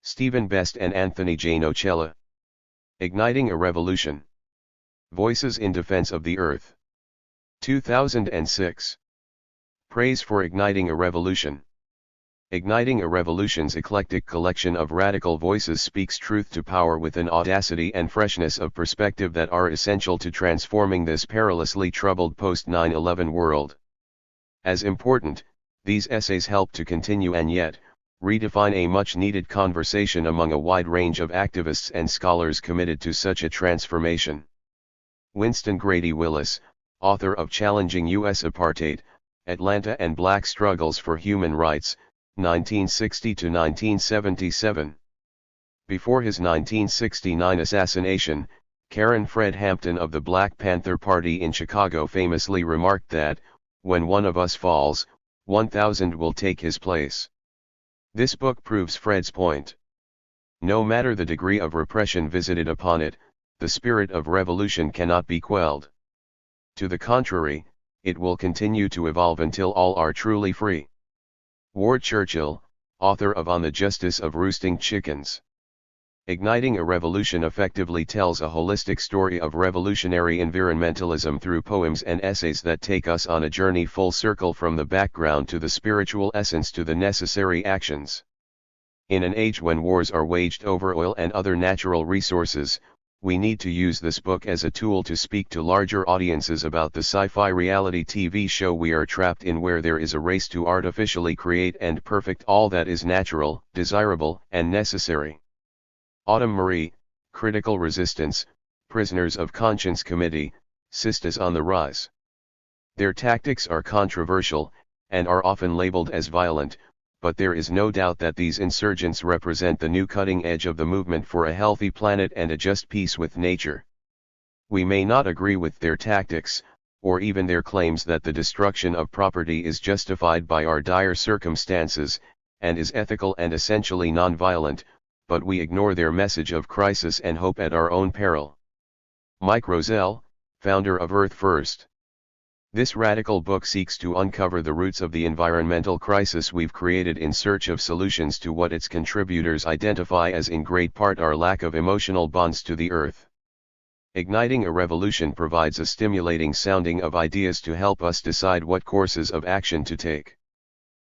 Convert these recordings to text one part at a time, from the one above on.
Stephen Best and Anthony J. Nocella. Igniting a Revolution. Voices in Defense of the Earth. 2006. Praise for Igniting a Revolution. Igniting a Revolution's eclectic collection of radical voices speaks truth to power with an audacity and freshness of perspective that are essential to transforming this perilously troubled post-9/11 world. As important, these essays help to continue and yet, redefine a much-needed conversation among a wide range of activists and scholars committed to such a transformation. Winston Grady Willis, author of Challenging U.S. Apartheid, Atlanta and Black Struggles for Human Rights, 1960 to 1977. Before his 1969 assassination, Karen Fred Hampton of the Black Panther Party in Chicago famously remarked that, when one of us falls, 1,000 will take his place. This book proves Fred's point. No matter the degree of repression visited upon it, the spirit of revolution cannot be quelled. To the contrary, it will continue to evolve until all are truly free. Ward Churchill, author of On the Justice of Roosting Chickens. Igniting a Revolution effectively tells a holistic story of revolutionary environmentalism through poems and essays that take us on a journey full circle from the background to the spiritual essence to the necessary actions. In an age when wars are waged over oil and other natural resources, we need to use this book as a tool to speak to larger audiences about the sci-fi reality TV show we are trapped in, where there is a race to artificially create and perfect all that is natural, desirable, and necessary. Autumn Marie, Critical Resistance, Prisoners of Conscience Committee, Sistas on the Rise. Their tactics are controversial, and are often labeled as violent, but there is no doubt that these insurgents represent the new cutting edge of the movement for a healthy planet and a just peace with nature. We may not agree with their tactics, or even their claims that the destruction of property is justified by our dire circumstances, and is ethical and essentially non-violent, but we ignore their message of crisis and hope at our own peril. Mike Roselle, founder of Earth First. This radical book seeks to uncover the roots of the environmental crisis we've created in search of solutions to what its contributors identify as in great part our lack of emotional bonds to the earth. Igniting a Revolution provides a stimulating sounding of ideas to help us decide what courses of action to take.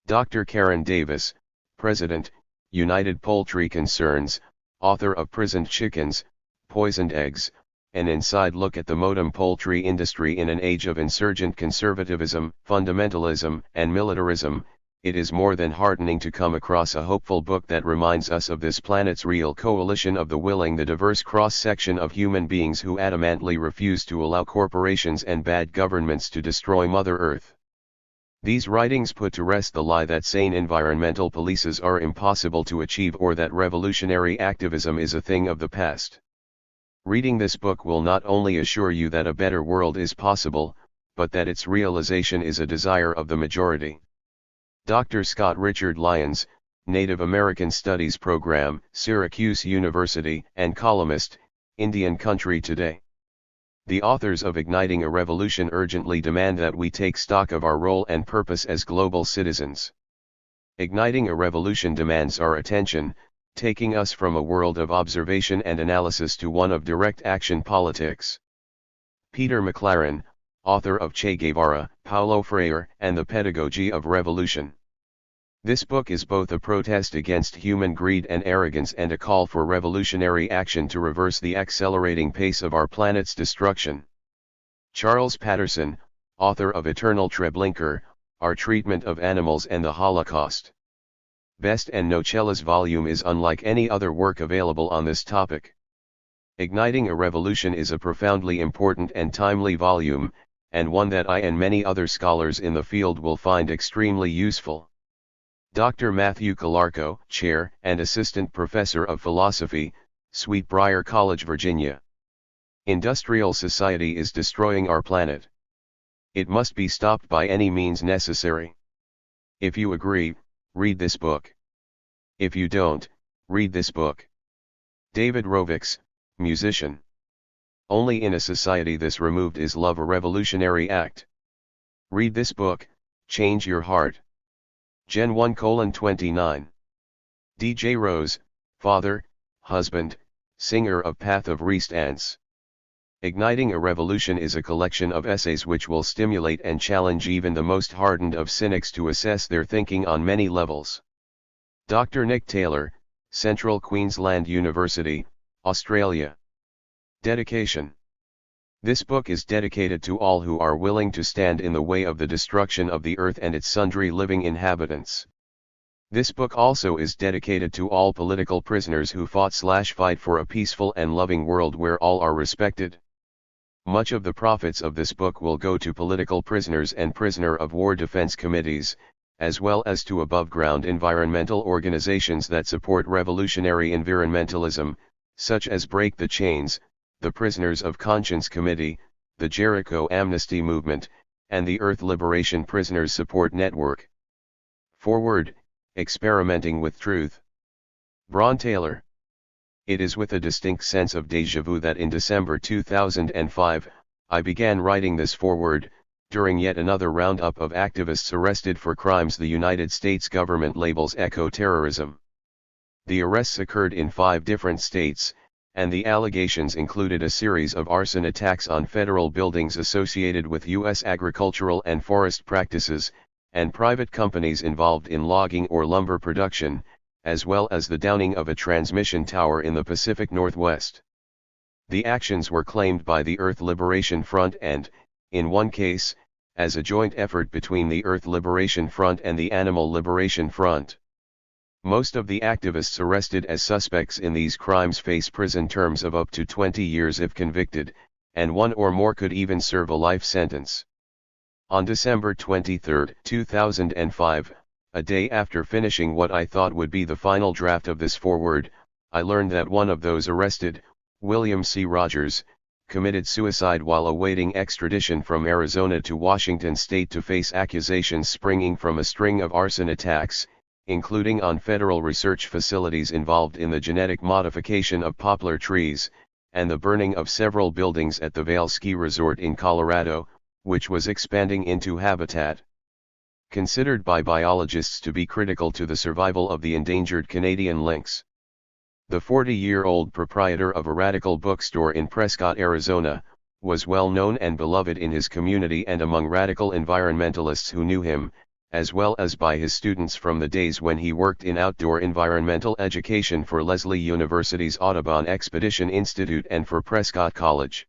Dr. Karen Davis, President, United Poultry Concerns, author of Prisoned Chickens, Poisoned Eggs, an inside look at the modern poultry industry in an age of insurgent conservatism, fundamentalism, and militarism, it is more than heartening to come across a hopeful book that reminds us of this planet's real coalition of the willing, the diverse cross-section of human beings who adamantly refuse to allow corporations and bad governments to destroy Mother Earth. These writings put to rest the lie that sane environmental policies are impossible to achieve or that revolutionary activism is a thing of the past. Reading this book will not only assure you that a better world is possible, but that its realization is a desire of the majority. Dr. Scott Richard Lyons, Native American Studies Program, Syracuse University, and columnist, Indian Country Today. The authors of Igniting a Revolution urgently demand that we take stock of our role and purpose as global citizens. Igniting a Revolution demands our attention, taking us from a world of observation and analysis to one of direct action politics. Peter McLaren, author of Che Guevara, Paulo Freire, and the Pedagogy of Revolution. This book is both a protest against human greed and arrogance and a call for revolutionary action to reverse the accelerating pace of our planet's destruction. Charles Patterson, author of Eternal Treblinka, Our Treatment of Animals and the Holocaust. Best and Nocella's volume is unlike any other work available on this topic. Igniting a Revolution is a profoundly important and timely volume, and one that I and many other scholars in the field will find extremely useful. Dr. Matthew Calarco, Chair and Assistant Professor of Philosophy, Sweetbriar College, Virginia. Industrial society is destroying our planet. It must be stopped by any means necessary. If you agree, read this book. If you don't, read this book. David Rovics, musician. Only in a society this removed is love a revolutionary act. Read this book, change your heart. Gen 1:29. DJ Rose, father, husband, singer of Path of Resistance. Igniting a Revolution is a collection of essays which will stimulate and challenge even the most hardened of cynics to assess their thinking on many levels. Dr. Nick Taylor, Central Queensland University, Australia. Dedication. This book is dedicated to all who are willing to stand in the way of the destruction of the earth and its sundry living inhabitants. This book also is dedicated to all political prisoners who fought/fight for a peaceful and loving world where all are respected. Much of the profits of this book will go to political prisoners and prisoner of war defense committees, as well as to above-ground environmental organizations that support revolutionary environmentalism, such as Break the Chains, the Prisoners of Conscience Committee, the Jericho Amnesty Movement, and the Earth Liberation Prisoners Support Network. Forward, Experimenting with Truth. Braun Taylor. It is with a distinct sense of déjà vu that in December 2005, I began writing this foreword, during yet another roundup of activists arrested for crimes the United States government labels eco-terrorism. The arrests occurred in 5 different states, and the allegations included a series of arson attacks on federal buildings associated with U.S. agricultural and forest practices, and private companies involved in logging or lumber production, as well as the downing of a transmission tower in the Pacific Northwest. The actions were claimed by the Earth Liberation Front and, in one case, as a joint effort between the Earth Liberation Front and the Animal Liberation Front. Most of the activists arrested as suspects in these crimes face prison terms of up to 20 years if convicted, and one or more could even serve a life sentence. On December 23, 2005, a day after finishing what I thought would be the final draft of this foreword, I learned that one of those arrested, William C. Rogers, committed suicide while awaiting extradition from Arizona to Washington state to face accusations springing from a string of arson attacks, including on federal research facilities involved in the genetic modification of poplar trees, and the burning of several buildings at the Vail Ski Resort in Colorado, which was expanding into habitat. Considered by biologists to be critical to the survival of the endangered Canadian lynx. The 40-year-old proprietor of a radical bookstore in Prescott, Arizona, was well known and beloved in his community and among radical environmentalists who knew him, as well as by his students from the days when he worked in outdoor environmental education for Lesley University's Audubon Expedition Institute and for Prescott College.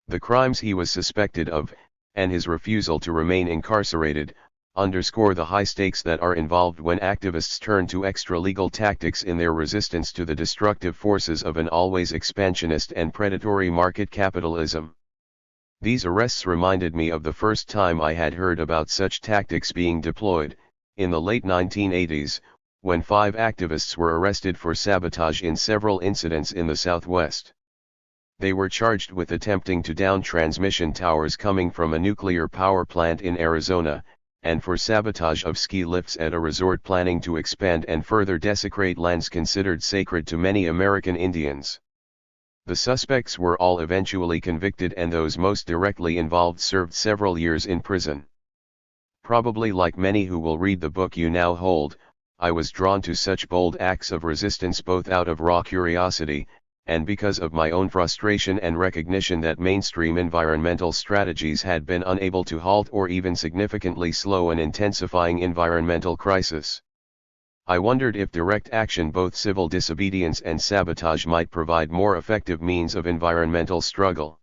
The crimes he was suspected of, and his refusal to remain incarcerated, underscore the high stakes that are involved when activists turn to extra-legal tactics in their resistance to the destructive forces of an always expansionist and predatory market capitalism. These arrests reminded me of the first time I had heard about such tactics being deployed, in the late 1980s, when 5 activists were arrested for sabotage in several incidents in the Southwest. They were charged with attempting to down transmission towers coming from a nuclear power plant in Arizona, and for sabotage of ski lifts at a resort planning to expand and further desecrate lands considered sacred to many American Indians. The suspects were all eventually convicted and those most directly involved served several years in prison. Probably like many who will read the book you now hold, I was drawn to such bold acts of resistance both out of raw curiosity, and because of my own frustration and recognition that mainstream environmental strategies had been unable to halt or even significantly slow an intensifying environmental crisis. I wondered if direct action, both civil disobedience and sabotage, might provide more effective means of environmental struggle.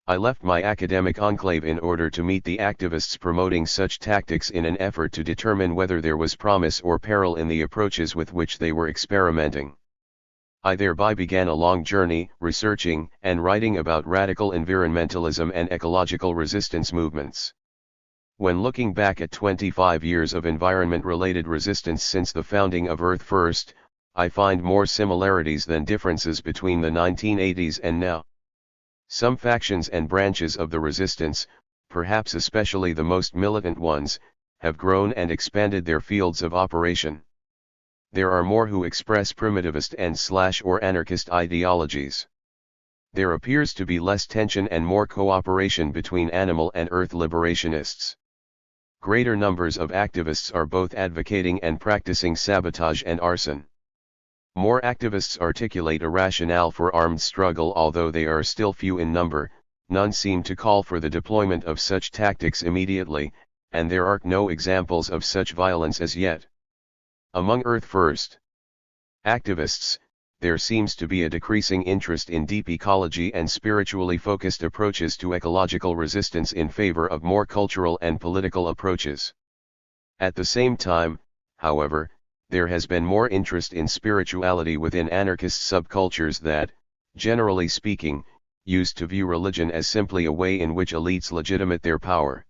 I left my academic enclave in order to meet the activists promoting such tactics in an effort to determine whether there was promise or peril in the approaches with which they were experimenting. I thereby began a long journey, researching and writing about radical environmentalism and ecological resistance movements. When looking back at 25 years of environment-related resistance since the founding of Earth First, I find more similarities than differences between the 1980s and now. Some factions and branches of the resistance, perhaps especially the most militant ones, have grown and expanded their fields of operation. There are more who express primitivist and/or anarchist ideologies. There appears to be less tension and more cooperation between animal and earth liberationists. Greater numbers of activists are both advocating and practicing sabotage and arson. More activists articulate a rationale for armed struggle, although they are still few in number. None seem to call for the deployment of such tactics immediately, and there are no examples of such violence as yet. Among Earth First activists, there seems to be a decreasing interest in deep ecology and spiritually focused approaches to ecological resistance in favor of more cultural and political approaches. At the same time, however, there has been more interest in spirituality within anarchist subcultures that, generally speaking, used to view religion as simply a way in which elites legitimate their power.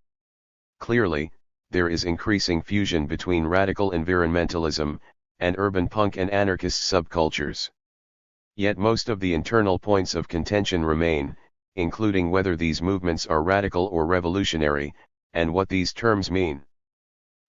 Clearly, there is increasing fusion between radical environmentalism and urban punk and anarchist subcultures. Yet most of the internal points of contention remain, including whether these movements are radical or revolutionary, and what these terms mean.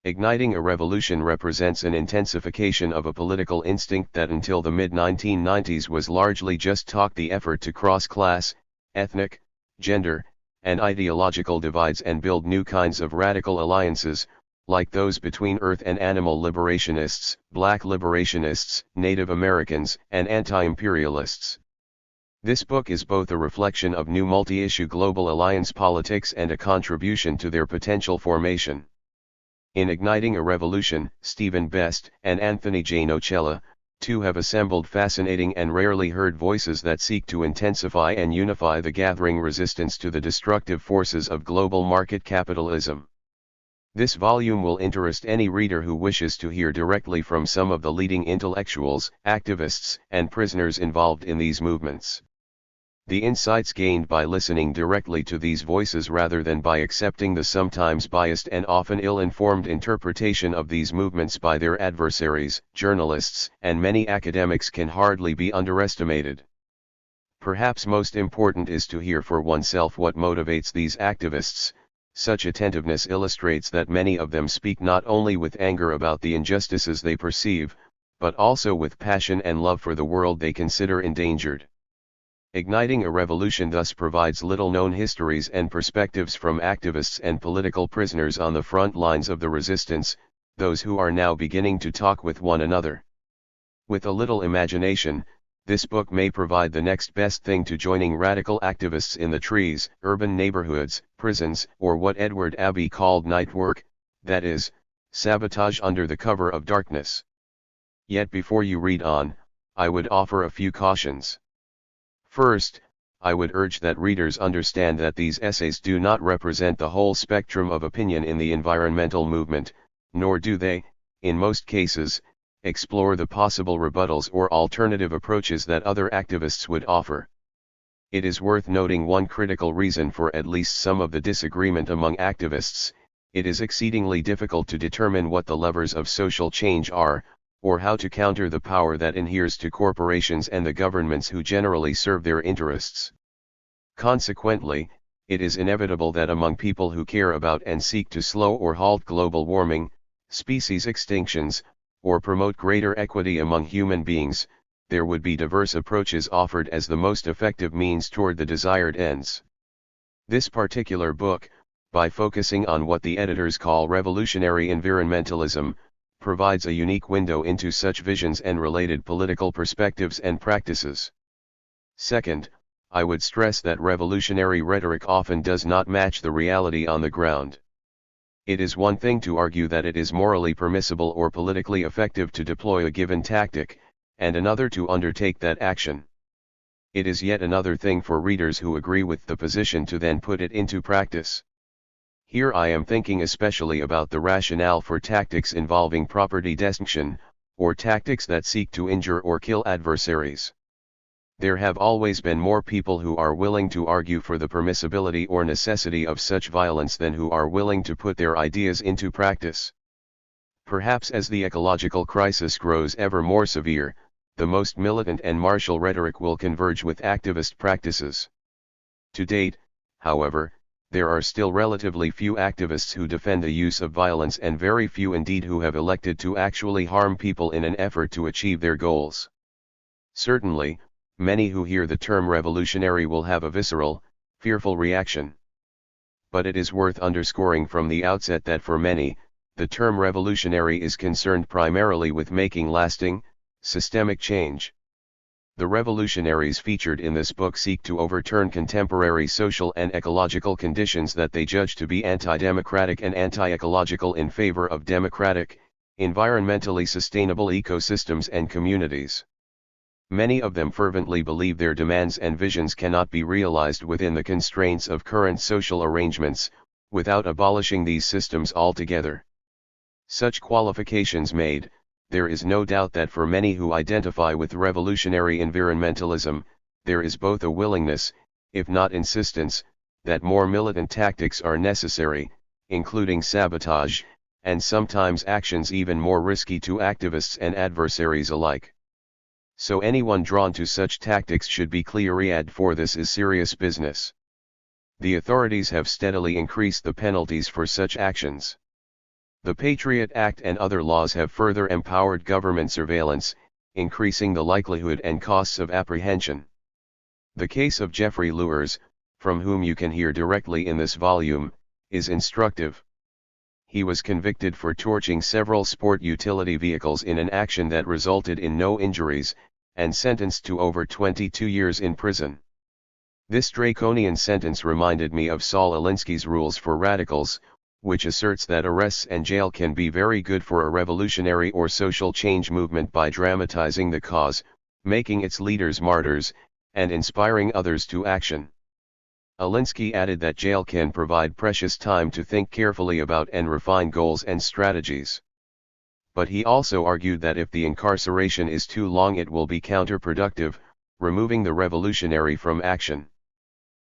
Igniting a revolution represents an intensification of a political instinct that until the mid-1990s was largely just talk: the effort to cross class, ethnic, gender, and ideological divides and build new kinds of radical alliances, like those between earth and animal liberationists, black liberationists, Native Americans, and anti-imperialists. This book is both a reflection of new multi-issue global alliance politics and a contribution to their potential formation. In Igniting a Revolution, Stephen Best and Anthony J. Nocella, too, have assembled fascinating and rarely heard voices that seek to intensify and unify the gathering resistance to the destructive forces of global market capitalism. This volume will interest any reader who wishes to hear directly from some of the leading intellectuals, activists, and prisoners involved in these movements. The insights gained by listening directly to these voices rather than by accepting the sometimes biased and often ill-informed interpretation of these movements by their adversaries, journalists, and many academics can hardly be underestimated. Perhaps most important is to hear for oneself what motivates these activists. Such attentiveness illustrates that many of them speak not only with anger about the injustices they perceive, but also with passion and love for the world they consider endangered. Igniting a Revolution thus provides little-known histories and perspectives from activists and political prisoners on the front lines of the resistance, those who are now beginning to talk with one another. With a little imagination, this book may provide the next best thing to joining radical activists in the trees, urban neighborhoods, prisons, or what Edward Abbey called night work, that is, sabotage under the cover of darkness. Yet before you read on, I would offer a few cautions. First, I would urge that readers understand that these essays do not represent the whole spectrum of opinion in the environmental movement, nor do they, in most cases, explore the possible rebuttals or alternative approaches that other activists would offer. It is worth noting one critical reason for at least some of the disagreement among activists: it is exceedingly difficult to determine what the levers of social change are, or how to counter the power that inheres to corporations and the governments who generally serve their interests. Consequently, it is inevitable that among people who care about and seek to slow or halt global warming, species extinctions, or promote greater equity among human beings, there would be diverse approaches offered as the most effective means toward the desired ends. This particular book, by focusing on what the editors call revolutionary environmentalism, provides a unique window into such visions and related political perspectives and practices. Second, I would stress that revolutionary rhetoric often does not match the reality on the ground. It is one thing to argue that it is morally permissible or politically effective to deploy a given tactic, and another to undertake that action. It is yet another thing for readers who agree with the position to then put it into practice. Here I am thinking especially about the rationale for tactics involving property destruction, or tactics that seek to injure or kill adversaries. There have always been more people who are willing to argue for the permissibility or necessity of such violence than who are willing to put their ideas into practice. Perhaps as the ecological crisis grows ever more severe, the most militant and martial rhetoric will converge with activist practices. To date, however, there are still relatively few activists who defend the use of violence, and very few indeed who have elected to actually harm people in an effort to achieve their goals. Certainly, many who hear the term revolutionary will have a visceral, fearful reaction. But it is worth underscoring from the outset that for many, the term revolutionary is concerned primarily with making lasting, Systemic change. The revolutionaries featured in this book seek to overturn contemporary social and ecological conditions that they judge to be anti-democratic and anti-ecological in favor of democratic, environmentally sustainable ecosystems and communities. Many of them fervently believe their demands and visions cannot be realized within the constraints of current social arrangements, without abolishing these systems altogether. Such qualifications made, there is no doubt that for many who identify with revolutionary environmentalism, there is both a willingness, if not insistence, that more militant tactics are necessary, including sabotage, and sometimes actions even more risky to activists and adversaries alike. So anyone drawn to such tactics should be clear-eyed, for this is serious business. The authorities have steadily increased the penalties for such actions. The Patriot Act and other laws have further empowered government surveillance, increasing the likelihood and costs of apprehension. The case of Jeffrey Luers, from whom you can hear directly in this volume, is instructive. He was convicted for torching several sport utility vehicles in an action that resulted in no injuries, and sentenced to over 22 years in prison. This draconian sentence reminded me of Saul Alinsky's rules for radicals, which asserts that arrests and jail can be very good for a revolutionary or social change movement by dramatizing the cause, making its leaders martyrs, and inspiring others to action. Alinsky added that jail can provide precious time to think carefully about and refine goals and strategies. But he also argued that if the incarceration is too long it will be counterproductive, removing the revolutionary from action.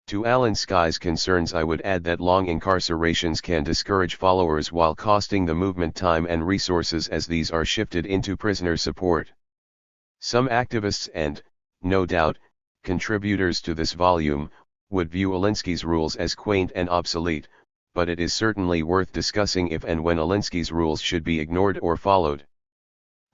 To Alinsky's concerns I would add that long incarcerations can discourage followers while costing the movement time and resources, as these are shifted into prisoner support. Some activists and, no doubt, contributors to this volume, would view Alinsky's rules as quaint and obsolete, but it is certainly worth discussing if and when Alinsky's rules should be ignored or followed.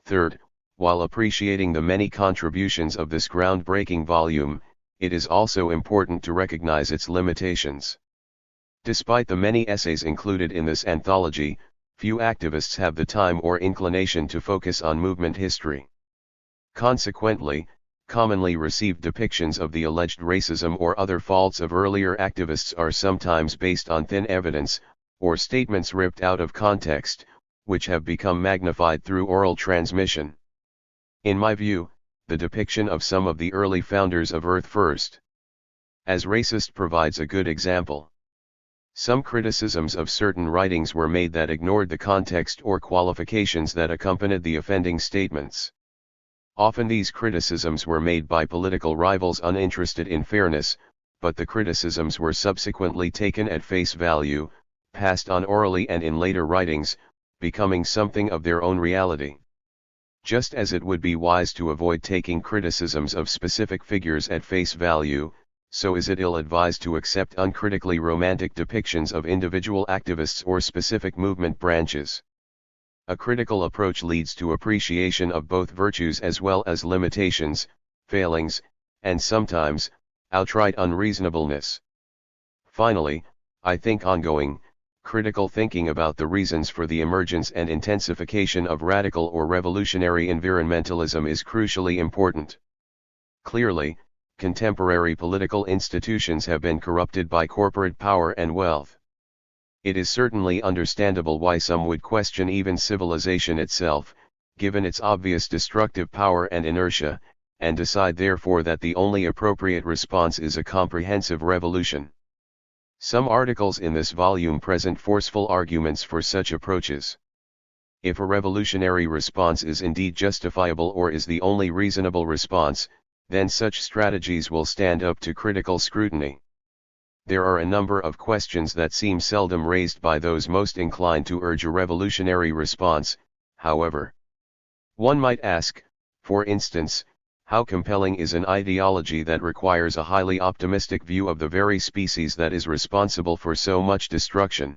Third, while appreciating the many contributions of this groundbreaking volume, it is also important to recognize its limitations. Despite the many essays included in this anthology, few activists have the time or inclination to focus on movement history. Consequently, commonly received depictions of the alleged racism or other faults of earlier activists are sometimes based on thin evidence, or statements ripped out of context, which have become magnified through oral transmission. In my view, the depiction of some of the early founders of Earth First as racist provides a good example. Some criticisms of certain writings were made that ignored the context or qualifications that accompanied the offending statements. Often these criticisms were made by political rivals uninterested in fairness, but the criticisms were subsequently taken at face value, passed on orally and in later writings, becoming something of their own reality. Just as it would be wise to avoid taking criticisms of specific figures at face value, so is it ill-advised to accept uncritically romantic depictions of individual activists or specific movement branches. A critical approach leads to appreciation of both virtues as well as limitations, failings, and sometimes, outright unreasonableness. Finally, I think ongoing, critical thinking about the reasons for the emergence and intensification of radical or revolutionary environmentalism is crucially important. Clearly, contemporary political institutions have been corrupted by corporate power and wealth. It is certainly understandable why some would question even civilization itself, given its obvious destructive power and inertia, and decide therefore that the only appropriate response is a comprehensive revolution. Some articles in this volume present forceful arguments for such approaches. If a revolutionary response is indeed justifiable or is the only reasonable response, then such strategies will stand up to critical scrutiny. There are a number of questions that seem seldom raised by those most inclined to urge a revolutionary response, however. One might ask, for instance, how compelling is an ideology that requires a highly optimistic view of the very species that is responsible for so much destruction?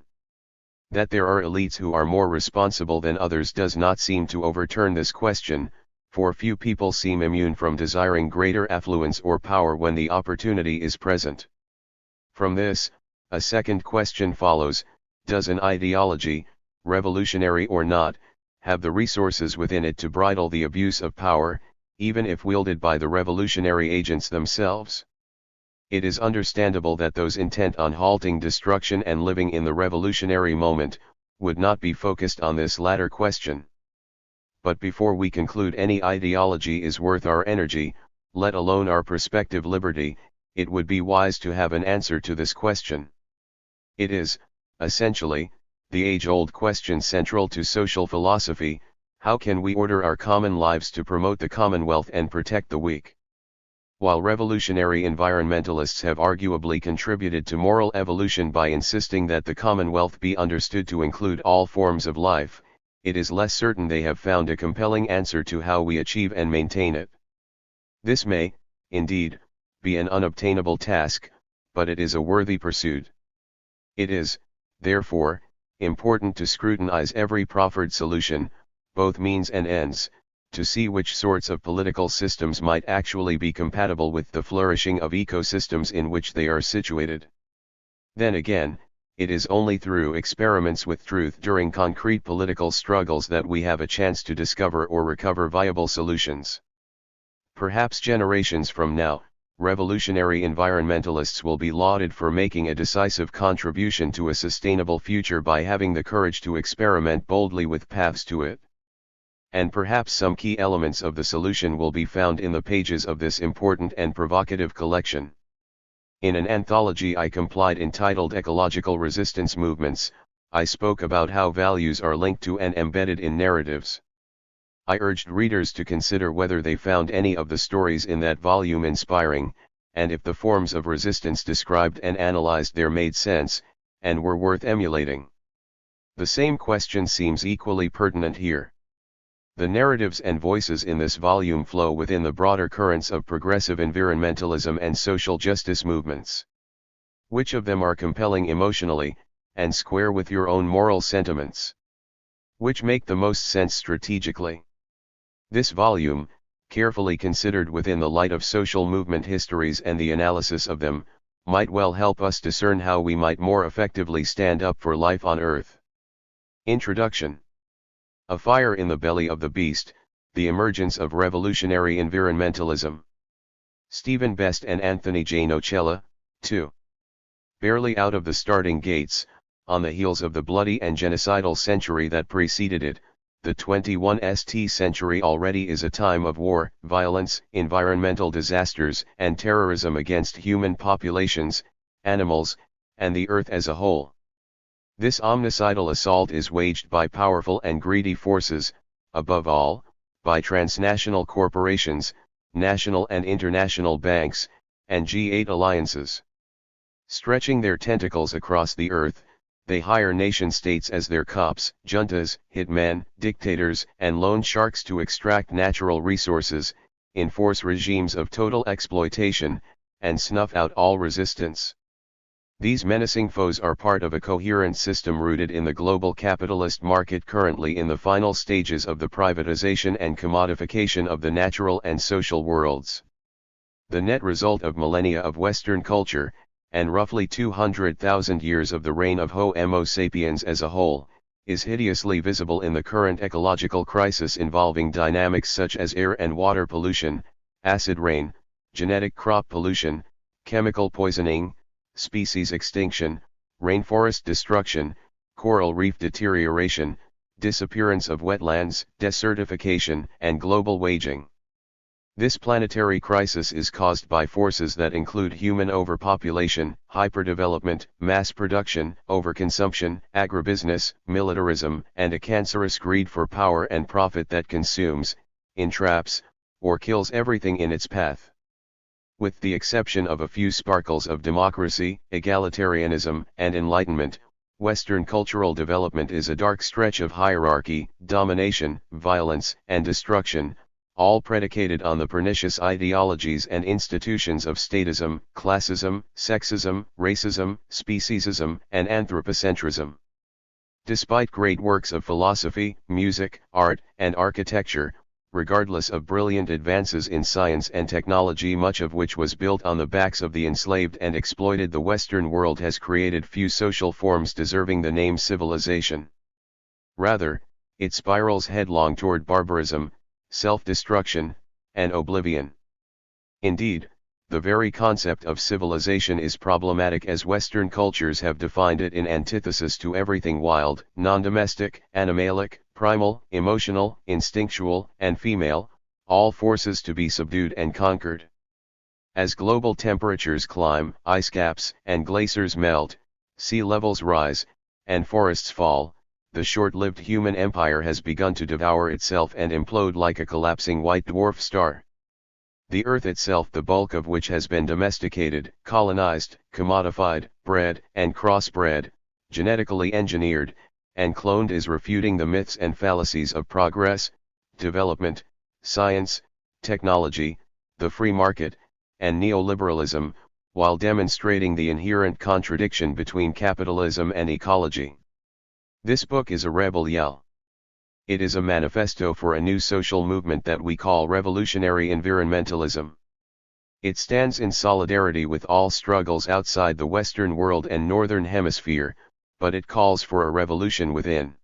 That there are elites who are more responsible than others does not seem to overturn this question, for few people seem immune from desiring greater affluence or power when the opportunity is present. From this, a second question follows: does an ideology, revolutionary or not, have the resources within it to bridle the abuse of power, even if wielded by the revolutionary agents themselves? It is understandable that those intent on halting destruction and living in the revolutionary moment, would not be focused on this latter question. But before we conclude any ideology is worth our energy, let alone our prospective liberty, it would be wise to have an answer to this question. It is, essentially, the age-old question central to social philosophy: how can we order our common lives to promote the commonwealth and protect the weak? While revolutionary environmentalists have arguably contributed to moral evolution by insisting that the commonwealth be understood to include all forms of life, it is less certain they have found a compelling answer to how we achieve and maintain it. This may, indeed, be an unobtainable task, but it is a worthy pursuit. It is, therefore, important to scrutinize every proffered solution, both means and ends, to see which sorts of political systems might actually be compatible with the flourishing of ecosystems in which they are situated. Then again, it is only through experiments with truth during concrete political struggles that we have a chance to discover or recover viable solutions. Perhaps generations from now, revolutionary environmentalists will be lauded for making a decisive contribution to a sustainable future by having the courage to experiment boldly with paths to it. And perhaps some key elements of the solution will be found in the pages of this important and provocative collection. In an anthology I compiled entitled Ecological Resistance Movements, I spoke about how values are linked to and embedded in narratives. I urged readers to consider whether they found any of the stories in that volume inspiring, and if the forms of resistance described and analyzed there made sense, and were worth emulating. The same question seems equally pertinent here. The narratives and voices in this volume flow within the broader currents of progressive environmentalism and social justice movements. Which of them are compelling emotionally, and square with your own moral sentiments? Which make the most sense strategically? This volume, carefully considered within the light of social movement histories and the analysis of them, might well help us discern how we might more effectively stand up for life on Earth. Introduction. A Fire in the Belly of the Beast, The Emergence of Revolutionary Environmentalism. Stephen Best and Anthony J. Nocella, 2. Barely out of the starting gates, on the heels of the bloody and genocidal century that preceded it, the 21st century already is a time of war, violence, environmental disasters, and terrorism against human populations, animals, and the earth as a whole. This omnicidal assault is waged by powerful and greedy forces, above all, by transnational corporations, national and international banks, and G8 alliances. Stretching their tentacles across the earth, they hire nation-states as their cops, juntas, hitmen, dictators, and loan sharks to extract natural resources, enforce regimes of total exploitation, and snuff out all resistance. These menacing foes are part of a coherent system rooted in the global capitalist market, currently in the final stages of the privatization and commodification of the natural and social worlds. The net result of millennia of Western culture, and roughly 200,000 years of the reign of Homo sapiens as a whole, is hideously visible in the current ecological crisis involving dynamics such as air and water pollution, acid rain, genetic crop pollution, chemical poisoning, species extinction, rainforest destruction, coral reef deterioration, disappearance of wetlands, desertification, and global waging. This planetary crisis is caused by forces that include human overpopulation, hyperdevelopment, mass production, overconsumption, agribusiness, militarism, and a cancerous greed for power and profit that consumes, entraps, or kills everything in its path. With the exception of a few sparkles of democracy, egalitarianism, and enlightenment, Western cultural development is a dark stretch of hierarchy, domination, violence, and destruction, all predicated on the pernicious ideologies and institutions of statism, classism, sexism, racism, speciesism, and anthropocentrism. Despite great works of philosophy, music, art, and architecture, regardless of brilliant advances in science and technology, much of which was built on the backs of the enslaved and exploited, the Western world has created few social forms deserving the name civilization. Rather, it spirals headlong toward barbarism, self-destruction, and oblivion. Indeed, the very concept of civilization is problematic, as Western cultures have defined it in antithesis to everything wild, non-domestic, animalic, primal, emotional, instinctual, and female, all forces to be subdued and conquered. As global temperatures climb, ice caps and glaciers melt, sea levels rise, and forests fall, the short-lived human empire has begun to devour itself and implode like a collapsing white dwarf star. The earth itself, the bulk of which has been domesticated, colonized, commodified, bred and crossbred, genetically engineered, and cloned, is refuting the myths and fallacies of progress, development, science, technology, the free market, and neoliberalism, while demonstrating the inherent contradiction between capitalism and ecology. This book is a rebel yell. It is a manifesto for a new social movement that we call revolutionary environmentalism. It stands in solidarity with all struggles outside the Western world and Northern Hemisphere, but it calls for a revolution within.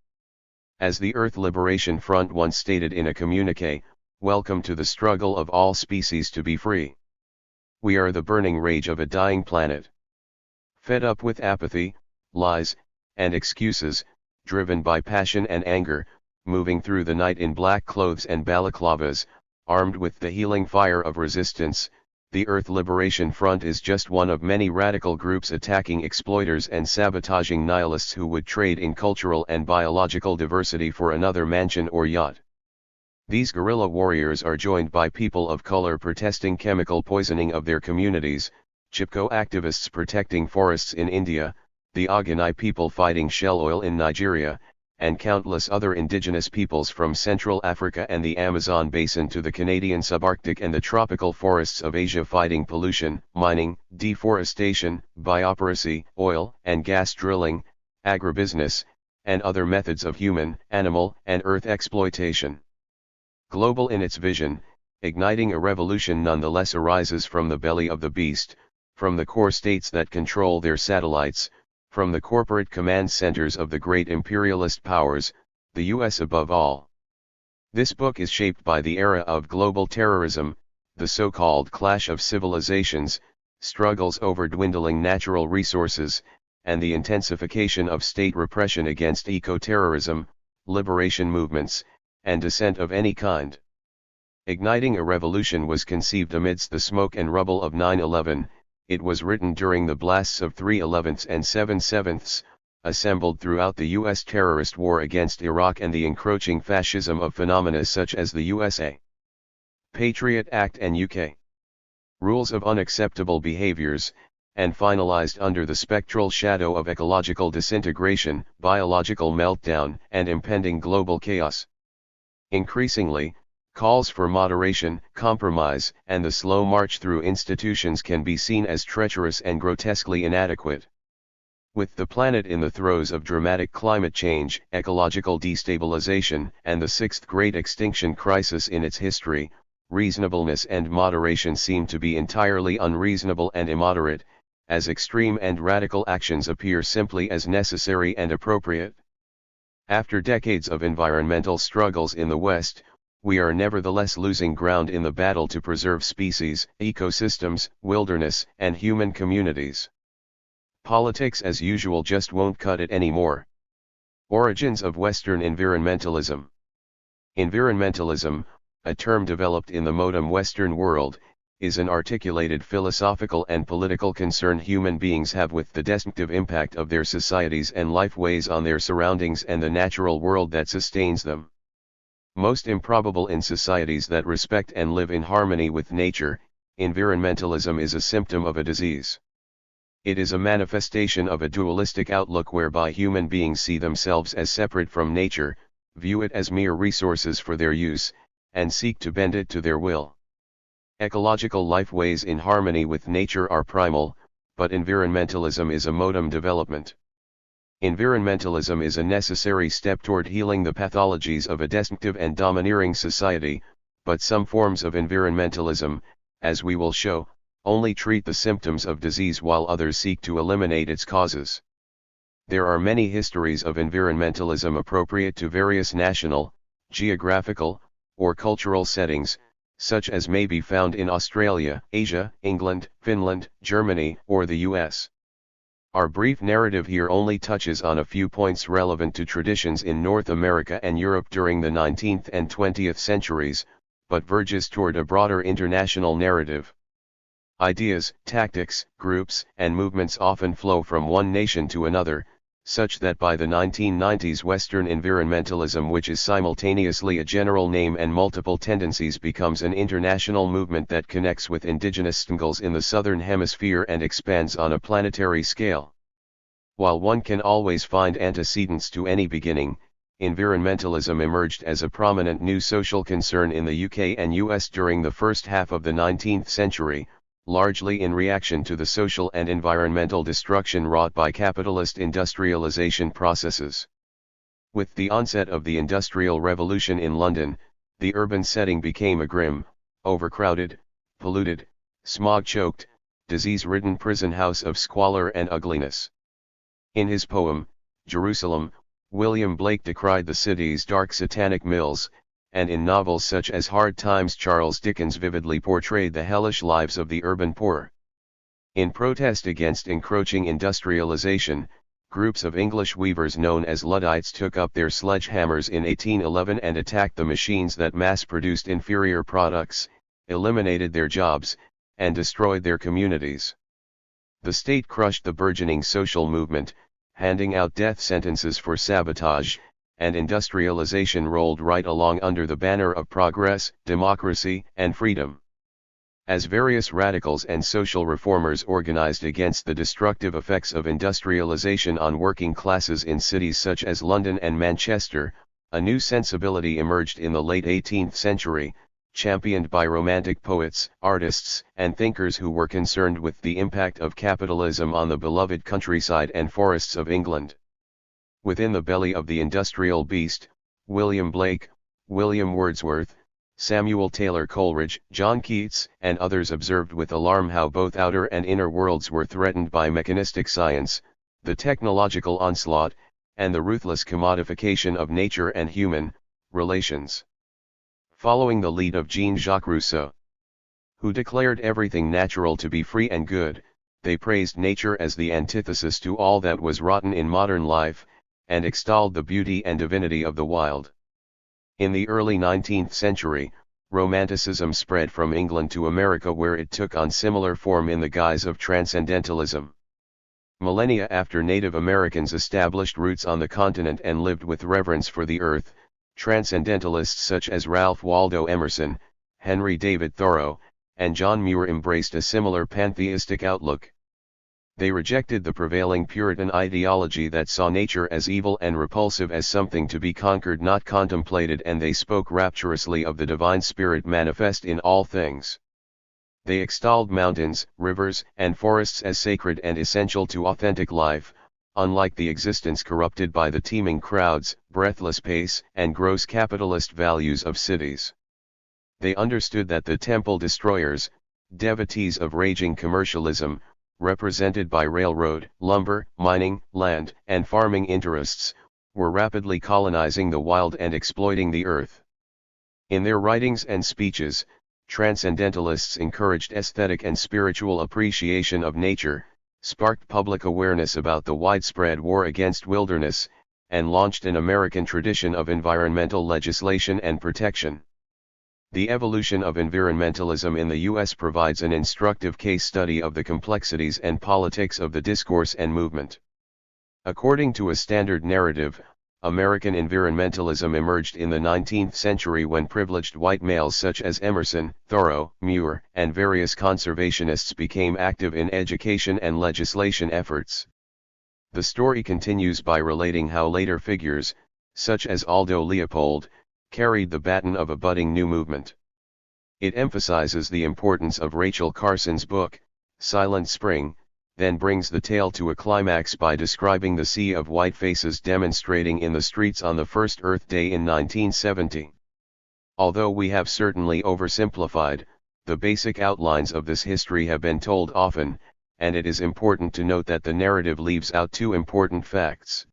As the Earth Liberation Front once stated in a communiqué, "Welcome to the struggle of all species to be free. We are the burning rage of a dying planet." Fed up with apathy, lies, and excuses, driven by passion and anger, moving through the night in black clothes and balaclavas, armed with the healing fire of resistance, the Earth Liberation Front is just one of many radical groups attacking exploiters and sabotaging nihilists who would trade in cultural and biological diversity for another mansion or yacht. These guerrilla warriors are joined by people of color protesting chemical poisoning of their communities, Chipko activists protecting forests in India, the Ogoni people fighting shell oil in Nigeria, and countless other indigenous peoples from Central Africa and the Amazon basin to the Canadian subarctic and the tropical forests of Asia fighting pollution, mining, deforestation, biopiracy, oil and gas drilling, agribusiness, and other methods of human, animal, and earth exploitation. Global in its vision, igniting a revolution nonetheless arises from the belly of the beast, from the core states that control their satellites, from the corporate command centers of the great imperialist powers, the US above all. This book is shaped by the era of global terrorism, the so-called clash of civilizations, struggles over dwindling natural resources, and the intensification of state repression against eco-terrorism, liberation movements, and dissent of any kind. Igniting a Revolution was conceived amidst the smoke and rubble of 9/11, it was written during the blasts of 3/11 and 7/7, assembled throughout the U.S. terrorist war against Iraq and the encroaching fascism of phenomena such as the USA Patriot Act and UK rules of unacceptable behaviors, and finalized under the spectral shadow of ecological disintegration, biological meltdown, and impending global chaos. Increasingly, calls for moderation, compromise, and the slow march through institutions can be seen as treacherous and grotesquely inadequate. With the planet in the throes of dramatic climate change, ecological destabilization, and the sixth great extinction crisis in its history, reasonableness and moderation seem to be entirely unreasonable and immoderate, as extreme and radical actions appear simply as necessary and appropriate. After decades of environmental struggles in the West, we are nevertheless losing ground in the battle to preserve species, ecosystems, wilderness, and human communities. Politics as usual just won't cut it anymore. Origins of Western environmentalism. Environmentalism, a term developed in the modern Western world, is an articulated philosophical and political concern human beings have with the destructive impact of their societies and life ways on their surroundings and the natural world that sustains them. Most improbable in societies that respect and live in harmony with nature, environmentalism is a symptom of a disease. It is a manifestation of a dualistic outlook whereby human beings see themselves as separate from nature, view it as mere resources for their use, and seek to bend it to their will. Ecological life ways in harmony with nature are primal, but environmentalism is a modem development. Environmentalism is a necessary step toward healing the pathologies of a destructive and domineering society, but some forms of environmentalism, as we will show, only treat the symptoms of disease while others seek to eliminate its causes. There are many histories of environmentalism appropriate to various national, geographical, or cultural settings, such as may be found in Australia, Asia, England, Finland, Germany, or the US. Our brief narrative here only touches on a few points relevant to traditions in North America and Europe during the 19th and 20th centuries, but verges toward a broader international narrative. Ideas, tactics, groups, and movements often flow from one nation to another, such that by the 1990s Western environmentalism, which is simultaneously a general name and multiple tendencies, becomes an international movement that connects with indigenous strangles in the Southern Hemisphere and expands on a planetary scale. While one can always find antecedents to any beginning, environmentalism emerged as a prominent new social concern in the UK and US during the first half of the 19th century, largely in reaction to the social and environmental destruction wrought by capitalist industrialization processes. With the onset of the Industrial Revolution in London, the urban setting became a grim, overcrowded, polluted, smog-choked, disease-ridden prison house of squalor and ugliness. In his poem, Jerusalem, William Blake decried the city's dark satanic mills, and in novels such as Hard Times Charles Dickens vividly portrayed the hellish lives of the urban poor. In protest against encroaching industrialization, groups of English weavers known as Luddites took up their sledgehammers in 1811 and attacked the machines that mass-produced inferior products, eliminated their jobs, and destroyed their communities. The state crushed the burgeoning social movement, handing out death sentences for sabotage, and industrialization rolled right along under the banner of progress, democracy, and freedom. As various radicals and social reformers organized against the destructive effects of industrialization on working classes in cities such as London and Manchester, a new sensibility emerged in the late 18th century, championed by romantic poets, artists, and thinkers who were concerned with the impact of capitalism on the beloved countryside and forests of England. Within the belly of the industrial beast, William Blake, William Wordsworth, Samuel Taylor Coleridge, John Keats, and others observed with alarm how both outer and inner worlds were threatened by mechanistic science, the technological onslaught, and the ruthless commodification of nature and human relations. Following the lead of Jean-Jacques Rousseau, who declared everything natural to be free and good, they praised nature as the antithesis to all that was rotten in modern life, and extolled the beauty and divinity of the wild. In the early 19th century, Romanticism spread from England to America, where it took on similar form in the guise of transcendentalism. Millennia after Native Americans established roots on the continent and lived with reverence for the earth, transcendentalists such as Ralph Waldo Emerson, Henry David Thoreau, and John Muir embraced a similar pantheistic outlook. They rejected the prevailing Puritan ideology that saw nature as evil and repulsive, as something to be conquered, not contemplated, and they spoke rapturously of the divine spirit manifest in all things. They extolled mountains, rivers, and forests as sacred and essential to authentic life, unlike the existence corrupted by the teeming crowds, breathless pace, and gross capitalist values of cities. They understood that the temple destroyers, devotees of raging commercialism, represented by railroad, lumber, mining, land, and farming interests, were rapidly colonizing the wild and exploiting the earth. In their writings and speeches, transcendentalists encouraged aesthetic and spiritual appreciation of nature, sparked public awareness about the widespread war against wilderness, and launched an American tradition of environmental legislation and protection. The evolution of environmentalism in the U.S. provides an instructive case study of the complexities and politics of the discourse and movement. According to a standard narrative, American environmentalism emerged in the 19th century when privileged white males such as Emerson, Thoreau, Muir, and various conservationists became active in education and legislation efforts. The story continues by relating how later figures, such as Aldo Leopold, carried the baton of a budding new movement. It emphasizes the importance of Rachel Carson's book, Silent Spring, then brings the tale to a climax by describing the sea of white faces demonstrating in the streets on the first Earth Day in 1970. Although we have certainly oversimplified, the basic outlines of this history have been told often, and it is important to note that the narrative leaves out two important facts.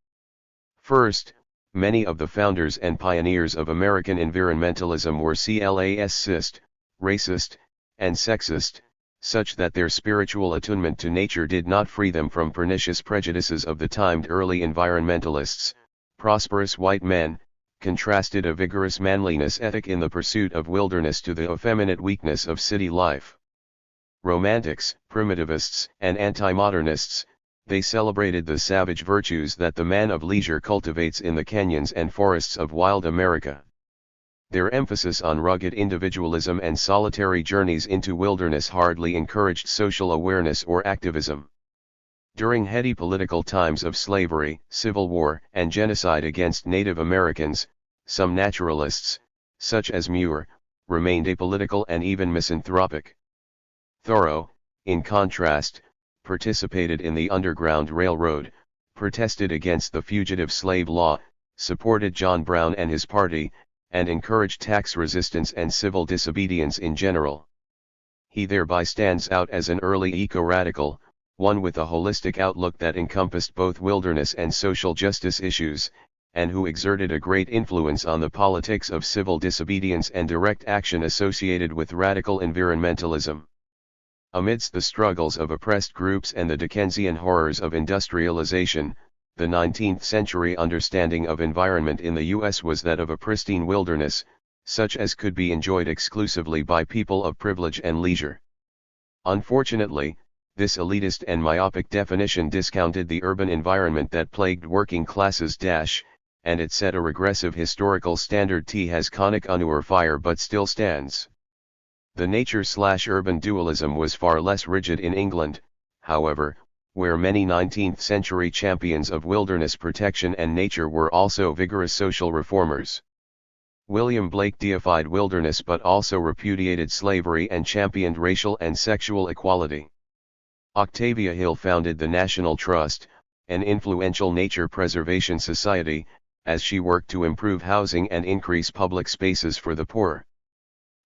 First, many of the founders and pioneers of American environmentalism were classist, racist, and sexist, such that their spiritual attunement to nature did not free them from pernicious prejudices of the timed early environmentalists. Prosperous white men contrasted a vigorous manliness ethic in the pursuit of wilderness to the effeminate weakness of city life. Romantics, primitivists, and anti-modernists, they celebrated the savage virtues that the man of leisure cultivates in the canyons and forests of wild America. Their emphasis on rugged individualism and solitary journeys into wilderness hardly encouraged social awareness or activism. During heady political times of slavery, civil war, and genocide against Native Americans, some naturalists, such as Muir, remained apolitical and even misanthropic. Thoreau, in contrast, participated in the Underground Railroad, protested against the fugitive slave law, supported John Brown and his party, and encouraged tax resistance and civil disobedience in general. He thereby stands out as an early eco-radical, one with a holistic outlook that encompassed both wilderness and social justice issues, and who exerted a great influence on the politics of civil disobedience and direct action associated with radical environmentalism. Amidst the struggles of oppressed groups and the Dickensian horrors of industrialization, the 19th century understanding of environment in the U.S. was that of a pristine wilderness, such as could be enjoyed exclusively by people of privilege and leisure. Unfortunately, this elitist and myopic definition discounted the urban environment that plagued working classes and it set a regressive historical standard that has conic under fire but still stands. The nature/urban dualism was far less rigid in England, however, where many 19th century champions of wilderness protection and nature were also vigorous social reformers. William Blake deified wilderness but also repudiated slavery and championed racial and sexual equality. Octavia Hill founded the National Trust, an influential nature preservation society, as she worked to improve housing and increase public spaces for the poor.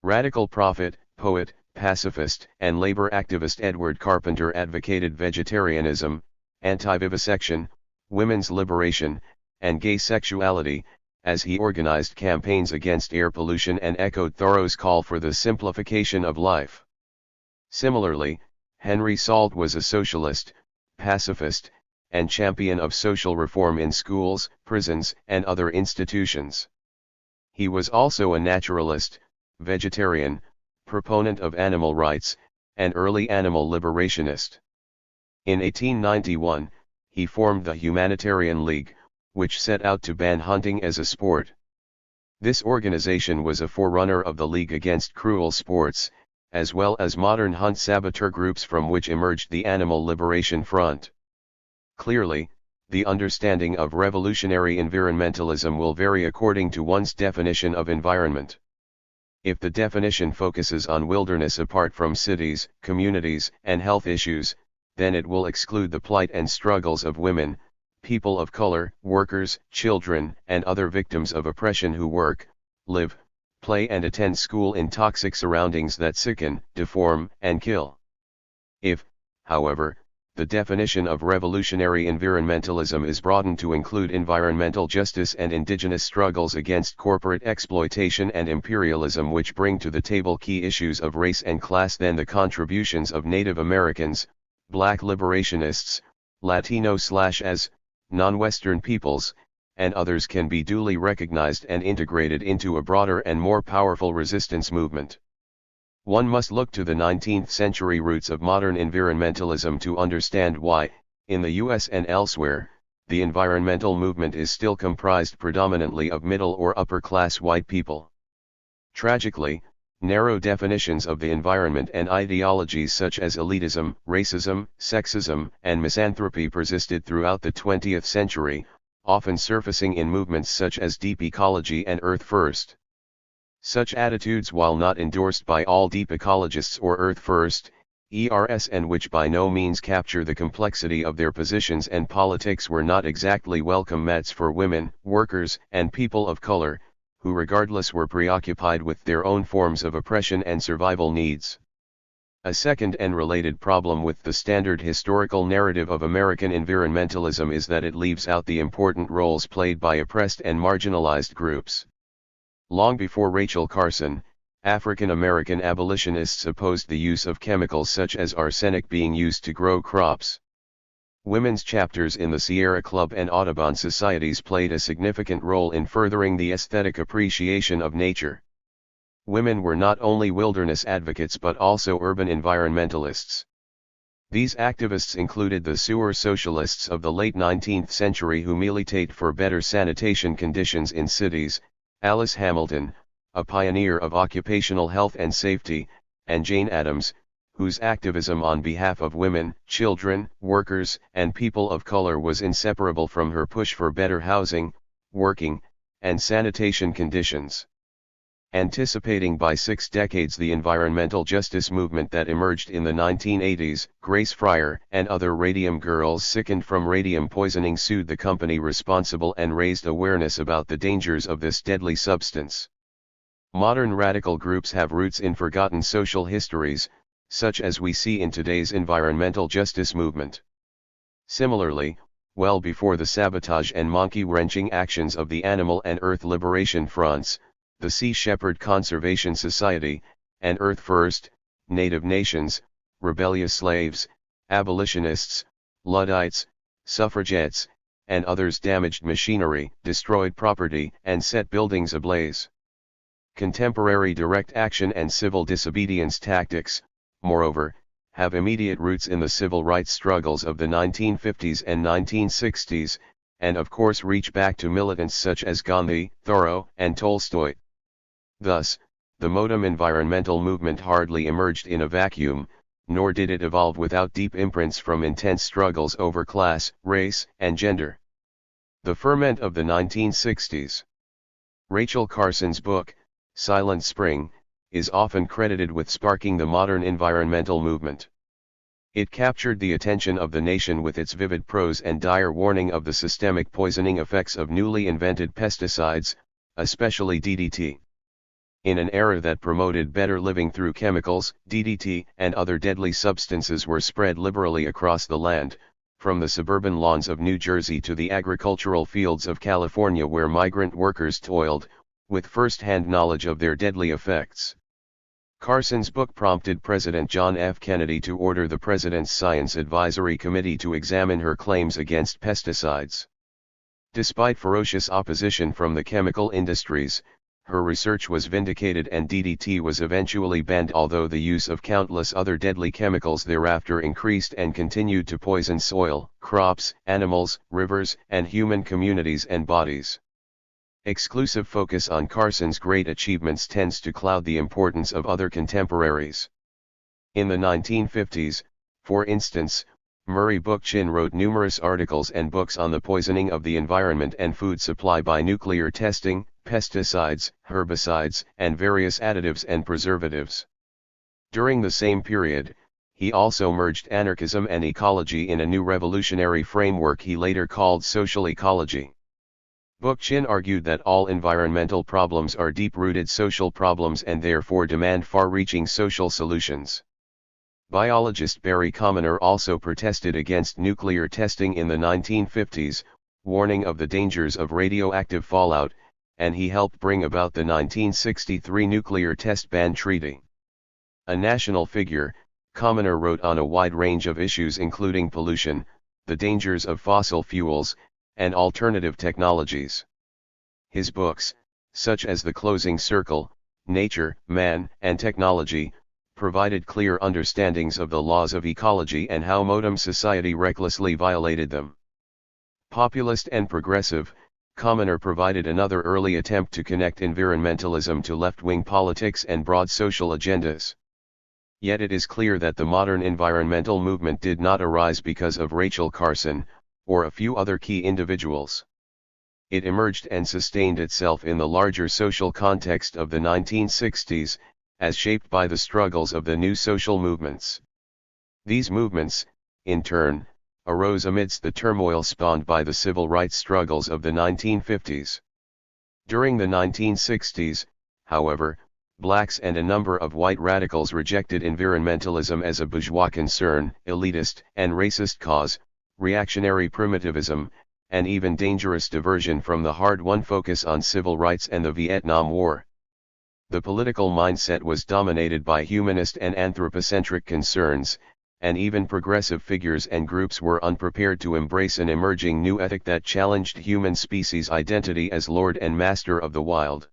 Radical prophet, poet, pacifist, and labor activist Edward Carpenter advocated vegetarianism, anti-vivisection, women's liberation, and gay sexuality, as he organized campaigns against air pollution and echoed Thoreau's call for the simplification of life. Similarly, Henry Salt was a socialist, pacifist, and champion of social reform in schools, prisons, and other institutions. He was also a naturalist, vegetarian, proponent of animal rights, and early animal liberationist. In 1891, he formed the Humanitarian League, which set out to ban hunting as a sport. This organization was a forerunner of the League Against Cruel Sports, as well as modern hunt saboteur groups from which emerged the Animal Liberation Front. Clearly, the understanding of revolutionary environmentalism will vary according to one's definition of environment. If the definition focuses on wilderness apart from cities, communities, and health issues, then it will exclude the plight and struggles of women, people of color, workers, children, and other victims of oppression who work, live, play and attend school in toxic surroundings that sicken, deform, and kill. If, however, the definition of revolutionary environmentalism is broadened to include environmental justice and indigenous struggles against corporate exploitation and imperialism which bring to the table key issues of race and class, then the contributions of Native Americans, Black liberationists, Latino/as, non-Western peoples, and others can be duly recognized and integrated into a broader and more powerful resistance movement. One must look to the 19th century roots of modern environmentalism to understand why, in the US and elsewhere, the environmental movement is still comprised predominantly of middle or upper-class white people. Tragically, narrow definitions of the environment and ideologies such as elitism, racism, sexism, and misanthropy persisted throughout the 20th century, often surfacing in movements such as deep ecology and Earth First. Such attitudes, while not endorsed by all deep ecologists or Earth First, ERS, and which by no means capture the complexity of their positions and politics, were not exactly welcome mats for women, workers, and people of color, who regardless were preoccupied with their own forms of oppression and survival needs. A second and related problem with the standard historical narrative of American environmentalism is that it leaves out the important roles played by oppressed and marginalized groups. Long before Rachel Carson, African American abolitionists opposed the use of chemicals such as arsenic being used to grow crops. Women's chapters in the Sierra Club and Audubon societies played a significant role in furthering the aesthetic appreciation of nature. Women were not only wilderness advocates but also urban environmentalists. These activists included the sewer socialists of the late 19th century who militate for better sanitation conditions in cities, Alice Hamilton, a pioneer of occupational health and safety, and Jane Addams, whose activism on behalf of women, children, workers, and people of color was inseparable from her push for better housing, working, and sanitation conditions. Anticipating by 6 decades the environmental justice movement that emerged in the 1980s, Grace Fryer and other radium girls sickened from radium poisoning sued the company responsible and raised awareness about the dangers of this deadly substance. Modern radical groups have roots in forgotten social histories, such as we see in today's environmental justice movement. Similarly, well before the sabotage and monkey-wrenching actions of the Animal and Earth Liberation Fronts, the Sea Shepherd Conservation Society, and Earth First, Native Nations, rebellious slaves, abolitionists, Luddites, suffragettes, and others damaged machinery, destroyed property, and set buildings ablaze. Contemporary direct action and civil disobedience tactics, moreover, have immediate roots in the civil rights struggles of the 1950s and 1960s, and of course reach back to militants such as Gandhi, Thoreau, and Tolstoy. Thus, the modern environmental movement hardly emerged in a vacuum, nor did it evolve without deep imprints from intense struggles over class, race, and gender. The ferment of the 1960s. Rachel Carson's book, Silent Spring, is often credited with sparking the modern environmental movement. It captured the attention of the nation with its vivid prose and dire warning of the systemic poisoning effects of newly invented pesticides, especially DDT. In an era that promoted better living through chemicals, DDT and other deadly substances were spread liberally across the land, from the suburban lawns of New Jersey to the agricultural fields of California where migrant workers toiled, with first-hand knowledge of their deadly effects. Carson's book prompted President John F. Kennedy to order the President's Science Advisory Committee to examine her claims against pesticides. Despite ferocious opposition from the chemical industries, her research was vindicated and DDT was eventually banned, although the use of countless other deadly chemicals thereafter increased and continued to poison soil, crops, animals, rivers, and human communities and bodies. Exclusive focus on Carson's great achievements tends to cloud the importance of other contemporaries. In the 1950s, for instance, Murray Bookchin wrote numerous articles and books on the poisoning of the environment and food supply by nuclear testing, pesticides, herbicides, and various additives and preservatives. During the same period, he also merged anarchism and ecology in a new revolutionary framework he later called social ecology. Bookchin argued that all environmental problems are deep-rooted social problems and therefore demand far-reaching social solutions. Biologist Barry Commoner also protested against nuclear testing in the 1950s, warning of the dangers of radioactive fallout, and he helped bring about the 1963 Nuclear Test Ban Treaty. A national figure, Commoner wrote on a wide range of issues including pollution, the dangers of fossil fuels, and alternative technologies. His books, such as The Closing Circle, Nature, Man, and Technology, provided clear understandings of the laws of ecology and how modern society recklessly violated them. Populist and progressive, Commoner provided another early attempt to connect environmentalism to left-wing politics and broad social agendas. Yet it is clear that the modern environmental movement did not arise because of Rachel Carson, or a few other key individuals. It emerged and sustained itself in the larger social context of the 1960s, as shaped by the struggles of the new social movements. These movements, in turn, arose amidst the turmoil spawned by the civil rights struggles of the 1950s. During the 1960s, however, blacks and a number of white radicals rejected environmentalism as a bourgeois concern, elitist and racist cause, reactionary primitivism, and even dangerous diversion from the hard-won focus on civil rights and the Vietnam War. The political mindset was dominated by humanist and anthropocentric concerns, and even progressive figures and groups were unprepared to embrace an emerging new ethic that challenged human species' identity as lord and master of the wild.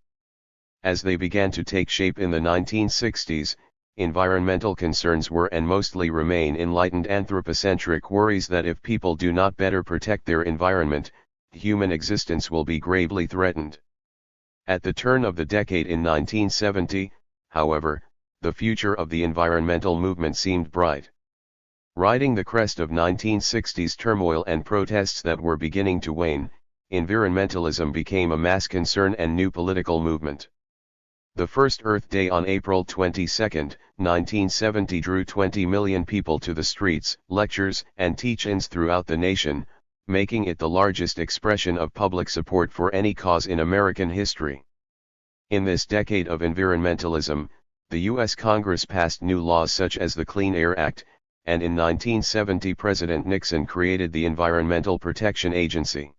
As they began to take shape in the 1960s, environmental concerns were and mostly remain enlightened anthropocentric worries that if people do not better protect their environment, human existence will be gravely threatened. At the turn of the decade in 1970, however, the future of the environmental movement seemed bright. Riding the crest of 1960s turmoil and protests that were beginning to wane, environmentalism became a mass concern and new political movement. The first Earth Day on April 22, 1970 drew 20 million people to the streets, lectures, and teach-ins throughout the nation, making it the largest expression of public support for any cause in American history. In this decade of environmentalism, the U.S. Congress passed new laws such as the Clean Air Act, and in 1970 President Nixon created the Environmental Protection Agency.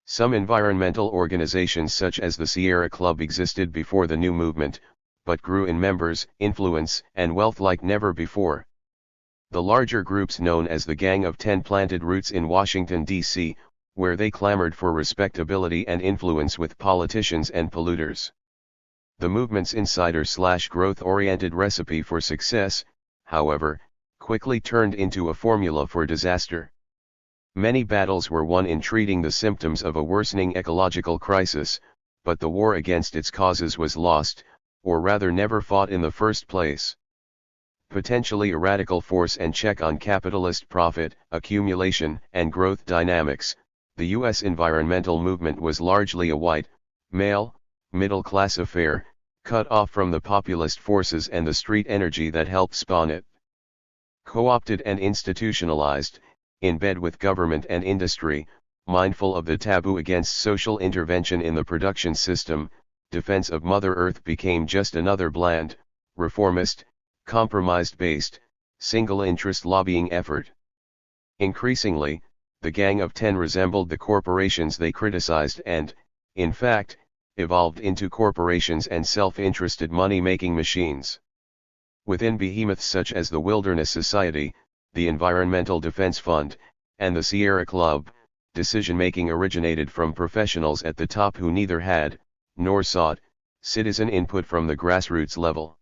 Some environmental organizations such as the Sierra Club existed before the new movement, but grew in members, influence, and wealth like never before. The larger groups known as the Gang of 10 planted roots in Washington, D.C., where they clamored for respectability and influence with politicians and polluters. The movement's insider/growth-oriented recipe for success, however, quickly turned into a formula for disaster. Many battles were won in treating the symptoms of a worsening ecological crisis, but the war against its causes was lost, or rather never fought in the first place. Potentially a radical force and check on capitalist profit, accumulation, and growth dynamics, the U.S. environmental movement was largely a white, male, middle-class affair, cut off from the populist forces and the street energy that helped spawn it. Co-opted and institutionalized, in bed with government and industry, mindful of the taboo against social intervention in the production system, defense of Mother Earth became just another bland, reformist, compromise-based, single-interest lobbying effort. Increasingly, the Gang of 10 resembled the corporations they criticized and, in fact, evolved into corporations and self-interested money-making machines. Within behemoths such as the Wilderness Society, the Environmental Defense Fund, and the Sierra Club, decision-making originated from professionals at the top who neither had, nor sought, citizen input from the grassroots level.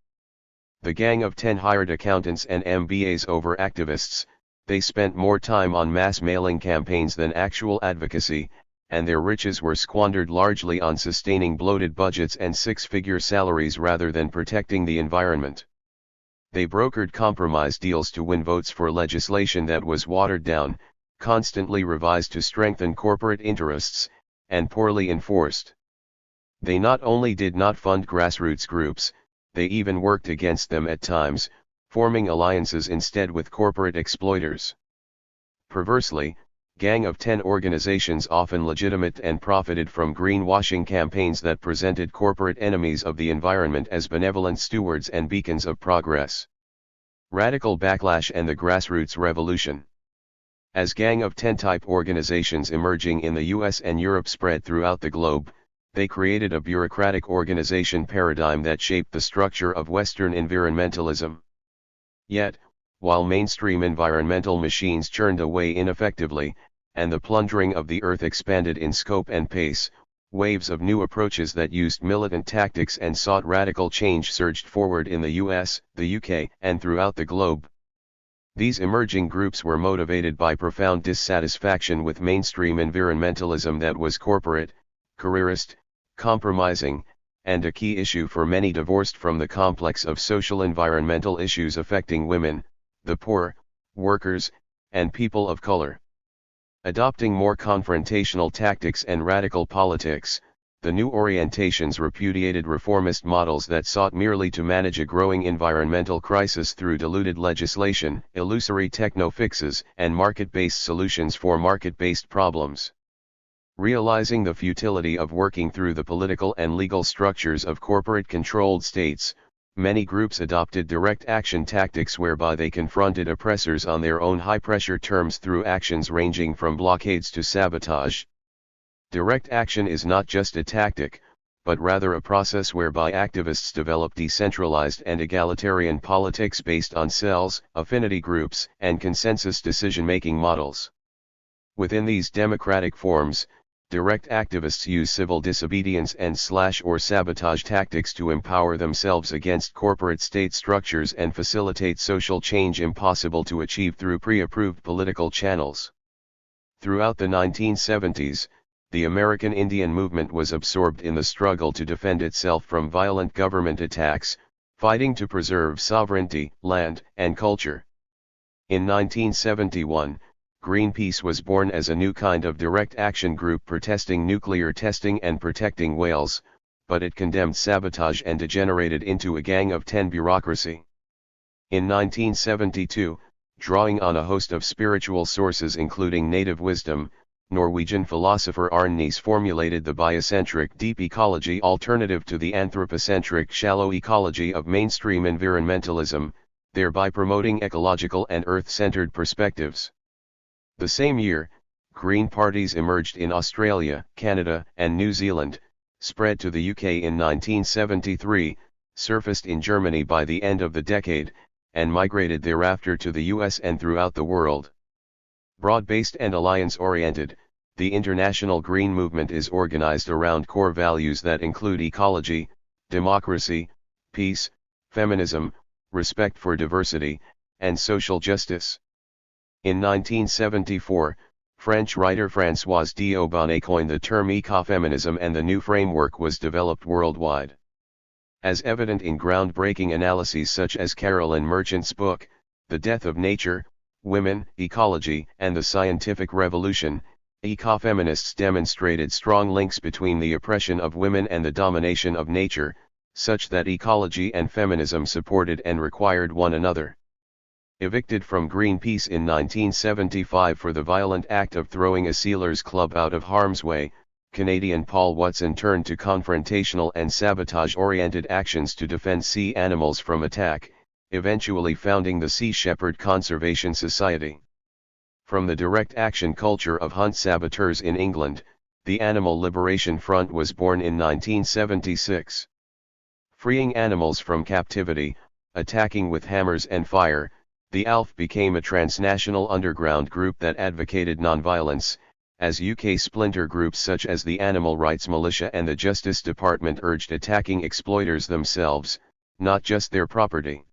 The Gang of 10 hired accountants and MBAs over activists. They spent more time on mass mailing campaigns than actual advocacy, and their riches were squandered largely on sustaining bloated budgets and six-figure salaries rather than protecting the environment. They brokered compromise deals to win votes for legislation that was watered down, constantly revised to strengthen corporate interests, and poorly enforced. They not only did not fund grassroots groups, they even worked against them at times, forming alliances instead with corporate exploiters. Perversely, Gang of 10 organizations often legitimate and profited from greenwashing campaigns that presented corporate enemies of the environment as benevolent stewards and beacons of progress. Radical backlash and the grassroots revolution. As Gang of 10 type organizations emerging in the US and Europe spread throughout the globe, they created a bureaucratic organization paradigm that shaped the structure of Western environmentalism. Yet, while mainstream environmental machines churned away ineffectively, and the plundering of the earth expanded in scope and pace, waves of new approaches that used militant tactics and sought radical change surged forward in the US, the UK, and throughout the globe. These emerging groups were motivated by profound dissatisfaction with mainstream environmentalism that was corporate, careerist, compromising, and a key issue for many divorced from the complex of social environmental issues affecting women, the poor, workers, and people of color. Adopting more confrontational tactics and radical politics, the new orientations repudiated reformist models that sought merely to manage a growing environmental crisis through diluted legislation, illusory techno-fixes, and market-based solutions for market-based problems. Realizing the futility of working through the political and legal structures of corporate-controlled states, many groups adopted direct action tactics whereby they confronted oppressors on their own high-pressure terms through actions ranging from blockades to sabotage. Direct action is not just a tactic, but rather a process whereby activists develop decentralized and egalitarian politics based on cells, affinity groups, and consensus decision-making models. Within these democratic forms, direct activists use civil disobedience and or sabotage tactics to empower themselves against corporate state structures and facilitate social change impossible to achieve through pre-approved political channels. Throughout the 1970s, the American Indian movement was absorbed in the struggle to defend itself from violent government attacks, fighting to preserve sovereignty, land, and culture. In 1971, Greenpeace was born as a new kind of direct action group protesting nuclear testing and protecting whales, but it condemned sabotage and degenerated into a Gang of 10 bureaucracy. In 1972, drawing on a host of spiritual sources including native wisdom, Norwegian philosopher Arne Næss formulated the biocentric deep ecology alternative to the anthropocentric shallow ecology of mainstream environmentalism, thereby promoting ecological and earth-centered perspectives. The same year, Green parties emerged in Australia, Canada, and New Zealand, spread to the UK in 1973, surfaced in Germany by the end of the decade, and migrated thereafter to the US and throughout the world. Broad-based and alliance-oriented, the international Green movement is organized around core values that include ecology, democracy, peace, feminism, respect for diversity, and social justice. In 1974, French writer Françoise d'Aubagne coined the term ecofeminism and the new framework was developed worldwide. As evident in groundbreaking analyses such as Carolyn Merchant's book, The Death of Nature, Women, Ecology, and the Scientific Revolution, ecofeminists demonstrated strong links between the oppression of women and the domination of nature, such that ecology and feminism supported and required one another. Evicted from Greenpeace in 1975 for the violent act of throwing a sealers club out of harm's way, Canadian Paul Watson turned to confrontational and sabotage-oriented actions to defend sea animals from attack, eventually founding the Sea Shepherd Conservation Society. From the direct action culture of hunt saboteurs in England, the Animal Liberation Front was born in 1976. Freeing animals from captivity, attacking with hammers and fire, the ALF became a transnational underground group that advocated nonviolence, as UK splinter groups such as the Animal Rights Militia and the Justice Department urged attacking exploiters themselves, not just their property.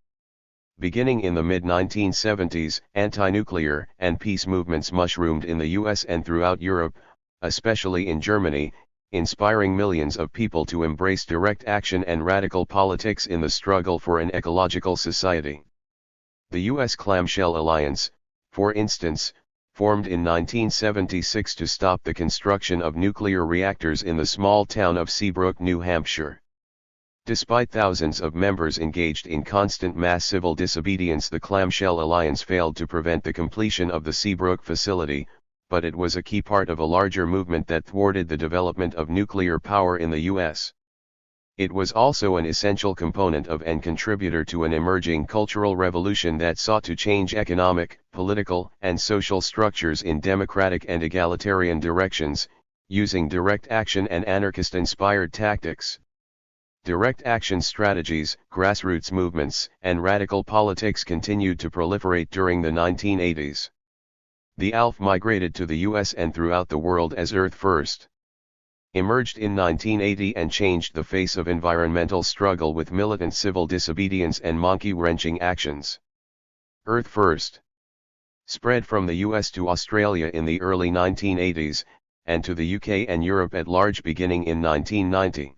Beginning in the mid-1970s, anti-nuclear and peace movements mushroomed in the US and throughout Europe, especially in Germany, inspiring millions of people to embrace direct action and radical politics in the struggle for an ecological society. The U.S. Clamshell Alliance, for instance, formed in 1976 to stop the construction of nuclear reactors in the small town of Seabrook, New Hampshire. Despite thousands of members engaged in constant mass civil disobedience, the Clamshell Alliance failed to prevent the completion of the Seabrook facility, but it was a key part of a larger movement that thwarted the development of nuclear power in the U.S. It was also an essential component of and contributor to an emerging cultural revolution that sought to change economic, political, and social structures in democratic and egalitarian directions, using direct action and anarchist-inspired tactics. Direct action strategies, grassroots movements, and radical politics continued to proliferate during the 1980s. The ALF migrated to the US and throughout the world as Earth First. Emerged in 1980 and changed the face of environmental struggle with militant civil disobedience and monkey-wrenching actions. Earth First spread from the US to Australia in the early 1980s, and to the UK and Europe at large beginning in 1990.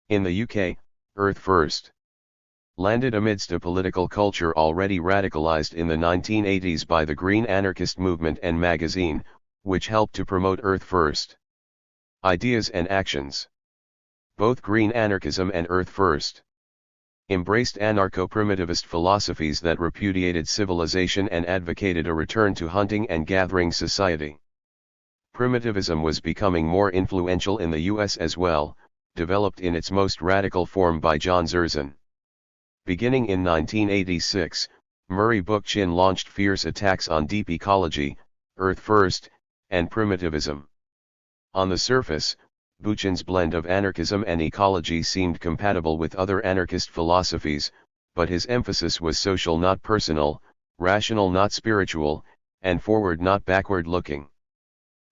In the UK, Earth First landed amidst a political culture already radicalized in the 1980s by the Green Anarchist movement and magazine, which helped to promote Earth First ideas and actions. Both Green Anarchism and Earth First embraced anarcho-primitivist philosophies that repudiated civilization and advocated a return to hunting and gathering society. Primitivism was becoming more influential in the US as well, developed in its most radical form by John Zerzan. Beginning in 1986, Murray Bookchin launched fierce attacks on deep ecology, Earth First, and primitivism. On the surface, Bookchin's blend of anarchism and ecology seemed compatible with other anarchist philosophies, but his emphasis was social not personal, rational not spiritual, and forward not backward-looking.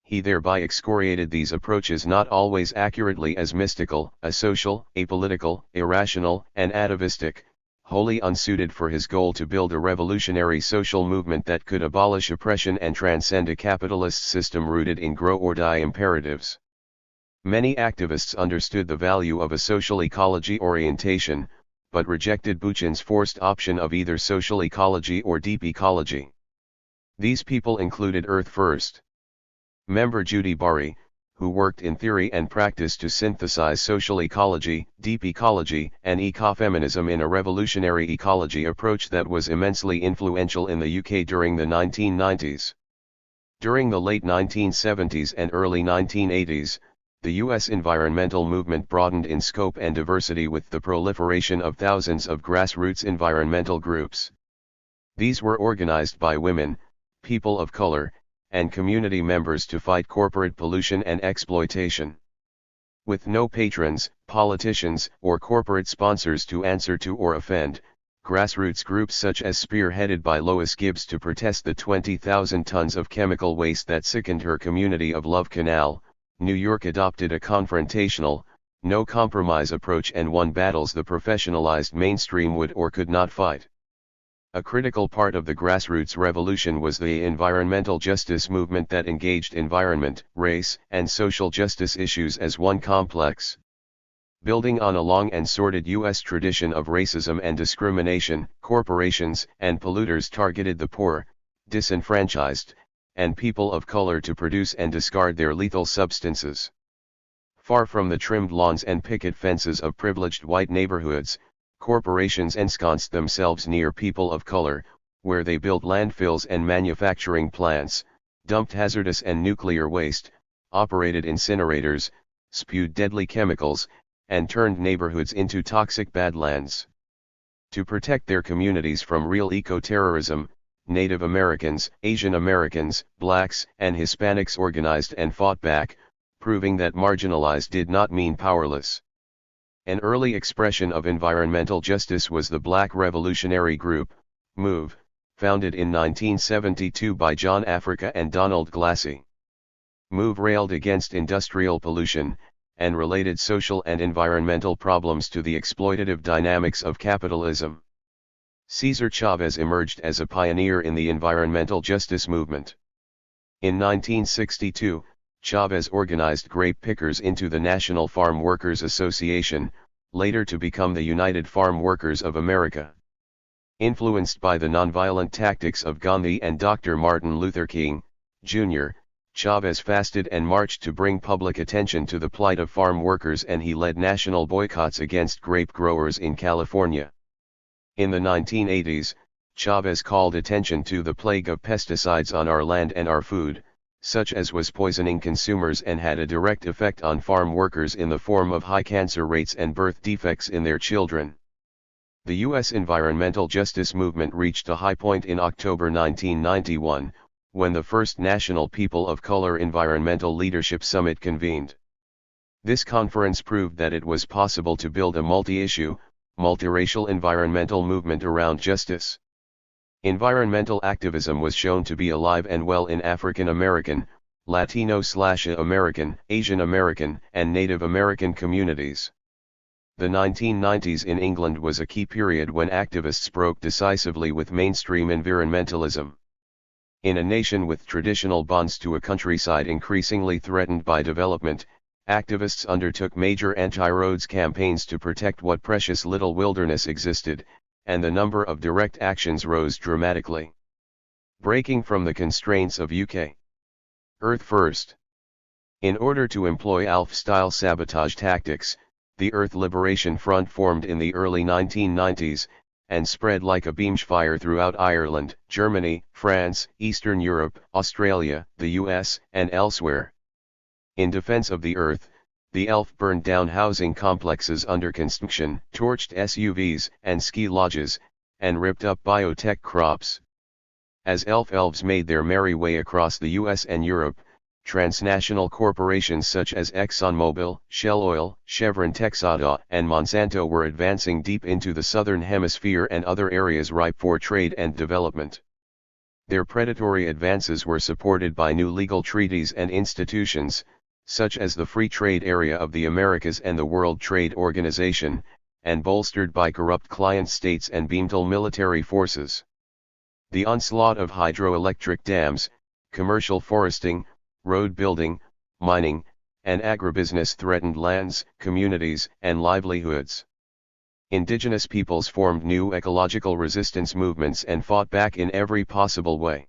He thereby excoriated these approaches not always accurately as mystical, asocial, apolitical, irrational, and atavistic, wholly unsuited for his goal to build a revolutionary social movement that could abolish oppression and transcend a capitalist system rooted in grow-or-die imperatives. Many activists understood the value of a social ecology orientation, but rejected Bookchin's forced option of either social ecology or deep ecology. These people included Earth First member Judy Bari, who worked in theory and practice to synthesize social ecology, deep ecology, and ecofeminism in a revolutionary ecology approach that was immensely influential in the UK during the 1990s. During the late 1970s and early 1980s, the US environmental movement broadened in scope and diversity with the proliferation of thousands of grassroots environmental groups. These were organized by women, people of color, and community members to fight corporate pollution and exploitation. With no patrons, politicians, or corporate sponsors to answer to or offend, grassroots groups such as spearheaded by Lois Gibbs to protest the 20,000 tons of chemical waste that sickened her community of Love Canal, New York adopted a confrontational, no-compromise approach and won battles the professionalized mainstream would or could not fight. A critical part of the grassroots revolution was the environmental justice movement that engaged environment, race, and social justice issues as one complex. Building on a long and sordid U.S. tradition of racism and discrimination, corporations and polluters targeted the poor, disenfranchised, and people of color to produce and discard their lethal substances. Far from the trimmed lawns and picket fences of privileged white neighborhoods, corporations ensconced themselves near people of color, where they built landfills and manufacturing plants, dumped hazardous and nuclear waste, operated incinerators, spewed deadly chemicals, and turned neighborhoods into toxic badlands. To protect their communities from real eco-terrorism, Native Americans, Asian Americans, blacks, and Hispanics organized and fought back, proving that marginalized did not mean powerless. An early expression of environmental justice was the Black Revolutionary Group, MOVE, founded in 1972 by John Africa and Donald Glassy. MOVE railed against industrial pollution, and related social and environmental problems to the exploitative dynamics of capitalism. Cesar Chavez emerged as a pioneer in the environmental justice movement. In 1962, Chavez organized grape pickers into the National Farm Workers Association, later to become the United Farm Workers of America. Influenced by the nonviolent tactics of Gandhi and Dr. Martin Luther King, Jr., Chavez fasted and marched to bring public attention to the plight of farm workers, and he led national boycotts against grape growers in California. In the 1980s, Chavez called attention to the plague of pesticides on our land and our food, such as was poisoning consumers and had a direct effect on farm workers in the form of high cancer rates and birth defects in their children. The U.S. environmental justice movement reached a high point in October 1991, when the first National People of Color Environmental Leadership Summit convened. This conference proved that it was possible to build a multi-issue, multiracial environmental movement around justice. Environmental activism was shown to be alive and well in African American, Latino/American, Asian American, and Native American communities. The 1990s in England was a key period when activists broke decisively with mainstream environmentalism. In a nation with traditional bonds to a countryside increasingly threatened by development, activists undertook major anti-roads campaigns to protect what precious little wilderness existed, and the number of direct actions rose dramatically. Breaking from the constraints of UK. Earth First. In order to employ ALF-style sabotage tactics, the Earth Liberation Front formed in the early 1990s, and spread like a beamfire throughout Ireland, Germany, France, Eastern Europe, Australia, the US, and elsewhere. In defense of the Earth, the ELF burned down housing complexes under construction, torched SUVs and ski lodges, and ripped up biotech crops. As elves made their merry way across the US and Europe, transnational corporations such as ExxonMobil, Shell Oil, Chevron Texada, and Monsanto were advancing deep into the southern hemisphere and other areas ripe for trade and development. Their predatory advances were supported by new legal treaties and institutions, such as the Free Trade Area of the Americas and the World Trade Organization, and bolstered by corrupt client states and beamtel military forces. The onslaught of hydroelectric dams, commercial foresting, road building, mining, and agribusiness threatened lands, communities, and livelihoods. Indigenous peoples formed new ecological resistance movements and fought back in every possible way.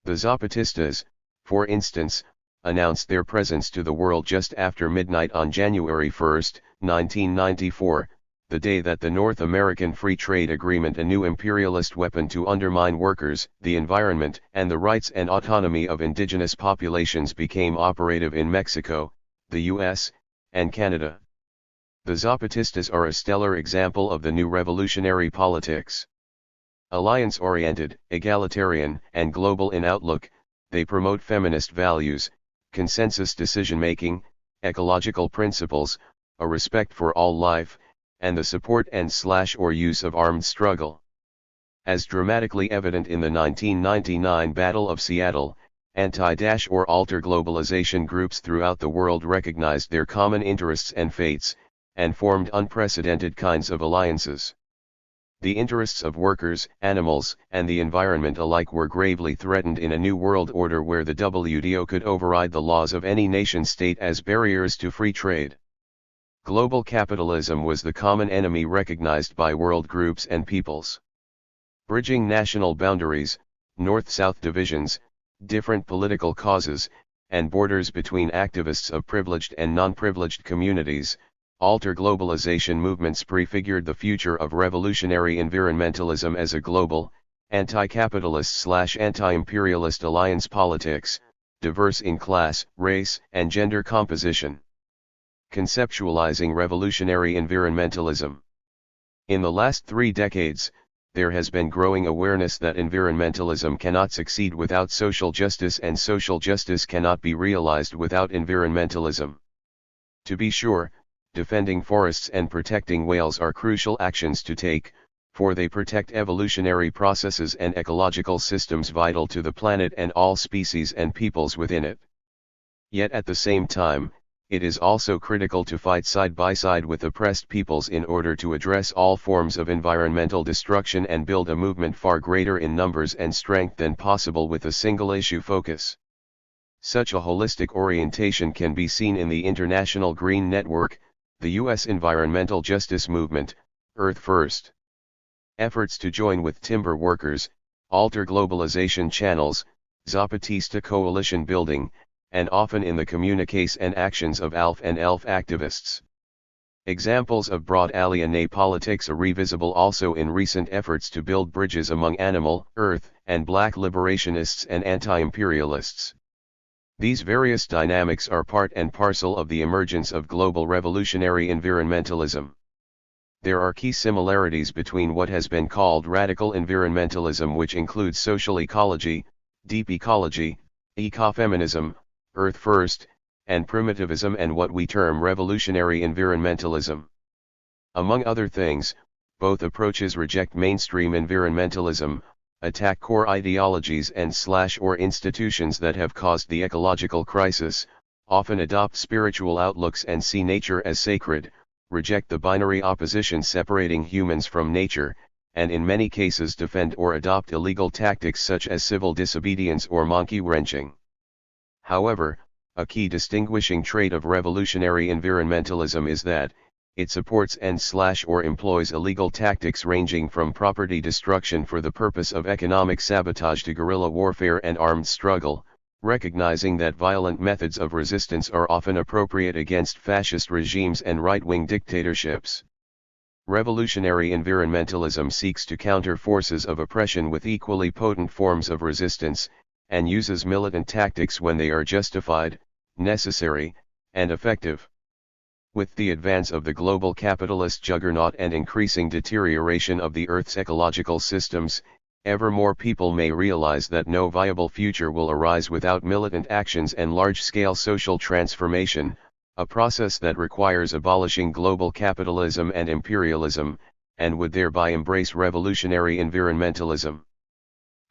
The Zapatistas, for instance, announced their presence to the world just after midnight on January 1, 1994, the day that the North American Free Trade Agreement, a new imperialist weapon to undermine workers, the environment, and the rights and autonomy of indigenous populations, became operative in Mexico, the US, and Canada. The Zapatistas are a stellar example of the new revolutionary politics. Alliance-oriented, egalitarian, and global in outlook, they promote feminist values, consensus decision-making, ecological principles, a respect for all life, and the support and/or use of armed struggle. As dramatically evident in the 1999 Battle of Seattle, anti-or-alter globalization groups throughout the world recognized their common interests and fates, and formed unprecedented kinds of alliances. The interests of workers, animals, and the environment alike were gravely threatened in a new world order where the WTO could override the laws of any nation-state as barriers to free trade. Global capitalism was the common enemy recognized by world groups and peoples. Bridging national boundaries, north-south divisions, different political causes, and borders between activists of privileged and non-privileged communities, alter globalization movements prefigured the future of revolutionary environmentalism as a global, anti-capitalist/anti-imperialist alliance politics, diverse in class, race, and gender composition. Conceptualizing revolutionary environmentalism. In the last 3 decades, there has been growing awareness that environmentalism cannot succeed without social justice and social justice cannot be realized without environmentalism. To be sure, defending forests and protecting whales are crucial actions to take, for they protect evolutionary processes and ecological systems vital to the planet and all species and peoples within it. Yet at the same time, it is also critical to fight side by side with oppressed peoples in order to address all forms of environmental destruction and build a movement far greater in numbers and strength than possible with a single issue focus. Such a holistic orientation can be seen in the International Green Network, the U.S. environmental justice movement, Earth First. Efforts to join with timber workers, alter globalization channels, Zapatista coalition building, and often in the communiques and actions of ALF and ELF activists. Examples of broad alienate politics are revisible also in recent efforts to build bridges among animal, earth, and black liberationists and anti-imperialists. These various dynamics are part and parcel of the emergence of global revolutionary environmentalism. There are key similarities between what has been called radical environmentalism, which includes social ecology, deep ecology, ecofeminism, Earth First, and primitivism, and what we term revolutionary environmentalism. Among other things, both approaches reject mainstream environmentalism, attack core ideologies and/or institutions that have caused the ecological crisis, often adopt spiritual outlooks and see nature as sacred, reject the binary opposition separating humans from nature, and in many cases defend or adopt illegal tactics such as civil disobedience or monkey wrenching. However, a key distinguishing trait of revolutionary environmentalism is that it supports and/or employs illegal tactics ranging from property destruction for the purpose of economic sabotage to guerrilla warfare and armed struggle, recognizing that violent methods of resistance are often appropriate against fascist regimes and right-wing dictatorships. Revolutionary environmentalism seeks to counter forces of oppression with equally potent forms of resistance, and uses militant tactics when they are justified, necessary, and effective. With the advance of the global capitalist juggernaut and increasing deterioration of the Earth's ecological systems, ever more people may realize that no viable future will arise without militant actions and large-scale social transformation, a process that requires abolishing global capitalism and imperialism, and would thereby embrace revolutionary environmentalism.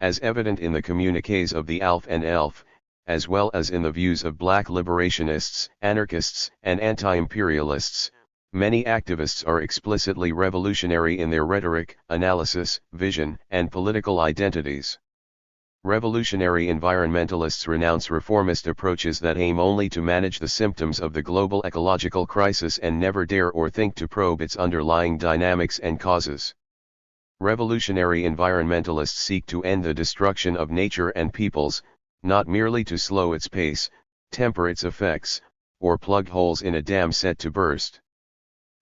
As evident in the communiques of the ALF and ELF, as well as in the views of black liberationists, anarchists, and anti-imperialists, many activists are explicitly revolutionary in their rhetoric, analysis, vision, and political identities. Revolutionary environmentalists renounce reformist approaches that aim only to manage the symptoms of the global ecological crisis and never dare or think to probe its underlying dynamics and causes. Revolutionary environmentalists seek to end the destruction of nature and peoples, not merely to slow its pace, temper its effects, or plug holes in a dam set to burst.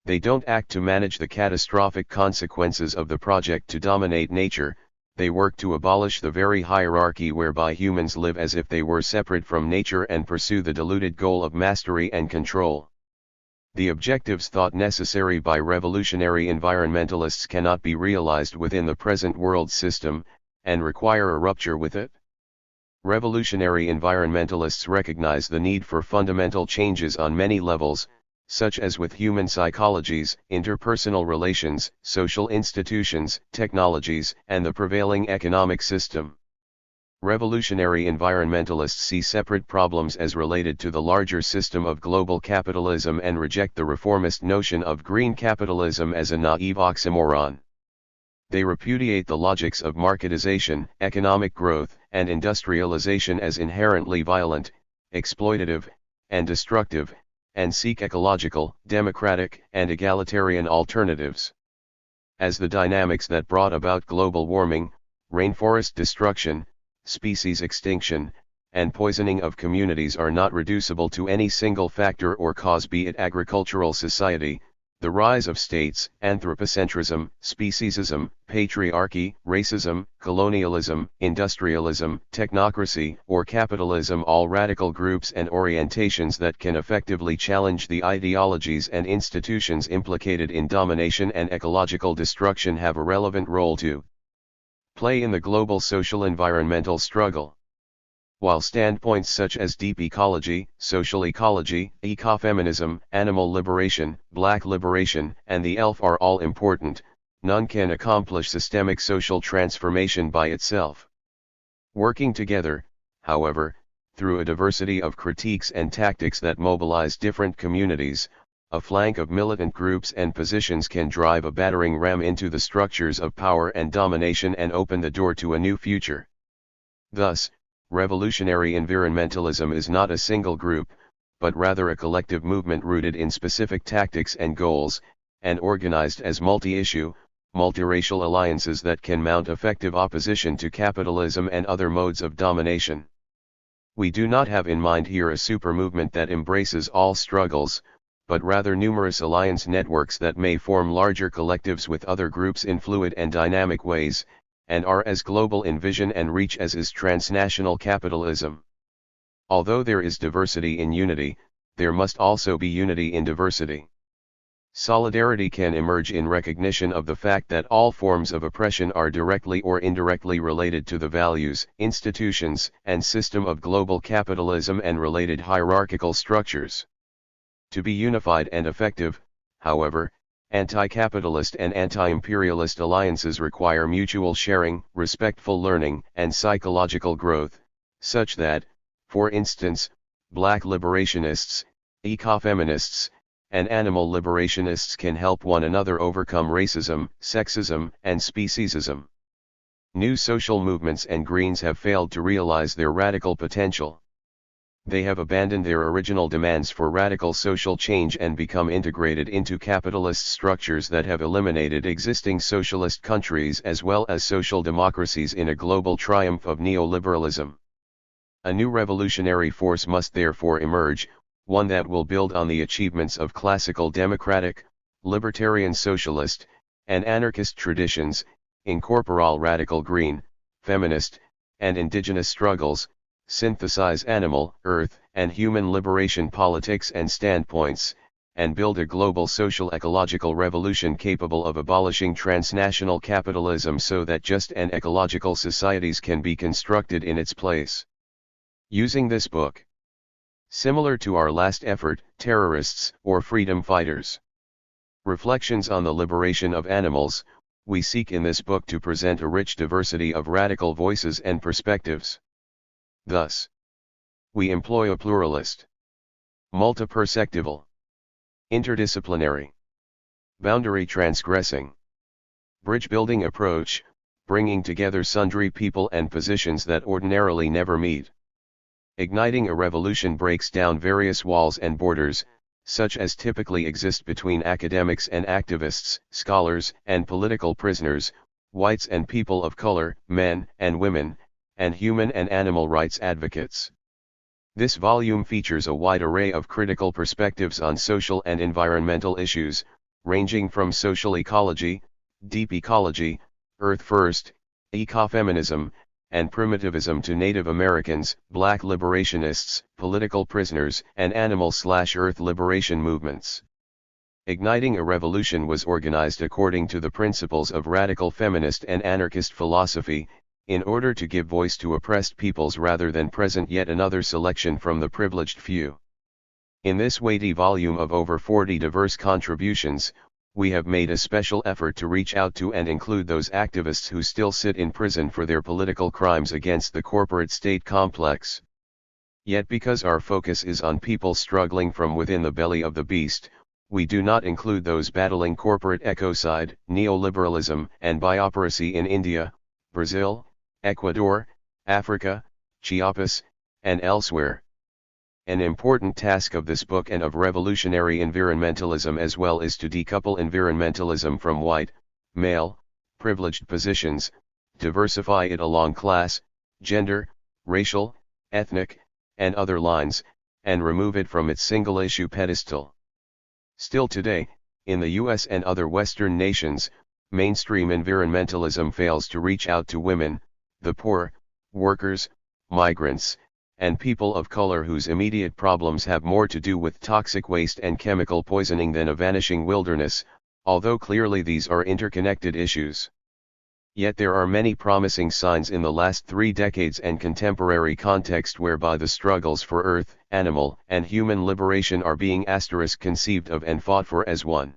They don't act to manage the catastrophic consequences of the project to dominate nature, they work to abolish the very hierarchy whereby humans live as if they were separate from nature and pursue the deluded goal of mastery and control. The objectives thought necessary by revolutionary environmentalists cannot be realized within the present world system, and require a rupture with it. Revolutionary environmentalists recognize the need for fundamental changes on many levels, such as with human psychologies, interpersonal relations, social institutions, technologies, and the prevailing economic system. Revolutionary environmentalists see separate problems as related to the larger system of global capitalism and reject the reformist notion of green capitalism as a naive oxymoron. They repudiate the logics of marketization, economic growth, and industrialization as inherently violent, exploitative, and destructive, and seek ecological, democratic, and egalitarian alternatives. As the dynamics that brought about global warming, rainforest destruction, species extinction, and poisoning of communities are not reducible to any single factor or cause, be it agricultural society, the rise of states, anthropocentrism, speciesism, patriarchy, racism, colonialism, industrialism, technocracy, or capitalism. All radical groups and orientations that can effectively challenge the ideologies and institutions implicated in domination and ecological destruction have a relevant role to play in the global social-environmental struggle. While standpoints such as deep ecology, social ecology, ecofeminism, animal liberation, black liberation, and the ELF are all important, none can accomplish systemic social transformation by itself. Working together, however, through a diversity of critiques and tactics that mobilize different communities, a flank of militant groups and positions can drive a battering ram into the structures of power and domination and open the door to a new future. Thus, revolutionary environmentalism is not a single group, but rather a collective movement rooted in specific tactics and goals, and organized as multi-issue, multiracial alliances that can mount effective opposition to capitalism and other modes of domination. We do not have in mind here a super movement that embraces all struggles, but rather numerous alliance networks that may form larger collectives with other groups in fluid and dynamic ways, and are as global in vision and reach as is transnational capitalism. Although there is diversity in unity, there must also be unity in diversity. Solidarity can emerge in recognition of the fact that all forms of oppression are directly or indirectly related to the values, institutions, and system of global capitalism and related hierarchical structures. To be unified and effective, however, anti-capitalist and anti-imperialist alliances require mutual sharing, respectful learning, and psychological growth, such that, for instance, black liberationists, ecofeminists, and animal liberationists can help one another overcome racism, sexism, and speciesism. New social movements and Greens have failed to realize their radical potential. They have abandoned their original demands for radical social change and become integrated into capitalist structures that have eliminated existing socialist countries as well as social democracies in a global triumph of neoliberalism. A new revolutionary force must therefore emerge, one that will build on the achievements of classical democratic, libertarian socialist, and anarchist traditions, incorporate radical green, feminist, and indigenous struggles, synthesize animal, earth, and human liberation politics and standpoints, and build a global social ecological revolution capable of abolishing transnational capitalism so that just and ecological societies can be constructed in its place. Using this book. Similar to our last effort, Terrorists or Freedom Fighters. Reflections on the liberation of animals, we seek in this book to present a rich diversity of radical voices and perspectives. Thus, we employ a pluralist, multiperspectival, interdisciplinary, boundary transgressing, bridge-building approach, bringing together sundry people and positions that ordinarily never meet. Igniting a revolution breaks down various walls and borders, such as typically exist between academics and activists, scholars and political prisoners, whites and people of color, men and women, and human and animal rights advocates. This volume features a wide array of critical perspectives on social and environmental issues, ranging from social ecology, deep ecology, earth first, ecofeminism, and primitivism to Native Americans, Black liberationists, political prisoners, and animal/earth liberation movements. Igniting a Revolution was organized according to the principles of radical feminist and anarchist philosophy, in order to give voice to oppressed peoples rather than present yet another selection from the privileged few. In this weighty volume of over 40 diverse contributions, we have made a special effort to reach out to and include those activists who still sit in prison for their political crimes against the corporate state complex. Yet because our focus is on people struggling from within the belly of the beast, we do not include those battling corporate ecocide, neoliberalism, and biopiracy in India, Brazil, Ecuador, Africa, Chiapas, and elsewhere. An important task of this book and of revolutionary environmentalism as well is to decouple environmentalism from white, male, privileged positions, diversify it along class, gender, racial, ethnic, and other lines, and remove it from its single-issue pedestal. Still today, in the US and other Western nations, mainstream environmentalism fails to reach out to women, the poor, workers, migrants, and people of color whose immediate problems have more to do with toxic waste and chemical poisoning than a vanishing wilderness, although clearly these are interconnected issues. Yet there are many promising signs in the last 3 decades and contemporary context whereby the struggles for earth, animal, and human liberation are being conceived of and fought for as one.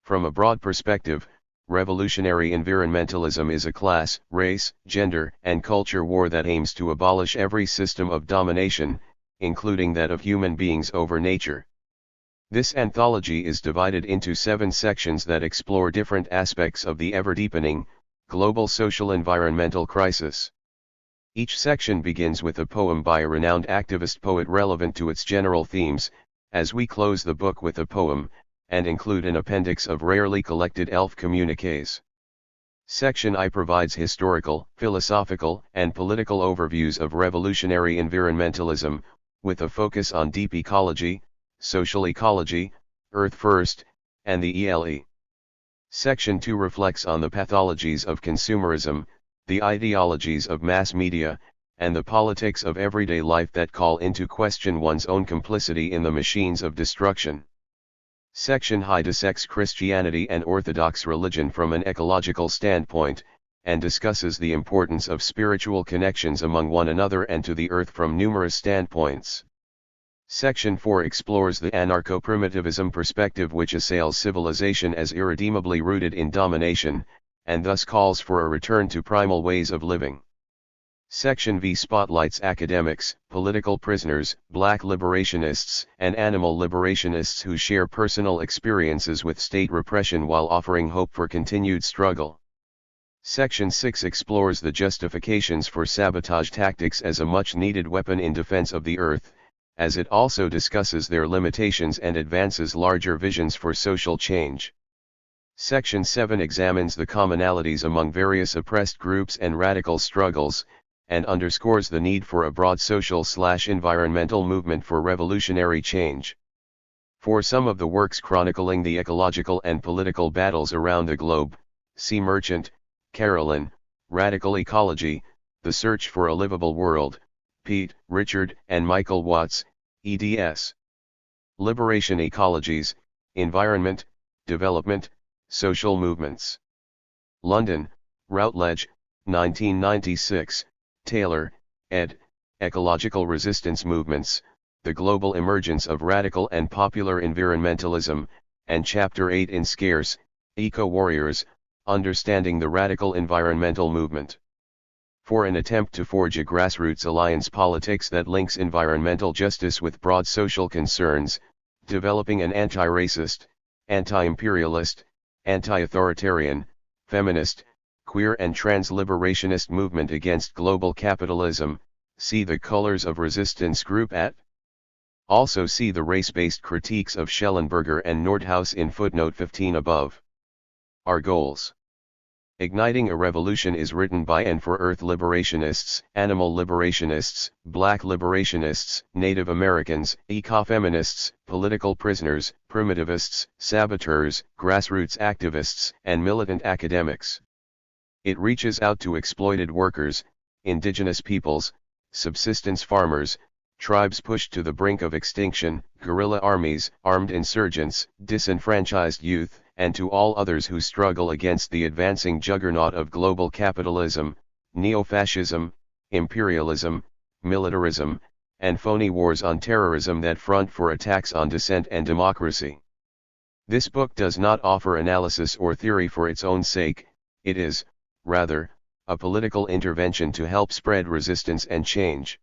From a broad perspective, revolutionary environmentalism is a class, race, gender, and culture war that aims to abolish every system of domination, including that of human beings over nature. This anthology is divided into 7 sections that explore different aspects of the ever-deepening, global social-environmental crisis. Each section begins with a poem by a renowned activist poet relevant to its general themes, as we close the book with a poem, and include an appendix of rarely collected elf communiques. Section I provides historical, philosophical, and political overviews of revolutionary environmentalism, with a focus on deep ecology, social ecology, earth first, and the ELE. Section 2 reflects on the pathologies of consumerism, the ideologies of mass media, and the politics of everyday life that call into question one's own complicity in the machines of destruction. Section I dissects Christianity and Orthodox religion from an ecological standpoint, and discusses the importance of spiritual connections among one another and to the earth from numerous standpoints. Section 4 explores the anarcho-primitivism perspective which assails civilization as irredeemably rooted in domination, and thus calls for a return to primal ways of living. Section V spotlights academics, political prisoners, Black liberationists, and animal liberationists who share personal experiences with state repression while offering hope for continued struggle. Section 6 explores the justifications for sabotage tactics as a much-needed weapon in defense of the earth, as it also discusses their limitations and advances larger visions for social change. Section 7 examines the commonalities among various oppressed groups and radical struggles, and underscores the need for a broad social/environmental movement for revolutionary change. For some of the works chronicling the ecological and political battles around the globe, see Merchant, Carolyn, Radical Ecology, The Search for a Livable World, Pete, Richard, and Michael Watts, eds. Liberation Ecologies, Environment, Development, Social Movements. London, Routledge, 1996, Taylor, ed., Ecological Resistance Movements, The Global Emergence of Radical and Popular Environmentalism, and Chapter 8 in Scarce, Eco-Warriors, Understanding the Radical Environmental Movement. For an attempt to forge a grassroots alliance politics that links environmental justice with broad social concerns, developing an anti-racist, anti-imperialist, anti-authoritarian, feminist, queer and trans-liberationist movement against global capitalism, see the Colors of Resistance group at. Also see the race-based critiques of Schellenberger and Nordhaus in footnote 15 above. Our goals. Igniting a Revolution is written by and for Earth liberationists, animal liberationists, black liberationists, Native Americans, ecofeminists, political prisoners, primitivists, saboteurs, grassroots activists, and militant academics. It reaches out to exploited workers, indigenous peoples, subsistence farmers, tribes pushed to the brink of extinction, guerrilla armies, armed insurgents, disenfranchised youth, and to all others who struggle against the advancing juggernaut of global capitalism, neo-fascism, imperialism, militarism, and phony wars on terrorism that front for attacks on dissent and democracy. This book does not offer analysis or theory for its own sake, it is, rather, a political intervention to help spread resistance and change.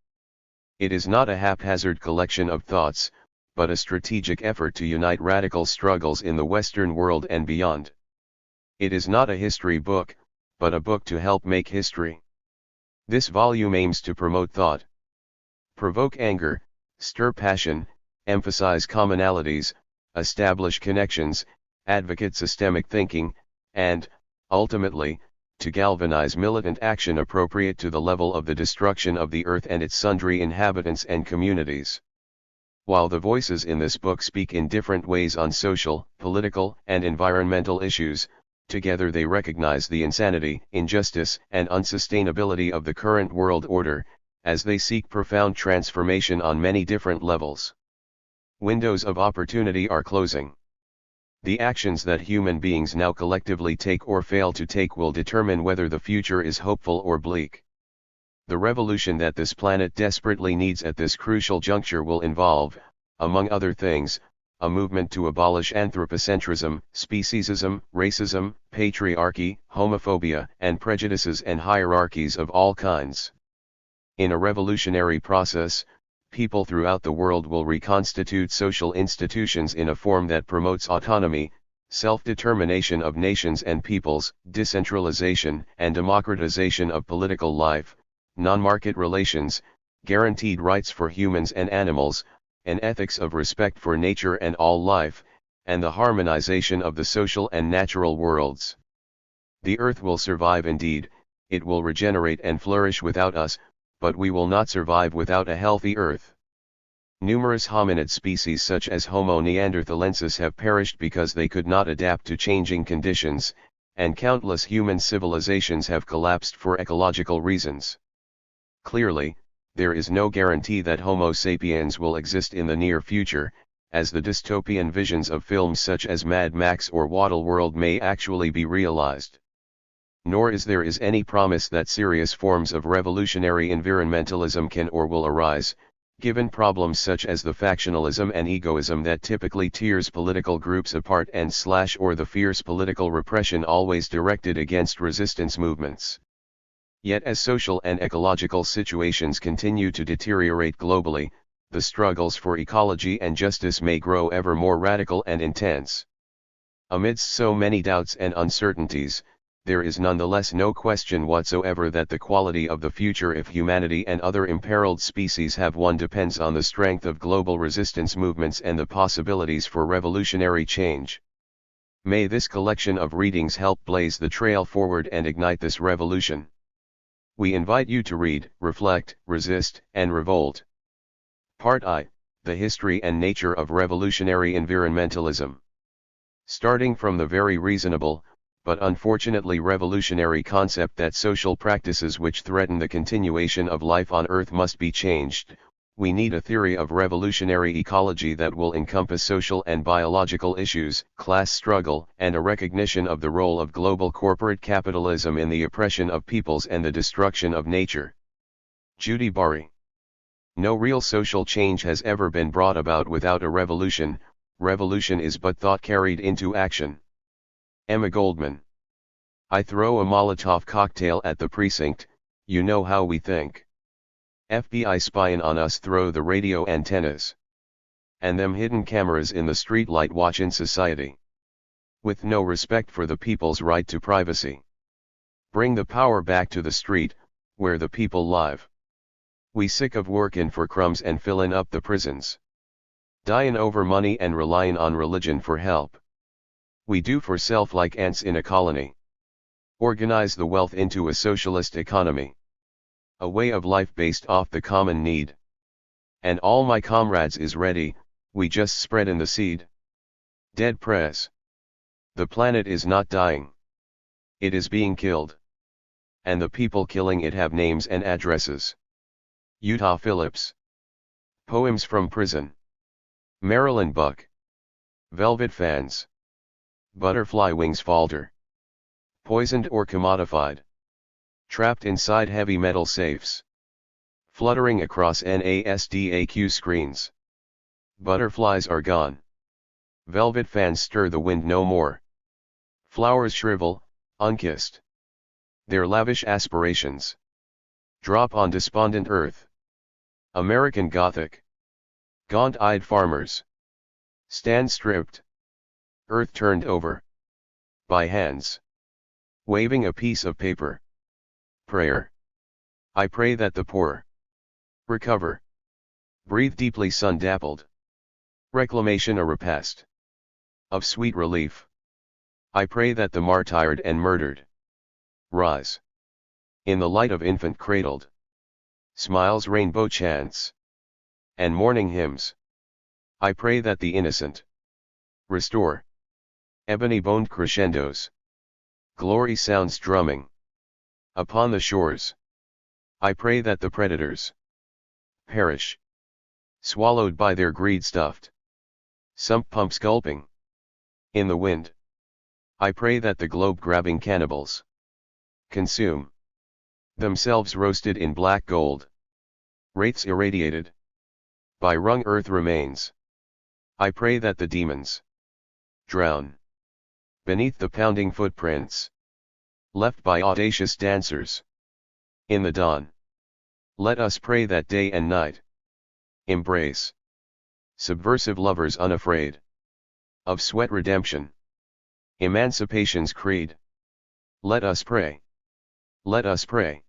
It is not a haphazard collection of thoughts, but a strategic effort to unite radical struggles in the Western world and beyond. It is not a history book, but a book to help make history. This volume aims to promote thought, provoke anger, stir passion, emphasize commonalities, establish connections, advocate systemic thinking, and, ultimately, to galvanize militant action appropriate to the level of the destruction of the earth and its sundry inhabitants and communities. While the voices in this book speak in different ways on social, political, and environmental issues, together they recognize the insanity, injustice, and unsustainability of the current world order, as they seek profound transformation on many different levels. Windows of opportunity are closing. The actions that human beings now collectively take or fail to take will determine whether the future is hopeful or bleak. The revolution that this planet desperately needs at this crucial juncture will involve, among other things, a movement to abolish anthropocentrism, speciesism, racism, patriarchy, homophobia, and prejudices and hierarchies of all kinds. In a revolutionary process, people throughout the world will reconstitute social institutions in a form that promotes autonomy, self-determination of nations and peoples, decentralization and democratization of political life, non-market relations, guaranteed rights for humans and animals, an ethics of respect for nature and all life, and the harmonization of the social and natural worlds. The earth will survive indeed, it will regenerate and flourish without us, but we will not survive without a healthy earth. Numerous hominid species such as Homo neanderthalensis have perished because they could not adapt to changing conditions, and countless human civilizations have collapsed for ecological reasons. Clearly, there is no guarantee that Homo sapiens will exist in the near future, as the dystopian visions of films such as Mad Max or Waterworld may actually be realized. Nor is there any promise that serious forms of revolutionary environmentalism can or will arise, given problems such as the factionalism and egoism that typically tears political groups apart or the fierce political repression always directed against resistance movements. Yet as social and ecological situations continue to deteriorate globally, the struggles for ecology and justice may grow ever more radical and intense. Amidst so many doubts and uncertainties, there is nonetheless no question whatsoever that the quality of the future if humanity and other imperiled species have won depends on the strength of global resistance movements and the possibilities for revolutionary change. May this collection of readings help blaze the trail forward and ignite this revolution. We invite you to read, reflect, resist, and revolt. Part I, The History and Nature of Revolutionary Environmentalism. Starting from the very reasonable, but unfortunately revolutionary concept that social practices which threaten the continuation of life on Earth must be changed. We need a theory of revolutionary ecology that will encompass social and biological issues, class struggle, and a recognition of the role of global corporate capitalism in the oppression of peoples and the destruction of nature. Judy Bari. No real social change has ever been brought about without a revolution. Revolution is but thought carried into action. Emma Goldman. I throw a Molotov cocktail at the precinct, you know how we think. FBI spying on us throw the radio antennas. And them hidden cameras in the streetlight watchin' society. With no respect for the people's right to privacy. Bring the power back to the street, where the people live. We sick of workin' for crumbs and fillin' up the prisons. Dyin' over money and relyin' on religion for help. We do for self like ants in a colony. Organize the wealth into a socialist economy. A way of life based off the common need. And all my comrades is ready, we just spreadin' the seed. Dead press. The planet is not dying. It is being killed. And the people killing it have names and addresses. Utah Phillips. Poems from Prison. Marilyn Buck. Velvet Fans. Butterfly Wings Falter. Poisoned or commodified. Trapped inside heavy metal safes. Fluttering across NASDAQ screens. Butterflies are gone. Velvet fans stir the wind no more. Flowers shrivel, unkissed. Their lavish aspirations drop on despondent earth. American Gothic. Gaunt-eyed farmers stand stripped. Earth turned over by hands waving a piece of paper. Prayer. I pray that the poor recover. Breathe deeply, sun-dappled. Reclamation, a repast of sweet relief. I pray that the martyred and murdered rise in the light of infant cradled. Smiles, rainbow chants, and morning hymns. I pray that the innocent restore. Ebony-boned crescendos. Glory sounds drumming upon the shores. I pray that the predators perish, swallowed by their greed, stuffed sump pumps gulping in the wind. I pray that the globe-grabbing cannibals consume themselves, roasted in black gold. Wraiths irradiated by wrung earth remains. I pray that the demons drown beneath the pounding footprints left by audacious dancers in the dawn. Let us pray that day and night embrace subversive lovers unafraid of sweat, redemption, emancipation's creed. Let us pray. Let us pray.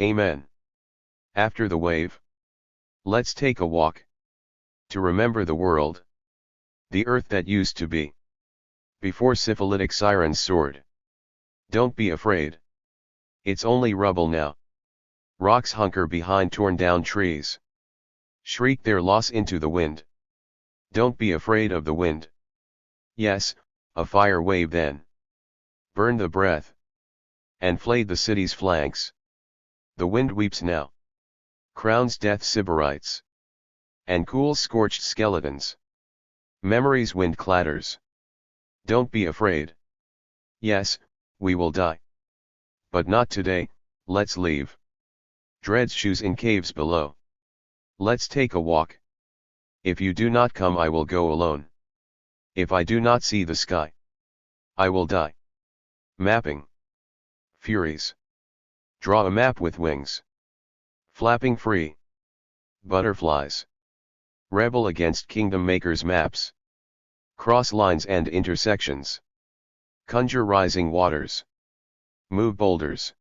Amen. After the wave, let's take a walk to remember the world, the earth that used to be, before syphilitic sirens soared. Don't be afraid. It's only rubble now. Rocks hunker behind torn down trees. Shriek their loss into the wind. Don't be afraid of the wind. Yes, a fire wave then burned the breath and flayed the city's flanks. The wind weeps now, crowns death sybarites, and cools scorched skeletons. Memory's wind clatters. Don't be afraid. Yes, we will die. But not today, let's leave Dread's shoes in caves below. Let's take a walk. If you do not come, I will go alone. If I do not see the sky, I will die. Mapping. Furies. Draw a map with wings. Flapping free. Butterflies. Rebel against kingdom makers' maps. Cross lines and intersections. Conjure rising waters. Move boulders.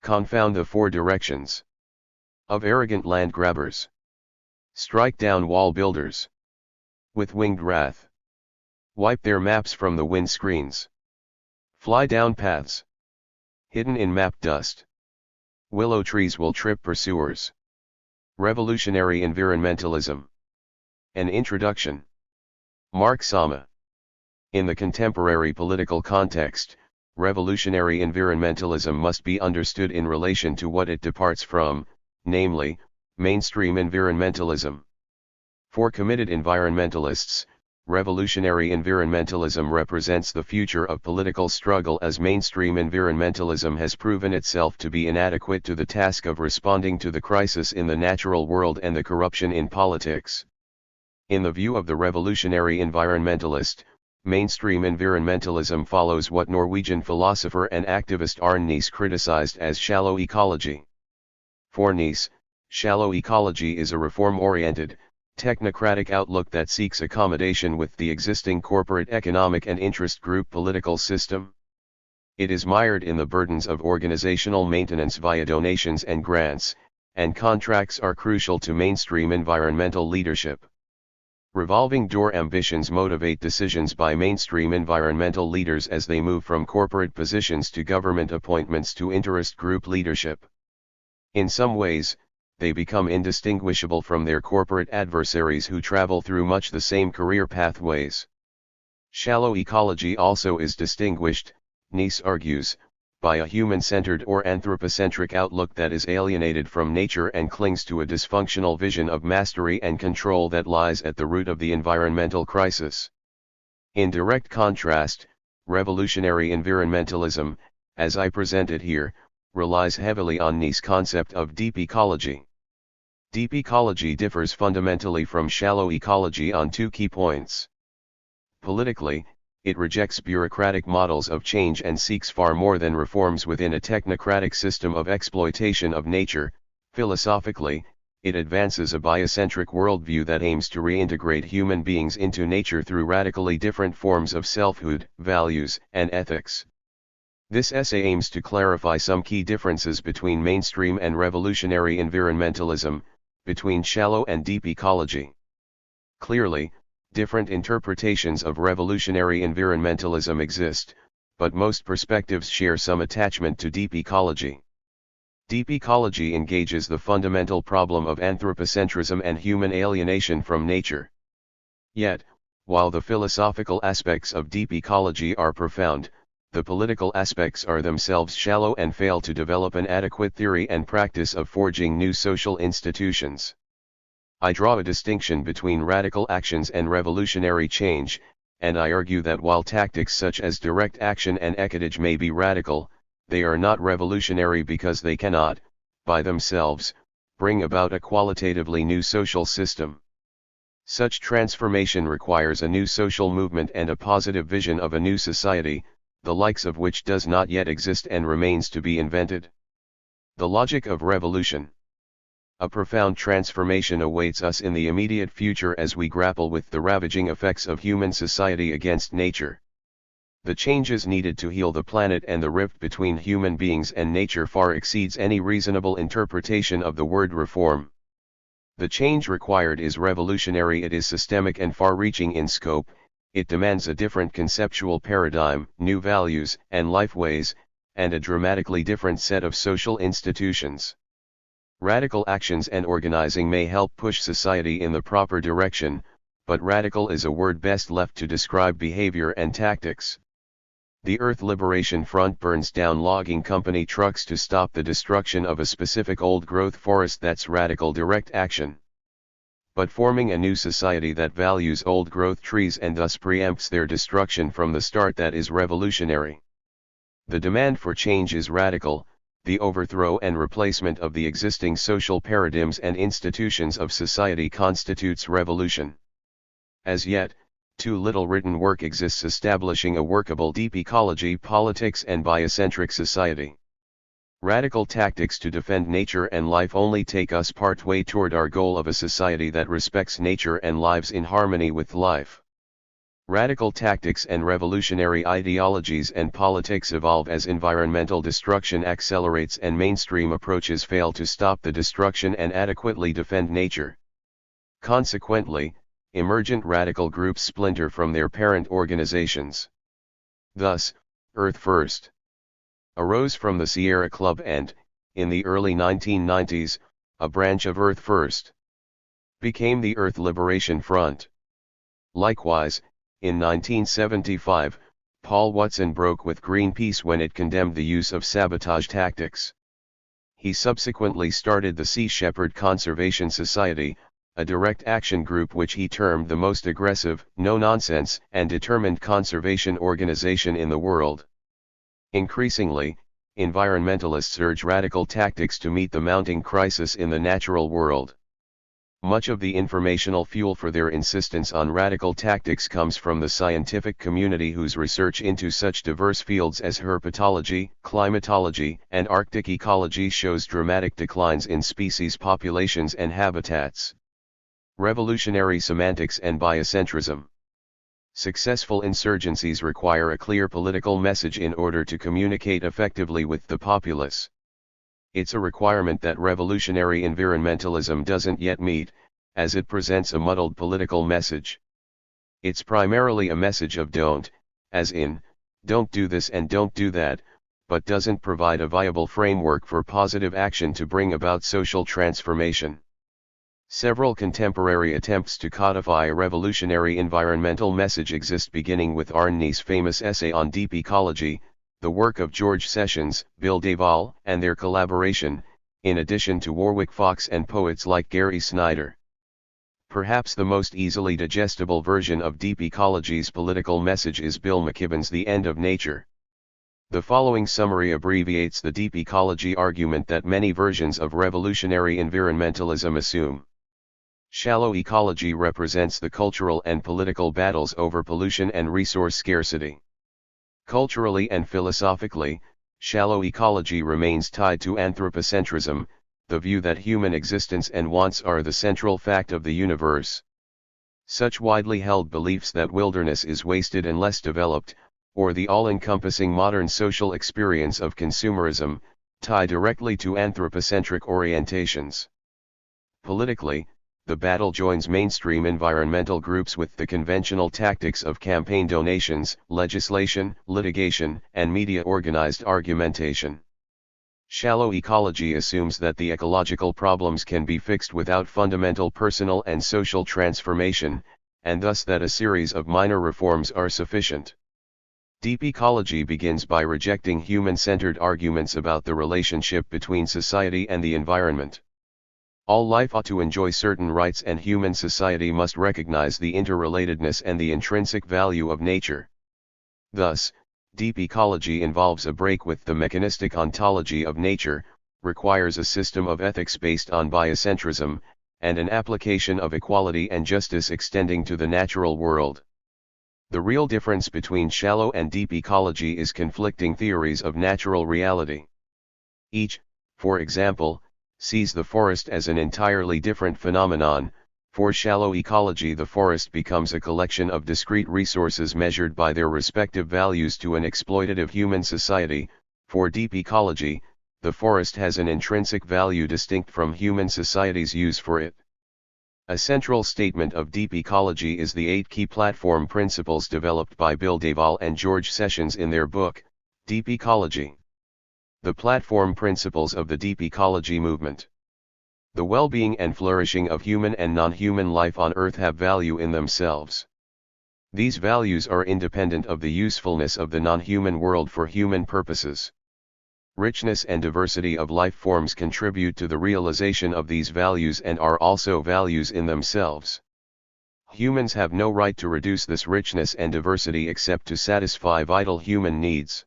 Confound the four directions of arrogant land grabbers. Strike down wall builders with winged wrath. Wipe their maps from the wind screens. Fly down paths hidden in map dust. Willow trees will trip pursuers. Revolutionary environmentalism. An introduction. Mark Sama. In the contemporary political context, revolutionary environmentalism must be understood in relation to what it departs from, namely, mainstream environmentalism. For committed environmentalists, revolutionary environmentalism represents the future of political struggle, as mainstream environmentalism has proven itself to be inadequate to the task of responding to the crisis in the natural world and the corruption in politics. In the view of the revolutionary environmentalist, mainstream environmentalism follows what Norwegian philosopher and activist Arne Næss criticized as shallow ecology. For Næss, shallow ecology is a reform-oriented, technocratic outlook that seeks accommodation with the existing corporate economic and interest group political system. It is mired in the burdens of organizational maintenance via donations and grants, and contracts are crucial to mainstream environmental leadership. Revolving door ambitions motivate decisions by mainstream environmental leaders as they move from corporate positions to government appointments to interest group leadership. In some ways, they become indistinguishable from their corporate adversaries who travel through much the same career pathways. Shallow ecology also is distinguished, Næss argues, by a human-centered or anthropocentric outlook that is alienated from nature and clings to a dysfunctional vision of mastery and control that lies at the root of the environmental crisis. In direct contrast, revolutionary environmentalism, as I present it here, relies heavily on Næss' concept of deep ecology. Deep ecology differs fundamentally from shallow ecology on two key points. Politically, it rejects bureaucratic models of change and seeks far more than reforms within a technocratic system of exploitation of nature. Philosophically, it advances a biocentric worldview that aims to reintegrate human beings into nature through radically different forms of selfhood, values, and ethics. This essay aims to clarify some key differences between mainstream and revolutionary environmentalism, between shallow and deep ecology. Clearly, different interpretations of revolutionary environmentalism exist, but most perspectives share some attachment to deep ecology. Deep ecology engages the fundamental problem of anthropocentrism and human alienation from nature. Yet, while the philosophical aspects of deep ecology are profound, the political aspects are themselves shallow and fail to develop an adequate theory and practice of forging new social institutions. I draw a distinction between radical actions and revolutionary change, and I argue that while tactics such as direct action and écotage may be radical, they are not revolutionary because they cannot, by themselves, bring about a qualitatively new social system. Such transformation requires a new social movement and a positive vision of a new society, the likes of which does not yet exist and remains to be invented. The logic of revolution. A profound transformation awaits us in the immediate future as we grapple with the ravaging effects of human society against nature. The changes needed to heal the planet and the rift between human beings and nature far exceeds any reasonable interpretation of the word reform. The change required is revolutionary, it is systemic and far-reaching in scope. It demands a different conceptual paradigm, new values and lifeways, and a dramatically different set of social institutions. Radical actions and organizing may help push society in the proper direction, but radical is a word best left to describe behavior and tactics. The Earth Liberation Front burns down logging company trucks to stop the destruction of a specific old-growth forest. That's radical direct action. But forming a new society that values old-growth trees and thus preempts their destruction from the start, that is revolutionary. The demand for change is radical. The overthrow and replacement of the existing social paradigms and institutions of society constitutes revolution. As yet, too little written work exists establishing a workable deep ecology, politics and biocentric society. Radical tactics to defend nature and life only take us part-way toward our goal of a society that respects nature and lives in harmony with life. Radical tactics and revolutionary ideologies and politics evolve as environmental destruction accelerates and mainstream approaches fail to stop the destruction and adequately defend nature. Consequently, emergent radical groups splinter from their parent organizations. Thus, Earth First arose from the Sierra Club and, in the early 1990s, a branch of Earth First became the Earth Liberation Front. Likewise, in 1975, Paul Watson broke with Greenpeace when it condemned the use of sabotage tactics. He subsequently started the Sea Shepherd Conservation Society, a direct action group which he termed the most aggressive, no-nonsense, and determined conservation organization in the world. Increasingly, environmentalists urge radical tactics to meet the mounting crisis in the natural world. Much of the informational fuel for their insistence on radical tactics comes from the scientific community whose research into such diverse fields as herpetology, climatology, and Arctic ecology shows dramatic declines in species populations and habitats. Revolutionary semantics and biocentrism. Successful insurgencies require a clear political message in order to communicate effectively with the populace. It's a requirement that revolutionary environmentalism doesn't yet meet, as it presents a muddled political message. It's primarily a message of don't, as in, don't do this and don't do that, but doesn't provide a viable framework for positive action to bring about social transformation. Several contemporary attempts to codify a revolutionary environmental message exist, beginning with Arney's famous essay on deep ecology, the work of George Sessions, Bill Duvall, and their collaboration, in addition to Warwick Fox and poets like Gary Snyder. Perhaps the most easily digestible version of deep ecology's political message is Bill McKibben's The End of Nature. The following summary abbreviates the deep ecology argument that many versions of revolutionary environmentalism assume. Shallow ecology represents the cultural and political battles over pollution and resource scarcity. Culturally and philosophically, shallow ecology remains tied to anthropocentrism, the view that human existence and wants are the central fact of the universe. Such widely held beliefs that wilderness is wasted and less developed, or the all-encompassing modern social experience of consumerism, tie directly to anthropocentric orientations. Politically, the battle joins mainstream environmental groups with the conventional tactics of campaign donations, legislation, litigation, and media-organized argumentation. Shallow ecology assumes that the ecological problems can be fixed without fundamental personal and social transformation, and thus that a series of minor reforms are sufficient. Deep ecology begins by rejecting human-centered arguments about the relationship between society and the environment. All life ought to enjoy certain rights, and human society must recognize the interrelatedness and the intrinsic value of nature. Thus, deep ecology involves a break with the mechanistic ontology of nature, requires a system of ethics based on biocentrism, and an application of equality and justice extending to the natural world. The real difference between shallow and deep ecology is conflicting theories of natural reality. Each, for example, sees the forest as an entirely different phenomenon. For shallow ecology, the forest becomes a collection of discrete resources measured by their respective values to an exploitative human society. For deep ecology, the forest has an intrinsic value distinct from human society's use for it. A central statement of deep ecology is the 8 key platform principles developed by Bill Duvall and George Sessions in their book, Deep Ecology. The platform principles of the deep ecology movement. The well-being and flourishing of human and non-human life on Earth have value in themselves. These values are independent of the usefulness of the non-human world for human purposes. Richness and diversity of life forms contribute to the realization of these values and are also values in themselves. Humans have no right to reduce this richness and diversity except to satisfy vital human needs.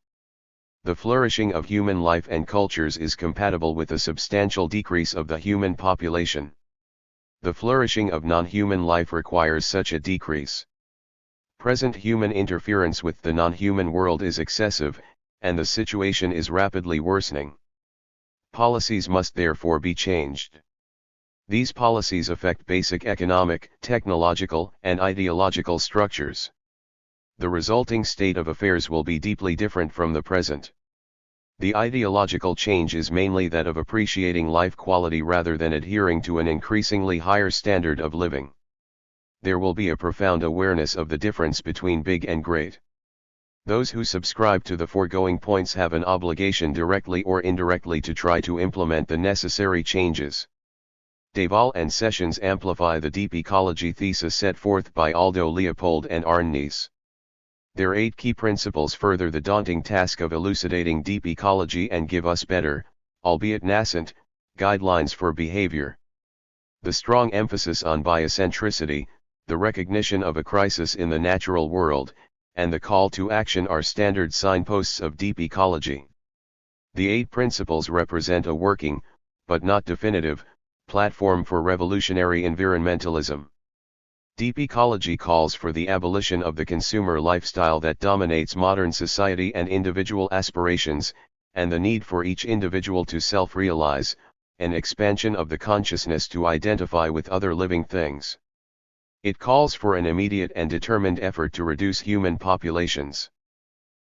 The flourishing of human life and cultures is compatible with a substantial decrease of the human population. The flourishing of non-human life requires such a decrease. Present human interference with the non-human world is excessive, and the situation is rapidly worsening. Policies must therefore be changed. These policies affect basic economic, technological, and ideological structures. The resulting state of affairs will be deeply different from the present. The ideological change is mainly that of appreciating life quality rather than adhering to an increasingly higher standard of living. There will be a profound awareness of the difference between big and great. Those who subscribe to the foregoing points have an obligation directly or indirectly to try to implement the necessary changes. Duvall and Sessions amplify the deep ecology thesis set forth by Aldo Leopold and Arnnes. Their 8 key principles further the daunting task of elucidating deep ecology and give us better, albeit nascent, guidelines for behavior. The strong emphasis on biocentricity, the recognition of a crisis in the natural world, and the call to action are standard signposts of deep ecology. The 8 principles represent a working, but not definitive, platform for revolutionary environmentalism. Deep ecology calls for the abolition of the consumer lifestyle that dominates modern society and individual aspirations, and the need for each individual to self-realize, an expansion of the consciousness to identify with other living things. It calls for an immediate and determined effort to reduce human populations.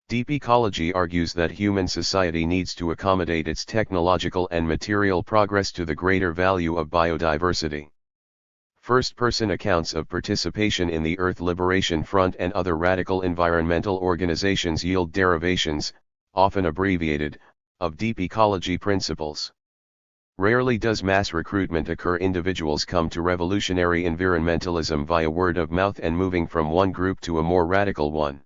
Deep ecology argues that human society needs to accommodate its technological and material progress to the greater value of biodiversity. First-person accounts of participation in the Earth Liberation Front and other radical environmental organizations yield derivations, often abbreviated, of deep ecology principles. Rarely does mass recruitment occur. Individuals come to revolutionary environmentalism via word of mouth and moving from one group to a more radical one.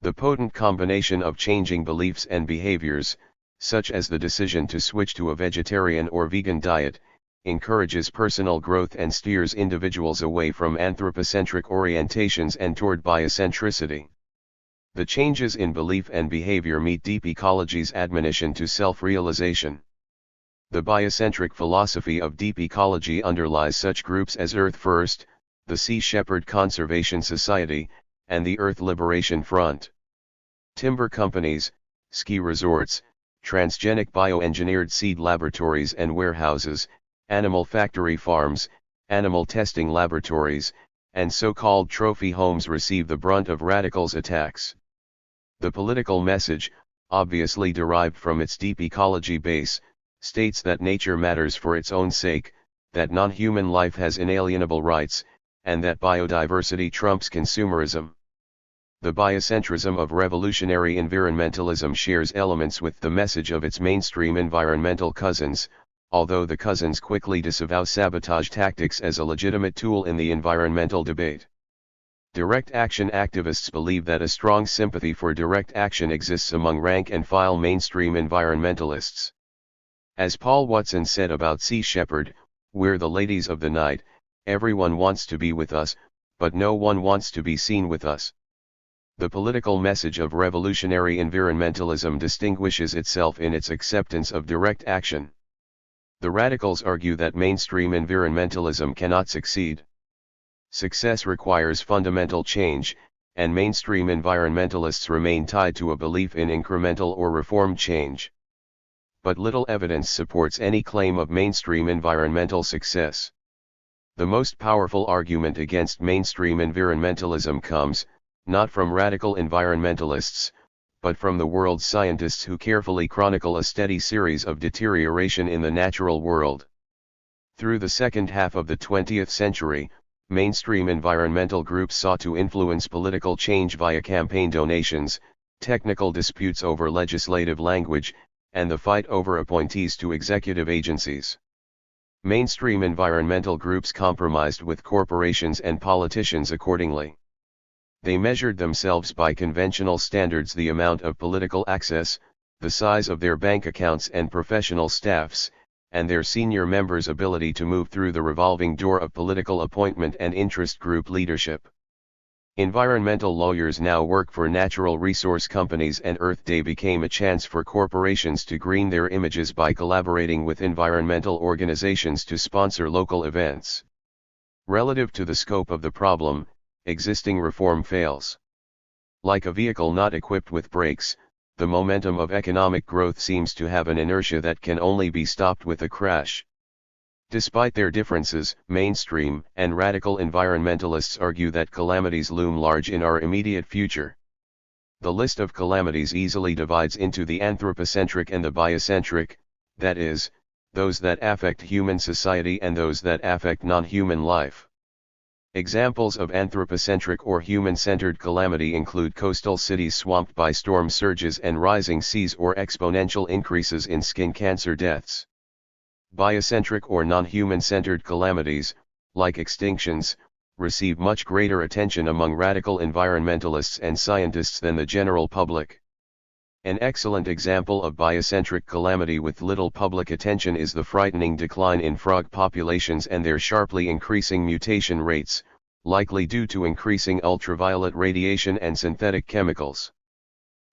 The potent combination of changing beliefs and behaviors, such as the decision to switch to a vegetarian or vegan diet, encourages personal growth and steers individuals away from anthropocentric orientations and toward biocentricity. The changes in belief and behavior meet deep ecology's admonition to self-realization. The biocentric philosophy of deep ecology underlies such groups as Earth First, the Sea Shepherd Conservation Society, and the Earth Liberation Front. Timber companies, ski resorts, transgenic bioengineered seed laboratories and warehouses, animal factory farms, animal testing laboratories, and so-called trophy homes receive the brunt of radicals' attacks. The political message, obviously derived from its deep ecology base, states that nature matters for its own sake, that non-human life has inalienable rights, and that biodiversity trumps consumerism. The biocentrism of revolutionary environmentalism shares elements with the message of its mainstream environmental cousins, although the cousins quickly disavow sabotage tactics as a legitimate tool in the environmental debate. Direct action activists believe that a strong sympathy for direct action exists among rank-and-file mainstream environmentalists. As Paul Watson said about Sea Shepherd, "We're the ladies of the night, everyone wants to be with us, but no one wants to be seen with us." The political message of revolutionary environmentalism distinguishes itself in its acceptance of direct action. The radicals argue that mainstream environmentalism cannot succeed. Success requires fundamental change, and mainstream environmentalists remain tied to a belief in incremental or reformed change. But little evidence supports any claim of mainstream environmental success. The most powerful argument against mainstream environmentalism comes, not from radical environmentalists, but from the world's scientists who carefully chronicle a steady series of deterioration in the natural world. Through the second half of the 20th century, mainstream environmental groups sought to influence political change via campaign donations, technical disputes over legislative language, and the fight over appointees to executive agencies. Mainstream environmental groups compromised with corporations and politicians accordingly. They measured themselves by conventional standards: the amount of political access, the size of their bank accounts and professional staffs, and their senior members' ability to move through the revolving door of political appointment and interest group leadership. Environmental lawyers now work for natural resource companies, and Earth Day became a chance for corporations to green their images by collaborating with environmental organizations to sponsor local events. Relative to the scope of the problem, existing reform fails. Like a vehicle not equipped with brakes, the momentum of economic growth seems to have an inertia that can only be stopped with a crash. Despite their differences, mainstream and radical environmentalists argue that calamities loom large in our immediate future. The list of calamities easily divides into the anthropocentric and the biocentric, that is, those that affect human society and those that affect non-human life. Examples of anthropocentric or human-centered calamity include coastal cities swamped by storm surges and rising seas, or exponential increases in skin cancer deaths. Biocentric or non-human-centered calamities, like extinctions, receive much greater attention among radical environmentalists and scientists than the general public. An excellent example of biocentric calamity with little public attention is the frightening decline in frog populations and their sharply increasing mutation rates, likely due to increasing ultraviolet radiation and synthetic chemicals.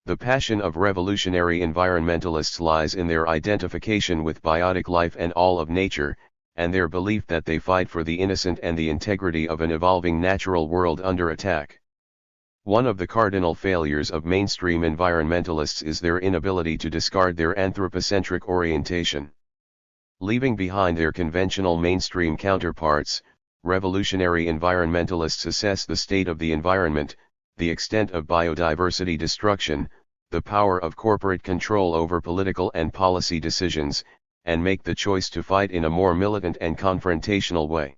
The passion of revolutionary environmentalists lies in their identification with biotic life and all of nature, and their belief that they fight for the innocent and the integrity of an evolving natural world under attack. One of the cardinal failures of mainstream environmentalists is their inability to discard their anthropocentric orientation. Leaving behind their conventional mainstream counterparts, revolutionary environmentalists assess the state of the environment, the extent of biodiversity destruction, the power of corporate control over political and policy decisions, and make the choice to fight in a more militant and confrontational way.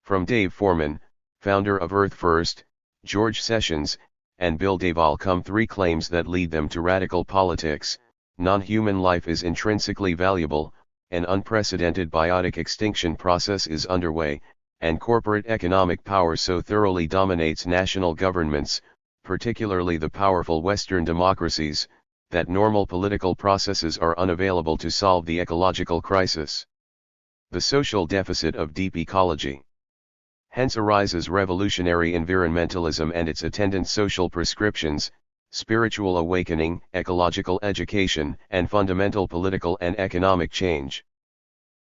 From Dave Foreman, founder of Earth First, George Sessions, and Bill Duvall come three claims that lead them to radical politics: non-human life is intrinsically valuable, an unprecedented biotic extinction process is underway, and corporate economic power so thoroughly dominates national governments, particularly the powerful Western democracies, that normal political processes are unavailable to solve the ecological crisis. The social deficit of deep ecology. Hence arises revolutionary environmentalism and its attendant social prescriptions, spiritual awakening, ecological education, and fundamental political and economic change.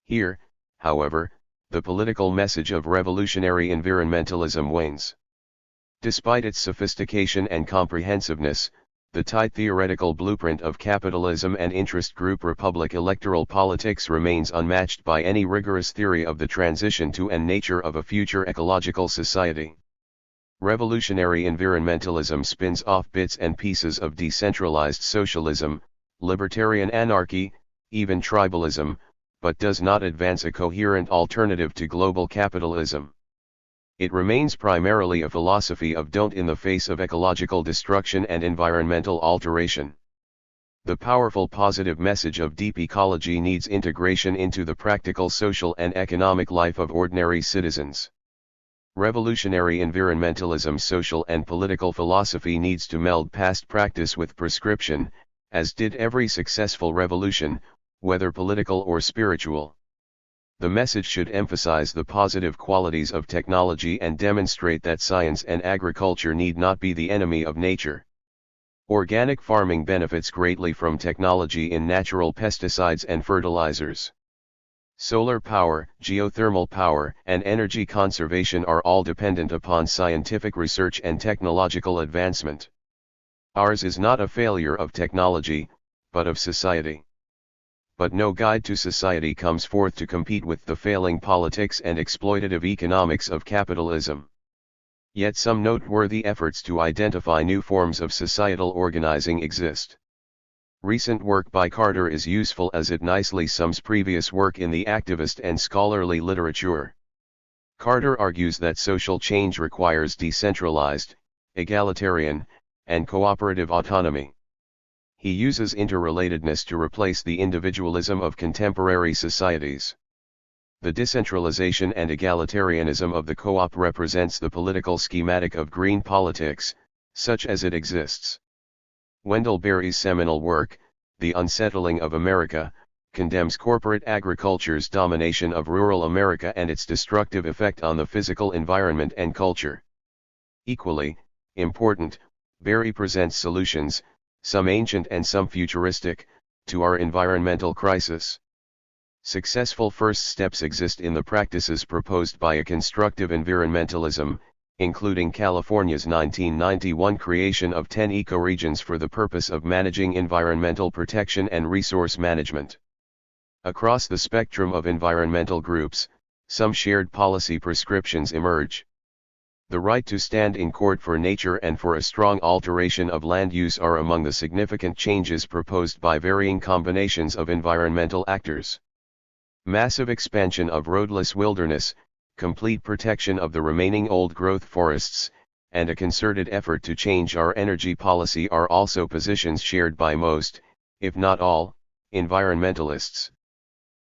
Here, however, the political message of revolutionary environmentalism wanes. Despite its sophistication and comprehensiveness, the tight theoretical blueprint of capitalism and interest group republic electoral politics remains unmatched by any rigorous theory of the transition to and nature of a future ecological society. Revolutionary environmentalism spins off bits and pieces of decentralized socialism, libertarian anarchy, even tribalism, but does not advance a coherent alternative to global capitalism. It remains primarily a philosophy of don't in the face of ecological destruction and environmental alteration. The powerful positive message of deep ecology needs integration into the practical social and economic life of ordinary citizens. Revolutionary environmentalism's social and political philosophy needs to meld past practice with prescription, as did every successful revolution, whether political or spiritual. The message should emphasize the positive qualities of technology and demonstrate that science and agriculture need not be the enemy of nature. Organic farming benefits greatly from technology in natural pesticides and fertilizers. Solar power, geothermal power, and energy conservation are all dependent upon scientific research and technological advancement. Ours is not a failure of technology, but of society. But no guide to society comes forth to compete with the failing politics and exploitative economics of capitalism. Yet some noteworthy efforts to identify new forms of societal organizing exist. Recent work by Carter is useful as it nicely sums previous work in the activist and scholarly literature. Carter argues that social change requires decentralized, egalitarian, and cooperative autonomy. He uses interrelatedness to replace the individualism of contemporary societies. The decentralization and egalitarianism of the co-op represents the political schematic of green politics, such as it exists. Wendell Berry's seminal work, The Unsettling of America, condemns corporate agriculture's domination of rural America and its destructive effect on the physical environment and culture. Equally important, Berry presents solutions, some ancient and some futuristic, to our environmental crisis. Successful first steps exist in the practices proposed by a constructive environmentalism, including California's 1991 creation of 10 ecoregions for the purpose of managing environmental protection and resource management. Across the spectrum of environmental groups, some shared policy prescriptions emerge. The right to stand in court for nature and for a strong alteration of land use are among the significant changes proposed by varying combinations of environmental actors. Massive expansion of roadless wilderness, complete protection of the remaining old-growth forests, and a concerted effort to change our energy policy are also positions shared by most, if not all, environmentalists.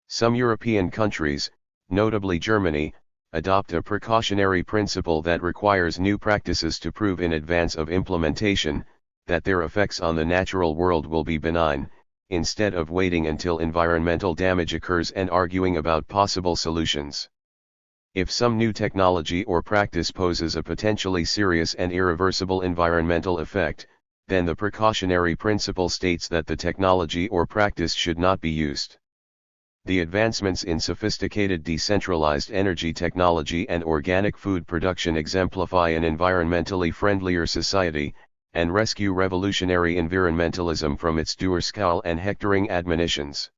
Some European countries, notably Germany, adopt a precautionary principle that requires new practices to prove in advance of implementation, that their effects on the natural world will be benign, instead of waiting until environmental damage occurs and arguing about possible solutions. If some new technology or practice poses a potentially serious and irreversible environmental effect, then the precautionary principle states that the technology or practice should not be used. The advancements in sophisticated decentralized energy technology and organic food production exemplify an environmentally friendlier society, and rescue revolutionary environmentalism from its dour-scowl and hectoring admonitions.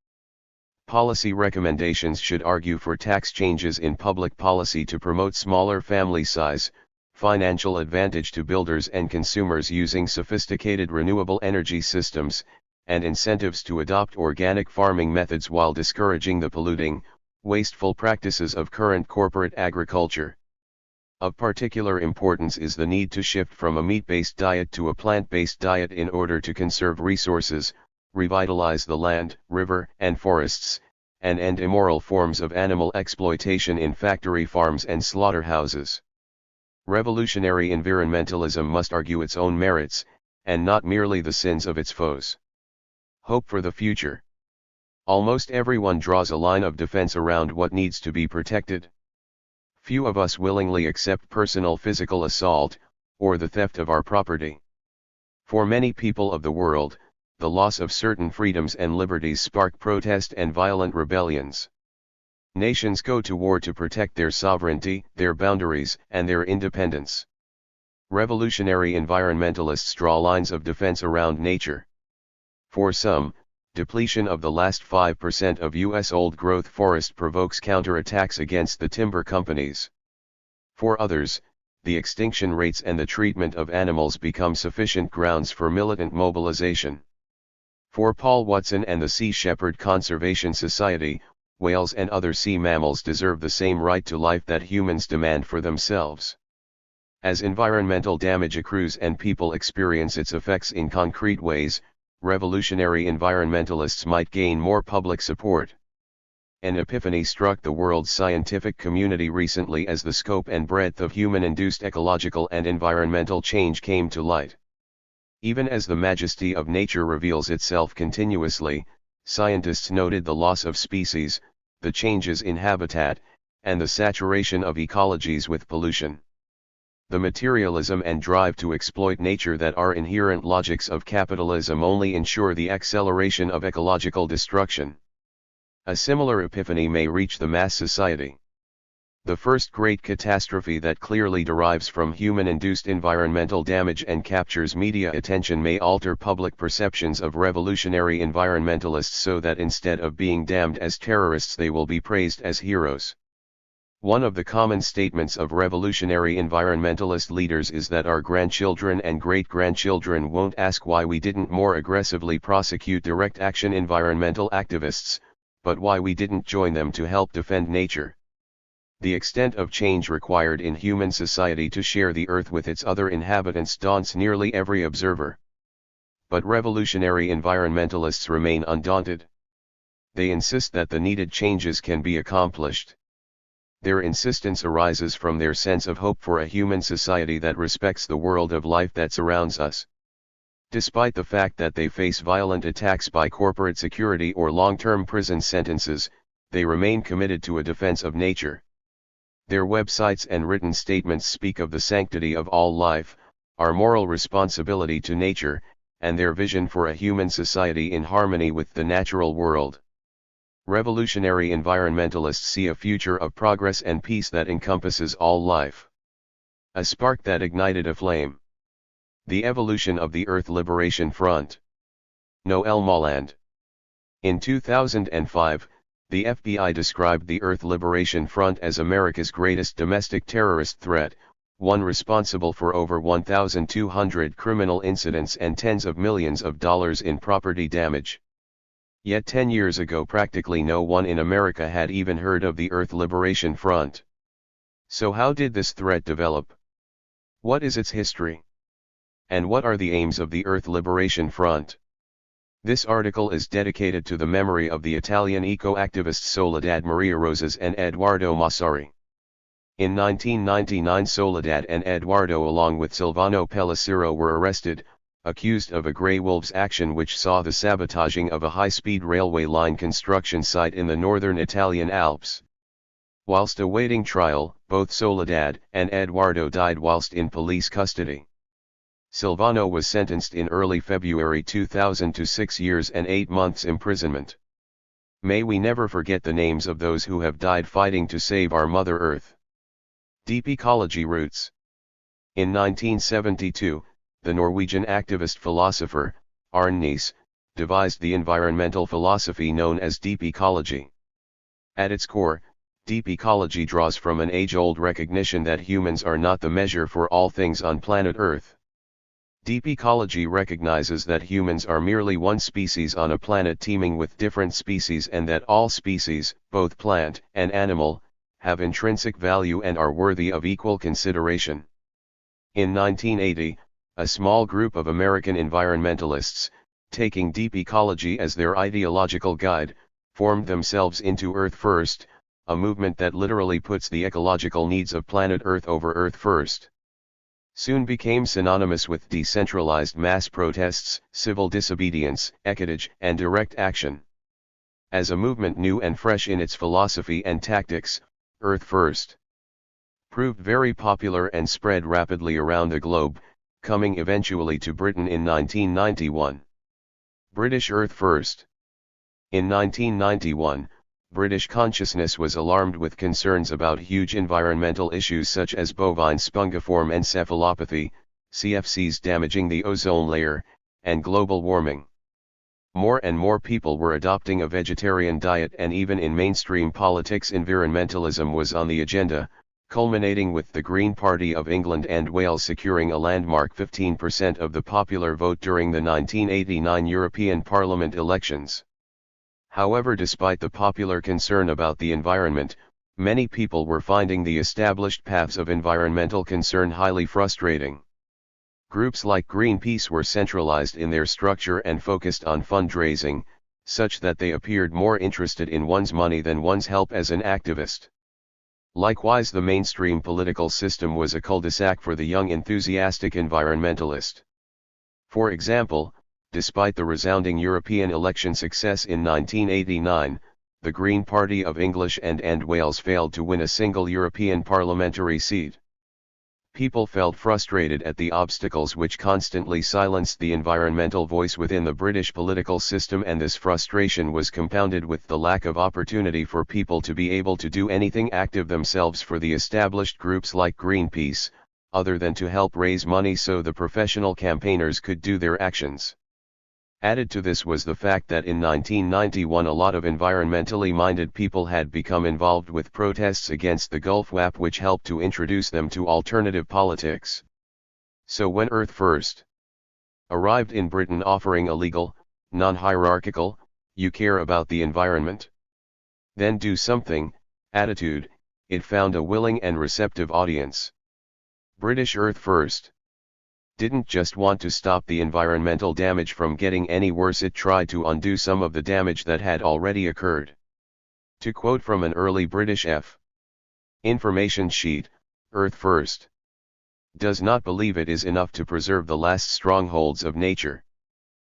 Policy recommendations should argue for tax changes in public policy to promote smaller family size, financial advantage to builders and consumers using sophisticated renewable energy systems, and incentives to adopt organic farming methods while discouraging the polluting, wasteful practices of current corporate agriculture. Of particular importance is the need to shift from a meat-based diet to a plant-based diet in order to conserve resources, revitalize the land, river, and forests, and end immoral forms of animal exploitation in factory farms and slaughterhouses. Revolutionary environmentalism must argue its own merits, and not merely the sins of its foes. Hope for the future. Almost everyone draws a line of defense around what needs to be protected. Few of us willingly accept personal physical assault, or the theft of our property. For many people of the world, the loss of certain freedoms and liberties spark protest and violent rebellions. Nations go to war to protect their sovereignty, their boundaries, and their independence. Revolutionary environmentalists draw lines of defense around nature. For some, depletion of the last 5% of U.S. old-growth forest provokes counterattacks against the timber companies. For others, the extinction rates and the treatment of animals become sufficient grounds for militant mobilization. For Paul Watson and the Sea Shepherd Conservation Society, whales and other sea mammals deserve the same right to life that humans demand for themselves. As environmental damage accrues and people experience its effects in concrete ways, revolutionary environmentalists might gain more public support. An epiphany struck the world's scientific community recently as the scope and breadth of human-induced ecological and environmental change came to light. Even as the majesty of nature reveals itself continuously, scientists noted the loss of species, the changes in habitat, and the saturation of ecologies with pollution. The materialism and drive to exploit nature that are inherent logics of capitalism only ensure the acceleration of ecological destruction. A similar epiphany may reach the mass society. The first great catastrophe that clearly derives from human-induced environmental damage and captures media attention may alter public perceptions of revolutionary environmentalists so that instead of being damned as terrorists they will be praised as heroes. One of the common statements of revolutionary environmentalist leaders is that our grandchildren and great-grandchildren won't ask why we didn't more aggressively prosecute direct action environmental activists, but why we didn't join them to help defend nature. The extent of change required in human society to share the earth with its other inhabitants daunts nearly every observer. But revolutionary environmentalists remain undaunted. They insist that the needed changes can be accomplished. Their insistence arises from their sense of hope for a human society that respects the world of life that surrounds us. Despite the fact that they face violent attacks by corporate security or long-term prison sentences, they remain committed to a defense of nature. Their websites and written statements speak of the sanctity of all life, our moral responsibility to nature, and their vision for a human society in harmony with the natural world. Revolutionary environmentalists see a future of progress and peace that encompasses all life. A spark that ignited a flame. The evolution of the Earth Liberation Front. Noel Molland. In 2005, the FBI described the Earth Liberation Front as America's greatest domestic terrorist threat, one responsible for over 1,200 criminal incidents and tens of millions of dollars in property damage. Yet 10 years ago practically no one in America had even heard of the Earth Liberation Front. So how did this threat develop? What is its history? And what are the aims of the Earth Liberation Front? This article is dedicated to the memory of the Italian eco-activists Soledad Maria Rosas and Eduardo Massari. In 1999 Soledad and Eduardo along with Silvano Pellicero were arrested, accused of a Grey Wolves action which saw the sabotaging of a high-speed railway line construction site in the northern Italian Alps. Whilst awaiting trial, both Soledad and Eduardo died whilst in police custody. Silvano was sentenced in early February 2000 to 6 years and 8 months imprisonment. May we never forget the names of those who have died fighting to save our Mother Earth. Deep ecology roots. In 1972, the Norwegian activist philosopher, Arne Nies, devised the environmental philosophy known as deep ecology. At its core, deep ecology draws from an age-old recognition that humans are not the measure for all things on planet Earth. Deep ecology recognizes that humans are merely one species on a planet teeming with different species and that all species, both plant and animal, have intrinsic value and are worthy of equal consideration. In 1980, a small group of American environmentalists, taking deep ecology as their ideological guide, formed themselves into Earth First, a movement that literally puts the ecological needs of planet Earth over Earth First. Soon became synonymous with decentralized mass protests, civil disobedience, ecotage, and direct action. As a movement new and fresh in its philosophy and tactics, Earth First proved very popular and spread rapidly around the globe, coming eventually to Britain in 1991. British Earth First. In 1991, British consciousness was alarmed with concerns about huge environmental issues such as bovine spongiform encephalopathy, CFCs damaging the ozone layer, and global warming. More and more people were adopting a vegetarian diet, and even in mainstream politics environmentalism was on the agenda, culminating with the Green Party of England and Wales securing a landmark 15% of the popular vote during the 1989 European Parliament elections. However, despite the popular concern about the environment, many people were finding the established paths of environmental concern highly frustrating. Groups like Greenpeace were centralized in their structure and focused on fundraising, such that they appeared more interested in one's money than one's help as an activist. Likewise, the mainstream political system was a cul-de-sac for the young enthusiastic environmentalist. For example, despite the resounding European election success in 1989, the Green Party of England and Wales failed to win a single European parliamentary seat. People felt frustrated at the obstacles which constantly silenced the environmental voice within the British political system, and this frustration was compounded with the lack of opportunity for people to be able to do anything active themselves for the established groups like Greenpeace, other than to help raise money so the professional campaigners could do their actions. Added to this was the fact that in 1991 a lot of environmentally minded people had become involved with protests against the Gulf WAP, which helped to introduce them to alternative politics. So when Earth First arrived in Britain offering a legal, non-hierarchical, "you care about the environment, then do something" attitude, it found a willing and receptive audience. British Earth First didn't just want to stop the environmental damage from getting any worse, it tried to undo some of the damage that had already occurred. To quote from an early British information sheet, Earth First does not believe it is enough to preserve the last strongholds of nature.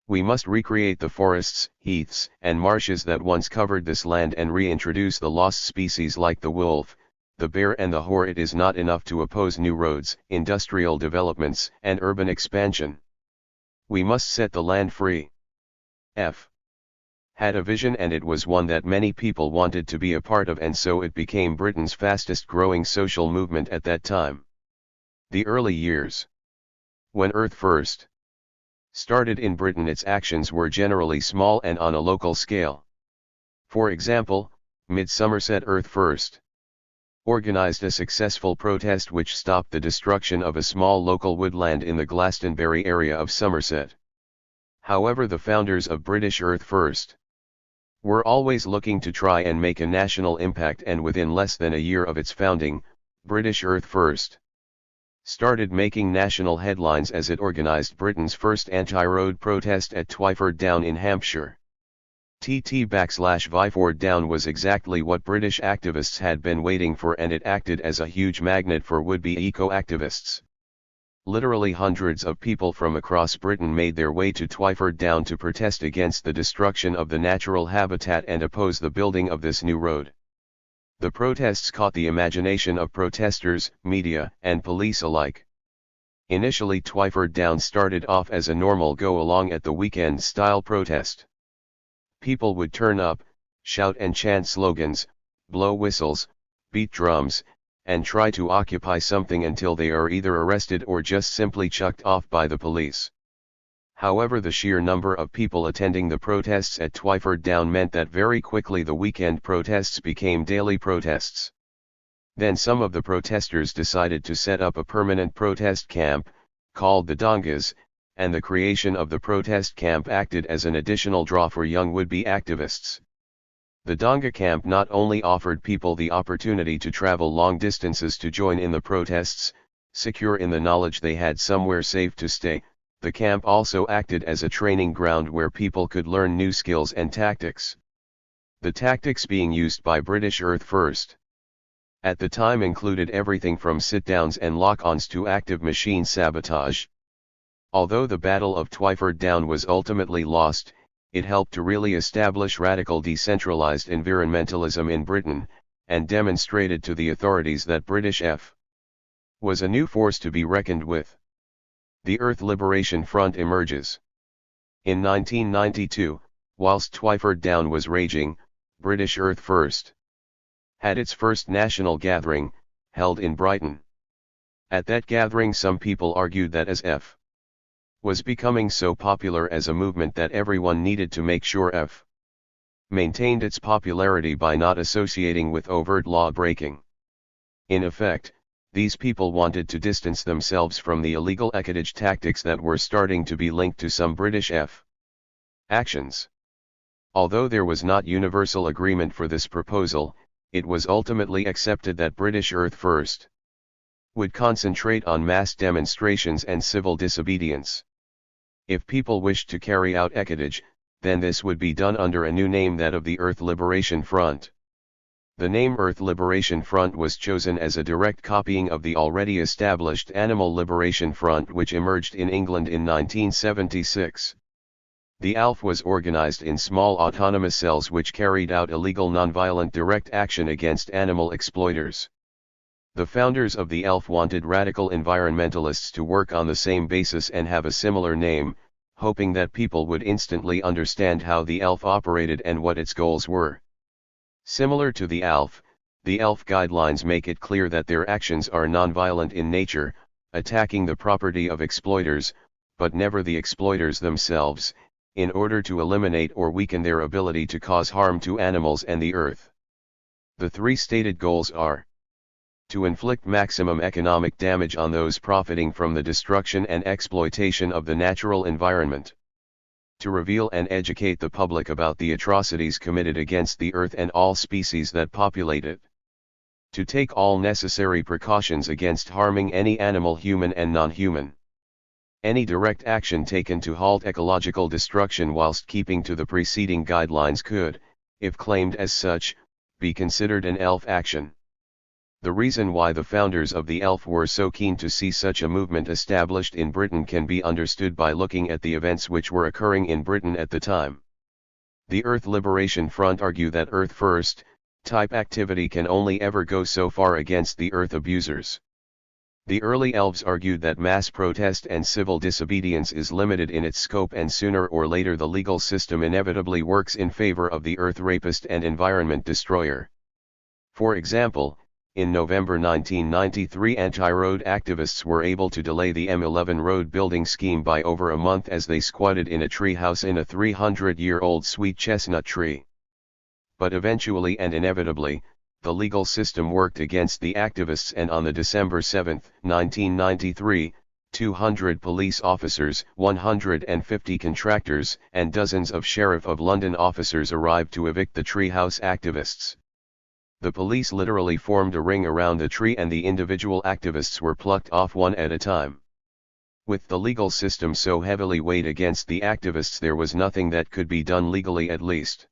We must recreate the forests, heaths, and marshes that once covered this land and reintroduce the lost species like the wolf, the bear and the hare. It is not enough to oppose new roads, industrial developments, and urban expansion. We must set the land free. Had a vision, and it was one that many people wanted to be a part of, and so it became Britain's fastest growing social movement at that time. The early years. When Earth First started in Britain, its actions were generally small and on a local scale. For example, mid-Somerset Earth First organized a successful protest which stopped the destruction of a small local woodland in the Glastonbury area of Somerset. However, the founders of British Earth First were always looking to try and make a national impact, and within less than a year of its founding, British Earth First started making national headlines as it organized Britain's first anti-road protest at Twyford Down in Hampshire. THIRD down was exactly what British activists had been waiting for, and it acted as a huge magnet for would-be eco-activists. Literally hundreds of people from across Britain made their way to Twyford Down to protest against the destruction of the natural habitat and oppose the building of this new road. The protests caught the imagination of protesters, media, and police alike. Initially, Twyford Down started off as a normal go-along at the weekend-style protest. People would turn up, shout and chant slogans, blow whistles, beat drums, and try to occupy something until they are either arrested or just simply chucked off by the police. However, the sheer number of people attending the protests at Twyford Down meant that very quickly the weekend protests became daily protests. Then some of the protesters decided to set up a permanent protest camp, called the Dongas, and the creation of the protest camp acted as an additional draw for young would-be activists. The Donga camp not only offered people the opportunity to travel long distances to join in the protests, secure in the knowledge they had somewhere safe to stay, the camp also acted as a training ground where people could learn new skills and tactics. The tactics being used by British Earth First at the time included everything from sit-downs and lock-ons to active machine sabotage. Although the Battle of Twyford Down was ultimately lost, it helped to really establish radical decentralized environmentalism in Britain, and demonstrated to the authorities that British F was a new force to be reckoned with. The Earth Liberation Front emerges. In 1992, whilst Twyford Down was raging, British Earth First had its first national gathering, held in Brighton. At that gathering, some people argued that as F was becoming so popular as a movement that everyone needed to make sure F maintained its popularity by not associating with overt law-breaking. In effect, these people wanted to distance themselves from the illegal ecotage tactics that were starting to be linked to some British F actions. Although there was not universal agreement for this proposal, it was ultimately accepted that British Earth First would concentrate on mass demonstrations and civil disobedience. If people wished to carry out ecotage, then this would be done under a new name, that of the Earth Liberation Front. The name Earth Liberation Front was chosen as a direct copying of the already established Animal Liberation Front, which emerged in England in 1976. The ALF was organized in small autonomous cells which carried out illegal nonviolent direct action against animal exploiters. The founders of the ALF wanted radical environmentalists to work on the same basis and have a similar name, hoping that people would instantly understand how the ALF operated and what its goals were. Similar to the ALF guidelines make it clear that their actions are nonviolent in nature, attacking the property of exploiters, but never the exploiters themselves, in order to eliminate or weaken their ability to cause harm to animals and the earth. The three stated goals are: to inflict maximum economic damage on those profiting from the destruction and exploitation of the natural environment, to reveal and educate the public about the atrocities committed against the earth and all species that populate it, to take all necessary precautions against harming any animal, human and non-human. Any direct action taken to halt ecological destruction whilst keeping to the preceding guidelines could, if claimed as such, be considered an ELF action. The reason why the founders of the ELF were so keen to see such a movement established in Britain can be understood by looking at the events which were occurring in Britain at the time. The Earth Liberation Front argue that Earth First type activity can only ever go so far against the earth abusers. The early elves argued that mass protest and civil disobedience is limited in its scope, and sooner or later the legal system inevitably works in favor of the earth rapist and environment destroyer. For example, in November 1993, anti-road activists were able to delay the M11 road building scheme by over a month as they squatted in a tree house in a 300-year-old sweet chestnut tree. But eventually and inevitably, the legal system worked against the activists, and on the December 7, 1993, 200 police officers, 150 contractors, and dozens of Sheriff of London officers arrived to evict the treehouse activists. The police literally formed a ring around the tree and the individual activists were plucked off one at a time. With the legal system so heavily weighed against the activists, there was nothing that could be done legally, at least.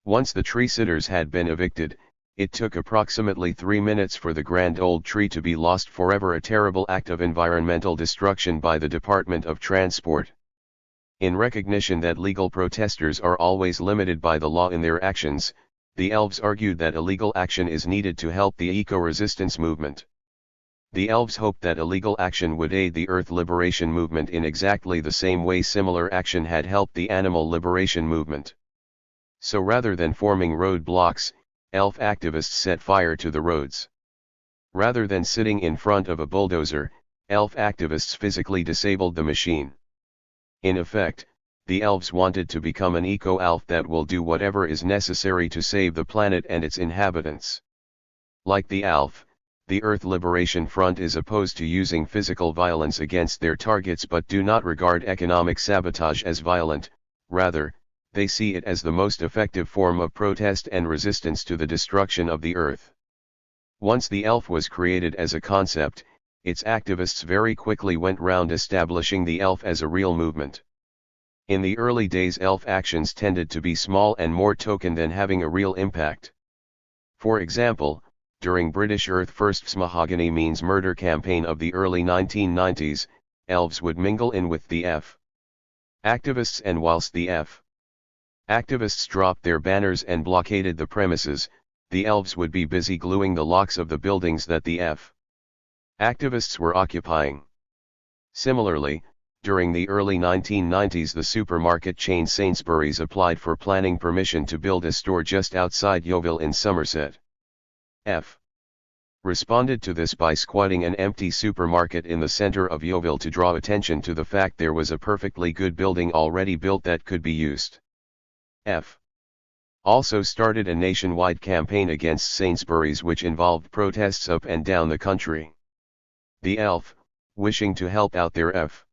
Once the tree-sitters had been evicted, it took approximately 3 minutes for the grand old tree to be lost forever, a terrible act of environmental destruction by the Department of Transport. In recognition that legal protesters are always limited by the law in their actions, the elves argued that illegal action is needed to help the eco-resistance movement. The elves hoped that illegal action would aid the Earth Liberation Movement in exactly the same way similar action had helped the Animal Liberation Movement. So rather than forming roadblocks, elf activists set fire to the roads. Rather than sitting in front of a bulldozer, elf activists physically disabled the machine. In effect, the elves wanted to become an eco-elf that will do whatever is necessary to save the planet and its inhabitants. Like the elf, the Earth Liberation Front is opposed to using physical violence against their targets but do not regard economic sabotage as violent. Rather, they see it as the most effective form of protest and resistance to the destruction of the Earth. Once the elf was created as a concept, its activists very quickly went round establishing the elf as a real movement. In the early days, elf actions tended to be small and more token than having a real impact. For example, during British Earth First's Mahogany Means Murder campaign of the early 1990s, elves would mingle in with the F activists, and whilst the F activists dropped their banners and blockaded the premises, the elves would be busy gluing the locks of the buildings that the F activists were occupying. Similarly, during the early 1990s, the supermarket chain Sainsbury's applied for planning permission to build a store just outside Yeovil in Somerset. F responded to this by squatting an empty supermarket in the centre of Yeovil to draw attention to the fact there was a perfectly good building already built that could be used. F also started a nationwide campaign against Sainsbury's which involved protests up and down the country. The elf, wishing to help out their F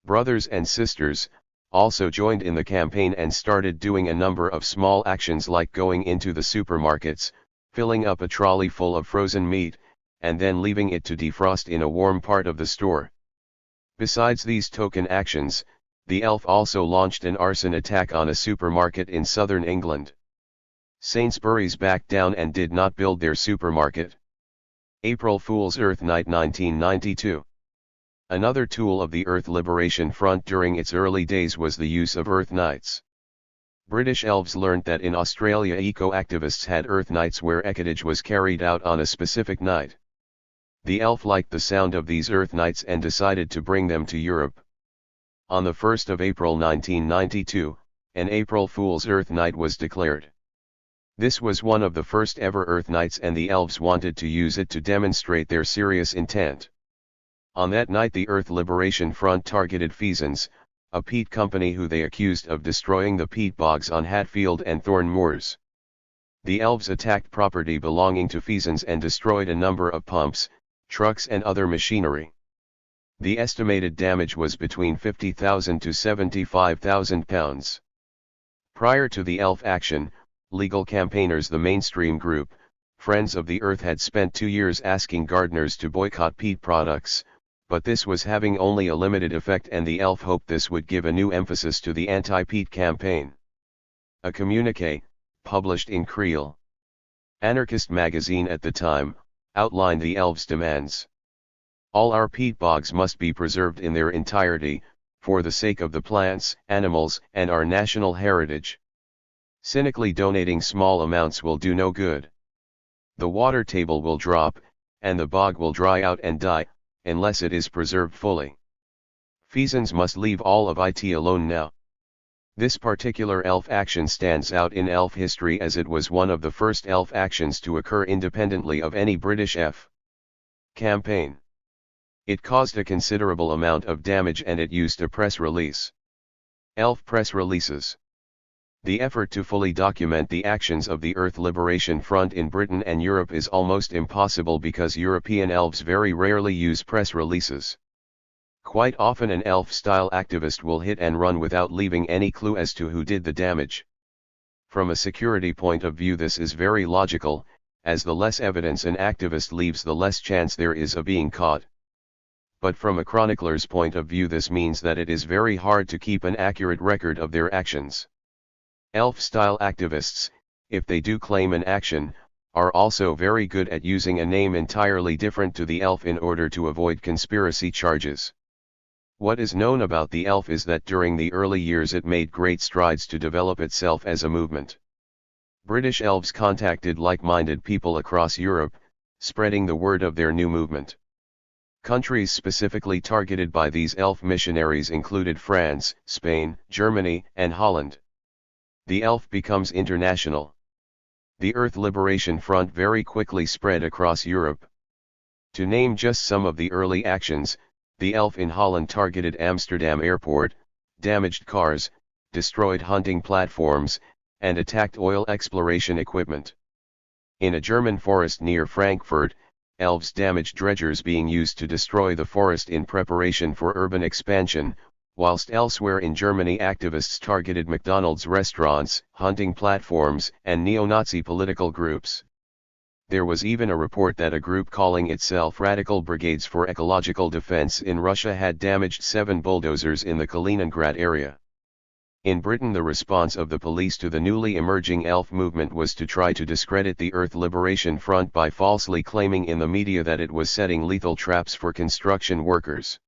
brothers and sisters, also joined in the campaign and started doing a number of small actions like going into the supermarkets, filling up a trolley full of frozen meat, and then leaving it to defrost in a warm part of the store. Besides these token actions, the elf also launched an arson attack on a supermarket in southern England. Sainsbury's backed down and did not build their supermarket. April Fool's Earth Night 1992. Another tool of the Earth Liberation Front during its early days was the use of Earth Nights. British elves learnt that in Australia eco-activists had Earth Nights where ecodage was carried out on a specific night. The elf liked the sound of these Earth Nights and decided to bring them to Europe. On the 1st of April 1992, an April Fool's Earth Night was declared. This was one of the first ever Earth Nights and the elves wanted to use it to demonstrate their serious intent. On that night the Earth Liberation Front targeted Feasons, a peat company who they accused of destroying the peat bogs on Hatfield and Thorne Moors. The elves attacked property belonging to Feasons and destroyed a number of pumps, trucks and other machinery. The estimated damage was between £50,000 to £75,000. Prior to the elf action, legal campaigners, the mainstream group, Friends of the Earth, had spent 2 years asking gardeners to boycott peat products, but this was having only a limited effect and the elf hoped this would give a new emphasis to the anti-peat campaign. A communiqué, published in Creole Anarchist magazine at the time, outlined the elves' demands. All our peat bogs must be preserved in their entirety, for the sake of the plants, animals, and our national heritage. Cynically donating small amounts will do no good. The water table will drop, and the bog will dry out and die, unless it is preserved fully. Feasons must leave all of it alone now. This particular elf action stands out in elf history as it was one of the first elf actions to occur independently of any British F campaign. It caused a considerable amount of damage and it used a press release. Elf press releases. The effort to fully document the actions of the Earth Liberation Front in Britain and Europe is almost impossible because European elves very rarely use press releases. Quite often an elf-style activist will hit and run without leaving any clue as to who did the damage. From a security point of view this is very logical, as the less evidence an activist leaves the less chance there is of being caught. But from a chronicler's point of view this means that it is very hard to keep an accurate record of their actions. Elf-style activists, if they do claim an action, are also very good at using a name entirely different to the elf in order to avoid conspiracy charges. What is known about the elf is that during the early years it made great strides to develop itself as a movement. British elves contacted like-minded people across Europe, spreading the word of their new movement. Countries specifically targeted by these elf missionaries included France, Spain, Germany, and Holland. The elf becomes international. The Earth Liberation Front very quickly spread across Europe. To name just some of the early actions, the elf in Holland targeted Amsterdam airport, damaged cars, destroyed hunting platforms, and attacked oil exploration equipment. In a German forest near Frankfurt, elves damaged dredgers being used to destroy the forest in preparation for urban expansion, whilst elsewhere in Germany activists targeted McDonald's restaurants, hunting platforms, and neo-Nazi political groups. There was even a report that a group calling itself Radical Brigades for Ecological Defense in Russia had damaged 7 bulldozers in the Kaliningrad area. In Britain, the response of the police to the newly emerging elf movement was to try to discredit the Earth Liberation Front by falsely claiming in the media that it was setting lethal traps for construction workers.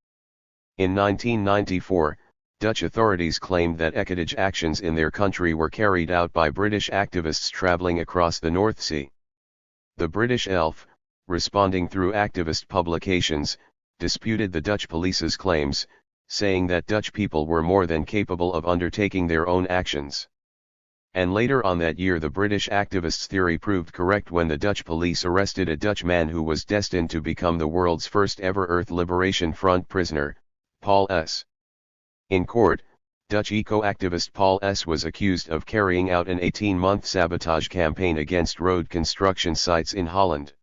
In 1994, Dutch authorities claimed that ecocide actions in their country were carried out by British activists travelling across the North Sea. The British elf, responding through activist publications, disputed the Dutch police's claims, saying that Dutch people were more than capable of undertaking their own actions. And later on that year the British activists' theory proved correct when the Dutch police arrested a Dutch man who was destined to become the world's first ever Earth Liberation Front prisoner, Paul S. In court, Dutch eco-activist Paul S. was accused of carrying out an 18-month sabotage campaign against road construction sites in Holland.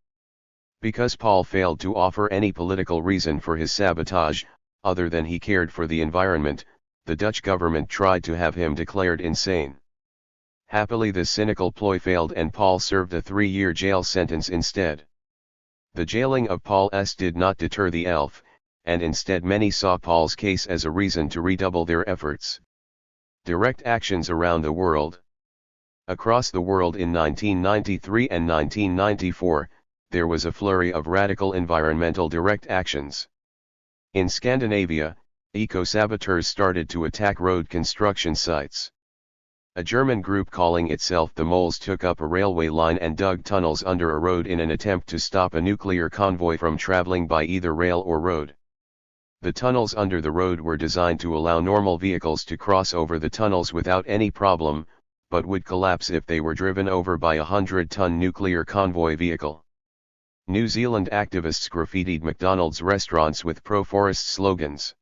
Because Paul failed to offer any political reason for his sabotage, other than he cared for the environment, the Dutch government tried to have him declared insane. Happily this cynical ploy failed and Paul served a 3-year jail sentence instead. The jailing of Paul S. did not deter the elf, and instead many saw Paul's case as a reason to redouble their efforts. Direct actions around the world. Across the world in 1993 and 1994, there was a flurry of radical environmental direct actions. In Scandinavia, eco-saboteurs started to attack road construction sites. A German group calling itself the Moles took up a railway line and dug tunnels under a road in an attempt to stop a nuclear convoy from traveling by either rail or road. The tunnels under the road were designed to allow normal vehicles to cross over the tunnels without any problem, but would collapse if they were driven over by a 100-ton nuclear convoy vehicle. New Zealand activists graffitied McDonald's restaurants with pro-forest slogans.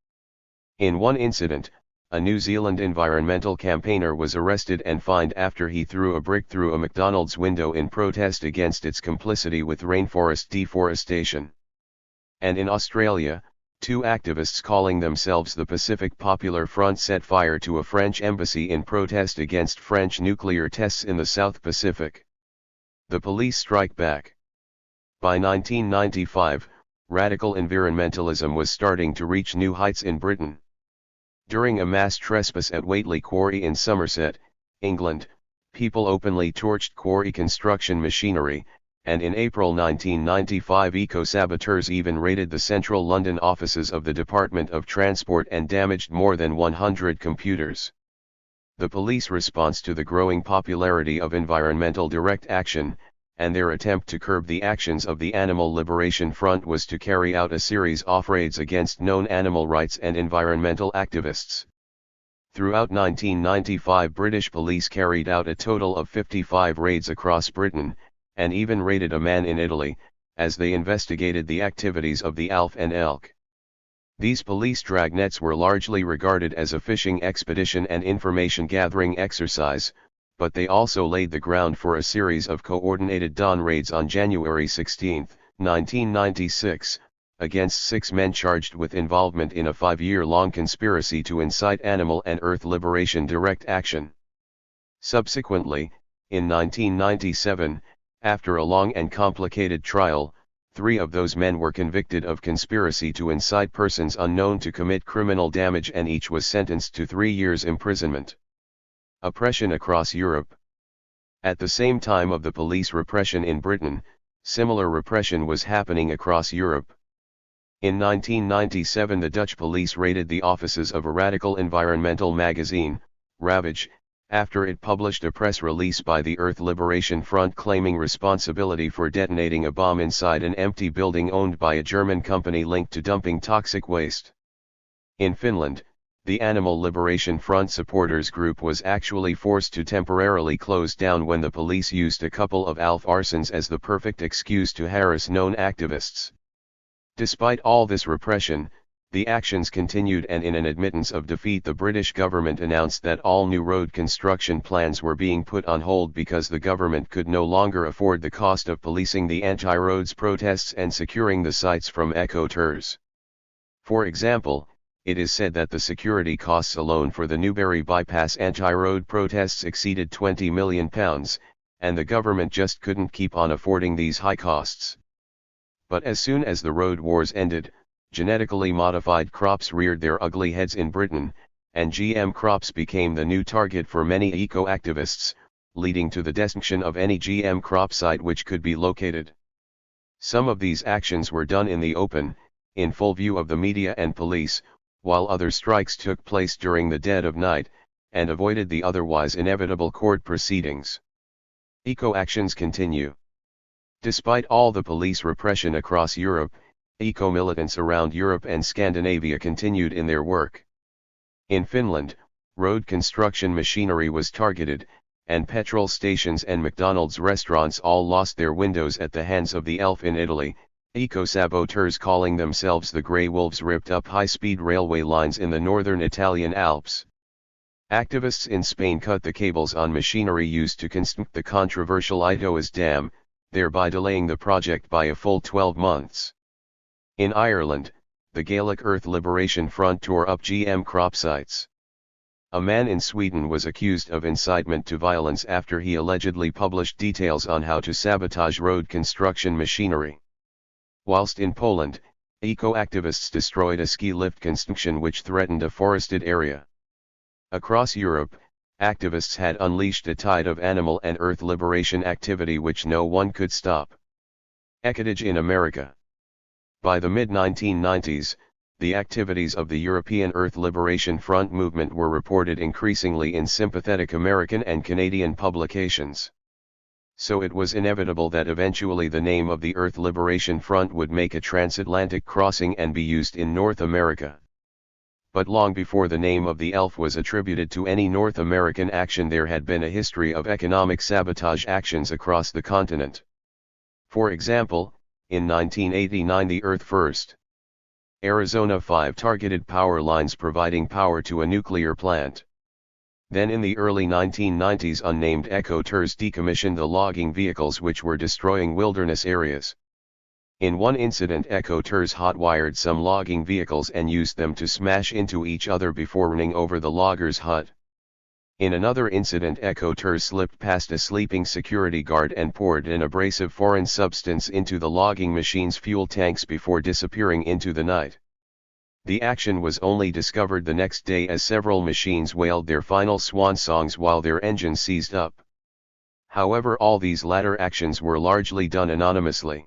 In one incident, a New Zealand environmental campaigner was arrested and fined after he threw a brick through a McDonald's window in protest against its complicity with rainforest deforestation. And in Australia, 2 activists calling themselves the Pacific Popular Front set fire to a French embassy in protest against French nuclear tests in the South Pacific. The police strike back. By 1995, radical environmentalism was starting to reach new heights in Britain. During a mass trespass at Whately Quarry in Somerset, England, people openly torched quarry construction machinery, and in April 1995 eco-saboteurs even raided the central London offices of the Department of Transport and damaged more than 100 computers. The police response to the growing popularity of environmental direct action, and their attempt to curb the actions of the Animal Liberation Front was to carry out a series of raids against known animal rights and environmental activists. Throughout 1995 British police carried out a total of 55 raids across Britain, and even raided a man in Italy, as they investigated the activities of the ALF and ELK. These police dragnets were largely regarded as a fishing expedition and information-gathering exercise, but they also laid the ground for a series of coordinated dawn raids on January 16, 1996, against 6 men charged with involvement in a 5-year-long conspiracy to incite animal and earth liberation direct action. Subsequently, in 1997, after a long and complicated trial, 3 of those men were convicted of conspiracy to incite persons unknown to commit criminal damage and each was sentenced to 3 years imprisonment. Oppression across Europe. At the same time of the police repression in Britain, similar repression was happening across Europe. In 1997 the Dutch police raided the offices of a radical environmental magazine, Ravage, after it published a press release by the Earth Liberation Front claiming responsibility for detonating a bomb inside an empty building owned by a German company linked to dumping toxic waste. In Finland, the Animal Liberation Front supporters group was actually forced to temporarily close down when the police used a couple of ALF arsons as the perfect excuse to harass known activists. Despite all this repression, the actions continued, and in an admittance of defeat the British government announced that all new road construction plans were being put on hold because the government could no longer afford the cost of policing the anti-roads protests and securing the sites from eco-tours. For example, it is said that the security costs alone for the Newbury bypass anti-road protests exceeded £20 million, and the government just couldn't keep on affording these high costs. But as soon as the road wars ended, genetically modified crops reared their ugly heads in Britain, and GM crops became the new target for many eco-activists, leading to the destruction of any GM crop site which could be located. Some of these actions were done in the open, in full view of the media and police, while other strikes took place during the dead of night, and avoided the otherwise inevitable court proceedings. Eco-actions continue. Despite all the police repression across Europe, eco-militants around Europe and Scandinavia continued in their work. In Finland, road construction machinery was targeted, and petrol stations and McDonald's restaurants all lost their windows at the hands of the ELF. In Italy, eco-saboteurs calling themselves the Grey Wolves ripped up high-speed railway lines in the northern Italian Alps. Activists in Spain cut the cables on machinery used to construct the controversial Itoas Dam, thereby delaying the project by a full 12 months. In Ireland, the Gaelic Earth Liberation Front tore up GM crop sites. A man in Sweden was accused of incitement to violence after he allegedly published details on how to sabotage road construction machinery. Whilst in Poland, eco-activists destroyed a ski lift construction which threatened a forested area. Across Europe, activists had unleashed a tide of animal and earth liberation activity which no one could stop. Ecotage in America. By the mid-1990s, the activities of the European Earth Liberation Front movement were reported increasingly in sympathetic American and Canadian publications. So it was inevitable that eventually the name of the Earth Liberation Front would make a transatlantic crossing and be used in North America. But long before the name of the ELF was attributed to any North American action, there had been a history of economic sabotage actions across the continent. For example, in 1989 the Earth First Arizona 5 targeted power lines providing power to a nuclear plant. Then in the early 1990s unnamed eco-tours decommissioned the logging vehicles which were destroying wilderness areas. In one incident eco-tours hotwired some logging vehicles and used them to smash into each other before running over the logger's hut. In another incident eco-tours slipped past a sleeping security guard and poured an abrasive foreign substance into the logging machine's fuel tanks before disappearing into the night. The action was only discovered the next day as several machines wailed their final swan songs while their engines seized up. However, all these latter actions were largely done anonymously.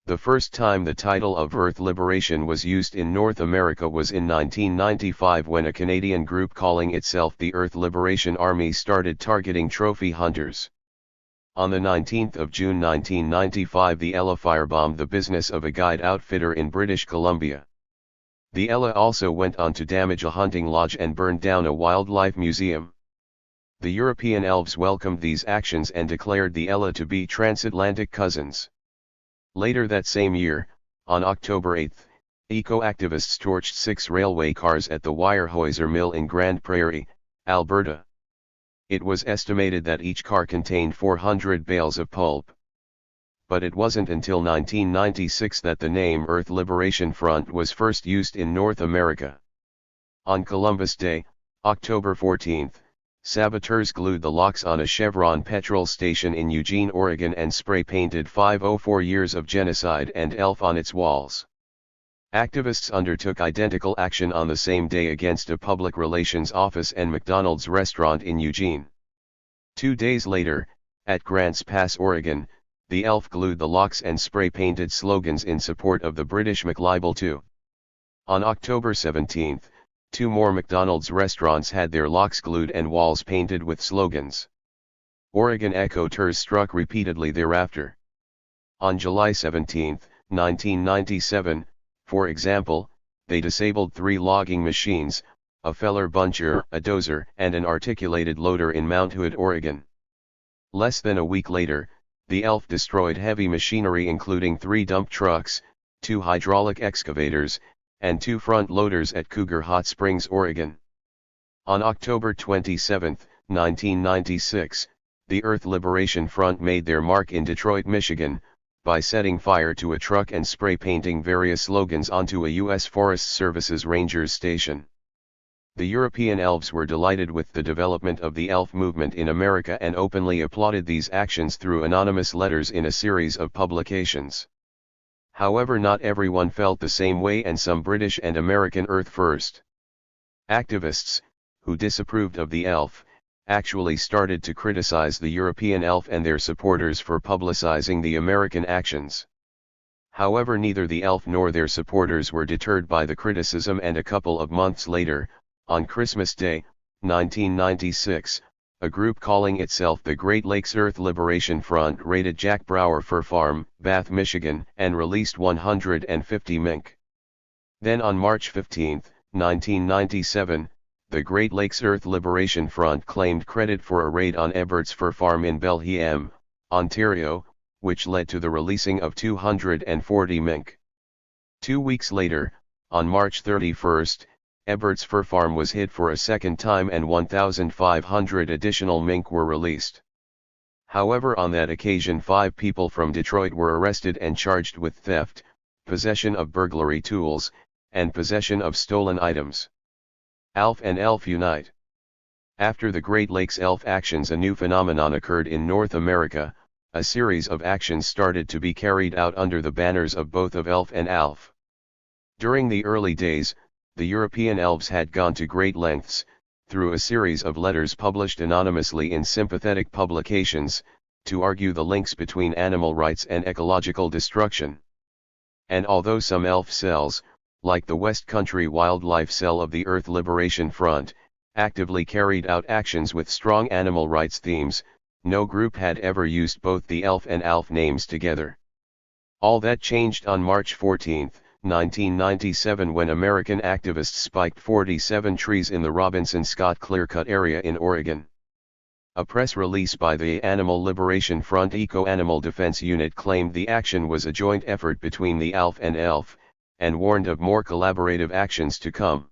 The first time the title of Earth Liberation was used in North America was in 1995 when a Canadian group calling itself the Earth Liberation Army started targeting trophy hunters. On the 19th of June 1995 the Ella firebombed the business of a guide outfitter in British Columbia. The Ella also went on to damage a hunting lodge and burned down a wildlife museum. The European elves welcomed these actions and declared the Ella to be transatlantic cousins. Later that same year, on October 8, eco-activists torched 6 railway cars at the Weyerhaeuser Mill in Grande Prairie, Alberta. It was estimated that each car contained 400 bales of pulp. But it wasn't until 1996 that the name Earth Liberation Front was first used in North America. On Columbus Day, October 14, saboteurs glued the locks on a Chevron petrol station in Eugene, Oregon and spray-painted 504 years of genocide and ELF on its walls. Activists undertook identical action on the same day against a public relations office and McDonald's restaurant in Eugene. 2 days later, at Grants Pass, Oregon, the ELF glued the locks and spray-painted slogans in support of the British McLibel 2. On October 17, 2 more McDonald's restaurants had their locks glued and walls painted with slogans. Oregon Echo tours struck repeatedly thereafter. On July 17, 1997, for example, they disabled 3 logging machines, a feller buncher, a dozer, and an articulated loader in Mount Hood, Oregon. Less than a week later, the ELF destroyed heavy machinery including 3 dump trucks, 2 hydraulic excavators, and 2 front loaders at Cougar Hot Springs, Oregon. On October 27, 1996, the Earth Liberation Front made their mark in Detroit, Michigan, by setting fire to a truck and spray-painting various slogans onto a U.S. Forest Service's Rangers station. The European elves were delighted with the development of the elf movement in America and openly applauded these actions through anonymous letters in a series of publications. However, not everyone felt the same way, and some British and American Earth First activists, who disapproved of the elf, actually started to criticize the European elf and their supporters for publicizing the American actions. However, neither the elf nor their supporters were deterred by the criticism, and a couple of months later, on Christmas Day, 1996, a group calling itself the Great Lakes Earth Liberation Front raided Jack Brower Fur Farm, Bath, Michigan, and released 150 mink. Then on March 15, 1997, the Great Lakes Earth Liberation Front claimed credit for a raid on Ebert's Fur Farm in Belgium, Ontario, which led to the releasing of 240 mink. 2 weeks later, on March 31, Ebert's Fur Farm was hit for a second time and 1,500 additional mink were released. However, on that occasion 5 people from Detroit were arrested and charged with theft, possession of burglary tools, and possession of stolen items. ALF and ELF unite. After the Great Lakes elf actions, a new phenomenon occurred in North America. A series of actions started to be carried out under the banners of both of ELF and ALF. During the early days, the European elves had gone to great lengths, through a series of letters published anonymously in sympathetic publications, to argue the links between animal rights and ecological destruction. And although some elf cells, like the West Country Wildlife Cell of the Earth Liberation Front, actively carried out actions with strong animal rights themes, no group had ever used both the ELF and ALF names together. All that changed on March 14, 1997, when American activists spiked 47 trees in the Robinson Scott Clearcut area in Oregon. A press release by the Animal Liberation Front Eco-Animal Defense Unit claimed the action was a joint effort between the ALF and ELF, and warned of more collaborative actions to come.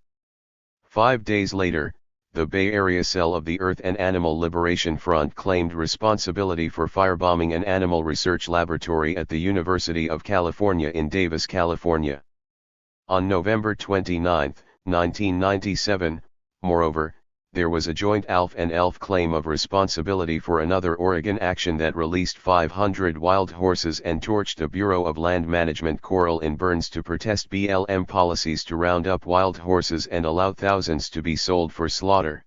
5 days later, the Bay Area cell of the Earth and Animal Liberation Front claimed responsibility for firebombing an animal research laboratory at the University of California in Davis, California. On November 29, 1997, moreover, there was a joint ALF and ELF claim of responsibility for another Oregon action that released 500 wild horses and torched a Bureau of Land Management corral in Burns to protest BLM policies to round up wild horses and allow thousands to be sold for slaughter.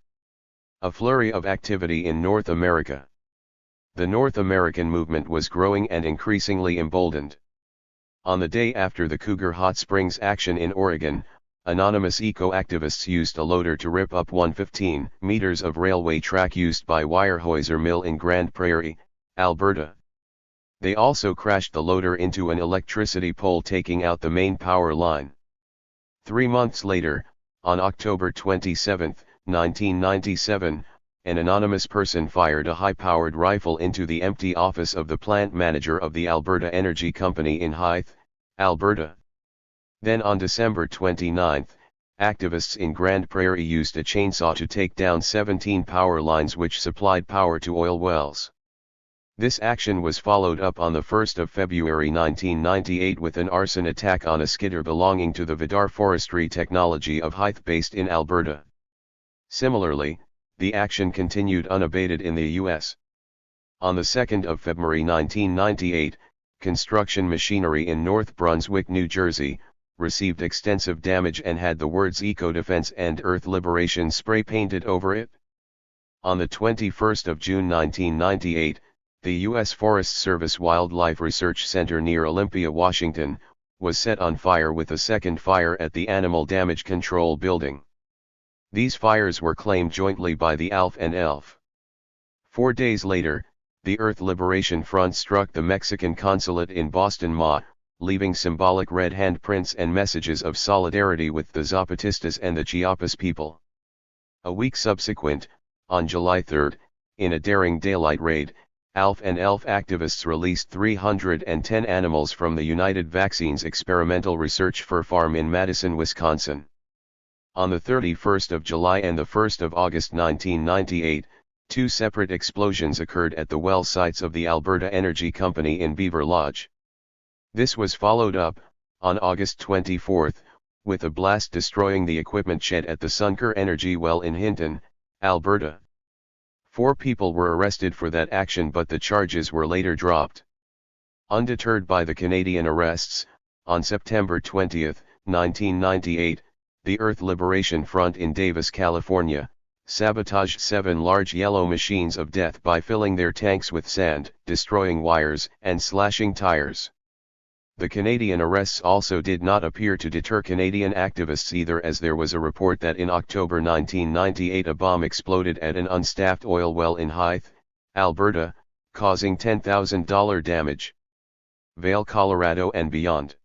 A flurry of activity in North America. The North American movement was growing and increasingly emboldened. On the day after the Cougar Hot Springs action in Oregon, anonymous eco-activists used a loader to rip up 115 meters of railway track used by Weyerhaeuser Mill in Grande Prairie, Alberta. They also crashed the loader into an electricity pole, taking out the main power line. 3 months later, on October 27, 1997, an anonymous person fired a high-powered rifle into the empty office of the plant manager of the Alberta Energy Company in Hythe, Alberta. Then on December 29, activists in Grande Prairie used a chainsaw to take down 17 power lines which supplied power to oil wells. This action was followed up on the 1st of February 1998 with an arson attack on a skidder belonging to the Vidar Forestry Technology of Hythe based in Alberta. Similarly, the action continued unabated in the U.S. On the 2nd of February 1998, construction machinery in North Brunswick, New Jersey, received extensive damage and had the words Eco-Defense and Earth Liberation spray painted over it. On the 21st of June 1998, the U.S. Forest Service Wildlife Research Center near Olympia, Washington, was set on fire with a second fire at the Animal Damage Control Building. These fires were claimed jointly by the ALF and ELF. 4 days later, the Earth Liberation Front struck the Mexican consulate in Boston, MA, leaving symbolic red handprints and messages of solidarity with the Zapatistas and the Chiapas people. A week subsequent, on July 3, in a daring daylight raid, ALF and ELF activists released 310 animals from the United Vaccines Experimental Research Fur Farm in Madison, Wisconsin. On the 31st of July and the 1st of August 1998, 2 separate explosions occurred at the well sites of the Alberta Energy Company in Beaver Lodge. This was followed up, on August 24, with a blast destroying the equipment shed at the Suncor Energy well in Hinton, Alberta. 4 people were arrested for that action, but the charges were later dropped. Undeterred by the Canadian arrests, on September 20, 1998, the Earth Liberation Front in Davis, California, sabotaged 7 large yellow machines of death by filling their tanks with sand, destroying wires, and slashing tires. The Canadian arrests also did not appear to deter Canadian activists either, as there was a report that in October 1998 a bomb exploded at an unstaffed oil well in Hythe, Alberta, causing $10,000 damage. Vail, Colorado and beyond.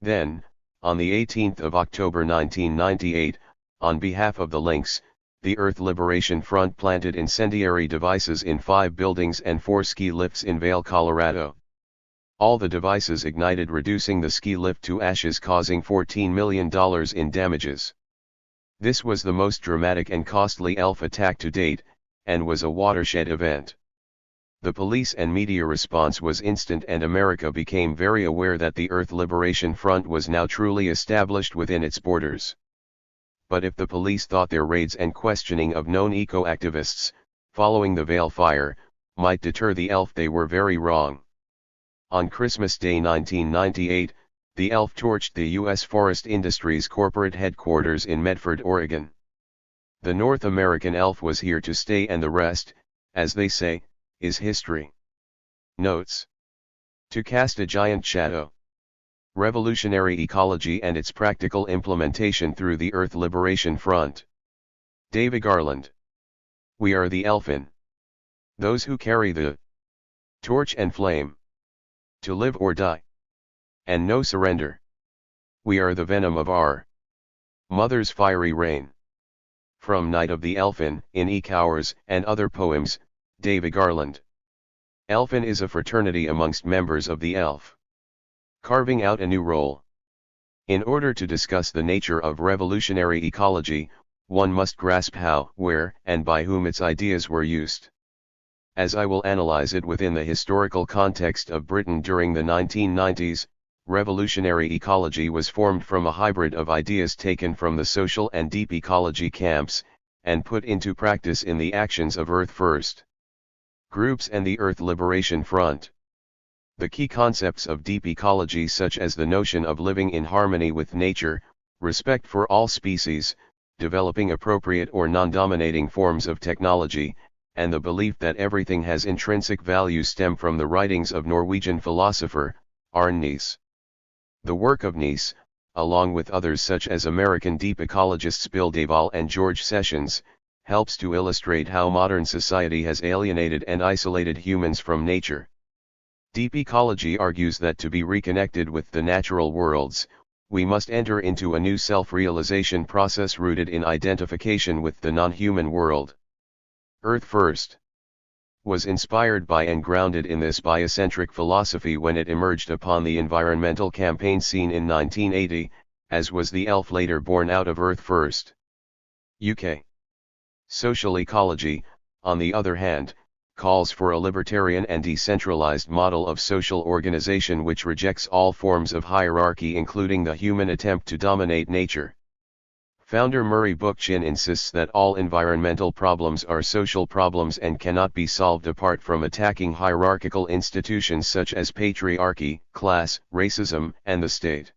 Then, on the 18th of October 1998, on behalf of the Lynx, the Earth Liberation Front planted incendiary devices in 5 buildings and 4 ski lifts in Vail, Colorado. All the devices ignited, reducing the ski lift to ashes, causing $14 million in damages. This was the most dramatic and costly ELF attack to date, and was a watershed event. The police and media response was instant, and America became very aware that the Earth Liberation Front was now truly established within its borders. But if the police thought their raids and questioning of known eco-activists, following the Vail fire, might deter the ELF, they were very wrong. On Christmas Day 1998, the ELF torched the U.S. Forest Industries corporate headquarters in Medford, Oregon. The North American ELF was here to stay, and the rest, as they say, is history. Notes. To cast a giant shadow. Revolutionary ecology and its practical implementation through the Earth Liberation Front. David Garland. We are the Elfin. Those who carry the torch and flame. To live or die. And no surrender. We are the venom of our mother's fiery rain. From Night of the Elfin, in E. Cowers, and Other Poems, David Garland. Elfin is a fraternity amongst members of the ELF. Carving out a new role. In order to discuss the nature of revolutionary ecology, one must grasp how, where, and by whom its ideas were used. As I will analyze it within the historical context of Britain during the 1990s, revolutionary ecology was formed from a hybrid of ideas taken from the social and deep ecology camps, and put into practice in the actions of Earth First groups and the Earth Liberation Front. The key concepts of deep ecology, such as the notion of living in harmony with nature, respect for all species, developing appropriate or non-dominating forms of technology, and the belief that everything has intrinsic value, stem from the writings of Norwegian philosopher, Arne Naess. The work of Naess, along with others such as American deep ecologists Bill Duvall and George Sessions, helps to illustrate how modern society has alienated and isolated humans from nature. Deep ecology argues that to be reconnected with the natural worlds, we must enter into a new self-realization process rooted in identification with the non-human world. Earth First was inspired by and grounded in this biocentric philosophy when it emerged upon the environmental campaign scene in 1980, as was the ELF, later born out of Earth First. UK. Social ecology, on the other hand, calls for a libertarian and decentralized model of social organization which rejects all forms of hierarchy, including the human attempt to dominate nature. Founder Murray Bookchin insists that all environmental problems are social problems and cannot be solved apart from attacking hierarchical institutions such as patriarchy, class, racism, and the state.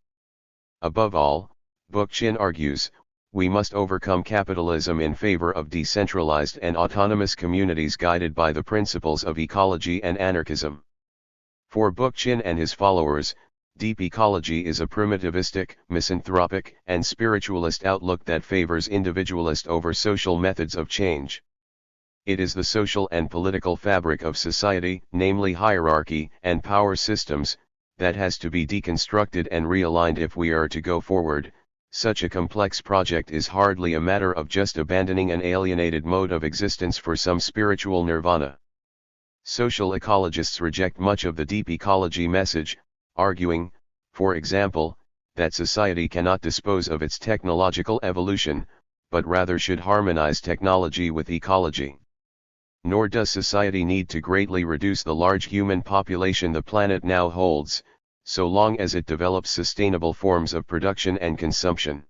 Above all, Bookchin argues, we must overcome capitalism in favor of decentralized and autonomous communities guided by the principles of ecology and anarchism. For Bookchin and his followers, deep ecology is a primitivistic, misanthropic, and spiritualist outlook that favors individualist over social methods of change. It is the social and political fabric of society, namely hierarchy and power systems, that has to be deconstructed and realigned if we are to go forward. Such a complex project is hardly a matter of just abandoning an alienated mode of existence for some spiritual nirvana. Social ecologists reject much of the deep ecology message, arguing, for example, that society cannot dispose of its technological evolution, but rather should harmonize technology with ecology. Nor does society need to greatly reduce the large human population the planet now holds, so long as it develops sustainable forms of production and consumption.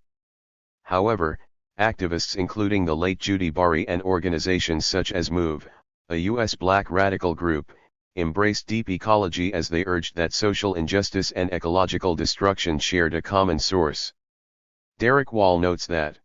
However, activists including the late Judy Bari and organizations such as MOVE, a U.S. black radical group, embraced deep ecology as they urged that social injustice and ecological destruction shared a common source. Derek Wall notes that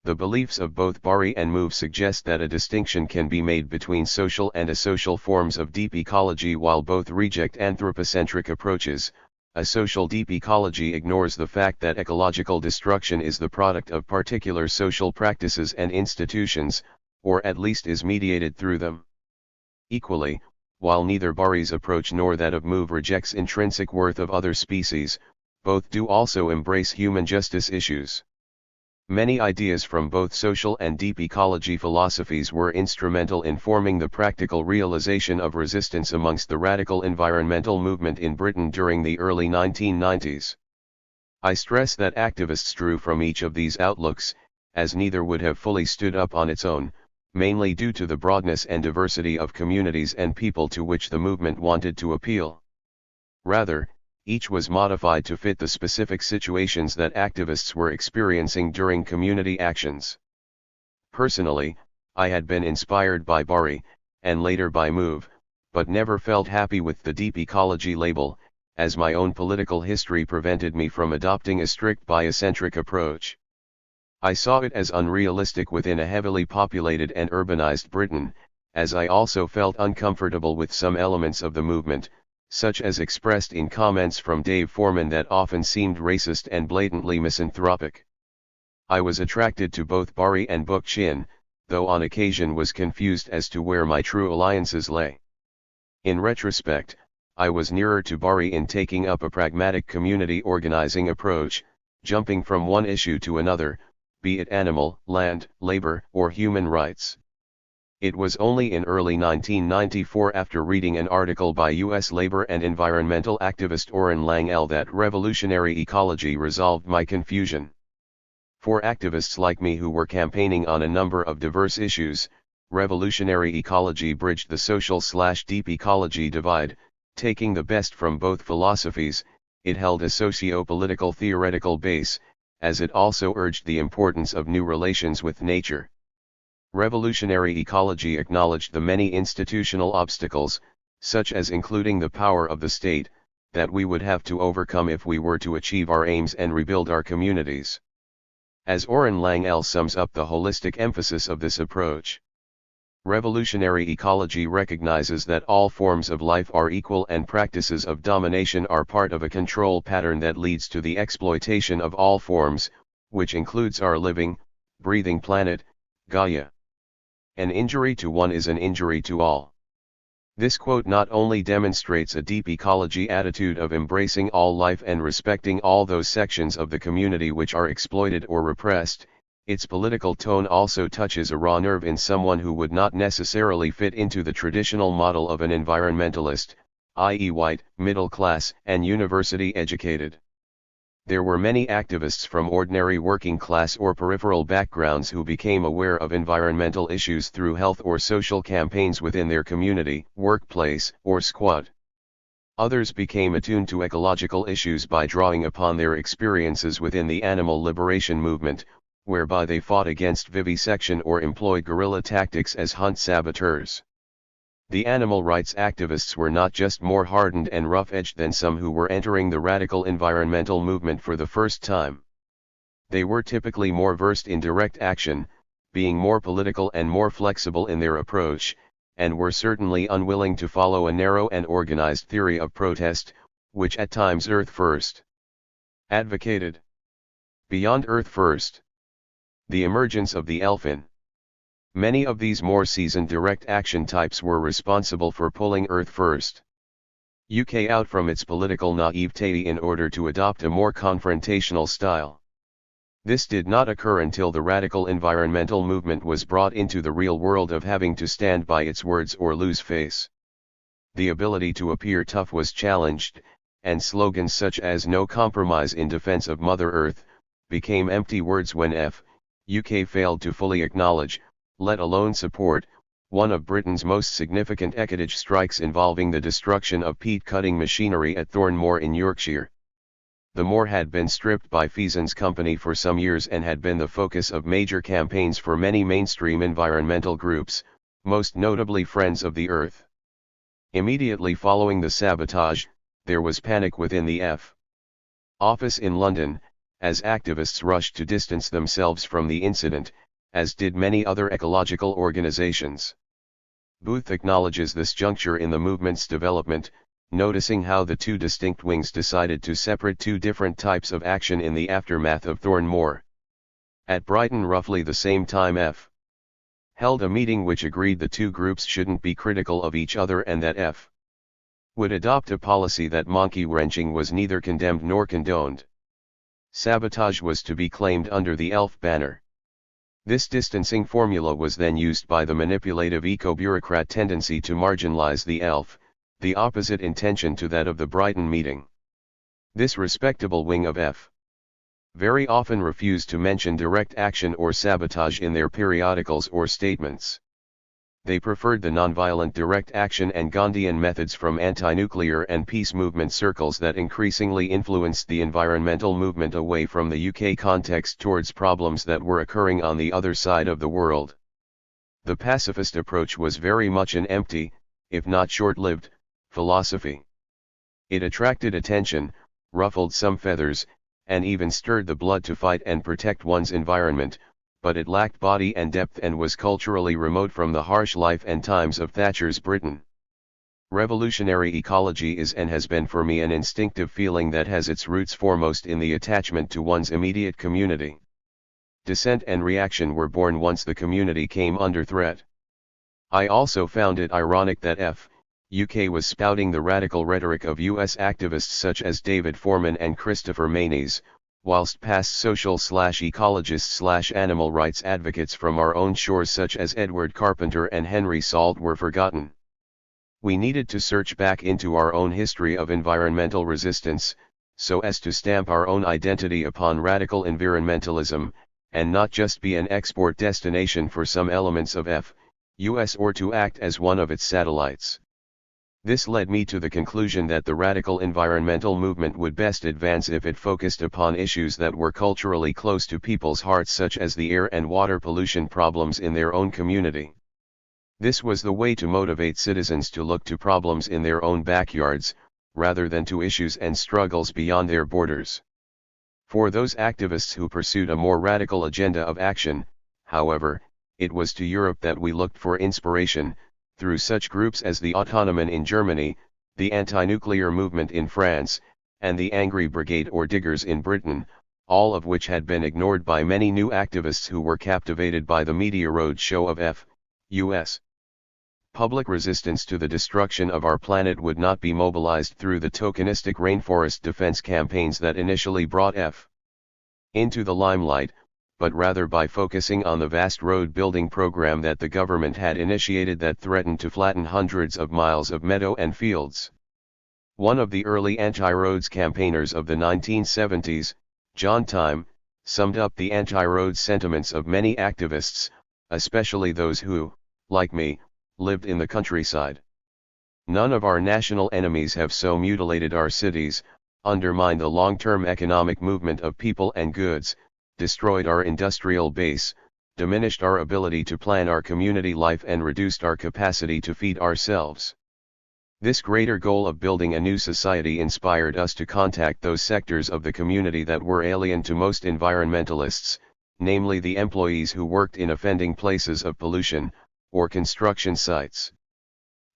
the beliefs of both Bari and MOVE suggest that a distinction can be made between social and asocial forms of deep ecology. While both reject anthropocentric approaches, a social deep ecology ignores the fact that ecological destruction is the product of particular social practices and institutions, or at least is mediated through them. Equally, while neither Bari's approach nor that of MOVE rejects intrinsic worth of other species, both do also embrace human justice issues. Many ideas from both social and deep ecology philosophies were instrumental in forming the practical realization of resistance amongst the radical environmental movement in Britain during the early 1990s. I stress that activists drew from each of these outlooks, as neither would have fully stood up on its own, mainly due to the broadness and diversity of communities and people to which the movement wanted to appeal. Rather, each was modified to fit the specific situations that activists were experiencing during community actions. Personally, I had been inspired by Bari, and later by MOVE, but never felt happy with the deep ecology label, as my own political history prevented me from adopting a strict biocentric approach. I saw it as unrealistic within a heavily populated and urbanized Britain, as I also felt uncomfortable with some elements of the movement, such as expressed in comments from Dave Foreman that often seemed racist and blatantly misanthropic. I was attracted to both Bari and Bookchin, though on occasion was confused as to where my true alliances lay. In retrospect, I was nearer to Bari in taking up a pragmatic community organizing approach, jumping from one issue to another, be it animal, land, labor, or human rights. It was only in early 1994, after reading an article by U.S. labor and environmental activist Oren Langell, that revolutionary ecology resolved my confusion. For activists like me who were campaigning on a number of diverse issues, revolutionary ecology bridged the social/deep ecology divide, taking the best from both philosophies. It held a socio-political theoretical base, as it also urged the importance of new relations with nature. Revolutionary ecology acknowledged the many institutional obstacles, such as including the power of the state, that we would have to overcome if we were to achieve our aims and rebuild our communities. As Oren Langell sums up the holistic emphasis of this approach, revolutionary ecology recognizes that all forms of life are equal and practices of domination are part of a control pattern that leads to the exploitation of all forms, which includes our living, breathing planet, Gaia. An injury to one is an injury to all. This quote not only demonstrates a deep ecology attitude of embracing all life and respecting all those sections of the community which are exploited or repressed, its political tone also touches a raw nerve in someone who would not necessarily fit into the traditional model of an environmentalist, i.e. white, middle class, and university educated. There were many activists from ordinary working class or peripheral backgrounds who became aware of environmental issues through health or social campaigns within their community, workplace, or squad. Others became attuned to ecological issues by drawing upon their experiences within the animal liberation movement, whereby they fought against vivisection or employed guerrilla tactics as hunt saboteurs. The animal rights activists were not just more hardened and rough-edged than some who were entering the radical environmental movement for the first time. They were typically more versed in direct action, being more political and more flexible in their approach, and were certainly unwilling to follow a narrow and organized theory of protest, which at times Earth First advocated. Beyond Earth First. The emergence of the elfin. Many of these more seasoned direct action types were responsible for pulling Earth First UK out from its political naivete in order to adopt a more confrontational style. This did not occur until the radical environmental movement was brought into the real world of having to stand by its words or lose face. The ability to appear tough was challenged, and slogans such as "No compromise in defense of Mother Earth" became empty words when UK failed to fully acknowledge, let alone support, one of Britain's most significant ecodage strikes involving the destruction of peat-cutting machinery at Thorn Moor in Yorkshire. The moor had been stripped by Feason's company for some years and had been the focus of major campaigns for many mainstream environmental groups, most notably Friends of the Earth. Immediately following the sabotage, there was panic within the office in London, as activists rushed to distance themselves from the incident, as did many other ecological organizations. Booth acknowledges this juncture in the movement's development, noticing how the two distinct wings decided to separate two different types of action in the aftermath of Thorn Moor. At Brighton roughly the same time held a meeting which agreed the two groups shouldn't be critical of each other and that would adopt a policy that monkey-wrenching was neither condemned nor condoned. Sabotage was to be claimed under the ELF banner. This distancing formula was then used by the manipulative eco-bureaucrat tendency to marginalize the ELF, the opposite intention to that of the Brighton meeting. This respectable wing of very often refused to mention direct action or sabotage in their periodicals or statements. They preferred the nonviolent direct action and Gandhian methods from anti-nuclear and peace movement circles that increasingly influenced the environmental movement away from the UK context towards problems that were occurring on the other side of the world. The pacifist approach was very much an empty, if not short-lived, philosophy. It attracted attention, ruffled some feathers, and even stirred the blood to fight and protect one's environment, but it lacked body and depth and was culturally remote from the harsh life and times of Thatcher's Britain. Revolutionary ecology is and has been for me an instinctive feeling that has its roots foremost in the attachment to one's immediate community. Dissent and reaction were born once the community came under threat. I also found it ironic that UK was spouting the radical rhetoric of US activists such as David Foreman and Christopher Maynes, whilst past social/ecologists/animal rights advocates from our own shores such as Edward Carpenter and Henry Salt were forgotten. We needed to search back into our own history of environmental resistance, so as to stamp our own identity upon radical environmentalism, and not just be an export destination for some elements of US or to act as one of its satellites. This led me to the conclusion that the radical environmental movement would best advance if it focused upon issues that were culturally close to people's hearts such as the air and water pollution problems in their own community. This was the way to motivate citizens to look to problems in their own backyards, rather than to issues and struggles beyond their borders. For those activists who pursued a more radical agenda of action, however, it was to Europe that we looked for inspiration, through such groups as the Autonomen in Germany, the anti-nuclear movement in France, and the Angry Brigade or Diggers in Britain, all of which had been ignored by many new activists who were captivated by the media roadshow of US. Public resistance to the destruction of our planet would not be mobilized through the tokenistic rainforest defense campaigns that initially brought into the limelight, but rather by focusing on the vast road-building program that the government had initiated that threatened to flatten hundreds of miles of meadow and fields. One of the early anti-roads campaigners of the 1970s, John Time, summed up the anti-roads sentiments of many activists, especially those who, like me, lived in the countryside. None of our national enemies have so mutilated our cities, undermined the long-term economic movement of people and goods, destroyed our industrial base, diminished our ability to plan our community life and reduced our capacity to feed ourselves. This greater goal of building a new society inspired us to contact those sectors of the community that were alien to most environmentalists, namely the employees who worked in offending places of pollution, or construction sites.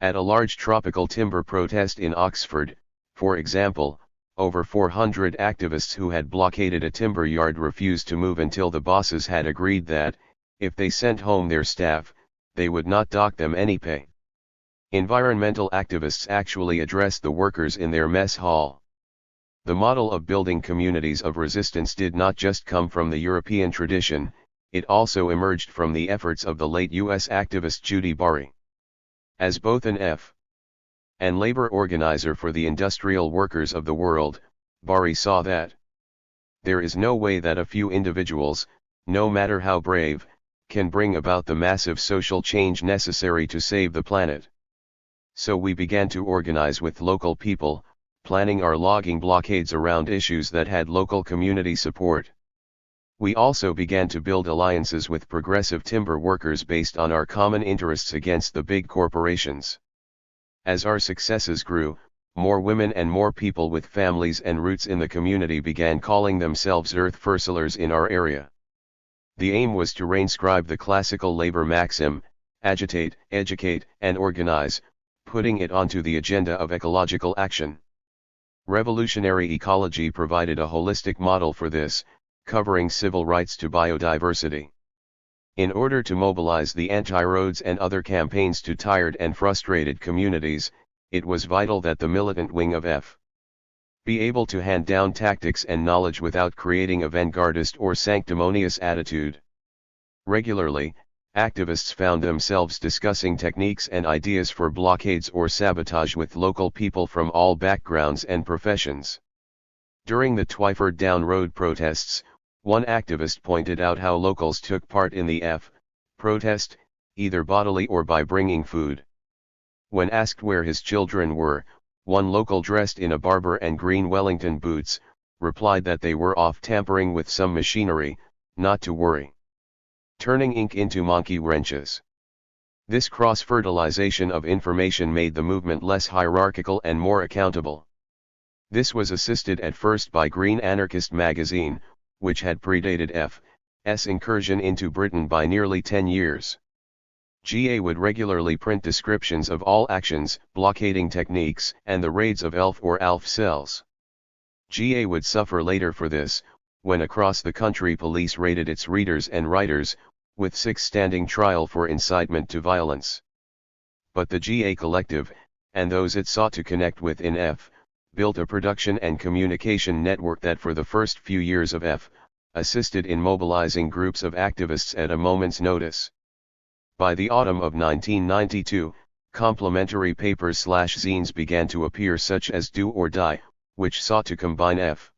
At a large tropical timber protest in Oxford, for example, over 400 activists who had blockaded a timber yard refused to move until the bosses had agreed that, if they sent home their staff, they would not dock them any pay. Environmental activists actually addressed the workers in their mess hall. The model of building communities of resistance did not just come from the European tradition, it also emerged from the efforts of the late U.S. activist Judy Barry. As both an F and labor organizer for the industrial workers of the world, Barry saw that there is no way that a few individuals, no matter how brave, can bring about the massive social change necessary to save the planet. So we began to organize with local people, planning our logging blockades around issues that had local community support. We also began to build alliances with progressive timber workers based on our common interests against the big corporations. As our successes grew, more women and more people with families and roots in the community began calling themselves earth firsters in our area. The aim was to reinscribe the classical labor maxim, agitate, educate, and organize, putting it onto the agenda of ecological action. Revolutionary ecology provided a holistic model for this, covering civil rights to biodiversity. In order to mobilize the anti-roads and other campaigns to tired and frustrated communities, it was vital that the militant wing of F be able to hand down tactics and knowledge without creating a vanguardist or sanctimonious attitude. Regularly, activists found themselves discussing techniques and ideas for blockades or sabotage with local people from all backgrounds and professions. During the Twyford Down Road protests, one activist pointed out how locals took part in the F protest, either bodily or by bringing food. When asked where his children were, one local dressed in a Barber and green Wellington boots, replied that they were off tampering with some machinery, not to worry. Turning ink into monkey wrenches. This cross-fertilization of information made the movement less hierarchical and more accountable. This was assisted at first by Green Anarchist magazine, which had predated F's incursion into Britain by nearly 10 years. GA would regularly print descriptions of all actions, blockading techniques, and the raids of ELF or ALF cells. GA would suffer later for this, when across the country police raided its readers and writers, with 6 standing trial for incitement to violence. But the GA Collective, and those it sought to connect with in F, built a production and communication network that for the first few years of F, assisted in mobilizing groups of activists at a moment's notice. By the autumn of 1992, complementary papers/zines began to appear such as Do or Die, which sought to combine F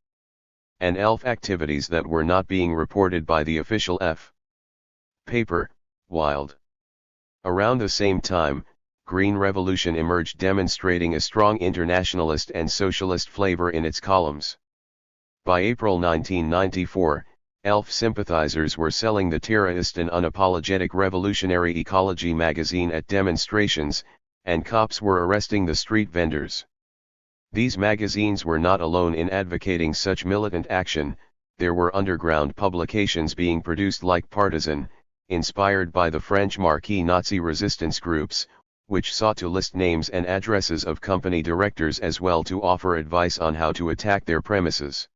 and ELF activities that were not being reported by the official F paper, Wild. Around the same time, Green Revolution emerged, demonstrating a strong internationalist and socialist flavor in its columns. By April 1994, ELF sympathizers were selling the terrorist and unapologetic Revolutionary Ecology magazine at demonstrations, and cops were arresting the street vendors. These magazines were not alone in advocating such militant action. There were underground publications being produced like Partisan, inspired by the French Marquis Nazi resistance groups, which sought to list names and addresses of company directors as well to offer advice on how to attack their premises.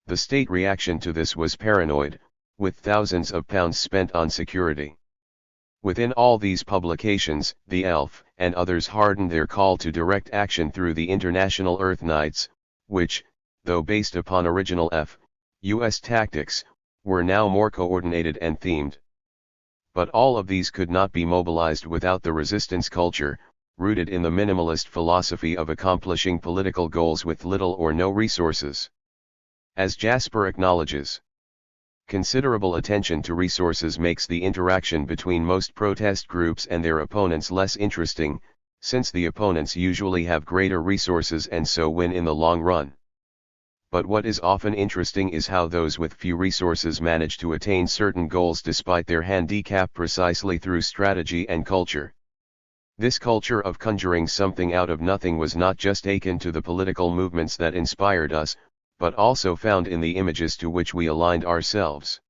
The state reaction to this was paranoid, with thousands of pounds spent on security. Within all these publications, the ELF and others hardened their call to direct action through the International Earth Nights, which, though based upon original U.S. tactics, were now more coordinated and themed. But all of these could not be mobilized without the resistance culture, rooted in the minimalist philosophy of accomplishing political goals with little or no resources. As Jasper acknowledges, considerable attention to resources makes the interaction between most protest groups and their opponents less interesting, since the opponents usually have greater resources and so win in the long run. but what is often interesting is how those with few resources manage to attain certain goals despite their handicap precisely through strategy and culture. This culture of conjuring something out of nothing was not just akin to the political movements that inspired us, but also found in the images to which we aligned ourselves.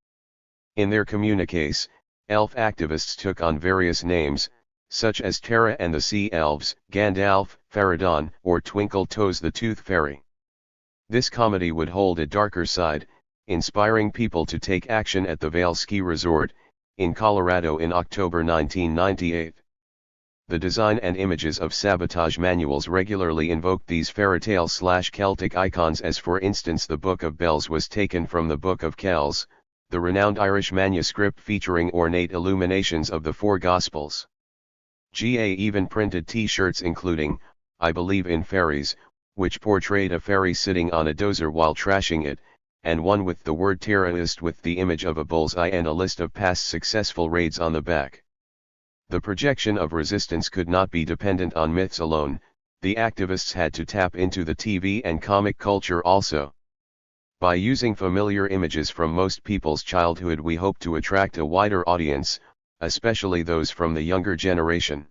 In their communiques, elf activists took on various names, such as Terra and the Sea Elves, Gandalf, Faradon, or Twinkle Toes the Tooth Fairy. This comedy would hold a darker side, inspiring people to take action at the Vail Ski Resort, in Colorado in October 1998. The design and images of sabotage manuals regularly invoked these fairytale/Celtic icons, as for instance the Book of Bells was taken from the Book of Kells, the renowned Irish manuscript featuring ornate illuminations of the four Gospels. GA even printed T-shirts including, "I Believe in Fairies," which portrayed a fairy sitting on a dozer while trashing it, and one with the word terrorist with the image of a bullseye and a list of past successful raids on the back. The projection of resistance could not be dependent on myths alone, the activists had to tap into the TV and comic culture also. By using familiar images from most people's childhood, we hope to attract a wider audience, especially those from the younger generation.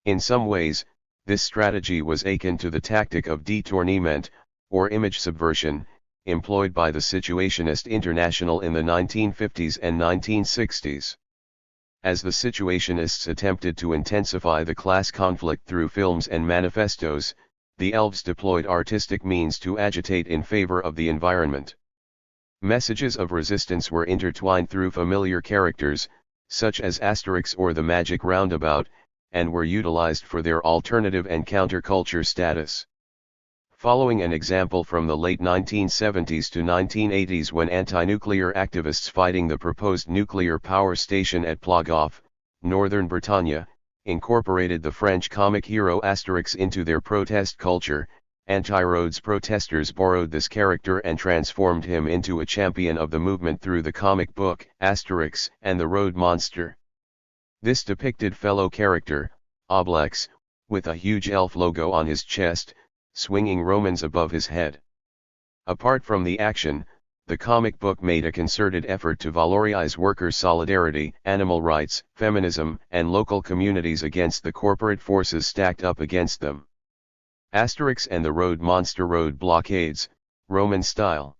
In some ways, this strategy was akin to the tactic of détournement, or image subversion, employed by the Situationist International in the 1950s and 1960s. As the Situationists attempted to intensify the class conflict through films and manifestos, the elves deployed artistic means to agitate in favor of the environment. Messages of resistance were intertwined through familiar characters, such as Asterix or the Magic Roundabout, and were utilized for their alternative and counterculture status. Following an example from the late 1970s to 1980s when anti-nuclear activists fighting the proposed nuclear power station at Plogoff, northern Bretagne, incorporated the French comic hero Asterix into their protest culture, anti-roads protesters borrowed this character and transformed him into a champion of the movement through the comic book Asterix and the Road Monster. This depicted fellow character, Obelix, with a huge elf logo on his chest, swinging Romans above his head. Apart from the action, the comic book made a concerted effort to valorize worker solidarity, animal rights, feminism, and local communities against the corporate forces stacked up against them. Asterix and the Road Monster rode blockades, Roman style.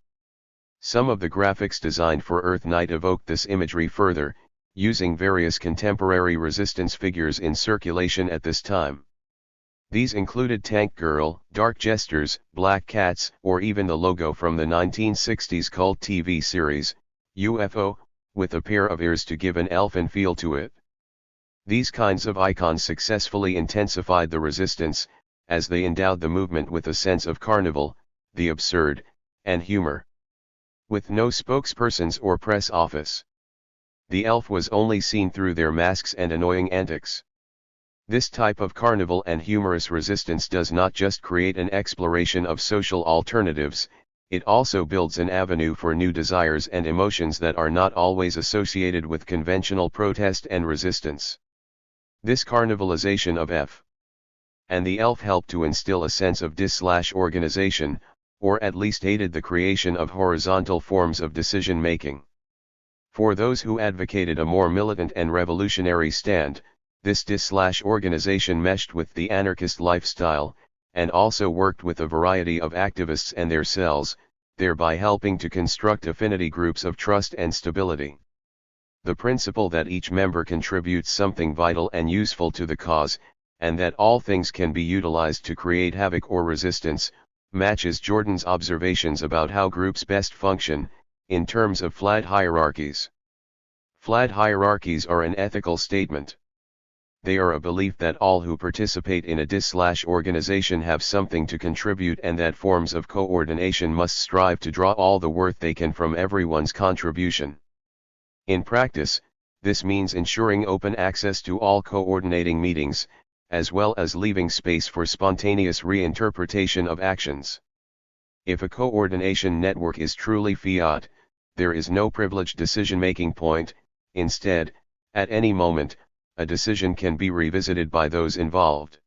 Some of the graphics designed for Earth Night evoked this imagery further, using various contemporary resistance figures in circulation at this time. These included Tank Girl, Dark Jesters, Black Cats, or even the logo from the 1960s cult TV series, UFO, with a pair of ears to give an elfin feel to it. These kinds of icons successfully intensified the resistance, as they endowed the movement with a sense of carnival, the absurd, and humor. With no spokespersons or press office, the elf was only seen through their masks and annoying antics. This type of carnival and humorous resistance does not just create an exploration of social alternatives, it also builds an avenue for new desires and emotions that are not always associated with conventional protest and resistance. This carnivalization of F and the elf helped to instill a sense of dis/organization, or at least aided the creation of horizontal forms of decision-making. For those who advocated a more militant and revolutionary stand, this dis/organization meshed with the anarchist lifestyle, and also worked with a variety of activists and their cells, thereby helping to construct affinity groups of trust and stability. The principle that each member contributes something vital and useful to the cause, and that all things can be utilized to create havoc or resistance, matches Jordan's observations about how groups best function, in terms of flat hierarchies. Flat hierarchies are an ethical statement. They are a belief that all who participate in a dis/organization have something to contribute and that forms of coordination must strive to draw all the worth they can from everyone's contribution. In practice, this means ensuring open access to all coordinating meetings, as well as leaving space for spontaneous reinterpretation of actions. If a coordination network is truly fiat, there is no privileged decision-making point. Instead, at any moment, a decision can be revisited by those involved.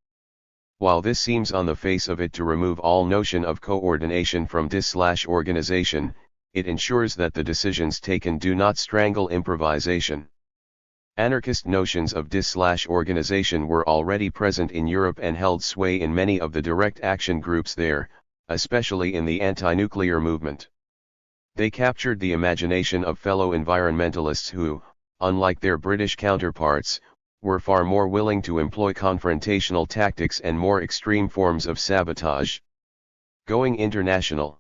While this seems on the face of it to remove all notion of coordination from dis/organization, it ensures that the decisions taken do not strangle improvisation. Anarchist notions of dis/organization were already present in Europe and held sway in many of the direct action groups there, especially in the anti-nuclear movement. They captured the imagination of fellow environmentalists who, unlike their British counterparts, were far more willing to employ confrontational tactics and more extreme forms of sabotage. Going international.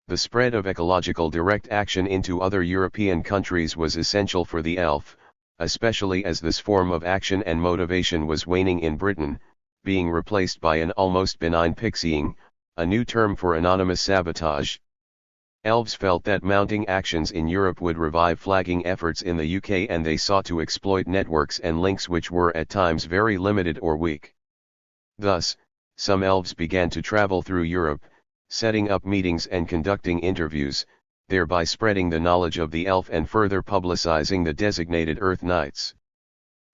The spread of ecological direct action into other European countries was essential for the ELF, especially as this form of action and motivation was waning in Britain, being replaced by an almost benign pixieing, a new term for anonymous sabotage. Elves felt that mounting actions in Europe would revive flagging efforts in the UK, and they sought to exploit networks and links which were at times very limited or weak. Thus, some elves began to travel through Europe, setting up meetings and conducting interviews, thereby spreading the knowledge of the elf and further publicizing the designated Earth Nights.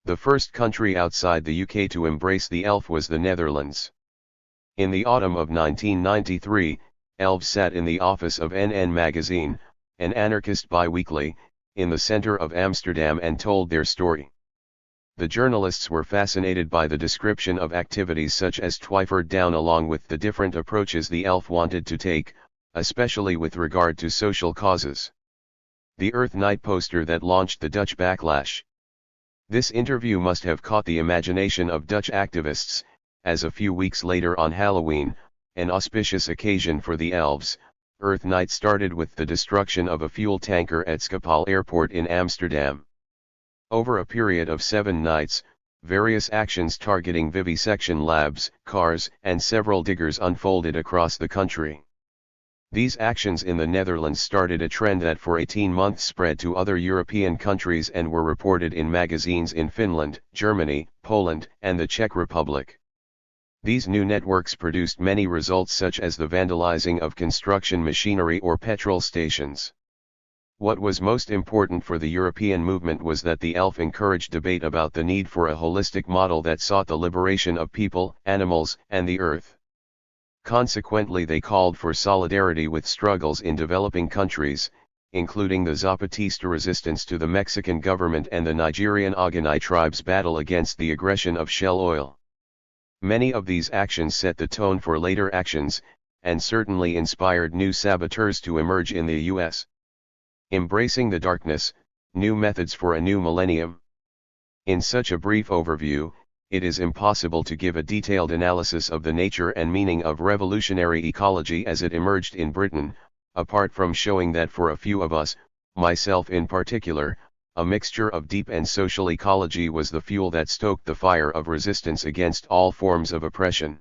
The first country outside the UK to embrace the elf was the Netherlands. In the autumn of 1993, elves sat in the office of NN Magazine, an anarchist bi-weekly, in the center of Amsterdam and told their story. The journalists were fascinated by the description of activities such as THIRD-WORLDism, along with the different approaches the elf wanted to take, especially with regard to social causes. The Earth Night poster that launched the Dutch backlash. This interview must have caught the imagination of Dutch activists, as a few weeks later on Halloween, an auspicious occasion for the elves, Earth Night started with the destruction of a fuel tanker at Schiphol Airport in Amsterdam. Over a period of 7 nights, various actions targeting vivisection labs, cars, and several diggers unfolded across the country. These actions in the Netherlands started a trend that for 18 months spread to other European countries and were reported in magazines in Finland, Germany, Poland, and the Czech Republic. These new networks produced many results, such as the vandalizing of construction machinery or petrol stations. What was most important for the European movement was that the ELF encouraged debate about the need for a holistic model that sought the liberation of people, animals, and the earth. Consequently, they called for solidarity with struggles in developing countries, including the Zapatista resistance to the Mexican government and the Nigerian Ogoni tribes' battle against the aggression of Shell Oil. Many of these actions set the tone for later actions, and certainly inspired new saboteurs to emerge in the US. Embracing the darkness, new methods for a new millennium. In such a brief overview, it is impossible to give a detailed analysis of the nature and meaning of revolutionary ecology as it emerged in Britain, apart from showing that for a few of us, myself in particular, a mixture of deep and social ecology was the fuel that stoked the fire of resistance against all forms of oppression.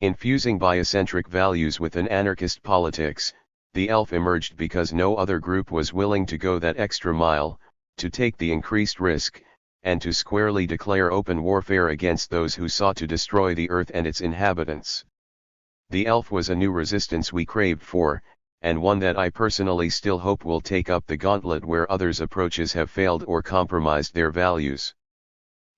Infusing biocentric values with an anarchist politics, the ELF emerged because no other group was willing to go that extra mile, to take the increased risk, and to squarely declare open warfare against those who sought to destroy the earth and its inhabitants. The ELF was a new resistance we craved for, and one that I personally still hope will take up the gauntlet where others' approaches have failed or compromised their values.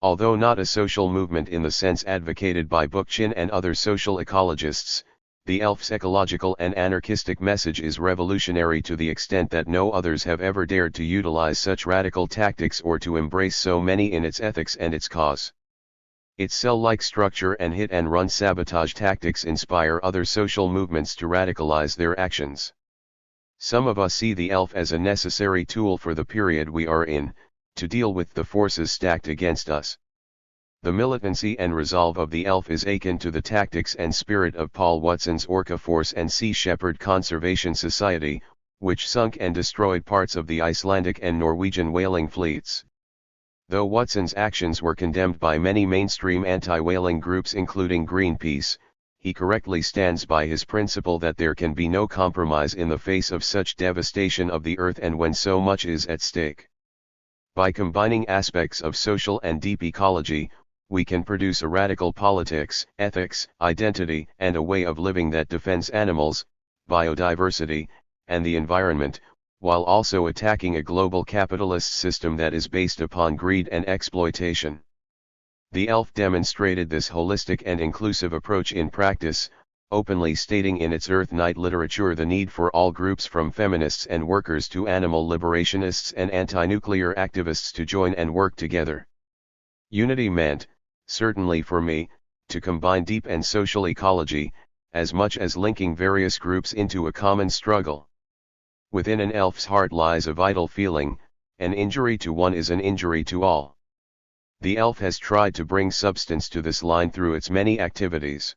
Although not a social movement in the sense advocated by Bookchin and other social ecologists, the ELF's ecological and anarchistic message is revolutionary to the extent that no others have ever dared to utilize such radical tactics or to embrace so many in its ethics and its cause. Its cell-like structure and hit-and-run sabotage tactics inspire other social movements to radicalize their actions. Some of us see the ELF as a necessary tool for the period we are in, to deal with the forces stacked against us. The militancy and resolve of the ELF is akin to the tactics and spirit of Paul Watson's Orca Force and Sea Shepherd Conservation Society, which sunk and destroyed parts of the Icelandic and Norwegian whaling fleets. Though Watson's actions were condemned by many mainstream anti-whaling groups including Greenpeace, he correctly stands by his principle that there can be no compromise in the face of such devastation of the earth and when so much is at stake. By combining aspects of social and deep ecology, we can produce a radical politics, ethics, identity, and a way of living that defends animals, biodiversity, and the environment, while also attacking a global capitalist system that is based upon greed and exploitation. The elf demonstrated this holistic and inclusive approach in practice, openly stating in its Earth Night literature the need for all groups from feminists and workers to animal liberationists and anti-nuclear activists to join and work together. Unity meant, certainly for me, to combine deep and social ecology, as much as linking various groups into a common struggle. Within an elf's heart lies a vital feeling, an injury to one is an injury to all. The elf has tried to bring substance to this line through its many activities.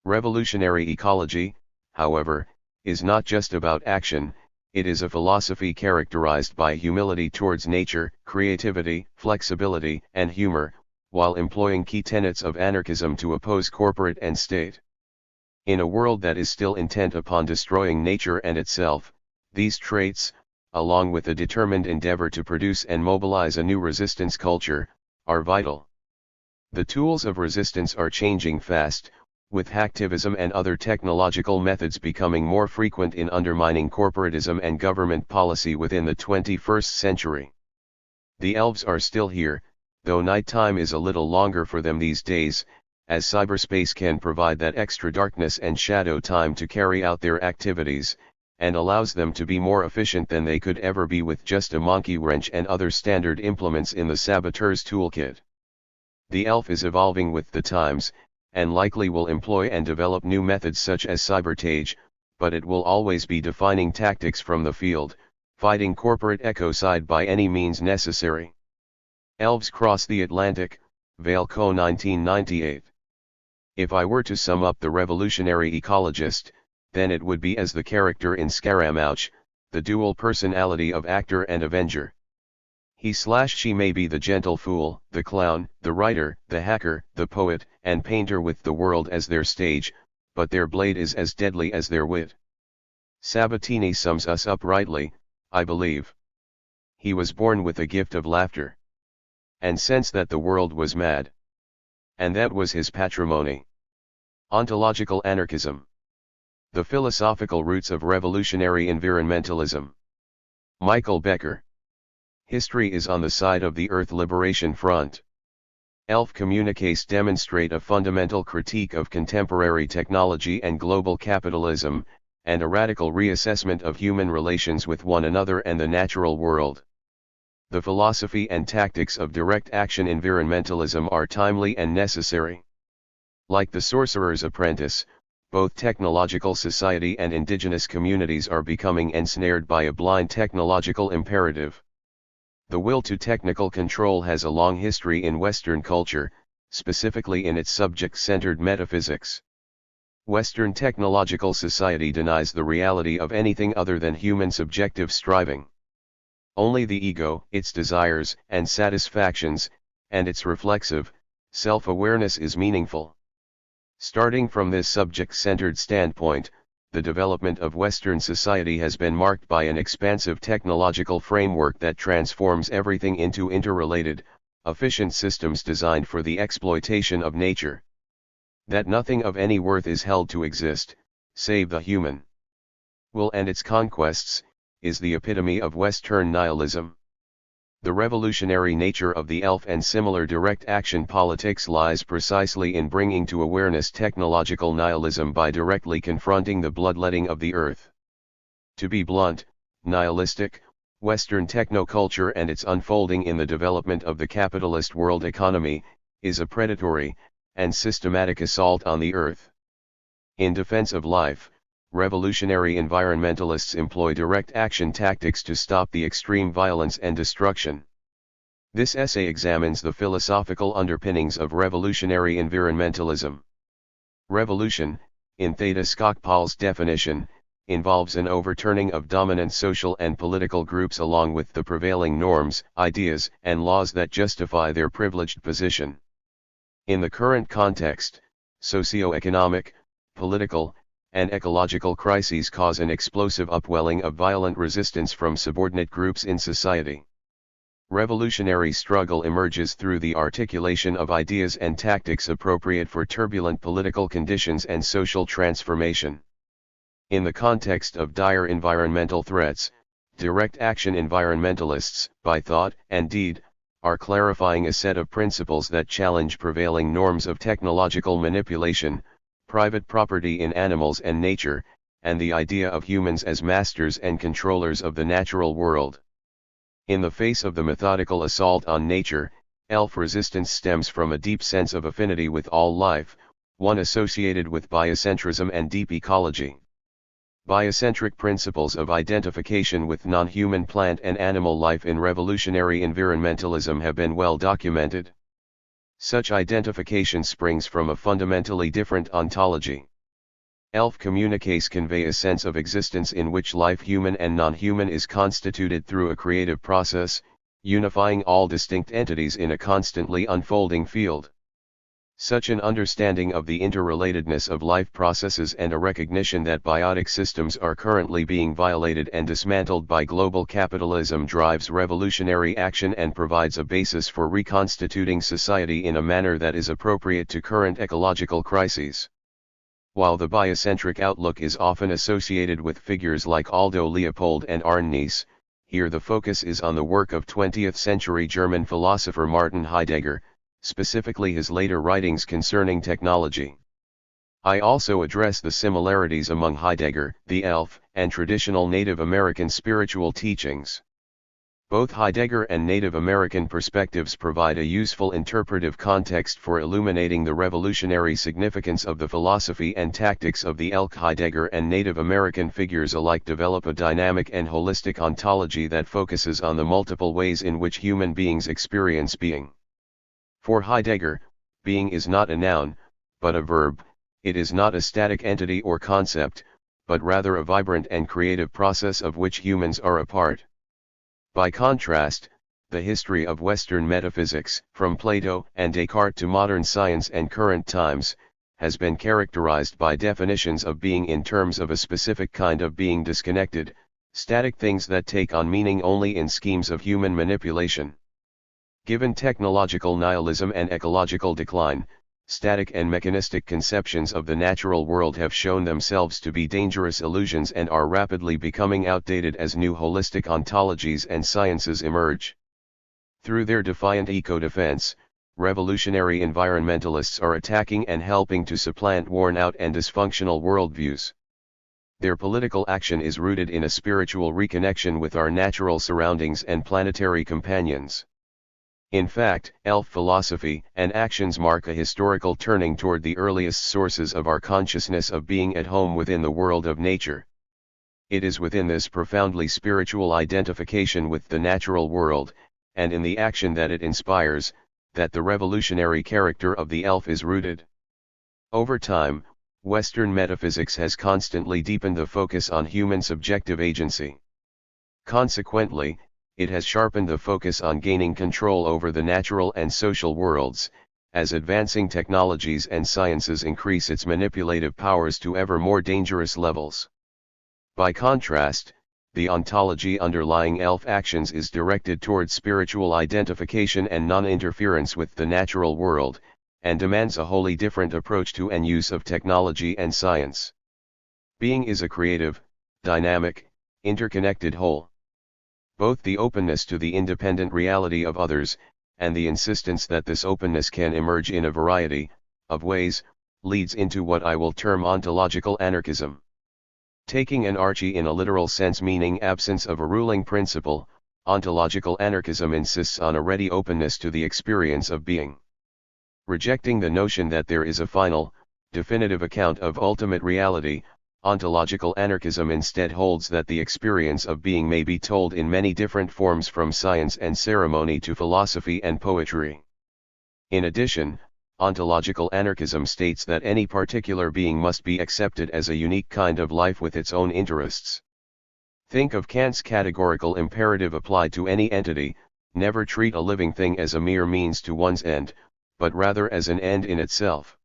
Revolutionary ecology, however, is not just about action, it is a philosophy characterized by humility towards nature, creativity, flexibility, and humor, while employing key tenets of anarchism to oppose corporate and state. In a world that is still intent upon destroying nature and itself, these traits, along with a determined endeavor to produce and mobilize a new resistance culture, are vital. The tools of resistance are changing fast, with hacktivism and other technological methods becoming more frequent in undermining corporatism and government policy within the 21st century. The elves are still here, though nighttime is a little longer for them these days, as cyberspace can provide that extra darkness and shadow time to carry out their activities, and allows them to be more efficient than they could ever be with just a monkey wrench and other standard implements in the saboteur's toolkit. The elf is evolving with the times, and likely will employ and develop new methods such as cybertage, but it will always be defining tactics from the field, fighting corporate ecocide by any means necessary. Elves Cross the Atlantic, Vale Co. 1998. If I were to sum up the revolutionary ecologist, then it would be as the character in Scaramouche, the dual personality of actor and avenger. He/she may be the gentle fool, the clown, the writer, the hacker, the poet, and painter with the world as their stage, but their blade is as deadly as their wit. Sabatini sums us up rightly, I believe. He was born with a gift of laughter, and sensed that the world was mad, and that was his patrimony. Ontological anarchism. The philosophical roots of revolutionary environmentalism. Michael Becker. History is on the side of the Earth Liberation Front. Elf communiques demonstrate a fundamental critique of contemporary technology and global capitalism, and a radical reassessment of human relations with one another and the natural world. The philosophy and tactics of direct action environmentalism are timely and necessary. Like the Sorcerer's Apprentice, both technological society and indigenous communities are becoming ensnared by a blind technological imperative. The will to technical control has a long history in Western culture, specifically in its subject-centered metaphysics. Western technological society denies the reality of anything other than human subjective striving. Only the ego, its desires and satisfactions, and its reflexive, self-awareness is meaningful. Starting from this subject-centered standpoint, the development of Western society has been marked by an expansive technological framework that transforms everything into interrelated, efficient systems designed for the exploitation of nature. That nothing of any worth is held to exist, save the human will and its conquests, is the epitome of Western nihilism. The revolutionary nature of the elf and similar direct action politics lies precisely in bringing to awareness technological nihilism by directly confronting the bloodletting of the earth. To be blunt, nihilistic, Western technoculture and its unfolding in the development of the capitalist world economy, is a predatory and systematic assault on the earth. In defense of life, revolutionary environmentalists employ direct action tactics to stop the extreme violence and destruction. This essay examines the philosophical underpinnings of revolutionary environmentalism. Revolution, in Theda Skocpol's definition, involves an overturning of dominant social and political groups along with the prevailing norms, ideas, and laws that justify their privileged position. In the current context, socio-economic, political, and ecological crises cause an explosive upwelling of violent resistance from subordinate groups in society. Revolutionary struggle emerges through the articulation of ideas and tactics appropriate for turbulent political conditions and social transformation. In the context of dire environmental threats, direct action environmentalists, by thought and deed, are clarifying a set of principles that challenge prevailing norms of technological manipulation, private property in animals and nature, and the idea of humans as masters and controllers of the natural world. In the face of the methodical assault on nature, elf resistance stems from a deep sense of affinity with all life, one associated with biocentrism and deep ecology. Biocentric principles of identification with non-human plant and animal life in revolutionary environmentalism have been well documented. Such identification springs from a fundamentally different ontology. Elf communiques convey a sense of existence in which life, human and non-human, is constituted through a creative process, unifying all distinct entities in a constantly unfolding field. Such an understanding of the interrelatedness of life processes and a recognition that biotic systems are currently being violated and dismantled by global capitalism drives revolutionary action and provides a basis for reconstituting society in a manner that is appropriate to current ecological crises. While the biocentric outlook is often associated with figures like Aldo Leopold and Arnese, here the focus is on the work of 20th-century German philosopher Martin Heidegger, specifically his later writings concerning technology. I also address the similarities among Heidegger, the elf, and traditional Native American spiritual teachings. Both Heidegger and Native American perspectives provide a useful interpretive context for illuminating the revolutionary significance of the philosophy and tactics of the elk. Heidegger and Native American figures alike develop a dynamic and holistic ontology that focuses on the multiple ways in which human beings experience being. For Heidegger, being is not a noun, but a verb. It is not a static entity or concept, but rather a vibrant and creative process of which humans are a part. By contrast, the history of Western metaphysics, from Plato and Descartes to modern science and current times, has been characterized by definitions of being in terms of a specific kind of being, disconnected, static things that take on meaning only in schemes of human manipulation. Given technological nihilism and ecological decline, static and mechanistic conceptions of the natural world have shown themselves to be dangerous illusions and are rapidly becoming outdated as new holistic ontologies and sciences emerge. Through their defiant eco-defense, revolutionary environmentalists are attacking and helping to supplant worn-out and dysfunctional worldviews. Their political action is rooted in a spiritual reconnection with our natural surroundings and planetary companions. In fact, elf philosophy and actions mark a historical turning toward the earliest sources of our consciousness of being at home within the world of nature. It is within this profoundly spiritual identification with the natural world, and in the action that it inspires, that the revolutionary character of the elf is rooted. Over time, Western metaphysics has constantly deepened the focus on human subjective agency. Consequently, it has sharpened the focus on gaining control over the natural and social worlds, as advancing technologies and sciences increase its manipulative powers to ever more dangerous levels. By contrast, the ontology underlying elf actions is directed toward spiritual identification and non-interference with the natural world, and demands a wholly different approach to and use of technology and science. Being is a creative, dynamic, interconnected whole. Both the openness to the independent reality of others, and the insistence that this openness can emerge in a variety of ways, leads into what I will term ontological anarchism. Taking anarchy in a literal sense, meaning absence of a ruling principle, ontological anarchism insists on a ready openness to the experience of being. Rejecting the notion that there is a final, definitive account of ultimate reality, ontological anarchism instead holds that the experience of being may be told in many different forms, from science and ceremony to philosophy and poetry. In addition, ontological anarchism states that any particular being must be accepted as a unique kind of life with its own interests. Think of Kant's categorical imperative applied to any entity: never treat a living thing as a mere means to one's end, but rather as an end in itself.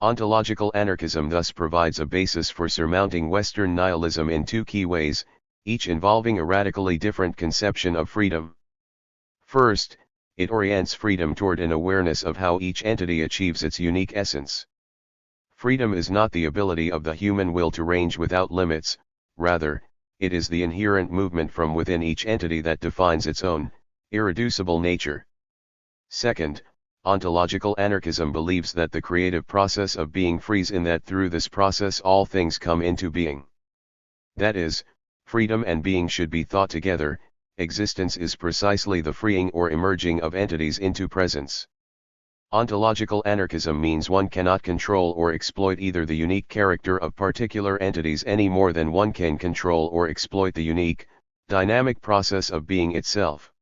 Ontological anarchism thus provides a basis for surmounting Western nihilism in two key ways, each involving a radically different conception of freedom. First, it orients freedom toward an awareness of how each entity achieves its unique essence. Freedom is not the ability of the human will to range without limits, rather, it is the inherent movement from within each entity that defines its own, Irreducible nature. Second, ontological anarchism believes that the creative process of being frees in that through this process all things come into being. That is, freedom and being should be thought together. Existence is precisely the freeing or emerging of entities into presence. Ontological anarchism means one cannot control or exploit either the unique character of particular entities any more than one can control or exploit the unique, dynamic process of being itself.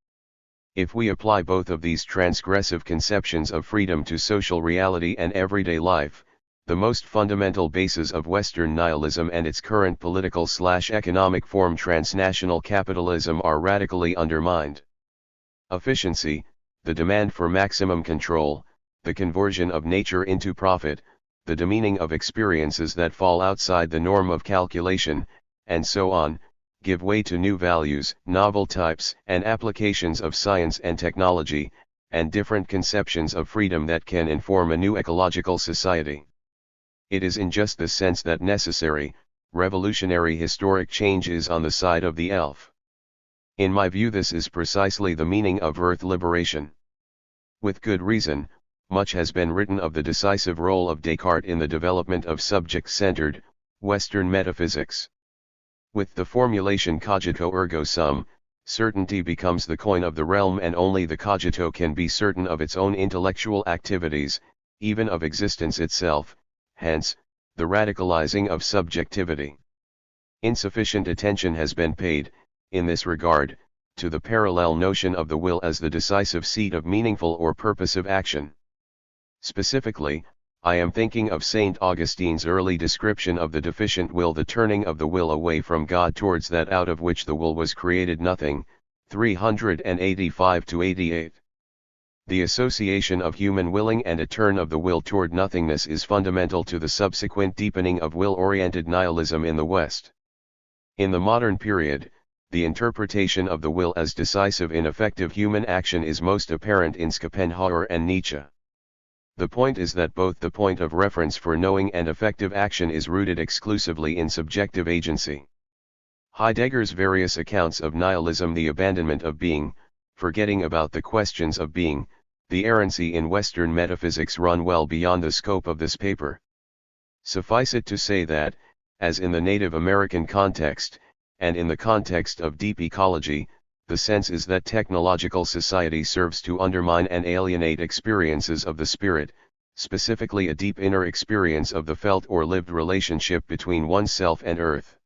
If we apply both of these transgressive conceptions of freedom to social reality and everyday life, the most fundamental bases of Western nihilism and its current political/economic form transnational capitalism are radically undermined. Efficiency, the demand for maximum control, the conversion of nature into profit, the demeaning of experiences that fall outside the norm of calculation, and so on, give way to new values, novel types and applications of science and technology, and different conceptions of freedom that can inform a new ecological society. It is in just this sense that necessary, revolutionary historic change is on the side of the elf. In my view, this is precisely the meaning of earth liberation. With good reason, much has been written of the decisive role of Descartes in the development of subject-centered, Western metaphysics. With the formulation cogito ergo sum, certainty becomes the coin of the realm and only the cogito can be certain of its own intellectual activities, even of existence itself. Hence, the radicalizing of subjectivity. Insufficient attention has been paid, in this regard, to the parallel notion of the will as the decisive seat of meaningful or purposive action. Specifically, I am thinking of St. Augustine's early description of the deficient will, the turning of the will away from God towards that out of which the will was created, nothing, 385-88. The association of human willing and a turn of the will toward nothingness is fundamental to the subsequent deepening of will-oriented nihilism in the West. In the modern period, the interpretation of the will as decisive in effective human action is most apparent in Schopenhauer and Nietzsche. The point is that both the point of reference for knowing and effective action is rooted exclusively in subjective agency. Heidegger's various accounts of nihilism, the abandonment of being, forgetting about the questions of being, the errancy in Western metaphysics run well beyond the scope of this paper. Suffice it to say that, as in the Native American context, and in the context of deep ecology, the sense is that technological society serves to undermine and alienate experiences of the spirit, specifically a deep inner experience of the felt or lived relationship between oneself and earth.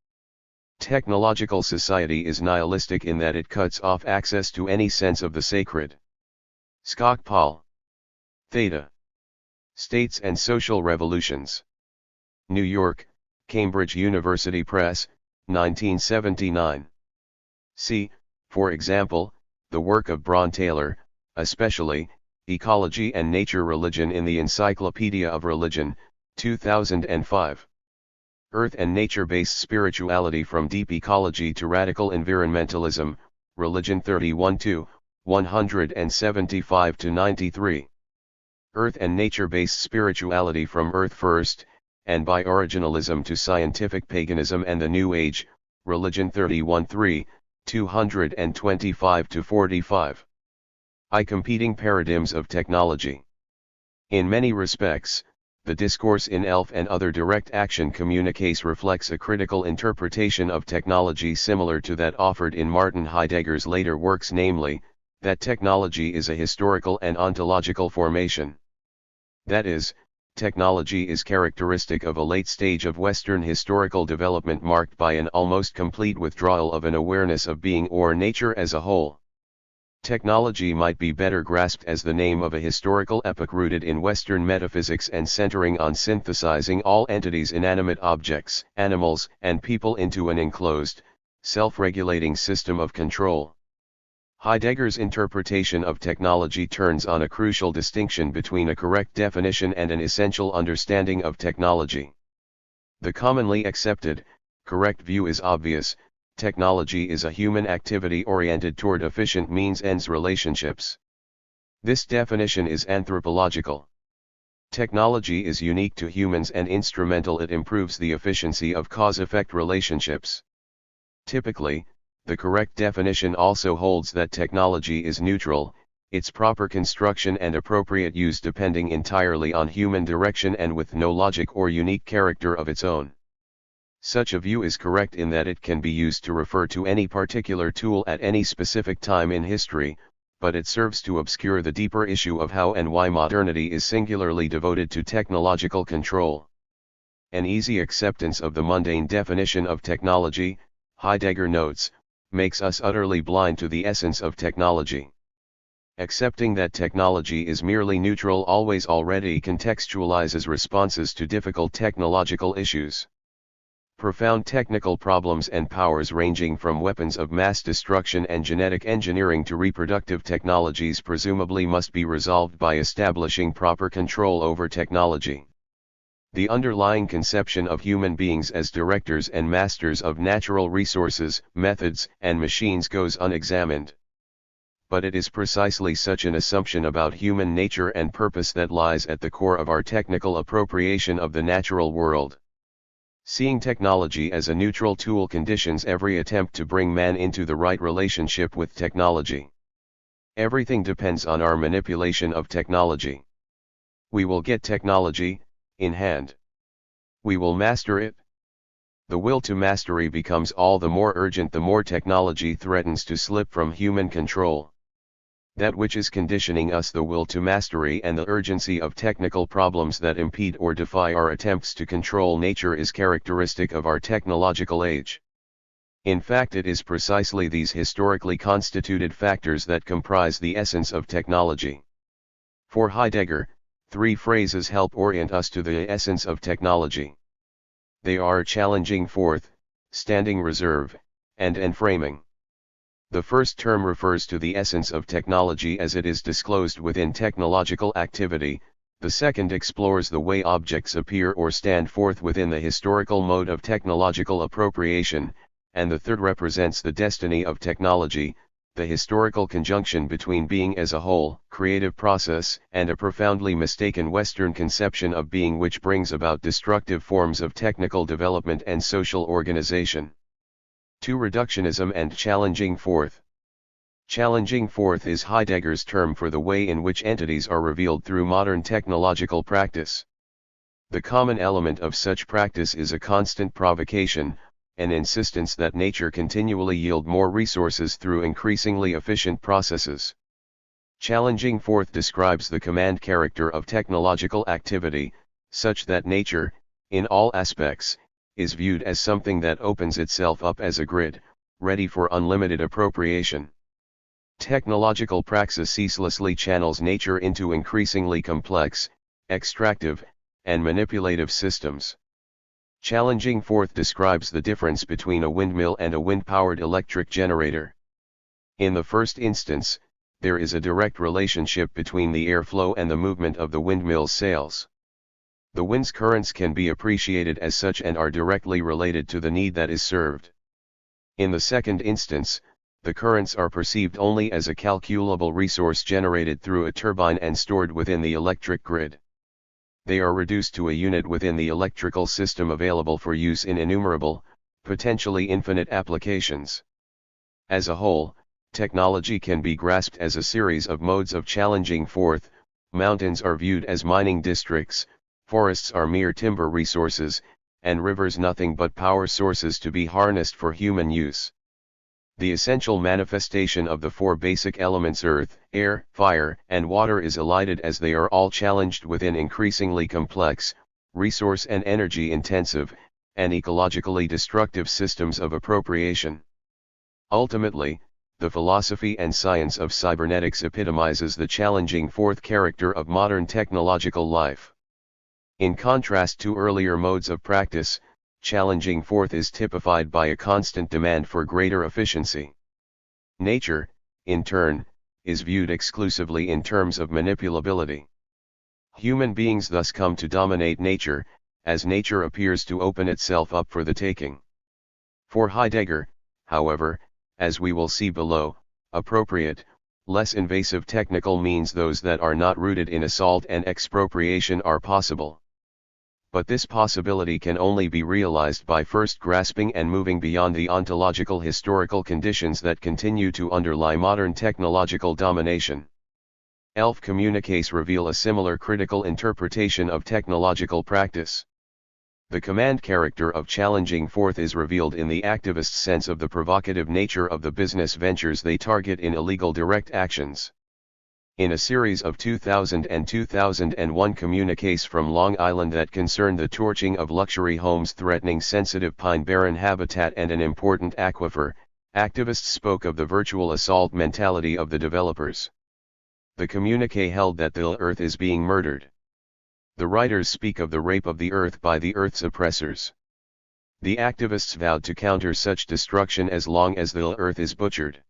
Technological society is nihilistic in that it cuts off access to any sense of the sacred. Skocpol. Theta. States and Social Revolutions. New York, Cambridge University Press, 1979. See, for example, the work of Braun Taylor, especially, Ecology and Nature Religion in the Encyclopedia of Religion, 2005. Earth and Nature-Based Spirituality from Deep Ecology to Radical Environmentalism, Religion 31-2, 175-93. Earth and Nature-Based Spirituality from Earth First, and by Originalism to Scientific Paganism and the New Age, Religion 31-3, 225-45. Competing Paradigms of Technology. In many respects, the discourse in Elf and Other Direct Action Communiques reflects a critical interpretation of technology similar to that offered in Martin Heidegger's later works, namely, that technology is a historical and ontological formation. That is, technology is characteristic of a late stage of Western historical development marked by an almost complete withdrawal of an awareness of being or nature as a whole. Technology might be better grasped as the name of a historical epoch rooted in Western metaphysics and centering on synthesizing all entities, inanimate objects, animals, and people into an enclosed, self-regulating system of control. Heidegger's interpretation of technology turns on a crucial distinction between a correct definition and an essential understanding of technology. The commonly accepted, correct view is obvious: technology is a human activity oriented toward efficient means-ends relationships. This definition is anthropological. Technology is unique to humans and instrumental; it improves the efficiency of cause-effect relationships. Typically, The correct definition also holds that technology is neutral, its proper construction and appropriate use depending entirely on human direction and with no logic or unique character of its own. Such a view is correct in that it can be used to refer to any particular tool at any specific time in history, but it serves to obscure the deeper issue of how and why modernity is singularly devoted to technological control. An easy acceptance of the mundane definition of technology, Heidegger notes, makes us utterly blind to the essence of technology. Accepting that technology is merely neutral always already contextualizes responses to difficult technological issues. Profound technical problems and powers ranging from weapons of mass destruction and genetic engineering to reproductive technologies presumably must be resolved by establishing proper control over technology. The underlying conception of human beings as directors and masters of natural resources, methods, and machines goes unexamined. But it is precisely such an assumption about human nature and purpose that lies at the core of our technical appropriation of the natural world. Seeing technology as a neutral tool conditions every attempt to bring man into the right relationship with technology. Everything depends on our manipulation of technology. We will get technology in hand. We will master it. The will to mastery becomes all the more urgent the more technology threatens to slip from human control. That which is conditioning us the will to mastery and the urgency of technical problems that impede or defy our attempts to control nature is characteristic of our technological age. In fact, it is precisely these historically constituted factors that comprise the essence of technology. For Heidegger, three phrases help orient us to the essence of technology. They are challenging forth, standing reserve, and enframing. The first term refers to the essence of technology as it is disclosed within technological activity, the second explores the way objects appear or stand forth within the historical mode of technological appropriation, and the third represents the destiny of technology, the historical conjunction between being as a whole, creative process, and a profoundly mistaken Western conception of being which brings about destructive forms of technical development and social organization. To reductionism and challenging forth. Challenging forth is Heidegger's term for the way in which entities are revealed through modern technological practice. The common element of such practice is a constant provocation, an insistence that nature continually yield more resources through increasingly efficient processes. Challenging forth describes the command character of technological activity, such that nature, in all aspects, is viewed as something that opens itself up as a grid, ready for unlimited appropriation. Technological praxis ceaselessly channels nature into increasingly complex, extractive, and manipulative systems. Challenging forth describes the difference between a windmill and a wind-powered electric generator. In the first instance, there is a direct relationship between the airflow and the movement of the windmill's sails. The wind's currents can be appreciated as such and are directly related to the need that is served. In the second instance, the currents are perceived only as a calculable resource generated through a turbine and stored within the electric grid. They are reduced to a unit within the electrical system available for use in innumerable, potentially infinite applications. As a whole, technology can be grasped as a series of modes of challenging forth. Mountains are viewed as mining districts, forests are mere timber resources, and rivers nothing but power sources to be harnessed for human use. The essential manifestation of the four basic elements earth, air, fire, and water is elided as they are all challenged within increasingly complex, resource and energy intensive, and ecologically destructive systems of appropriation. Ultimately, the philosophy and science of cybernetics epitomizes the challenging forth character of modern technological life. In contrast to earlier modes of practice, challenging forth is typified by a constant demand for greater efficiency. Nature, in turn, is viewed exclusively in terms of manipulability. Human beings thus come to dominate nature, as nature appears to open itself up for the taking. For Heidegger, however, as we will see below, appropriate, less invasive technical means those that are not rooted in assault and expropriation are possible. but this possibility can only be realized by first grasping and moving beyond the ontological historical conditions that continue to underlie modern technological domination. ELF communiques reveal a similar critical interpretation of technological practice. The command character of challenging forth is revealed in the activist sense of the provocative nature of the business ventures they target in illegal direct actions. In a series of 2000 and 2001 communiques from Long Island that concern the torching of luxury homes threatening sensitive pine barren habitat and an important aquifer, activists spoke of the virtual assault mentality of the developers. The communique held that the earth is being murdered. The writers speak of the rape of the earth by the earth's oppressors. The activists vowed to counter such destruction as long as the earth is butchered.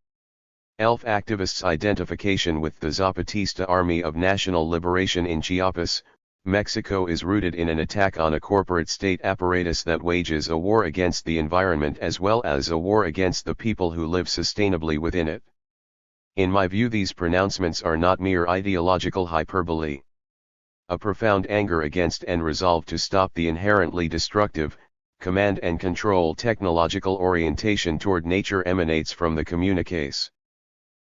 ELF activists' identification with the Zapatista Army of National Liberation in Chiapas, Mexico is rooted in an attack on a corporate state apparatus that wages a war against the environment as well as a war against the people who live sustainably within it. In my view, these pronouncements are not mere ideological hyperbole. A profound anger against and resolve to stop the inherently destructive, command and control technological orientation toward nature emanates from the communiques.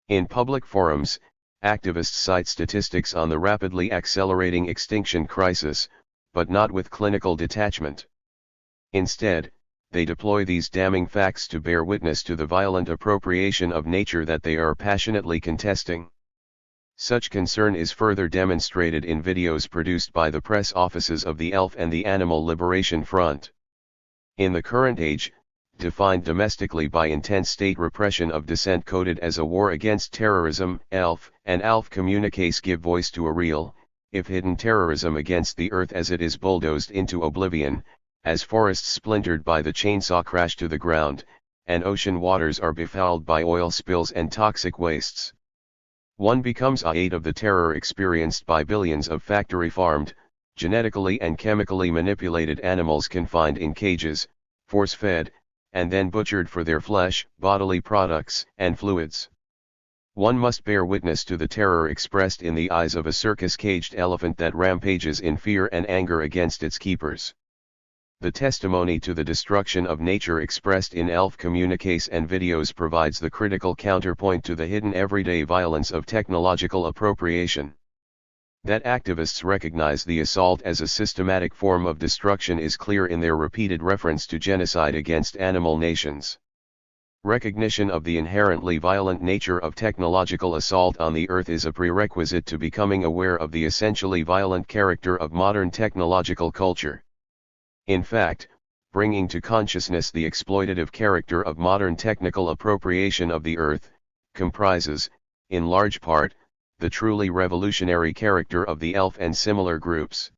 In public forums, activists cite statistics on the rapidly accelerating extinction crisis, but not with clinical detachment. Instead, they deploy these damning facts to bear witness to the violent appropriation of nature that they are passionately contesting. Such concern is further demonstrated in videos produced by the press offices of the ELF and the Animal Liberation Front. In the current age, defined domestically by intense state repression of dissent coded as a war against terrorism, ELF and ALF communiques give voice to a real, if hidden terrorism against the earth as it is bulldozed into oblivion, as forests splintered by the chainsaw crash to the ground, and ocean waters are befouled by oil spills and toxic wastes. One becomes a of the terror experienced by billions of factory-farmed, genetically and chemically manipulated animals confined in cages, force-fed, and then butchered for their flesh, bodily products, and fluids. One must bear witness to the terror expressed in the eyes of a circus-caged elephant that rampages in fear and anger against its keepers. The testimony to the destruction of nature expressed in ELF communiques and videos provides the critical counterpoint to the hidden everyday violence of technological appropriation. That activists recognize the assault as a systematic form of destruction is clear in their repeated reference to genocide against animal nations. Recognition of the inherently violent nature of technological assault on the earth is a prerequisite to becoming aware of the essentially violent character of modern technological culture. In fact, bringing to consciousness the exploitative character of modern technical appropriation of the earth, comprises, in large part, the truly revolutionary character of the ELF and similar groups.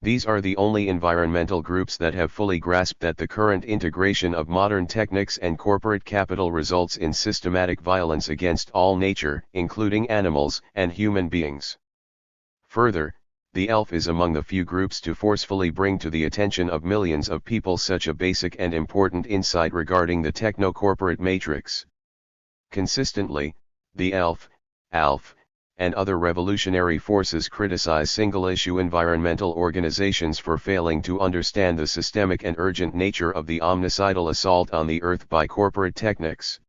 These are the only environmental groups that have fully grasped that the current integration of modern techniques and corporate capital results in systematic violence against all nature, including animals and human beings. Further, the ELF is among the few groups to forcefully bring to the attention of millions of people such a basic and important insight regarding the techno-corporate matrix. Consistently, the ELF, ALF, and other revolutionary forces criticize single-issue environmental organizations for failing to understand the systemic and urgent nature of the omnicidal assault on the earth by corporate techniques.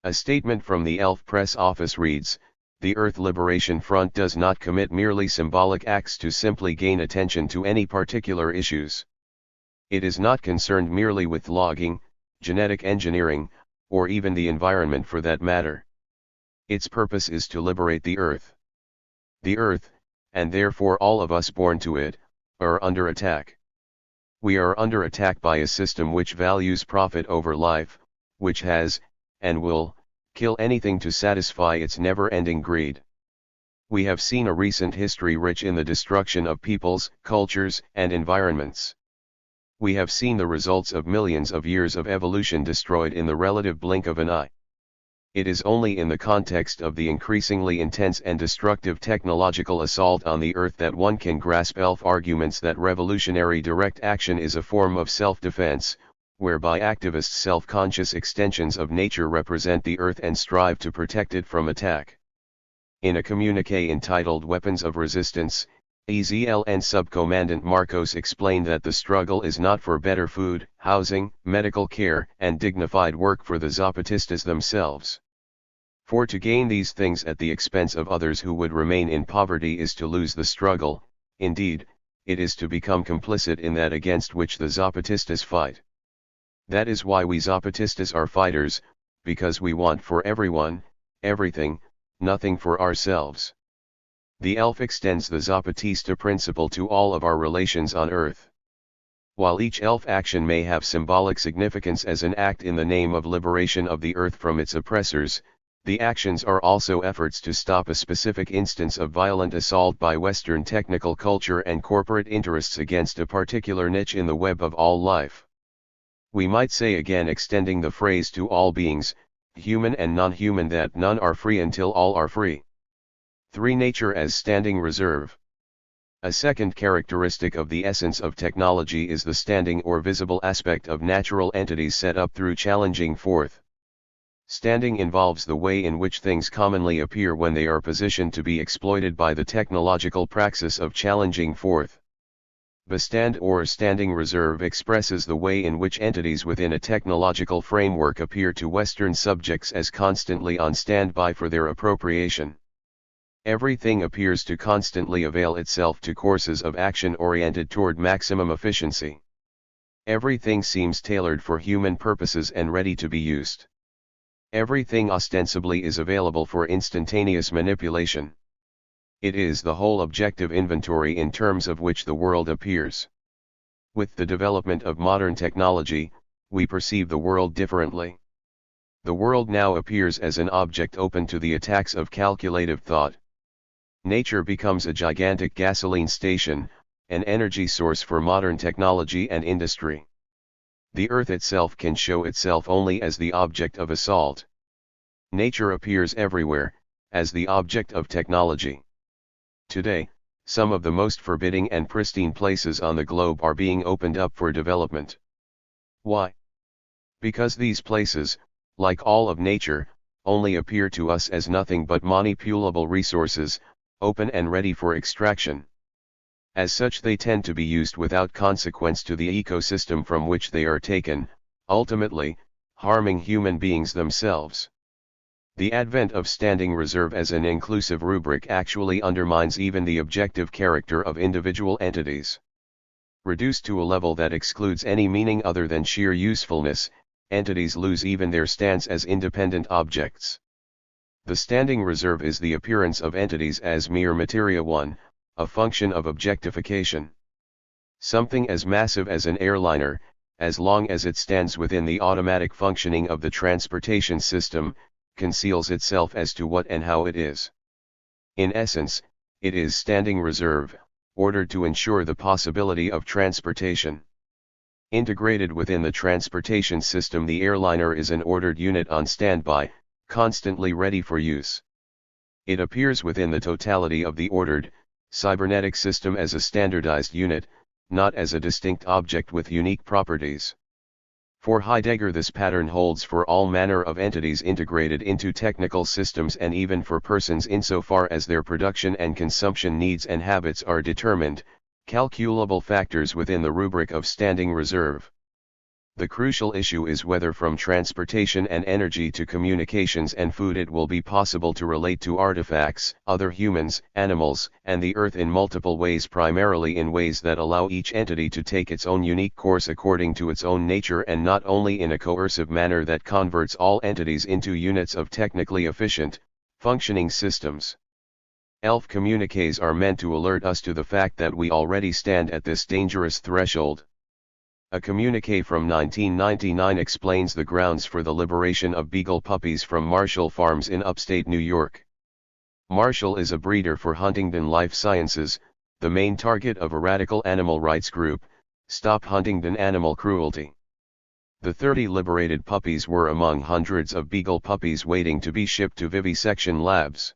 A statement from the ELF press office reads, "The Earth Liberation Front does not commit merely symbolic acts to simply gain attention to any particular issues. It is not concerned merely with logging, genetic engineering, or even the environment for that matter. Its purpose is to liberate the earth. The earth, and therefore all of us born to it, are under attack. We are under attack by a system which values profit over life, which has, and will, kill anything to satisfy its never-ending greed. We have seen a recent history rich in the destruction of peoples, cultures, and environments. We have seen the results of millions of years of evolution destroyed in the relative blink of an eye. It is only in the context of the increasingly intense and destructive technological assault on the earth that one can grasp ELF arguments that revolutionary direct action is a form of self-defense, whereby activists' self-conscious extensions of nature represent the earth and strive to protect it from attack. In a communiqué entitled Weapons of Resistance, EZLN Subcommandant Marcos explained that the struggle is not for better food, housing, medical care, and dignified work for the Zapatistas themselves. For to gain these things at the expense of others who would remain in poverty is to lose the struggle. Indeed, it is to become complicit in that against which the Zapatistas fight. That is why we Zapatistas are fighters, because we want for everyone, everything, nothing for ourselves. The ELF extends the Zapatista principle to all of our relations on earth. While each ELF action may have symbolic significance as an act in the name of liberation of the earth from its oppressors, the actions are also efforts to stop a specific instance of violent assault by Western technical culture and corporate interests against a particular niche in the web of all life. We might say again, extending the phrase to all beings, human and non-human, that none are free until all are free. 3. Nature as standing reserve. A second characteristic of the essence of technology is the standing or visible aspect of natural entities set up through challenging forth. Standing involves the way in which things commonly appear when they are positioned to be exploited by the technological praxis of challenging forth. Bestand or standing reserve expresses the way in which entities within a technological framework appear to Western subjects as constantly on standby for their appropriation. Everything appears to constantly avail itself to courses of action oriented toward maximum efficiency. Everything seems tailored for human purposes and ready to be used. Everything ostensibly is available for instantaneous manipulation. It is the whole objective inventory in terms of which the world appears. With the development of modern technology, we perceive the world differently. The world now appears as an object open to the attacks of calculative thought. Nature becomes a gigantic gasoline station, an energy source for modern technology and industry. The earth itself can show itself only as the object of assault. Nature appears everywhere, as the object of technology. Today, some of the most forbidding and pristine places on the globe are being opened up for development. Why? Because these places, like all of nature, only appear to us as nothing but manipulable resources, open and ready for extraction. As such, they tend to be used without consequence to the ecosystem from which they are taken, ultimately, harming human beings themselves. The advent of standing reserve as an inclusive rubric actually undermines even the objective character of individual entities. Reduced to a level that excludes any meaning other than sheer usefulness, entities lose even their stance as independent objects. The standing reserve is the appearance of entities as mere materia one, a function of objectification. Something as massive as an airliner, as long as it stands within the automatic functioning of the transportation system, conceals itself as to what and how it is. In essence, it is standing reserve, ordered to ensure the possibility of transportation. Integrated within the transportation system, the airliner is an ordered unit on standby, constantly ready for use. It appears within the totality of the ordered, cybernetic system as a standardized unit, not as a distinct object with unique properties. For Heidegger, this pattern holds for all manner of entities integrated into technical systems, and even for persons insofar as their production and consumption needs and habits are determined, calculable factors within the rubric of standing reserve. The crucial issue is whether from transportation and energy to communications and food it will be possible to relate to artifacts, other humans, animals, and the earth in multiple ways, primarily in ways that allow each entity to take its own unique course according to its own nature, and not only in a coercive manner that converts all entities into units of technically efficient, functioning systems. ELF communiques are meant to alert us to the fact that we already stand at this dangerous threshold. A communique from 1999 explains the grounds for the liberation of beagle puppies from Marshall Farms in upstate New York. Marshall is a breeder for Huntingdon Life Sciences, the main target of a radical animal rights group, Stop Huntingdon Animal Cruelty. The 30 liberated puppies were among hundreds of beagle puppies waiting to be shipped to vivisection labs.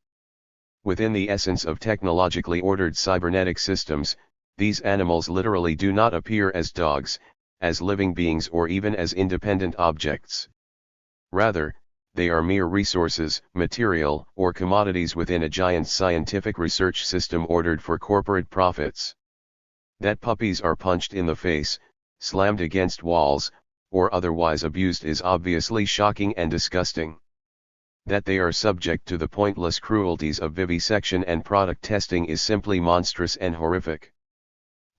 Within the essence of technologically ordered cybernetic systems, these animals literally do not appear as dogs, as living beings, or even as independent objects. Rather, they are mere resources, material, or commodities within a giant scientific research system ordered for corporate profits. That puppies are punched in the face, slammed against walls, or otherwise abused is obviously shocking and disgusting. That they are subject to the pointless cruelties of vivisection and product testing is simply monstrous and horrific.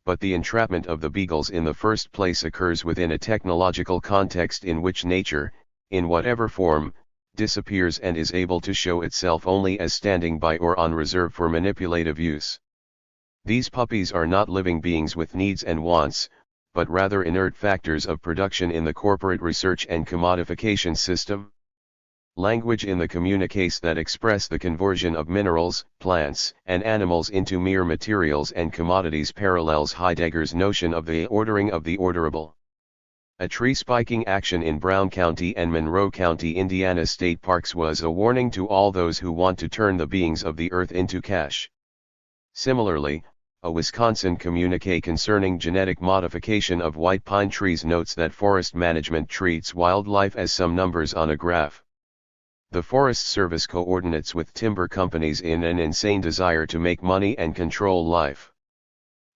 But the entrapment of the beagles in the first place occurs within a technological context in which nature, in whatever form, disappears and is able to show itself only as standing by or on reserve for manipulative use. These puppies are not living beings with needs and wants, but rather inert factors of production in the corporate research and commodification system. Language in the communiques that express the conversion of minerals, plants, and animals into mere materials and commodities parallels Heidegger's notion of the ordering of the orderable. A tree spiking action in Brown County and Monroe County, Indiana state parks was a warning to all those who want to turn the beings of the earth into cash. Similarly, a Wisconsin communique concerning genetic modification of white pine trees notes that forest management treats wildlife as some numbers on a graph. The Forest Service coordinates with timber companies in an insane desire to make money and control life.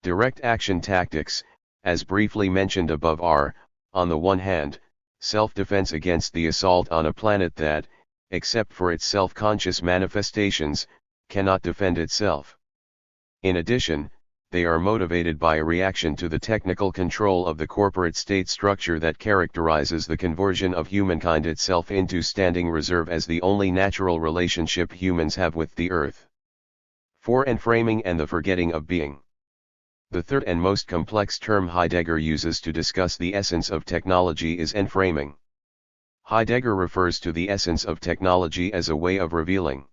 Direct action tactics, as briefly mentioned above, are, on the one hand, self-defense against the assault on a planet that, except for its self-conscious manifestations, cannot defend itself. In addition, they are motivated by a reaction to the technical control of the corporate state structure that characterizes the conversion of humankind itself into standing reserve as the only natural relationship humans have with the earth. 4. Enframing and the forgetting of being. The third and most complex term Heidegger uses to discuss the essence of technology is enframing. Heidegger refers to the essence of technology as a way of revealing.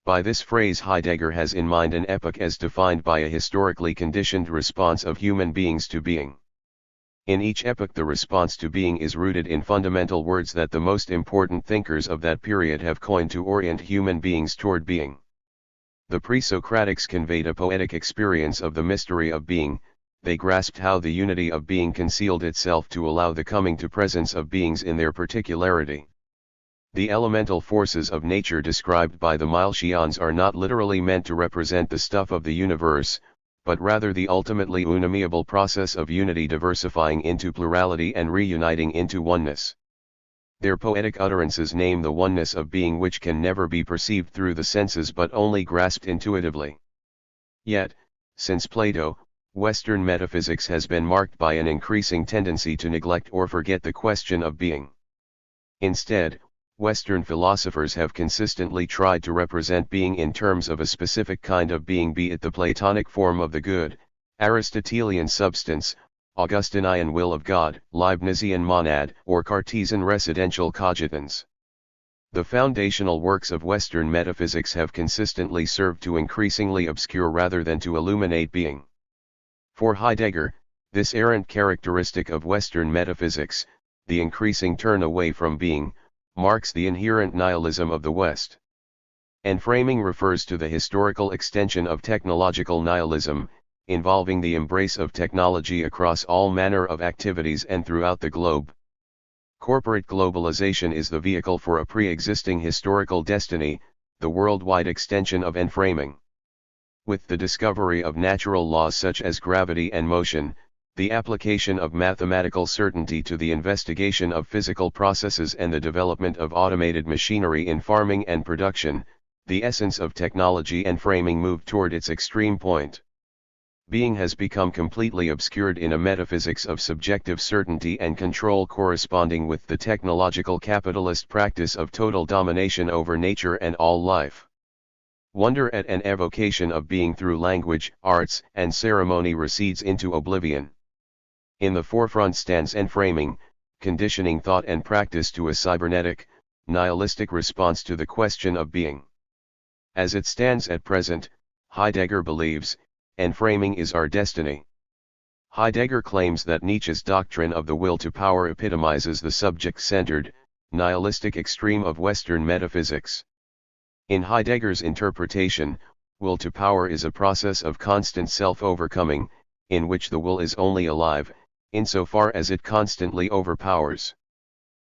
By this phrase Heidegger has in mind an epoch as defined by a historically conditioned response of human beings to being. In each epoch the response to being is rooted in fundamental words that the most important thinkers of that period have coined to orient human beings toward being. The pre-Socratics conveyed a poetic experience of the mystery of being. They grasped how the unity of being concealed itself to allow the coming to presence of beings in their particularity. The elemental forces of nature described by the Milesians are not literally meant to represent the stuff of the universe, but rather the ultimately unamiable process of unity diversifying into plurality and reuniting into oneness. Their poetic utterances name the oneness of being which can never be perceived through the senses but only grasped intuitively. Yet, since Plato, Western metaphysics has been marked by an increasing tendency to neglect or forget the question of being. Instead, Western philosophers have consistently tried to represent being in terms of a specific kind of being, be it the Platonic form of the good, Aristotelian substance, Augustinian will of God, Leibnizian monad, or Cartesian residential cogitans. The foundational works of Western metaphysics have consistently served to increasingly obscure rather than to illuminate being. For Heidegger, this errant characteristic of Western metaphysics, the increasing turn away from being, marks the inherent nihilism of the West. Enframing refers to the historical extension of technological nihilism, involving the embrace of technology across all manner of activities and throughout the globe. Corporate globalization is the vehicle for a pre-existing historical destiny, the worldwide extension of enframing. With the discovery of natural laws such as gravity and motion, the application of mathematical certainty to the investigation of physical processes and the development of automated machinery in farming and production, the essence of technology enframing moved toward its extreme point. Being has become completely obscured in a metaphysics of subjective certainty and control corresponding with the technological capitalist practice of total domination over nature and all life. Wonder at an evocation of being through language, arts, and ceremony recedes into oblivion. In the forefront stands enframing, conditioning thought and practice to a cybernetic, nihilistic response to the question of being. As it stands at present, Heidegger believes, enframing is our destiny. Heidegger claims that Nietzsche's doctrine of the will to power epitomizes the subject-centered, nihilistic extreme of Western metaphysics. In Heidegger's interpretation, will to power is a process of constant self-overcoming, in which the will is only alive, insofar as it constantly overpowers.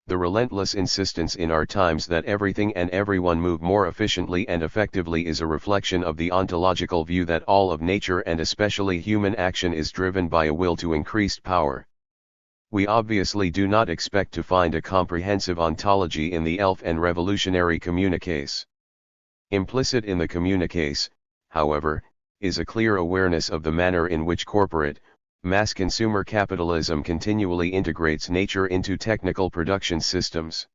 The relentless insistence in our times that everything and everyone move more efficiently and effectively is a reflection of the ontological view that all of nature and especially human action is driven by a will to increased power. We obviously do not expect to find a comprehensive ontology in the ELF and revolutionary communiques. Implicit in the communiques, however, is a clear awareness of the manner in which corporate, mass consumer capitalism continually integrates nature into technical production systems.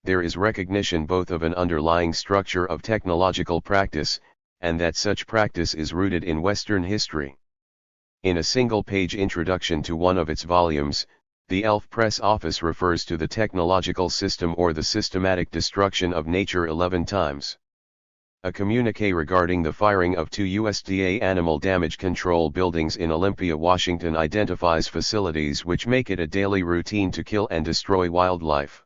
There is recognition both of an underlying structure of technological practice, and that such practice is rooted in Western history. In a single-page introduction to one of its volumes, the ELF press office refers to the technological system or the systematic destruction of nature 11 times. A communique regarding the firing of 2 USDA animal damage control buildings in Olympia, Washington identifies facilities which make it a daily routine to kill and destroy wildlife.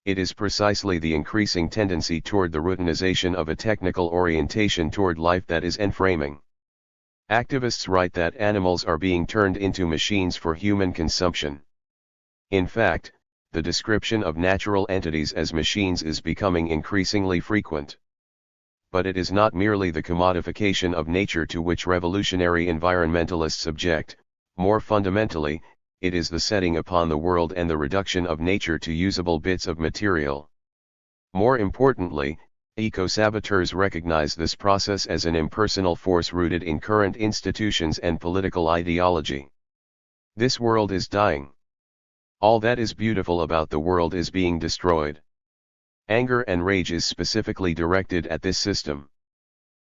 It is precisely the increasing tendency toward the routinization of a technical orientation toward life that is enframing. Activists write that animals are being turned into machines for human consumption. In fact, the description of natural entities as machines is becoming increasingly frequent. But it is not merely the commodification of nature to which revolutionary environmentalists object. More fundamentally, it is the setting upon the world and the reduction of nature to usable bits of material. More importantly, eco-saboteurs recognize this process as an impersonal force rooted in current institutions and political ideology. This world is dying. All that is beautiful about the world is being destroyed. Anger and rage is specifically directed at this system.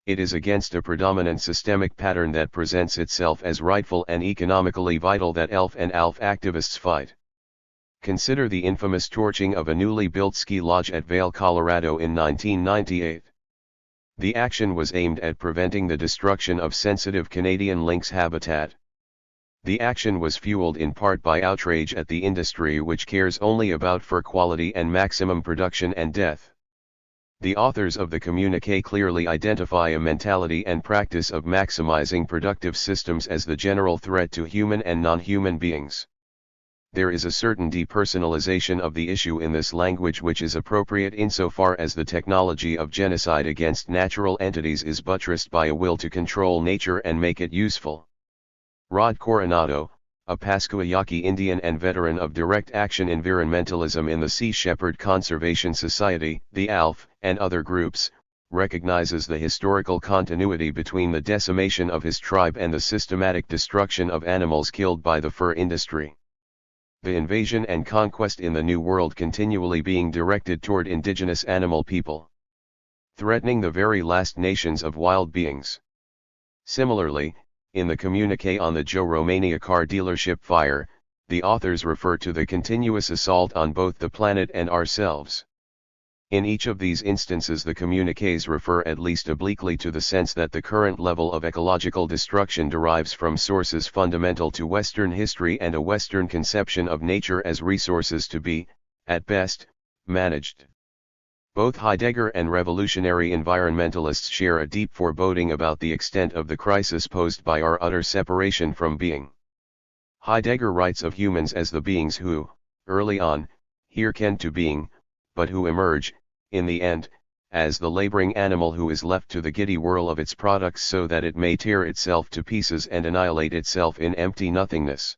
It is against a predominant systemic pattern that presents itself as rightful and economically vital that ELF and ALF activists fight. Consider the infamous torching of a newly built ski lodge at Vail, Colorado in 1998. The action was aimed at preventing the destruction of sensitive Canadian lynx habitat. The action was fueled in part by outrage at the industry which cares only about fur quality and maximum production and death. The authors of the communique clearly identify a mentality and practice of maximizing productive systems as the general threat to human and non-human beings. There is a certain depersonalization of the issue in this language which is appropriate insofar as the technology of genocide against natural entities is buttressed by a will to control nature and make it useful. Rod Coronado, a Pascua Yaqui Indian and veteran of direct action environmentalism in the Sea Shepherd Conservation Society, the ALF, and other groups, recognizes the historical continuity between the decimation of his tribe and the systematic destruction of animals killed by the fur industry. The invasion and conquest in the New World continually being directed toward indigenous animal people, threatening the very last nations of wild beings. Similarly, in the communique on the Joe Romania car dealership fire, the authors refer to the continuous assault on both the planet and ourselves. In each of these instances the communiques refer at least obliquely to the sense that the current level of ecological destruction derives from sources fundamental to Western history and a Western conception of nature as resources to be, at best, managed. Both Heidegger and revolutionary environmentalists share a deep foreboding about the extent of the crisis posed by our utter separation from being. Heidegger writes of humans as the beings who, early on, hearken to being, but who emerge, in the end, as the laboring animal who is left to the giddy whirl of its products so that it may tear itself to pieces and annihilate itself in empty nothingness.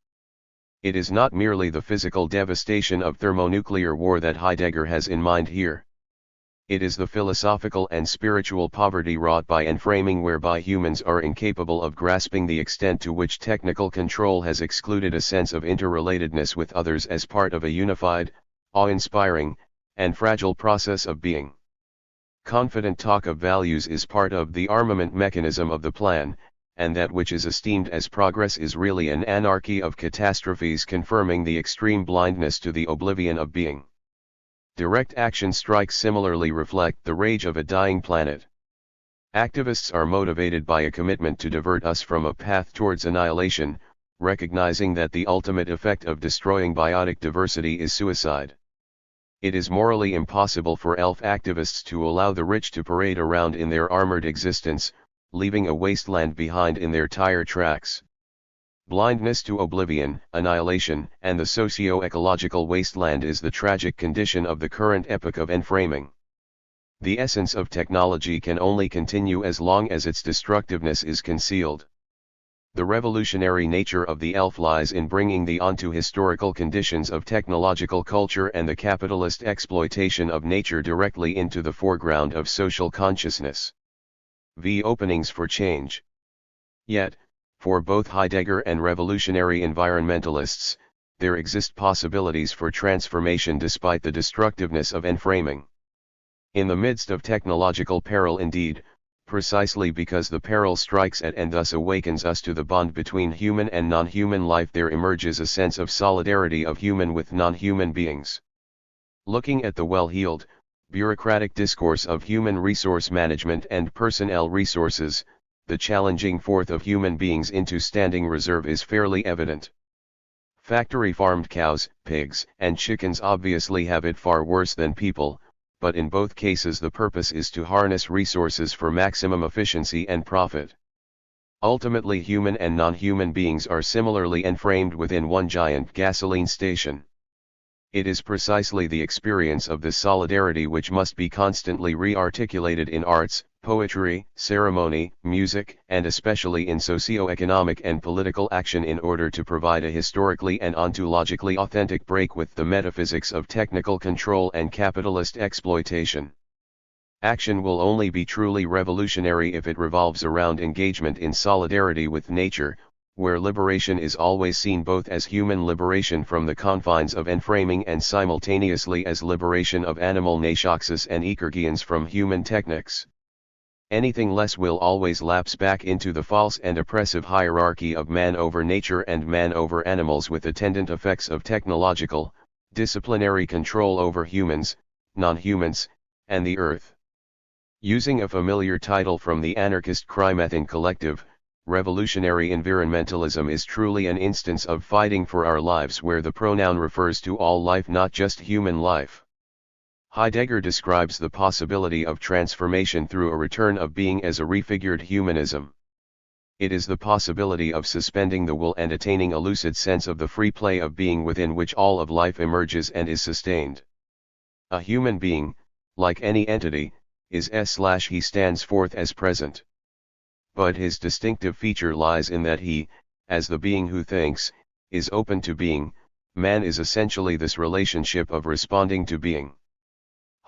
It is not merely the physical devastation of thermonuclear war that Heidegger has in mind here. It is the philosophical and spiritual poverty wrought by enframing whereby humans are incapable of grasping the extent to which technical control has excluded a sense of interrelatedness with others as part of a unified, awe-inspiring, and fragile process of being. Confident talk of values is part of the armament mechanism of the plan, and that which is esteemed as progress is really an anarchy of catastrophes confirming the extreme blindness to the oblivion of being. Direct action strikes similarly reflect the rage of a dying planet. Activists are motivated by a commitment to divert us from a path towards annihilation, recognizing that the ultimate effect of destroying biotic diversity is suicide. It is morally impossible for ELF activists to allow the rich to parade around in their armored existence, leaving a wasteland behind in their tire tracks. Blindness to oblivion, annihilation, and the socio-ecological wasteland is the tragic condition of the current epoch of enframing. The essence of technology can only continue as long as its destructiveness is concealed. The revolutionary nature of the elf lies in bringing the onto historical conditions of technological culture and the capitalist exploitation of nature directly into the foreground of social consciousness. V. Openings for change. Yet, for both Heidegger and revolutionary environmentalists, there exist possibilities for transformation despite the destructiveness of enframing. In the midst of technological peril indeed, precisely because the peril strikes at and thus awakens us to the bond between human and non-human life, there emerges a sense of solidarity of human with non-human beings. Looking at the well-heeled, bureaucratic discourse of human resource management and personnel resources, the challenging forth of human beings into standing reserve is fairly evident. Factory-farmed cows, pigs, and chickens obviously have it far worse than people, but in both cases the purpose is to harness resources for maximum efficiency and profit. Ultimately, human and non-human beings are similarly enframed within one giant gasoline station. It is precisely the experience of this solidarity which must be constantly re-articulated in arts, poetry, ceremony, music, and especially in socio-economic and political action in order to provide a historically and ontologically authentic break with the metaphysics of technical control and capitalist exploitation. Action will only be truly revolutionary if it revolves around engagement in solidarity with nature, where liberation is always seen both as human liberation from the confines of enframing and simultaneously as liberation of animal nashoxes and ekergians from human technics. Anything less will always lapse back into the false and oppressive hierarchy of man over nature and man over animals, with attendant effects of technological, disciplinary control over humans, non-humans, and the earth. Using a familiar title from the anarchist Crime-Ething collective, revolutionary environmentalism is truly an instance of fighting for our lives, where the pronoun refers to all life, not just human life. Heidegger describes the possibility of transformation through a return of being as a refigured humanism. It is the possibility of suspending the will and attaining a lucid sense of the free play of being within which all of life emerges and is sustained. A human being, like any entity, is/he stands forth as present. But his distinctive feature lies in that he, as the being who thinks, is open to being. Man is essentially this relationship of responding to being.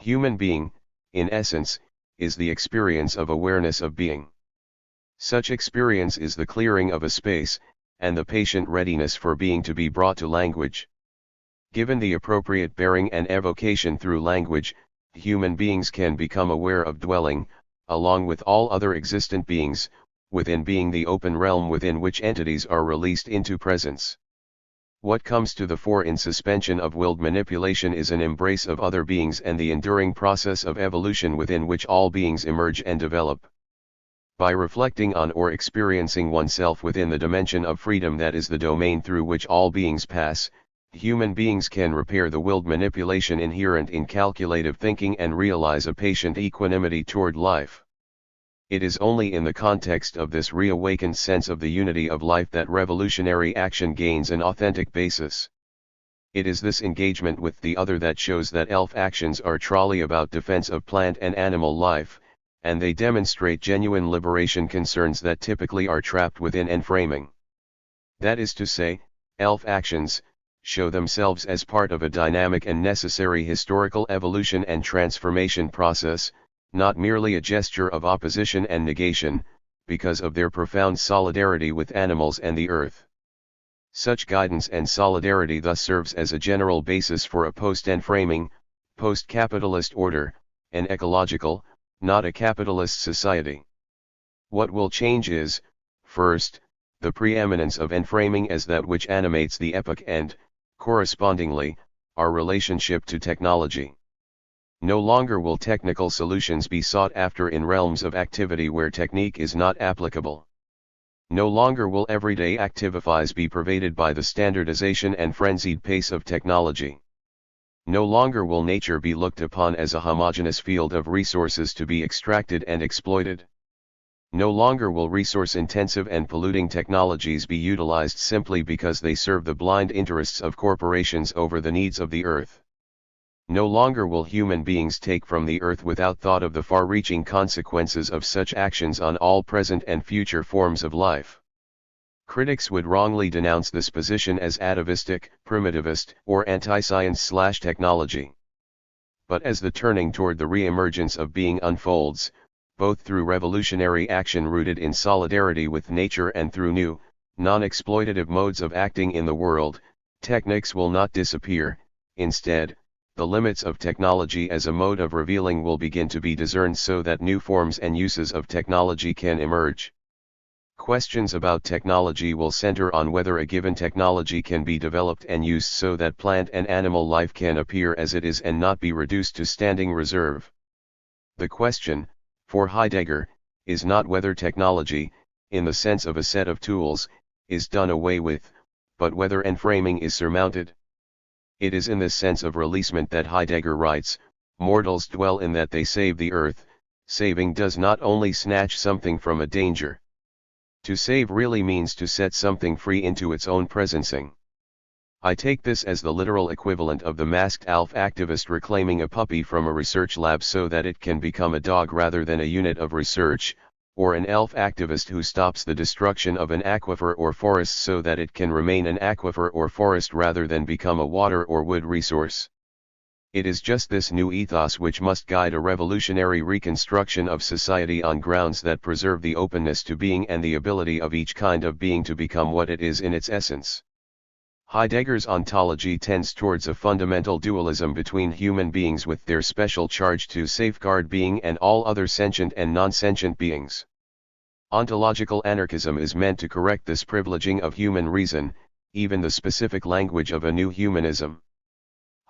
Human being, in essence, is the experience of awareness of being. Such experience is the clearing of a space, and the patient readiness for being to be brought to language. Given the appropriate bearing and evocation through language, human beings can become aware of dwelling, along with all other existent beings, within being, the open realm within which entities are released into presence. What comes to the fore in suspension of willed manipulation is an embrace of other beings and the enduring process of evolution within which all beings emerge and develop. By reflecting on or experiencing oneself within the dimension of freedom that is the domain through which all beings pass, human beings can repair the willed manipulation inherent in calculative thinking and realize a patient equanimity toward life. It is only in the context of this reawakened sense of the unity of life that revolutionary action gains an authentic basis. It is this engagement with the other that shows that elf actions are truly about defense of plant and animal life, and they demonstrate genuine liberation concerns that typically are trapped within enframing. That is to say, elf actions show themselves as part of a dynamic and necessary historical evolution and transformation process, not merely a gesture of opposition and negation, because of their profound solidarity with animals and the earth. Such guidance and solidarity thus serves as a general basis for a post-enframing, post-capitalist order, an ecological, not a capitalist society. What will change is, first, the preeminence of enframing as that which animates the epoch and, correspondingly, our relationship to technology. No longer will technical solutions be sought after in realms of activity where technique is not applicable. No longer will everyday activities be pervaded by the standardization and frenzied pace of technology. No longer will nature be looked upon as a homogeneous field of resources to be extracted and exploited. No longer will resource-intensive and polluting technologies be utilized simply because they serve the blind interests of corporations over the needs of the earth. No longer will human beings take from the earth without thought of the far-reaching consequences of such actions on all present and future forms of life. Critics would wrongly denounce this position as atavistic, primitivist, or anti-science/technology. But as the turning toward the re-emergence of being unfolds, both through revolutionary action rooted in solidarity with nature and through new, non-exploitative modes of acting in the world, techniques will not disappear. Instead, the limits of technology as a mode of revealing will begin to be discerned so that new forms and uses of technology can emerge. Questions about technology will center on whether a given technology can be developed and used so that plant and animal life can appear as it is and not be reduced to standing reserve. The question, for Heidegger, is not whether technology, in the sense of a set of tools, is done away with, but whether enframing is surmounted. It is in this sense of releasement that Heidegger writes, "Mortals dwell in that they save the earth. Saving does not only snatch something from a danger. To save really means to set something free into its own presencing." I take this as the literal equivalent of the masked ALF activist reclaiming a puppy from a research lab so that it can become a dog rather than a unit of research, or an ALF activist who stops the destruction of an aquifer or forest so that it can remain an aquifer or forest rather than become a water or wood resource. It is just this new ethos which must guide a revolutionary reconstruction of society on grounds that preserve the openness to being and the ability of each kind of being to become what it is in its essence. Heidegger's ontology tends towards a fundamental dualism between human beings with their special charge to safeguard being and all other sentient and non-sentient beings. Ontological anarchism is meant to correct this privileging of human reason, even the specific language of a new humanism.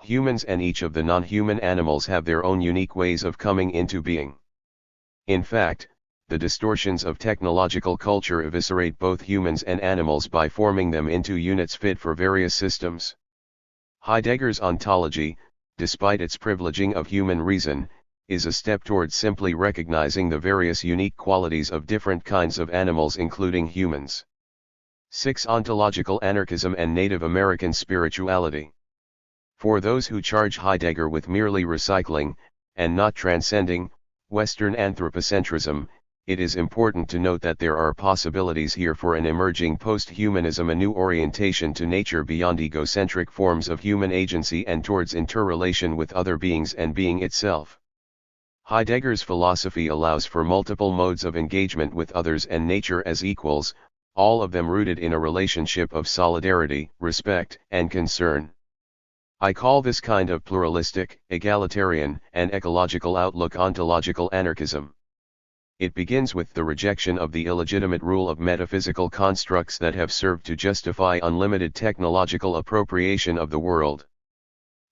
Humans and each of the non-human animals have their own unique ways of coming into being. In fact, the distortions of technological culture eviscerate both humans and animals by forming them into units fit for various systems. Heidegger's ontology, despite its privileging of human reason, is a step towards simply recognizing the various unique qualities of different kinds of animals including humans. 6. Ontological anarchism and Native American spirituality. For those who charge Heidegger with merely recycling, and not transcending, Western anthropocentrism, it is important to note that there are possibilities here for an emerging post-humanism, a new orientation to nature beyond egocentric forms of human agency and towards interrelation with other beings and being itself. Heidegger's philosophy allows for multiple modes of engagement with others and nature as equals, all of them rooted in a relationship of solidarity, respect, and concern. I call this kind of pluralistic, egalitarian, and ecological outlook ontological anarchism. It begins with the rejection of the illegitimate rule of metaphysical constructs that have served to justify unlimited technological appropriation of the world.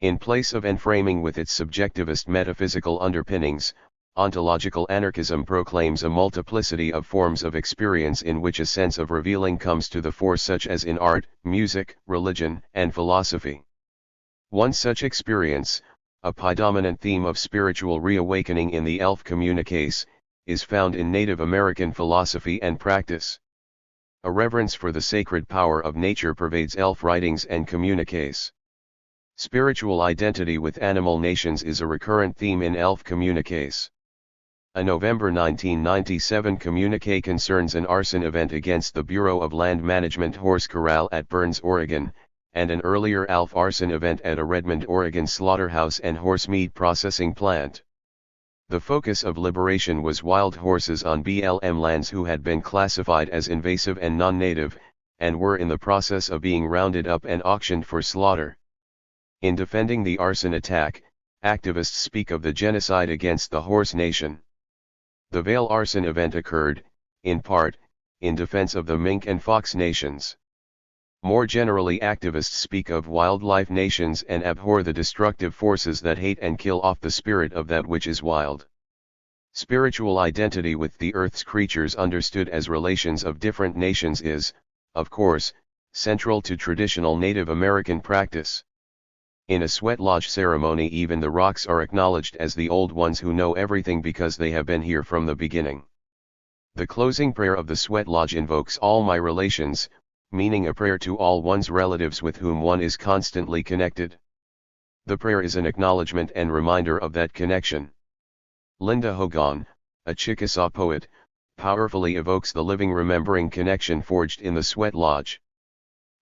In place of enframing with its subjectivist metaphysical underpinnings, ontological anarchism proclaims a multiplicity of forms of experience in which a sense of revealing comes to the fore, such as in art, music, religion, and philosophy. One such experience, a predominant theme of spiritual reawakening in the elf communiques, is found in Native American philosophy and practice. A reverence for the sacred power of nature pervades elf writings and communiques. Spiritual identity with animal nations is a recurrent theme in elf communiques. A November 1997 communique concerns an arson event against the Bureau of Land Management horse corral at Burns, Oregon, and an earlier elf arson event at a Redmond, Oregon slaughterhouse and horse meat processing plant. The focus of liberation was wild horses on BLM lands who had been classified as invasive and non-native, and were in the process of being rounded up and auctioned for slaughter. In defending the arson attack, activists speak of the genocide against the horse nation. The Vail arson event occurred, in part, in defense of the mink and fox nations. More generally, activists speak of wildlife nations and abhor the destructive forces that hate and kill off the spirit of that which is wild. Spiritual identity with the earth's creatures understood as relations of different nations is, of course, central to traditional Native American practice. In a sweat lodge ceremony, even the rocks are acknowledged as the old ones who know everything because they have been here from the beginning. The closing prayer of the Sweat Lodge invokes all my relations, meaning a prayer to all one's relatives with whom one is constantly connected. The prayer is an acknowledgement and reminder of that connection. Linda Hogan, a Chickasaw poet, powerfully evokes the living remembering connection forged in the Sweat Lodge.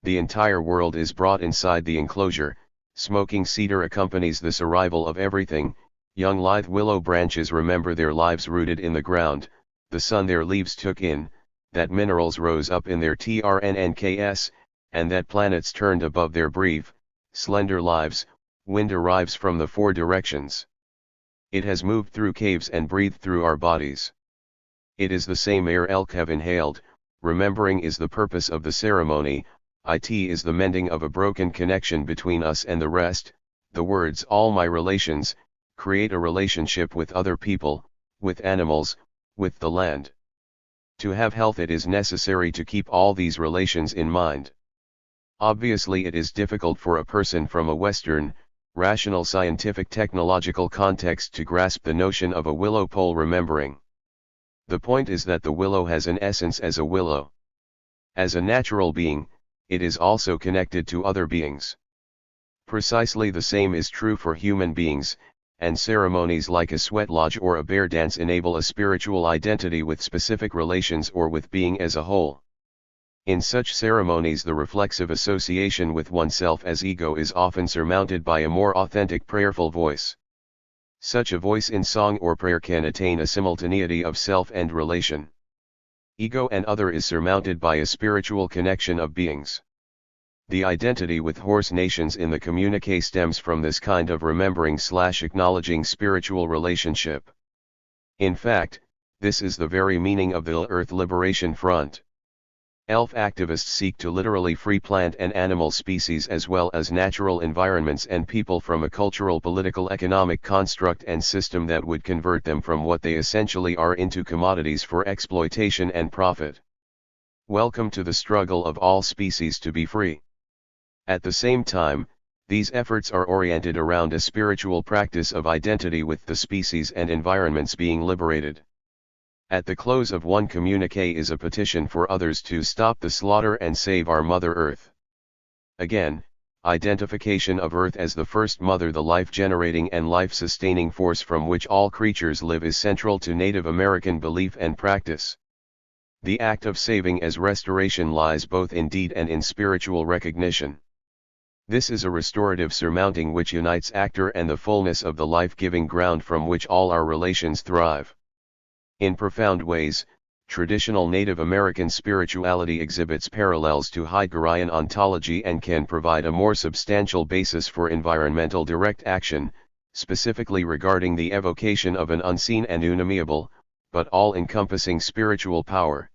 The entire world is brought inside the enclosure, smoking cedar accompanies this arrival of everything, young lithe willow branches remember their lives rooted in the ground, the sun their leaves took in, that minerals rose up in their TRNNKS, and that planets turned above their brief, slender lives. Wind arrives from the four directions. It has moved through caves and breathed through our bodies. It is the same air elk have inhaled, remembering is the purpose of the ceremony, it is the mending of a broken connection between us and the rest. The words all my relations create a relationship with other people, with animals, with the land. To have health it is necessary to keep all these relations in mind. Obviously it is difficult for a person from a Western, rational scientific technological context to grasp the notion of a willow pole remembering. The point is that the willow has an essence as a willow. As a natural being, it is also connected to other beings. Precisely the same is true for human beings, and ceremonies like a sweat lodge or a bear dance enable a spiritual identity with specific relations or with being as a whole. In such ceremonies the reflexive association with oneself as ego is often surmounted by a more authentic prayerful voice. Such a voice in song or prayer can attain a simultaneity of self and relation. Ego and other is surmounted by a spiritual connection of beings. The identity with horse nations in the communique stems from this kind of remembering/acknowledging spiritual relationship. In fact, this is the very meaning of the Earth Liberation Front. ELF activists seek to literally free plant and animal species as well as natural environments and people from a cultural political economic construct and system that would convert them from what they essentially are into commodities for exploitation and profit. Welcome to the struggle of all species to be free. At the same time, these efforts are oriented around a spiritual practice of identity with the species and environments being liberated. At the close of one communique is a petition for others to stop the slaughter and save our Mother Earth. Again, identification of Earth as the first mother, the life-generating and life-sustaining force from which all creatures live, is central to Native American belief and practice. The act of saving as restoration lies both in deed and in spiritual recognition. This is a restorative surmounting which unites actor and the fullness of the life-giving ground from which all our relations thrive. In profound ways, traditional Native American spirituality exhibits parallels to Heideggerian ontology and can provide a more substantial basis for environmental direct action, specifically regarding the evocation of an unseen and unamiable, but all-encompassing spiritual power.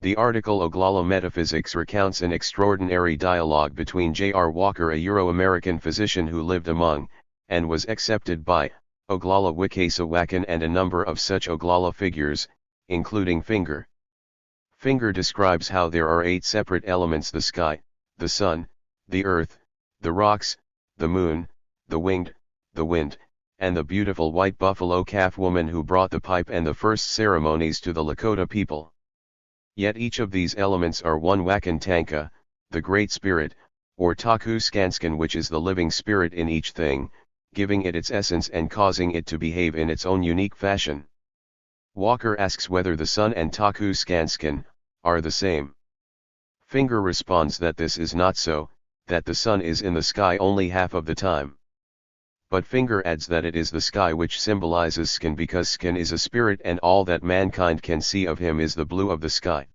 The article Oglala Metaphysics recounts an extraordinary dialogue between J.R. Walker, a Euro-American physician who lived among, and was accepted by, Oglala Wikasawakan and a number of such Oglala figures, including Finger. Finger describes how there are 8 separate elements: the sky, the sun, the earth, the rocks, the moon, the winged, the wind, and the beautiful white buffalo calf woman who brought the pipe and the first ceremonies to the Lakota people. Yet each of these elements are one Wakantanka, the Great Spirit, or Taku Skanskan, which is the living spirit in each thing, giving it its essence and causing it to behave in its own unique fashion. Walker asks whether the sun and Taku Skanskan are the same. Finger responds that this is not so, that the sun is in the sky only half of the time. But Finger adds that it is the sky which symbolizes Skan, because Skan is a spirit and all that mankind can see of him is the blue of the sky.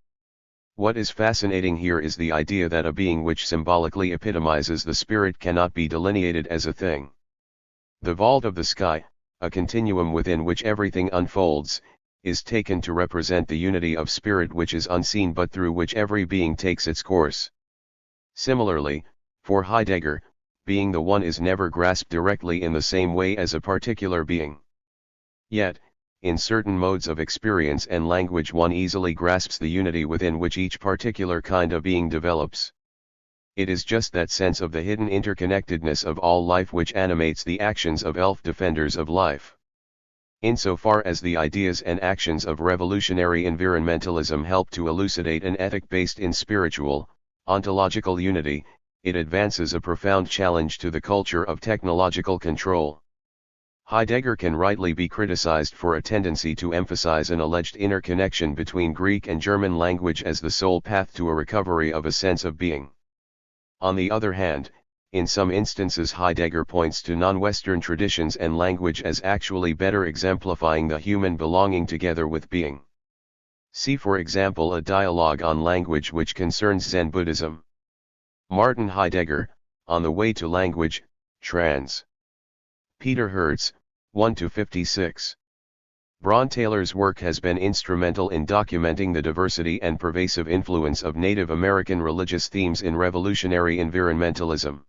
What is fascinating here is the idea that a being which symbolically epitomizes the spirit cannot be delineated as a thing. The vault of the sky, a continuum within which everything unfolds, is taken to represent the unity of spirit which is unseen but through which every being takes its course. Similarly, for Heidegger, being the one is never grasped directly in the same way as a particular being. Yet, in certain modes of experience and language one easily grasps the unity within which each particular kind of being develops. It is just that sense of the hidden interconnectedness of all life which animates the actions of elf defenders of life. Insofar as the ideas and actions of revolutionary environmentalism help to elucidate an ethic based in spiritual, ontological unity, it advances a profound challenge to the culture of technological control. Heidegger can rightly be criticized for a tendency to emphasize an alleged interconnection between Greek and German language as the sole path to a recovery of a sense of being. On the other hand, in some instances Heidegger points to non-Western traditions and language as actually better exemplifying the human belonging together with being. See for example a dialogue on language which concerns Zen Buddhism. Martin Heidegger, On the Way to Language, trans. Peter Hertz, 1-56. Braun Taylor's work has been instrumental in documenting the diversity and pervasive influence of Native American religious themes in revolutionary environmentalism.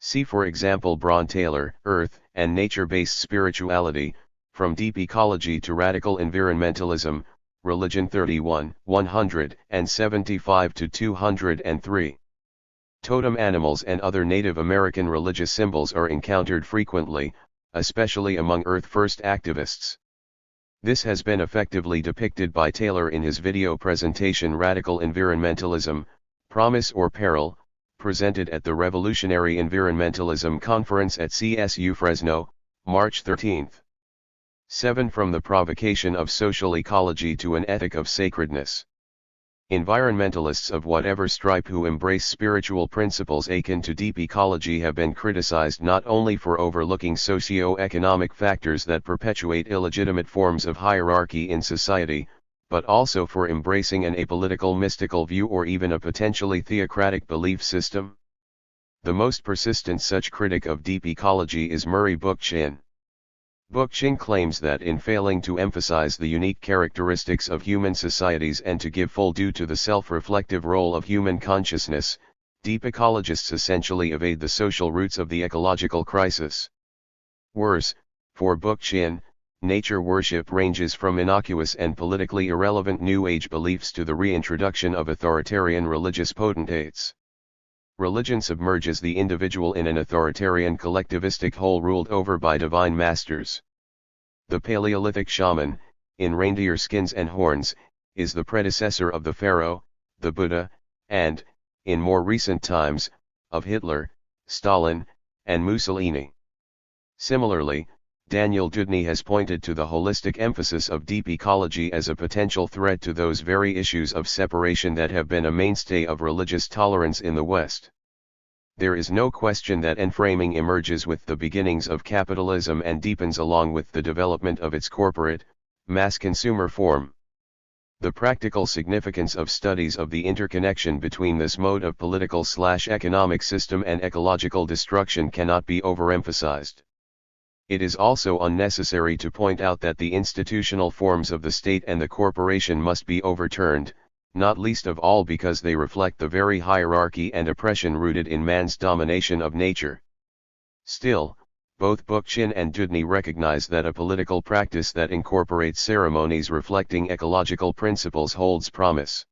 See for example Braun Taylor, Earth and Nature-Based Spirituality, From Deep Ecology to Radical Environmentalism, Religion 31, 175-203. Totem animals and other Native American religious symbols are encountered frequently, especially among Earth First activists. This has been effectively depicted by Taylor in his video presentation Radical Environmentalism, Promise or Peril, presented at the Revolutionary Environmentalism Conference at CSU Fresno, March 13. 7. From the provocation of social ecology to an ethic of sacredness. Environmentalists of whatever stripe who embrace spiritual principles akin to deep ecology have been criticized not only for overlooking socio-economic factors that perpetuate illegitimate forms of hierarchy in society, but also for embracing an apolitical mystical view or even a potentially theocratic belief system. The most persistent such critic of deep ecology is Murray Bookchin. Bookchin claims that in failing to emphasize the unique characteristics of human societies and to give full due to the self-reflective role of human consciousness, deep ecologists essentially evade the social roots of the ecological crisis. Worse, for Bookchin, nature worship ranges from innocuous and politically irrelevant New Age beliefs to the reintroduction of authoritarian religious potentates. Religion submerges the individual in an authoritarian collectivistic whole ruled over by divine masters. The Paleolithic shaman, in reindeer skins and horns, is the predecessor of the pharaoh, the Buddha, and, in more recent times, of Hitler, Stalin, and Mussolini. Similarly, Daniel Dudney has pointed to the holistic emphasis of deep ecology as a potential threat to those very issues of separation that have been a mainstay of religious tolerance in the West. There is no question that enframing emerges with the beginnings of capitalism and deepens along with the development of its corporate, mass consumer form. The practical significance of studies of the interconnection between this mode of political/economic system and ecological destruction cannot be overemphasized. It is also unnecessary to point out that the institutional forms of the state and the corporation must be overturned, not least of all because they reflect the very hierarchy and oppression rooted in man's domination of nature. Still, both Bookchin and Dudney recognize that a political practice that incorporates ceremonies reflecting ecological principles holds promise.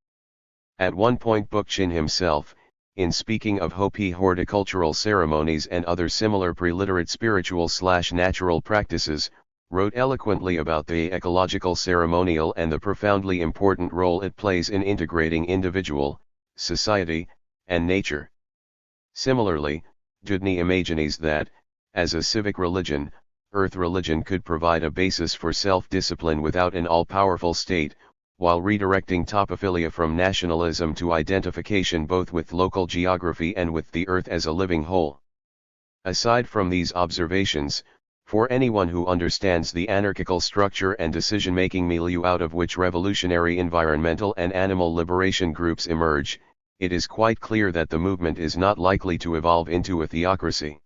At one point Bookchin himself, in speaking of Hopi horticultural ceremonies and other similar preliterate spiritual/natural practices, wrote eloquently about the ecological ceremonial and the profoundly important role it plays in integrating individual, society, and nature. Similarly, Dudney imagines that, as a civic religion, earth religion could provide a basis for self-discipline without an all-powerful state, while redirecting topophilia from nationalism to identification both with local geography and with the earth as a living whole. Aside from these observations, for anyone who understands the anarchical structure and decision-making milieu out of which revolutionary environmental and animal liberation groups emerge, it is quite clear that the movement is not likely to evolve into a theocracy.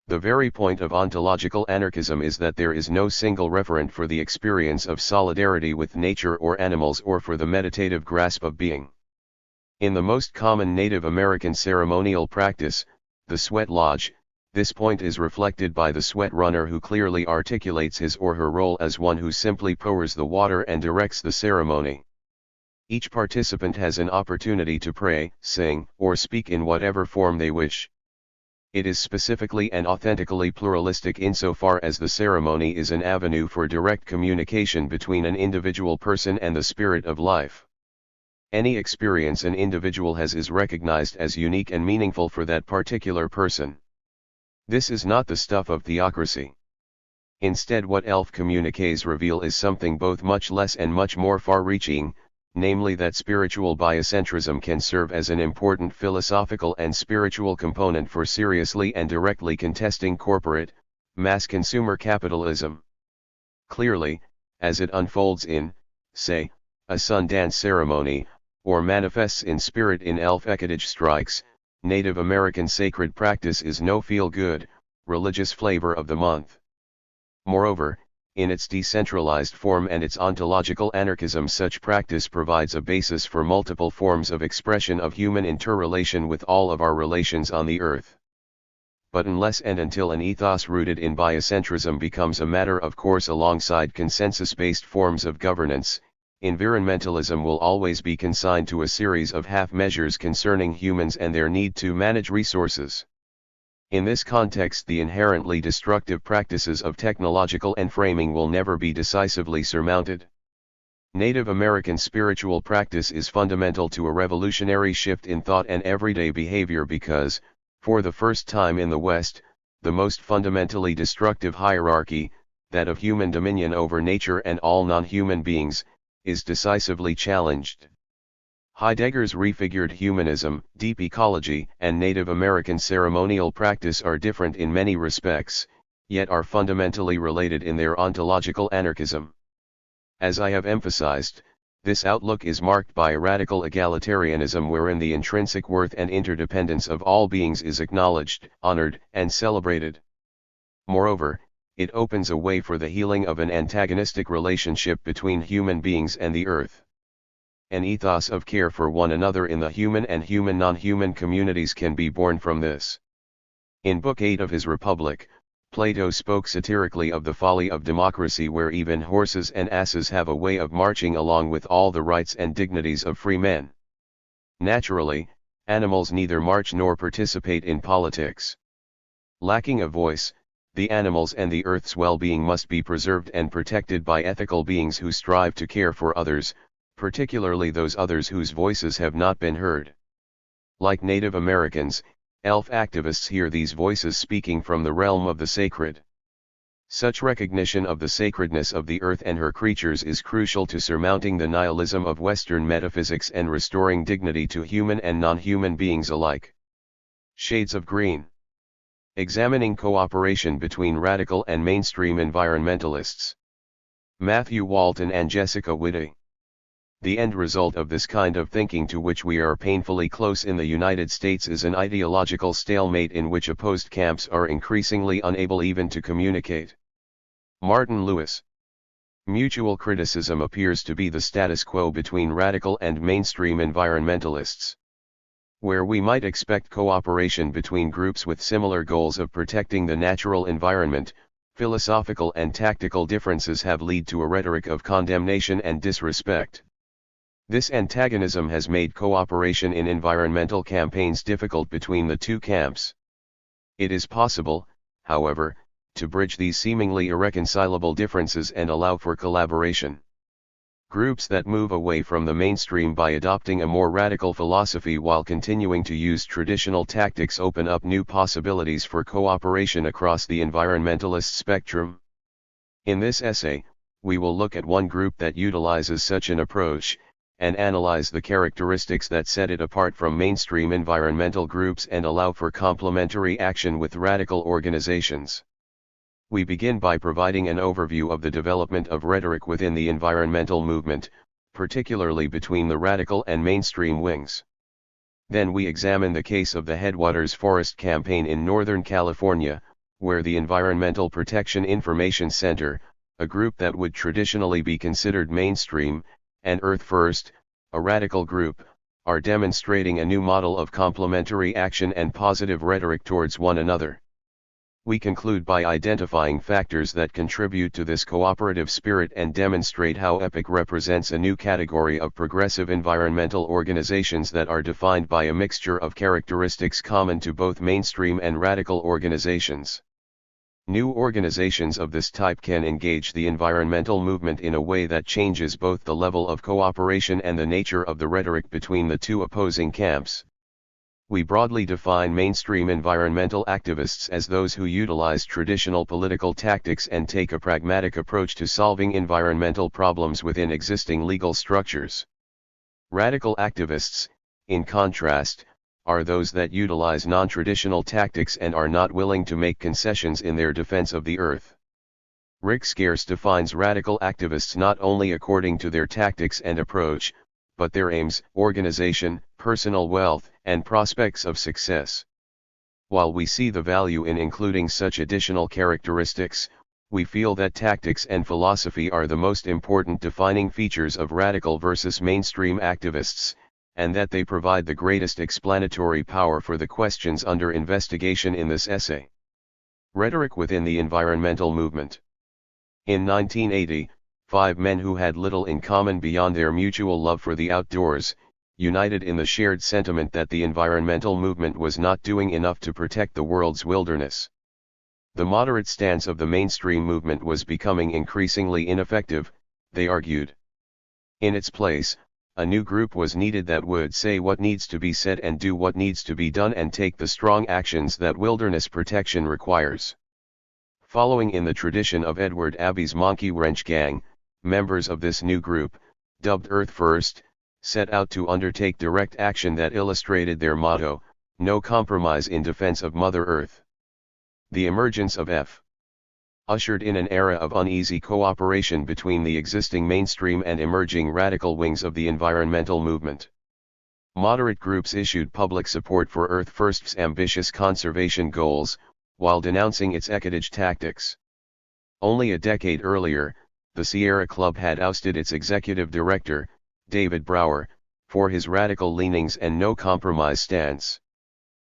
The very point of ontological anarchism is that there is no single referent for the experience of solidarity with nature or animals or for the meditative grasp of being. In the most common Native American ceremonial practice, the sweat lodge, this point is reflected by the sweat runner who clearly articulates his or her role as one who simply pours the water and directs the ceremony. Each participant has an opportunity to pray, sing, or speak in whatever form they wish. It is specifically and authentically pluralistic insofar as the ceremony is an avenue for direct communication between an individual person and the spirit of life. Any experience an individual has is recognized as unique and meaningful for that particular person. This is not the stuff of theocracy. Instead, what elf communiques reveal is something both much less and much more far-reaching, namely that spiritual biocentrism can serve as an important philosophical and spiritual component for seriously and directly contesting corporate, mass consumer capitalism. Clearly, as it unfolds in, say, a sun dance ceremony, or manifests in spirit in elf ekadage strikes, Native American sacred practice is no feel-good, religious flavor of the month. Moreover, in its decentralized form and its ontological anarchism, such practice provides a basis for multiple forms of expression of human interrelation with all of our relations on the earth. But unless and until an ethos rooted in biocentrism becomes a matter of course alongside consensus-based forms of governance, environmentalism will always be consigned to a series of half measures concerning humans and their need to manage resources. In this context, the inherently destructive practices of technological enframing will never be decisively surmounted. Native American spiritual practice is fundamental to a revolutionary shift in thought and everyday behavior because, for the first time in the West, the most fundamentally destructive hierarchy, that of human dominion over nature and all non-human beings, is decisively challenged. Heidegger's refigured humanism, deep ecology, and Native American ceremonial practice are different in many respects, yet are fundamentally related in their ontological anarchism. As I have emphasized, this outlook is marked by a radical egalitarianism wherein the intrinsic worth and interdependence of all beings is acknowledged, honored, and celebrated. Moreover, it opens a way for the healing of an antagonistic relationship between human beings and the earth. An ethos of care for one another in the human and non-human communities can be born from this. In Book 8 of his Republic, Plato spoke satirically of the folly of democracy where even horses and asses have a way of marching along with all the rights and dignities of free men. Naturally, animals neither march nor participate in politics. Lacking a voice, the animals and the earth's well-being must be preserved and protected by ethical beings who strive to care for others, particularly those others whose voices have not been heard. Like Native Americans, elf activists hear these voices speaking from the realm of the sacred. Such recognition of the sacredness of the earth and her creatures is crucial to surmounting the nihilism of Western metaphysics and restoring dignity to human and non-human beings alike. Shades of Green. Examining cooperation between radical and mainstream environmentalists. Matthew Walton and Jessica Whitty. The end result of this kind of thinking, to which we are painfully close in the United States, is an ideological stalemate in which opposed camps are increasingly unable even to communicate. Martin Lewis. Mutual criticism appears to be the status quo between radical and mainstream environmentalists. Where we might expect cooperation between groups with similar goals of protecting the natural environment, philosophical and tactical differences have led to a rhetoric of condemnation and disrespect. This antagonism has made cooperation in environmental campaigns difficult between the two camps. It is possible, however, to bridge these seemingly irreconcilable differences and allow for collaboration. Groups that move away from the mainstream by adopting a more radical philosophy while continuing to use traditional tactics open up new possibilities for cooperation across the environmentalist spectrum. In this essay, we will look at one group that utilizes such an approach, and analyze the characteristics that set it apart from mainstream environmental groups and allow for complementary action with radical organizations. We begin by providing an overview of the development of rhetoric within the environmental movement, particularly between the radical and mainstream wings. Then we examine the case of the Headwaters Forest Campaign in Northern California, where the Environmental Protection Information Center, a group that would traditionally be considered mainstream, and Earth First, a radical group, are demonstrating a new model of complementary action and positive rhetoric towards one another. We conclude by identifying factors that contribute to this cooperative spirit and demonstrate how EPIC represents a new category of progressive environmental organizations that are defined by a mixture of characteristics common to both mainstream and radical organizations. New organizations of this type can engage the environmental movement in a way that changes both the level of cooperation and the nature of the rhetoric between the two opposing camps. We broadly define mainstream environmental activists as those who utilize traditional political tactics and take a pragmatic approach to solving environmental problems within existing legal structures. Radical activists, in contrast, are those that utilize non-traditional tactics and are not willing to make concessions in their defense of the earth. Rick Scarce defines radical activists not only according to their tactics and approach, but their aims, organization, personal wealth, and prospects of success. While we see the value in including such additional characteristics, we feel that tactics and philosophy are the most important defining features of radical versus mainstream activists, and that they provide the greatest explanatory power for the questions under investigation in this essay. Rhetoric within the environmental movement. In 1980, 5 men who had little in common beyond their mutual love for the outdoors, united in the shared sentiment that the environmental movement was not doing enough to protect the world's wilderness. The moderate stance of the mainstream movement was becoming increasingly ineffective, they argued. In its place, a new group was needed that would say what needs to be said and do what needs to be done and take the strong actions that wilderness protection requires. Following in the tradition of Edward Abbey's Monkey Wrench Gang, members of this new group, dubbed Earth First, set out to undertake direct action that illustrated their motto, no compromise in defense of Mother Earth. The emergence of F. ushered in an era of uneasy cooperation between the existing mainstream and emerging radical wings of the environmental movement. Moderate groups issued public support for Earth First's ambitious conservation goals, while denouncing its ecotage tactics. Only a decade earlier, the Sierra Club had ousted its executive director, David Brower, for his radical leanings and no-compromise stance.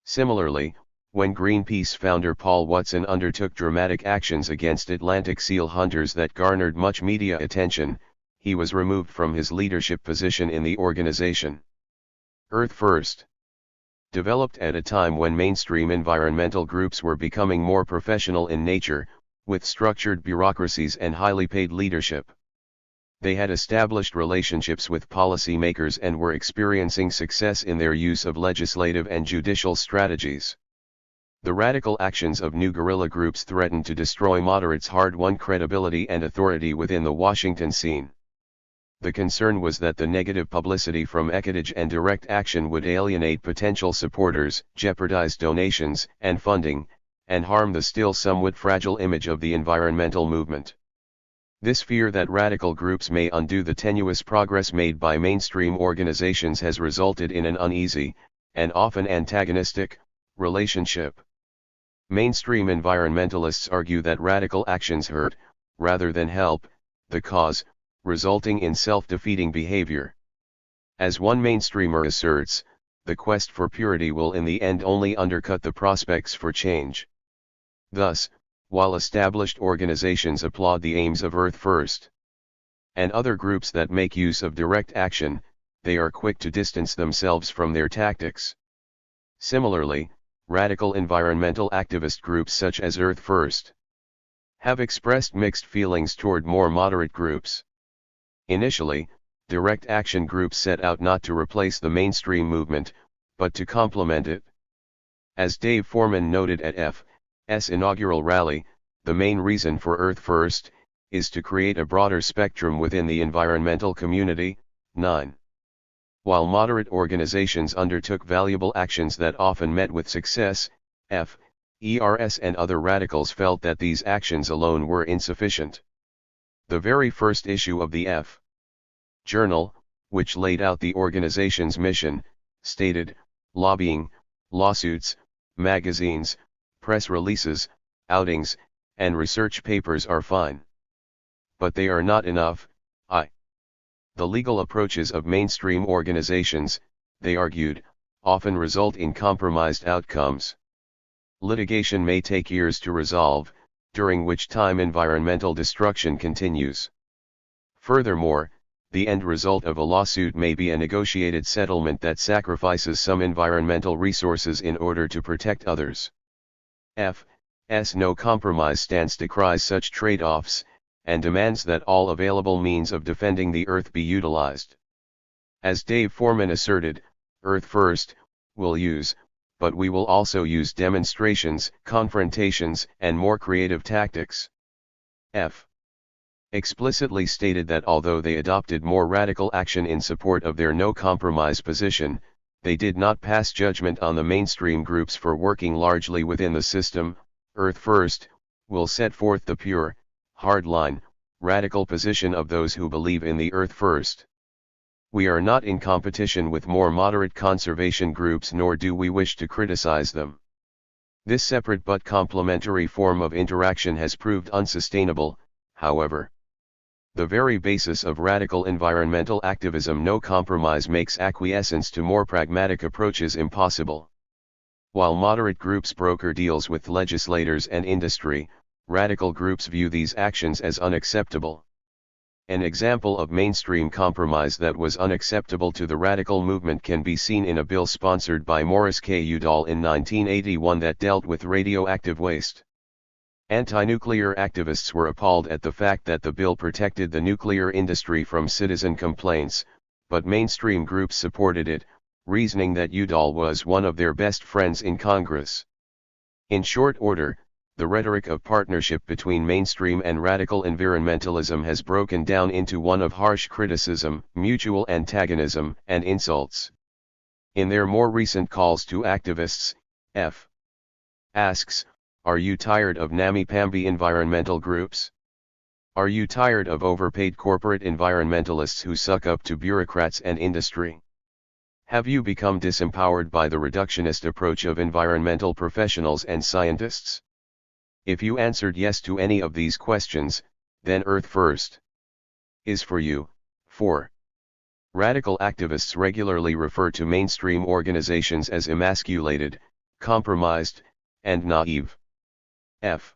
Similarly, when Greenpeace founder Paul Watson undertook dramatic actions against Atlantic seal hunters that garnered much media attention, he was removed from his leadership position in the organization. Earth First. Developed at a time when mainstream environmental groups were becoming more professional in nature, with structured bureaucracies and highly paid leadership. They had established relationships with policymakers and were experiencing success in their use of legislative and judicial strategies. The radical actions of new guerrilla groups threatened to destroy moderates' hard-won credibility and authority within the Washington scene. The concern was that the negative publicity from ecotage and direct action would alienate potential supporters, jeopardize donations and funding, and harm the still somewhat fragile image of the environmental movement. This fear that radical groups may undo the tenuous progress made by mainstream organizations has resulted in an uneasy, and often antagonistic, relationship. Mainstream environmentalists argue that radical actions hurt, rather than help, the cause, resulting in self-defeating behavior. As one mainstreamer asserts, the quest for purity will in the end only undercut the prospects for change. Thus, while established organizations applaud the aims of Earth First and other groups that make use of direct action, they are quick to distance themselves from their tactics. Similarly, radical environmental activist groups such as Earth First have expressed mixed feelings toward more moderate groups. Initially, direct action groups set out not to replace the mainstream movement, but to complement it. As Dave Foreman noted at F's inaugural rally, the main reason for Earth First is to create a broader spectrum within the environmental community. 9. While moderate organizations undertook valuable actions that often met with success, FERS and other radicals felt that these actions alone were insufficient. The very first issue of the F Journal, which laid out the organization's mission, stated, "Lobbying, lawsuits, magazines, press releases, outings, and research papers are fine. But they are not enough. The legal approaches of mainstream organizations," they argued, "often result in compromised outcomes. Litigation may take years to resolve, during which time environmental destruction continues. Furthermore, the end result of a lawsuit may be a negotiated settlement that sacrifices some environmental resources in order to protect others. F's no compromise stance decries such trade-offs, and demands that all available means of defending the Earth be utilized. As Dave Foreman asserted, Earth First will use, but we will also use demonstrations, confrontations, and more creative tactics. F. explicitly stated that although they adopted more radical action in support of their no-compromise position, they did not pass judgment on the mainstream groups for working largely within the system. Earth First will set forth the pure, hardline, radical position of those who believe in the Earth First. We are not in competition with more moderate conservation groups, nor do we wish to criticize them. This separate but complementary form of interaction has proved unsustainable, however. The very basis of radical environmental activism, no compromise, makes acquiescence to more pragmatic approaches impossible. While moderate groups broker deals with legislators and industry, radical groups view these actions as unacceptable. An example of mainstream compromise that was unacceptable to the radical movement can be seen in a bill sponsored by Morris K. Udall in 1981 that dealt with radioactive waste. Anti-nuclear activists were appalled at the fact that the bill protected the nuclear industry from citizen complaints, but mainstream groups supported it, reasoning that Udall was one of their best friends in Congress. In short order, the rhetoric of partnership between mainstream and radical environmentalism has broken down into one of harsh criticism, mutual antagonism, and insults. In their more recent calls to activists, F. asks, "Are you tired of namby-pamby environmental groups? Are you tired of overpaid corporate environmentalists who suck up to bureaucrats and industry? Have you become disempowered by the reductionist approach of environmental professionals and scientists? If you answered yes to any of these questions, then Earth First is for you." 4. Radical activists regularly refer to mainstream organizations as emasculated, compromised, and naive. F.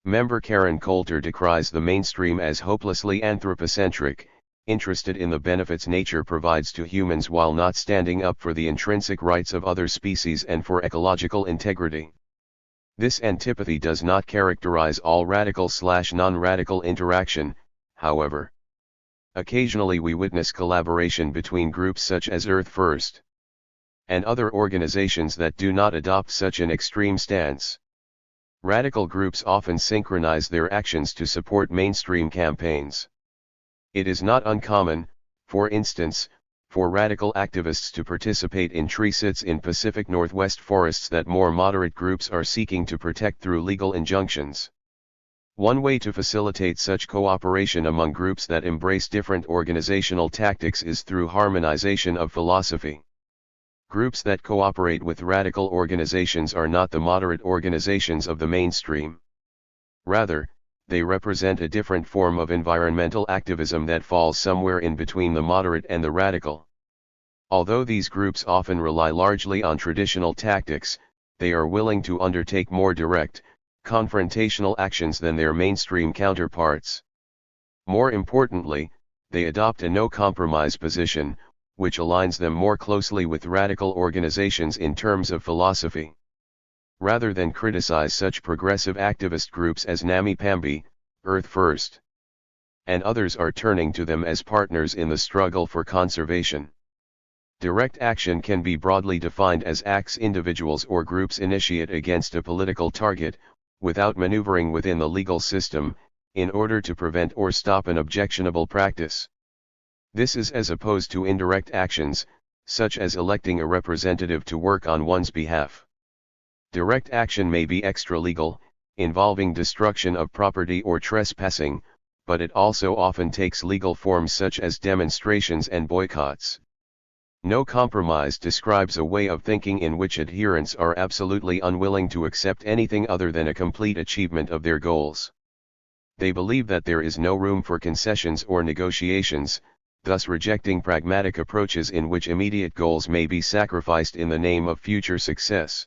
Member Karen Coulter decries the mainstream as hopelessly anthropocentric, interested in the benefits nature provides to humans while not standing up for the intrinsic rights of other species and for ecological integrity. This antipathy does not characterize all radical/non-radical interaction, however. Occasionally we witness collaboration between groups such as Earth First and other organizations that do not adopt such an extreme stance. Radical groups often synchronize their actions to support mainstream campaigns. It is not uncommon, for instance, for radical activists to participate in tree sits in Pacific Northwest forests that more moderate groups are seeking to protect through legal injunctions. One way to facilitate such cooperation among groups that embrace different organizational tactics is through harmonization of philosophy. Groups that cooperate with radical organizations are not the moderate organizations of the mainstream. Rather, they represent a different form of environmental activism that falls somewhere in between the moderate and the radical. Although these groups often rely largely on traditional tactics, they are willing to undertake more direct, confrontational actions than their mainstream counterparts. More importantly, they adopt a no-compromise position, which aligns them more closely with radical organizations in terms of philosophy. Rather than criticize such progressive activist groups as namby-pamby, Earth First and others are turning to them as partners in the struggle for conservation. Direct action can be broadly defined as acts individuals or groups initiate against a political target, without maneuvering within the legal system, in order to prevent or stop an objectionable practice. This is as opposed to indirect actions, such as electing a representative to work on one's behalf. Direct action may be extra-legal, involving destruction of property or trespassing, but it also often takes legal forms such as demonstrations and boycotts. No compromise describes a way of thinking in which adherents are absolutely unwilling to accept anything other than a complete achievement of their goals. They believe that there is no room for concessions or negotiations, thus rejecting pragmatic approaches in which immediate goals may be sacrificed in the name of future success.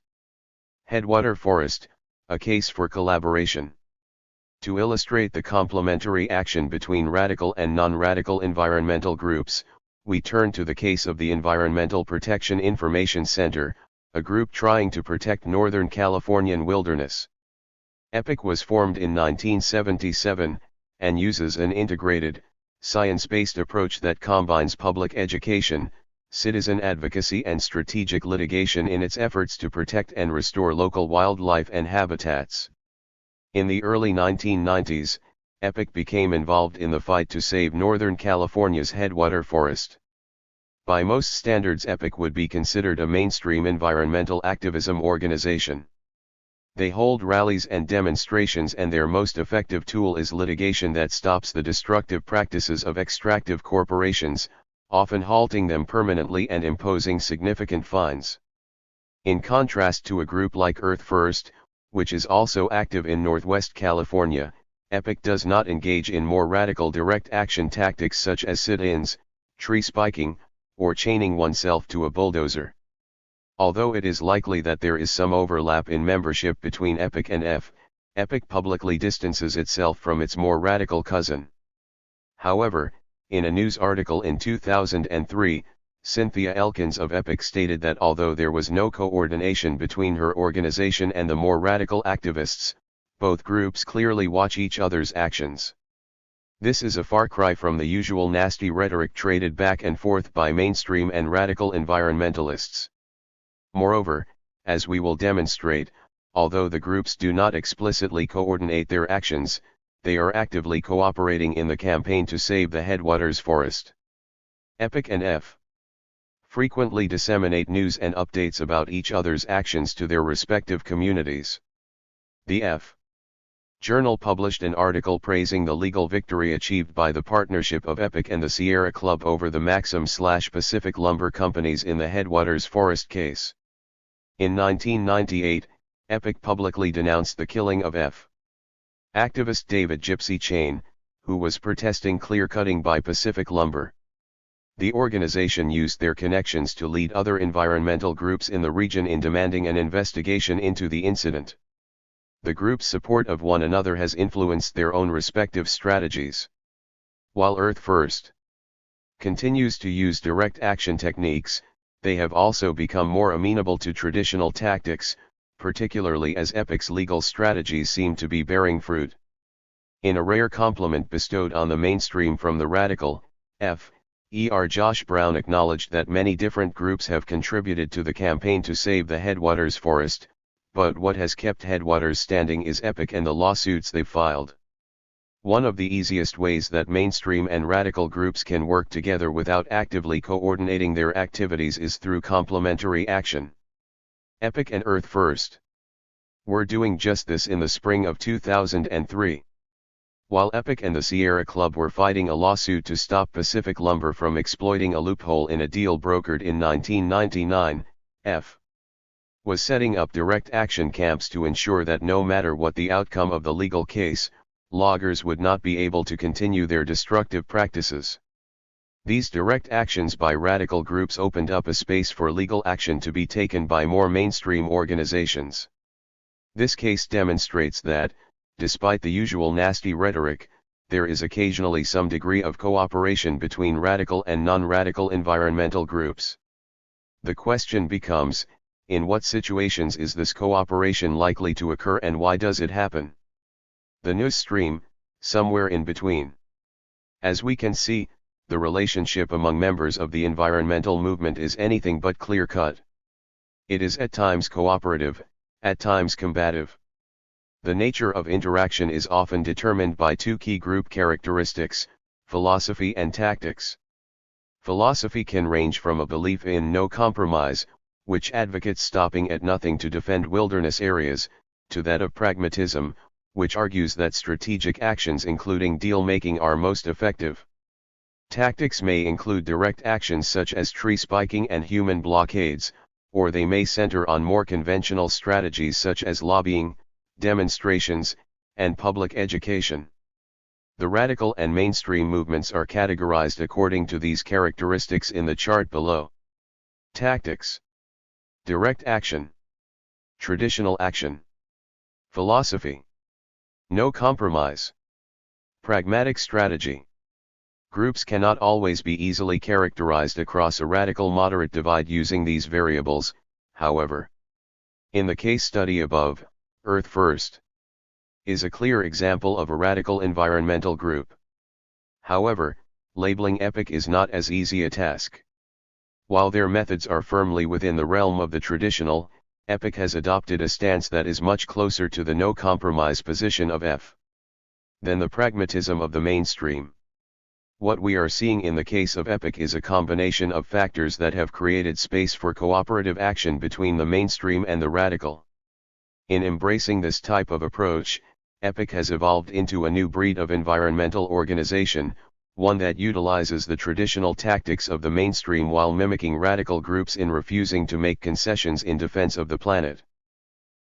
Headwater Forest, a case for collaboration. To illustrate the complementary action between radical and non-radical environmental groups, we turn to the case of the Environmental Protection Information Center, a group trying to protect Northern Californian wilderness. EPIC was formed in 1977, and uses an integrated, science-based approach that combines public education, citizen advocacy and strategic litigation in its efforts to protect and restore local wildlife and habitats. In the early 1990s, EPIC became involved in the fight to save Northern California's headwater forest. By most standards, EPIC would be considered a mainstream environmental activism organization. They hold rallies and demonstrations, and their most effective tool is litigation that stops the destructive practices of extractive corporations, often halting them permanently and imposing significant fines. In contrast to a group like Earth First, which is also active in Northwest California, EPIC does not engage in more radical direct action tactics such as sit-ins, tree spiking, or chaining oneself to a bulldozer. Although it is likely that there is some overlap in membership between EPIC and EPIC publicly distances itself from its more radical cousin. However, in a news article in 2003, Cynthia Elkins of EPIC stated that although there was no coordination between her organization and the more radical activists, both groups clearly watch each other's actions. This is a far cry from the usual nasty rhetoric traded back and forth by mainstream and radical environmentalists. Moreover, as we will demonstrate, although the groups do not explicitly coordinate their actions, they are actively cooperating in the campaign to save the headwaters forest. EPIC and frequently disseminate news and updates about each other's actions to their respective communities. The Journal published an article praising the legal victory achieved by the partnership of EPIC and the Sierra Club over the Maxim/Pacific Lumber Companies in the Headwaters Forest case. In 1998, EPIC publicly denounced the killing of activist David Gypsy Chain, who was protesting clear-cutting by Pacific Lumber. The organization used their connections to lead other environmental groups in the region in demanding an investigation into the incident. The group's support of one another has influenced their own respective strategies. While Earth First continues to use direct action techniques, they have also become more amenable to traditional tactics, particularly as EPIC's legal strategies seem to be bearing fruit. In a rare compliment bestowed on the mainstream from the radical, Josh Brown acknowledged that many different groups have contributed to the campaign to save the headwaters forest, but what has kept Headwaters standing is EPIC and the lawsuits they've filed. One of the easiest ways that mainstream and radical groups can work together without actively coordinating their activities is through complementary action. EPIC and Earth First were doing just this in the spring of 2003. While EPIC and the Sierra Club were fighting a lawsuit to stop Pacific Lumber from exploiting a loophole in a deal brokered in 1999, was setting up direct action camps to ensure that no matter what the outcome of the legal case, loggers would not be able to continue their destructive practices. These direct actions by radical groups opened up a space for legal action to be taken by more mainstream organizations. This case demonstrates that, despite the usual nasty rhetoric, there is occasionally some degree of cooperation between radical and non-radical environmental groups. The question becomes, in what situations is this cooperation likely to occur and why does it happen? The news stream, somewhere in between. As we can see, the relationship among members of the environmental movement is anything but clear-cut. It is at times cooperative, at times combative. The nature of interaction is often determined by two key group characteristics, philosophy and tactics. Philosophy can range from a belief in no compromise, which advocates stopping at nothing to defend wilderness areas, to that of pragmatism, which argues that strategic actions including deal-making are most effective. Tactics may include direct actions such as tree spiking and human blockades, or they may center on more conventional strategies such as lobbying, demonstrations, and public education. The radical and mainstream movements are categorized according to these characteristics in the chart below. Tactics. Direct action. Traditional action. Philosophy. No compromise. Pragmatic strategy. Groups cannot always be easily characterized across a radical-moderate divide using these variables, however. In the case study above, Earth First is a clear example of a radical environmental group. However, labeling epic is not as easy a task. While their methods are firmly within the realm of the traditional, epic has adopted a stance that is much closer to the no-compromise position of F than the pragmatism of the mainstream. What we are seeing in the case of epic is a combination of factors that have created space for cooperative action between the mainstream and the radical. In embracing this type of approach, epic has evolved into a new breed of environmental organization, one that utilizes the traditional tactics of the mainstream while mimicking radical groups in refusing to make concessions in defense of the planet.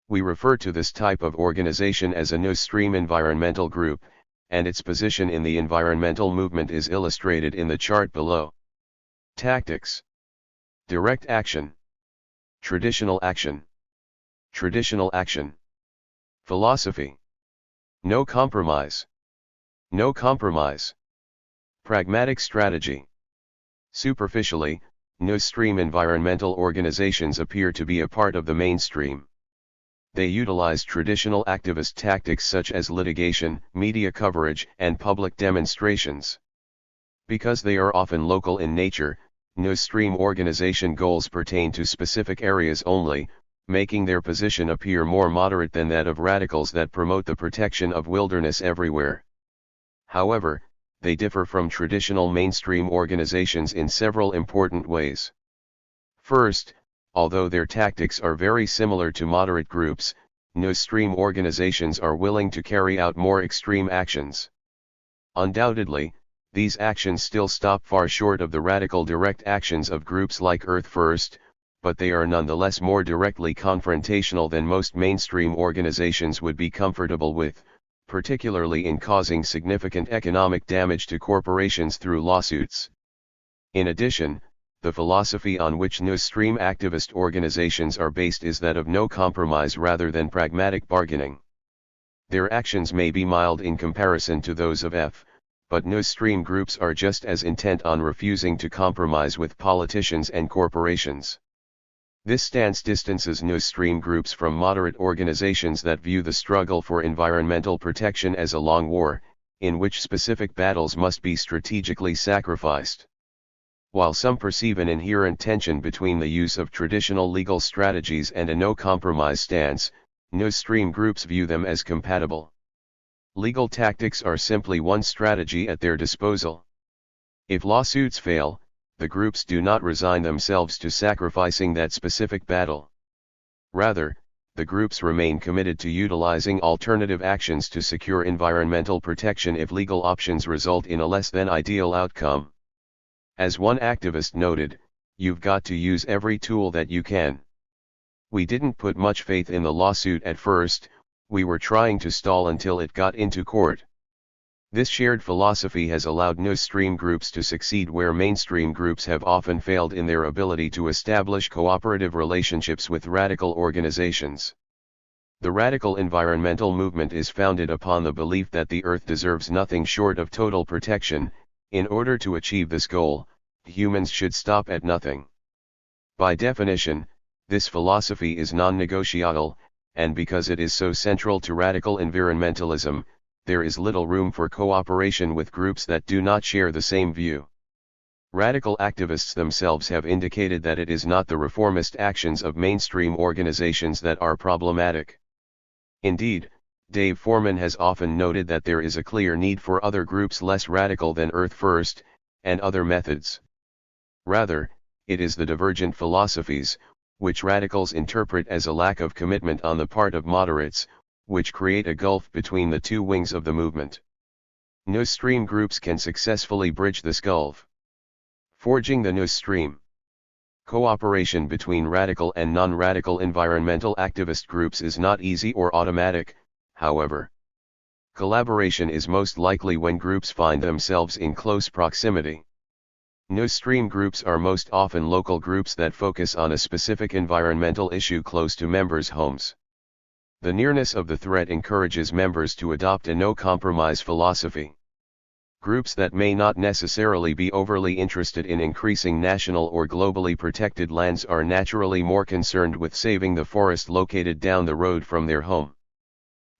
We refer to this type of organization as a no-stream environmental group, and its position in the environmental movement is illustrated in the chart below. Tactics. Direct action. Traditional action. Traditional action. Philosophy. No compromise. No compromise. Pragmatic strategy. Superficially, no-stream environmental organizations appear to be a part of the mainstream. They utilize traditional activist tactics such as litigation, media coverage, and public demonstrations. Because they are often local in nature, no-stream organization goals pertain to specific areas only, making their position appear more moderate than that of radicals that promote the protection of wilderness everywhere. However, they differ from traditional mainstream organizations in several important ways. First, although their tactics are very similar to moderate groups, no-stream organizations are willing to carry out more extreme actions. Undoubtedly, these actions still stop far short of the radical direct actions of groups like Earth First, but they are nonetheless more directly confrontational than most mainstream organizations would be comfortable with, particularly in causing significant economic damage to corporations through lawsuits. In addition, the philosophy on which no-stream activist organizations are based is that of no compromise rather than pragmatic bargaining. Their actions may be mild in comparison to those of F, but no-stream groups are just as intent on refusing to compromise with politicians and corporations. This stance distances no-stream groups from moderate organizations that view the struggle for environmental protection as a long war, in which specific battles must be strategically sacrificed. While some perceive an inherent tension between the use of traditional legal strategies and a no-compromise stance, no-stream groups view them as compatible. Legal tactics are simply one strategy at their disposal. If lawsuits fail, the groups do not resign themselves to sacrificing that specific battle. Rather, the groups remain committed to utilizing alternative actions to secure environmental protection if legal options result in a less than ideal outcome. As one activist noted, "You've got to use every tool that you can." We didn't put much faith in the lawsuit at first, we were trying to stall until it got into court. This shared philosophy has allowed no-stream groups to succeed where mainstream groups have often failed in their ability to establish cooperative relationships with radical organizations. The radical environmental movement is founded upon the belief that the Earth deserves nothing short of total protection. In order to achieve this goal, humans should stop at nothing. By definition, this philosophy is non-negotiable, and because it is so central to radical environmentalism, there is little room for cooperation with groups that do not share the same view. Radical activists themselves have indicated that it is not the reformist actions of mainstream organizations that are problematic. Indeed, Dave Foreman has often noted that there is a clear need for other groups less radical than Earth First, and other methods. Rather, it is the divergent philosophies, which radicals interpret as a lack of commitment on the part of moderates, which create a gulf between the two wings of the movement. No-stream groups can successfully bridge this gulf. Forging the no-stream. Cooperation between radical and non-radical environmental activist groups is not easy or automatic, however. Collaboration is most likely when groups find themselves in close proximity. No-stream groups are most often local groups that focus on a specific environmental issue close to members' homes. The nearness of the threat encourages members to adopt a no-compromise philosophy. Groups that may not necessarily be overly interested in increasing national or globally protected lands are naturally more concerned with saving the forest located down the road from their home.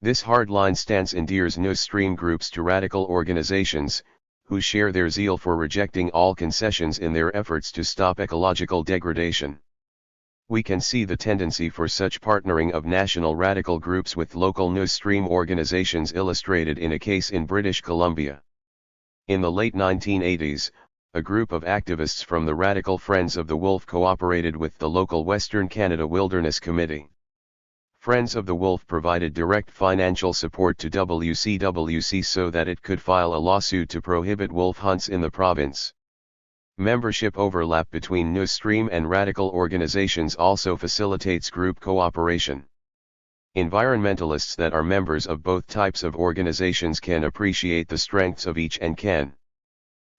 This hardline stance endears no-stream groups to radical organizations, who share their zeal for rejecting all concessions in their efforts to stop ecological degradation. We can see the tendency for such partnering of national radical groups with local no-stream organizations illustrated in a case in British Columbia. In the late 1980s, a group of activists from the Radical Friends of the Wolf cooperated with the local Western Canada Wilderness Committee. Friends of the Wolf provided direct financial support to WCWC so that it could file a lawsuit to prohibit wolf hunts in the province. Membership overlap between no-stream and radical organizations also facilitates group cooperation. Environmentalists that are members of both types of organizations can appreciate the strengths of each and can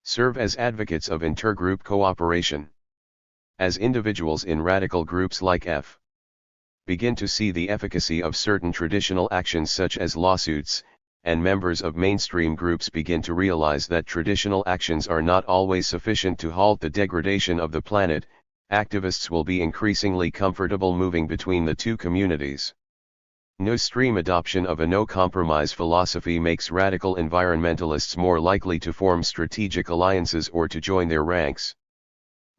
serve as advocates of intergroup cooperation. As individuals in radical groups like F begin to see the efficacy of certain traditional actions such as lawsuits, and members of mainstream groups begin to realize that traditional actions are not always sufficient to halt the degradation of the planet, activists will be increasingly comfortable moving between the two communities. No-stream adoption of a no-compromise philosophy makes radical environmentalists more likely to form strategic alliances or to join their ranks.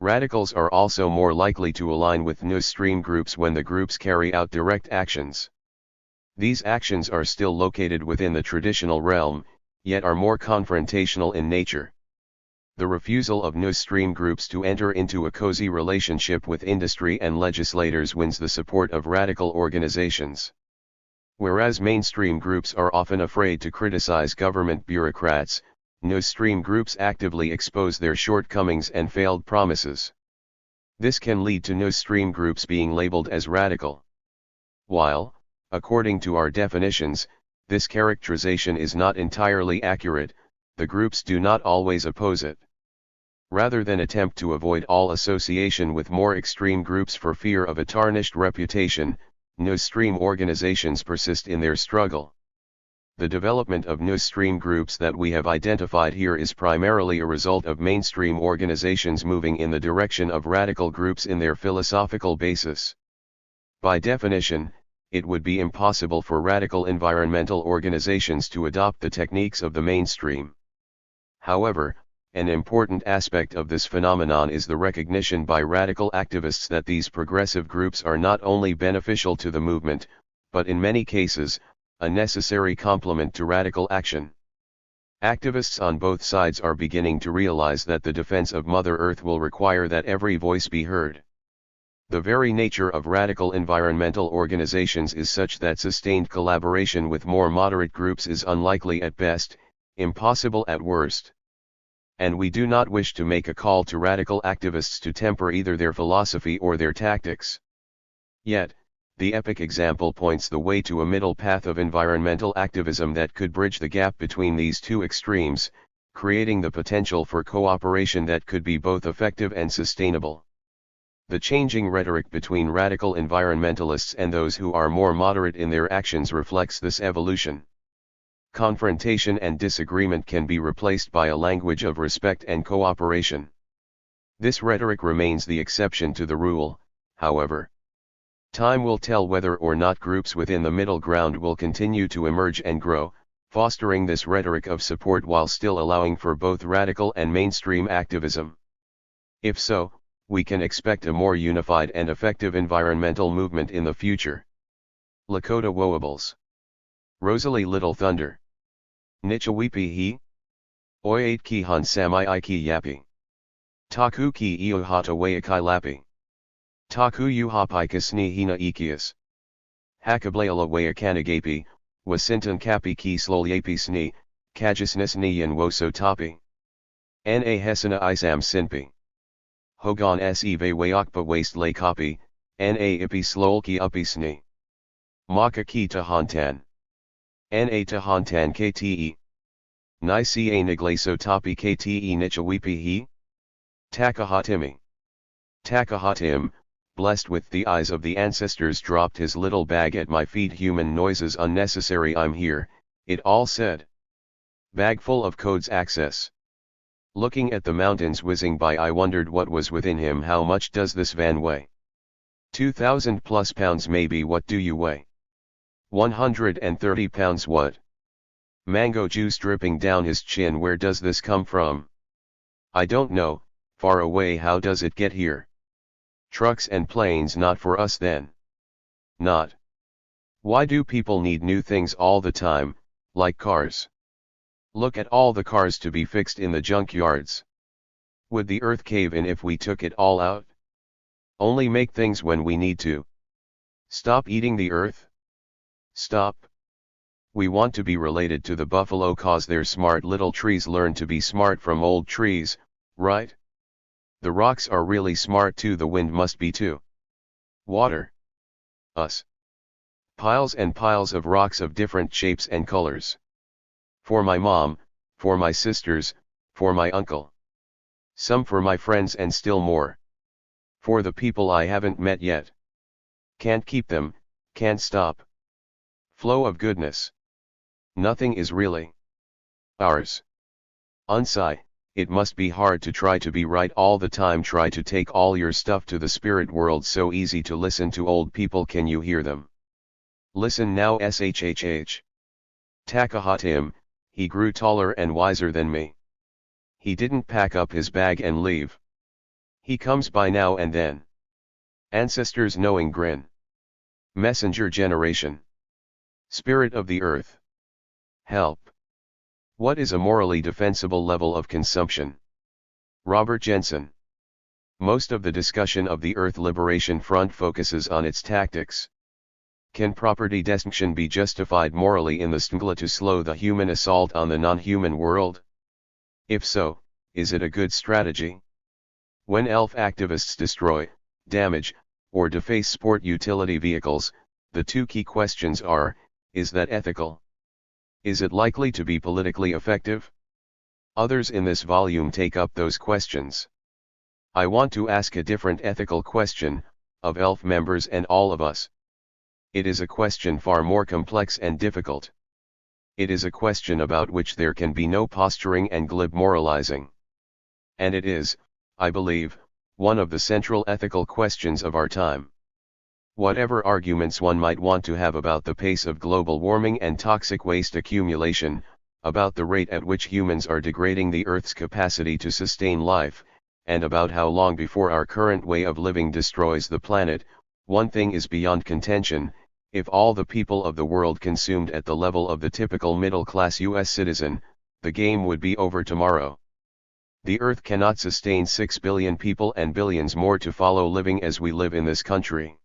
Radicals are also more likely to align with no-stream groups when the groups carry out direct actions. These actions are still located within the traditional realm, yet are more confrontational in nature. The refusal of no-stream groups to enter into a cozy relationship with industry and legislators wins the support of radical organizations. Whereas mainstream groups are often afraid to criticize government bureaucrats, no-stream groups actively expose their shortcomings and failed promises. This can lead to no-stream groups being labeled as radical. While, according to our definitions, this characterization is not entirely accurate, the groups do not always oppose it. Rather than attempt to avoid all association with more extreme groups for fear of a tarnished reputation, no-stream organizations persist in their struggle. The development of no-stream groups that we have identified here is primarily a result of mainstream organizations moving in the direction of radical groups in their philosophical basis. By definition, it would be impossible for radical environmental organizations to adopt the techniques of the mainstream. However, an important aspect of this phenomenon is the recognition by radical activists that these progressive groups are not only beneficial to the movement, but in many cases, a necessary complement to radical action. Activists on both sides are beginning to realize that the defense of Mother Earth will require that every voice be heard. The very nature of radical environmental organizations is such that sustained collaboration with more moderate groups is unlikely at best, impossible at worst. And we do not wish to make a call to radical activists to temper either their philosophy or their tactics. Yet, the epic example points the way to a middle path of environmental activism that could bridge the gap between these two extremes, creating the potential for cooperation that could be both effective and sustainable. The changing rhetoric between radical environmentalists and those who are more moderate in their actions reflects this evolution. Confrontation and disagreement can be replaced by a language of respect and cooperation. This rhetoric remains the exception to the rule, however. Time will tell whether or not groups within the middle ground will continue to emerge and grow, fostering this rhetoric of support while still allowing for both radical and mainstream activism. If so, we can expect a more unified and effective environmental movement in the future. Lakota Wowables. Rosalie Little Thunder. Nichawipi he? Oyate ki han samai I ki yapi. Taku ki iohata wayakai lapi. Taku uhapikas ni hina ikias. Hakablaela wayakanagapi, wasintan kapi ki slolyapis ni, kajisnes ni yan woso tapi. Na hesana isam sinpi. Hogan se wayakpa waste lay kapi, na ipi slolki upis ni. Maka ki tahantan. Na tahantan kte. Ni ca niglaso tapi kte nichawipi he? Takahatimi. Takahatim, blessed with the eyes of the ancestors, dropped his little bag at my feet. Human noises unnecessary, I'm here, it all said. Bag full of codes access. Looking at the mountains whizzing by, I wondered what was within him. How much does this van weigh? 2,000 plus pounds maybe. What do you weigh? 130 pounds. What? Mango juice dripping down his chin. Where does this come from? I don't know, far away. How does it get here? Trucks and planes. Not for us then. Not. Why do people need new things all the time, like cars? Look at all the cars to be fixed in the junkyards. Would the earth cave in if we took it all out? Only make things when we need to. Stop eating the earth. Stop. We want to be related to the buffalo cause they're smart little trees. Learn to be smart from old trees, right? The rocks are really smart too. The wind must be too. Water. Us. Piles and piles of rocks of different shapes and colors. For my mom, for my sisters, for my uncle. Some for my friends and still more. For the people I haven't met yet. Can't keep them, can't stop. Flow of goodness. Nothing is really ours. Unsai, it must be hard to try to be right all the time. Try to take all your stuff to the spirit world. So easy to listen to old people. Can you hear them? Listen now. Shhh. Takahatim, he grew taller and wiser than me. He didn't pack up his bag and leave. He comes by now and then. Ancestors knowing grin. Messenger generation. Spirit of the earth. Help. What is a morally defensible level of consumption? Robert Jensen. Most of the discussion of the Earth Liberation Front focuses on its tactics. Can property destruction be justified morally in the Stngla to slow the human assault on the non-human world? If so, is it a good strategy? When elf activists destroy, damage, or deface sport utility vehicles, the two key questions are, is that ethical? Is it likely to be politically effective? Others in this volume take up those questions. I want to ask a different ethical question, of elf members and all of us. It is a question far more complex and difficult. It is a question about which there can be no posturing and glib moralizing. And it is, I believe, one of the central ethical questions of our time. Whatever arguments one might want to have about the pace of global warming and toxic waste accumulation, about the rate at which humans are degrading the Earth's capacity to sustain life, and about how long before our current way of living destroys the planet, one thing is beyond contention: if all the people of the world consumed at the level of the typical middle-class US citizen, the game would be over tomorrow. The Earth cannot sustain 6 billion people and billions more to follow living as we live in this country.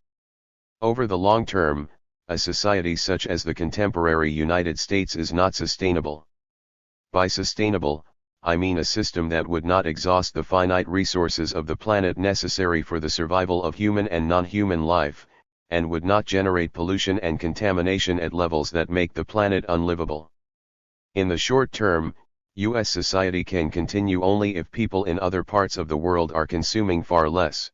Over the long term, a society such as the contemporary United States is not sustainable. By sustainable, I mean a system that would not exhaust the finite resources of the planet necessary for the survival of human and non-human life, and would not generate pollution and contamination at levels that make the planet unlivable. In the short term, US society can continue only if people in other parts of the world are consuming far less.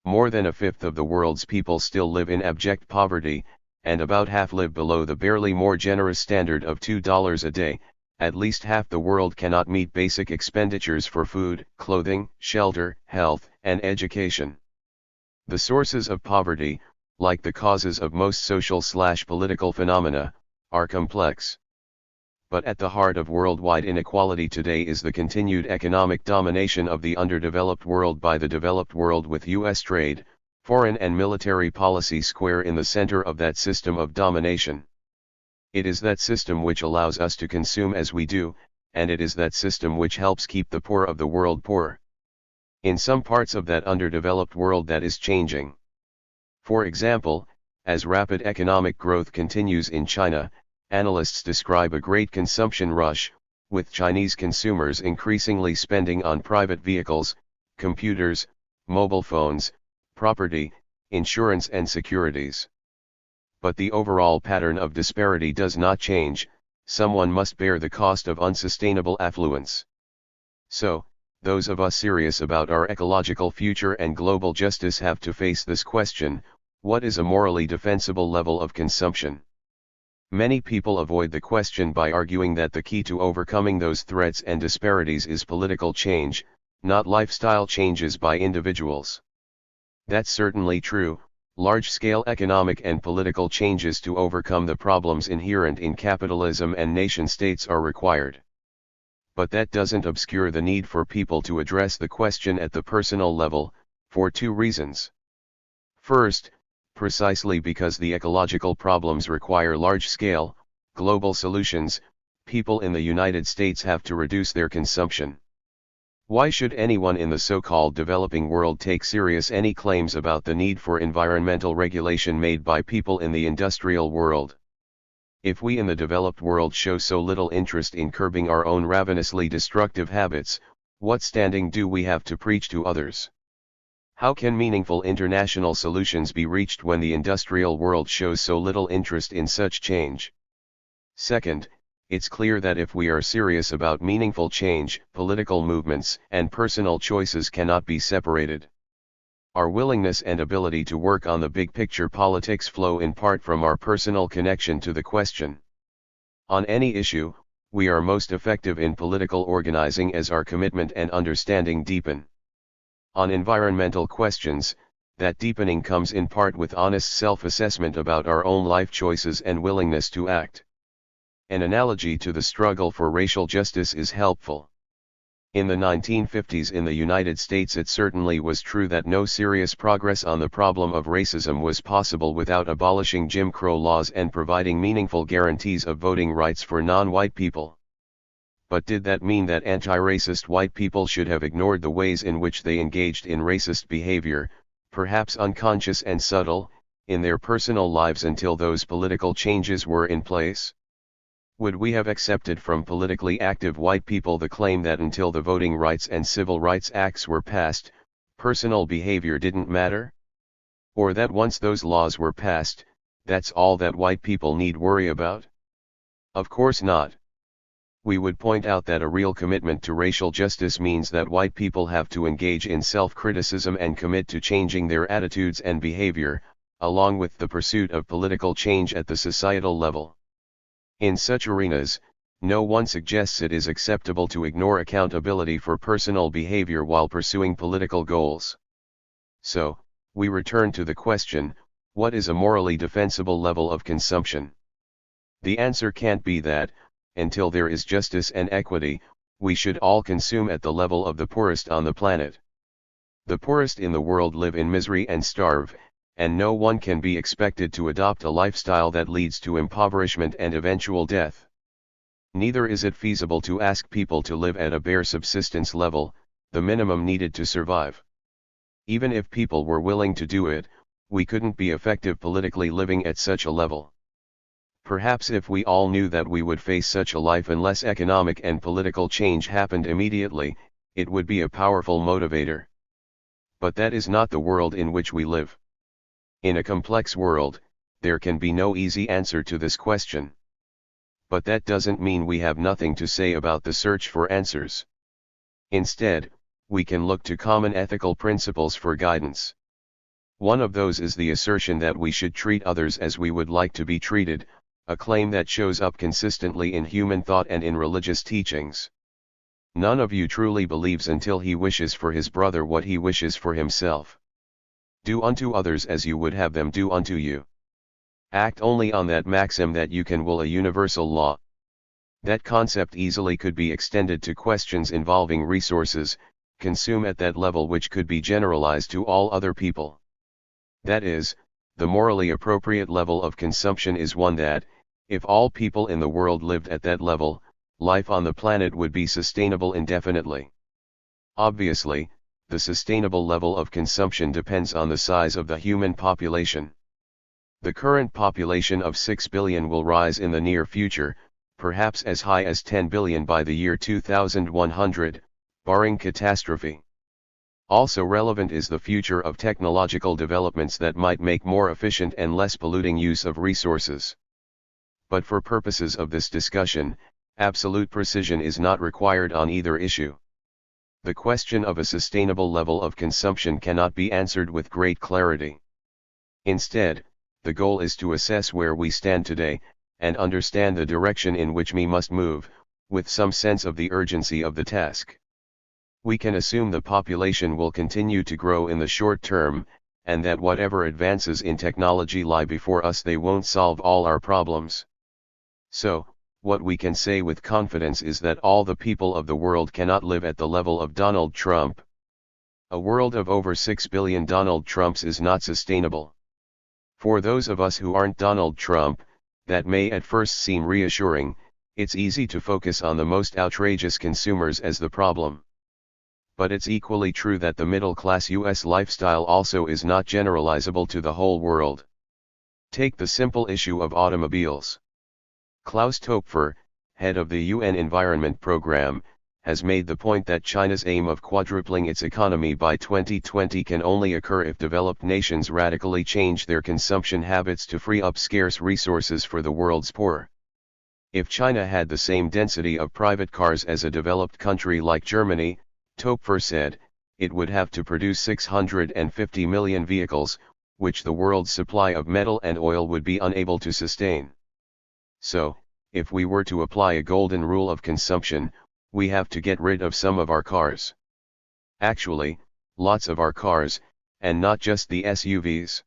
More than a fifth of the world's people still live in abject poverty, and about half live below the barely more generous standard of $2 a day. At least half the world cannot meet basic expenditures for food, clothing, shelter, health, and education. The sources of poverty, like the causes of most social/political phenomena, are complex. But at the heart of worldwide inequality today is the continued economic domination of the underdeveloped world by the developed world, with US trade, foreign and military policy square in the center of that system of domination. It is that system which allows us to consume as we do, and it is that system which helps keep the poor of the world poor. In some parts of that underdeveloped world that is changing. For example, as rapid economic growth continues in China, analysts describe a great consumption rush, with Chinese consumers increasingly spending on private vehicles, computers, mobile phones, property, insurance and securities. But the overall pattern of disparity does not change. Someone must bear the cost of unsustainable affluence. So, those of us serious about our ecological future and global justice have to face this question: what is a morally defensible level of consumption? Many people avoid the question by arguing that the key to overcoming those threats and disparities is political change, not lifestyle changes by individuals. That's certainly true. Large-scale economic and political changes to overcome the problems inherent in capitalism and nation-states are required. But that doesn't obscure the need for people to address the question at the personal level, for two reasons. First, precisely because the ecological problems require large-scale, global solutions, people in the United States have to reduce their consumption. Why should anyone in the so-called developing world take serious any claims about the need for environmental regulation made by people in the industrial world? If we in the developed world show so little interest in curbing our own ravenously destructive habits, what standing do we have to preach to others? How can meaningful international solutions be reached when the industrial world shows so little interest in such change? Second, it's clear that if we are serious about meaningful change, political movements and personal choices cannot be separated. Our willingness and ability to work on the big picture politics flow in part from our personal connection to the question. On any issue, we are most effective in political organizing as our commitment and understanding deepen. On environmental questions, that deepening comes in part with honest self-assessment about our own life choices and willingness to act. An analogy to the struggle for racial justice is helpful. In the 1950s in the United States, it certainly was true that no serious progress on the problem of racism was possible without abolishing Jim Crow laws and providing meaningful guarantees of voting rights for non-white people. But did that mean that anti-racist white people should have ignored the ways in which they engaged in racist behavior, perhaps unconscious and subtle, in their personal lives until those political changes were in place? Would we have accepted from politically active white people the claim that until the Voting Rights and Civil Rights Acts were passed, personal behavior didn't matter? Or that once those laws were passed, that's all that white people need worry about? Of course not. We would point out that a real commitment to racial justice means that white people have to engage in self-criticism and commit to changing their attitudes and behavior, along with the pursuit of political change at the societal level. In such arenas, no one suggests it is acceptable to ignore accountability for personal behavior while pursuing political goals. So, we return to the question, what is a morally defensible level of consumption? The answer can't be that, until there is justice and equity, we should all consume at the level of the poorest on the planet. The poorest in the world live in misery and starve, and no one can be expected to adopt a lifestyle that leads to impoverishment and eventual death. Neither is it feasible to ask people to live at a bare subsistence level, the minimum needed to survive. Even if people were willing to do it, we couldn't be effective politically living at such a level. Perhaps if we all knew that we would face such a life unless economic and political change happened immediately, it would be a powerful motivator. But that is not the world in which we live. In a complex world, there can be no easy answer to this question. But that doesn't mean we have nothing to say about the search for answers. Instead, we can look to common ethical principles for guidance. One of those is the assertion that we should treat others as we would like to be treated, a claim that shows up consistently in human thought and in religious teachings. None of you truly believes until he wishes for his brother what he wishes for himself. Do unto others as you would have them do unto you. Act only on that maxim that you can will a universal law. That concept easily could be extended to questions involving resources, consume at that level, which could be generalized to all other people. That is, the morally appropriate level of consumption is one that, if all people in the world lived at that level, life on the planet would be sustainable indefinitely. Obviously, the sustainable level of consumption depends on the size of the human population. The current population of 6 billion will rise in the near future, perhaps as high as 10 billion by the year 2100, barring catastrophe. Also relevant is the future of technological developments that might make more efficient and less polluting use of resources. But for purposes of this discussion, absolute precision is not required on either issue. The question of a sustainable level of consumption cannot be answered with great clarity. Instead, the goal is to assess where we stand today, and understand the direction in which we must move, with some sense of the urgency of the task. We can assume the population will continue to grow in the short term, and that whatever advances in technology lie before us, they won't solve all our problems. So, what we can say with confidence is that all the people of the world cannot live at the level of Donald Trump. A world of over 6 billion Donald Trumps is not sustainable. For those of us who aren't Donald Trump, that may at first seem reassuring. It's easy to focus on the most outrageous consumers as the problem. But it's equally true that the middle-class US lifestyle also is not generalizable to the whole world. Take the simple issue of automobiles. Klaus Topfer, head of the UN Environment Program, has made the point that China's aim of quadrupling its economy by 2020 can only occur if developed nations radically change their consumption habits to free up scarce resources for the world's poor. If China had the same density of private cars as a developed country like Germany, Topfer said, it would have to produce 650 million vehicles, which the world's supply of metal and oil would be unable to sustain. So, if we were to apply a golden rule of consumption, we have to get rid of some of our cars. Actually, lots of our cars, and not just the SUVs.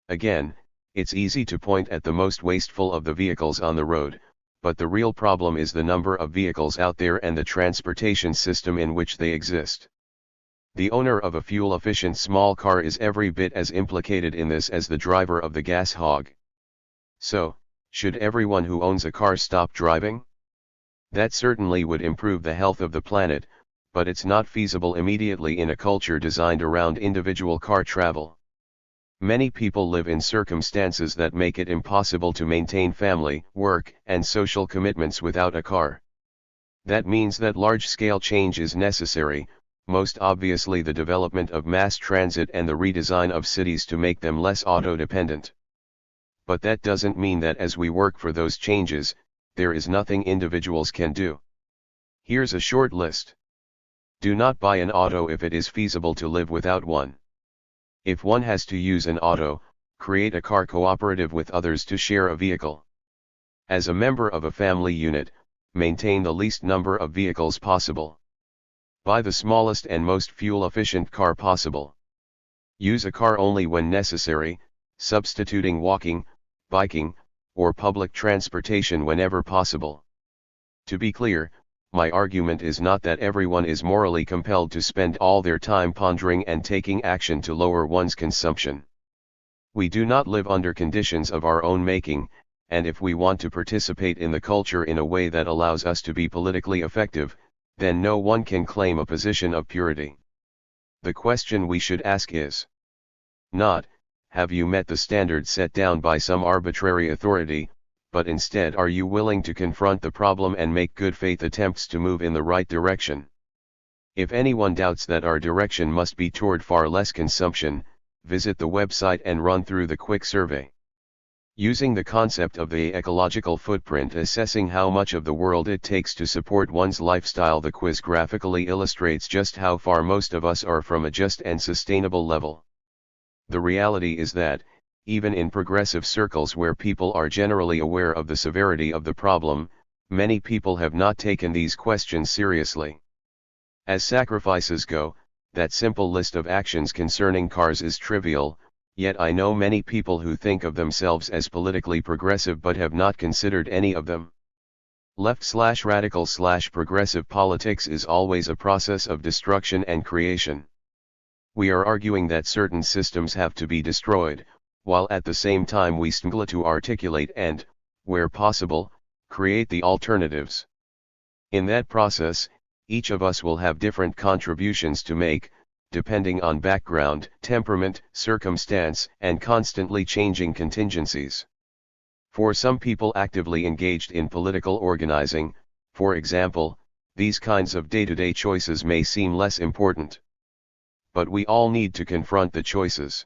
Again, it's easy to point at the most wasteful of the vehicles on the road, but the real problem is the number of vehicles out there and the transportation system in which they exist. The owner of a fuel-efficient small car is every bit as implicated in this as the driver of the gas hog. So, should everyone who owns a car stop driving? That certainly would improve the health of the planet, but it's not feasible immediately in a culture designed around individual car travel. Many people live in circumstances that make it impossible to maintain family, work, and social commitments without a car. That means that large-scale change is necessary, most obviously the development of mass transit and the redesign of cities to make them less auto-dependent. But that doesn't mean that as we work for those changes, there is nothing individuals can do. Here's a short list. Do not buy an auto if it is feasible to live without one. If one has to use an auto, create a car cooperative with others to share a vehicle. As a member of a family unit, maintain the least number of vehicles possible. Buy the smallest and most fuel-efficient car possible. Use a car only when necessary, substituting walking, biking, or public transportation whenever possible. To be clear, my argument is not that everyone is morally compelled to spend all their time pondering and taking action to lower one's consumption. We do not live under conditions of our own making, and if we want to participate in the culture in a way that allows us to be politically effective, then no one can claim a position of purity. The question we should ask is not, have you met the standards set down by some arbitrary authority, but instead, are you willing to confront the problem and make good faith attempts to move in the right direction? If anyone doubts that our direction must be toward far less consumption, visit the website and run through the quick survey. Using the concept of the ecological footprint, assessing how much of the world it takes to support one's lifestyle, the quiz graphically illustrates just how far most of us are from a just and sustainable level. The reality is that, even in progressive circles where people are generally aware of the severity of the problem, many people have not taken these questions seriously. As sacrifices go, that simple list of actions concerning cars is trivial, yet I know many people who think of themselves as politically progressive but have not considered any of them. Left/radical/progressive politics is always a process of destruction and creation. We are arguing that certain systems have to be destroyed, while at the same time we struggle to articulate and, where possible, create the alternatives. In that process, each of us will have different contributions to make, depending on background, temperament, circumstance, and constantly changing contingencies. For some people actively engaged in political organizing, for example, these kinds of day-to-day choices may seem less important. But we all need to confront the choices.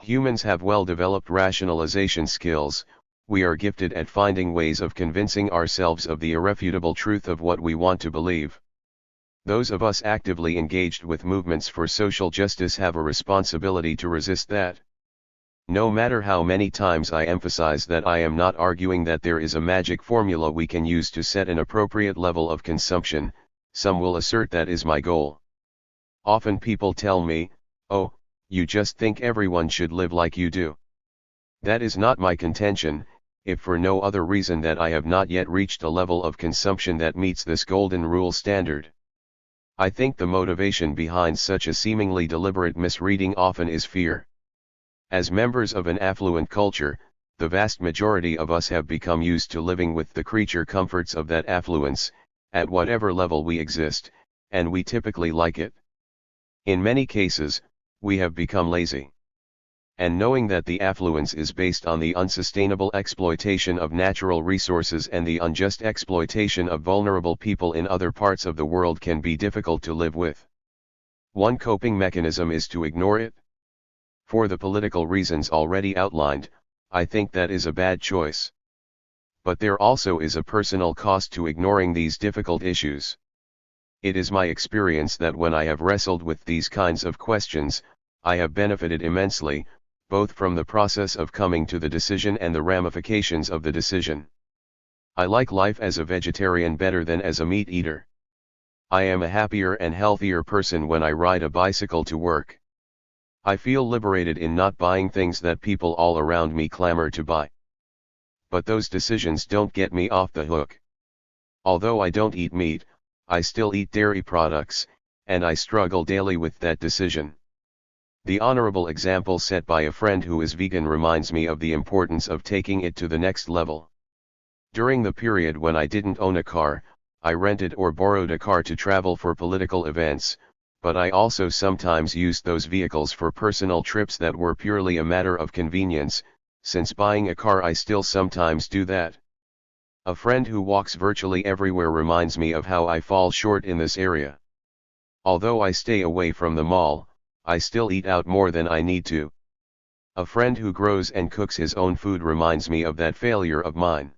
Humans have well-developed rationalization skills. We are gifted at finding ways of convincing ourselves of the irrefutable truth of what we want to believe. Those of us actively engaged with movements for social justice have a responsibility to resist that. No matter how many times I emphasize that I am not arguing that there is a magic formula we can use to set an appropriate level of consumption, some will assert that is my goal. Often people tell me, "Oh, you just think everyone should live like you do." That is not my contention, if for no other reason that I have not yet reached a level of consumption that meets this golden rule standard. I think the motivation behind such a seemingly deliberate misreading often is fear. As members of an affluent culture, the vast majority of us have become used to living with the creature comforts of that affluence, at whatever level we exist, and we typically like it. In many cases, we have become lazy. And knowing that the affluence is based on the unsustainable exploitation of natural resources and the unjust exploitation of vulnerable people in other parts of the world can be difficult to live with. One coping mechanism is to ignore it. For the political reasons already outlined, I think that is a bad choice. But there also is a personal cost to ignoring these difficult issues. It is my experience that when I have wrestled with these kinds of questions, I have benefited immensely, both from the process of coming to the decision and the ramifications of the decision. I like life as a vegetarian better than as a meat eater. I am a happier and healthier person when I ride a bicycle to work. I feel liberated in not buying things that people all around me clamor to buy. But those decisions don't get me off the hook. Although I don't eat meat, I still eat dairy products, and I struggle daily with that decision. The honorable example set by a friend who is vegan reminds me of the importance of taking it to the next level. During the period when I didn't own a car, I rented or borrowed a car to travel for political events, but I also sometimes used those vehicles for personal trips that were purely a matter of convenience. Since buying a car I still sometimes do that. A friend who walks virtually everywhere reminds me of how I fall short in this area. Although I stay away from the mall, I still eat out more than I need to. A friend who grows and cooks his own food reminds me of that failure of mine.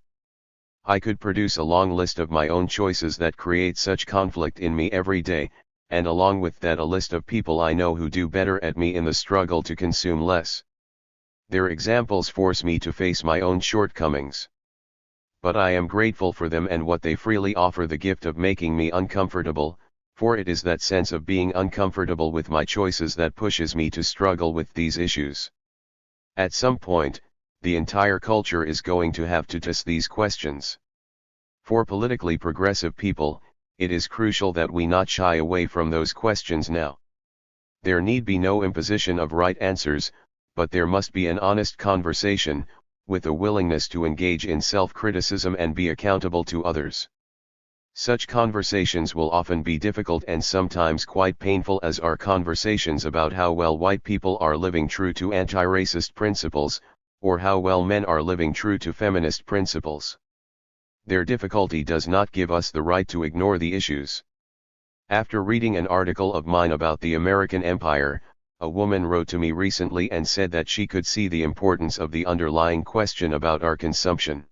I could produce a long list of my own choices that create such conflict in me every day, and along with that a list of people I know who do better at me in the struggle to consume less. Their examples force me to face my own shortcomings. But I am grateful for them and what they freely offer the gift of making me uncomfortable, for it is that sense of being uncomfortable with my choices that pushes me to struggle with these issues. At some point, the entire culture is going to have to test these questions. For politically progressive people, it is crucial that we not shy away from those questions now. There need be no imposition of right answers, but there must be an honest conversation, with a willingness to engage in self-criticism and be accountable to others. Such conversations will often be difficult and sometimes quite painful, as are conversations about how well white people are living true to anti-racist principles, or how well men are living true to feminist principles. Their difficulty does not give us the right to ignore the issues. After reading an article of mine about the American Empire, a woman wrote to me recently and said that she could see the importance of the underlying question about our consumption.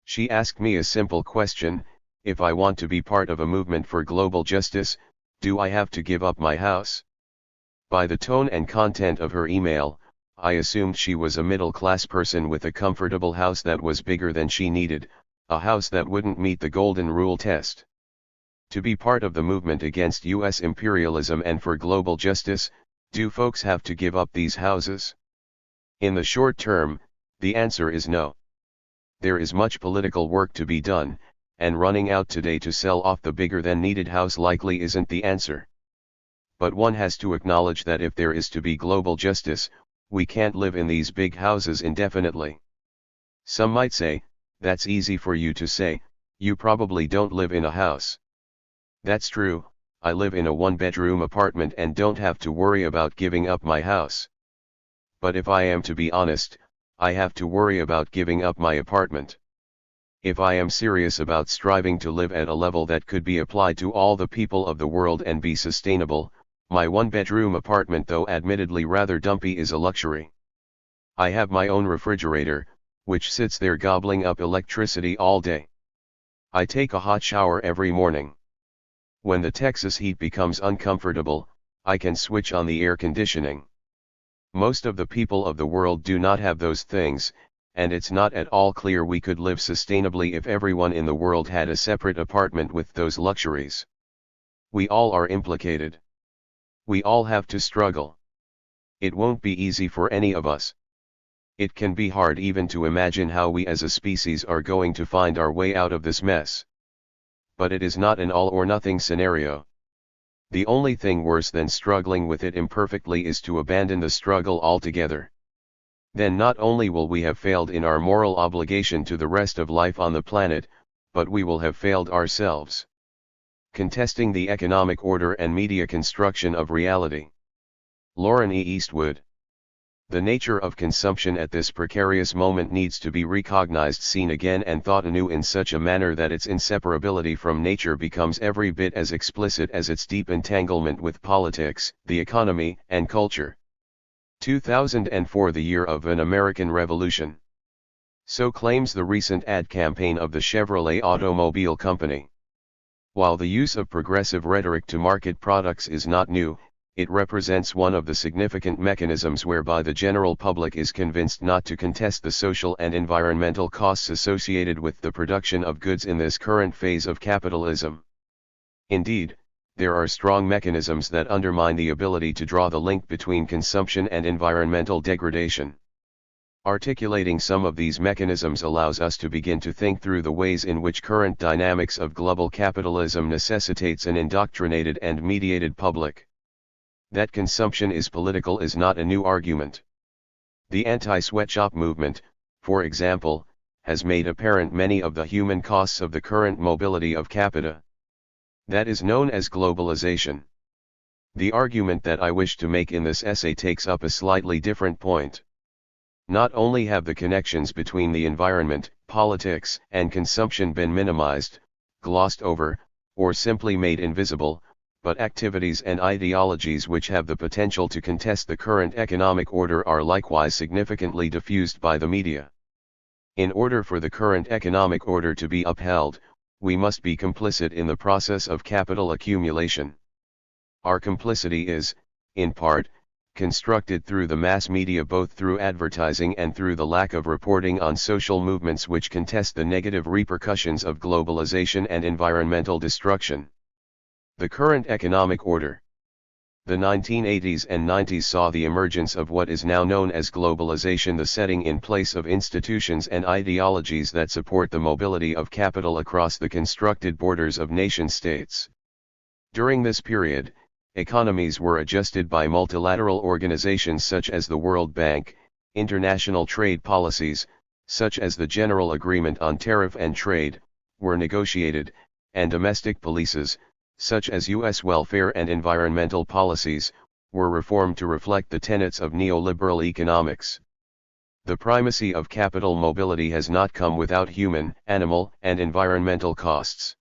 She asked me a simple question: if I want to be part of a movement for global justice, do I have to give up my house? By the tone and content of her email, I assumed she was a middle-class person with a comfortable house that was bigger than she needed, a house that wouldn't meet the Golden Rule test. To be part of the movement against U.S. imperialism and for global justice, do folks have to give up these houses? In the short term, the answer is no. There is much political work to be done, and running out today to sell off the bigger than needed house likely isn't the answer. But one has to acknowledge that if there is to be global justice, we can't live in these big houses indefinitely. Some might say, that's easy for you to say, you probably don't live in a house. That's true, I live in a one-bedroom apartment and don't have to worry about giving up my house. But if I am to be honest, I have to worry about giving up my apartment. If I am serious about striving to live at a level that could be applied to all the people of the world and be sustainable, my one-bedroom apartment, though admittedly rather dumpy, is a luxury. I have my own refrigerator, which sits there gobbling up electricity all day. I take a hot shower every morning. When the Texas heat becomes uncomfortable, I can switch on the air conditioning. Most of the people of the world do not have those things, and it's not at all clear we could live sustainably if everyone in the world had a separate apartment with those luxuries. We all are implicated. We all have to struggle. It won't be easy for any of us. It can be hard even to imagine how we as a species are going to find our way out of this mess. But it is not an all-or-nothing scenario. The only thing worse than struggling with it imperfectly is to abandon the struggle altogether. Then not only will we have failed in our moral obligation to the rest of life on the planet, but we will have failed ourselves. Contesting the economic order and media construction of reality. Lauren E. Eastwood. The nature of consumption at this precarious moment needs to be recognized, seen again, and thought anew in such a manner that its inseparability from nature becomes every bit as explicit as its deep entanglement with politics, the economy, and culture. 2004, the year of an American Revolution. So claims the recent ad campaign of the Chevrolet automobile company. While the use of progressive rhetoric to market products is not new, it represents one of the significant mechanisms whereby the general public is convinced not to contest the social and environmental costs associated with the production of goods in this current phase of capitalism. Indeed, there are strong mechanisms that undermine the ability to draw the link between consumption and environmental degradation. Articulating some of these mechanisms allows us to begin to think through the ways in which current dynamics of global capitalism necessitates an indoctrinated and mediated public. That consumption is political is not a new argument. The anti-sweatshop movement, for example, has made apparent many of the human costs of the current mobility of capita. That is known as globalization. The argument that I wish to make in this essay takes up a slightly different point. Not only have the connections between the environment, politics, and consumption been minimized, glossed over, or simply made invisible, but activities and ideologies which have the potential to contest the current economic order are likewise significantly diffused by the media. In order for the current economic order to be upheld, we must be complicit in the process of capital accumulation. Our complicity is, in part, constructed through the mass media, both through advertising and through the lack of reporting on social movements which contest the negative repercussions of globalization and environmental destruction. The current economic order. The 1980s and 90s saw the emergence of what is now known as globalization, the setting in place of institutions and ideologies that support the mobility of capital across the constructed borders of nation-states. During this period, economies were adjusted by multilateral organizations such as the World Bank, international trade policies, such as the General Agreement on Tariff and Trade, were negotiated, and domestic policies, such as U.S. welfare and environmental policies, were reformed to reflect the tenets of neoliberal economics. The primacy of capital mobility has not come without human, animal, and environmental costs.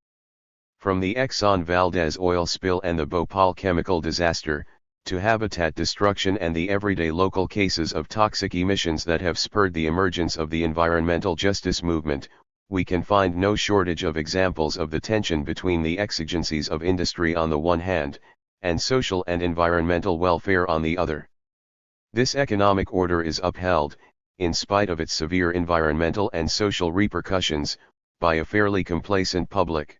From the Exxon Valdez oil spill and the Bhopal chemical disaster, to habitat destruction and the everyday local cases of toxic emissions that have spurred the emergence of the environmental justice movement, we can find no shortage of examples of the tension between the exigencies of industry on the one hand, and social and environmental welfare on the other. This economic order is upheld, in spite of its severe environmental and social repercussions, by a fairly complacent public.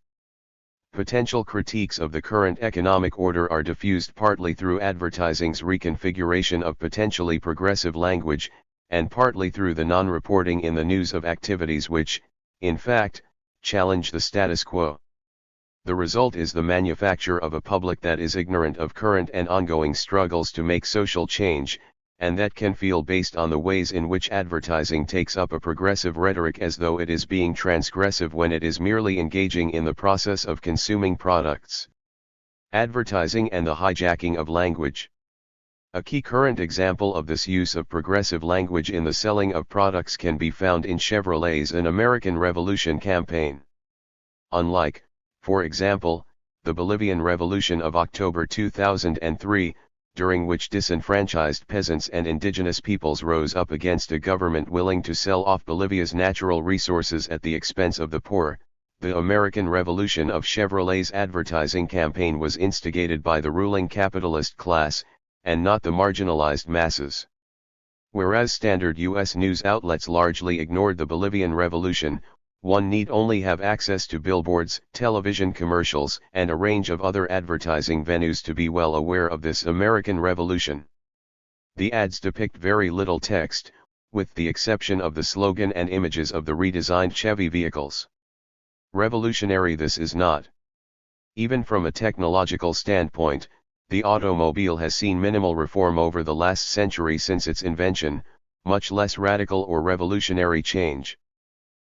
Potential critiques of the current economic order are diffused partly through advertising's reconfiguration of potentially progressive language, and partly through the non-reporting in the news of activities which, in fact, challenge the status quo. The result is the manufacture of a public that is ignorant of current and ongoing struggles to make social change, and that can feel based on the ways in which advertising takes up a progressive rhetoric as though it is being transgressive when it is merely engaging in the process of consuming products. Advertising and the hijacking of language. A key current example of this use of progressive language in the selling of products can be found in Chevrolet's An American Revolution campaign. Unlike, for example, the Bolivian Revolution of October 2003, during which disenfranchised peasants and indigenous peoples rose up against a government willing to sell off Bolivia's natural resources at the expense of the poor, The American Revolution of Chevrolet's advertising campaign was instigated by the ruling capitalist class, and not the marginalized masses. Whereas standard U.S. news outlets largely ignored the Bolivian Revolution, one need only have access to billboards, television commercials, and a range of other advertising venues to be well aware of this American Revolution. The ads depict very little text, with the exception of the slogan and images of the redesigned Chevy vehicles. Revolutionary this is not. Even from a technological standpoint, the automobile has seen minimal reform over the last century since its invention, much less radical or revolutionary change.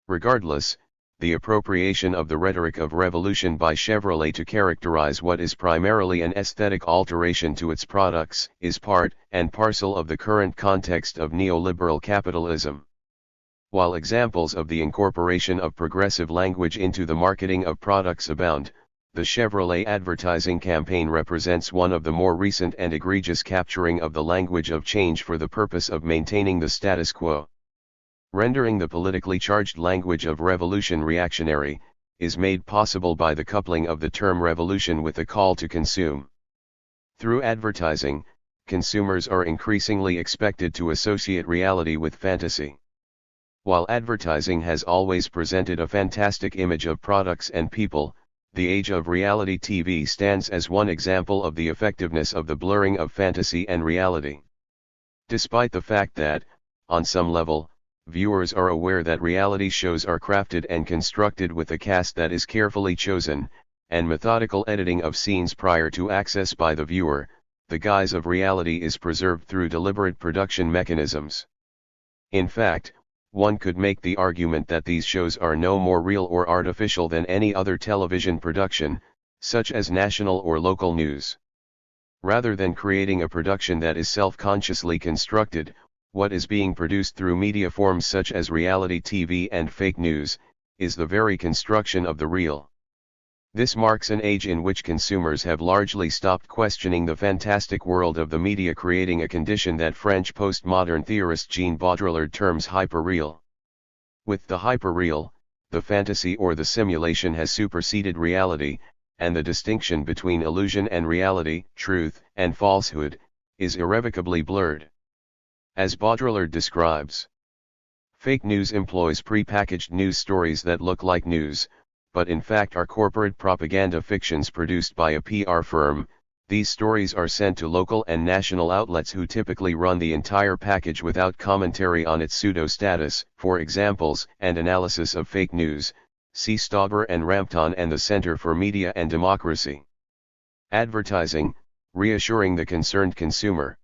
Regardless, the appropriation of the rhetoric of revolution by Chevrolet to characterize what is primarily an aesthetic alteration to its products is part and parcel of the current context of neoliberal capitalism. While examples of the incorporation of progressive language into the marketing of products abound, the Chevrolet advertising campaign represents one of the more recent and egregious capturing of the language of change for the purpose of maintaining the status quo. Rendering the politically charged language of revolution reactionary, is made possible by the coupling of the term revolution with the call to consume. Through advertising, consumers are increasingly expected to associate reality with fantasy. While advertising has always presented a fantastic image of products and people, the age of reality TV stands as one example of the effectiveness of the blurring of fantasy and reality. Despite the fact that, on some level, viewers are aware that reality shows are crafted and constructed with a cast that is carefully chosen, and methodical editing of scenes prior to access by the viewer, the guise of reality is preserved through deliberate production mechanisms. In fact, one could make the argument that these shows are no more real or artificial than any other television production, such as national or local news. Rather than creating a production that is self-consciously constructed, what is being produced through media forms such as reality TV and fake news, is the very construction of the real. This marks an age in which consumers have largely stopped questioning the fantastic world of the media, creating a condition that French postmodern theorist Jean Baudrillard terms hyperreal. With the hyperreal, the fantasy or the simulation has superseded reality, and the distinction between illusion and reality, truth and falsehood, is irrevocably blurred. As Baudrillard describes, fake news employs pre-packaged news stories that look like news, but in fact are corporate propaganda fictions produced by a PR firm. These stories are sent to local and national outlets who typically run the entire package without commentary on its pseudo-status. For examples and analysis of fake news, see Stauber and Rampton and the Center for Media and Democracy. Advertising, reassuring the concerned consumer.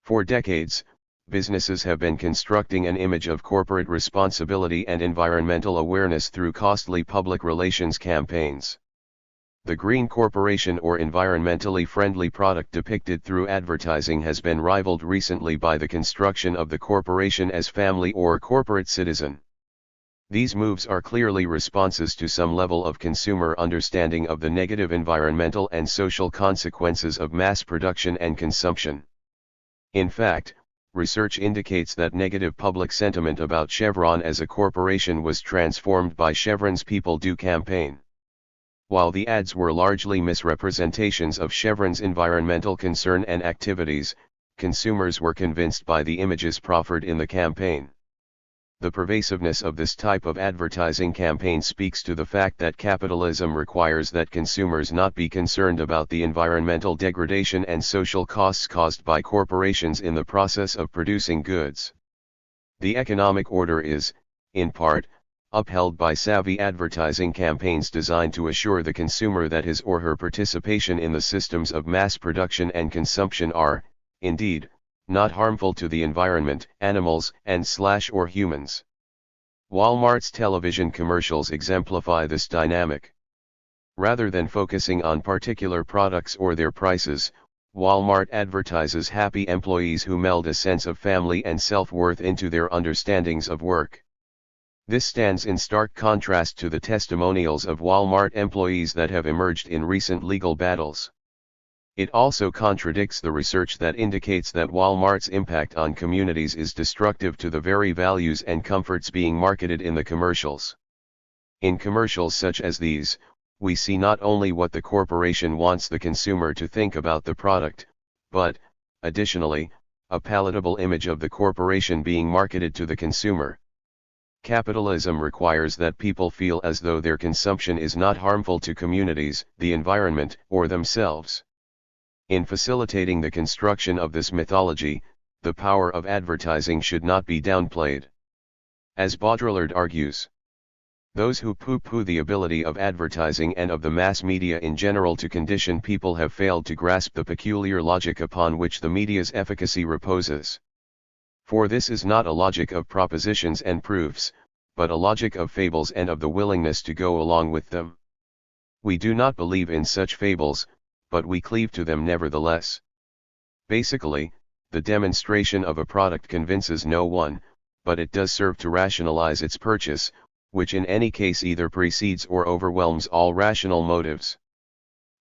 For decades, businesses have been constructing an image of corporate responsibility and environmental awareness through costly public relations campaigns. The green corporation or environmentally friendly product depicted through advertising has been rivaled recently by the construction of the corporation as family or corporate citizen. These moves are clearly responses to some level of consumer understanding of the negative environmental and social consequences of mass production and consumption. In fact, research indicates that negative public sentiment about Chevron as a corporation was transformed by Chevron's People Do campaign. While the ads were largely misrepresentations of Chevron's environmental concern and activities, consumers were convinced by the images proffered in the campaign. The pervasiveness of this type of advertising campaign speaks to the fact that capitalism requires that consumers not be concerned about the environmental degradation and social costs caused by corporations in the process of producing goods. The economic order is, in part, upheld by savvy advertising campaigns designed to assure the consumer that his or her participation in the systems of mass production and consumption are, indeed, not harmful to the environment, animals, and/or humans. Walmart's television commercials exemplify this dynamic. Rather than focusing on particular products or their prices, Walmart advertises happy employees who meld a sense of family and self-worth into their understandings of work. This stands in stark contrast to the testimonials of Walmart employees that have emerged in recent legal battles. It also contradicts the research that indicates that Walmart's impact on communities is destructive to the very values and comforts being marketed in the commercials. In commercials such as these, we see not only what the corporation wants the consumer to think about the product, but, additionally, a palatable image of the corporation being marketed to the consumer. Capitalism requires that people feel as though their consumption is not harmful to communities, the environment, or themselves. In facilitating the construction of this mythology, the power of advertising should not be downplayed. As Baudrillard argues, those who pooh-pooh the ability of advertising and of the mass media in general to condition people have failed to grasp the peculiar logic upon which the media's efficacy reposes. For this is not a logic of propositions and proofs, but a logic of fables and of the willingness to go along with them. We do not believe in such fables, but we cleave to them nevertheless. Basically, the demonstration of a product convinces no one, but it does serve to rationalize its purchase, which in any case either precedes or overwhelms all rational motives.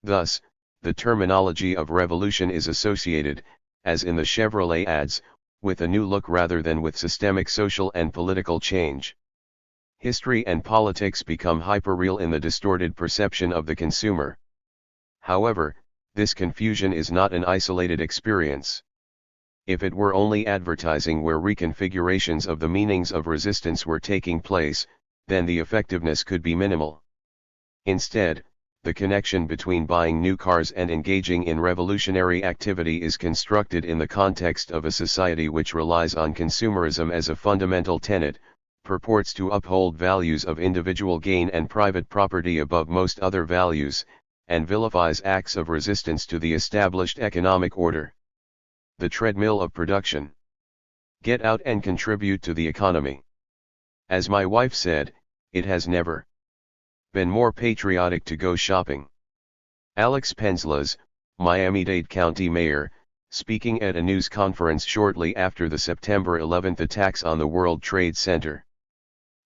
Thus, the terminology of revolution is associated, as in the Chevrolet ads, with a new look rather than with systemic social and political change. History and politics become hyperreal in the distorted perception of the consumer. However, this confusion is not an isolated experience. If it were only advertising where reconfigurations of the meanings of resistance were taking place, then the effectiveness could be minimal. Instead, the connection between buying new cars and engaging in revolutionary activity is constructed in the context of a society which relies on consumerism as a fundamental tenet, purports to uphold values of individual gain and private property above most other values, and vilifies acts of resistance to the established economic order. The treadmill of production. Get out and contribute to the economy. As my wife said, it has never been more patriotic to go shopping. Alex Penslas, Miami-Dade County Mayor, speaking at a news conference shortly after the September 11 attacks on the World Trade Center.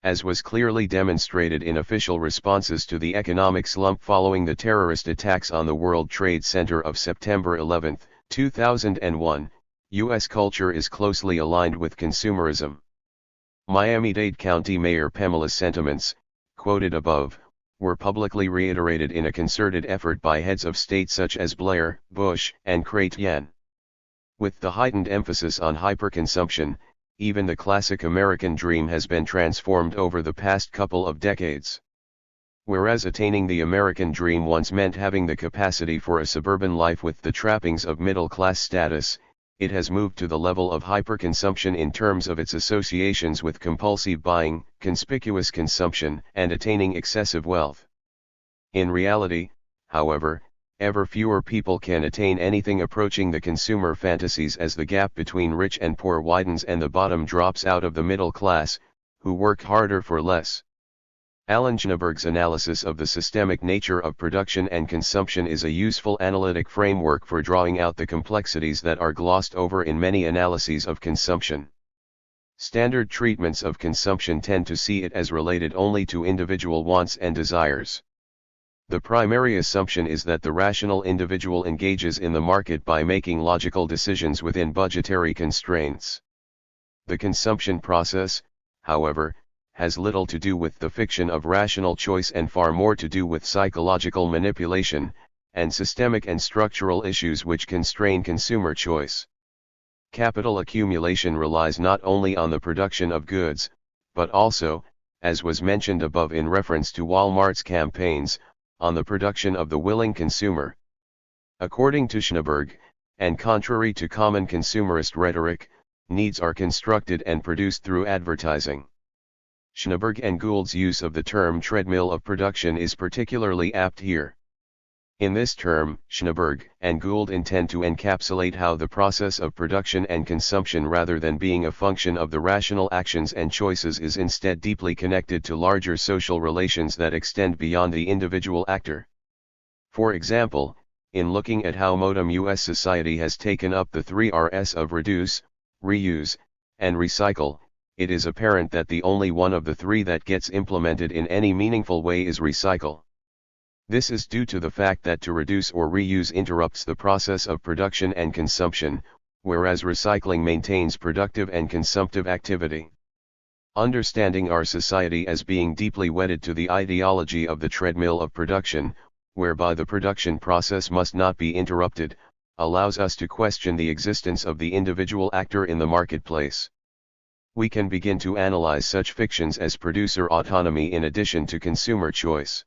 As was clearly demonstrated in official responses to the economic slump following the terrorist attacks on the World Trade Center of September 11, 2001, U.S. culture is closely aligned with consumerism. Miami-Dade County Mayor Pamela's sentiments, quoted above, were publicly reiterated in a concerted effort by heads of state such as Blair, Bush, and Chrétien. With the heightened emphasis on hyperconsumption, even the classic American dream has been transformed over the past couple of decades. Whereas attaining the American dream once meant having the capacity for a suburban life with the trappings of middle-class status, it has moved to the level of hyperconsumption in terms of its associations with compulsive buying, conspicuous consumption, and attaining excessive wealth. In reality, however, ever fewer people can attain anything approaching the consumer fantasies as the gap between rich and poor widens and the bottom drops out of the middle class, who work harder for less. Alan Schneeberg's analysis of the systemic nature of production and consumption is a useful analytic framework for drawing out the complexities that are glossed over in many analyses of consumption. Standard treatments of consumption tend to see it as related only to individual wants and desires. The primary assumption is that the rational individual engages in the market by making logical decisions within budgetary constraints. The consumption process, however, has little to do with the fiction of rational choice and far more to do with psychological manipulation, and systemic and structural issues which constrain consumer choice. Capital accumulation relies not only on the production of goods, but also, as was mentioned above in reference to Walmart's campaigns, on the production of the willing consumer. According to Schneeberg, and contrary to common consumerist rhetoric, needs are constructed and produced through advertising. Schneeberg and Gould's use of the term treadmill of production is particularly apt here. In this term, Schneeberg and Gould intend to encapsulate how the process of production and consumption, rather than being a function of the rational actions and choices, is instead deeply connected to larger social relations that extend beyond the individual actor. For example, in looking at how modern U.S. society has taken up the 3 Rs of reduce, reuse, and recycle, it is apparent that the only one of the 3 that gets implemented in any meaningful way is recycle. This is due to the fact that to reduce or reuse interrupts the process of production and consumption, whereas recycling maintains productive and consumptive activity. Understanding our society as being deeply wedded to the ideology of the treadmill of production, whereby the production process must not be interrupted, allows us to question the existence of the individual actor in the marketplace. We can begin to analyze such fictions as producer autonomy in addition to consumer choice.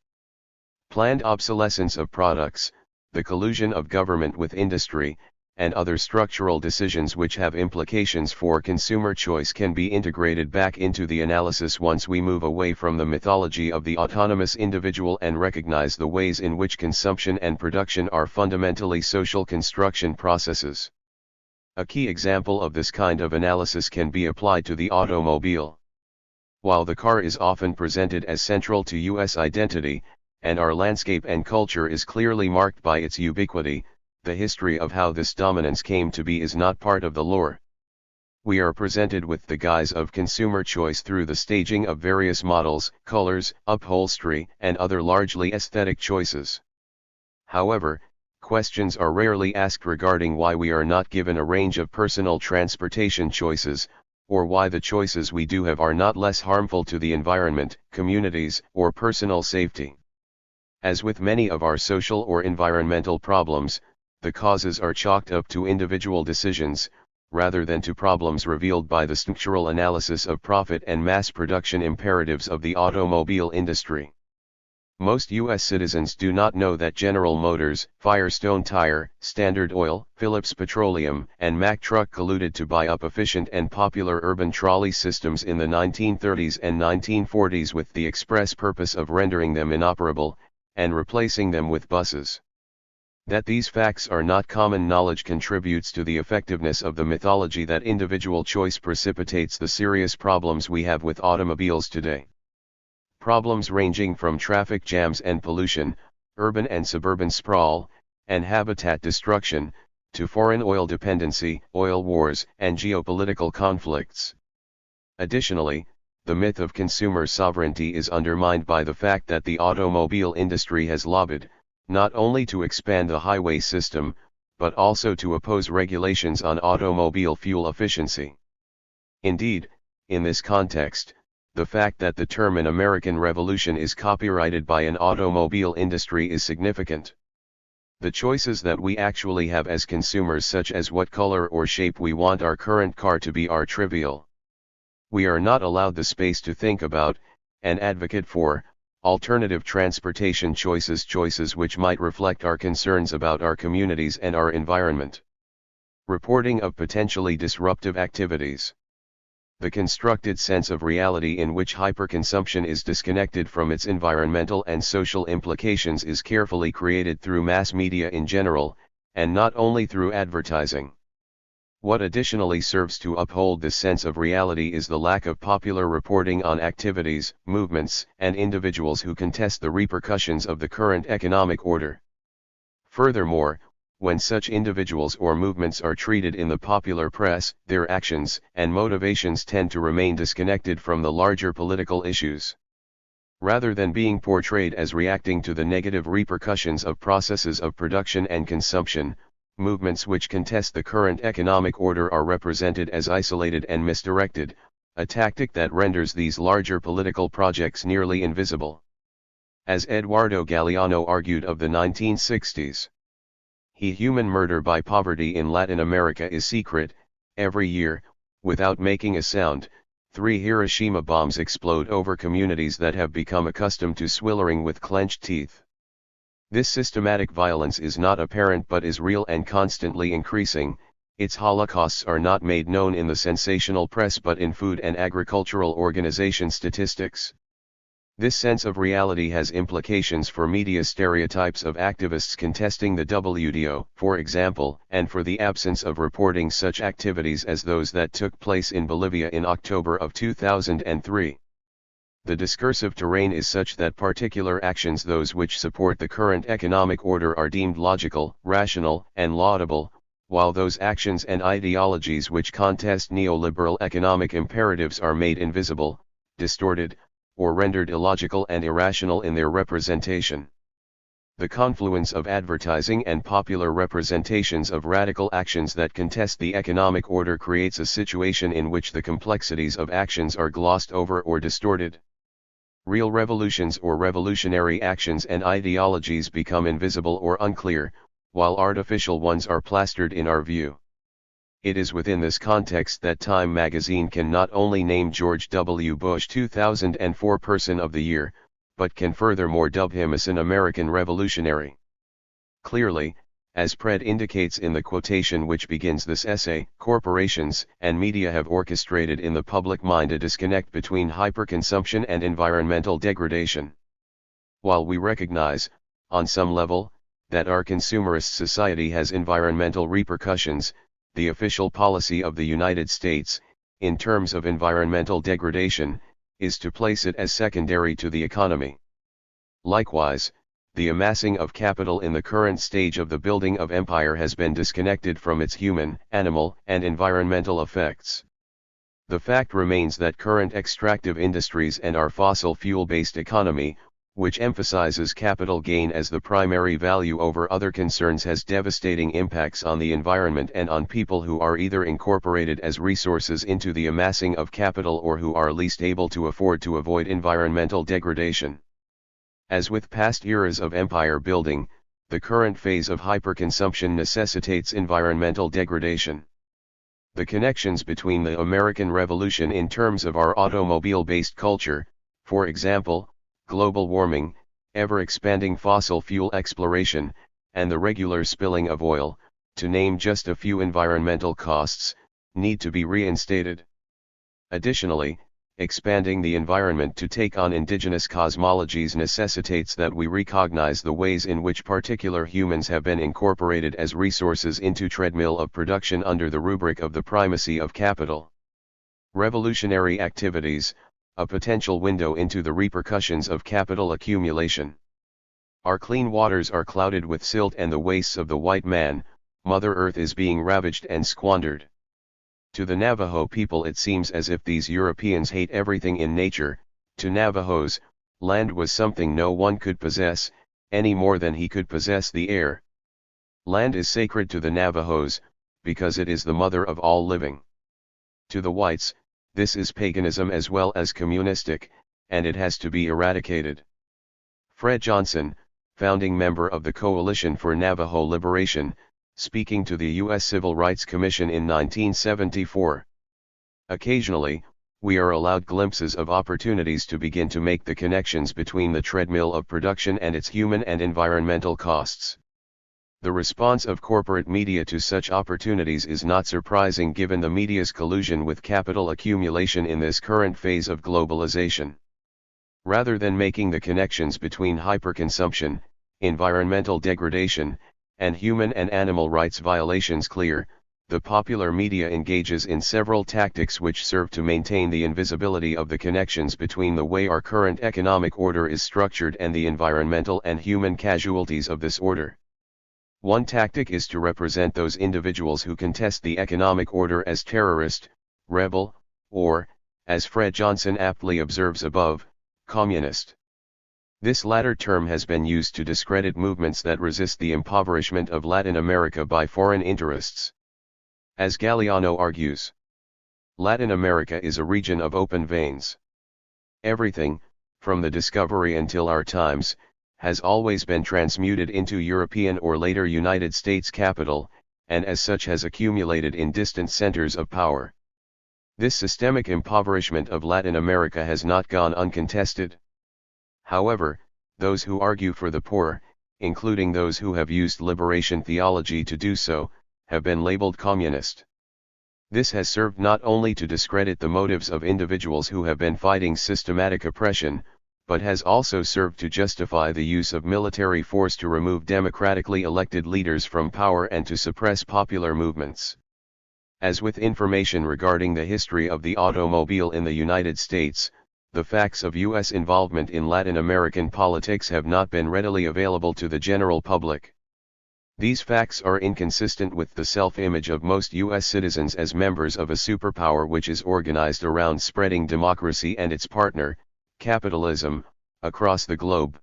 Planned obsolescence of products, the collusion of government with industry, and other structural decisions which have implications for consumer choice can be integrated back into the analysis once we move away from the mythology of the autonomous individual and recognize the ways in which consumption and production are fundamentally social construction processes. A key example of this kind of analysis can be applied to the automobile. While the car is often presented as central to U.S. identity, and our landscape and culture is clearly marked by its ubiquity, the history of how this dominance came to be is not part of the lore. We are presented with the guise of consumer choice through the staging of various models, colors, upholstery, and other largely aesthetic choices. However, questions are rarely asked regarding why we are not given a range of personal transportation choices, or why the choices we do have are not less harmful to the environment, communities, or personal safety. As with many of our social or environmental problems, the causes are chalked up to individual decisions, rather than to problems revealed by the structural analysis of profit and mass production imperatives of the automobile industry. Most U.S. citizens do not know that General Motors, Firestone Tire, Standard Oil, Phillips Petroleum, and Mack Truck colluded to buy up efficient and popular urban trolley systems in the 1930s and 1940s with the express purpose of rendering them inoperable, and replacing them with buses. That these facts are not common knowledge contributes to the effectiveness of the mythology that individual choice precipitates the serious problems we have with automobiles today. Problems ranging from traffic jams and pollution, urban and suburban sprawl, and habitat destruction, to foreign oil dependency, oil wars, and geopolitical conflicts. Additionally, the myth of consumer sovereignty is undermined by the fact that the automobile industry has lobbied, not only to expand the highway system, but also to oppose regulations on automobile fuel efficiency. Indeed, in this context, the fact that the term "an American Revolution" is copyrighted by an automobile industry is significant. The choices that we actually have as consumers, such as what color or shape we want our current car to be, are trivial. We are not allowed the space to think about, and advocate for, alternative transportation choices which might reflect our concerns about our communities and our environment. Reporting of potentially disruptive activities. The constructed sense of reality in which hyperconsumption is disconnected from its environmental and social implications is carefully created through mass media in general, and not only through advertising. What additionally serves to uphold this sense of reality is the lack of popular reporting on activities, movements, and individuals who contest the repercussions of the current economic order. Furthermore, when such individuals or movements are treated in the popular press, their actions and motivations tend to remain disconnected from the larger political issues. Rather than being portrayed as reacting to the negative repercussions of processes of production and consumption, movements which contest the current economic order are represented as isolated and misdirected, a tactic that renders these larger political projects nearly invisible. As Eduardo Galeano argued of the 1960s, human murder by poverty in Latin America is secret. Every year, without making a sound, 3 Hiroshima bombs explode over communities that have become accustomed to swallowing with clenched teeth. This systematic violence is not apparent but is real and constantly increasing. Its holocausts are not made known in the sensational press but in Food and Agricultural Organization statistics. This sense of reality has implications for media stereotypes of activists contesting the WTO, for example, and for the absence of reporting such activities as those that took place in Bolivia in October of 2003. The discursive terrain is such that particular actions, those which support the current economic order, are deemed logical, rational, and laudable, while those actions and ideologies which contest neoliberal economic imperatives are made invisible, distorted, or rendered illogical and irrational in their representation. The confluence of advertising and popular representations of radical actions that contest the economic order creates a situation in which the complexities of actions are glossed over or distorted. Real revolutions or revolutionary actions and ideologies become invisible or unclear, while artificial ones are plastered in our view. It is within this context that Time magazine can not only name George W. Bush 2004 Person of the Year, but can furthermore dub him as an American revolutionary. Clearly, as Pred indicates in the quotation which begins this essay, corporations and media have orchestrated in the public mind a disconnect between hyperconsumption and environmental degradation. While we recognize, on some level, that our consumerist society has environmental repercussions, the official policy of the United States, in terms of environmental degradation, is to place it as secondary to the economy. Likewise, the amassing of capital in the current stage of the building of empire has been disconnected from its human, animal, and environmental effects. The fact remains that current extractive industries and our fossil fuel-based economy, which emphasizes capital gain as the primary value over other concerns, has devastating impacts on the environment and on people who are either incorporated as resources into the amassing of capital or who are least able to afford to avoid environmental degradation. As with past eras of empire building, the current phase of hyperconsumption necessitates environmental degradation. The connections between the American Revolution in terms of our automobile-based culture, for example, global warming, ever-expanding fossil fuel exploration, and the regular spilling of oil, to name just a few environmental costs, need to be reinstated. Additionally, expanding the environment to take on indigenous cosmologies necessitates that we recognize the ways in which particular humans have been incorporated as resources into treadmill of production under the rubric of the primacy of capital. Revolutionary activities, a potential window into the repercussions of capital accumulation. Our clean waters are clouded with silt and the wastes of the white man, Mother Earth is being ravaged and squandered. To the Navajo people it seems as if these Europeans hate everything in nature. To Navajos, land was something no one could possess, any more than he could possess the air. Land is sacred to the Navajos, because it is the mother of all living. To the whites, this is paganism as well as communistic, and it has to be eradicated. Fred Johnson, founding member of the Coalition for Navajo Liberation, speaking to the U.S. Civil Rights Commission in 1974. Occasionally, we are allowed glimpses of opportunities to begin to make the connections between the treadmill of production and its human and environmental costs. The response of corporate media to such opportunities is not surprising given the media's collusion with capital accumulation in this current phase of globalization. Rather than making the connections between hyperconsumption, environmental degradation, and human and animal rights violations clear, the popular media engages in several tactics which serve to maintain the invisibility of the connections between the way our current economic order is structured and the environmental and human casualties of this order. One tactic is to represent those individuals who contest the economic order as terrorist, rebel, or, as Fred Johnson aptly observes above, communist. This latter term has been used to discredit movements that resist the impoverishment of Latin America by foreign interests. As Galeano argues, Latin America is a region of open veins. Everything, from the discovery until our times, has always been transmuted into European or later United States capital, and as such has accumulated in distant centers of power. This systemic impoverishment of Latin America has not gone uncontested. However, those who argue for the poor, including those who have used liberation theology to do so, have been labeled communist. This has served not only to discredit the motives of individuals who have been fighting systematic oppression, but has also served to justify the use of military force to remove democratically elected leaders from power and to suppress popular movements. As with information regarding the history of the automobile in the United States, the facts of U.S. involvement in Latin American politics have not been readily available to the general public. These facts are inconsistent with the self-image of most U.S. citizens as members of a superpower which is organized around spreading democracy and its partner, capitalism, across the globe.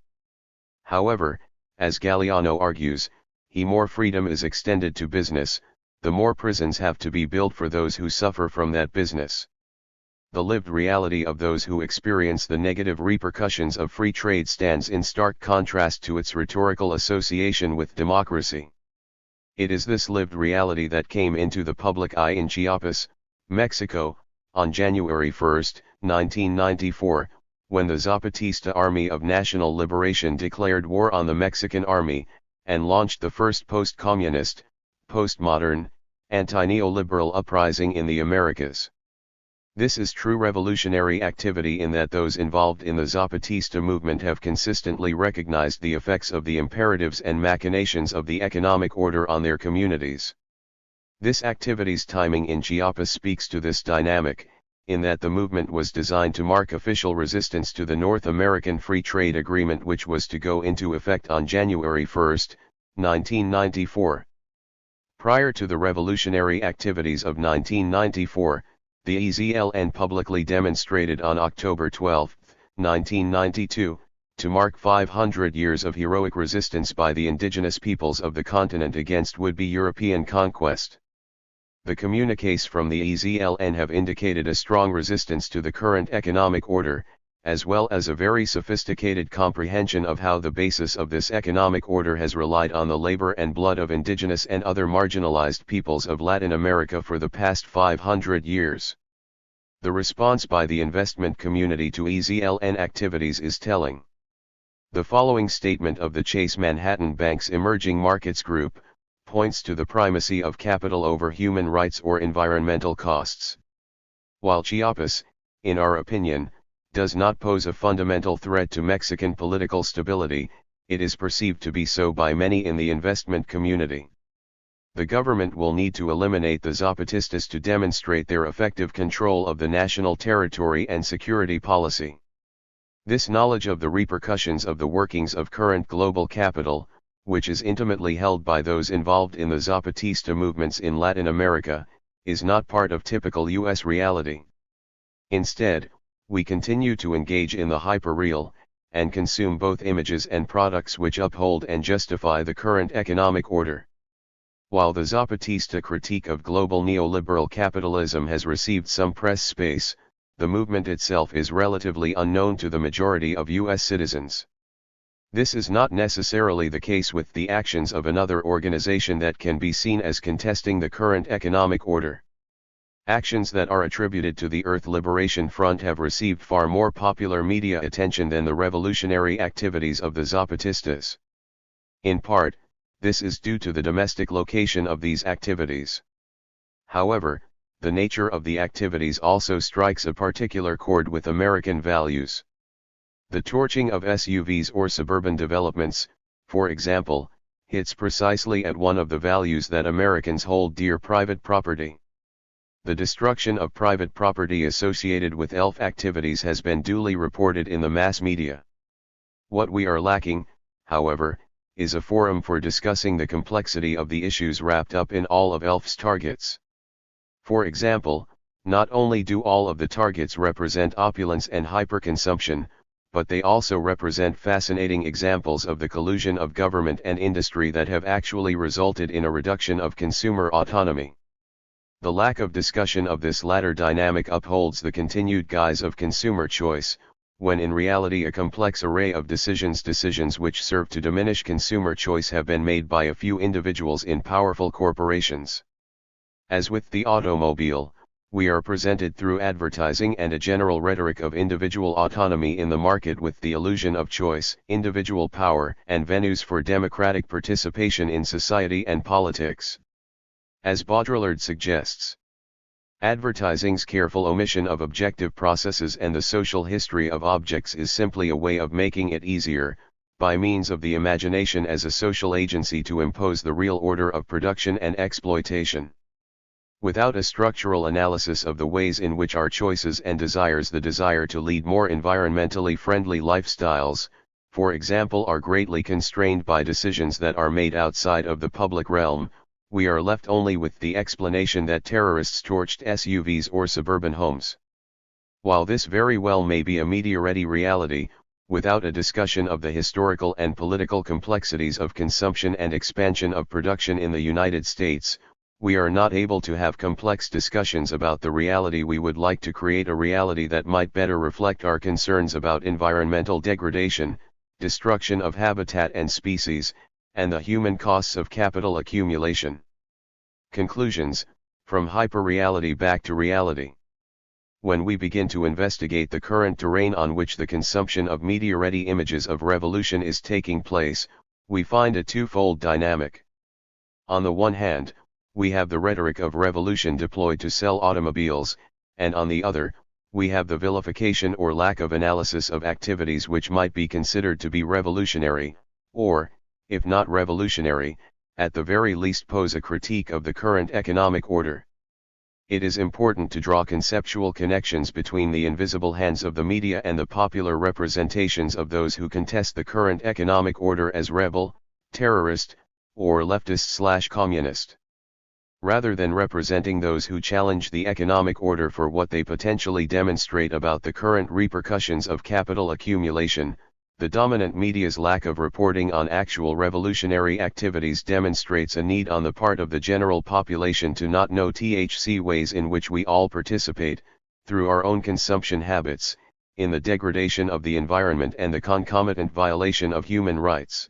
However, As Galeano argues, the more freedom is extended to business, the more prisons have to be built for those who suffer from that business. The lived reality of those who experience the negative repercussions of free trade stands in stark contrast to its rhetorical association with democracy. It is this lived reality that came into the public eye in Chiapas, Mexico, on January 1, 1994, when the Zapatista Army of National Liberation declared war on the Mexican army, and launched the first post-communist, postmodern, anti-neoliberal uprising in the Americas. This is true revolutionary activity in that those involved in the Zapatista movement have consistently recognized the effects of the imperatives and machinations of the economic order on their communities. This activity's timing in Chiapas speaks to this dynamic, in that the movement was designed to mark official resistance to the North American Free Trade Agreement, which was to go into effect on January 1, 1994. Prior to the revolutionary activities of 1994, the EZLN publicly demonstrated on October 12, 1992, to mark 500 years of heroic resistance by the indigenous peoples of the continent against would-be European conquest. The communiques from the EZLN have indicated a strong resistance to the current economic order, as well as a very sophisticated comprehension of how the basis of this economic order has relied on the labor and blood of indigenous and other marginalized peoples of Latin America for the past 500 years. The response by the investment community to EZLN activities is telling. The following statement of the Chase Manhattan Bank's Emerging Markets Group points to the primacy of capital over human rights or environmental costs. While Chiapas, in our opinion, does not pose a fundamental threat to Mexican political stability, it is perceived to be so by many in the investment community. The government will need to eliminate the Zapatistas to demonstrate their effective control of the national territory and security policy. This knowledge of the repercussions of the workings of current global capital, which is intimately held by those involved in the Zapatista movements in Latin America, is not part of typical U.S. reality. Instead, we continue to engage in the hyperreal, and consume both images and products which uphold and justify the current economic order. While the Zapatista critique of global neoliberal capitalism has received some press space, the movement itself is relatively unknown to the majority of U.S. citizens. This is not necessarily the case with the actions of another organization that can be seen as contesting the current economic order. Actions that are attributed to the Earth Liberation Front have received far more popular media attention than the revolutionary activities of the Zapatistas. In part, this is due to the domestic location of these activities. However, the nature of the activities also strikes a particular chord with American values. The torching of SUVs or suburban developments, for example, hits precisely at one of the values that Americans hold dear: private property. The destruction of private property associated with ELF activities has been duly reported in the mass media. What we are lacking, however, is a forum for discussing the complexity of the issues wrapped up in all of ELF's targets. For example, not only do all of the targets represent opulence and hyperconsumption, but they also represent fascinating examples of the collusion of government and industry that have actually resulted in a reduction of consumer autonomy. The lack of discussion of this latter dynamic upholds the continued guise of consumer choice, when in reality a complex array of decisions which serve to diminish consumer choice have been made by a few individuals in powerful corporations. As with the automobile, we are presented through advertising and a general rhetoric of individual autonomy in the market with the illusion of choice, individual power, and venues for democratic participation in society and politics. As Baudrillard suggests, advertising's careful omission of objective processes and the social history of objects is simply a way of making it easier, by means of the imagination as a social agency, to impose the real order of production and exploitation. Without a structural analysis of the ways in which our choices and desires, the desire to lead more environmentally friendly lifestyles, for example, are greatly constrained by decisions that are made outside of the public realm, we are left only with the explanation that terrorists torched SUVs or suburban homes. While this very well may be a media-ready reality, Without a discussion of the historical and political complexities of consumption and expansion of production in the United States, we are not able to have complex discussions about the reality we would like to create, a reality that might better reflect our concerns about environmental degradation, destruction of habitat and species, and the human costs of capital accumulation. Conclusions, from hyperreality back to reality. When we begin to investigate the current terrain on which the consumption of media-ready images of revolution is taking place, we find a twofold dynamic. On the one hand, we have the rhetoric of revolution deployed to sell automobiles, and on the other, we have the vilification or lack of analysis of activities which might be considered to be revolutionary, or, if not revolutionary, at the very least pose a critique of the current economic order. It is important to draw conceptual connections between the invisible hands of the media and the popular representations of those who contest the current economic order as rebel, terrorist, or leftist/communist. Rather than representing those who challenge the economic order for what they potentially demonstrate about the current repercussions of capital accumulation, the dominant media's lack of reporting on actual revolutionary activities demonstrates a need on the part of the general population to not know THC ways in which we all participate, through our own consumption habits, in the degradation of the environment and the concomitant violation of human rights.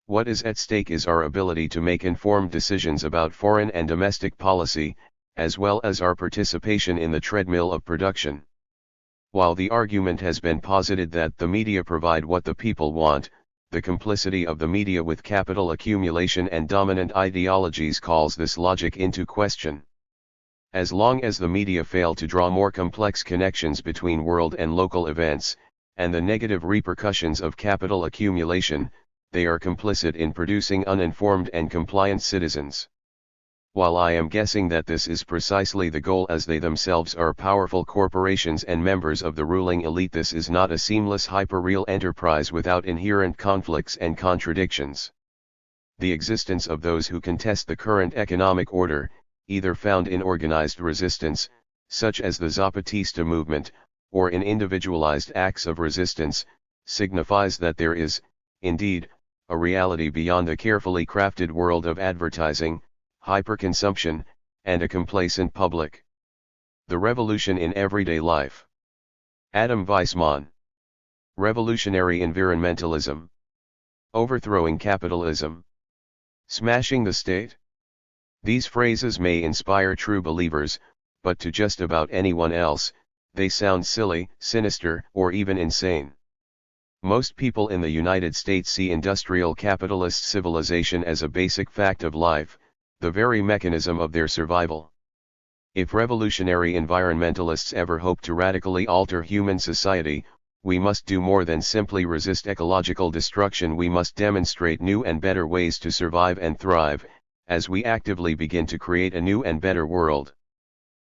What is at stake is our ability to make informed decisions about foreign and domestic policy, as well as our participation in the treadmill of production. While the argument has been posited that the media provide what the people want, the complicity of the media with capital accumulation and dominant ideologies calls this logic into question. As long as the media fail to draw more complex connections between world and local events, and the negative repercussions of capital accumulation, they are complicit in producing uninformed and compliant citizens. While I am guessing that this is precisely the goal, as they themselves are powerful corporations and members of the ruling elite, this is not a seamless hyperreal enterprise without inherent conflicts and contradictions. The existence of those who contest the current economic order, either found in organized resistance, such as the Zapatista movement, or in individualized acts of resistance, signifies that there is, indeed, a reality beyond the carefully crafted world of advertising, hyperconsumption, and a complacent public. The revolution in everyday life. Adam Weissmann. Revolutionary environmentalism. Overthrowing capitalism. Smashing the state. These phrases may inspire true believers, but to just about anyone else, they sound silly, sinister, or even insane. Most people in the United States see industrial capitalist civilization as a basic fact of life, the very mechanism of their survival. If revolutionary environmentalists ever hope to radically alter human society, we must do more than simply resist ecological destruction. We must demonstrate new and better ways to survive and thrive, as we actively begin to create a new and better world.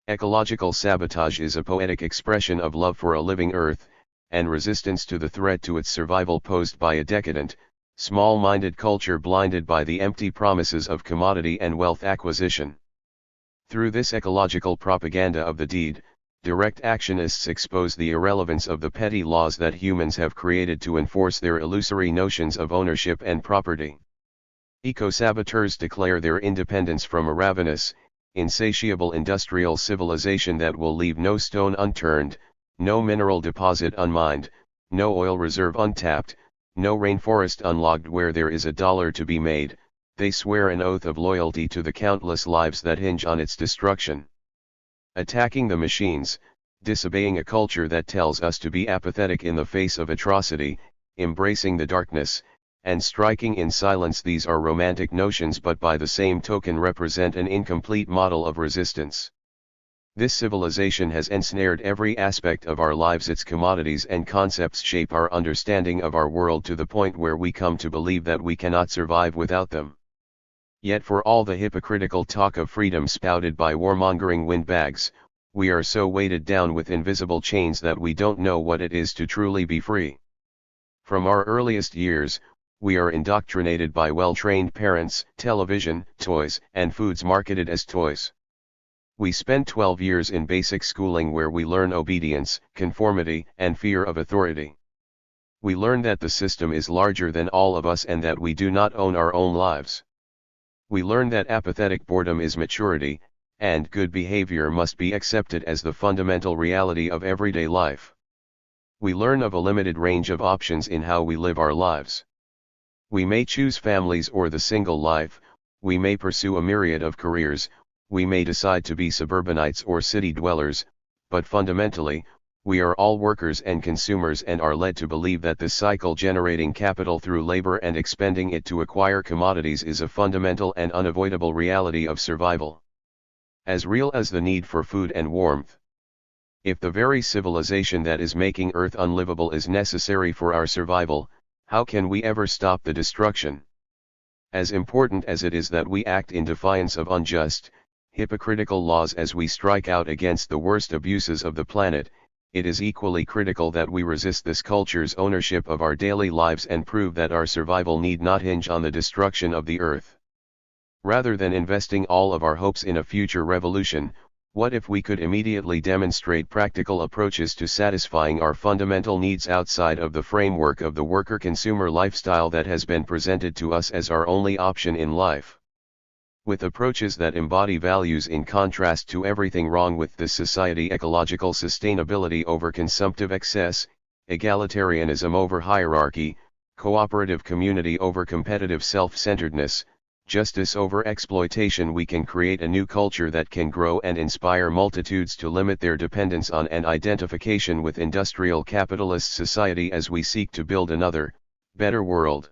Ecological sabotage is a poetic expression of love for a living earth, and resistance to the threat to its survival posed by a decadent, small-minded culture blinded by the empty promises of commodity and wealth acquisition. Through this ecological propaganda of the deed, direct actionists expose the irrelevance of the petty laws that humans have created to enforce their illusory notions of ownership and property. Eco-saboteurs declare their independence from a ravenous, insatiable industrial civilization that will leave no stone unturned, no mineral deposit unmined, no oil reserve untapped, no rainforest unlogged where there is a dollar to be made. They swear an oath of loyalty to the countless lives that hinge on its destruction. Attacking the machines, disobeying a culture that tells us to be apathetic in the face of atrocity, embracing the darkness, and striking in silence, these are romantic notions, but by the same token represent an incomplete model of resistance. This civilization has ensnared every aspect of our lives. Its commodities and concepts shape our understanding of our world to the point where we come to believe that we cannot survive without them. Yet for all the hypocritical talk of freedom spouted by warmongering windbags, we are so weighted down with invisible chains that we don't know what it is to truly be free. From our earliest years, we are indoctrinated by well-trained parents, television, toys, and foods marketed as toys. We spend 12 years in basic schooling where we learn obedience, conformity, and fear of authority. We learn that the system is larger than all of us and that we do not own our own lives. We learn that apathetic boredom is maturity, and good behavior must be accepted as the fundamental reality of everyday life. We learn of a limited range of options in how we live our lives. We may choose families or the single life, we may pursue a myriad of careers, we may decide to be suburbanites or city dwellers, but fundamentally, we are all workers and consumers and are led to believe that this cycle generating capital through labor and expending it to acquire commodities is a fundamental and unavoidable reality of survival. As real as the need for food and warmth. If the very civilization that is making Earth unlivable is necessary for our survival, how can we ever stop the destruction? As important as it is that we act in defiance of unjust, hypocritical laws as we strike out against the worst abuses of the planet, it is equally critical that we resist this culture's ownership of our daily lives and prove that our survival need not hinge on the destruction of the earth. Rather than investing all of our hopes in a future revolution, what if we could immediately demonstrate practical approaches to satisfying our fundamental needs outside of the framework of the worker-consumer lifestyle that has been presented to us as our only option in life? With approaches that embody values in contrast to everything wrong with this society: ecological sustainability over consumptive excess, egalitarianism over hierarchy, cooperative community over competitive self-centeredness, justice over exploitation, we can create a new culture that can grow and inspire multitudes to limit their dependence on and identification with industrial capitalist society as we seek to build another, better world.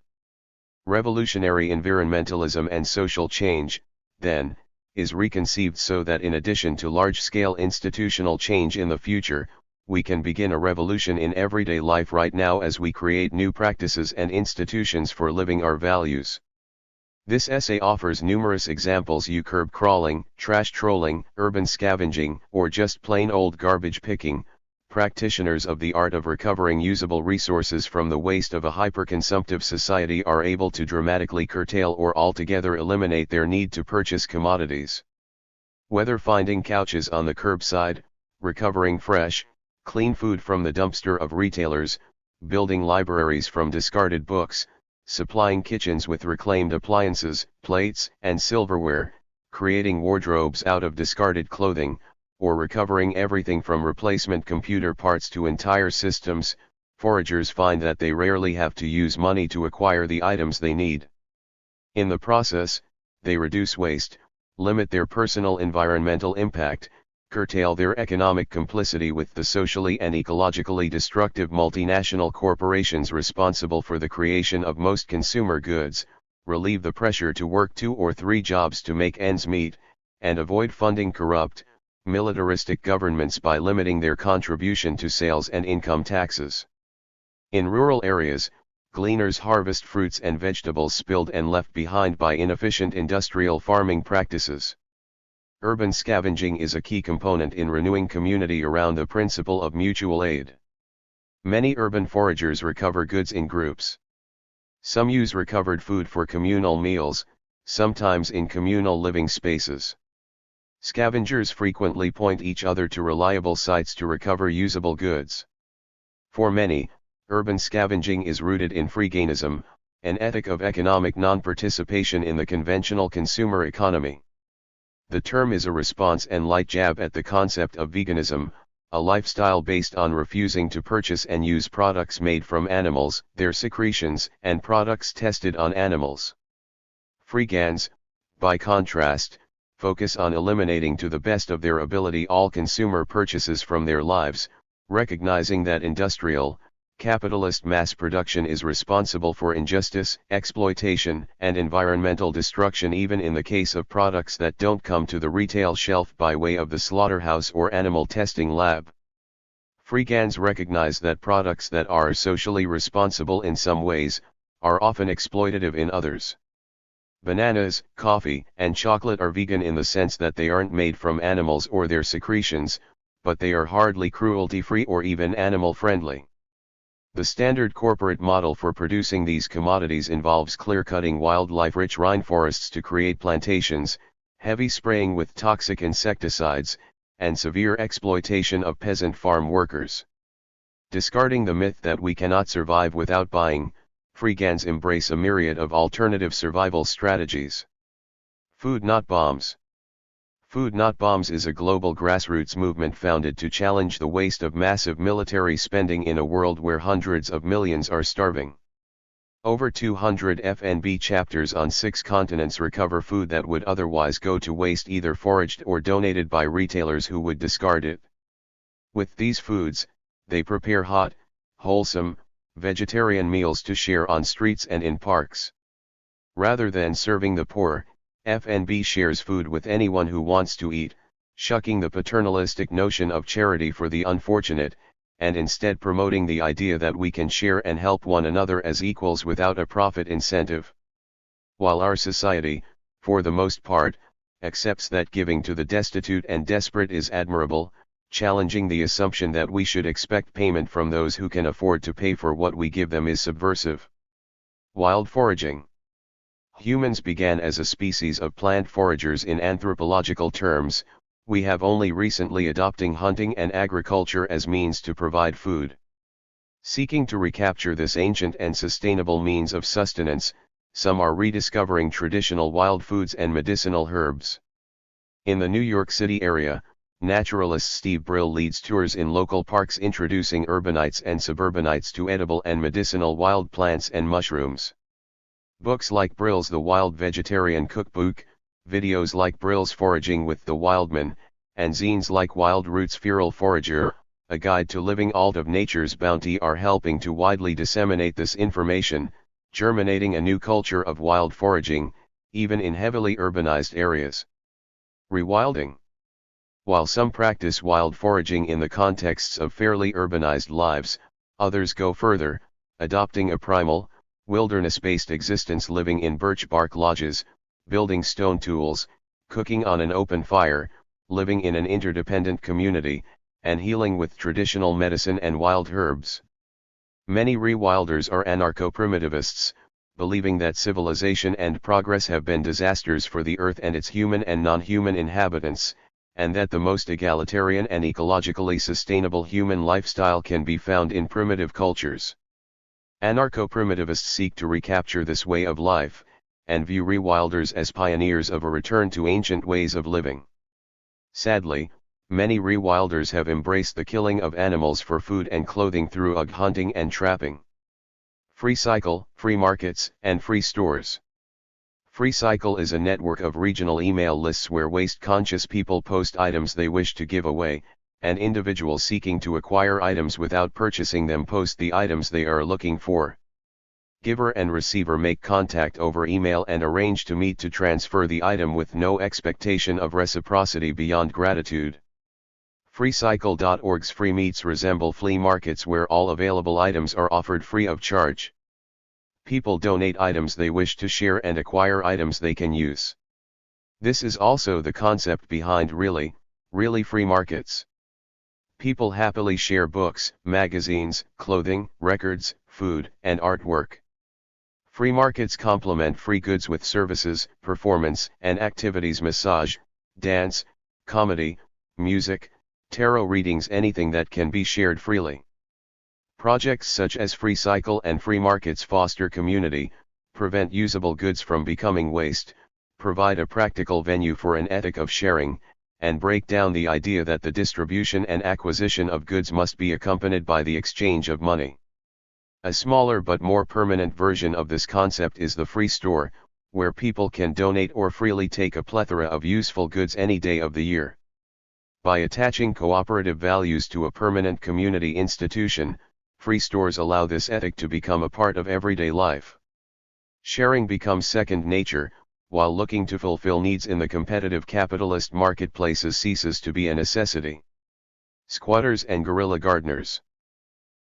Revolutionary environmentalism and social change, then, is reconceived so that in addition to large-scale institutional change in the future, we can begin a revolution in everyday life right now as we create new practices and institutions for living our values. This essay offers numerous examples: you curb crawling, trash trolling, urban scavenging, or just plain old garbage picking. Practitioners of the art of recovering usable resources from the waste of a hyper-consumptive society are able to dramatically curtail or altogether eliminate their need to purchase commodities. Whether finding couches on the curbside, recovering fresh, clean food from the dumpster of retailers, building libraries from discarded books, supplying kitchens with reclaimed appliances, plates, and silverware, creating wardrobes out of discarded clothing, or recovering everything from replacement computer parts to entire systems, foragers find that they rarely have to use money to acquire the items they need. In the process, they reduce waste, limit their personal environmental impact, curtail their economic complicity with the socially and ecologically destructive multinational corporations responsible for the creation of most consumer goods, relieve the pressure to work 2 or 3 jobs to make ends meet, and avoid funding corrupt, militaristic governments by limiting their contribution to sales and income taxes. In rural areas, gleaners harvest fruits and vegetables spilled and left behind by inefficient industrial farming practices. Urban scavenging is a key component in renewing community around the principle of mutual aid. Many urban foragers recover goods in groups. Some use recovered food for communal meals, sometimes in communal living spaces. Scavengers frequently point each other to reliable sites to recover usable goods. For many, urban scavenging is rooted in freegainism, an ethic of economic non-participation in the conventional consumer economy. The term is a response and light jab at the concept of veganism, a lifestyle based on refusing to purchase and use products made from animals, their secretions, and products tested on animals. Freegans, by contrast, focus on eliminating to the best of their ability all consumer purchases from their lives, recognizing that industrial, capitalist mass production is responsible for injustice, exploitation, and environmental destruction even in the case of products that don't come to the retail shelf by way of the slaughterhouse or animal testing lab. Freegans recognize that products that are socially responsible in some ways, are often exploitative in others. Bananas, coffee, and chocolate are vegan in the sense that they aren't made from animals or their secretions, but they are hardly cruelty-free or even animal-friendly. The standard corporate model for producing these commodities involves clear-cutting wildlife-rich rainforests to create plantations, heavy spraying with toxic insecticides, and severe exploitation of peasant farm workers. Discarding the myth that we cannot survive without buying, Freegans embrace a myriad of alternative survival strategies. Food Not Bombs. Food Not Bombs is a global grassroots movement founded to challenge the waste of massive military spending in a world where hundreds of millions are starving. Over 200 FNB chapters on 6 continents recover food that would otherwise go to waste, either foraged or donated by retailers who would discard it. With these foods, they prepare hot, wholesome, vegetarian meals to share on streets and in parks. Rather than serving the poor, FNB shares food with anyone who wants to eat, shucking the paternalistic notion of charity for the unfortunate, and instead promoting the idea that we can share and help one another as equals without a profit incentive. While our society, for the most part, accepts that giving to the destitute and desperate is admirable, challenging the assumption that we should expect payment from those who can afford to pay for what we give them is subversive. Wild foraging. Humans began as a species of plant foragers in anthropological terms. We have only recently adopting hunting and agriculture as means to provide food. Seeking to recapture this ancient and sustainable means of sustenance, some are rediscovering traditional wild foods and medicinal herbs. In the New York City area, naturalist Steve Brill leads tours in local parks introducing urbanites and suburbanites to edible and medicinal wild plants and mushrooms. Books like Brill's The Wild Vegetarian Cookbook, videos like Brill's Foraging with the Wildman, and zines like Wild Roots Feral Forager, a guide to living alt of nature's bounty, are helping to widely disseminate this information, germinating a new culture of wild foraging, even in heavily urbanized areas. Rewilding. While some practice wild foraging in the contexts of fairly urbanized lives, others go further, adopting a primal, wilderness-based existence, living in birch bark lodges, building stone tools, cooking on an open fire, living in an interdependent community, and healing with traditional medicine and wild herbs. Many rewilders are anarcho-primitivists, believing that civilization and progress have been disasters for the earth and its human and non-human inhabitants, and that the most egalitarian and ecologically sustainable human lifestyle can be found in primitive cultures. Anarcho-primitivists seek to recapture this way of life, and view rewilders as pioneers of a return to ancient ways of living. Sadly, many rewilders have embraced the killing of animals for food and clothing through hunting and trapping. Free cycle, free markets, and free stores. Free Cycle is a network of regional email lists where waste-conscious people post items they wish to give away, and individuals seeking to acquire items without purchasing them post the items they are looking for. Giver and receiver make contact over email and arrange to meet to transfer the item with no expectation of reciprocity beyond gratitude. FreeCycle.org's free meets resemble flea markets where all available items are offered free of charge. People donate items they wish to share and acquire items they can use. This is also the concept behind really free markets. People happily share books, magazines, clothing, records, food, and artwork. Free markets complement free goods with services, performance and activities, massage, dance, comedy, music, tarot readings, anything that can be shared freely. Projects such as Free Cycle and free markets foster community, prevent usable goods from becoming waste, provide a practical venue for an ethic of sharing, and break down the idea that the distribution and acquisition of goods must be accompanied by the exchange of money. A smaller but more permanent version of this concept is the free store, where people can donate or freely take a plethora of useful goods any day of the year. By attaching cooperative values to a permanent community institution, free stores allow this ethic to become a part of everyday life. Sharing becomes second nature, while looking to fulfill needs in the competitive capitalist marketplaces ceases to be a necessity. Squatters and guerrilla gardeners.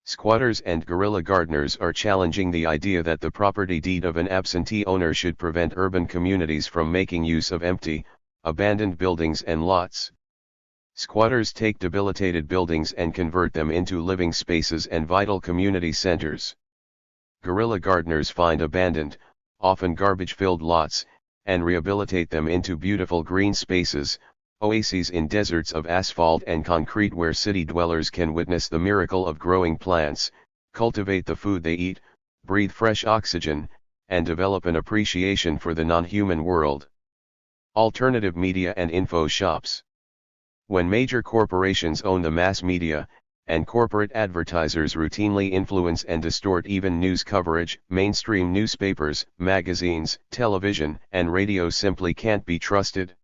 Squatters and guerrilla gardeners are challenging the idea that the property deed of an absentee owner should prevent urban communities from making use of empty, abandoned buildings and lots. Squatters take debilitated buildings and convert them into living spaces and vital community centers. Guerrilla gardeners find abandoned, often garbage-filled lots, and rehabilitate them into beautiful green spaces, oases in deserts of asphalt and concrete where city dwellers can witness the miracle of growing plants, cultivate the food they eat, breathe fresh oxygen, and develop an appreciation for the non-human world. Alternative media and info shops. When major corporations own the mass media, and corporate advertisers routinely influence and distort even news coverage, mainstream newspapers, magazines, television, and radio simply can't be trusted.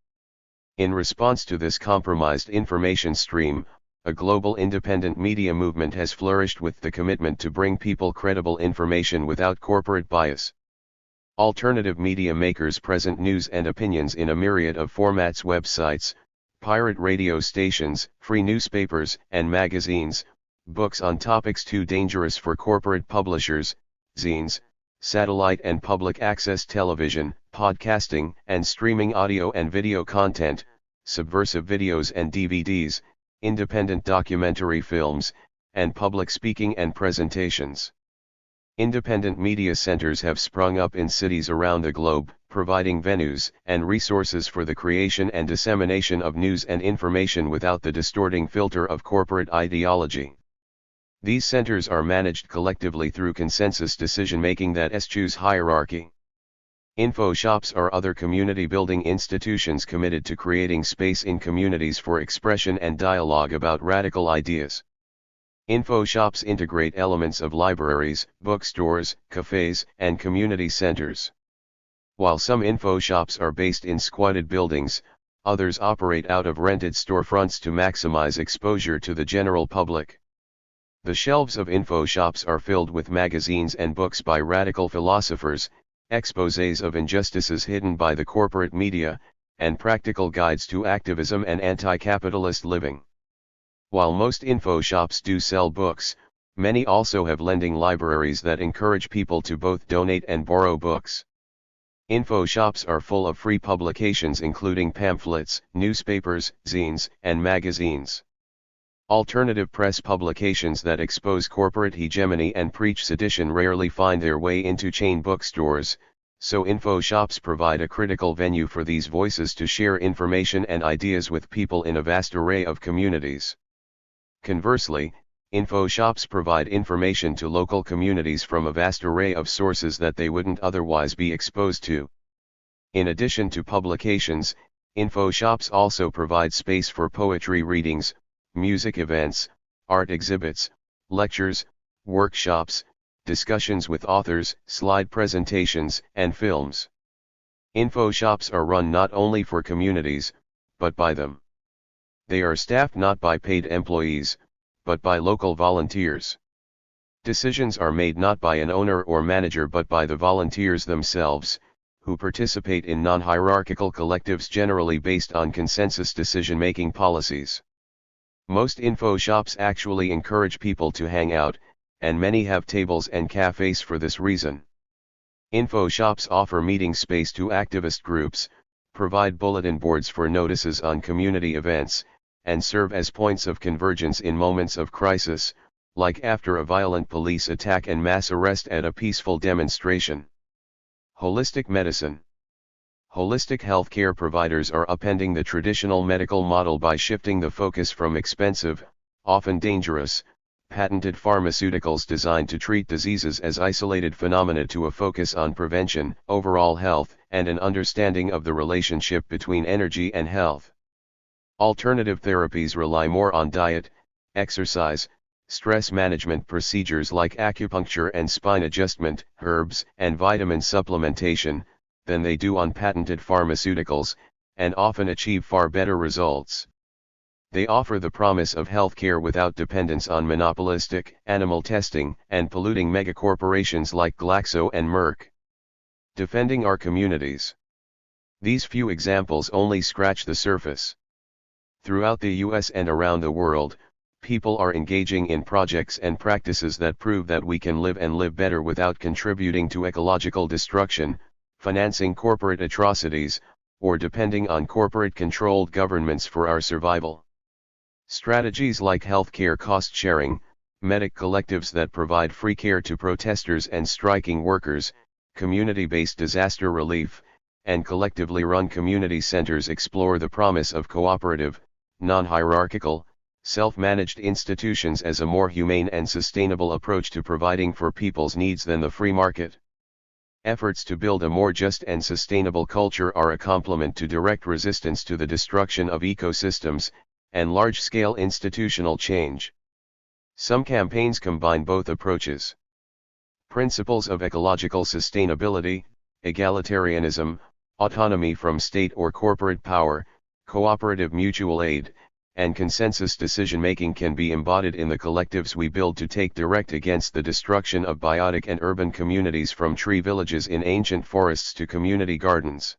In response to this compromised information stream, a global independent media movement has flourished with the commitment to bring people credible information without corporate bias. Alternative media makers present news and opinions in a myriad of formats: websites, pirate radio stations, free newspapers and magazines, books on topics too dangerous for corporate publishers, zines, satellite and public access television, podcasting and streaming audio and video content, subversive videos and DVDs, independent documentary films, and public speaking and presentations. Independent media centers have sprung up in cities around the globe, providing venues and resources for the creation and dissemination of news and information without the distorting filter of corporate ideology. These centers are managed collectively through consensus decision-making that eschews hierarchy. Info shops are other community-building institutions committed to creating space in communities for expression and dialogue about radical ideas. Info shops integrate elements of libraries, bookstores, cafes, and community centers. While some info shops are based in squatted buildings, others operate out of rented storefronts to maximize exposure to the general public. The shelves of info shops are filled with magazines and books by radical philosophers, exposés of injustices hidden by the corporate media, and practical guides to activism and anti-capitalist living. While most info shops do sell books, many also have lending libraries that encourage people to both donate and borrow books. Info shops are full of free publications including pamphlets, newspapers, zines, and magazines. Alternative press publications that expose corporate hegemony and preach sedition rarely find their way into chain bookstores, so info shops provide a critical venue for these voices to share information and ideas with people in a vast array of communities. Conversely, info shops provide information to local communities from a vast array of sources that they wouldn't otherwise be exposed to. In addition to publications, info shops also provide space for poetry readings, music events, art exhibits, lectures, workshops, discussions with authors, slide presentations, and films. Info shops are run not only for communities, but by them. They are staffed not by paid employees, but by local volunteers. Decisions are made not by an owner or manager but by the volunteers themselves, who participate in non-hierarchical collectives generally based on consensus decision-making policies. Most info shops actually encourage people to hang out, and many have tables and cafes for this reason. Info shops offer meeting space to activist groups, provide bulletin boards for notices on community events, and serve as points of convergence in moments of crisis, like after a violent police attack and mass arrest at a peaceful demonstration. Holistic medicine. Holistic healthcare providers are upending the traditional medical model by shifting the focus from expensive, often dangerous, patented pharmaceuticals designed to treat diseases as isolated phenomena to a focus on prevention, overall health, and an understanding of the relationship between energy and health. Alternative therapies rely more on diet, exercise, stress management procedures like acupuncture and spine adjustment, herbs and vitamin supplementation, than they do on patented pharmaceuticals, and often achieve far better results. They offer the promise of healthcare without dependence on monopolistic, animal testing, and polluting megacorporations like Glaxo and Merck. Defending our communities. These few examples only scratch the surface. Throughout the US and around the world, people are engaging in projects and practices that prove that we can live and live better without contributing to ecological destruction, financing corporate atrocities, or depending on corporate-controlled governments for our survival. Strategies like healthcare cost sharing, medic collectives that provide free care to protesters and striking workers, community-based disaster relief, and collectively run community centers explore the promise of cooperative, non-hierarchical, self-managed institutions as a more humane and sustainable approach to providing for people's needs than the free market. Efforts to build a more just and sustainable culture are a complement to direct resistance to the destruction of ecosystems, and large-scale institutional change. Some campaigns combine both approaches. Principles of ecological sustainability, egalitarianism, autonomy from state or corporate power, cooperative mutual aid, and consensus decision-making can be embodied in the collectives we build to take direct against the destruction of biotic and urban communities, from tree villages in ancient forests to community gardens.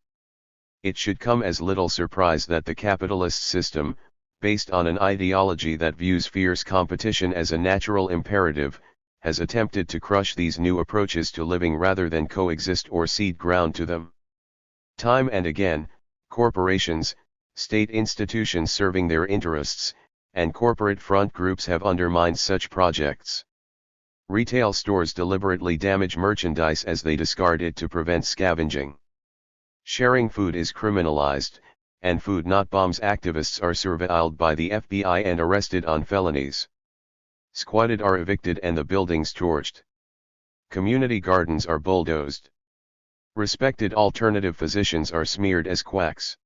It should come as little surprise that the capitalist system, based on an ideology that views fierce competition as a natural imperative, has attempted to crush these new approaches to living rather than coexist or cede ground to them. Time and again, corporations, state institutions serving their interests, and corporate front groups have undermined such projects. Retail stores deliberately damage merchandise as they discard it to prevent scavenging. Sharing food is criminalized, and Food Not Bombs activists are surveilled by the FBI and arrested on felonies. Squatted are evicted and the buildings torched. Community gardens are bulldozed. Respected alternative physicians are smeared as quacks.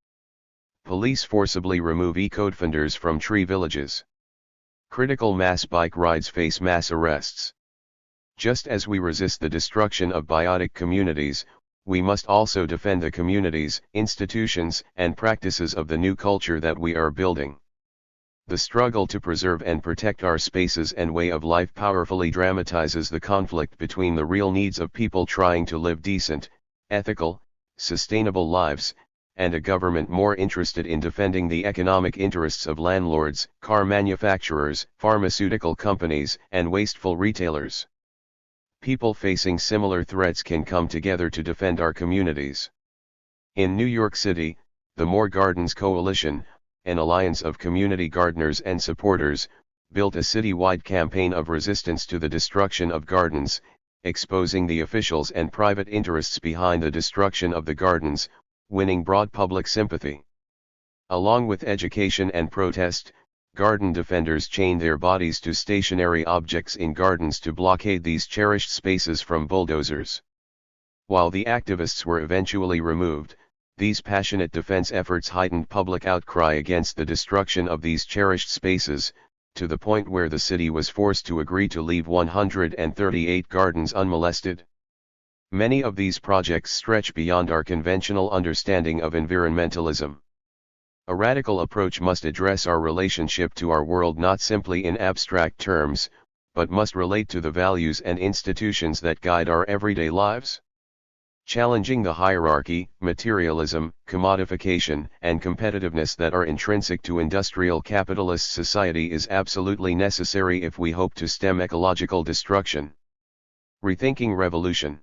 Police forcibly remove eco-defenders from tree villages. Critical mass bike rides face mass arrests. Just as we resist the destruction of biotic communities, we must also defend the communities, institutions, and practices of the new culture that we are building. The struggle to preserve and protect our spaces and way of life powerfully dramatizes the conflict between the real needs of people trying to live decent, ethical, sustainable lives, and a government more interested in defending the economic interests of landlords, car manufacturers, pharmaceutical companies, and wasteful retailers. People facing similar threats can come together to defend our communities. In New York City, the More Gardens Coalition, an alliance of community gardeners and supporters, built a citywide campaign of resistance to the destruction of gardens, exposing the officials and private interests behind the destruction of the gardens, winning broad public sympathy. Along with education and protest, garden defenders chained their bodies to stationary objects in gardens to blockade these cherished spaces from bulldozers. While the activists were eventually removed, these passionate defense efforts heightened public outcry against the destruction of these cherished spaces, to the point where the city was forced to agree to leave 138 gardens unmolested. Many of these projects stretch beyond our conventional understanding of environmentalism. A radical approach must address our relationship to our world not simply in abstract terms, but must relate to the values and institutions that guide our everyday lives. Challenging the hierarchy, materialism, commodification, and competitiveness that are intrinsic to industrial capitalist society is absolutely necessary if we hope to stem ecological destruction. Rethinking revolution.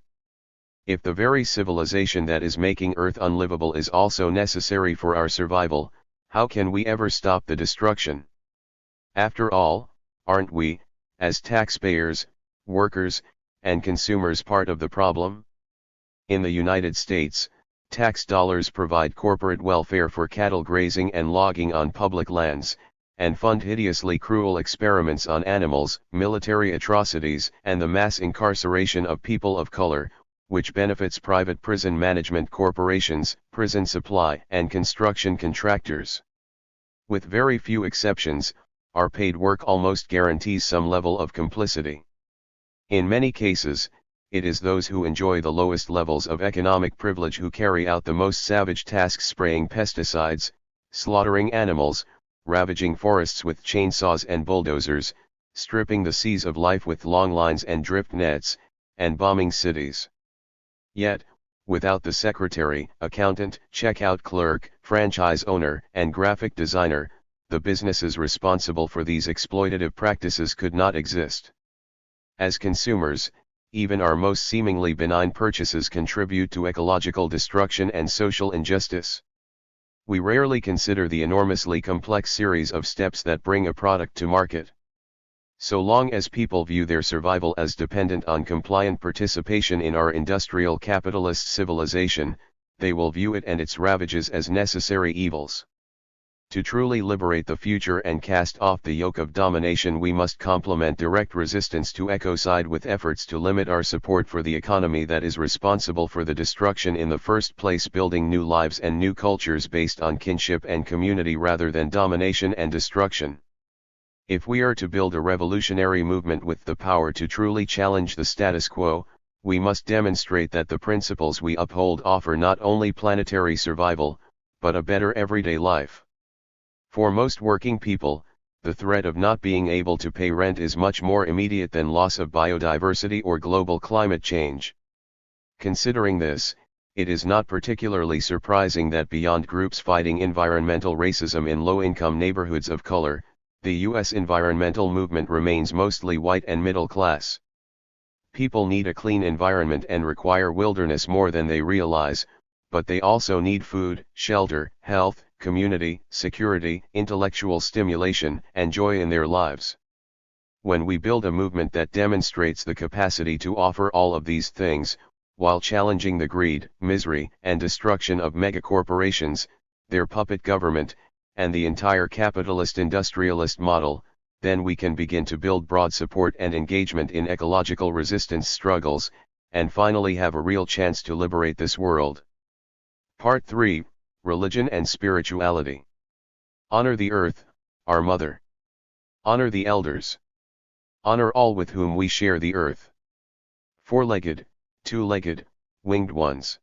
If the very civilization that is making Earth unlivable is also necessary for our survival, how can we ever stop the destruction? After all, aren't we, as taxpayers, workers, and consumers, part of the problem? In the United States, tax dollars provide corporate welfare for cattle grazing and logging on public lands, and fund hideously cruel experiments on animals, military atrocities, and the mass incarceration of people of color, which benefits private prison management corporations, prison supply and construction contractors. With very few exceptions, our paid work almost guarantees some level of complicity. In many cases, it is those who enjoy the lowest levels of economic privilege who carry out the most savage tasks, spraying pesticides, slaughtering animals, ravaging forests with chainsaws and bulldozers, stripping the seas of life with long lines and drift nets, and bombing cities. Yet, without the secretary, accountant, checkout clerk, franchise owner, and graphic designer, the businesses responsible for these exploitative practices could not exist. As consumers, even our most seemingly benign purchases contribute to ecological destruction and social injustice. We rarely consider the enormously complex series of steps that bring a product to market. So long as people view their survival as dependent on compliant participation in our industrial capitalist civilization, they will view it and its ravages as necessary evils. To truly liberate the future and cast off the yoke of domination, we must complement direct resistance to ecocide with efforts to limit our support for the economy that is responsible for the destruction in the first place, building new lives and new cultures based on kinship and community rather than domination and destruction. If we are to build a revolutionary movement with the power to truly challenge the status quo, we must demonstrate that the principles we uphold offer not only planetary survival, but a better everyday life. For most working people, the threat of not being able to pay rent is much more immediate than loss of biodiversity or global climate change. Considering this, it is not particularly surprising that beyond groups fighting environmental racism in low-income neighborhoods of color, the U.S. environmental movement remains mostly white and middle class. People need a clean environment and require wilderness more than they realize, but they also need food, shelter, health, community, security, intellectual stimulation, and joy in their lives. When we build a movement that demonstrates the capacity to offer all of these things, while challenging the greed, misery, and destruction of megacorporations, their puppet government, and the entire capitalist industrialist model, then we can begin to build broad support and engagement in ecological resistance struggles, and finally have a real chance to liberate this world. Part 3, Religion and Spirituality. Honor the earth, our mother. Honor the elders. Honor all with whom we share the earth. Four-legged, two-legged, winged ones.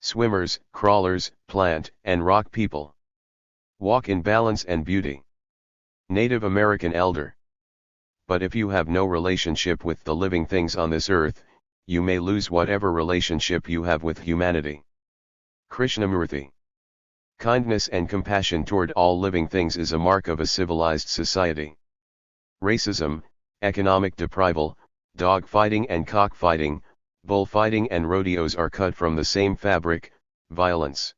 Swimmers, crawlers, plant and rock people. Walk in balance and beauty. Native American elder. But if you have no relationship with the living things on this earth, you may lose whatever relationship you have with humanity. Krishnamurti. Kindness and compassion toward all living things is a mark of a civilized society. Racism, economic deprival, dog-fighting and cockfighting, bullfighting and rodeos are cut from the same fabric, violence.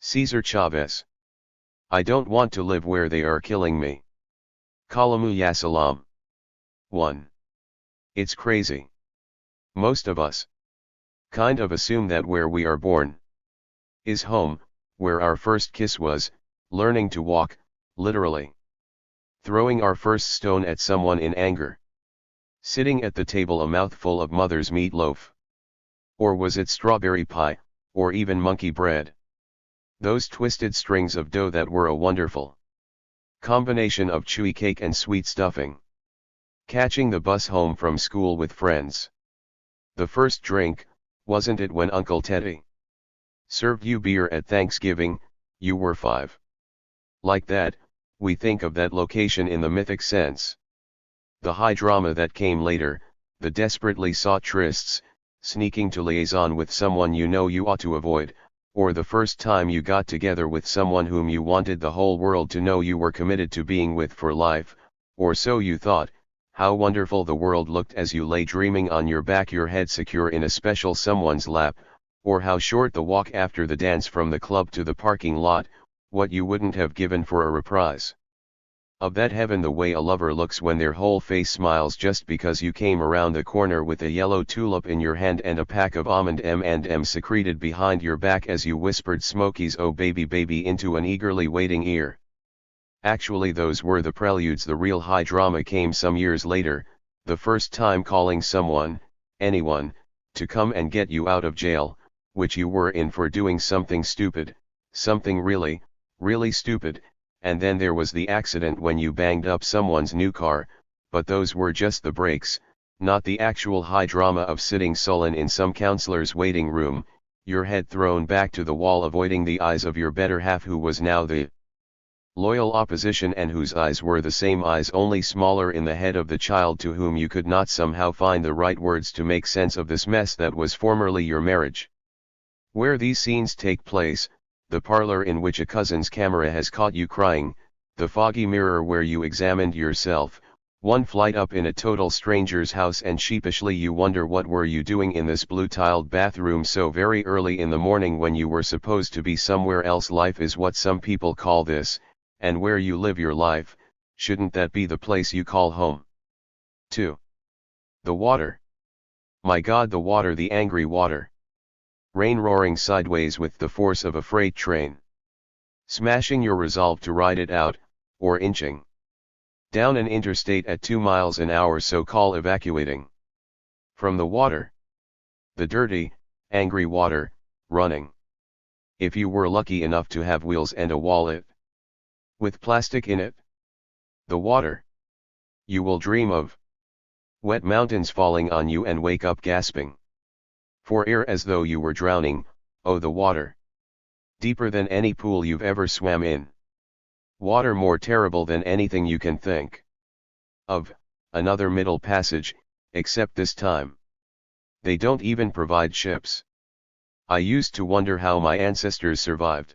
Cesar Chavez. I don't want to live where they are killing me. Kalamu Yasalam. 1. It's crazy. Most of us kind of assume that where we are born is home, where our first kiss was, learning to walk, literally. Throwing our first stone at someone in anger. Sitting at the table a mouthful of mother's meatloaf. Or was it strawberry pie, or even monkey bread? Those twisted strings of dough that were a wonderful combination of chewy cake and sweet stuffing. Catching the bus home from school with friends. The first drink, wasn't it when Uncle Teddy served you beer at Thanksgiving, you were 5. Like that, we think of that location in the mythic sense. The high drama that came later, the desperately sought trysts, sneaking to liaison with someone you know you ought to avoid, or the first time you got together with someone whom you wanted the whole world to know you were committed to being with for life, or so you thought. How wonderful the world looked as you lay dreaming on your back, your head secure in a special someone's lap, or how short the walk after the dance from the club to the parking lot, what you wouldn't have given for a reprise of that heaven, the way a lover looks when their whole face smiles just because you came around the corner with a yellow tulip in your hand and a pack of almond M&Ms secreted behind your back as you whispered Smokey's "Oh baby baby" into an eagerly waiting ear. Actually, those were the preludes. The real high drama came some years later, the first time calling someone, anyone, to come and get you out of jail, which you were in for doing something stupid, something really, really stupid. And then there was the accident when you banged up someone's new car, but those were just the breaks, not the actual high drama of sitting sullen in some counselor's waiting room, your head thrown back to the wall, avoiding the eyes of your better half, who was now the loyal opposition and whose eyes were the same eyes, only smaller, in the head of the child to whom you could not somehow find the right words to make sense of this mess that was formerly your marriage. Where these scenes take place, the parlor in which a cousin's camera has caught you crying, the foggy mirror where you examined yourself, one flight up in a total stranger's house, and sheepishly you wonder what were you doing in this blue-tiled bathroom so very early in the morning when you were supposed to be somewhere else. Life is what some people call this, and where you live your life, shouldn't that be the place you call home? 2. The water. My God, the water, the angry water. Rain roaring sideways with the force of a freight train. Smashing your resolve to ride it out, or inching down an interstate at 2 miles an hour, so-called evacuating from the water. The dirty, angry water, running. If you were lucky enough to have wheels and a wallet with plastic in it. The water you will dream of. Wet mountains falling on you and wake up gasping for air as though you were drowning. Oh, the water. Deeper than any pool you've ever swam in. Water more terrible than anything you can think of. Another Middle Passage, except this time they don't even provide ships. I used to wonder how my ancestors survived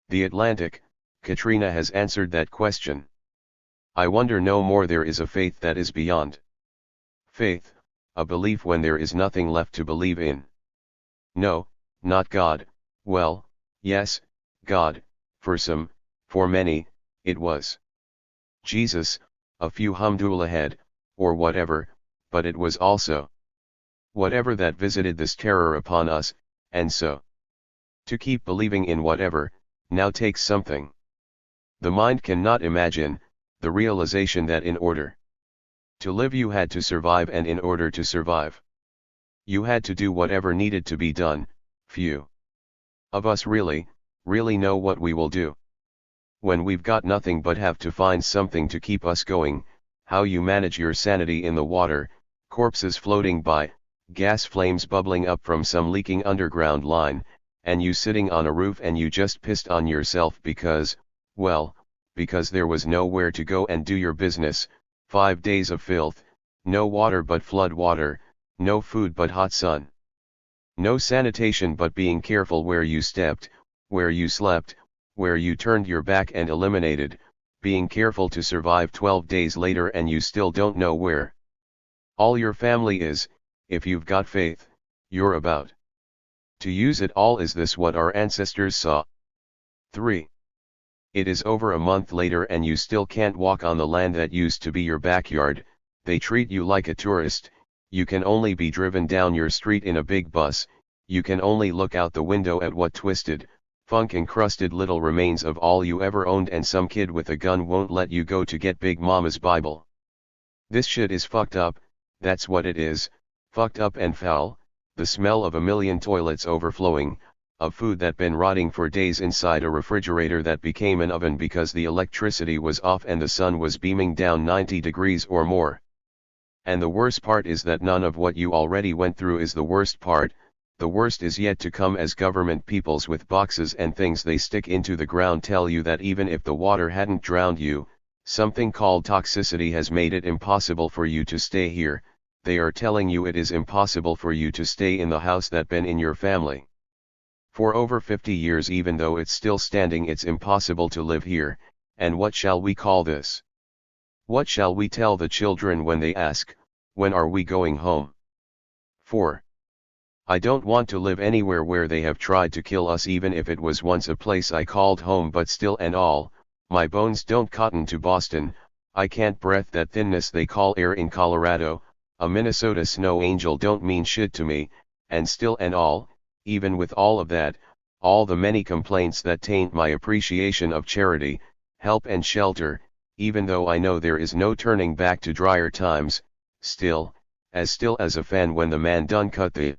the Atlantic. Katrina has answered that question. I wonder no more. There is a faith that is beyond faith, a belief when there is nothing left to believe in. No, not God. Well, yes, God, for some, for many, it was Jesus, a few humdul ahead, or whatever, but it was also whatever that visited this terror upon us, and so to keep believing in whatever, now takes something the mind cannot imagine, the realization that in order to live you had to survive, and in order to survive you had to do whatever needed to be done. Few of us really know what we will do when we've got nothing but have to find something to keep us going. How you manage your sanity in the water, corpses floating by, gas flames bubbling up from some leaking underground line, and you sitting on a roof and you just pissed on yourself because, well, because there was nowhere to go and do your business. 5 days of filth, no water but flood water, no food but hot sun. No sanitation but being careful where you stepped, where you slept, where you turned your back and eliminated, being careful to survive 12 days later and you still don't know where all your family is. If you've got faith, you're about to use it all. Is this what our ancestors saw? 3. It is over a month later and you still can't walk on the land that used to be your backyard. They treat you like a tourist. You can only be driven down your street in a big bus. You can only look out the window at what twisted, funk-encrusted little remains of all you ever owned, and some kid with a gun won't let you go to get Big Mama's Bible. This shit is fucked up, that's what it is, fucked up and foul. The smell of a million toilets overflowing, of food that been rotting for days inside a refrigerator that became an oven because the electricity was off and the sun was beaming down 90 degrees or more. And the worst part is that none of what you already went through is the worst part. The worst is yet to come, as government peoples with boxes and things they stick into the ground tell you that even if the water hadn't drowned you, something called toxicity has made it impossible for you to stay here. They are telling you it is impossible for you to stay in the house that been in your family for over 50 years. Even though it's still standing, it's impossible to live here. And what shall we call this? What shall we tell the children when they ask, when are we going home? 4. I don't want to live anywhere where they have tried to kill us, even if it was once a place I called home, but still and all, my bones don't cotton to Boston. I can't breathe that thinness they call air in Colorado. A Minnesota snow angel don't mean shit to me, and still and all, even with all of that, all the many complaints that taint my appreciation of charity, help and shelter, even though I know there is no turning back to drier times, still as a fan when the man done cut the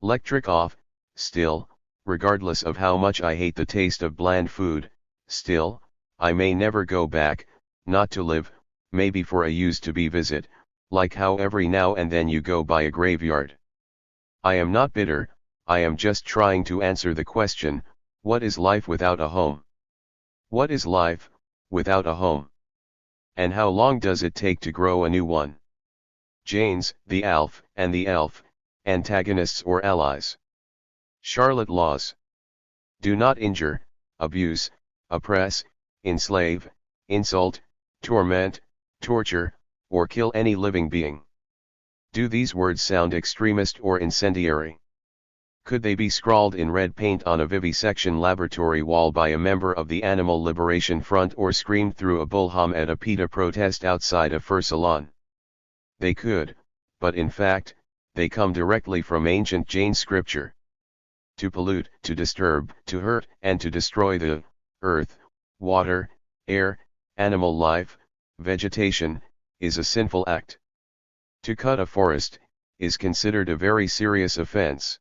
electric off, still, regardless of how much I hate the taste of bland food, still, I may never go back, not to live, maybe for a used to be visit, like how every now and then you go by a graveyard. I am not bitter, I am just trying to answer the question, what is life without a home? What is life, without a home? And how long does it take to grow a new one? Janes, the Alf, and the Elf, antagonists or allies. Charlotte Laws. Do not injure, abuse, oppress, enslave, insult, torment, torture, or kill any living being. Do these words sound extremist or incendiary? Could they be scrawled in red paint on a vivisection laboratory wall by a member of the Animal Liberation Front, or screamed through a bullhorn at a PETA protest outside a fur salon? They could, but in fact, they come directly from ancient Jain scripture. to pollute, to disturb, to hurt, and to destroy the earth, water, air, animal life, vegetation, is a sinful act. To cut a forest, is considered a very serious offense.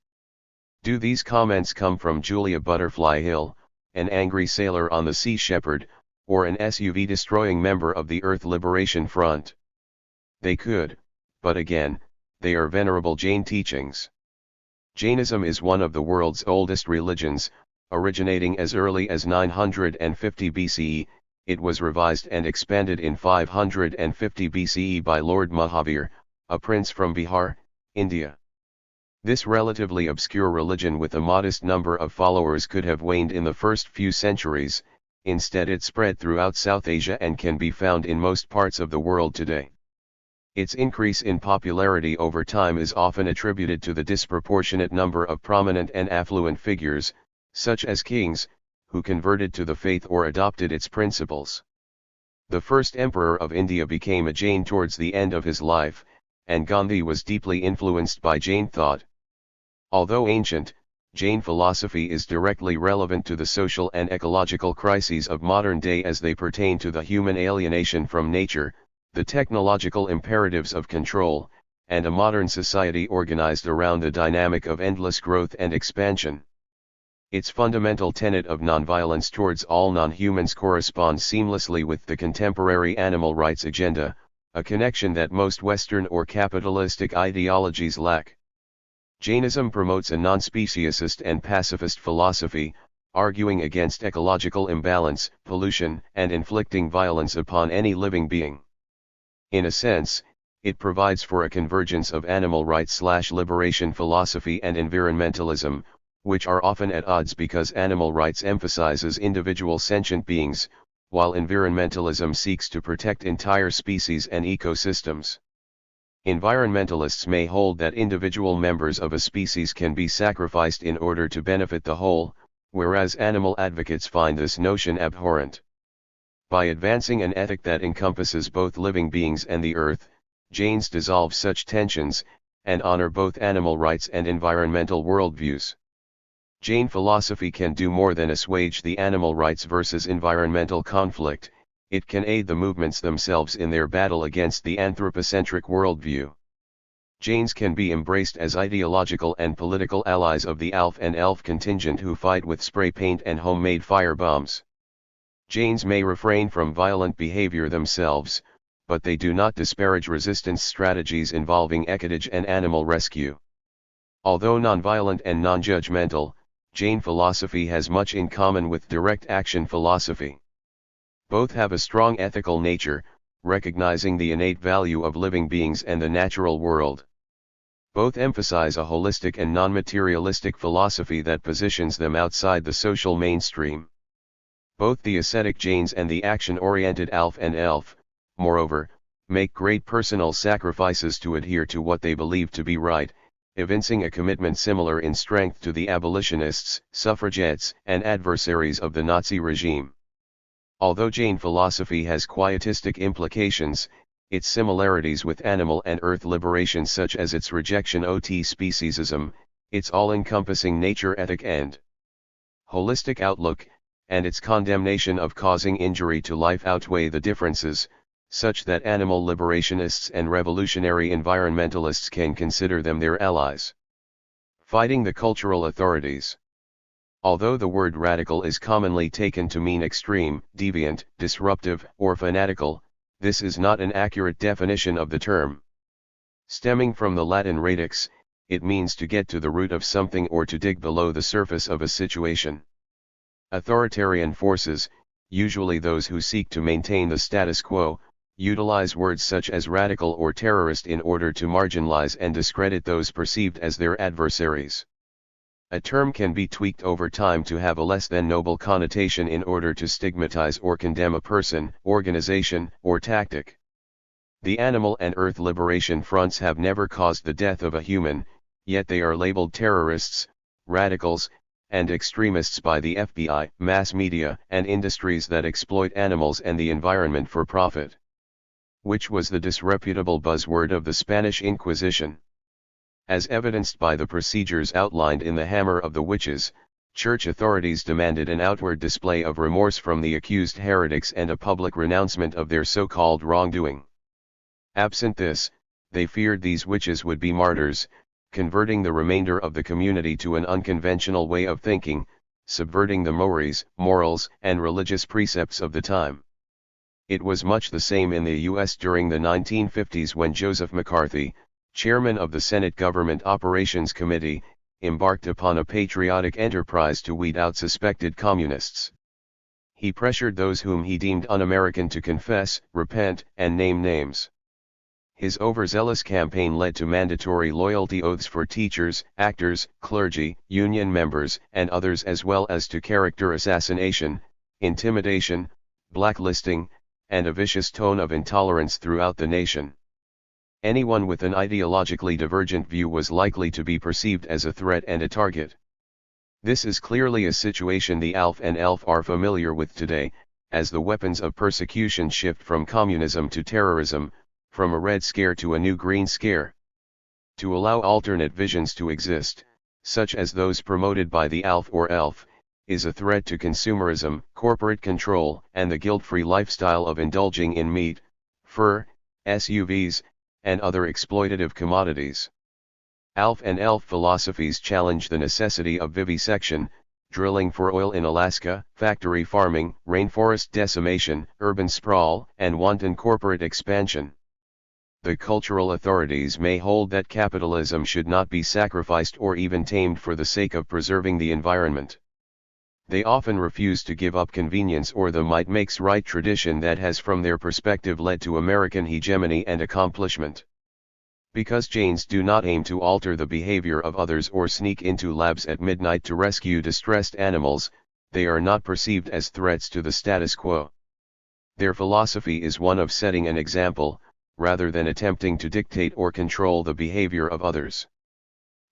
Do these comments come from Julia Butterfly Hill, an angry sailor on the Sea Shepherd, or an SUV-destroying member of the Earth Liberation Front? They could, but again, they are venerable Jain teachings. Jainism is one of the world's oldest religions, originating as early as 950 BCE, it was revised and expanded in 550 BCE by Lord Mahavir, a prince from Bihar, India. This relatively obscure religion with a modest number of followers could have waned in the first few centuries, instead it spread throughout South Asia and can be found in most parts of the world today. Its increase in popularity over time is often attributed to the disproportionate number of prominent and affluent figures, such as kings, who converted to the faith or adopted its principles. The first emperor of India became a Jain towards the end of his life, and Gandhi was deeply influenced by Jain thought. Although ancient, Jain philosophy is directly relevant to the social and ecological crises of modern day as they pertain to the human alienation from nature, the technological imperatives of control, and a modern society organized around the dynamic of endless growth and expansion. Its fundamental tenet of nonviolence towards all non-humans corresponds seamlessly with the contemporary animal rights agenda, a connection that most Western or capitalistic ideologies lack. Jainism promotes a non-speciesist and pacifist philosophy, arguing against ecological imbalance, pollution, and inflicting violence upon any living being. In a sense, it provides for a convergence of animal rights/liberation philosophy and environmentalism, which are often at odds because animal rights emphasizes individual sentient beings, while environmentalism seeks to protect entire species and ecosystems. Environmentalists may hold that individual members of a species can be sacrificed in order to benefit the whole, whereas animal advocates find this notion abhorrent. By advancing an ethic that encompasses both living beings and the earth, Jains dissolve such tensions, and honor both animal rights and environmental worldviews. Jain philosophy can do more than assuage the animal rights versus environmental conflict, it can aid the movements themselves in their battle against the anthropocentric worldview. Jains can be embraced as ideological and political allies of the ALF and ELF contingent who fight with spray paint and homemade firebombs. Jains may refrain from violent behavior themselves, but they do not disparage resistance strategies involving ecodage and animal rescue. Although nonviolent and non-judgmental, Jain philosophy has much in common with direct action philosophy. Both have a strong ethical nature, recognizing the innate value of living beings and the natural world. Both emphasize a holistic and non-materialistic philosophy that positions them outside the social mainstream. Both the ascetic Jains and the action-oriented ALF and ELF, moreover, make great personal sacrifices to adhere to what they believe to be right, evincing a commitment similar in strength to the abolitionists, suffragettes, and adversaries of the Nazi regime. Although Jain philosophy has quietistic implications, its similarities with animal and earth liberation such as its rejection of speciesism, its all-encompassing nature ethic and holistic outlook, and its condemnation of causing injury to life outweigh the differences, such that animal liberationists and revolutionary environmentalists can consider them their allies. Fighting the cultural authorities. Although the word radical is commonly taken to mean extreme, deviant, disruptive, or fanatical, this is not an accurate definition of the term. Stemming from the Latin radix, it means to get to the root of something or to dig below the surface of a situation. Authoritarian forces, usually those who seek to maintain the status quo, utilize words such as radical or terrorist in order to marginalize and discredit those perceived as their adversaries. A term can be tweaked over time to have a less than noble connotation in order to stigmatize or condemn a person, organization, or tactic. The animal and earth liberation fronts have never caused the death of a human, yet they are labeled terrorists, radicals, and extremists by the FBI, mass media, and industries that exploit animals and the environment for profit. Which was the disreputable buzzword of the Spanish Inquisition. As evidenced by the procedures outlined in the Hammer of the Witches, church authorities demanded an outward display of remorse from the accused heretics and a public renouncement of their so-called wrongdoing. Absent this, they feared these witches would be martyrs, converting the remainder of the community to an unconventional way of thinking, subverting the mores, morals, and religious precepts of the time. It was much the same in the U.S. during the 1950s when Joseph McCarthy, chairman of the Senate Government Operations Committee, embarked upon a patriotic enterprise to weed out suspected communists. He pressured those whom he deemed un-American to confess, repent, and name names. His overzealous campaign led to mandatory loyalty oaths for teachers, actors, clergy, union members, and others, as well as to character assassination, intimidation, blacklisting, and a vicious tone of intolerance throughout the nation. Anyone with an ideologically divergent view was likely to be perceived as a threat and a target. This is clearly a situation the ALF and ELF are familiar with today, as the weapons of persecution shift from communism to terrorism, from a Red Scare to a new Green Scare. To allow alternate visions to exist, such as those promoted by the ALF or ELF, is a threat to consumerism, corporate control, and the guilt-free lifestyle of indulging in meat, fur, SUVs, and other exploitative commodities. ALF and ELF philosophies challenge the necessity of vivisection, drilling for oil in Alaska, factory farming, rainforest decimation, urban sprawl, and wanton corporate expansion. The cultural authorities may hold that capitalism should not be sacrificed or even tamed for the sake of preserving the environment. They often refuse to give up convenience or the might makes right tradition that has from their perspective led to American hegemony and accomplishment. Because Jains do not aim to alter the behavior of others or sneak into labs at midnight to rescue distressed animals, they are not perceived as threats to the status quo. Their philosophy is one of setting an example, rather than attempting to dictate or control the behavior of others.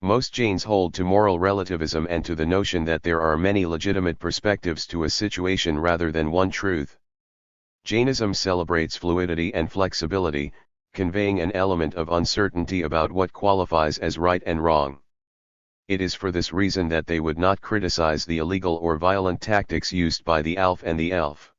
Most Jains hold to moral relativism and to the notion that there are many legitimate perspectives to a situation rather than one truth. Jainism celebrates fluidity and flexibility, conveying an element of uncertainty about what qualifies as right and wrong. It is for this reason that they would not criticize the illegal or violent tactics used by the ALF and the ELF.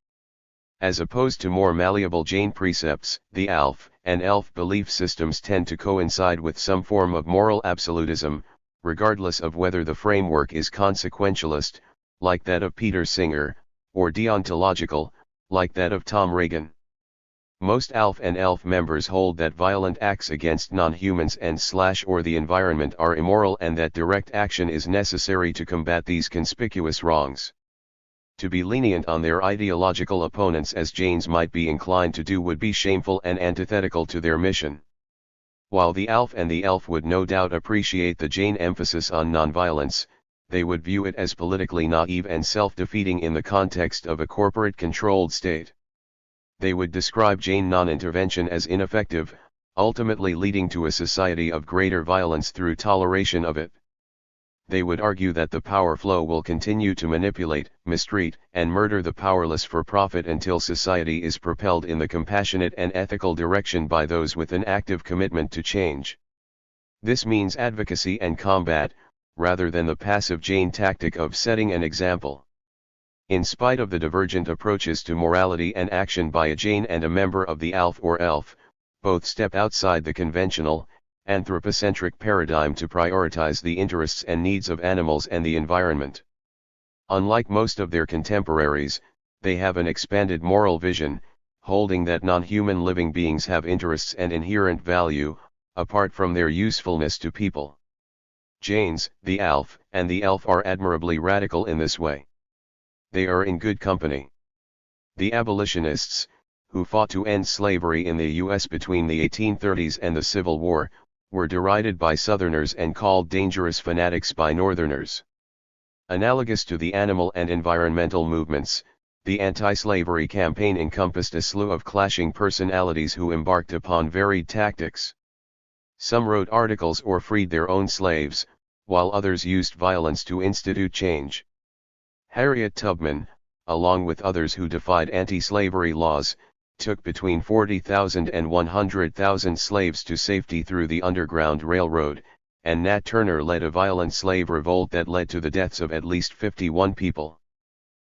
As opposed to more malleable Jain precepts, the ALF and ELF belief systems tend to coincide with some form of moral absolutism, regardless of whether the framework is consequentialist, like that of Peter Singer, or deontological, like that of Tom Reagan. Most ALF and ELF members hold that violent acts against non-humans and/or the environment are immoral and that direct action is necessary to combat these conspicuous wrongs. To be lenient on their ideological opponents as Jains might be inclined to do would be shameful and antithetical to their mission. While the ALF and the ELF would no doubt appreciate the Jain emphasis on nonviolence, they would view it as politically naive and self-defeating in the context of a corporate-controlled state. They would describe Jain non-intervention as ineffective, ultimately leading to a society of greater violence through toleration of it. They would argue that the power flow will continue to manipulate, mistreat, and murder the powerless for profit until society is propelled in the compassionate and ethical direction by those with an active commitment to change. This means advocacy and combat, rather than the passive Jain tactic of setting an example. In spite of the divergent approaches to morality and action by a Jain and a member of the ALF or ELF, both step outside the conventional, anthropocentric paradigm to prioritize the interests and needs of animals and the environment. Unlike most of their contemporaries, they have an expanded moral vision, holding that non-human living beings have interests and inherent value, apart from their usefulness to people. Jains, the ALF, and the ELF are admirably radical in this way. They are in good company. The abolitionists, who fought to end slavery in the U.S. between the 1830s and the Civil War, were derided by Southerners and called dangerous fanatics by Northerners. Analogous to the animal and environmental movements, the anti-slavery campaign encompassed a slew of clashing personalities who embarked upon varied tactics. Some wrote articles or freed their own slaves, while others used violence to institute change. Harriet Tubman, along with others who defied anti-slavery laws, took between 40,000 and 100,000 slaves to safety through the Underground Railroad, and Nat Turner led a violent slave revolt that led to the deaths of at least 51 people.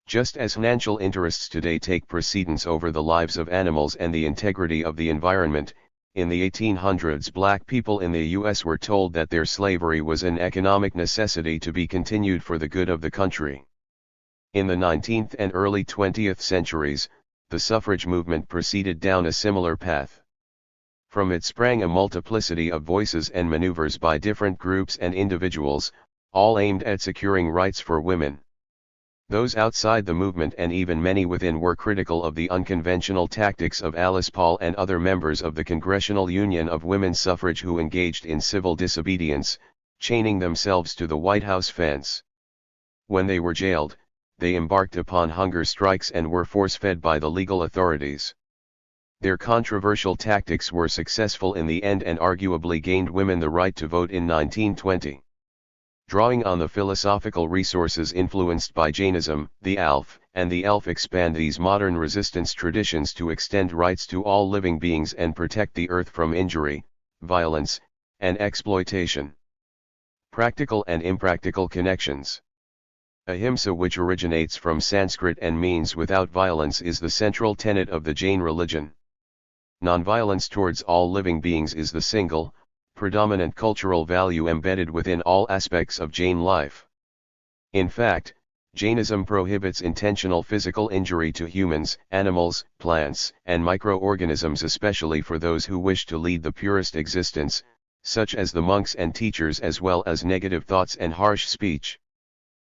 Just as financial interests today take precedence over the lives of animals and the integrity of the environment, in the 1800s black people in the U.S. were told that their slavery was an economic necessity to be continued for the good of the country. In the 19th and early 20th centuries, the suffrage movement proceeded down a similar path. From it sprang a multiplicity of voices and maneuvers by different groups and individuals, all aimed at securing rights for women. Those outside the movement and even many within were critical of the unconventional tactics of Alice Paul and other members of the Congressional Union of Women's Suffrage who engaged in civil disobedience, chaining themselves to the White House fence. When they were jailed, they embarked upon hunger strikes and were force-fed by the legal authorities. Their controversial tactics were successful in the end and arguably gained women the right to vote in 1920. Drawing on the philosophical resources influenced by Jainism, the ALF, and the ELF expand these modern resistance traditions to extend rights to all living beings and protect the earth from injury, violence, and exploitation. Practical and impractical connections. Ahimsa, which originates from Sanskrit and means without violence, is the central tenet of the Jain religion. Nonviolence towards all living beings is the single, predominant cultural value embedded within all aspects of Jain life. In fact, Jainism prohibits intentional physical injury to humans, animals, plants, and microorganisms, especially for those who wish to lead the purest existence, such as the monks and teachers, as well as negative thoughts and harsh speech.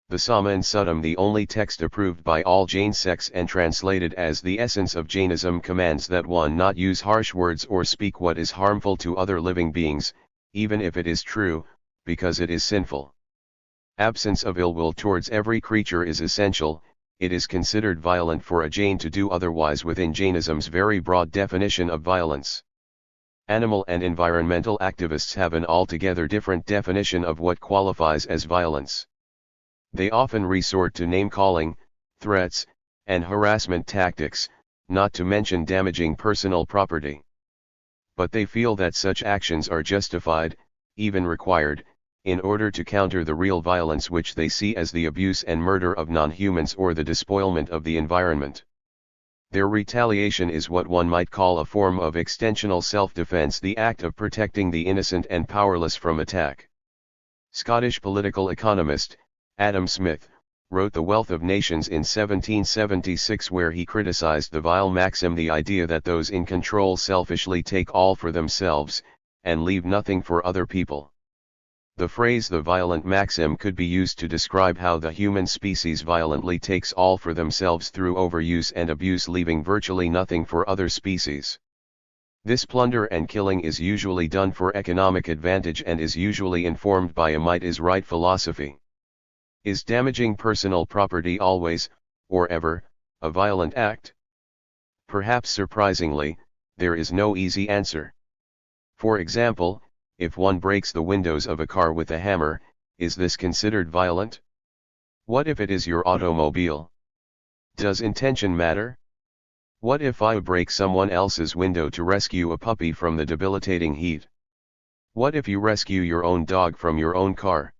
The Sama Suttam, the only text approved by all Jain sects and translated as the essence of Jainism, commands that one not use harsh words or speak what is harmful to other living beings, even if it is true, because it is sinful. Absence of ill will towards every creature is essential. It is considered violent for a Jain to do otherwise within Jainism's very broad definition of violence. Animal and environmental activists have an altogether different definition of what qualifies as violence. They often resort to name-calling, threats, and harassment tactics, not to mention damaging personal property. But they feel that such actions are justified, even required, in order to counter the real violence which they see as the abuse and murder of non-humans or the despoilment of the environment. Their retaliation is what one might call a form of extensional self-defense, the act of protecting the innocent and powerless from attack. Scottish political economist, Adam Smith, wrote The Wealth of Nations in 1776, where he criticized the vile maxim, the idea that those in control selfishly take all for themselves, and leave nothing for other people. The phrase "the violent maxim" could be used to describe how the human species violently takes all for themselves through overuse and abuse, leaving virtually nothing for other species. This plunder and killing is usually done for economic advantage and is usually informed by a might is right philosophy. Is damaging personal property always, or ever, a violent act? Perhaps surprisingly, there is no easy answer. For example, if one breaks the windows of a car with a hammer, is this considered violent? What if it is your automobile? Does intention matter? What if I break someone else's window to rescue a puppy from the debilitating heat? What if you rescue your own dog from your own car?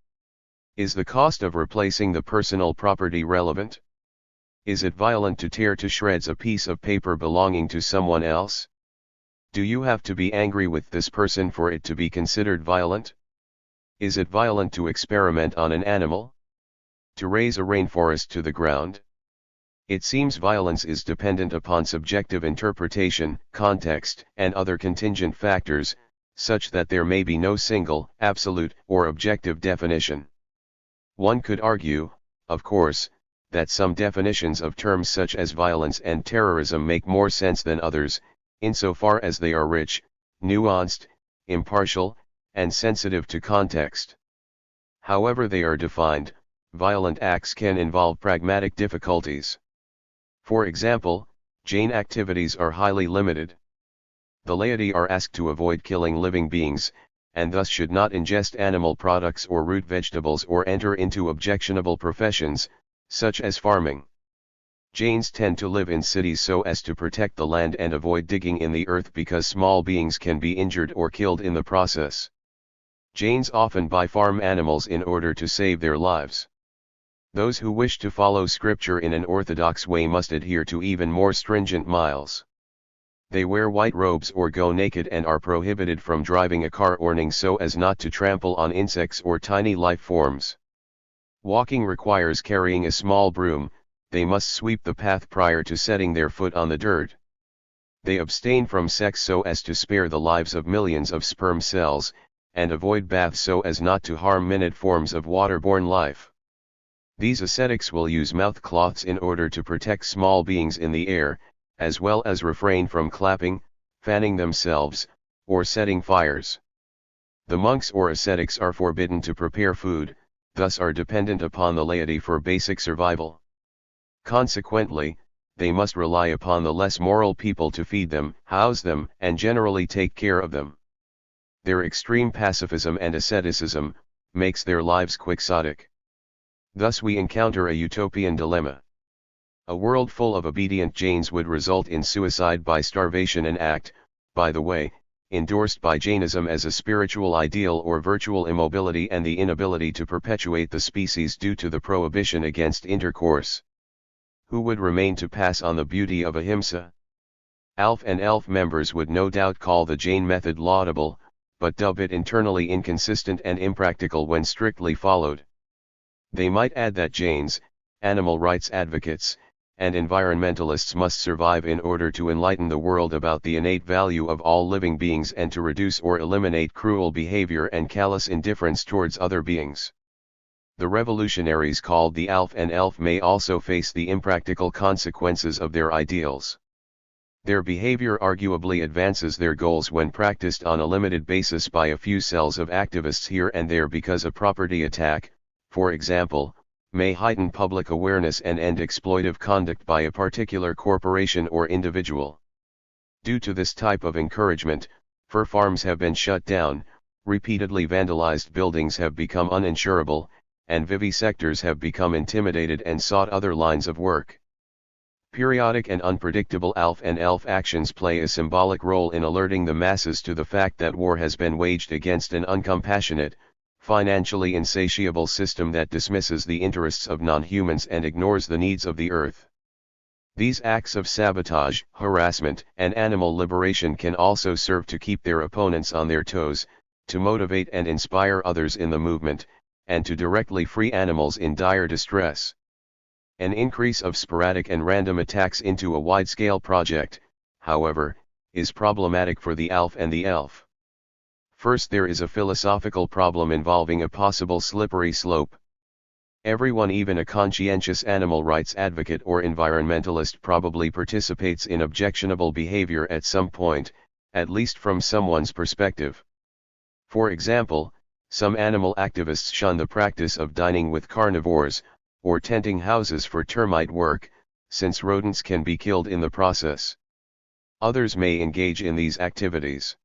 Is the cost of replacing the personal property relevant? Is it violent to tear to shreds a piece of paper belonging to someone else? Do you have to be angry with this person for it to be considered violent? Is it violent to experiment on an animal? To raise a rainforest to the ground? It seems violence is dependent upon subjective interpretation, context, and other contingent factors, such that there may be no single, absolute, or objective definition. One could argue, of course, that some definitions of terms such as violence and terrorism make more sense than others, insofar as they are rich, nuanced, impartial, and sensitive to context. However they are defined, violent acts can involve pragmatic difficulties. For example, Jain activities are highly limited. The laity are asked to avoid killing living beings, and thus should not ingest animal products or root vegetables or enter into objectionable professions, such as farming. Jains tend to live in cities so as to protect the land and avoid digging in the earth because small beings can be injured or killed in the process. Jains often buy farm animals in order to save their lives. Those who wish to follow scripture in an orthodox way must adhere to even more stringent miles. They wear white robes or go naked and are prohibited from driving a car or so as not to trample on insects or tiny life forms. Walking requires carrying a small broom. They must sweep the path prior to setting their foot on the dirt. They abstain from sex so as to spare the lives of millions of sperm cells, and avoid baths so as not to harm minute forms of waterborne life. These ascetics will use mouthcloths in order to protect small beings in the air, as well as refrain from clapping, fanning themselves, or setting fires. The monks or ascetics are forbidden to prepare food, thus are dependent upon the laity for basic survival. Consequently, they must rely upon the less moral people to feed them, house them, and generally take care of them. Their extreme pacifism and asceticism makes their lives quixotic. Thus we encounter a utopian dilemma. A world full of obedient Jains would result in suicide by starvation, an act, by the way, endorsed by Jainism as a spiritual ideal, or virtual immobility and the inability to perpetuate the species due to the prohibition against intercourse. Who would remain to pass on the beauty of ahimsa? ALF and ELF members would no doubt call the Jain method laudable, but dub it internally inconsistent and impractical when strictly followed. They might add that Jains, animal rights advocates, and environmentalists must survive in order to enlighten the world about the innate value of all living beings and to reduce or eliminate cruel behavior and callous indifference towards other beings. The revolutionaries called the ALF and ELF may also face the impractical consequences of their ideals. Their behavior arguably advances their goals when practiced on a limited basis by a few cells of activists here and there, because a property attack, for example, may heighten public awareness and end exploitive conduct by a particular corporation or individual. Due to this type of encouragement, fur farms have been shut down, repeatedly vandalized buildings have become uninsurable, and vivisectors have become intimidated and sought other lines of work. Periodic and unpredictable ALF and ELF actions play a symbolic role in alerting the masses to the fact that war has been waged against an uncompassionate, financially insatiable system that dismisses the interests of non-humans and ignores the needs of the earth. These acts of sabotage, harassment, and animal liberation can also serve to keep their opponents on their toes, to motivate and inspire others in the movement, and to directly free animals in dire distress. An increase of sporadic and random attacks into a wide-scale project, however, is problematic for the ALF and the ELF. First, there is a philosophical problem involving a possible slippery slope. Everyone, even a conscientious animal rights advocate or environmentalist, probably participates in objectionable behavior at some point, at least from someone's perspective. For example, some animal activists shun the practice of dining with carnivores, or tenting houses for termite work, since rodents can be killed in the process. Others may engage in these activities.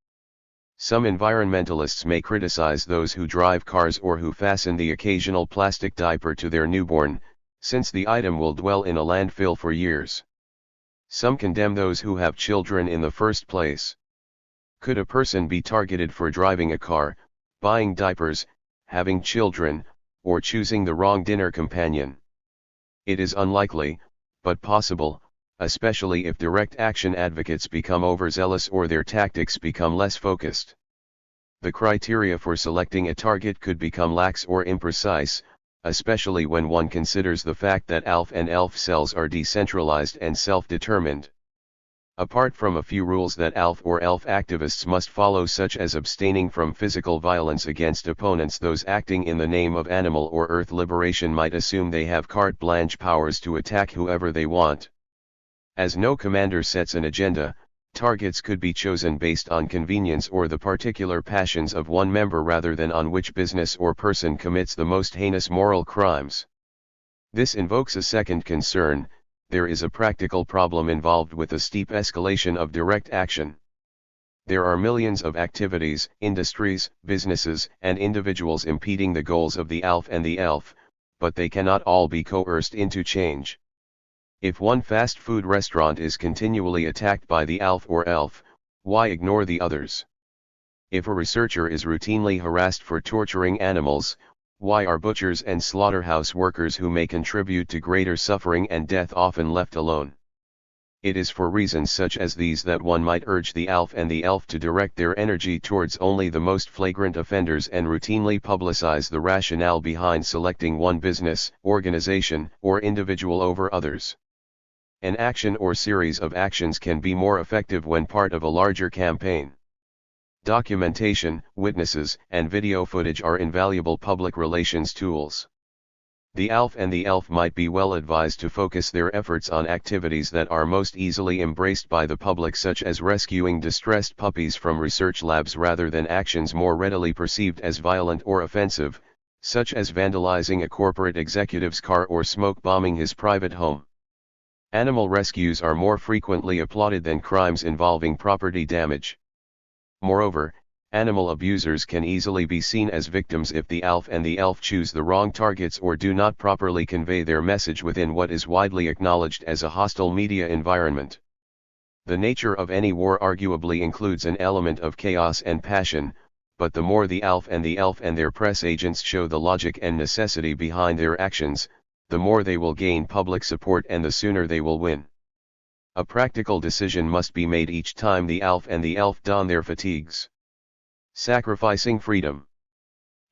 Some environmentalists may criticize those who drive cars or who fasten the occasional plastic diaper to their newborn, since the item will dwell in a landfill for years. Some condemn those who have children in the first place. Could a person be targeted for driving a car, buying diapers, having children, or choosing the wrong dinner companion? It is unlikely, but possible, especially if direct action advocates become overzealous or their tactics become less focused. The criteria for selecting a target could become lax or imprecise, especially when one considers the fact that ALF and ELF cells are decentralized and self-determined. Apart from a few rules that ALF or ELF activists must follow, such as abstaining from physical violence against opponents, those acting in the name of animal or earth liberation might assume they have carte blanche powers to attack whoever they want. As no commander sets an agenda, targets could be chosen based on convenience or the particular passions of one member rather than on which business or person commits the most heinous moral crimes. This invokes a second concern. There is a practical problem involved with the steep escalation of direct action. There are millions of activities, industries, businesses, and individuals impeding the goals of the ALF and the ELF, but they cannot all be coerced into change. If one fast food restaurant is continually attacked by the ALF or ELF, why ignore the others? If a researcher is routinely harassed for torturing animals, why are butchers and slaughterhouse workers who may contribute to greater suffering and death often left alone? It is for reasons such as these that one might urge the ALF and the ELF to direct their energy towards only the most flagrant offenders and routinely publicize the rationale behind selecting one business, organization, or individual over others. An action or series of actions can be more effective when part of a larger campaign. Documentation, witnesses, and video footage are invaluable public relations tools. The ALF and the ELF might be well advised to focus their efforts on activities that are most easily embraced by the public, such as rescuing distressed puppies from research labs, rather than actions more readily perceived as violent or offensive, such as vandalizing a corporate executive's car or smoke bombing his private home. Animal rescues are more frequently applauded than crimes involving property damage. Moreover, animal abusers can easily be seen as victims if the ALF and the ELF choose the wrong targets or do not properly convey their message within what is widely acknowledged as a hostile media environment. The nature of any war arguably includes an element of chaos and passion, but the more the ALF and the ELF and their press agents show the logic and necessity behind their actions, the more they will gain public support and the sooner they will win. A practical decision must be made each time the ALF and the ELF don their fatigues. Sacrificing freedom.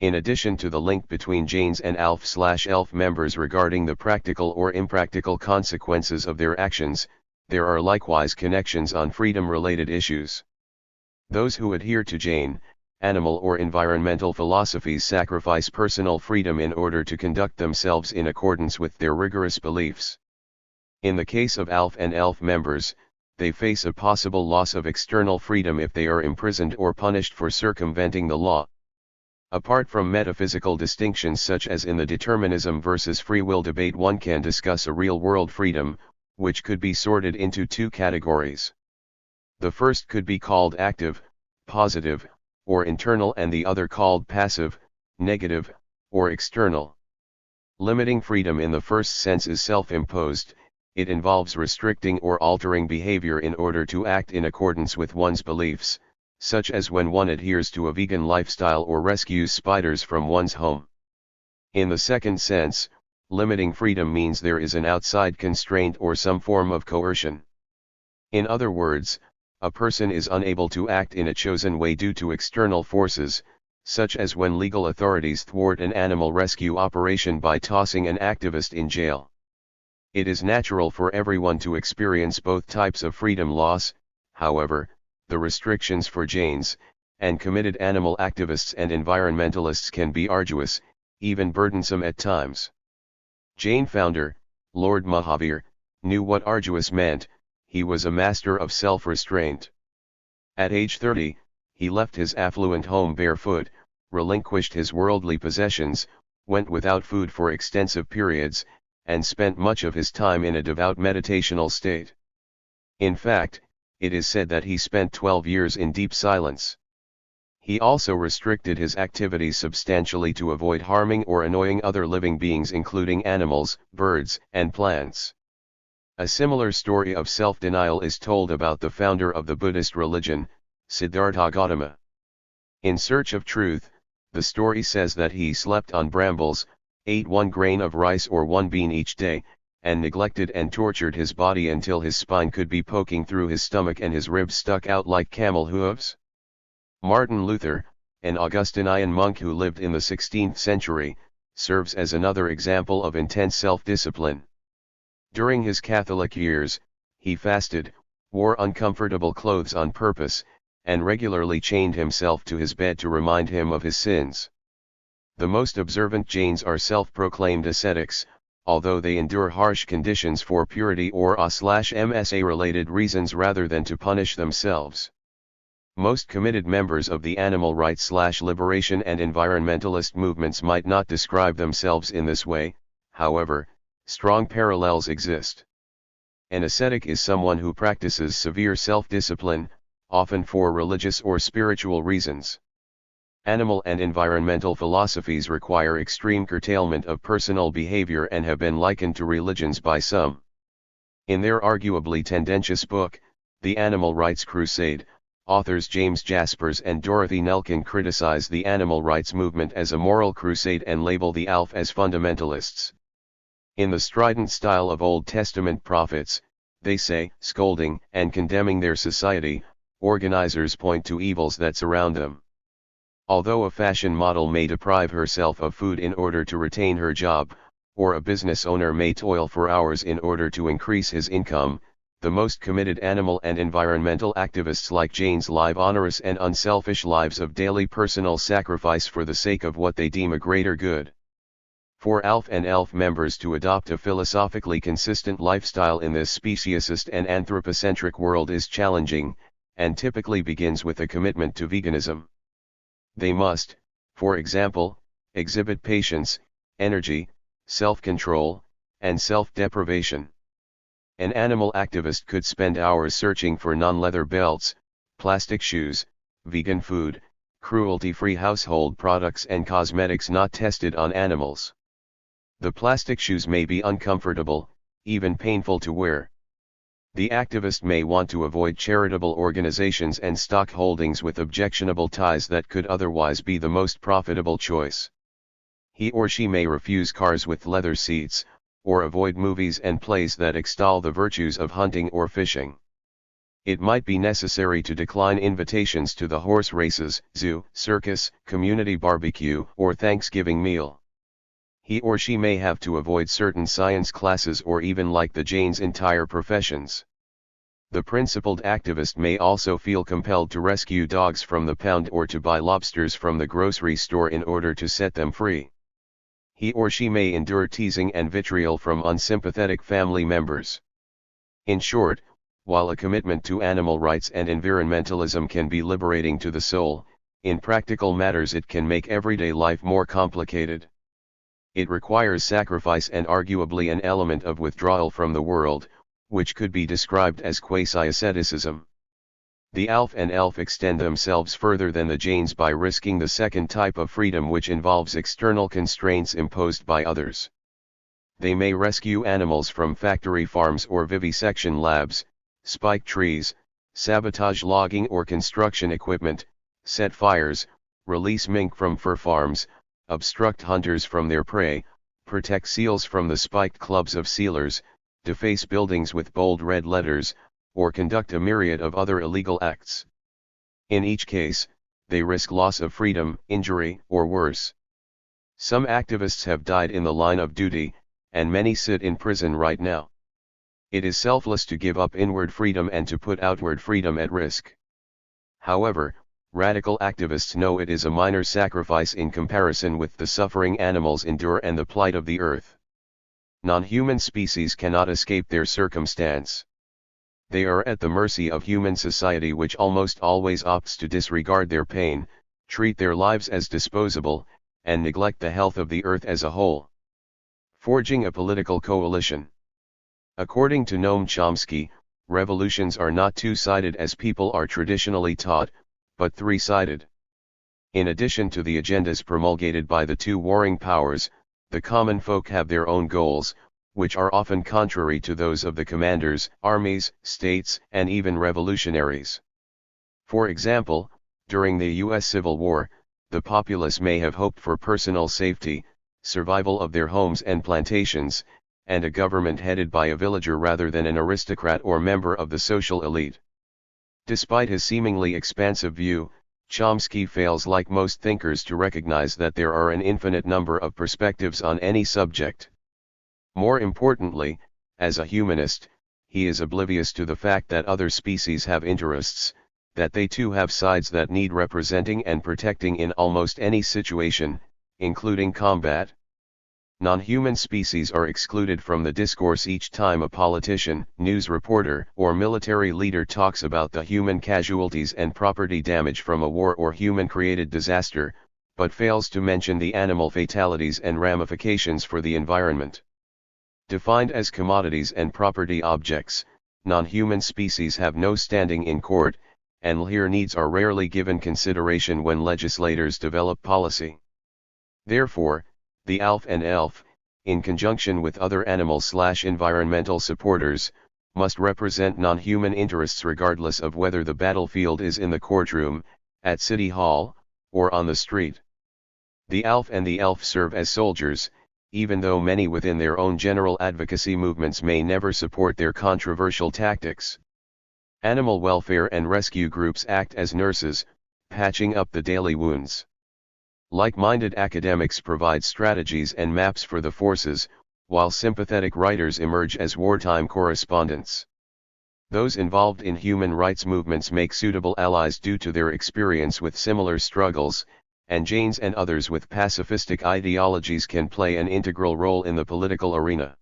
In addition to the link between Janes and ALF/ELF members regarding the practical or impractical consequences of their actions, there are likewise connections on freedom-related issues. Those who adhere to Jane, animal or environmental philosophies sacrifice personal freedom in order to conduct themselves in accordance with their rigorous beliefs. In the case of ALF and ELF members, they face a possible loss of external freedom if they are imprisoned or punished for circumventing the law. Apart from metaphysical distinctions such as in the determinism versus free will debate, one can discuss a real-world freedom, which could be sorted into two categories. The first could be called active, positive, or internal, and the other called passive, negative, or external. Limiting freedom in the first sense is self-imposed. It involves restricting or altering behavior in order to act in accordance with one's beliefs, such as when one adheres to a vegan lifestyle or rescues spiders from one's home. In the second sense, limiting freedom means there is an outside constraint or some form of coercion. In other words, a person is unable to act in a chosen way due to external forces, such as when legal authorities thwart an animal rescue operation by tossing an activist in jail. It is natural for everyone to experience both types of freedom loss. However, the restrictions for Jains, and committed animal activists and environmentalists can be arduous, even burdensome at times. Jain founder, Lord Mahavir, knew what arduous meant. He was a master of self-restraint. At age 30, he left his affluent home barefoot, relinquished his worldly possessions, went without food for extensive periods, and spent much of his time in a devout meditational state. In fact, it is said that he spent 12 years in deep silence. He also restricted his activities substantially to avoid harming or annoying other living beings, including animals, birds, and plants. A similar story of self-denial is told about the founder of the Buddhist religion, Siddhartha Gautama. In search of truth, the story says that he slept on brambles, ate 1 grain of rice or 1 bean each day, and neglected and tortured his body until his spine could be poking through his stomach and his ribs stuck out like camel hooves. Martin Luther, an Augustinian monk who lived in the 16th century, serves as another example of intense self-discipline. During his Catholic years, he fasted, wore uncomfortable clothes on purpose, and regularly chained himself to his bed to remind him of his sins. The most observant Jains are self-proclaimed ascetics, although they endure harsh conditions for purity or A/MSA-related reasons rather than to punish themselves. Most committed members of the animal rights/liberation and environmentalist movements might not describe themselves in this way. However, strong parallels exist. An ascetic is someone who practices severe self-discipline, often for religious or spiritual reasons. Animal and environmental philosophies require extreme curtailment of personal behavior and have been likened to religions by some. In their arguably tendentious book, The Animal Rights Crusade, authors James Jaspers and Dorothy Nelkin criticize the animal rights movement as a moral crusade and label the ALF as fundamentalists. In the strident style of Old Testament prophets, they say, scolding and condemning their society, organizers point to evils that surround them. Although a fashion model may deprive herself of food in order to retain her job, or a business owner may toil for hours in order to increase his income, the most committed animal and environmental activists like Jane's live onerous and unselfish lives of daily personal sacrifice for the sake of what they deem a greater good. For ALF and ELF members to adopt a philosophically consistent lifestyle in this speciesist and anthropocentric world is challenging, and typically begins with a commitment to veganism. They must, for example, exhibit patience, energy, self-control, and self-deprivation. An animal activist could spend hours searching for non-leather belts, plastic shoes, vegan food, cruelty-free household products and cosmetics not tested on animals. The plastic shoes may be uncomfortable, even painful to wear. The activist may want to avoid charitable organizations and stock holdings with objectionable ties that could otherwise be the most profitable choice. He or she may refuse cars with leather seats, or avoid movies and plays that extol the virtues of hunting or fishing. It might be necessary to decline invitations to the horse races, zoo, circus, community barbecue, or Thanksgiving meal. He or she may have to avoid certain science classes or even like the Jane's entire professions. The principled activist may also feel compelled to rescue dogs from the pound or to buy lobsters from the grocery store in order to set them free. He or she may endure teasing and vitriol from unsympathetic family members. In short, while a commitment to animal rights and environmentalism can be liberating to the soul, in practical matters it can make everyday life more complicated. It requires sacrifice and arguably an element of withdrawal from the world, which could be described as quasi-asceticism. The ALF and ELF extend themselves further than the Janes by risking the second type of freedom, which involves external constraints imposed by others. They may rescue animals from factory farms or vivisection labs, spike trees, sabotage logging or construction equipment, set fires, release mink from fur farms, obstruct hunters from their prey, protect seals from the spiked clubs of sealers, deface buildings with bold red letters, or conduct a myriad of other illegal acts. In each case, they risk loss of freedom, injury, or worse. Some activists have died in the line of duty, and many sit in prison right now. It is selfless to give up inward freedom and to put outward freedom at risk. However, radical activists know it is a minor sacrifice in comparison with the suffering animals endure and the plight of the earth. Non-human species cannot escape their circumstance. They are at the mercy of human society, which almost always opts to disregard their pain, treat their lives as disposable, and neglect the health of the earth as a whole. Forging a political coalition. According to Noam Chomsky, revolutions are not two-sided as people are traditionally taught, but three-sided. In addition to the agendas promulgated by the two warring powers, the common folk have their own goals, which are often contrary to those of the commanders, armies, states, and even revolutionaries. For example, during the U.S. Civil War, the populace may have hoped for personal safety, survival of their homes and plantations, and a government headed by a villager rather than an aristocrat or member of the social elite. Despite his seemingly expansive view, Chomsky fails, like most thinkers, to recognize that there are an infinite number of perspectives on any subject. More importantly, as a humanist, he is oblivious to the fact that other species have interests, that they too have sides that need representing and protecting in almost any situation, including combat. Non-human species are excluded from the discourse each time a politician, news reporter, or military leader talks about the human casualties and property damage from a war or human-created disaster, but fails to mention the animal fatalities and ramifications for the environment. Defined as commodities and property objects, non-human species have no standing in court, and their needs are rarely given consideration when legislators develop policy. Therefore, the ALF and ELF, in conjunction with other animal/environmental supporters, must represent non-human interests regardless of whether the battlefield is in the courtroom, at City Hall, or on the street. The ALF and the ELF serve as soldiers, even though many within their own general advocacy movements may never support their controversial tactics. Animal welfare and rescue groups act as nurses, patching up the daily wounds. Like-minded academics provide strategies and maps for the forces, while sympathetic writers emerge as wartime correspondents. Those involved in human rights movements make suitable allies due to their experience with similar struggles, and Jains and others with pacifistic ideologies can play an integral role in the political arena.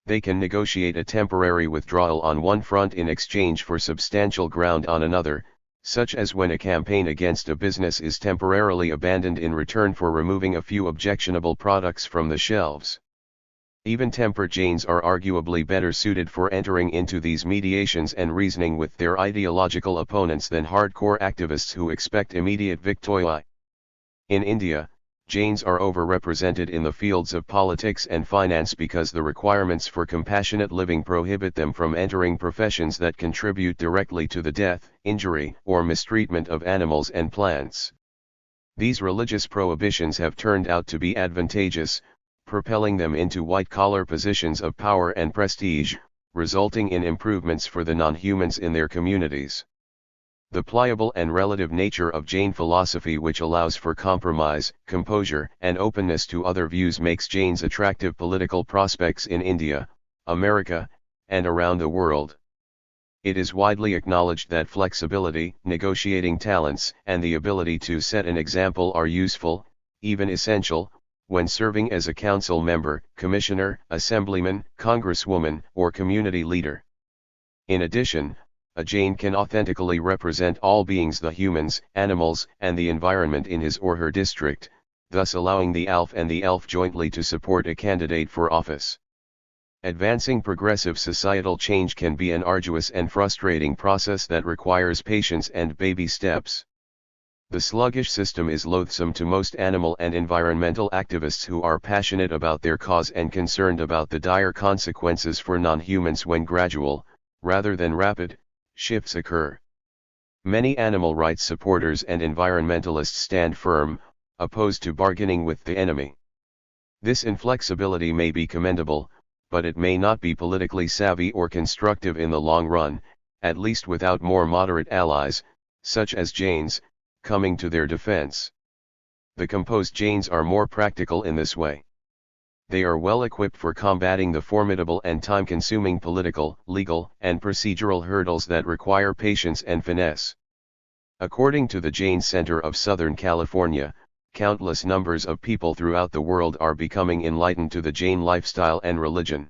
They can negotiate a temporary withdrawal on one front in exchange for substantial ground on another, such as when a campaign against a business is temporarily abandoned in return for removing a few objectionable products from the shelves. Even-tempered Jains are arguably better suited for entering into these mediations and reasoning with their ideological opponents than hardcore activists who expect immediate victory. In India, Jains are overrepresented in the fields of politics and finance because the requirements for compassionate living prohibit them from entering professions that contribute directly to the death, injury, or mistreatment of animals and plants. These religious prohibitions have turned out to be advantageous, propelling them into white-collar positions of power and prestige, resulting in improvements for the non-humans in their communities. The pliable and relative nature of Jain philosophy, which allows for compromise, composure, and openness to other views, makes Jains attractive political prospects in India, America, and around the world. It is widely acknowledged that flexibility, negotiating talents, and the ability to set an example are useful, even essential, when serving as a council member, commissioner, assemblyman, congresswoman, or community leader. In addition, a Jain can authentically represent all beings, the humans, animals, and the environment in his or her district, thus allowing the ALF and the ELF jointly to support a candidate for office. Advancing progressive societal change can be an arduous and frustrating process that requires patience and baby steps. The sluggish system is loathsome to most animal and environmental activists who are passionate about their cause and concerned about the dire consequences for non-humans when gradual, rather than rapid, shifts occur. Many animal rights supporters and environmentalists stand firm, opposed to bargaining with the enemy. This inflexibility may be commendable, but it may not be politically savvy or constructive in the long run, at least without more moderate allies, such as Jains, coming to their defense. The composed Jains are more practical in this way. They are well equipped for combating the formidable and time-consuming political, legal, and procedural hurdles that require patience and finesse. According to the Jain Center of Southern California, countless numbers of people throughout the world are becoming enlightened to the Jain lifestyle and religion.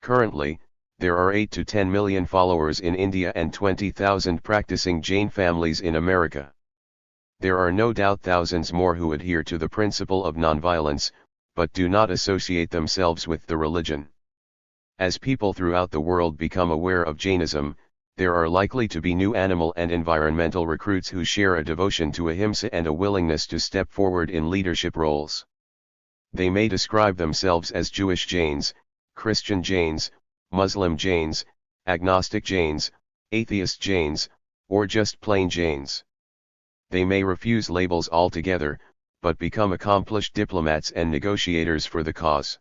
Currently, there are 8 to 10 million followers in India and 20,000 practicing Jain families in America. There are no doubt thousands more who adhere to the principle of nonviolence, but do not associate themselves with the religion. As people throughout the world become aware of Jainism, there are likely to be new animal and environmental recruits who share a devotion to ahimsa and a willingness to step forward in leadership roles. They may describe themselves as Jewish Jains, Christian Jains, Muslim Jains, agnostic Jains, atheist Jains, or just plain Jains. They may refuse labels altogether, but become accomplished diplomats and negotiators for the cause.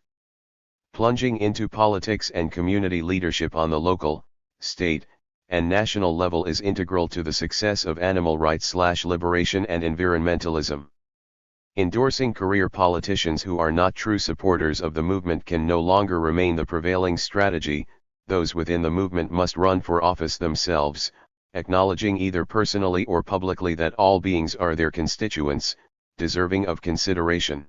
Plunging into politics and community leadership on the local, state, and national level is integral to the success of animal rights/liberation and environmentalism. Endorsing career politicians who are not true supporters of the movement can no longer remain the prevailing strategy. Those within the movement must run for office themselves, acknowledging either personally or publicly that all beings are their constituents, deserving of consideration.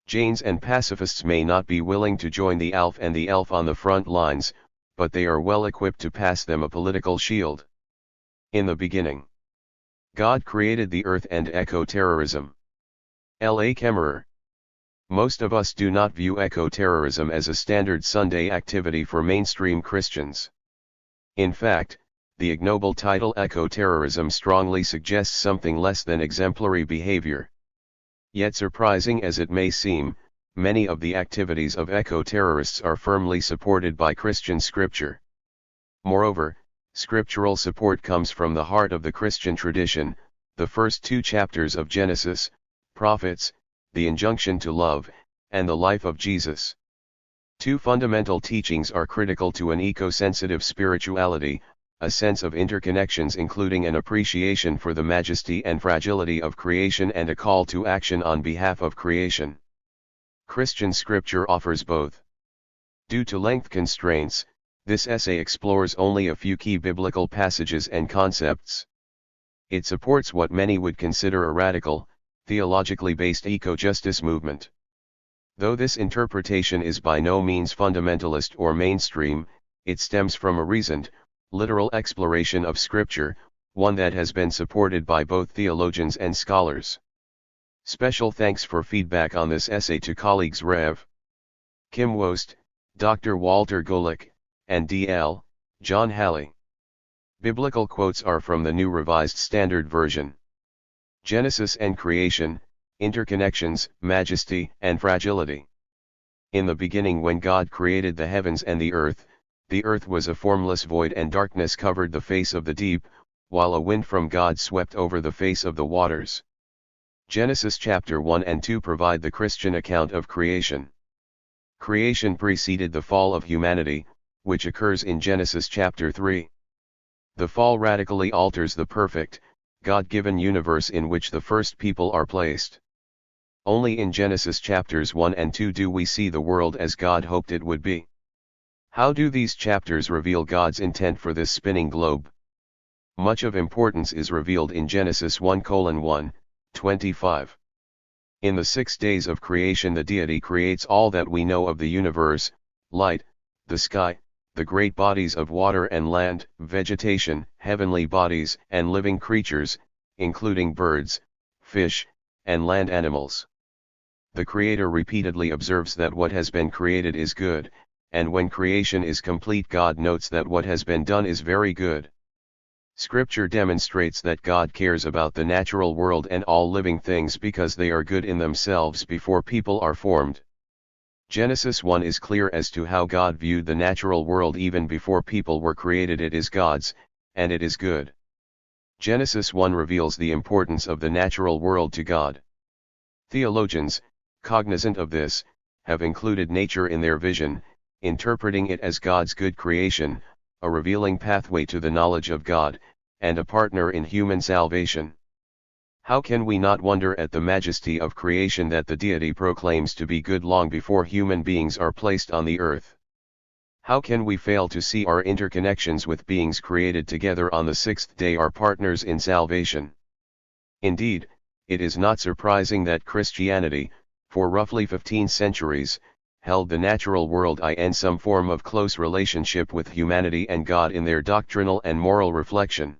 Jains and pacifists may not be willing to join the ALF and the ELF on the front lines, but they are well equipped to pass them a political shield. In the beginning, God created the earth and eco-terrorism. L.A. Kemmerer. Most of us do not view eco-terrorism as a standard Sunday activity for mainstream Christians. In fact, the ignoble title eco-terrorism strongly suggests something less than exemplary behavior. Yet surprising as it may seem, many of the activities of eco-terrorists are firmly supported by Christian scripture. Moreover, scriptural support comes from the heart of the Christian tradition, the first two chapters of Genesis, prophets, the injunction to love, and the life of Jesus. Two fundamental teachings are critical to an eco-sensitive spirituality, a sense of interconnections including an appreciation for the majesty and fragility of creation and a call to action on behalf of creation. Christian scripture offers both. Due to length constraints, this essay explores only a few key biblical passages and concepts. It supports what many would consider a radical, theologically based eco-justice movement. Though this interpretation is by no means fundamentalist or mainstream, it stems from a reasoned, literal exploration of Scripture, one that has been supported by both theologians and scholars. Special thanks for feedback on this essay to colleagues Rev. Kim Wost, Dr. Walter Golick, and D.L. John Halley. Biblical quotes are from the New Revised Standard Version. Genesis and creation, interconnections, majesty, and fragility. In the beginning, when God created the heavens and the earth was a formless void and darkness covered the face of the deep, while a wind from God swept over the face of the waters. Genesis chapter 1 and 2 provide the Christian account of creation. Creation preceded the fall of humanity, which occurs in Genesis chapter 3. The fall radically alters the perfect, God-given universe in which the first people are placed. Only in Genesis chapters 1 and 2 do we see the world as God hoped it would be. How do these chapters reveal God's intent for this spinning globe? Much of importance is revealed in Genesis 1:1-25. In the 6 days of creation the deity creates all that we know of the universe, light, the sky, the great bodies of water and land, vegetation, heavenly bodies, and living creatures, including birds, fish, and land animals. The Creator repeatedly observes that what has been created is good, and when creation is complete God notes that what has been done is very good. Scripture demonstrates that God cares about the natural world and all living things because they are good in themselves before people are formed. Genesis 1 is clear as to how God viewed the natural world even before people were created. It is God's, and it is good. Genesis 1 reveals the importance of the natural world to God. Theologians, cognizant of this, have included nature in their vision, interpreting it as God's good creation, a revealing pathway to the knowledge of God, and a partner in human salvation. How can we not wonder at the majesty of creation that the deity proclaims to be good long before human beings are placed on the earth? How can we fail to see our interconnections with beings created together on the sixth day are partners in salvation? Indeed, it is not surprising that Christianity, for roughly 15 centuries, held the natural world in some form of close relationship with humanity and God in their doctrinal and moral reflection.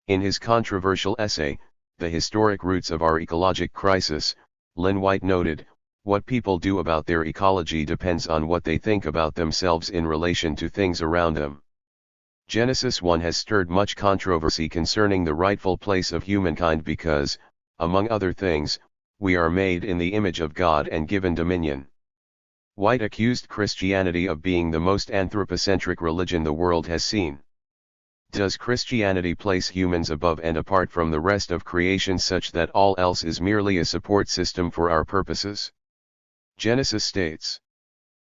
In his controversial essay, The Historic Roots of Our Ecologic Crisis, Lynn White noted, "What people do about their ecology depends on what they think about themselves in relation to things around them." Genesis 1 has stirred much controversy concerning the rightful place of humankind because, among other things, we are made in the image of God and given dominion. White accused Christianity of being the most anthropocentric religion the world has seen. Does Christianity place humans above and apart from the rest of creation such that all else is merely a support system for our purposes? Genesis states,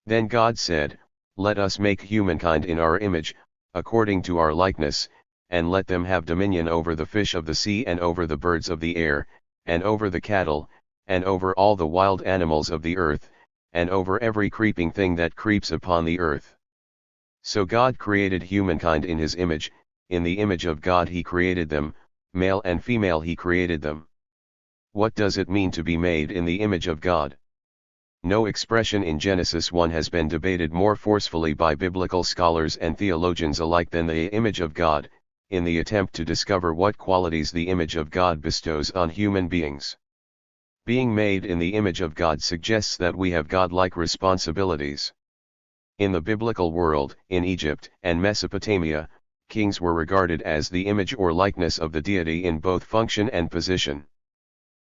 "Then God said, Let us make humankind in our image, according to our likeness, and let them have dominion over the fish of the sea and over the birds of the air, and over the cattle, and over all the wild animals of the earth, and over every creeping thing that creeps upon the earth." So God created humankind in his image, in the image of God he created them, male and female he created them. What does it mean to be made in the image of God? No expression in Genesis 1 has been debated more forcefully by biblical scholars and theologians alike than the image of God, in the attempt to discover what qualities the image of God bestows on human beings. Being made in the image of God suggests that we have God-like responsibilities. In the biblical world, in Egypt and Mesopotamia, kings were regarded as the image or likeness of the deity in both function and position.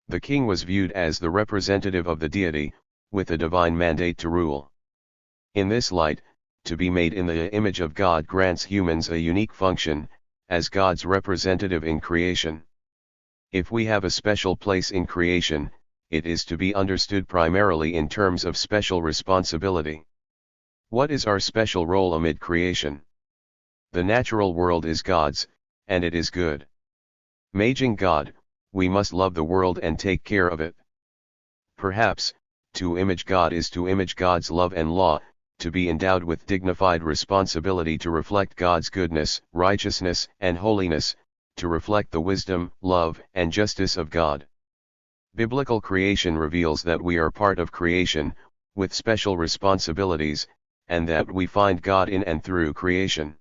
The king was viewed as the representative of the deity, with a divine mandate to rule. In this light, to be made in the image of God grants humans a unique function, as God's representative in creation. If we have a special place in creation, it is to be understood primarily in terms of special responsibility. What is our special role amid creation? The natural world is God's, and it is good. Maging God, we must love the world and take care of it. Perhaps, to image God is to image God's love and law, to be endowed with dignified responsibility to reflect God's goodness, righteousness, and holiness, to reflect the wisdom, love, and justice of God. Biblical creation reveals that we are part of creation, with special responsibilities, and that we find God in and through creation.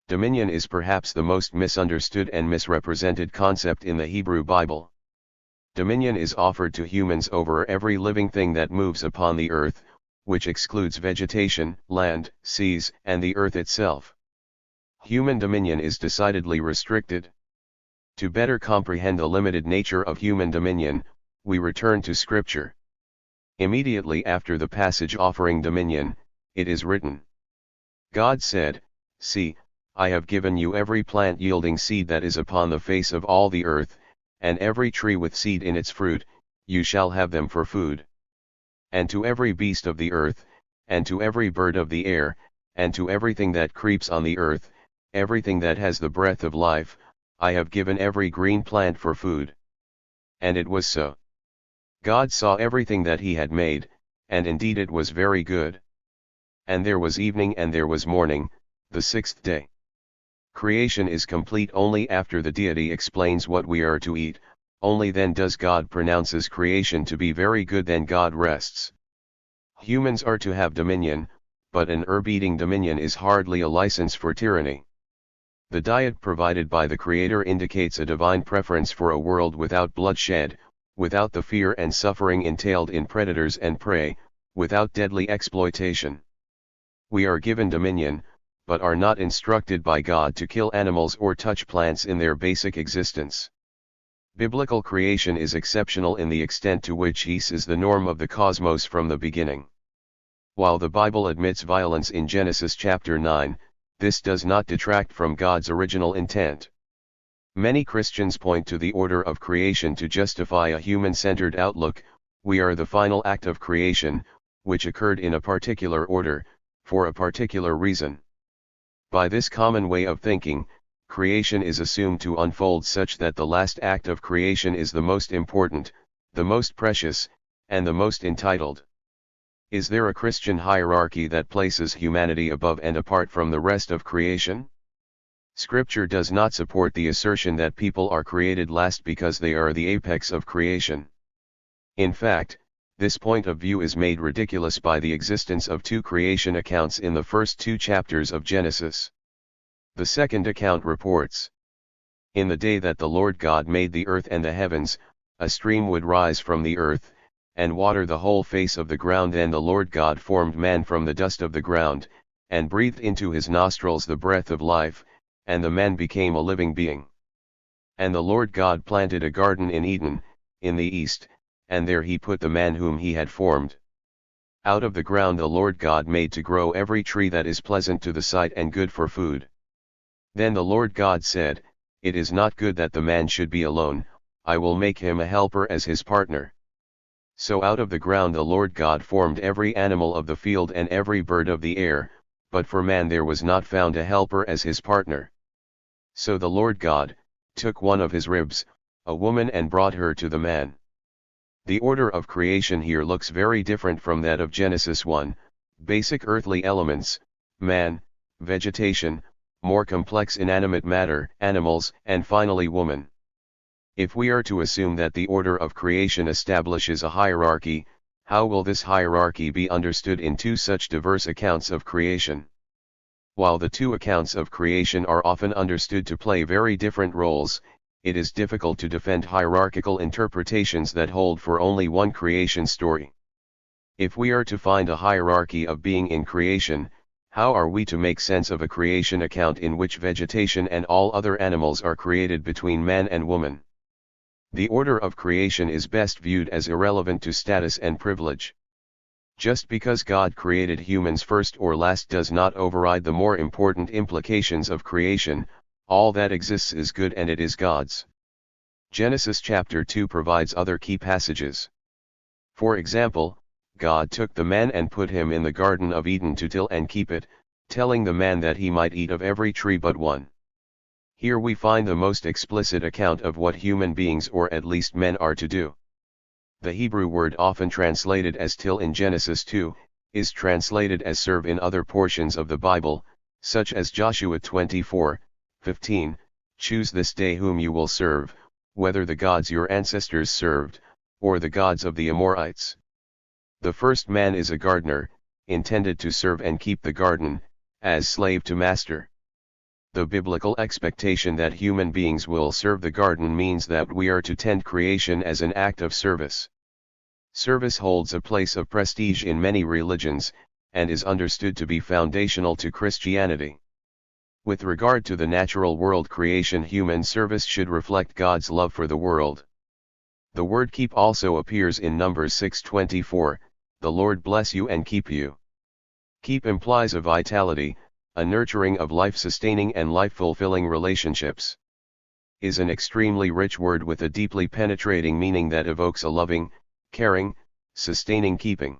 Dominion is perhaps the most misunderstood and misrepresented concept in the Hebrew Bible. Dominion is offered to humans over every living thing that moves upon the earth, which excludes vegetation, land, seas, and the earth itself. Human dominion is decidedly restricted. To better comprehend the limited nature of human dominion, we return to Scripture. Immediately after the passage offering dominion, it is written, God said, "See, I have given you every plant yielding seed that is upon the face of all the earth, and every tree with seed in its fruit, you shall have them for food. And to every beast of the earth, and to every bird of the air, and to everything that creeps on the earth, everything that has the breath of life, I have given every green plant for food." And it was so. God saw everything that he had made, and indeed it was very good. And there was evening and there was morning, the sixth day. Creation is complete only after the deity explains what we are to eat, only then does God pronounces creation to be very good, then God rests. Humans are to have dominion, but an herb-eating dominion is hardly a license for tyranny. The diet provided by the Creator indicates a divine preference for a world without bloodshed, without the fear and suffering entailed in predators and prey, without deadly exploitation. We are given dominion, but are not instructed by God to kill animals or touch plants in their basic existence. Biblical creation is exceptional in the extent to which peace is the norm of the cosmos from the beginning. While the Bible admits violence in Genesis chapter 9, this does not detract from God's original intent. Many Christians point to the order of creation to justify a human-centered outlook. We are the final act of creation, which occurred in a particular order, for a particular reason. By this common way of thinking, creation is assumed to unfold such that the last act of creation is the most important, the most precious, and the most entitled. Is there a Christian hierarchy that places humanity above and apart from the rest of creation? Scripture does not support the assertion that people are created last because they are the apex of creation. In fact, this point of view is made ridiculous by the existence of two creation accounts in the first two chapters of Genesis. The second account reports, "In the day that the Lord God made the earth and the heavens, a stream would rise from the earth, and water the whole face of the ground. Then the Lord God formed man from the dust of the ground, and breathed into his nostrils the breath of life, and the man became a living being. And the Lord God planted a garden in Eden, in the east, and there he put the man whom he had formed. Out of the ground the Lord God made to grow every tree that is pleasant to the sight and good for food. Then the Lord God said, It is not good that the man should be alone, I will make him a helper as his partner. So out of the ground the Lord God formed every animal of the field and every bird of the air, but for man there was not found a helper as his partner. So the Lord God took one of his ribs, a woman, and brought her to the man." The order of creation here looks very different from that of Genesis 1, basic earthly elements, man, vegetation, more complex inanimate matter, animals, and finally woman. If we are to assume that the order of creation establishes a hierarchy, how will this hierarchy be understood in two such diverse accounts of creation? While the two accounts of creation are often understood to play very different roles, it is difficult to defend hierarchical interpretations that hold for only one creation story. If we are to find a hierarchy of being in creation, how are we to make sense of a creation account in which vegetation and all other animals are created between man and woman? The order of creation is best viewed as irrelevant to status and privilege. Just because God created humans first or last does not override the more important implications of creation. All that exists is good and it is God's. Genesis chapter 2 provides other key passages. For example, God took the man and put him in the Garden of Eden to till and keep it, telling the man that he might eat of every tree but one. Here we find the most explicit account of what human beings, or at least men, are to do. The Hebrew word often translated as till in Genesis 2, is translated as serve in other portions of the Bible, such as Joshua 24:15, choose this day whom you will serve, whether the gods your ancestors served, or the gods of the Amorites. The first man is a gardener, intended to serve and keep the garden, as slave to master. The biblical expectation that human beings will serve the garden means that we are to tend creation as an act of service. Service holds a place of prestige in many religions, and is understood to be foundational to Christianity. With regard to the natural world creation, human service should reflect God's love for the world. The word keep also appears in Numbers 6:24, the Lord bless you and keep you. Keep implies a vitality, a nurturing of life-sustaining and life-fulfilling relationships. Is an extremely rich word with a deeply penetrating meaning that evokes a loving, caring, sustaining keeping.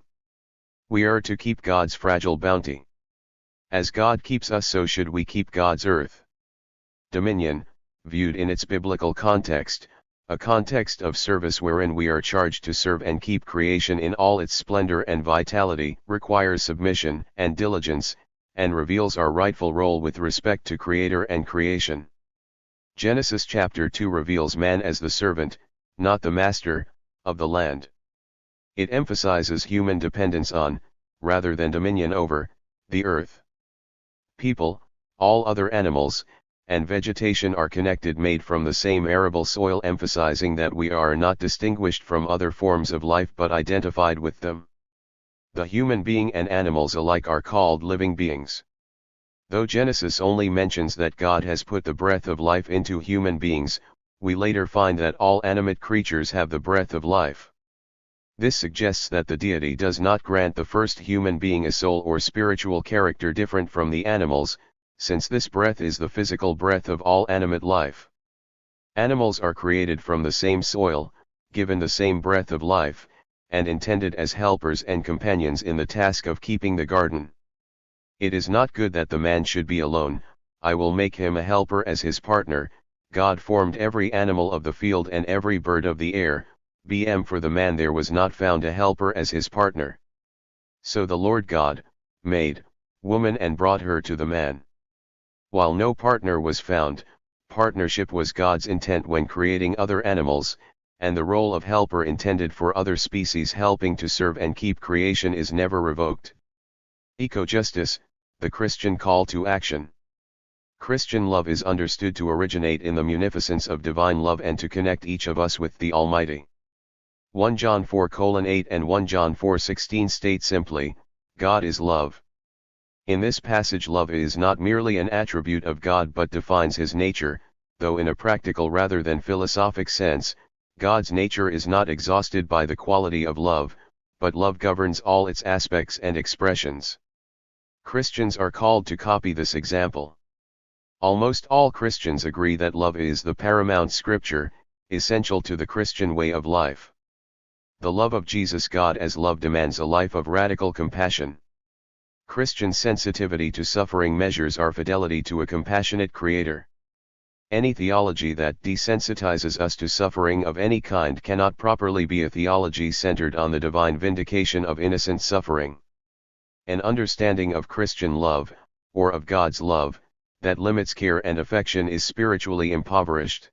We are to keep God's fragile bounty. As God keeps us, so should we keep God's earth. Dominion, viewed in its biblical context, a context of service wherein we are charged to serve and keep creation in all its splendor and vitality, requires submission and diligence, and reveals our rightful role with respect to Creator and creation. Genesis chapter 2 reveals man as the servant, not the master, of the land. It emphasizes human dependence on, rather than dominion over, the earth. People, all other animals, and vegetation are connected, made from the same arable soil, emphasizing that we are not distinguished from other forms of life but identified with them. The human being and animals alike are called living beings. Though Genesis only mentions that God has put the breath of life into human beings, we later find that all animate creatures have the breath of life. This suggests that the deity does not grant the first human being a soul or spiritual character different from the animals, since this breath is the physical breath of all animate life. Animals are created from the same soil, given the same breath of life, and intended as helpers and companions in the task of keeping the garden. It is not good that the man should be alone, I will make him a helper as his partner. God formed every animal of the field and every bird of the air, for the man there was not found a helper as his partner. So the Lord God made woman and brought her to the man. While no partner was found, partnership was God's intent when creating other animals, and the role of helper intended for other species helping to serve and keep creation is never revoked. Eco-justice, the Christian call to action. Christian love is understood to originate in the munificence of divine love and to connect each of us with the Almighty. 1 John 4:8 and 1 John 4:16 state simply, God is love. In this passage, love is not merely an attribute of God but defines his nature, though in a practical rather than philosophic sense. God's nature is not exhausted by the quality of love, but love governs all its aspects and expressions. Christians are called to copy this example. Almost all Christians agree that love is the paramount scripture, essential to the Christian way of life. The love of Jesus, God as love, demands a life of radical compassion. Christian sensitivity to suffering measures our fidelity to a compassionate Creator. Any theology that desensitizes us to suffering of any kind cannot properly be a theology centered on the divine vindication of innocent suffering. An understanding of Christian love, or of God's love, that limits care and affection is spiritually impoverished.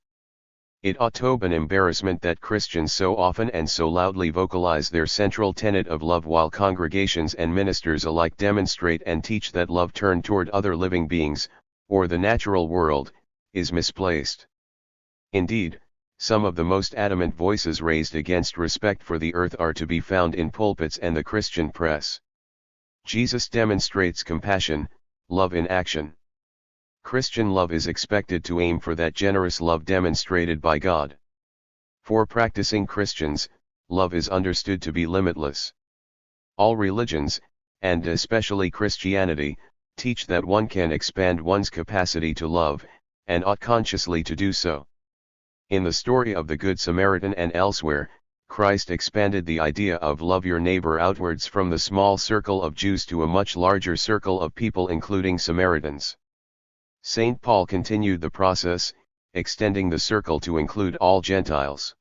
It ought to be an embarrassment that Christians so often and so loudly vocalize their central tenet of love while congregations and ministers alike demonstrate and teach that love turned toward other living beings, or the natural world, is misplaced. Indeed, some of the most adamant voices raised against respect for the earth are to be found in pulpits and the Christian press. Jesus demonstrates compassion, love in action. Christian love is expected to aim for that generous love demonstrated by God. For practicing Christians, love is understood to be limitless. All religions, and especially Christianity, teach that one can expand one's capacity to love, and ought consciously to do so. In the story of the Good Samaritan and elsewhere, Christ expanded the idea of love your neighbor outwards from the small circle of Jews to a much larger circle of people including Samaritans. St. Paul continued the process, extending the circle to include all Gentiles.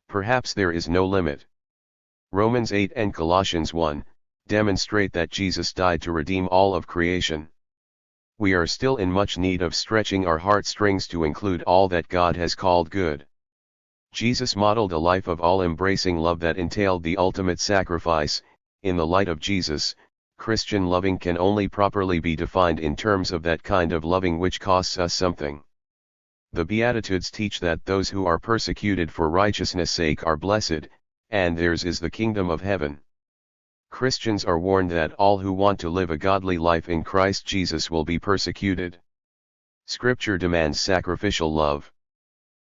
Perhaps there is no limit. Romans 8 and Colossians 1 demonstrate that Jesus died to redeem all of creation. We are still in much need of stretching our heartstrings to include all that God has called good. Jesus modeled a life of all-embracing love that entailed the ultimate sacrifice. In the light of Jesus, Christian loving can only properly be defined in terms of that kind of loving which costs us something. The Beatitudes teach that those who are persecuted for righteousness' sake are blessed, and theirs is the kingdom of heaven. Christians are warned that all who want to live a godly life in Christ Jesus will be persecuted. Scripture demands sacrificial love.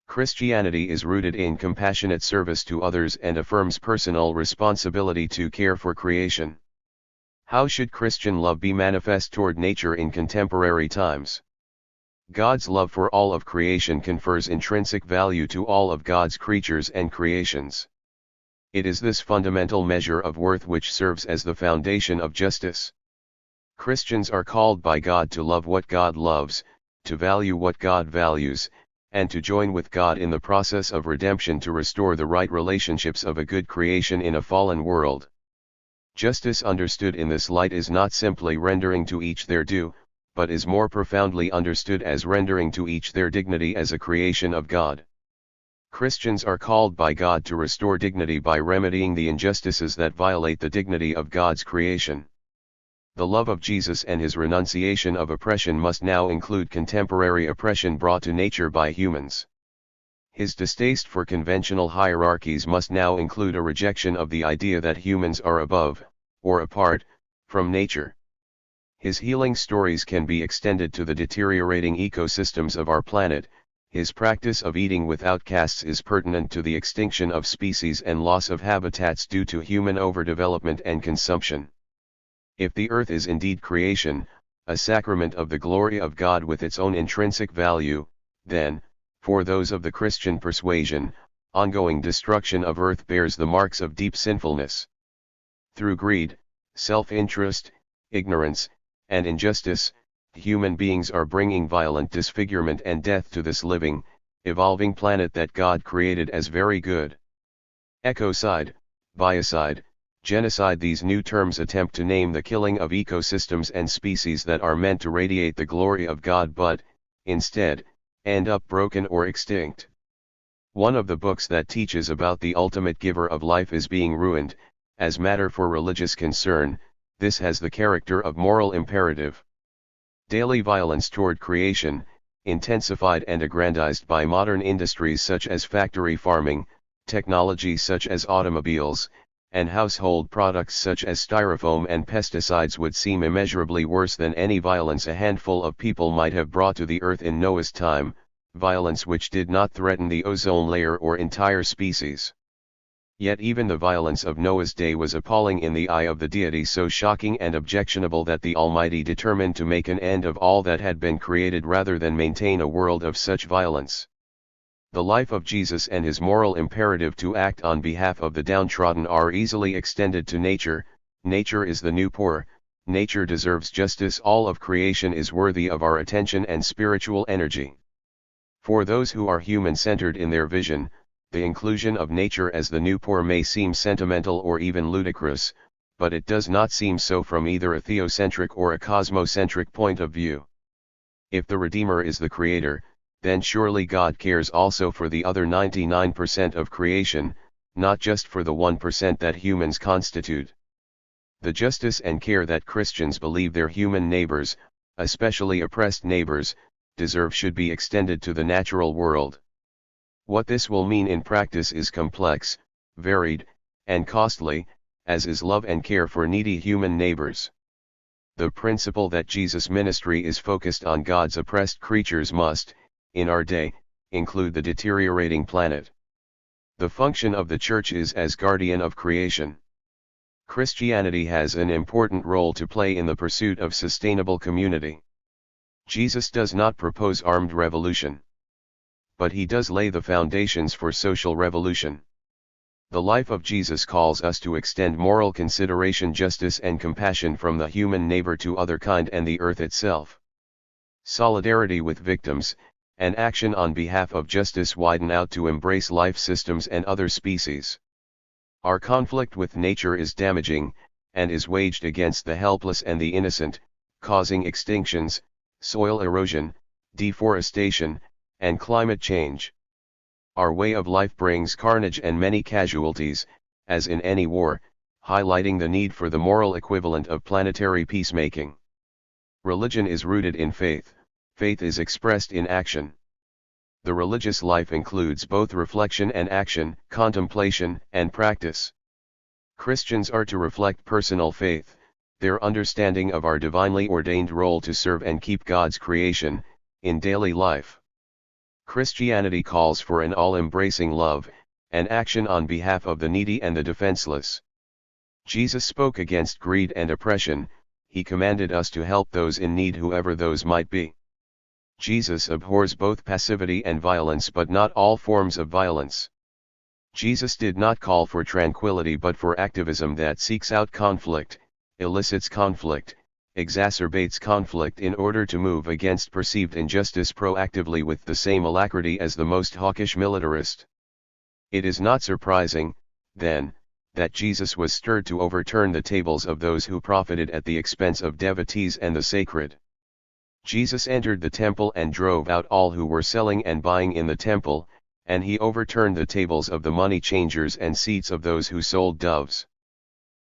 Christianity is rooted in compassionate service to others and affirms personal responsibility to care for creation. How should Christian love be manifest toward nature in contemporary times? God's love for all of creation confers intrinsic value to all of God's creatures and creations. It is this fundamental measure of worth which serves as the foundation of justice. Christians are called by God to love what God loves, to value what God values, and to join with God in the process of redemption to restore the right relationships of a good creation in a fallen world. Justice understood in this light is not simply rendering to each their due, but is more profoundly understood as rendering to each their dignity as a creation of God. Christians are called by God to restore dignity by remedying the injustices that violate the dignity of God's creation. The love of Jesus and his renunciation of oppression must now include contemporary oppression brought to nature by humans. His distaste for conventional hierarchies must now include a rejection of the idea that humans are above, or apart, from nature. His healing stories can be extended to the deteriorating ecosystems of our planet. His practice of eating with outcasts is pertinent to the extinction of species and loss of habitats due to human overdevelopment and consumption. If the earth is indeed creation, a sacrament of the glory of God with its own intrinsic value, then, for those of the Christian persuasion, ongoing destruction of earth bears the marks of deep sinfulness. Through greed, self-interest, ignorance, and injustice, human beings are bringing violent disfigurement and death to this living, evolving planet that God created as very good. Ecocide, biocide, genocide, these new terms attempt to name the killing of ecosystems and species that are meant to radiate the glory of God but, instead, end up broken or extinct. One of the books that teaches about the ultimate giver of life is being ruined. As matter for religious concern, this has the character of moral imperative. Daily violence toward creation, intensified and aggrandized by modern industries such as factory farming, technology such as automobiles, and household products such as styrofoam and pesticides would seem immeasurably worse than any violence a handful of people might have brought to the earth in Noah's time, violence which did not threaten the ozone layer or entire species. Yet even the violence of Noah's day was appalling in the eye of the deity, so shocking and objectionable that the Almighty determined to make an end of all that had been created rather than maintain a world of such violence. The life of Jesus and his moral imperative to act on behalf of the downtrodden are easily extended to nature. Nature is the new poor, nature deserves justice, all of creation is worthy of our attention and spiritual energy. For those who are human-centered in their vision, the inclusion of nature as the new poor may seem sentimental or even ludicrous, but it does not seem so from either a theocentric or a cosmocentric point of view. If the Redeemer is the Creator, then surely God cares also for the other 99% of creation, not just for the 1% that humans constitute. The justice and care that Christians believe their human neighbors, especially oppressed neighbors, deserve should be extended to the natural world. What this will mean in practice is complex, varied, and costly, as is love and care for needy human neighbors. The principle that Jesus' ministry is focused on God's oppressed creatures must, in our day, include the deteriorating planet. The function of the Church is as guardian of creation. Christianity has an important role to play in the pursuit of sustainable community. Jesus does not propose armed revolution, but he does lay the foundations for social revolution. The life of Jesus calls us to extend moral consideration, justice and compassion from the human neighbor to other kind and the earth itself. Solidarity with victims, and action on behalf of justice widen out to embrace life systems and other species. Our conflict with nature is damaging, and is waged against the helpless and the innocent, causing extinctions, soil erosion, deforestation, and climate change. Our way of life brings carnage and many casualties, as in any war, highlighting the need for the moral equivalent of planetary peacemaking. Religion is rooted in faith, faith is expressed in action. The religious life includes both reflection and action, contemplation and practice. Christians are to reflect personal faith, their understanding of our divinely ordained role to serve and keep God's creation, in daily life. Christianity calls for an all-embracing love, and action on behalf of the needy and the defenseless. Jesus spoke against greed and oppression, he commanded us to help those in need whoever those might be. Jesus abhors both passivity and violence but not all forms of violence. Jesus did not call for tranquility but for activism that seeks out conflict, elicits conflict, exacerbates conflict in order to move against perceived injustice proactively with the same alacrity as the most hawkish militarist. It is not surprising, then, that Jesus was stirred to overturn the tables of those who profited at the expense of devotees and the sacred. Jesus entered the temple and drove out all who were selling and buying in the temple, and he overturned the tables of the money changers and seats of those who sold doves.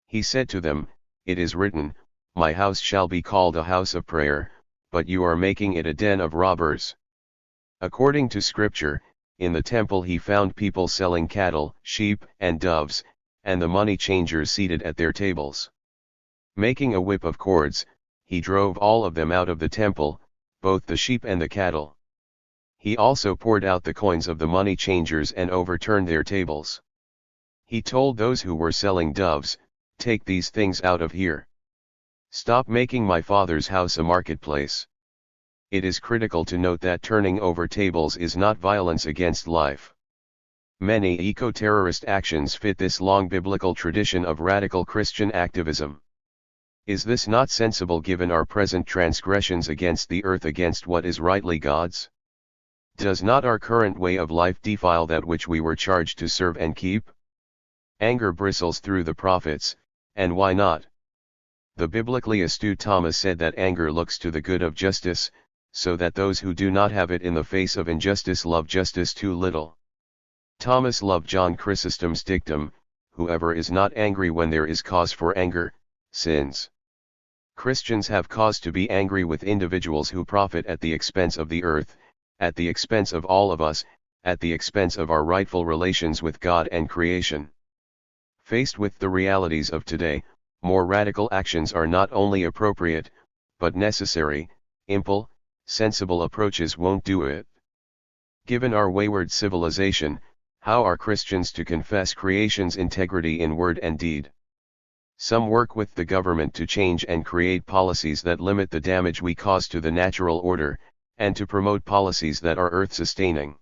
He said to them, "It is written, My house shall be called a house of prayer, but you are making it a den of robbers." According to Scripture, in the temple he found people selling cattle, sheep, and doves, and the money changers seated at their tables. Making a whip of cords, he drove all of them out of the temple, both the sheep and the cattle. He also poured out the coins of the money changers and overturned their tables. He told those who were selling doves, "Take these things out of here. Stop making my Father's house a marketplace." It is critical to note that turning over tables is not violence against life. Many eco-terrorist actions fit this long biblical tradition of radical Christian activism. Is this not sensible given our present transgressions against the earth, against what is rightly God's? Does not our current way of life defile that which we were charged to serve and keep? Anger bristles through the prophets, and why not? The biblically astute Thomas said that anger looks to the good of justice, so that those who do not have it in the face of injustice love justice too little. Thomas loved John Chrysostom's dictum, "Whoever is not angry when there is cause for anger, sins." Christians have cause to be angry with individuals who profit at the expense of the earth, at the expense of all of us, at the expense of our rightful relations with God and creation. Faced with the realities of today, more radical actions are not only appropriate, but necessary. Sensible approaches won't do it. Given our wayward civilization, how are Christians to confess creation's integrity in word and deed? Some work with the government to change and create policies that limit the damage we cause to the natural order, and to promote policies that are earth-sustaining.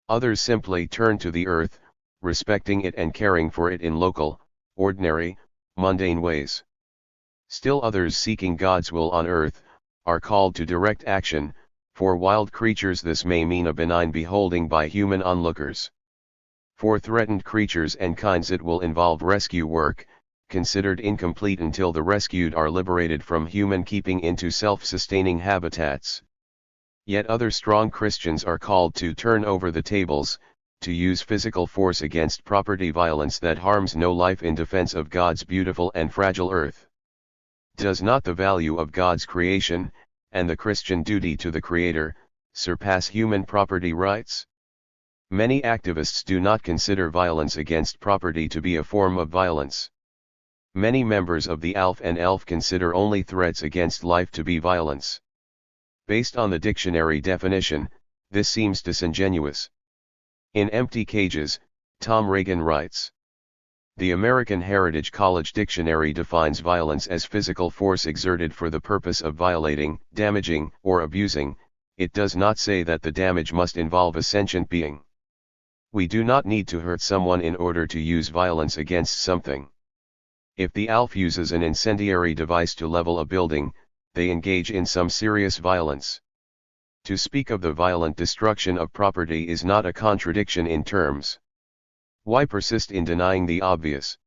Others simply turn to the earth, respecting it and caring for it in local, ordinary, mundane ways. Still others, seeking God's will on earth, are called to direct action. For wild creatures this may mean a benign beholding by human onlookers. For threatened creatures and kinds it will involve rescue work, considered incomplete until the rescued are liberated from human keeping into self-sustaining habitats. Yet other strong Christians are called to turn over the tables, to use physical force against property violence that harms no life in defense of God's beautiful and fragile earth. Does not the value of God's creation, and the Christian duty to the Creator, surpass human property rights? Many activists do not consider violence against property to be a form of violence. Many members of the ALF and ELF consider only threats against life to be violence. Based on the dictionary definition, this seems disingenuous. In Empty Cages, Tom Reagan writes, The American Heritage College Dictionary defines violence as physical force exerted for the purpose of violating, damaging, or abusing. It does not say that the damage must involve a sentient being. We do not need to hurt someone in order to use violence against something. If the ALF uses an incendiary device to level a building, they engage in some serious violence. To speak of the violent destruction of property is not a contradiction in terms. Why persist in denying the obvious?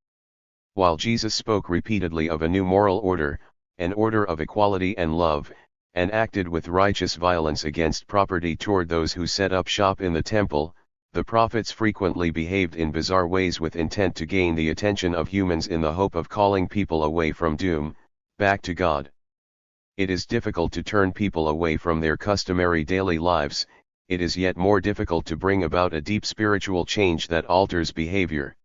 While Jesus spoke repeatedly of a new moral order, an order of equality and love, and acted with righteous violence against property toward those who set up shop in the temple, the prophets frequently behaved in bizarre ways with intent to gain the attention of humans in the hope of calling people away from doom, back to God. It is difficult to turn people away from their customary daily lives. It is yet more difficult to bring about a deep spiritual change that alters behavior.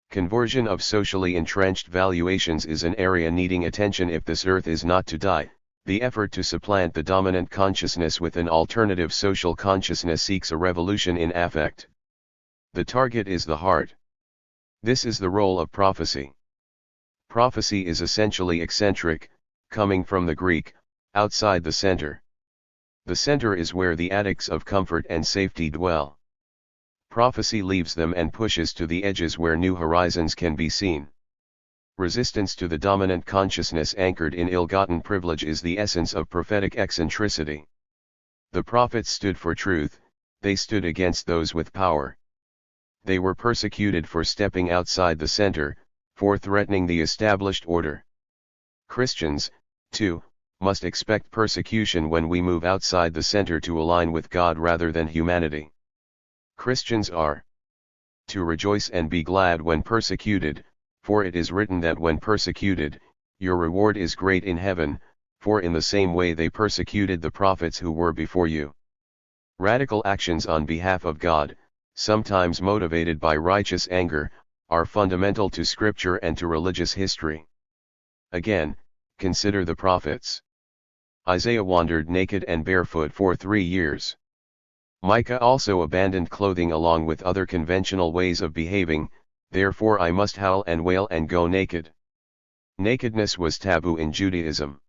Conversion of socially entrenched valuations is an area needing attention if this earth is not to die. The effort to supplant the dominant consciousness with an alternative social consciousness seeks a revolution in affect. The target is the heart. This is the role of prophecy. Prophecy is essentially eccentric, coming from the Greek, outside the center. The center is where the addicts of comfort and safety dwell. Prophecy leaves them and pushes to the edges where new horizons can be seen. Resistance to the dominant consciousness anchored in ill-gotten privilege is the essence of prophetic eccentricity. The prophets stood for truth, they stood against those with power. They were persecuted for stepping outside the center, for threatening the established order. Christians, too, must expect persecution when we move outside the center to align with God rather than humanity. Christians are to rejoice and be glad when persecuted, for it is written that when persecuted, your reward is great in heaven, for in the same way they persecuted the prophets who were before you. Radical actions on behalf of God, sometimes motivated by righteous anger, are fundamental to Scripture and to religious history. Again, consider the prophets. Isaiah wandered naked and barefoot for 3 years. Micah also abandoned clothing along with other conventional ways of behaving, therefore I must howl and wail and go naked. Nakedness was taboo in Judaism.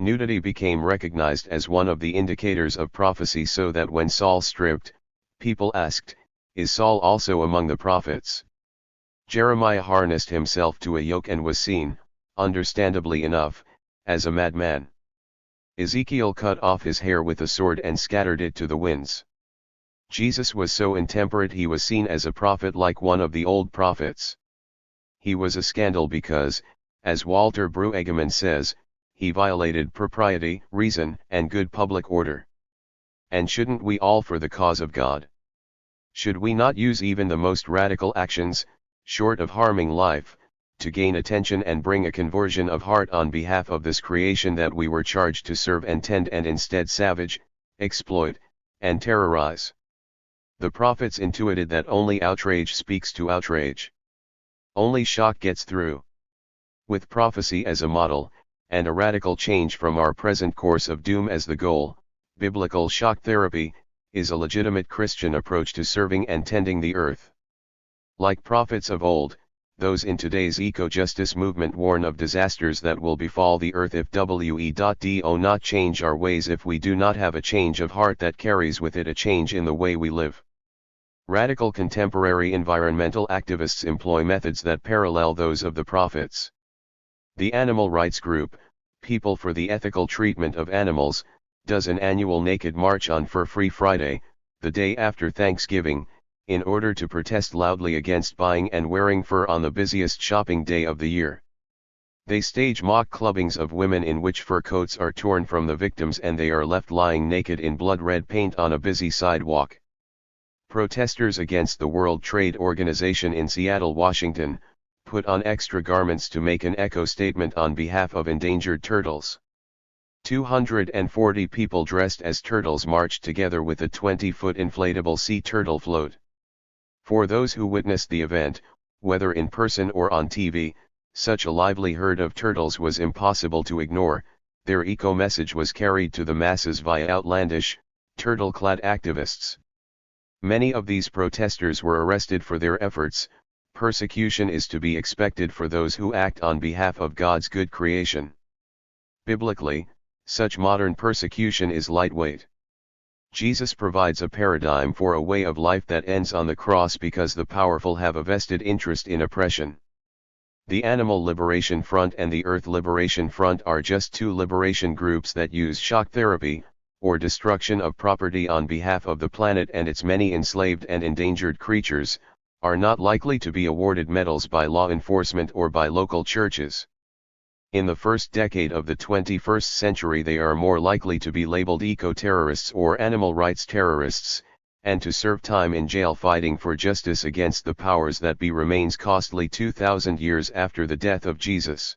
Nudity became recognized as one of the indicators of prophecy, so that when Saul stripped, people asked, "Is Saul also among the prophets?" Jeremiah harnessed himself to a yoke and was seen, understandably enough, as a madman. Ezekiel cut off his hair with a sword and scattered it to the winds. Jesus was so intemperate he was seen as a prophet like one of the old prophets. He was a scandal because, as Walter Brueggemann says, he violated propriety, reason, and good public order. And shouldn't we all for the cause of God? Should we not use even the most radical actions, short of harming life, to gain attention and bring a conversion of heart on behalf of this creation that we were charged to serve and tend, and instead savage, exploit, and terrorize? The prophets intuited that only outrage speaks to outrage. Only shock gets through. With prophecy as a model, and a radical change from our present course of doom as the goal, biblical shock therapy is a legitimate Christian approach to serving and tending the earth. Like prophets of old, those in today's eco-justice movement warn of disasters that will befall the earth if we do not change our ways, if we do not have a change of heart that carries with it a change in the way we live. Radical contemporary environmental activists employ methods that parallel those of the prophets. The animal rights group, People for the Ethical Treatment of Animals, does an annual naked march on Fur-Free Friday, the day after Thanksgiving, in order to protest loudly against buying and wearing fur on the busiest shopping day of the year. They stage mock clubbings of women in which fur coats are torn from the victims and they are left lying naked in blood-red paint on a busy sidewalk. Protesters against the World Trade Organization in Seattle, Washington, put on extra garments to make an echo statement on behalf of endangered turtles. 240 people dressed as turtles marched together with a 20-foot inflatable sea turtle float. For those who witnessed the event, whether in person or on TV, such a lively herd of turtles was impossible to ignore. Their eco-message was carried to the masses via outlandish, turtle-clad activists. Many of these protesters were arrested for their efforts, Persecution is to be expected for those who act on behalf of God's good creation. Biblically, such modern persecution is lightweight. Jesus provides a paradigm for a way of life that ends on the cross because the powerful have a vested interest in oppression. The Animal Liberation Front and the Earth Liberation Front are just two liberation groups that use shock therapy, or destruction of property on behalf of the planet and its many enslaved and endangered creatures, are not likely to be awarded medals by law enforcement or by local churches. In the first decade of the 21st century they are more likely to be labeled eco-terrorists or animal rights terrorists, and to serve time in jail fighting for justice against the powers that be remains costly 2,000 years after the death of Jesus.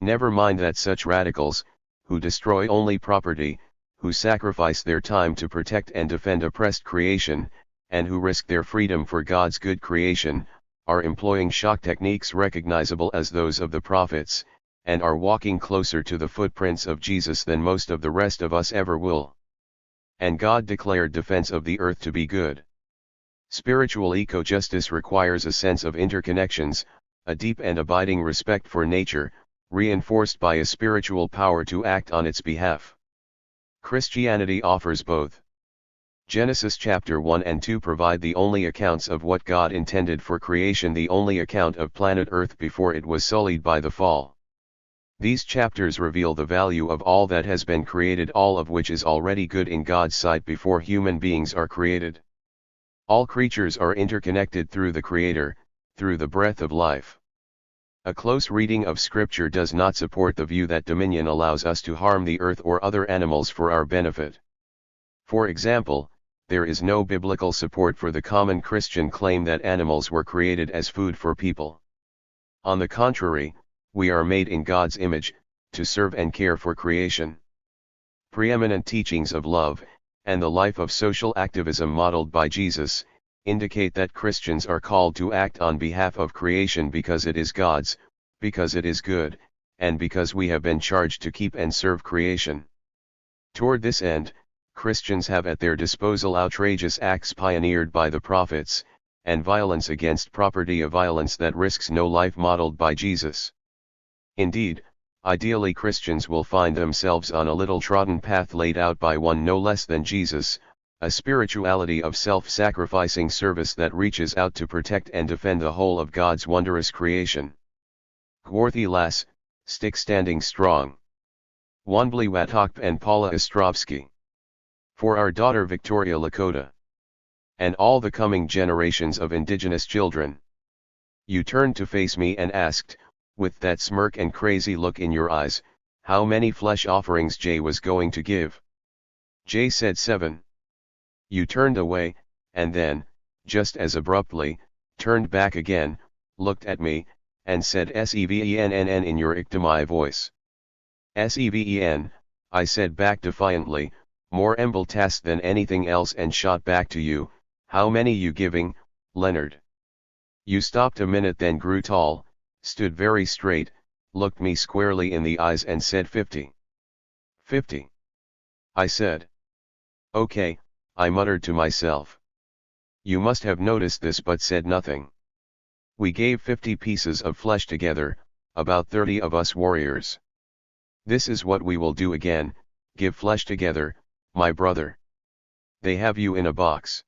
Never mind that such radicals, who destroy only property, who sacrifice their time to protect and defend oppressed creation, and who risk their freedom for God's good creation, are employing shock techniques recognizable as those of the prophets, and are walking closer to the footprints of Jesus than most of the rest of us ever will. And God declared defense of the earth to be good. Spiritual eco-justice requires a sense of interconnections, a deep and abiding respect for nature, reinforced by a spiritual power to act on its behalf. Christianity offers both. Genesis chapter 1 and 2 provide the only accounts of what God intended for creation, the only account of planet Earth before it was sullied by the fall. These chapters reveal the value of all that has been created, all of which is already good in God's sight before human beings are created. All creatures are interconnected through the Creator, through the breath of life. A close reading of Scripture does not support the view that dominion allows us to harm the earth or other animals for our benefit. For example, there is no biblical support for the common Christian claim that animals were created as food for people. On the contrary, we are made in God's image, to serve and care for creation. Preeminent teachings of love, and the life of social activism modeled by Jesus, indicate that Christians are called to act on behalf of creation because it is God's, because it is good, and because we have been charged to keep and serve creation. Toward this end, Christians have at their disposal outrageous acts pioneered by the prophets, and violence against property, a violence that risks no life modeled by Jesus. Indeed, ideally Christians will find themselves on a little trodden path laid out by one no less than Jesus, a spirituality of self-sacrificing service that reaches out to protect and defend the whole of God's wondrous creation. Gworthy Lass, Stick Standing Strong. Wanbli Watok and Paula Ostrovsky. For our daughter Victoria Lakota. And all the coming generations of indigenous children. You turned to face me and asked, with that smirk and crazy look in your eyes, how many flesh offerings Jay was going to give. Jay said 7. You turned away, and then, just as abruptly, turned back again, looked at me, and said Sevenn in your Iktamai voice. Seven, I said back defiantly, more embeltast than anything else, and shot back to you, how many you giving, Leonard? You stopped a minute, then grew tall, stood very straight, looked me squarely in the eyes and said 50. 50. I said. Okay, I muttered to myself. You must have noticed this but said nothing. We gave 50 pieces of flesh together, about 30 of us warriors. This is what we will do again, give flesh together, my brother. They have you in a box.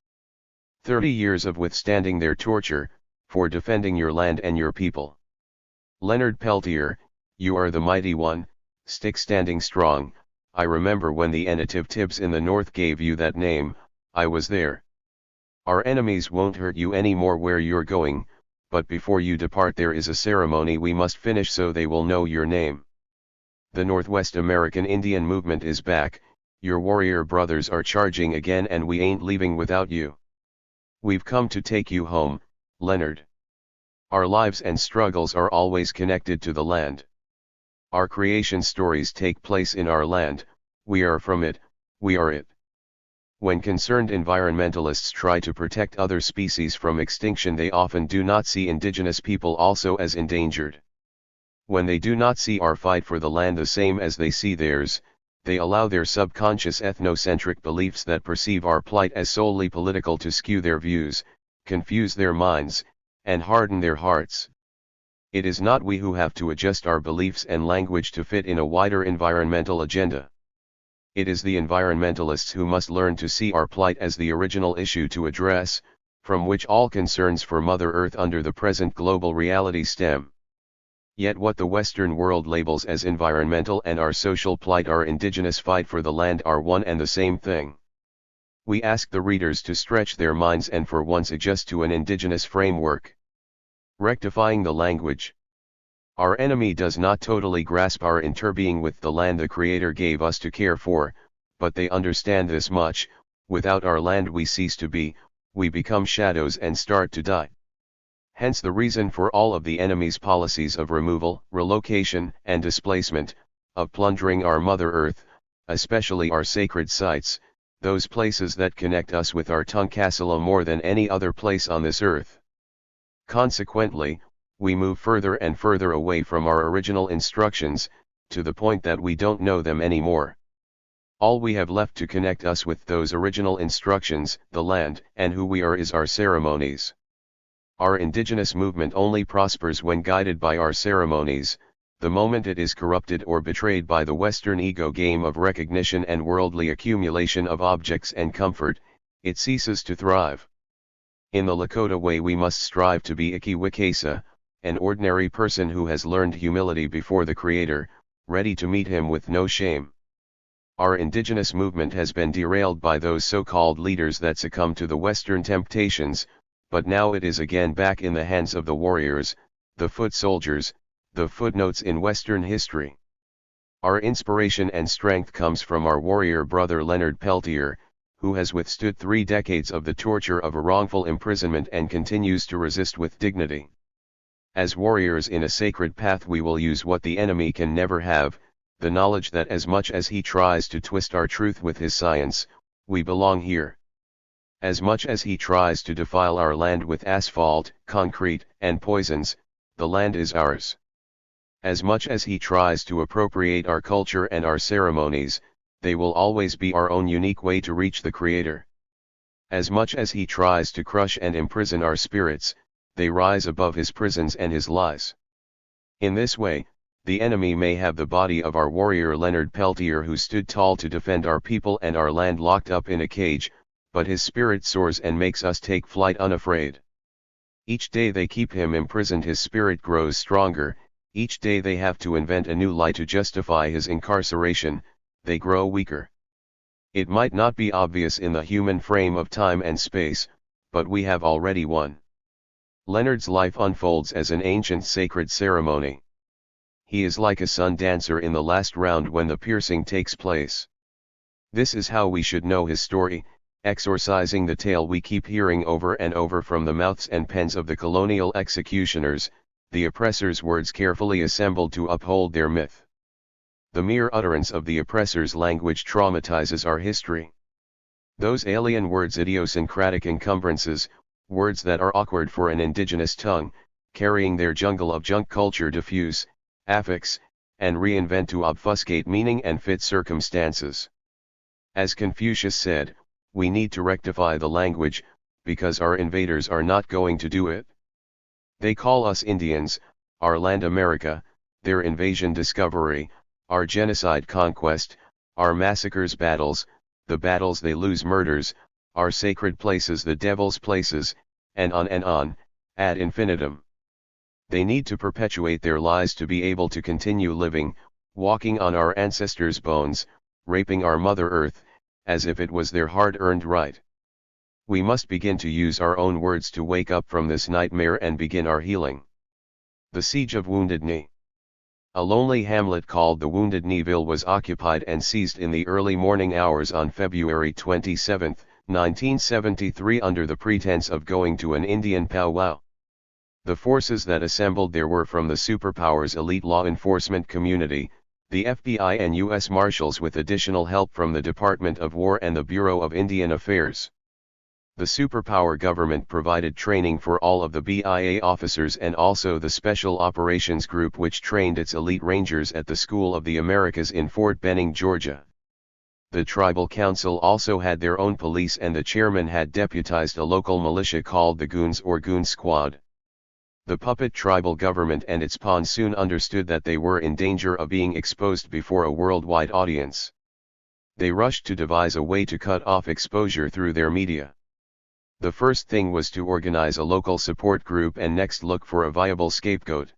30 years of withstanding their torture, for defending your land and your people. Leonard Peltier, you are the mighty one, stick standing strong. I remember when the Anativ Tibbs in the north gave you that name, I was there. Our enemies won't hurt you anymore where you're going, but before you depart there is a ceremony we must finish so they will know your name. The Northwest American Indian movement is back, your warrior brothers are charging again, and we ain't leaving without you. We've come to take you home, Leonard. Our lives and struggles are always connected to the land. Our creation stories take place in our land, we are from it, we are it. When concerned environmentalists try to protect other species from extinction, they often do not see indigenous people also as endangered. When they do not see our fight for the land the same as they see theirs, they allow their subconscious ethnocentric beliefs that perceive our plight as solely political to skew their views, confuse their minds, and harden their hearts. It is not we who have to adjust our beliefs and language to fit in a wider environmental agenda. It is the environmentalists who must learn to see our plight as the original issue to address, from which all concerns for Mother Earth under the present global reality stem. Yet what the Western world labels as environmental and our social plight, our indigenous fight for the land, are one and the same thing. We ask the readers to stretch their minds and for once adjust to an indigenous framework. Rectifying the language. Our enemy does not totally grasp our interbeing with the land the Creator gave us to care for, but they understand this much: without our land we cease to be, we become shadows and start to die. Hence the reason for all of the enemy's policies of removal, relocation, and displacement, of plundering our Mother Earth, especially our sacred sites, those places that connect us with our Tunkasala more than any other place on this earth. Consequently, we move further and further away from our original instructions, to the point that we don't know them anymore. All we have left to connect us with those original instructions, the land and who we are, is our ceremonies. Our indigenous movement only prospers when guided by our ceremonies. The moment it is corrupted or betrayed by the Western ego game of recognition and worldly accumulation of objects and comfort, it ceases to thrive. In the Lakota way we must strive to be Ikiwikasa, an ordinary person who has learned humility before the Creator, ready to meet Him with no shame. Our indigenous movement has been derailed by those so-called leaders that succumb to the Western temptations, but now it is again back in the hands of the warriors, the foot soldiers, the footnotes in Western history. Our inspiration and strength comes from our warrior brother Leonard Peltier, who has withstood 3 decades of the torture of a wrongful imprisonment and continues to resist with dignity. As warriors in a sacred path we will use what the enemy can never have, the knowledge that as much as he tries to twist our truth with his science, we belong here. As much as he tries to defile our land with asphalt, concrete, and poisons, the land is ours. As much as he tries to appropriate our culture and our ceremonies, they will always be our own unique way to reach the Creator. As much as he tries to crush and imprison our spirits, they rise above his prisons and his lies. In this way, the enemy may have the body of our warrior Leonard Peltier, who stood tall to defend our people and our land, locked up in a cage, but his spirit soars and makes us take flight unafraid. Each day they keep him imprisoned, his spirit grows stronger. Each day they have to invent a new lie to justify his incarceration. They grow weaker. It might not be obvious in the human frame of time and space, but we have already won. Leonard's life unfolds as an ancient sacred ceremony. He is like a sun dancer in the last round when the piercing takes place. This is how we should know his story, exorcising the tale we keep hearing over and over from the mouths and pens of the colonial executioners, the oppressors' words carefully assembled to uphold their myth. The mere utterance of the oppressor's language traumatizes our history. Those alien words, idiosyncratic encumbrances, words that are awkward for an indigenous tongue, carrying their jungle of junk culture, diffuse, affix, and reinvent to obfuscate meaning and fit circumstances. As Confucius said, we need to rectify the language, because our invaders are not going to do it. They call us Indians, our land America, their invasion discovery, our genocide conquest, our massacres battles, the battles they lose murders, our sacred places the devil's places, and on, ad infinitum. They need to perpetuate their lies to be able to continue living, walking on our ancestors' bones, raping our Mother Earth, as if it was their hard-earned right. We must begin to use our own words to wake up from this nightmare and begin our healing. The Siege of Wounded Knee. A lonely hamlet called the Wounded Kneeville was occupied and seized in the early morning hours on February 27, 1973, under the pretense of going to an Indian powwow. The forces that assembled there were from the superpowers' elite law enforcement community, the FBI and U.S. Marshals, with additional help from the Department of War and the Bureau of Indian Affairs. The superpower government provided training for all of the BIA officers and also the Special Operations Group, which trained its elite rangers at the School of the Americas in Fort Benning, Georgia. The Tribal Council also had their own police, and the chairman had deputized a local militia called the Goons or Goon Squad. The puppet tribal government and its pawns soon understood that they were in danger of being exposed before a worldwide audience. They rushed to devise a way to cut off exposure through their media. The first thing was to organize a local support group and next look for a viable scapegoat.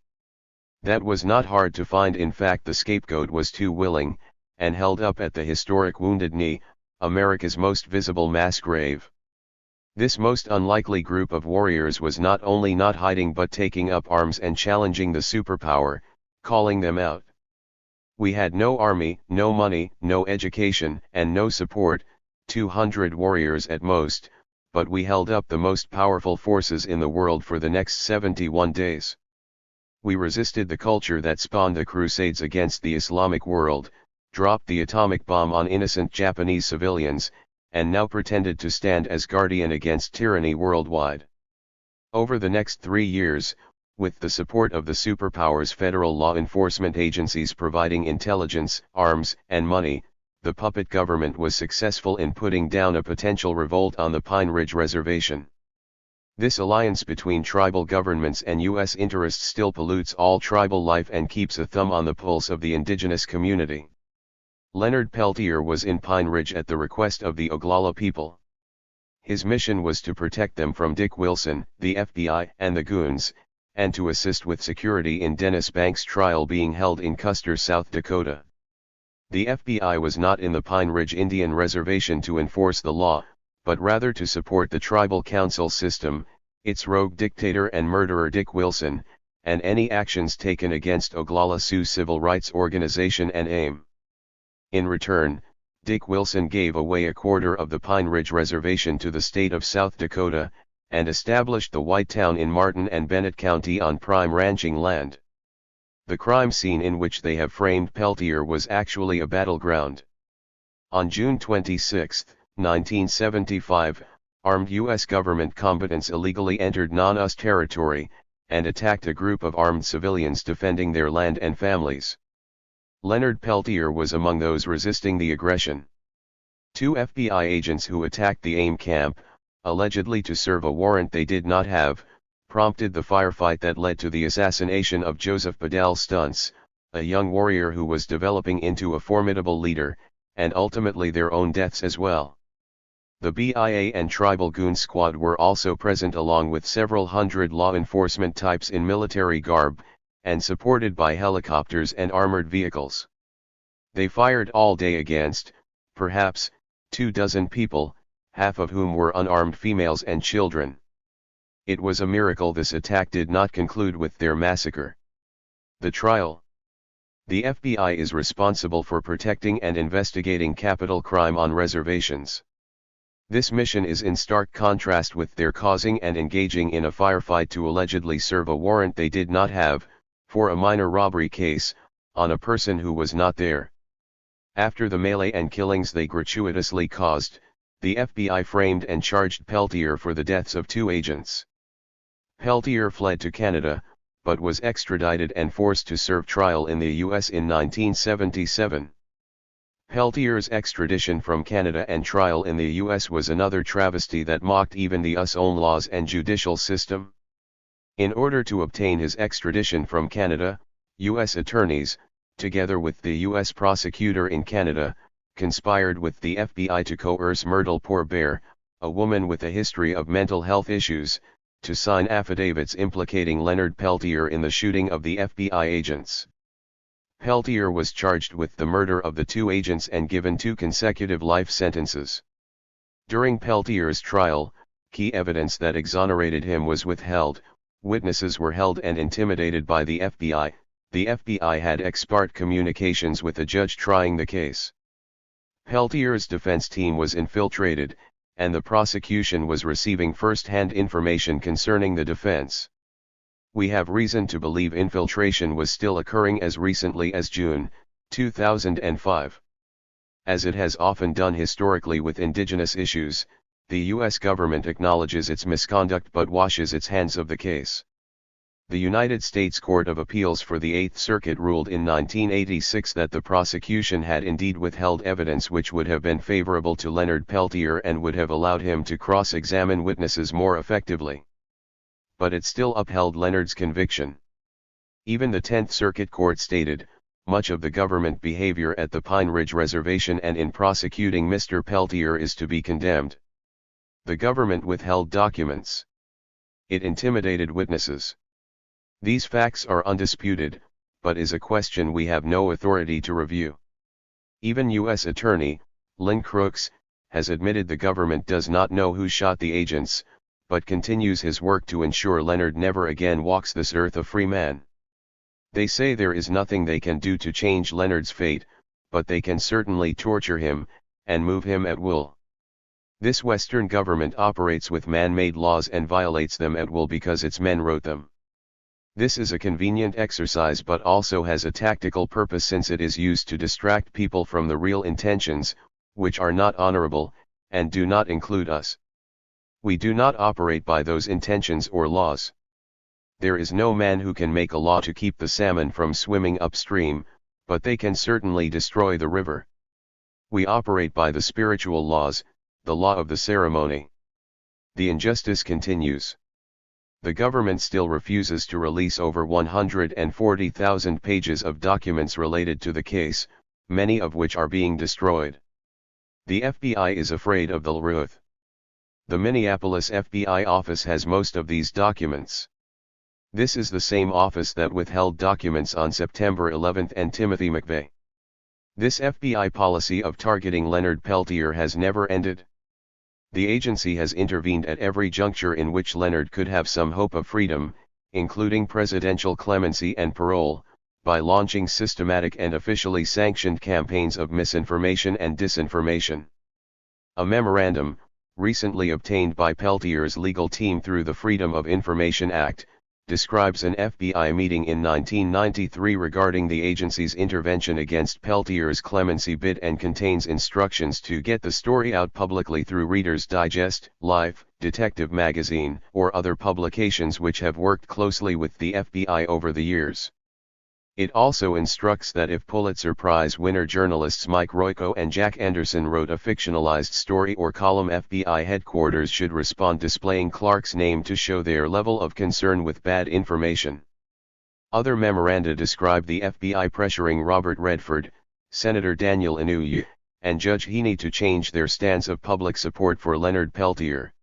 That was not hard to find. In fact, the scapegoat was too willing, and held up at the historic Wounded Knee, America's most visible mass grave. This most unlikely group of warriors was not only not hiding but taking up arms and challenging the superpower, calling them out. We had no army, no money, no education, and no support, 200 warriors at most, but we held up the most powerful forces in the world for the next 71 days. We resisted the culture that spawned the crusades against the Islamic world, dropped the atomic bomb on innocent Japanese civilians, and now pretended to stand as guardian against tyranny worldwide. Over the next 3 years, with the support of the superpowers' federal law enforcement agencies providing intelligence, arms, and money, the puppet government was successful in putting down a potential revolt on the Pine Ridge Reservation. This alliance between tribal governments and U.S. interests still pollutes all tribal life and keeps a thumb on the pulse of the indigenous community. Leonard Peltier was in Pine Ridge at the request of the Oglala people. His mission was to protect them from Dick Wilson, the FBI, and the goons, and to assist with security in Dennis Banks' trial being held in Custer, South Dakota. The FBI was not in the Pine Ridge Indian Reservation to enforce the law, but rather to support the tribal council system, its rogue dictator and murderer Dick Wilson, and any actions taken against Oglala Sioux civil rights organization and AIM. In return, Dick Wilson gave away a quarter of the Pine Ridge Reservation to the state of South Dakota, and established the White Town in Martin and Bennett County on prime ranching land. The crime scene in which they have framed Peltier was actually a battleground. On June 26, 1975, armed U.S. government combatants illegally entered non-US territory, and attacked a group of armed civilians defending their land and families. Leonard Peltier was among those resisting the aggression. 2 FBI agents who attacked the AIM camp, allegedly to serve a warrant they did not have, prompted the firefight that led to the assassination of Joseph Bedell Stuntz, a young warrior who was developing into a formidable leader, and ultimately their own deaths as well. The BIA and Tribal Goon Squad were also present along with several hundred law enforcement types in military garb, and supported by helicopters and armored vehicles. They fired all day against, perhaps, 24 people, half of whom were unarmed females and children. It was a miracle this attack did not conclude with their massacre. The trial. The FBI is responsible for protecting and investigating capital crime on reservations. This mission is in stark contrast with their causing and engaging in a firefight to allegedly serve a warrant they did not have, for a minor robbery case, on a person who was not there. After the melee and killings they gratuitously caused, the FBI framed and charged Peltier for the deaths of 2 agents. Peltier fled to Canada, but was extradited and forced to serve trial in the U.S. in 1977. Peltier's extradition from Canada and trial in the U.S. was another travesty that mocked even the U.S. own laws and judicial system. In order to obtain his extradition from Canada, U.S. attorneys, together with the U.S. prosecutor in Canada, conspired with the FBI to coerce Myrtle Pourbaix, a woman with a history of mental health issues, to sign affidavits implicating Leonard Peltier in the shooting of the FBI agents. Peltier was charged with the murder of the 2 agents and given 2 consecutive life sentences. During Peltier's trial, key evidence that exonerated him was withheld. Witnesses were held and intimidated by the FBI. The FBI had ex parte communications with the judge trying the case. Peltier's defense team was infiltrated, and the prosecution was receiving first-hand information concerning the defense. We have reason to believe infiltration was still occurring as recently as June 2005. As it has often done historically with indigenous issues, the U.S. government acknowledges its misconduct but washes its hands of the case. The United States Court of Appeals for the Eighth Circuit ruled in 1986 that the prosecution had indeed withheld evidence which would have been favorable to Leonard Peltier and would have allowed him to cross-examine witnesses more effectively. but it still upheld Leonard's conviction. Even the 10th Circuit Court stated, much of the government behavior at the Pine Ridge Reservation and in prosecuting Mr. Peltier is to be condemned. The government withheld documents. It intimidated witnesses. These facts are undisputed, but is a question we have no authority to review. Even U.S. Attorney, Lynn Crooks, has admitted the government does not know who shot the agents, but continues his work to ensure Leonard never again walks this earth a free man. They say there is nothing they can do to change Leonard's fate, but they can certainly torture him, and move him at will. This Western government operates with man-made laws and violates them at will because its men wrote them. This is a convenient exercise but also has a tactical purpose since it is used to distract people from the real intentions, which are not honorable, and do not include us. We do not operate by those intentions or laws. There is no man who can make a law to keep the salmon from swimming upstream, but they can certainly destroy the river. We operate by the spiritual laws, the law of the ceremony. The injustice continues. The government still refuses to release over 140,000 pages of documents related to the case, many of which are being destroyed. The FBI is afraid of the truth. The Minneapolis FBI office has most of these documents. This is the same office that withheld documents on September 11 and Timothy McVeigh. This FBI policy of targeting Leonard Peltier has never ended. The agency has intervened at every juncture in which Leonard could have some hope of freedom, including presidential clemency and parole, by launching systematic and officially sanctioned campaigns of misinformation and disinformation. A memorandum, recently obtained by Peltier's legal team through the Freedom of Information Act, describes an FBI meeting in 1993 regarding the agency's intervention against Peltier's clemency bid and contains instructions to get the story out publicly through Reader's Digest, Life, Detective Magazine, or other publications which have worked closely with the FBI over the years. It also instructs that if Pulitzer Prize winner journalists Mike Royko and Jack Anderson wrote a fictionalized story or column, FBI headquarters should respond displaying Clark's name to show their level of concern with bad information. Other memoranda describe the FBI pressuring Robert Redford, Senator Daniel Inouye, and Judge Heaney to change their stance of public support for Leonard Peltier.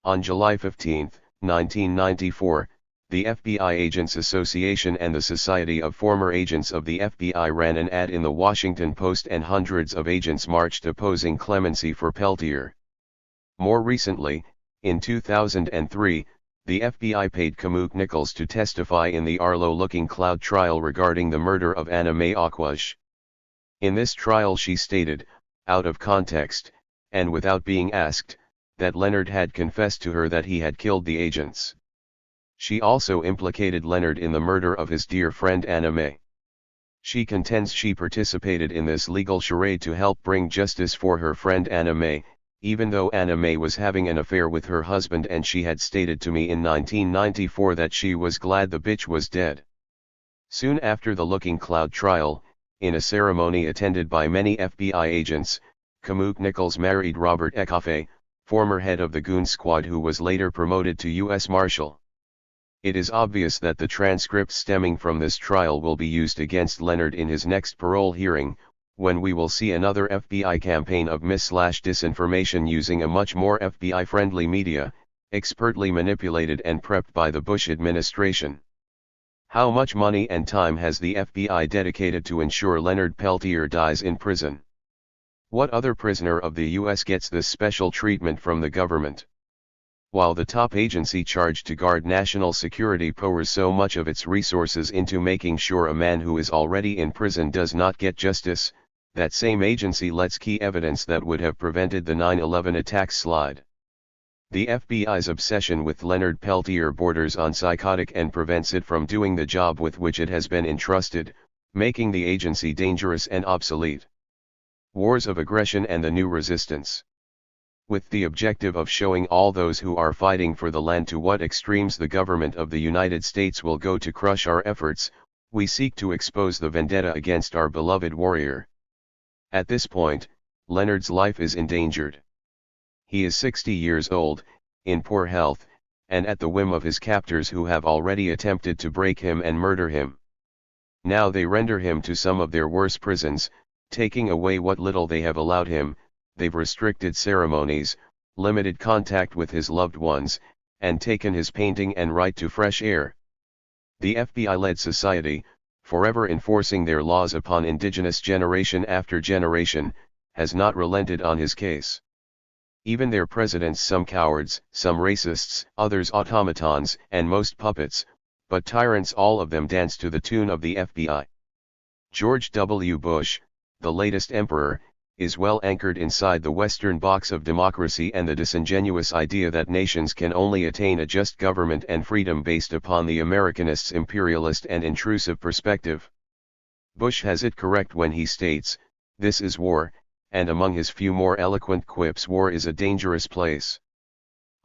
On July 15, 1994, the FBI Agents Association and the Society of Former Agents of the FBI ran an ad in the Washington Post and hundreds of agents marched opposing clemency for Peltier. More recently, in 2003, the FBI paid Kamuk Nichols to testify in the Arlo Looking Cloud trial regarding the murder of Anna Mae Aquaj. In this trial she stated, out of context, and without being asked, that Leonard had confessed to her that he had killed the agents. She also implicated Leonard in the murder of his dear friend Anna Mae. She contends she participated in this legal charade to help bring justice for her friend Anna Mae, even though Anna Mae was having an affair with her husband and she had stated to me in 1994 that she was glad the bitch was dead. Soon after the Looking Cloud trial, in a ceremony attended by many FBI agents, Kamuk Nichols married Robert Ekafe, former head of the Goon Squad who was later promoted to U.S. Marshal. It is obvious that the transcripts stemming from this trial will be used against Leonard in his next parole hearing, when we will see another FBI campaign of mis/disinformation using a much more FBI-friendly media, expertly manipulated and prepped by the Bush administration. How much money and time has the FBI dedicated to ensure Leonard Peltier dies in prison? What other prisoner of the U.S. gets this special treatment from the government? While the top agency charged to guard national security pours so much of its resources into making sure a man who is already in prison does not get justice, that same agency lets key evidence that would have prevented the 9/11 attacks slide. The FBI's obsession with Leonard Peltier borders on psychotic and prevents it from doing the job with which it has been entrusted, making the agency dangerous and obsolete. Wars of aggression and the new resistance. With the objective of showing all those who are fighting for the land to what extremes the government of the United States will go to crush our efforts, we seek to expose the vendetta against our beloved warrior. At this point, Leonard's life is endangered. He is 60 years old, in poor health, and at the whim of his captors who have already attempted to break him and murder him. Now they render him to some of their worst prisons, taking away what little they have allowed him. They've restricted ceremonies, limited contact with his loved ones, and taken his painting and right to fresh air. The FBI-led society, forever enforcing their laws upon indigenous generation after generation, has not relented on his case. Even their presidents, some cowards, some racists, others automatons, and most puppets, but tyrants, all of them dance to the tune of the FBI. George W. Bush, the latest emperor, is well anchored inside the Western box of democracy and the disingenuous idea that nations can only attain a just government and freedom based upon the Americanist's imperialist and intrusive perspective. Bush has it correct when he states, "This is war," and among his few more eloquent quips, "War is a dangerous place."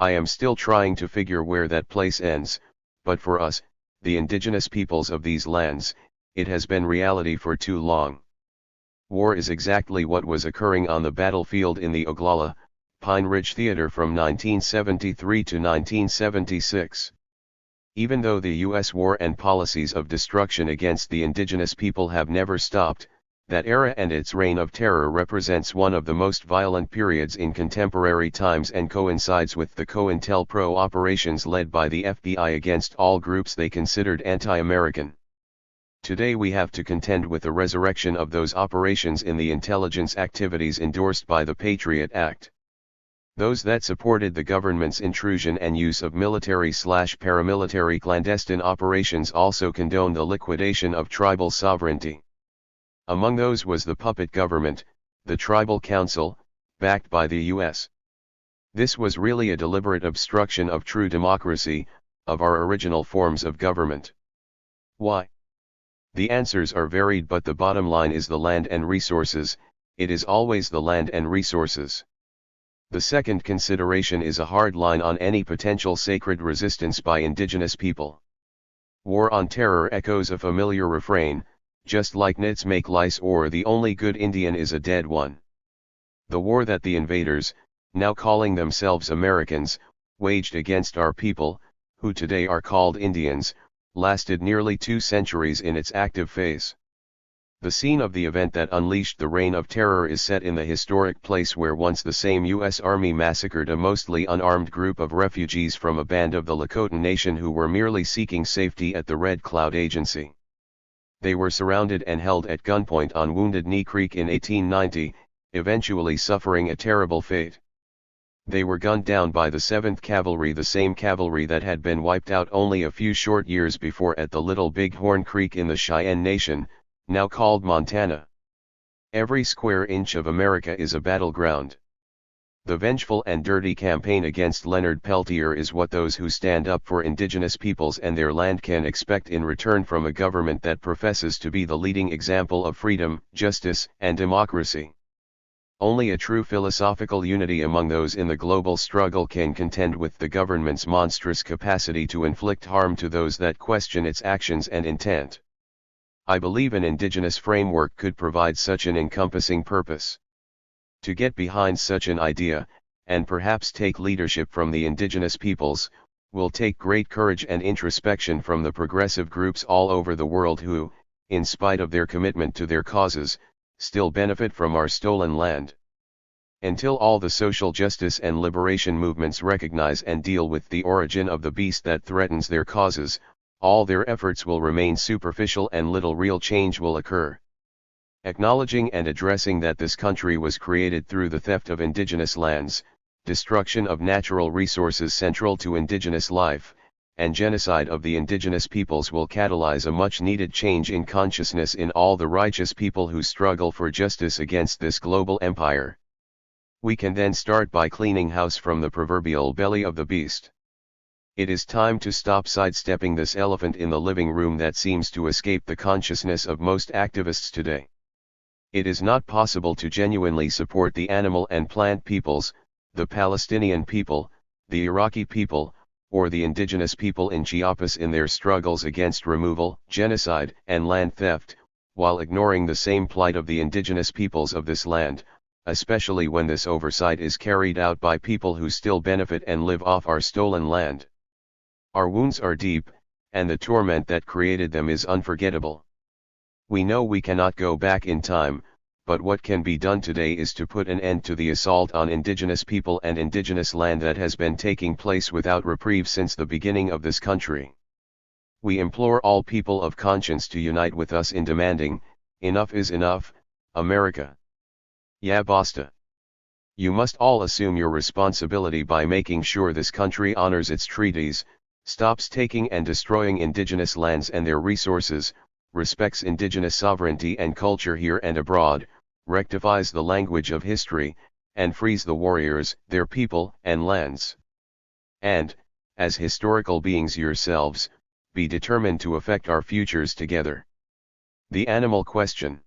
I am still trying to figure where that place ends, but for us, the indigenous peoples of these lands, it has been reality for too long. War is exactly what was occurring on the battlefield in the Oglala, Pine Ridge Theater from 1973 to 1976. Even though the U.S. war and policies of destruction against the indigenous people have never stopped, that era and its reign of terror represents one of the most violent periods in contemporary times and coincides with the COINTELPRO operations led by the FBI against all groups they considered anti-American. Today we have to contend with the resurrection of those operations in the intelligence activities endorsed by the Patriot Act. Those that supported the government's intrusion and use of military/paramilitary clandestine operations also condoned the liquidation of tribal sovereignty. Among those was the puppet government, the Tribal Council, backed by the U.S. This was really a deliberate obstruction of true democracy, of our original forms of government. Why? The answers are varied, but the bottom line is the land and resources. It is always the land and resources. The second consideration is a hard line on any potential sacred resistance by indigenous people. War on terror echoes a familiar refrain, just like nits make lice or the only good Indian is a dead one. The war that the invaders, now calling themselves Americans, waged against our people, who today are called Indians, lasted nearly 2 centuries in its active phase. The scene of the event that unleashed the reign of terror is set in the historic place where once the same U.S. Army massacred a mostly unarmed group of refugees from a band of the Lakota Nation who were merely seeking safety at the Red Cloud Agency. They were surrounded and held at gunpoint on Wounded Knee Creek in 1890, eventually suffering a terrible fate. They were gunned down by the 7th Cavalry, the same cavalry that had been wiped out only a few short years before at the Little Bighorn Creek in the Cheyenne Nation, now called Montana. Every square inch of America is a battleground. The vengeful and dirty campaign against Leonard Peltier is what those who stand up for indigenous peoples and their land can expect in return from a government that professes to be the leading example of freedom, justice, and democracy. Only a true philosophical unity among those in the global struggle can contend with the government's monstrous capacity to inflict harm to those that question its actions and intent. I believe an indigenous framework could provide such an encompassing purpose. To get behind such an idea, and perhaps take leadership from the indigenous peoples, will take great courage and introspection from the progressive groups all over the world who, in spite of their commitment to their causes, still benefit from our stolen land. Until all the social justice and liberation movements recognize and deal with the origin of the beast that threatens their causes, all their efforts will remain superficial and little real change will occur. Acknowledging and addressing that this country was created through the theft of indigenous lands, destruction of natural resources central to indigenous life, and genocide of the indigenous peoples will catalyze a much-needed change in consciousness in all the righteous people who struggle for justice against this global empire. We can then start by cleaning house from the proverbial belly of the beast. It is time to stop sidestepping this elephant in the living room that seems to escape the consciousness of most activists today. It is not possible to genuinely support the animal and plant peoples, the Palestinian people, the Iraqi people, or the indigenous people in Chiapas in their struggles against removal, genocide, and land theft, while ignoring the same plight of the indigenous peoples of this land, especially when this oversight is carried out by people who still benefit and live off our stolen land. Our wounds are deep, and the torment that created them is unforgettable. We know we cannot go back in time, but what can be done today is to put an end to the assault on indigenous people and indigenous land that has been taking place without reprieve since the beginning of this country. We implore all people of conscience to unite with us in demanding, enough is enough, America. Ya basta. You must all assume your responsibility by making sure this country honors its treaties, stops taking and destroying indigenous lands and their resources, respects indigenous sovereignty and culture here and abroad, rectifies the language of history, and frees the warriors, their people and lands. And, as historical beings yourselves, be determined to affect our futures together. The Animal Question.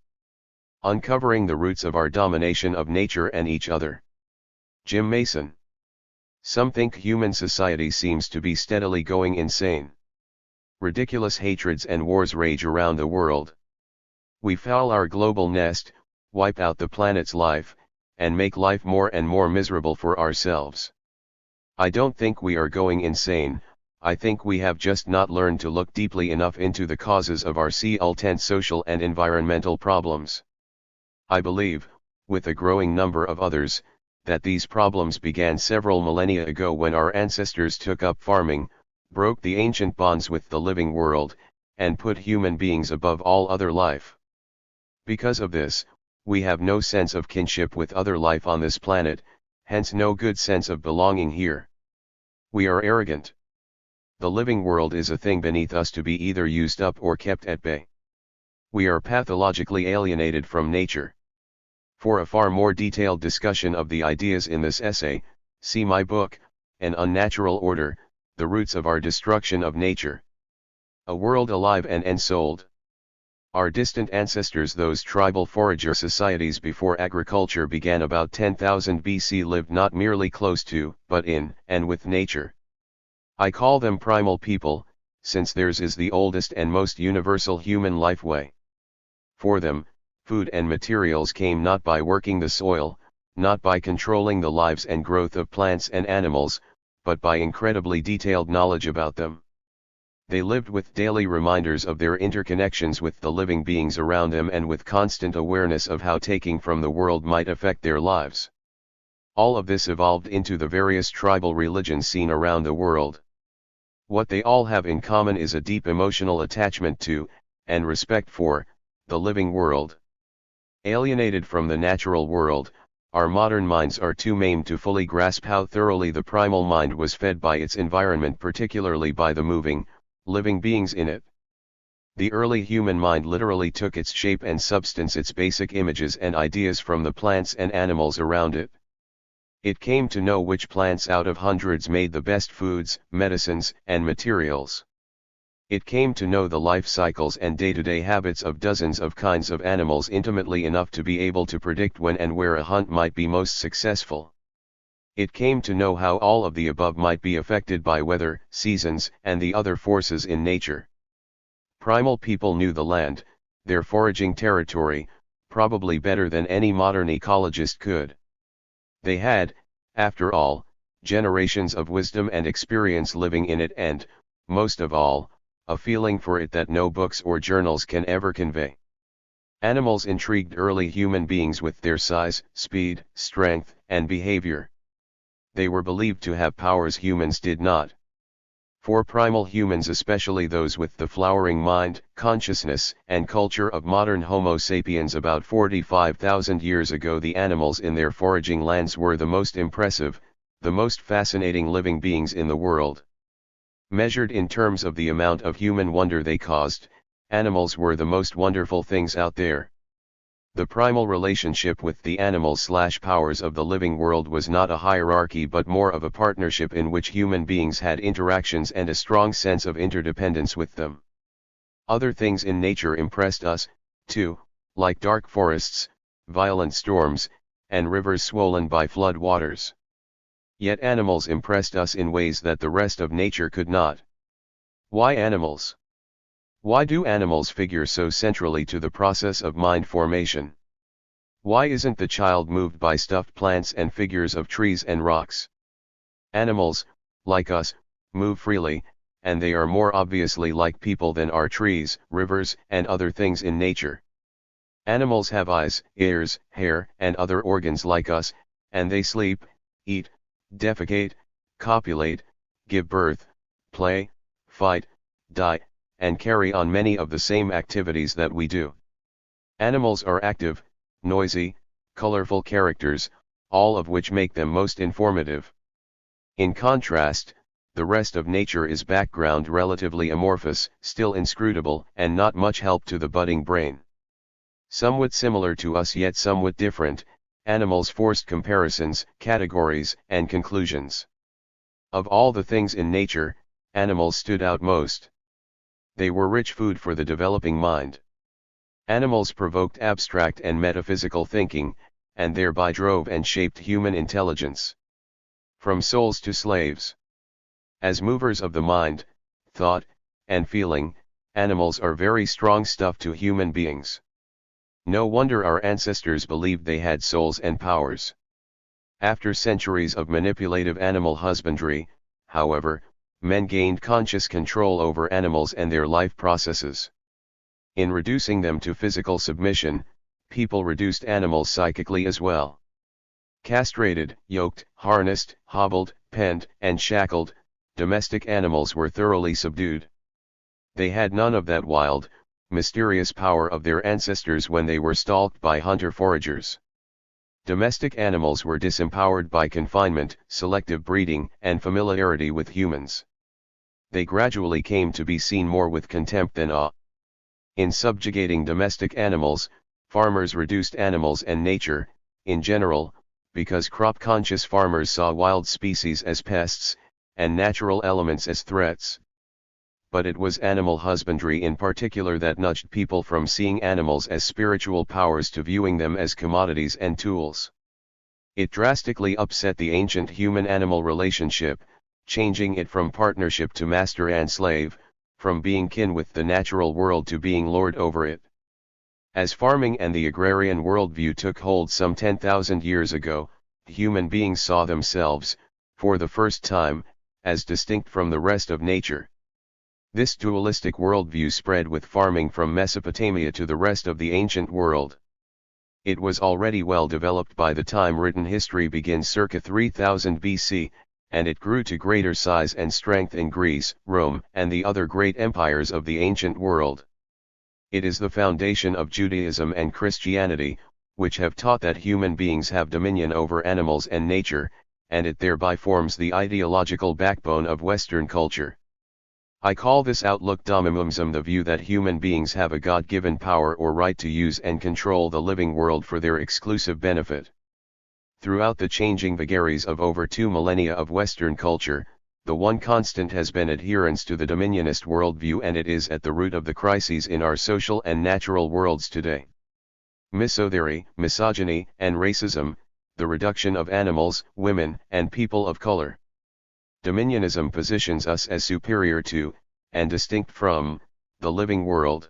Uncovering the roots of our domination of nature and each other. Jim Mason. Some think human society seems to be steadily going insane. Ridiculous hatreds and wars rage around the world. We foul our global nest, wipe out the planet's life, and make life more and more miserable for ourselves. I don't think we are going insane, I think we have just not learned to look deeply enough into the causes of our resultant social and environmental problems. I believe, with a growing number of others, that these problems began several millennia ago when our ancestors took up farming, broke the ancient bonds with the living world, and put human beings above all other life. Because of this, we have no sense of kinship with other life on this planet, hence no good sense of belonging here. We are arrogant. The living world is a thing beneath us to be either used up or kept at bay. We are pathologically alienated from nature. For a far more detailed discussion of the ideas in this essay, see my book, An Unnatural Order, The Roots of Our Destruction of Nature. A World Alive and Ensouled. Our distant ancestors, those tribal forager societies before agriculture began about 10,000 BC, lived not merely close to, but in, and with nature. I call them primal people, since theirs is the oldest and most universal human life way. For them, food and materials came not by working the soil, not by controlling the lives and growth of plants and animals, but by incredibly detailed knowledge about them. They lived with daily reminders of their interconnections with the living beings around them and with constant awareness of how taking from the world might affect their lives. All of this evolved into the various tribal religions seen around the world. What they all have in common is a deep emotional attachment to, and respect for, the living world. Alienated from the natural world, our modern minds are too maimed to fully grasp how thoroughly the primal mind was fed by its environment, particularly by the moving, living beings in it. The early human mind literally took its shape and substance, its basic images and ideas, from the plants and animals around it. It came to know which plants out of hundreds made the best foods, medicines, and materials. It came to know the life cycles and day-to-day habits of dozens of kinds of animals intimately enough to be able to predict when and where a hunt might be most successful. It came to know how all of the above might be affected by weather, seasons, and the other forces in nature. Primal people knew the land, their foraging territory, probably better than any modern ecologist could. They had, after all, generations of wisdom and experience living in it and, most of all, a feeling for it that no books or journals can ever convey. Animals intrigued early human beings with their size, speed, strength, and behavior. They were believed to have powers humans did not. For primal humans, especially those with the flowering mind, consciousness, and culture of modern Homo sapiens about 45,000 years ago, the animals in their foraging lands were the most impressive, the most fascinating living beings in the world. Measured in terms of the amount of human wonder they caused, animals were the most wonderful things out there. The primal relationship with the animals/powers of the living world was not a hierarchy but more of a partnership in which human beings had interactions and a strong sense of interdependence with them. Other things in nature impressed us, too, like dark forests, violent storms, and rivers swollen by flood waters. Yet animals impressed us in ways that the rest of nature could not. Why animals? Why do animals figure so centrally to the process of mind formation? Why isn't the child moved by stuffed plants and figures of trees and rocks? Animals, like us, move freely, and they are more obviously like people than are trees, rivers, and other things in nature. Animals have eyes, ears, hair, and other organs like us, and they sleep, eat, defecate, copulate, give birth, play, fight, die, and carry on many of the same activities that we do. Animals are active, noisy, colorful characters, all of which make them most informative. In contrast, the rest of nature is background, relatively amorphous, still inscrutable, and not much help to the budding brain. Somewhat similar to us yet somewhat different, animals forced comparisons, categories, and conclusions. Of all the things in nature, animals stood out most. They were rich food for the developing mind. Animals provoked abstract and metaphysical thinking, and thereby drove and shaped human intelligence. From souls to slaves. As movers of the mind, thought, and feeling, animals are very strong stuff to human beings. No wonder our ancestors believed they had souls and powers. After centuries of manipulative animal husbandry, however, men gained conscious control over animals and their life processes. In reducing them to physical submission, people reduced animals psychically as well. Castrated, yoked, harnessed, hobbled, penned, and shackled, domestic animals were thoroughly subdued. They had none of that wild, mysterious power of their ancestors when they were stalked by hunter-foragers. Domestic animals were disempowered by confinement, selective breeding, and familiarity with humans. They gradually came to be seen more with contempt than awe. In subjugating domestic animals, farmers reduced animals and nature, in general, because crop-conscious farmers saw wild species as pests, and natural elements as threats. But it was animal husbandry in particular that nudged people from seeing animals as spiritual powers to viewing them as commodities and tools. It drastically upset the ancient human-animal relationship, changing it from partnership to master and slave, from being kin with the natural world to being lord over it. As farming and the agrarian worldview took hold some 10,000 years ago, human beings saw themselves, for the first time, as distinct from the rest of nature. This dualistic worldview spread with farming from Mesopotamia to the rest of the ancient world. It was already well developed by the time written history begins circa 3000 BC, and it grew to greater size and strength in Greece, Rome, and the other great empires of the ancient world. It is the foundation of Judaism and Christianity, which have taught that human beings have dominion over animals and nature, and it thereby forms the ideological backbone of Western culture. I call this outlook dominumsm, the view that human beings have a God-given power or right to use and control the living world for their exclusive benefit. Throughout the changing vagaries of over 2 millennia of Western culture, the one constant has been adherence to the dominionist worldview, and it is at the root of the crises in our social and natural worlds today. Misothery, misogyny, and racism, the reduction of animals, women, and people of color. Dominionism positions us as superior to, and distinct from, the living world.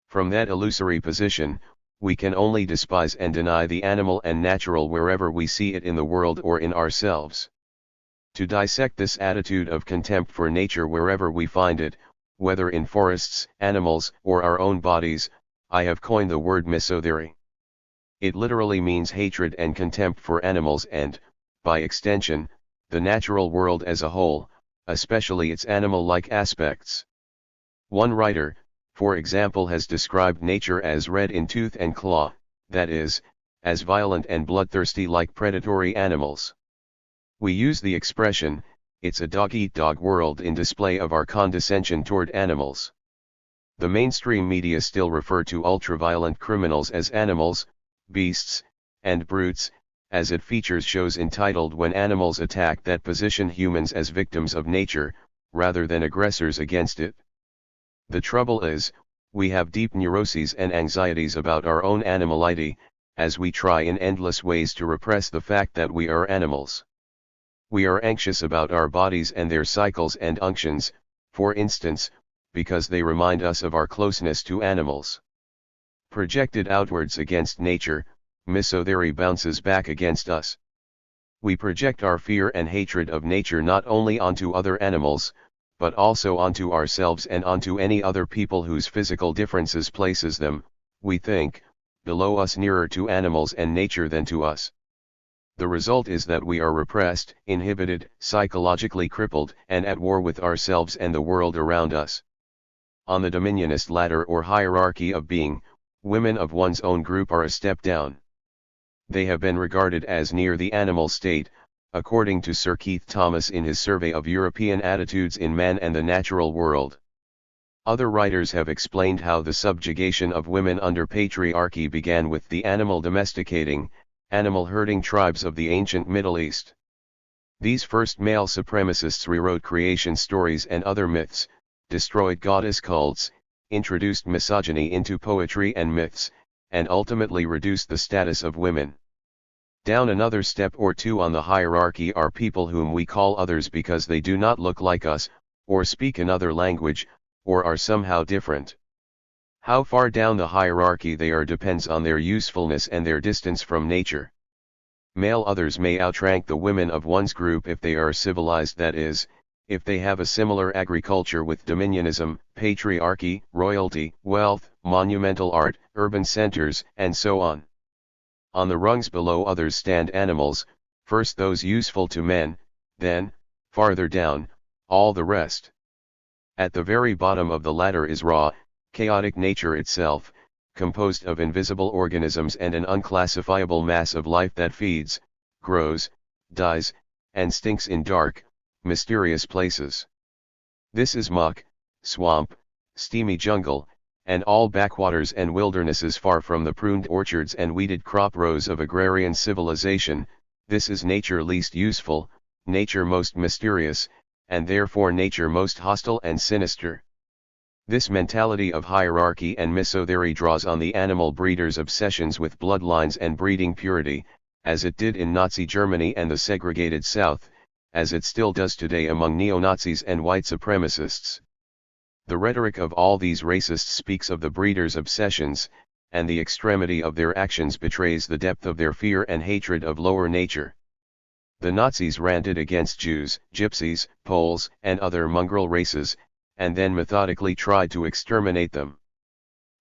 From that illusory position, we can only despise and deny the animal and natural wherever we see it in the world or in ourselves. To dissect this attitude of contempt for nature wherever we find it, whether in forests, animals, or our own bodies, I have coined the word misothery. It literally means hatred and contempt for animals and, by extension, the natural world as a whole, especially its animal-like aspects. One writer, for example, has described nature as red in tooth and claw, that is, as violent and bloodthirsty like predatory animals. We use the expression, "it's a dog-eat-dog world," in display of our condescension toward animals. The mainstream media still refer to ultra-violent criminals as animals, beasts, and brutes, as it features shows entitled "When Animals Attack" that position humans as victims of nature, rather than aggressors against it. The trouble is, we have deep neuroses and anxieties about our own animality, as we try in endless ways to repress the fact that we are animals. We are anxious about our bodies and their cycles and unctions, for instance, because they remind us of our closeness to animals. Projected outwards against nature, misothery bounces back against us. We project our fear and hatred of nature not only onto other animals, but also onto ourselves and onto any other people whose physical differences places them, we think, below us, nearer to animals and nature than to us. The result is that we are repressed, inhibited, psychologically crippled, and at war with ourselves and the world around us. On the dominionist ladder or hierarchy of being, women of one's own group are a step down. They have been regarded as near the animal state, according to Sir Keith Thomas in his survey of European attitudes in man and the natural world. Other writers have explained how the subjugation of women under patriarchy began with the animal domesticating, animal herding tribes of the ancient Middle East. These first male supremacists rewrote creation stories and other myths, destroyed goddess cults, introduced misogyny into poetry and myths, and ultimately reduced the status of women. Down another step or two on the hierarchy are people whom we call others because they do not look like us, or speak another language, or are somehow different. How far down the hierarchy they are depends on their usefulness and their distance from nature. Male others may outrank the women of one's group if they are civilized, that is, if they have a similar agriculture with dominionism, patriarchy, royalty, wealth, monumental art, urban centers, and so on. On the rungs below others stand animals, first those useful to men, then, farther down, all the rest. At the very bottom of the ladder is raw, chaotic nature itself, composed of invisible organisms and an unclassifiable mass of life that feeds, grows, dies, and stinks in dark, mysterious places. This is muck, swamp, steamy jungle, and all backwaters and wildernesses far from the pruned orchards and weeded crop rows of agrarian civilization. This is nature least useful, nature most mysterious, and therefore nature most hostile and sinister. This mentality of hierarchy and misothery draws on the animal breeders' obsessions with bloodlines and breeding purity, as it did in Nazi Germany and the segregated South, as it still does today among neo-Nazis and white supremacists. The rhetoric of all these racists speaks of the breeders' obsessions, and the extremity of their actions betrays the depth of their fear and hatred of lower nature. The Nazis ranted against Jews, Gypsies, Poles, and other mongrel races, and then methodically tried to exterminate them.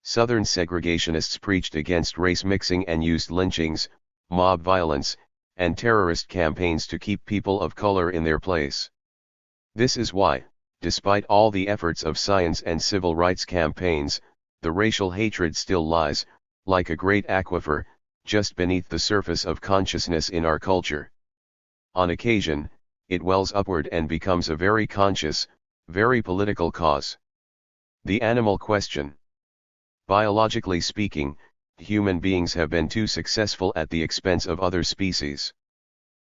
Southern segregationists preached against race mixing and used lynchings, mob violence, and terrorist campaigns to keep people of color in their place. This is why, despite all the efforts of science and civil rights campaigns, the racial hatred still lies, like a great aquifer, just beneath the surface of consciousness in our culture. On occasion, it wells upward and becomes a very conscious, very political cause. The animal question. Biologically speaking, human beings have been too successful at the expense of other species.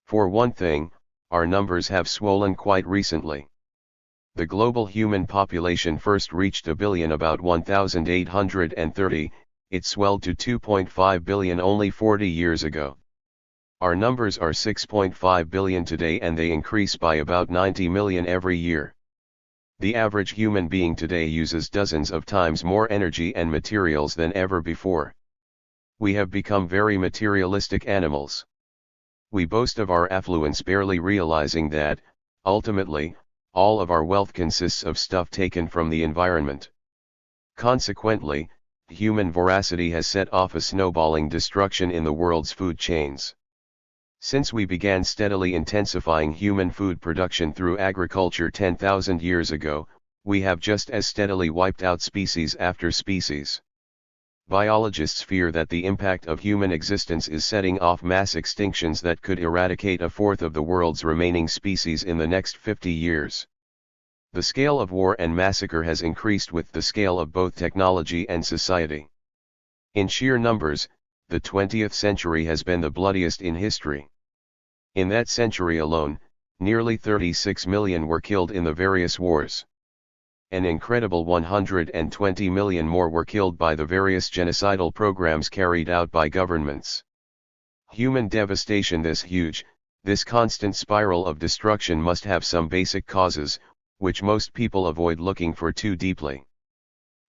For one thing, our numbers have swollen quite recently. The global human population first reached a billion about 1830, it swelled to 2.5 billion only 40 years ago. Our numbers are 6.5 billion today and they increase by about 90 million every year. The average human being today uses dozens of times more energy and materials than ever before. We have become very materialistic animals. We boast of our affluence, barely realizing that, ultimately, all of our wealth consists of stuff taken from the environment. Consequently, human voracity has set off a snowballing destruction in the world's food chains. Since we began steadily intensifying human food production through agriculture 10,000 years ago, we have just as steadily wiped out species after species. Biologists fear that the impact of human existence is setting off mass extinctions that could eradicate a fourth of the world's remaining species in the next 50 years. The scale of war and massacre has increased with the scale of both technology and society. In sheer numbers, the 20th century has been the bloodiest in history. In that century alone, nearly 36 million were killed in the various wars. An incredible 120 million more were killed by the various genocidal programs carried out by governments. Human devastation this huge, this constant spiral of destruction must have some basic causes, which most people avoid looking for too deeply.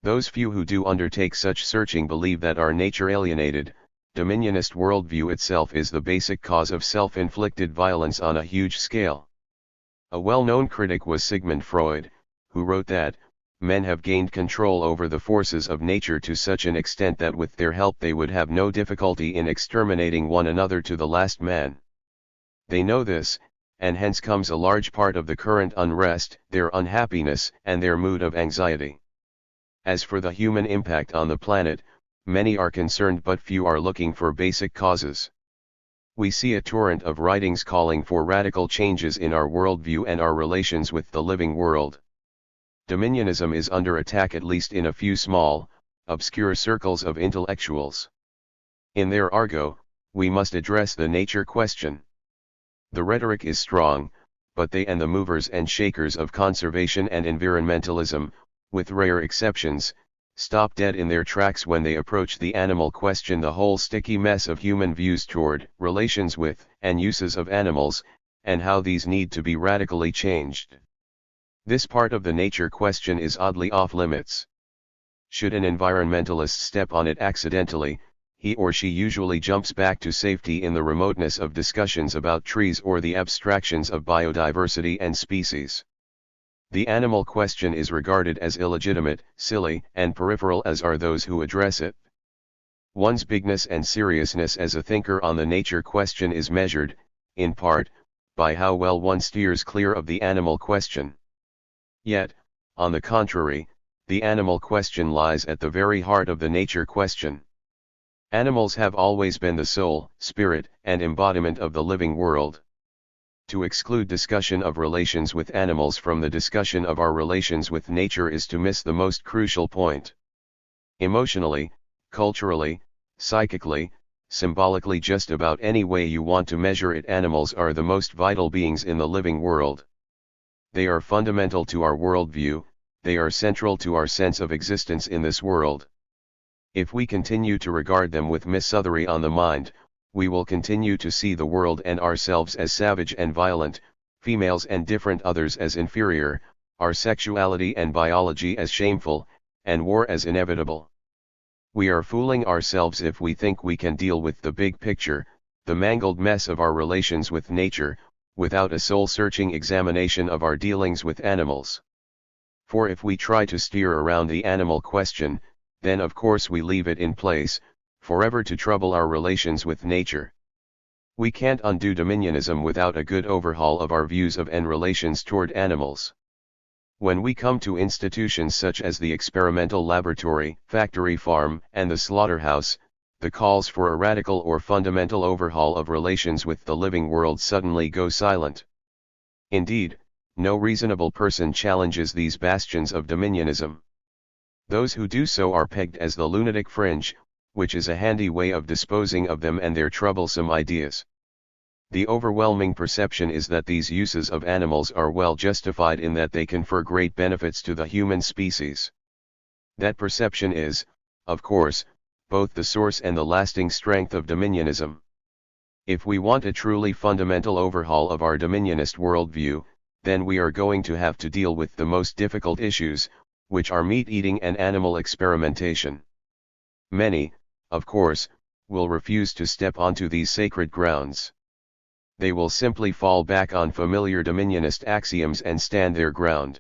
Those few who do undertake such searching believe that our nature-alienated, dominionist worldview itself is the basic cause of self-inflicted violence on a huge scale. A well-known critic was Sigmund Freud, who wrote that, men have gained control over the forces of nature to such an extent that with their help they would have no difficulty in exterminating one another to the last man. They know this, and hence comes a large part of the current unrest, their unhappiness, and their mood of anxiety. As for the human impact on the planet, many are concerned but few are looking for basic causes. We see a torrent of writings calling for radical changes in our worldview and our relations with the living world. Dominionism is under attack at least in a few small, obscure circles of intellectuals. In their argot, we must address the nature question. The rhetoric is strong, but they and the movers and shakers of conservation and environmentalism, with rare exceptions, stop dead in their tracks when they approach the animal question. The whole sticky mess of human views toward, relations with, and uses of animals, and how these need to be radically changed. This part of the nature question is oddly off limits. Should an environmentalist step on it accidentally, he or she usually jumps back to safety in the remoteness of discussions about trees or the abstractions of biodiversity and species. The animal question is regarded as illegitimate, silly, and peripheral as are those who address it. One's bigness and seriousness as a thinker on the nature question is measured, in part, by how well one steers clear of the animal question. Yet, on the contrary, the animal question lies at the very heart of the nature question. Animals have always been the soul, spirit, and embodiment of the living world. To exclude discussion of relations with animals from the discussion of our relations with nature is to miss the most crucial point. Emotionally, culturally, psychically, symbolically, just about any way you want to measure it, animals are the most vital beings in the living world. They are fundamental to our worldview, they are central to our sense of existence in this world. If we continue to regard them with misothery on the mind, we will continue to see the world and ourselves as savage and violent, females and different others as inferior, our sexuality and biology as shameful, and war as inevitable. We are fooling ourselves if we think we can deal with the big picture, the mangled mess of our relations with nature, without a soul-searching examination of our dealings with animals. For if we try to steer around the animal question, then of course we leave it in place, forever to trouble our relations with nature. We can't undo dominionism without a good overhaul of our views of and relations toward animals. When we come to institutions such as the experimental laboratory, factory farm, and the slaughterhouse, the calls for a radical or fundamental overhaul of relations with the living world suddenly go silent. Indeed, no reasonable person challenges these bastions of dominionism. Those who do so are pegged as the lunatic fringe, which is a handy way of disposing of them and their troublesome ideas. The overwhelming perception is that these uses of animals are well justified in that they confer great benefits to the human species. That perception is, of course, both the source and the lasting strength of dominionism. If we want a truly fundamental overhaul of our dominionist worldview, then we are going to have to deal with the most difficult issues, which are meat eating and animal experimentation. Many, of course, will refuse to step onto these sacred grounds. They will simply fall back on familiar dominionist axioms and stand their ground.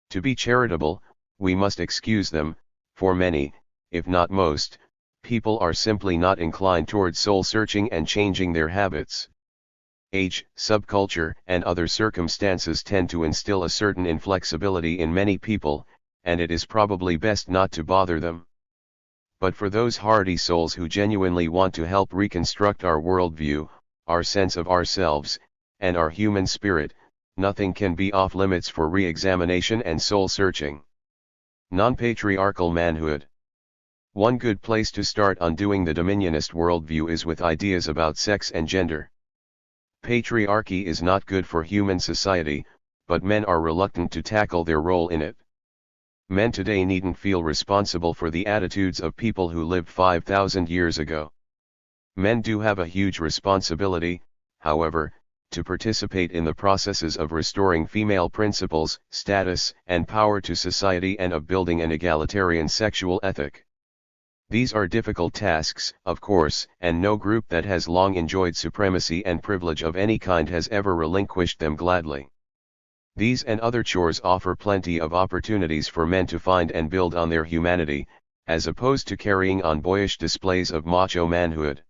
To be charitable, we must excuse them, for many, if not most, people are simply not inclined toward soul-searching and changing their habits. Age, subculture, and other circumstances tend to instill a certain inflexibility in many people, and it is probably best not to bother them. But for those hardy souls who genuinely want to help reconstruct our worldview, our sense of ourselves, and our human spirit, nothing can be off limits for re-examination and soul-searching. Non-patriarchal manhood. One good place to start undoing the dominionist worldview is with ideas about sex and gender. Patriarchy is not good for human society, but men are reluctant to tackle their role in it. Men today needn't feel responsible for the attitudes of people who lived 5,000 years ago. Men do have a huge responsibility, however, to participate in the processes of restoring female principles, status, and power to society and of building an egalitarian sexual ethic. These are difficult tasks, of course, and no group that has long enjoyed supremacy and privilege of any kind has ever relinquished them gladly. These and other chores offer plenty of opportunities for men to find and build on their humanity, as opposed to carrying on boyish displays of macho manhood.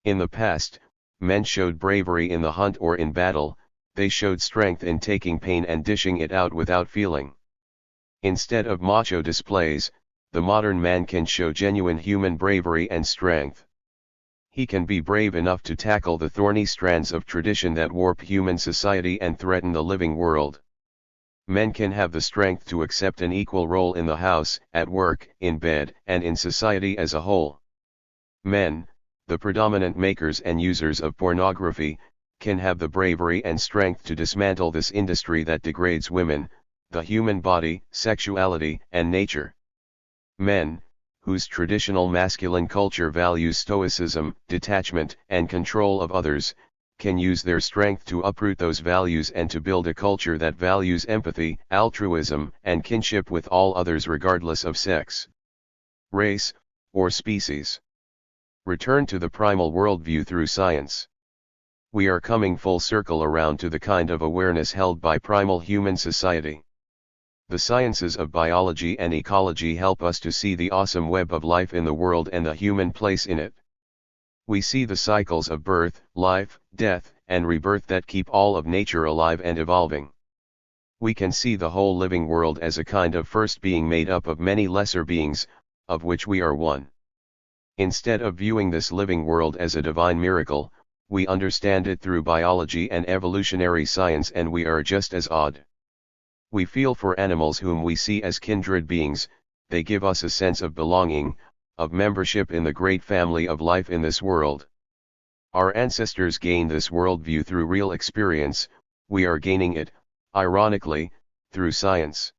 In the past, men showed bravery in the hunt or in battle, they showed strength in taking pain and dishing it out without feeling. Instead of macho displays, the modern man can show genuine human bravery and strength. He can be brave enough to tackle the thorny strands of tradition that warp human society and threaten the living world. Men can have the strength to accept an equal role in the house, at work, in bed, and in society as a whole. Men, the predominant makers and users of pornography, can have the bravery and strength to dismantle this industry that degrades women, the human body, sexuality, and nature. Men, whose traditional masculine culture values stoicism, detachment, and control of others, can use their strength to uproot those values and to build a culture that values empathy, altruism, and kinship with all others regardless of sex, race, or species. Return to the primal worldview through science. We are coming full circle around to the kind of awareness held by primal human society. The sciences of biology and ecology help us to see the awesome web of life in the world and the human place in it. We see the cycles of birth, life, death, and rebirth that keep all of nature alive and evolving. We can see the whole living world as a kind of first being made up of many lesser beings, of which we are one. Instead of viewing this living world as a divine miracle, we understand it through biology and evolutionary science, and we are just as odd. We feel for animals whom we see as kindred beings, they give us a sense of belonging, of membership in the great family of life in this world. Our ancestors gained this worldview through real experience, we are gaining it, ironically, through science.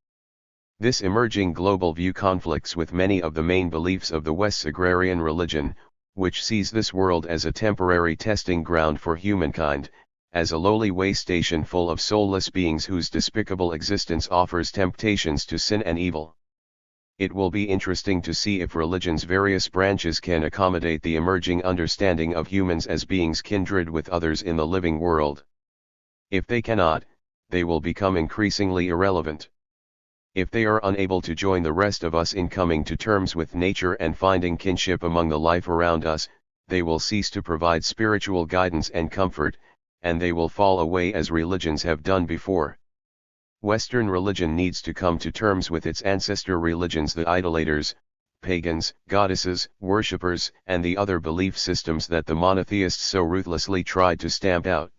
This emerging global view conflicts with many of the main beliefs of the West's agrarian religion, which sees this world as a temporary testing ground for humankind, as a lowly way station full of soulless beings whose despicable existence offers temptations to sin and evil. It will be interesting to see if religion's various branches can accommodate the emerging understanding of humans as beings kindred with others in the living world. If they cannot, they will become increasingly irrelevant. If they are unable to join the rest of us in coming to terms with nature and finding kinship among the life around us, they will cease to provide spiritual guidance and comfort, and they will fall away as religions have done before. Western religion needs to come to terms with its ancestor religions, the idolaters, pagans, goddesses, worshippers, and the other belief systems that the monotheists so ruthlessly tried to stamp out.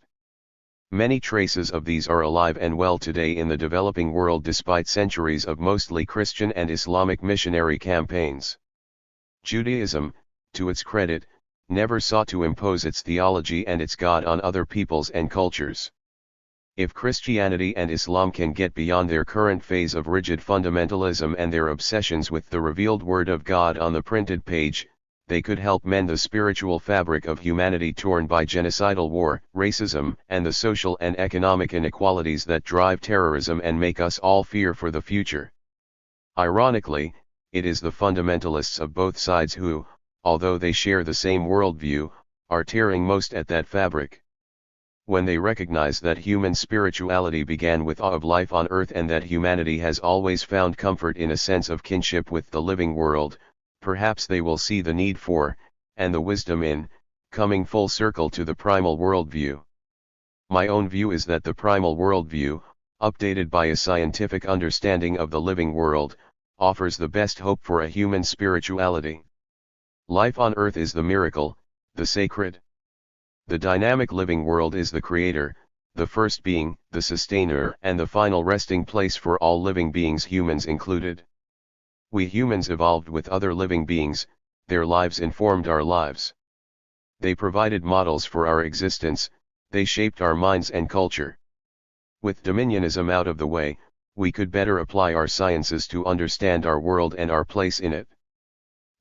Many traces of these are alive and well today in the developing world despite centuries of mostly Christian and Islamic missionary campaigns. Judaism, to its credit, never sought to impose its theology and its God on other peoples and cultures. If Christianity and Islam can get beyond their current phase of rigid fundamentalism and their obsessions with the revealed Word of God on the printed page, they could help mend the spiritual fabric of humanity torn by genocidal war, racism, and the social and economic inequalities that drive terrorism and make us all fear for the future. Ironically, it is the fundamentalists of both sides who, although they share the same worldview, are tearing most at that fabric. When they recognize that human spirituality began with awe of life on earth and that humanity has always found comfort in a sense of kinship with the living world, perhaps they will see the need for, and the wisdom in, coming full circle to the primal worldview. My own view is that the primal worldview, updated by a scientific understanding of the living world, offers the best hope for a human spirituality. Life on earth is the miracle, the sacred. The dynamic living world is the creator, the first being, the sustainer, and the final resting place for all living beings, humans included. We humans evolved with other living beings, their lives informed our lives. They provided models for our existence, they shaped our minds and culture. With dominionism out of the way, we could better apply our sciences to understand our world and our place in it.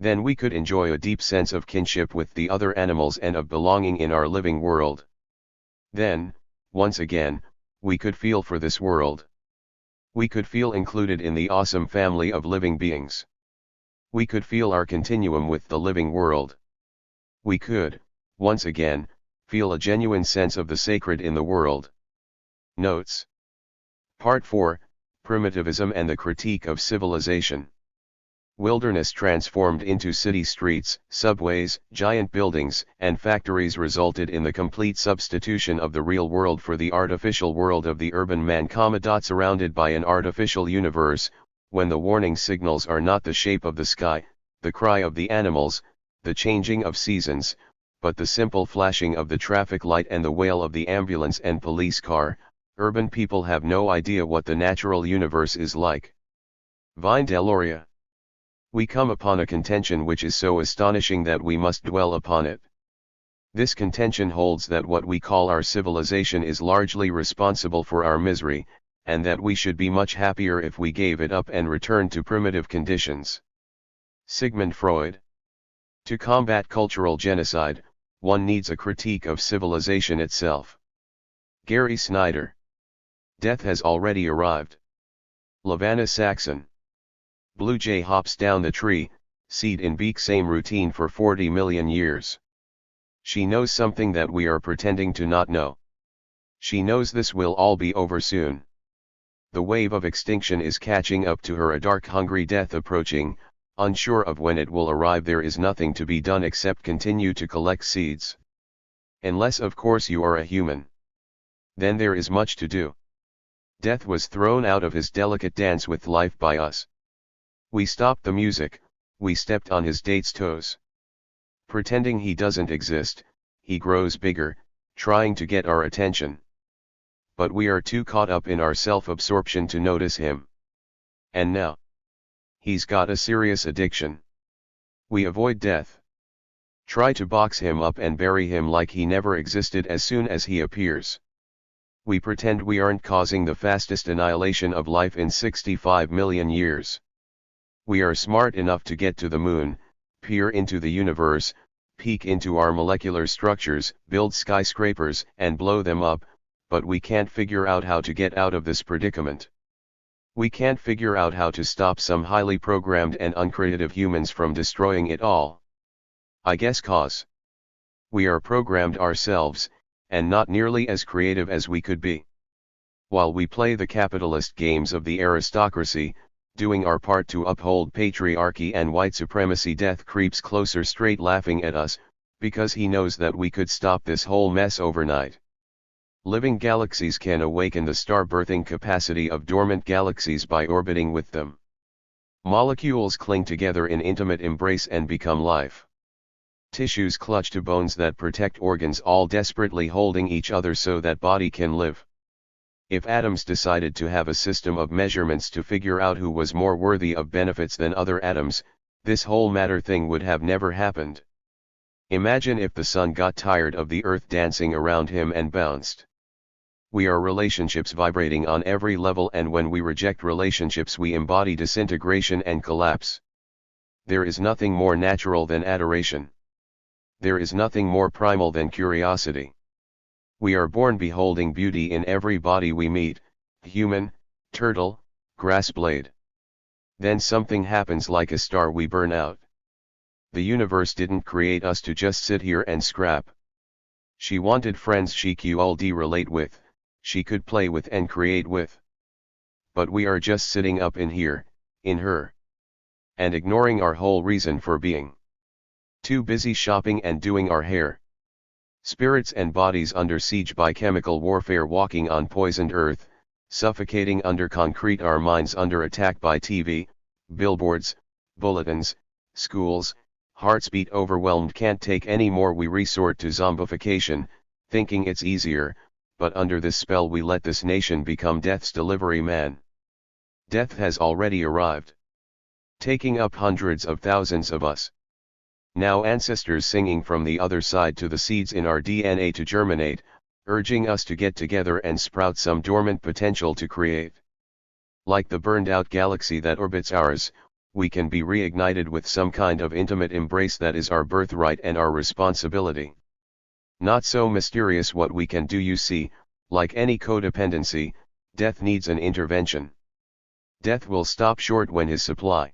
Then we could enjoy a deep sense of kinship with the other animals and of belonging in our living world. Then, once again, we could feel for this world. We could feel included in the awesome family of living beings. We could feel our continuum with the living world. We could, once again, feel a genuine sense of the sacred in the world. Notes. Part 4, Primitivism and the Critique of Civilization. Wilderness transformed into city streets, subways, giant buildings, and factories resulted in the complete substitution of the real world for the artificial world of the urban man, surrounded by an artificial universe, when the warning signals are not the shape of the sky, the cry of the animals, the changing of seasons, but the simple flashing of the traffic light and the wail of the ambulance and police car. Urban people have no idea what the natural universe is like. Vine Deloria. We come upon a contention which is so astonishing that we must dwell upon it. This contention holds that what we call our civilization is largely responsible for our misery, and that we should be much happier if we gave it up and returned to primitive conditions. Sigmund Freud. To combat cultural genocide, one needs a critique of civilization itself. Gary Snyder. Death has already arrived. Lavanna Saxon. Blue jay hops down the tree, seed in beak, same routine for 40 million years. She knows something that we are pretending to not know. She knows this will all be over soon. The wave of extinction is catching up to her, a dark hungry death approaching, unsure of when it will arrive. There is nothing to be done except continue to collect seeds. Unless of course you are a human. Then there is much to do. Death was thrown out of his delicate dance with life by us. We stopped the music, we stepped on his date's toes. Pretending he doesn't exist, he grows bigger, trying to get our attention. But we are too caught up in our self-absorption to notice him. And now, he's got a serious addiction. We avoid death. Try to box him up and bury him like he never existed as soon as he appears. We pretend we aren't causing the fastest annihilation of life in 65 million years. We are smart enough to get to the moon, peer into the universe, peek into our molecular structures, build skyscrapers and blow them up, but we can't figure out how to get out of this predicament. We can't figure out how to stop some highly programmed and uncreative humans from destroying it all. I guess 'cause we are programmed ourselves, and not nearly as creative as we could be. While we play the capitalist games of the aristocracy, doing our part to uphold patriarchy and white supremacy, death creeps closer, straight laughing at us, because he knows that we could stop this whole mess overnight. Living galaxies can awaken the star-birthing capacity of dormant galaxies by orbiting with them. Molecules cling together in intimate embrace and become life. Tissues clutch to bones that protect organs, all desperately holding each other so that body can live. If atoms decided to have a system of measurements to figure out who was more worthy of benefits than other atoms, this whole matter thing would have never happened. Imagine if the sun got tired of the earth dancing around him and bounced. We are relationships vibrating on every level, and when we reject relationships we embody disintegration and collapse. There is nothing more natural than adoration. There is nothing more primal than curiosity. We are born beholding beauty in every body we meet, human, turtle, grass blade. Then something happens, like a star, we burn out. The universe didn't create us to just sit here and scrap. She wanted friends she could relate with, she could play with and create with. But we are just sitting up in here, in her. And ignoring our whole reason for being. Too busy shopping and doing our hair. Spirits and bodies under siege by chemical warfare, walking on poisoned earth, suffocating under concrete, our minds under attack by TV, billboards, bulletins, schools, hearts beat overwhelmed, can't take any more. We resort to zombification, thinking it's easier, but under this spell we let this nation become death's delivery man. Death has already arrived, taking up hundreds of thousands of us. Now ancestors singing from the other side to the seeds in our DNA to germinate, urging us to get together and sprout some dormant potential to create. Like the burned-out galaxy that orbits ours, we can be reignited with some kind of intimate embrace that is our birthright and our responsibility. Not so mysterious what we can do, you see. Like any codependency, death needs an intervention. Death will stop short when his supply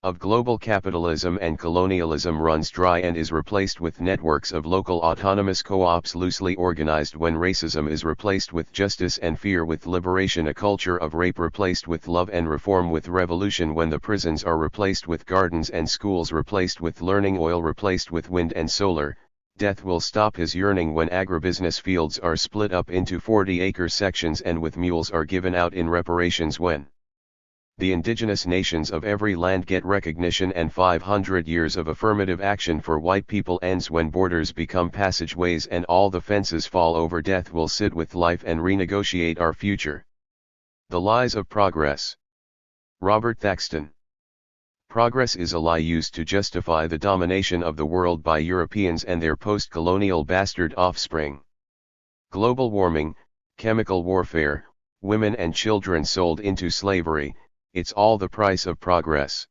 of global capitalism and colonialism runs dry and is replaced with networks of local autonomous co-ops loosely organized when racism is replaced with justice and fear with liberation, a culture of rape replaced with love and reform with revolution, when the prisons are replaced with gardens and schools replaced with learning, oil replaced with wind and solar. Death will stop his yearning when agribusiness fields are split up into 40-acre sections and with mules are given out in reparations, when the indigenous nations of every land get recognition and 500 years of affirmative action for white people ends, when borders become passageways and all the fences fall over. Death will sit with life and renegotiate our future. The lies of progress. Robert Thaxton. Progress is a lie used to justify the domination of the world by Europeans and their post-colonial bastard offspring. Global warming, chemical warfare, women and children sold into slavery, it's all the price of progress.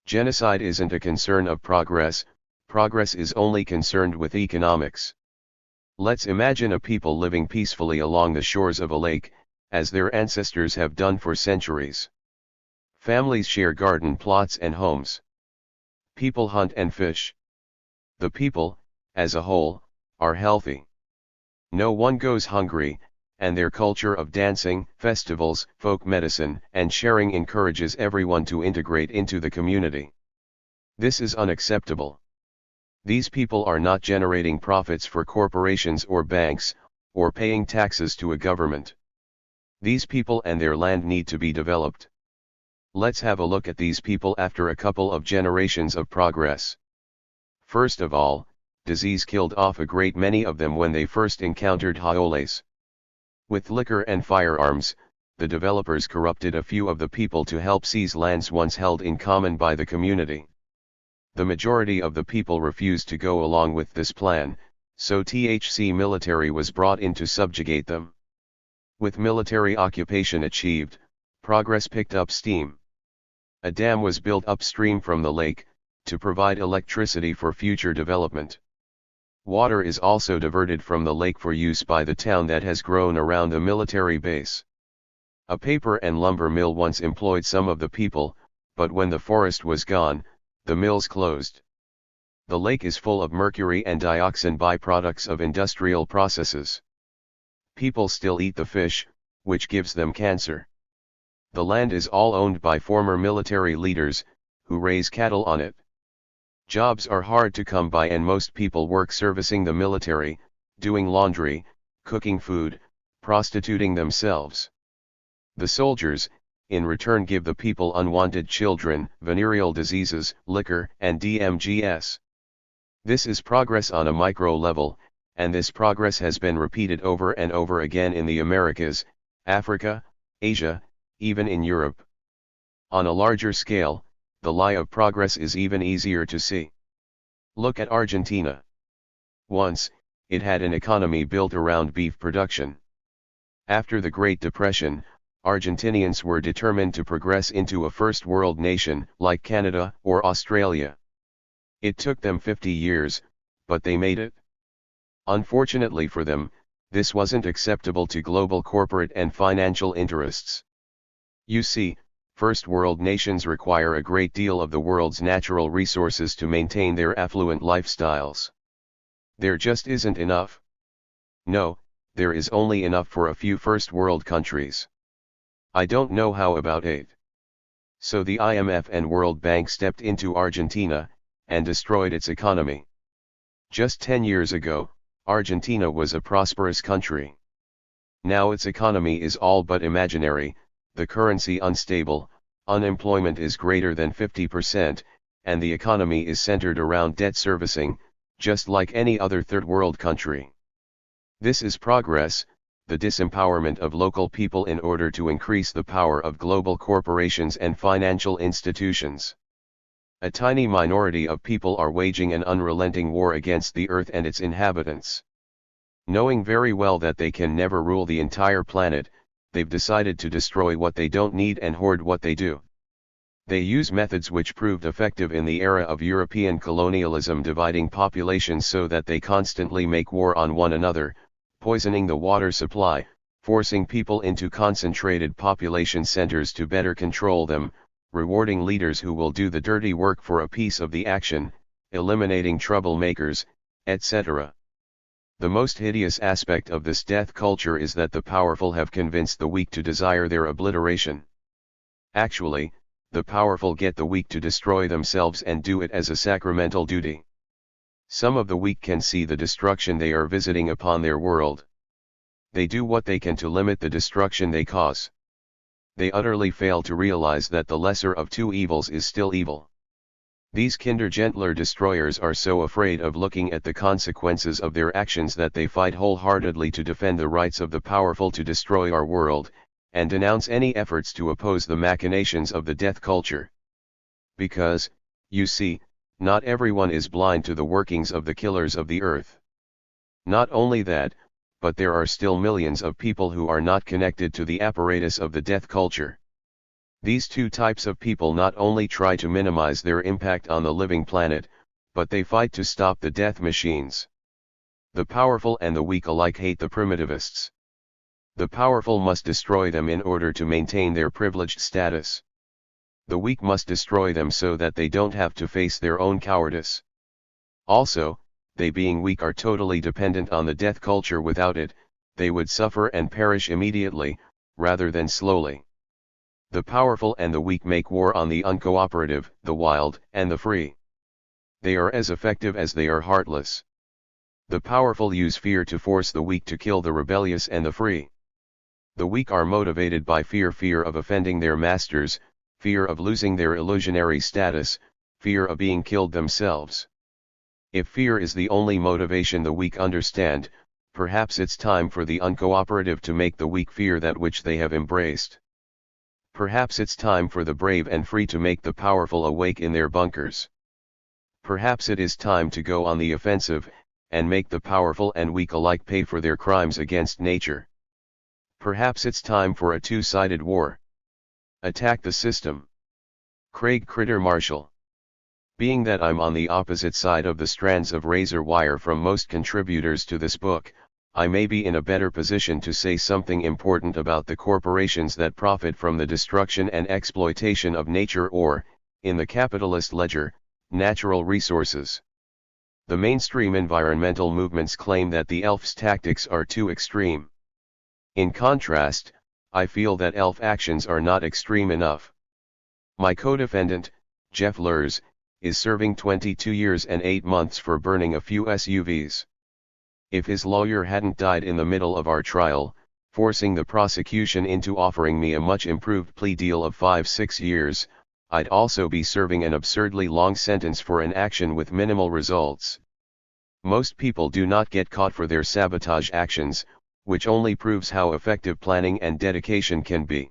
Genocide isn't a concern of progress, progress is only concerned with economics. Let's imagine a people living peacefully along the shores of a lake, as their ancestors have done for centuries. Families share garden plots and homes. People hunt and fish. The people, as a whole, are healthy. No one goes hungry, and their culture of dancing, festivals, folk medicine, and sharing encourages everyone to integrate into the community. This is unacceptable. These people are not generating profits for corporations or banks, or paying taxes to a government. These people and their land need to be developed. Let's have a look at these people after a couple of generations of progress. First of all, disease killed off a great many of them when they first encountered hioles. With liquor and firearms, the developers corrupted a few of the people to help seize lands once held in common by the community. The majority of the people refused to go along with this plan, so THC military was brought in to subjugate them. With military occupation achieved, progress picked up steam. A dam was built upstream from the lake, to provide electricity for future development. Water is also diverted from the lake for use by the town that has grown around the military base. A paper and lumber mill once employed some of the people, but when the forest was gone, the mills closed. The lake is full of mercury and dioxin, byproducts of industrial processes. People still eat the fish, which gives them cancer. The land is all owned by former military leaders, who raise cattle on it. Jobs are hard to come by and most people work servicing the military, doing laundry, cooking food, prostituting themselves. The soldiers, in return, give the people unwanted children, venereal diseases, liquor, and DMGS. This is progress on a micro level, and this progress has been repeated over and over again in the Americas, Africa, Asia, even in Europe. On a larger scale, the lie of progress is even easier to see. Look at Argentina. Once, it had an economy built around beef production. After the Great Depression, Argentinians were determined to progress into a first world nation, like Canada or Australia. It took them 50 years, but they made it. Unfortunately for them, this wasn't acceptable to global corporate and financial interests. You see, first world nations require a great deal of the world's natural resources to maintain their affluent lifestyles. There just isn't enough. No, there is only enough for a few first world countries. I don't know how about 8. So the IMF and World Bank stepped into Argentina, and destroyed its economy. Just 10 years ago, Argentina was a prosperous country. Now its economy is all but imaginary, the currency unstable, unemployment is greater than 50%, and the economy is centered around debt servicing, just like any other third world country. This is progress, the disempowerment of local people in order to increase the power of global corporations and financial institutions. A tiny minority of people are waging an unrelenting war against the earth and its inhabitants. Knowing very well that they can never rule the entire planet, they've decided to destroy what they don't need and hoard what they do. They use methods which proved effective in the era of European colonialism, dividing populations so that they constantly make war on one another, poisoning the water supply, forcing people into concentrated population centers to better control them, rewarding leaders who will do the dirty work for a piece of the action, eliminating troublemakers, etc. The most hideous aspect of this death culture is that the powerful have convinced the weak to desire their obliteration. Actually, the powerful get the weak to destroy themselves and do it as a sacramental duty. Some of the weak can see the destruction they are visiting upon their world. They do what they can to limit the destruction they cause. They utterly fail to realize that the lesser of two evils is still evil. These kinder gentler destroyers are so afraid of looking at the consequences of their actions that they fight wholeheartedly to defend the rights of the powerful to destroy our world, and denounce any efforts to oppose the machinations of the death culture. Because, you see, not everyone is blind to the workings of the killers of the earth. Not only that, but there are still millions of people who are not connected to the apparatus of the death culture. These two types of people not only try to minimize their impact on the living planet, but they fight to stop the death machines. The powerful and the weak alike hate the primitivists. The powerful must destroy them in order to maintain their privileged status. The weak must destroy them so that they don't have to face their own cowardice. Also, they being weak are totally dependent on the death culture. Without it, they would suffer and perish immediately, rather than slowly. The powerful and the weak make war on the uncooperative, the wild, and the free. They are as effective as they are heartless. The powerful use fear to force the weak to kill the rebellious and the free. The weak are motivated by fear of offending their masters, fear of losing their illusionary status, fear of being killed themselves. If fear is the only motivation the weak understand, perhaps it's time for the uncooperative to make the weak fear that which they have embraced. Perhaps it's time for the brave and free to make the powerful awake in their bunkers. Perhaps it is time to go on the offensive, and make the powerful and weak alike pay for their crimes against nature. Perhaps it's time for a two-sided war. Attack the system. Craig Critter Marshall. Being that I'm on the opposite side of the strands of razor wire from most contributors to this book, I may be in a better position to say something important about the corporations that profit from the destruction and exploitation of nature or, in the capitalist ledger, natural resources. The mainstream environmental movements claim that the ELF's tactics are too extreme. In contrast, I feel that ELF actions are not extreme enough. My co-defendant, Jeff Lurs, is serving 22 years and 8 months for burning a few SUVs. If his lawyer hadn't died in the middle of our trial, forcing the prosecution into offering me a much improved plea deal of 5-6 years, I'd also be serving an absurdly long sentence for an action with minimal results. Most people do not get caught for their sabotage actions, which only proves how effective planning and dedication can be.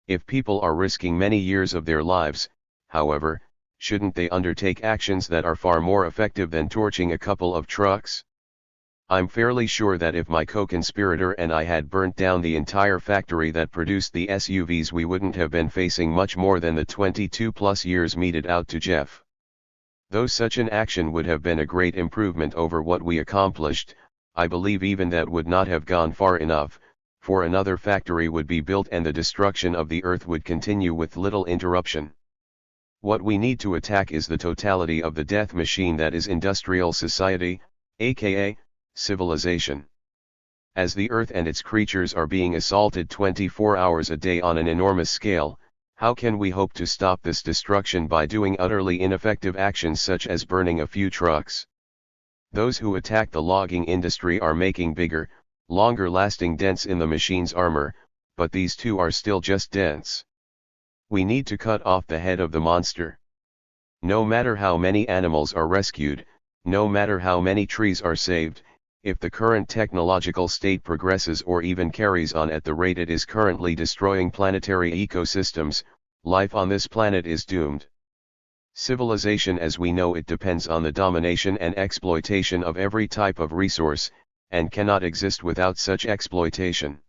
If people are risking many years of their lives, however, shouldn't they undertake actions that are far more effective than torching a couple of trucks? I'm fairly sure that if my co-conspirator and I had burnt down the entire factory that produced the SUVs, we wouldn't have been facing much more than the 22+ years meted out to Jeff. Though such an action would have been a great improvement over what we accomplished, I believe even that would not have gone far enough, for another factory would be built and the destruction of the earth would continue with little interruption. What we need to attack is the totality of the death machine that is industrial society, aka, civilization. As the earth and its creatures are being assaulted 24 hours a day on an enormous scale, how can we hope to stop this destruction by doing utterly ineffective actions such as burning a few trucks? Those who attack the logging industry are making bigger, longer-lasting dents in the machine's armor, but these too are still just dents. We need to cut off the head of the monster. No matter how many animals are rescued, no matter how many trees are saved, if the current technological state progresses or even carries on at the rate it is currently destroying planetary ecosystems, life on this planet is doomed. Civilization as we know it depends on the domination and exploitation of every type of resource, and cannot exist without such exploitation.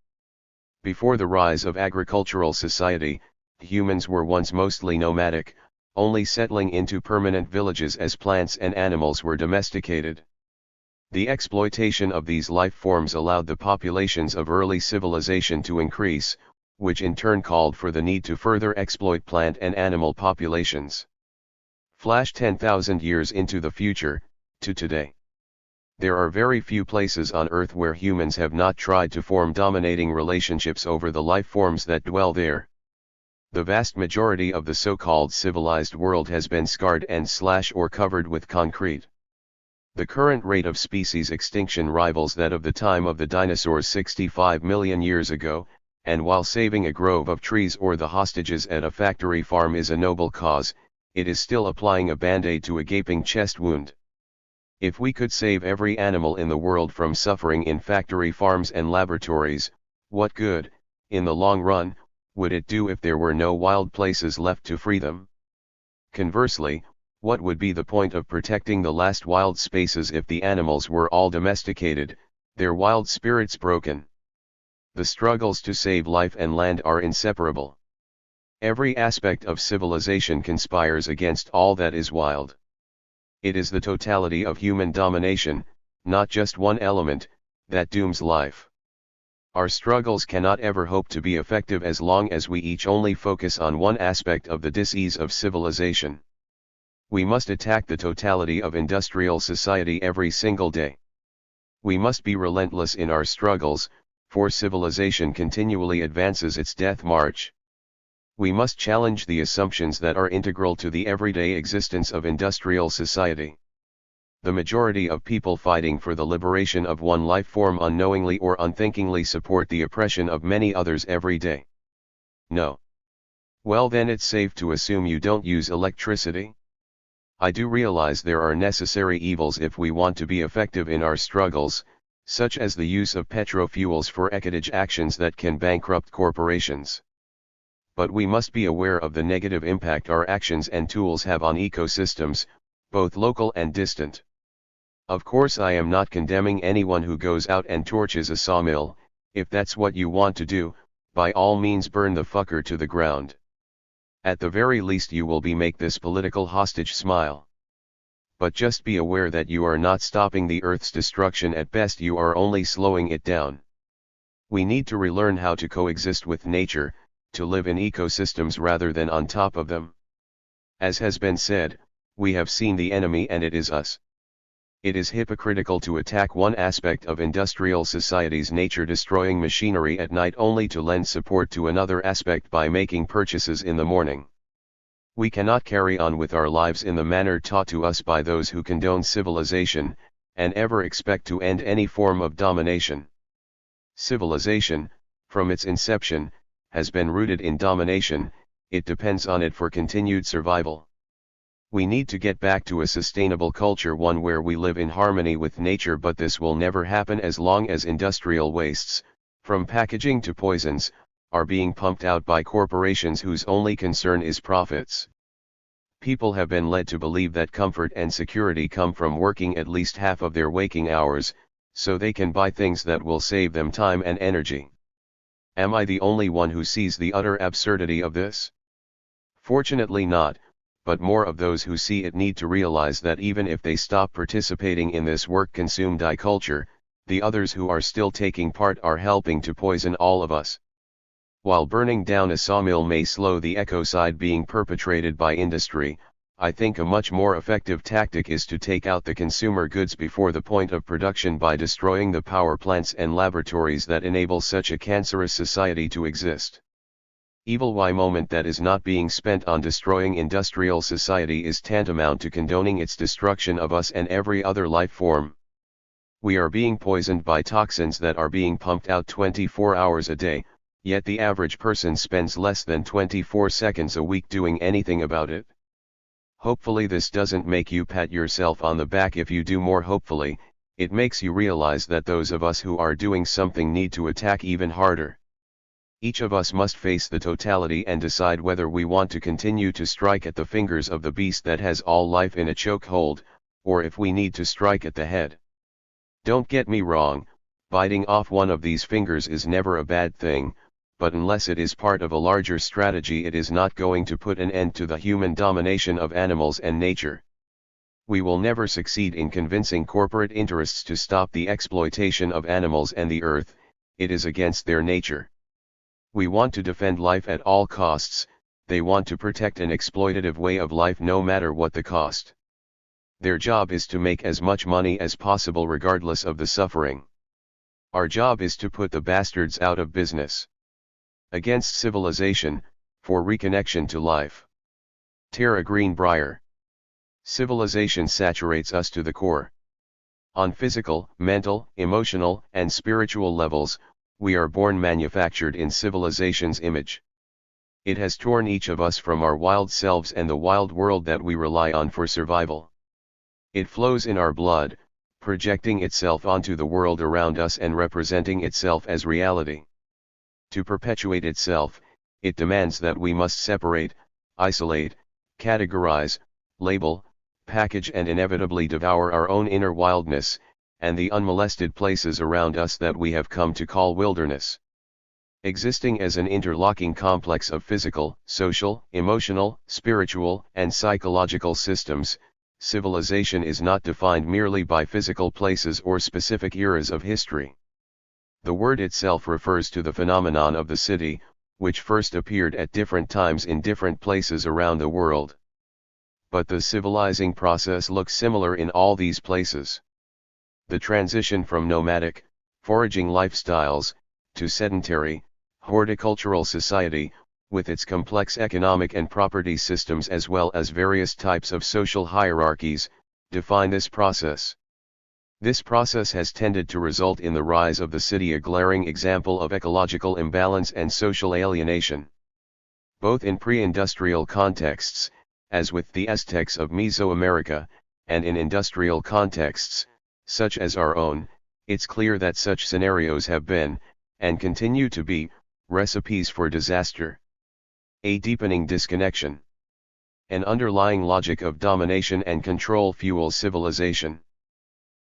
Before the rise of agricultural society, humans were once mostly nomadic, only settling into permanent villages as plants and animals were domesticated. The exploitation of these life forms allowed the populations of early civilization to increase, which in turn called for the need to further exploit plant and animal populations. Flash 10,000 years into the future, to today. There are very few places on Earth where humans have not tried to form dominating relationships over the life forms that dwell there. The vast majority of the so-called civilized world has been scarred and or covered with concrete. The current rate of species extinction rivals that of the time of the dinosaurs 65 million years ago, and while saving a grove of trees or the hostages at a factory farm is a noble cause, it is still applying a band-aid to a gaping chest wound. If we could save every animal in the world from suffering in factory farms and laboratories, what good, in the long run, would it do if there were no wild places left to free them? Conversely, what would be the point of protecting the last wild spaces if the animals were all domesticated, their wild spirits broken? The struggles to save life and land are inseparable. Every aspect of civilization conspires against all that is wild. It is the totality of human domination, not just one element, that dooms life. Our struggles cannot ever hope to be effective as long as we each only focus on one aspect of the disease of civilization. We must attack the totality of industrial society every single day. We must be relentless in our struggles, for civilization continually advances its death march. We must challenge the assumptions that are integral to the everyday existence of industrial society. The majority of people fighting for the liberation of one life form unknowingly or unthinkingly support the oppression of many others every day. No. Well, then it's safe to assume you don't use electricity? I do realize there are necessary evils if we want to be effective in our struggles, such as the use of petrofuels for ecotage actions that can bankrupt corporations. But we must be aware of the negative impact our actions and tools have on ecosystems, both local and distant. Of course, I am not condemning anyone who goes out and torches a sawmill. If that's what you want to do, by all means burn the fucker to the ground. At the very least you will make this political hostage smile. But just be aware that you are not stopping the Earth's destruction, at best you are only slowing it down. We need to relearn how to coexist with nature, to live in ecosystems rather than on top of them. As has been said, we have seen the enemy and it is us. It is hypocritical to attack one aspect of industrial society's nature-destroying machinery at night only to lend support to another aspect by making purchases in the morning. We cannot carry on with our lives in the manner taught to us by those who condone civilization, and ever expect to end any form of domination. Civilization, from its inception, has been rooted in domination. It depends on it for continued survival. We need to get back to a sustainable culture, one where we live in harmony with nature, but this will never happen as long as industrial wastes, from packaging to poisons, are being pumped out by corporations whose only concern is profits. People have been led to believe that comfort and security come from working at least half of their waking hours, so they can buy things that will save them time and energy. Am I the only one who sees the utter absurdity of this? Fortunately not, but more of those who see it need to realize that even if they stop participating in this work-consumed culture, the others who are still taking part are helping to poison all of us. While burning down a sawmill may slow the ecocide being perpetrated by industry, I think a much more effective tactic is to take out the consumer goods before the point of production by destroying the power plants and laboratories that enable such a cancerous society to exist. Evil moment that is not being spent on destroying industrial society is tantamount to condoning its destruction of us and every other life form. We are being poisoned by toxins that are being pumped out 24 hours a day, yet the average person spends less than 24 seconds a week doing anything about it. Hopefully this doesn't make you pat yourself on the back. If you do more, hopefully, it makes you realize that those of us who are doing something need to attack even harder. Each of us must face the totality and decide whether we want to continue to strike at the fingers of the beast that has all life in a chokehold, or if we need to strike at the head. Don't get me wrong, biting off one of these fingers is never a bad thing, but unless it is part of a larger strategy, it is not going to put an end to the human domination of animals and nature. We will never succeed in convincing corporate interests to stop the exploitation of animals and the earth. It is against their nature. We want to defend life at all costs, they want to protect an exploitative way of life no matter what the cost. Their job is to make as much money as possible regardless of the suffering. Our job is to put the bastards out of business. Against civilization, for reconnection to life. Tara Greenbrier. Civilization saturates us to the core. On physical, mental, emotional, and spiritual levels, we are born manufactured in civilization's image. It has torn each of us from our wild selves and the wild world that we rely on for survival. It flows in our blood, projecting itself onto the world around us and representing itself as reality. To perpetuate itself, it demands that we must separate, isolate, categorize, label, package and inevitably devour our own inner wildness, and the unmolested places around us that we have come to call wilderness. Existing as an interlocking complex of physical, social, emotional, spiritual, and psychological systems, civilization is not defined merely by physical places or specific eras of history. The word itself refers to the phenomenon of the city, which first appeared at different times in different places around the world. But the civilizing process looks similar in all these places. The transition from nomadic, foraging lifestyles, to sedentary, horticultural society, with its complex economic and property systems as well as various types of social hierarchies, define this process. This process has tended to result in the rise of the city, a glaring example of ecological imbalance and social alienation. Both in pre-industrial contexts, as with the Aztecs of Mesoamerica, and in industrial contexts, such as our own, it's clear that such scenarios have been, and continue to be, recipes for disaster. A deepening disconnection. An underlying logic of domination and control fuels civilization.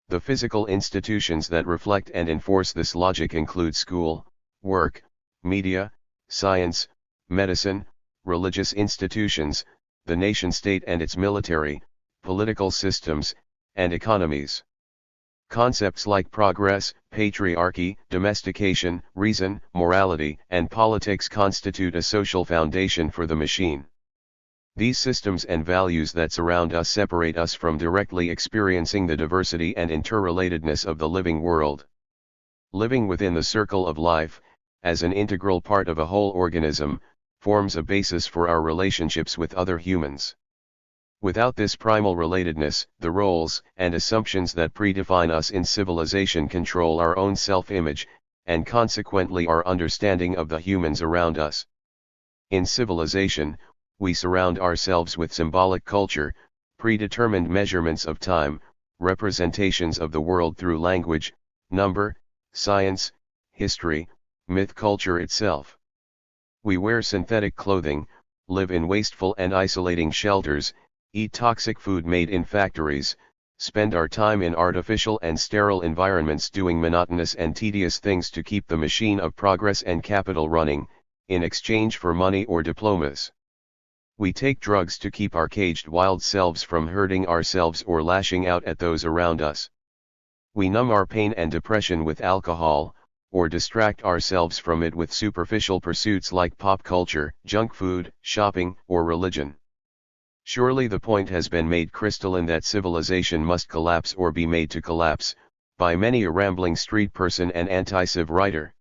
The physical institutions that reflect and enforce this logic include school, work, media, science, medicine, religious institutions, the nation-state and its military, political systems, and economies. Concepts like progress, patriarchy, domestication, reason, morality, and politics constitute a social foundation for the machine. These systems and values that surround us separate us from directly experiencing the diversity and interrelatedness of the living world. Living within the circle of life, as an integral part of a whole organism, forms a basis for our relationships with other humans. Without this primal relatedness, the roles and assumptions that predefine us in civilization control our own self-image, and consequently our understanding of the humans around us. In civilization, we surround ourselves with symbolic culture, predetermined measurements of time, representations of the world through language, number, science, history, myth, culture itself. We wear synthetic clothing, live in wasteful and isolating shelters, eat toxic food made in factories, spend our time in artificial and sterile environments doing monotonous and tedious things to keep the machine of progress and capital running, in exchange for money or diplomas. We take drugs to keep our caged wild selves from hurting ourselves or lashing out at those around us. We numb our pain and depression with alcohol, or distract ourselves from it with superficial pursuits like pop culture, junk food, shopping, or religion. Surely the point has been made crystalline that civilization must collapse or be made to collapse, by many a rambling street person and anti-civ writer.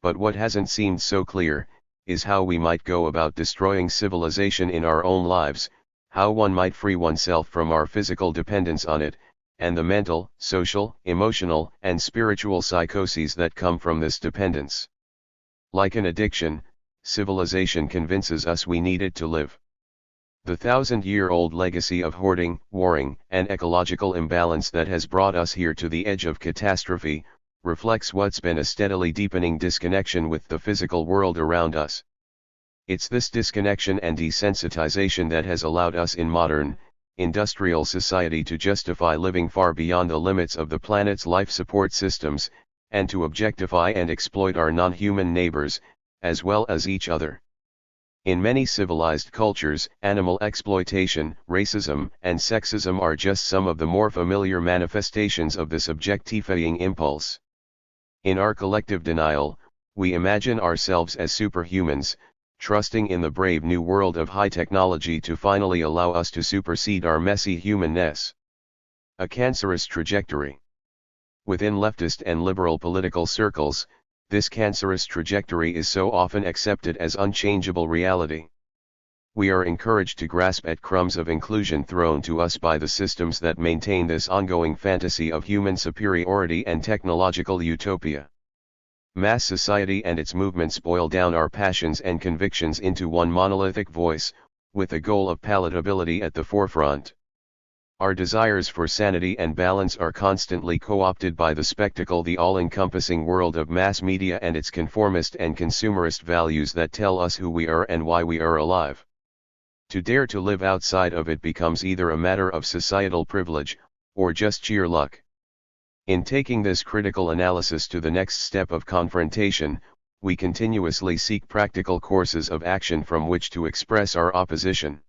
But what hasn't seemed so clear, is how we might go about destroying civilization in our own lives, how one might free oneself from our physical dependence on it, and the mental, social, emotional, and spiritual psychoses that come from this dependence. Like an addiction, civilization convinces us we need it to live. The 1,000-year-old legacy of hoarding, warring, and ecological imbalance that has brought us here to the edge of catastrophe, reflects what's been a steadily deepening disconnection with the physical world around us. It's this disconnection and desensitization that has allowed us in modern, industrial society to justify living far beyond the limits of the planet's life support systems, and to objectify and exploit our non-human neighbors, as well as each other. In many civilized cultures, animal exploitation, racism, and sexism are just some of the more familiar manifestations of this objectifying impulse. In our collective denial, We imagine ourselves as superhumans, trusting in the brave new world of high technology to finally allow us to supersede our messy humanness. A cancerous trajectory. Within leftist and liberal political circles, this cancerous trajectory is so often accepted as unchangeable reality. We are encouraged to grasp at crumbs of inclusion thrown to us by the systems that maintain this ongoing fantasy of human superiority and technological utopia. Mass society and its movements boil down our passions and convictions into one monolithic voice, with the goal of palatability at the forefront. Our desires for sanity and balance are constantly co-opted by the spectacle, the all-encompassing world of mass media and its conformist and consumerist values that tell us who we are and why we are alive. To dare to live outside of it becomes either a matter of societal privilege, or just sheer luck. In taking this critical analysis to the next step of confrontation, we continuously seek practical courses of action from which to express our opposition.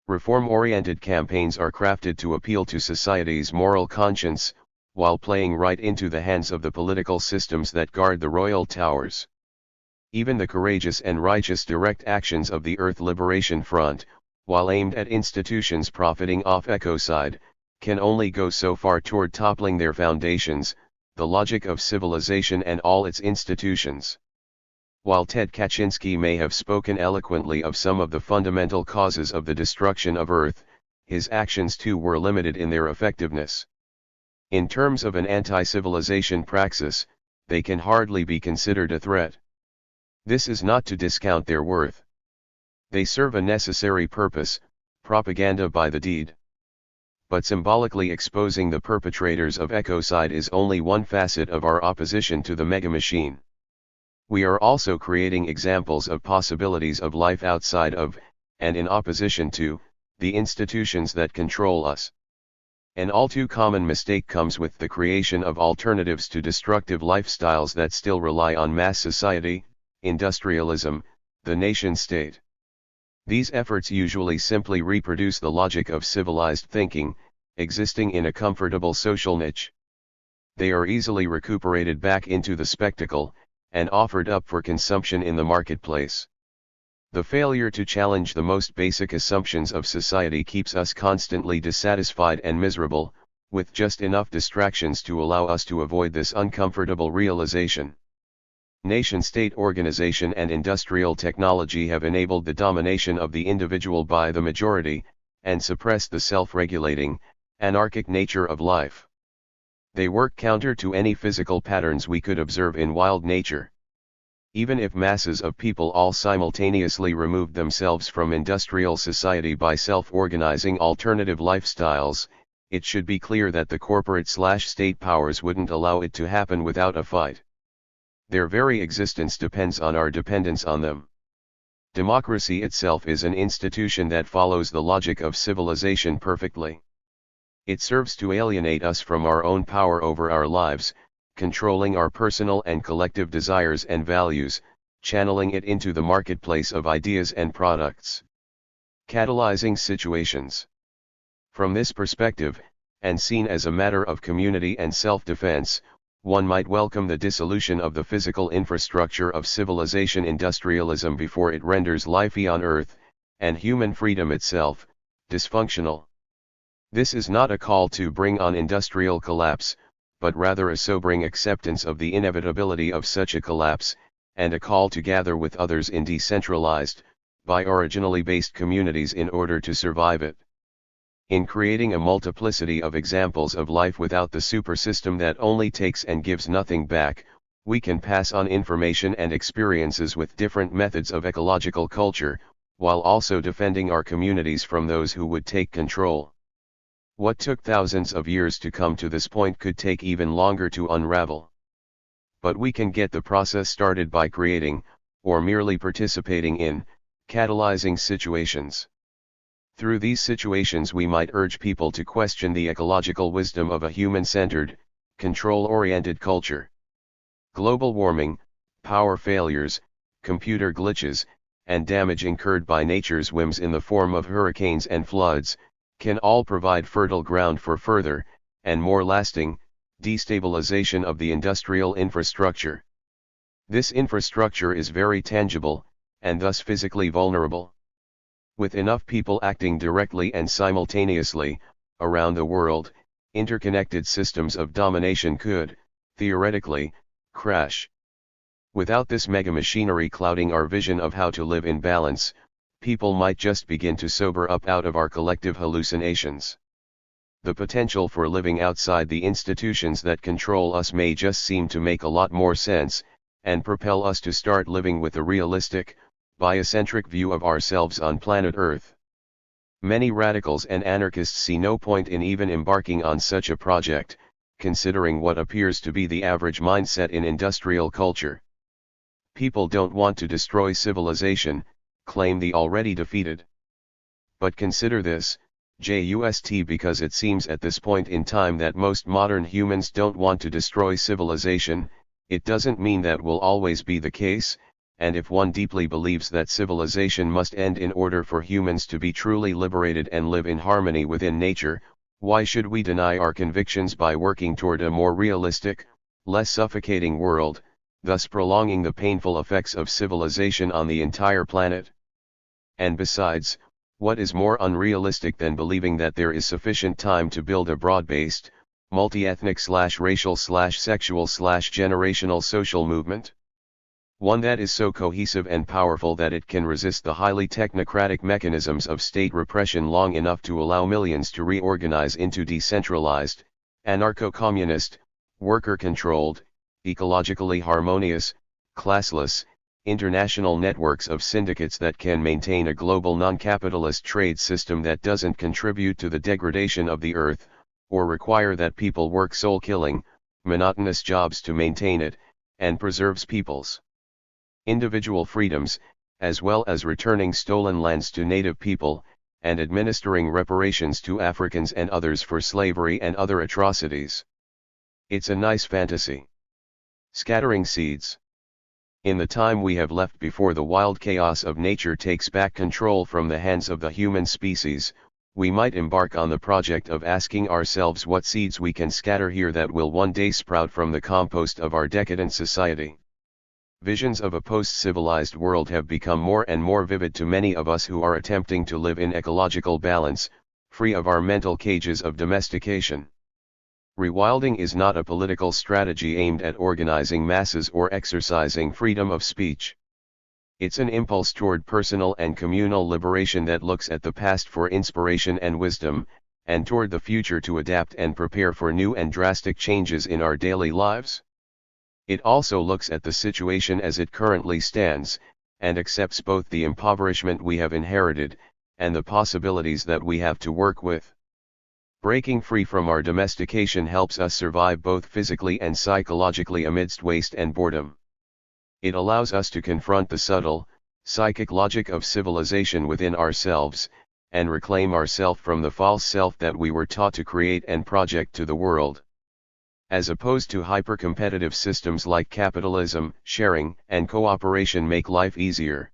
Reform-oriented campaigns are crafted to appeal to society's moral conscience, while playing right into the hands of the political systems that guard the royal towers. Even the courageous and righteous direct actions of the Earth Liberation Front, while aimed at institutions profiting off ecocide, can only go so far toward toppling their foundations, the logic of civilization and all its institutions. While Ted Kaczynski may have spoken eloquently of some of the fundamental causes of the destruction of Earth, his actions too were limited in their effectiveness. In terms of an anti-civilization praxis, they can hardly be considered a threat. This is not to discount their worth. They serve a necessary purpose, propaganda by the deed. But symbolically exposing the perpetrators of ecocide is only one facet of our opposition to the mega-machine. We are also creating examples of possibilities of life outside of, and in opposition to, the institutions that control us. An all too common mistake comes with the creation of alternatives to destructive lifestyles that still rely on mass society, industrialism, the nation-state. These efforts usually simply reproduce the logic of civilized thinking, existing in a comfortable social niche. They are easily recuperated back into the spectacle, and offered up for consumption in the marketplace. The failure to challenge the most basic assumptions of society keeps us constantly dissatisfied and miserable, with just enough distractions to allow us to avoid this uncomfortable realization. Nation-state organization and industrial technology have enabled the domination of the individual by the majority, and suppressed the self-regulating, anarchic nature of life. They work counter to any physical patterns we could observe in wild nature. Even if masses of people all simultaneously removed themselves from industrial society by self-organizing alternative lifestyles, it should be clear that the corporate/state powers wouldn't allow it to happen without a fight. Their very existence depends on our dependence on them. Democracy itself is an institution that follows the logic of civilization perfectly. It serves to alienate us from our own power over our lives, controlling our personal and collective desires and values, channeling it into the marketplace of ideas and products. Catalyzing situations. From this perspective, and seen as a matter of community and self-defense, one might welcome the dissolution of the physical infrastructure of civilization industrialism before it renders life on Earth, and human freedom itself, dysfunctional. This is not a call to bring on industrial collapse, but rather a sobering acceptance of the inevitability of such a collapse, and a call to gather with others in decentralized, bi-originally based communities in order to survive it. In creating a multiplicity of examples of life without the super-system that only takes and gives nothing back, we can pass on information and experiences with different methods of ecological culture, while also defending our communities from those who would take control. What took thousands of years to come to this point could take even longer to unravel. But we can get the process started by creating, or merely participating in, catalyzing situations. Through these situations we might urge people to question the ecological wisdom of a human-centered, control-oriented culture. Global warming, power failures, computer glitches, and damage incurred by nature's whims in the form of hurricanes and floods, can all provide fertile ground for further, and more lasting, destabilization of the industrial infrastructure. This infrastructure is very tangible, and thus physically vulnerable. With enough people acting directly and simultaneously, around the world, interconnected systems of domination could, theoretically, crash. Without this mega-machinery clouding our vision of how to live in balance, people might just begin to sober up out of our collective hallucinations. The potential for living outside the institutions that control us may just seem to make a lot more sense, and propel us to start living with a realistic, biocentric view of ourselves on planet Earth. Many radicals and anarchists see no point in even embarking on such a project, considering what appears to be the average mindset in industrial culture. People don't want to destroy civilization, claim the already defeated. But consider this, just because it seems at this point in time that most modern humans don't want to destroy civilization, it doesn't mean that will always be the case, and if one deeply believes that civilization must end in order for humans to be truly liberated and live in harmony within nature, why should we deny our convictions by working toward a more realistic, less suffocating world, thus prolonging the painful effects of civilization on the entire planet? And besides, what is more unrealistic than believing that there is sufficient time to build a broad-based, multi-ethnic/racial/sexual/generational social movement? One that is so cohesive and powerful that it can resist the highly technocratic mechanisms of state repression long enough to allow millions to reorganize into decentralized, anarcho-communist, worker-controlled, ecologically harmonious, classless, international networks of syndicates that can maintain a global non-capitalist trade system that doesn't contribute to the degradation of the earth, or require that people work soul-killing, monotonous jobs to maintain it, and preserves people's individual freedoms, as well as returning stolen lands to native people, and administering reparations to Africans and others for slavery and other atrocities. It's a nice fantasy. Scattering seeds. In the time we have left before the wild chaos of nature takes back control from the hands of the human species, we might embark on the project of asking ourselves what seeds we can scatter here that will one day sprout from the compost of our decadent society. Visions of a post-civilized world have become more and more vivid to many of us who are attempting to live in ecological balance, free of our mental cages of domestication. Rewilding is not a political strategy aimed at organizing masses or exercising freedom of speech. It's an impulse toward personal and communal liberation that looks at the past for inspiration and wisdom, and toward the future to adapt and prepare for new and drastic changes in our daily lives. It also looks at the situation as it currently stands, and accepts both the impoverishment we have inherited, and the possibilities that we have to work with. Breaking free from our domestication helps us survive both physically and psychologically amidst waste and boredom. It allows us to confront the subtle, psychic logic of civilization within ourselves, and reclaim ourself from the false self that we were taught to create and project to the world. As opposed to hyper-competitive systems like capitalism, sharing and cooperation make life easier.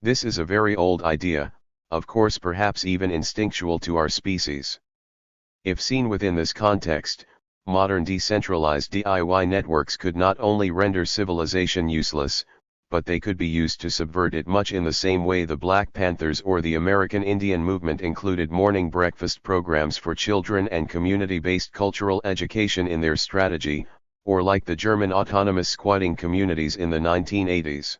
This is a very old idea, of course perhaps even instinctual to our species. If seen within this context, modern decentralized DIY networks could not only render civilization useless, but they could be used to subvert it much in the same way the Black Panthers or the American Indian movement included morning breakfast programs for children and community-based cultural education in their strategy, or like the German autonomous squatting communities in the 1980s.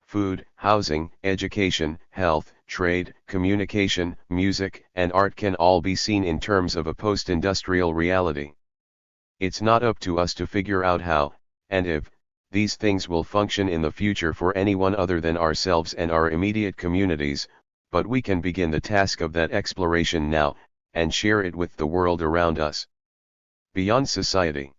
Food, housing, education, health, trade, communication, music, and art can all be seen in terms of a post-industrial reality. It's not up to us to figure out how, and if, these things will function in the future for anyone other than ourselves and our immediate communities, but we can begin the task of that exploration now, and share it with the world around us. Beyond society.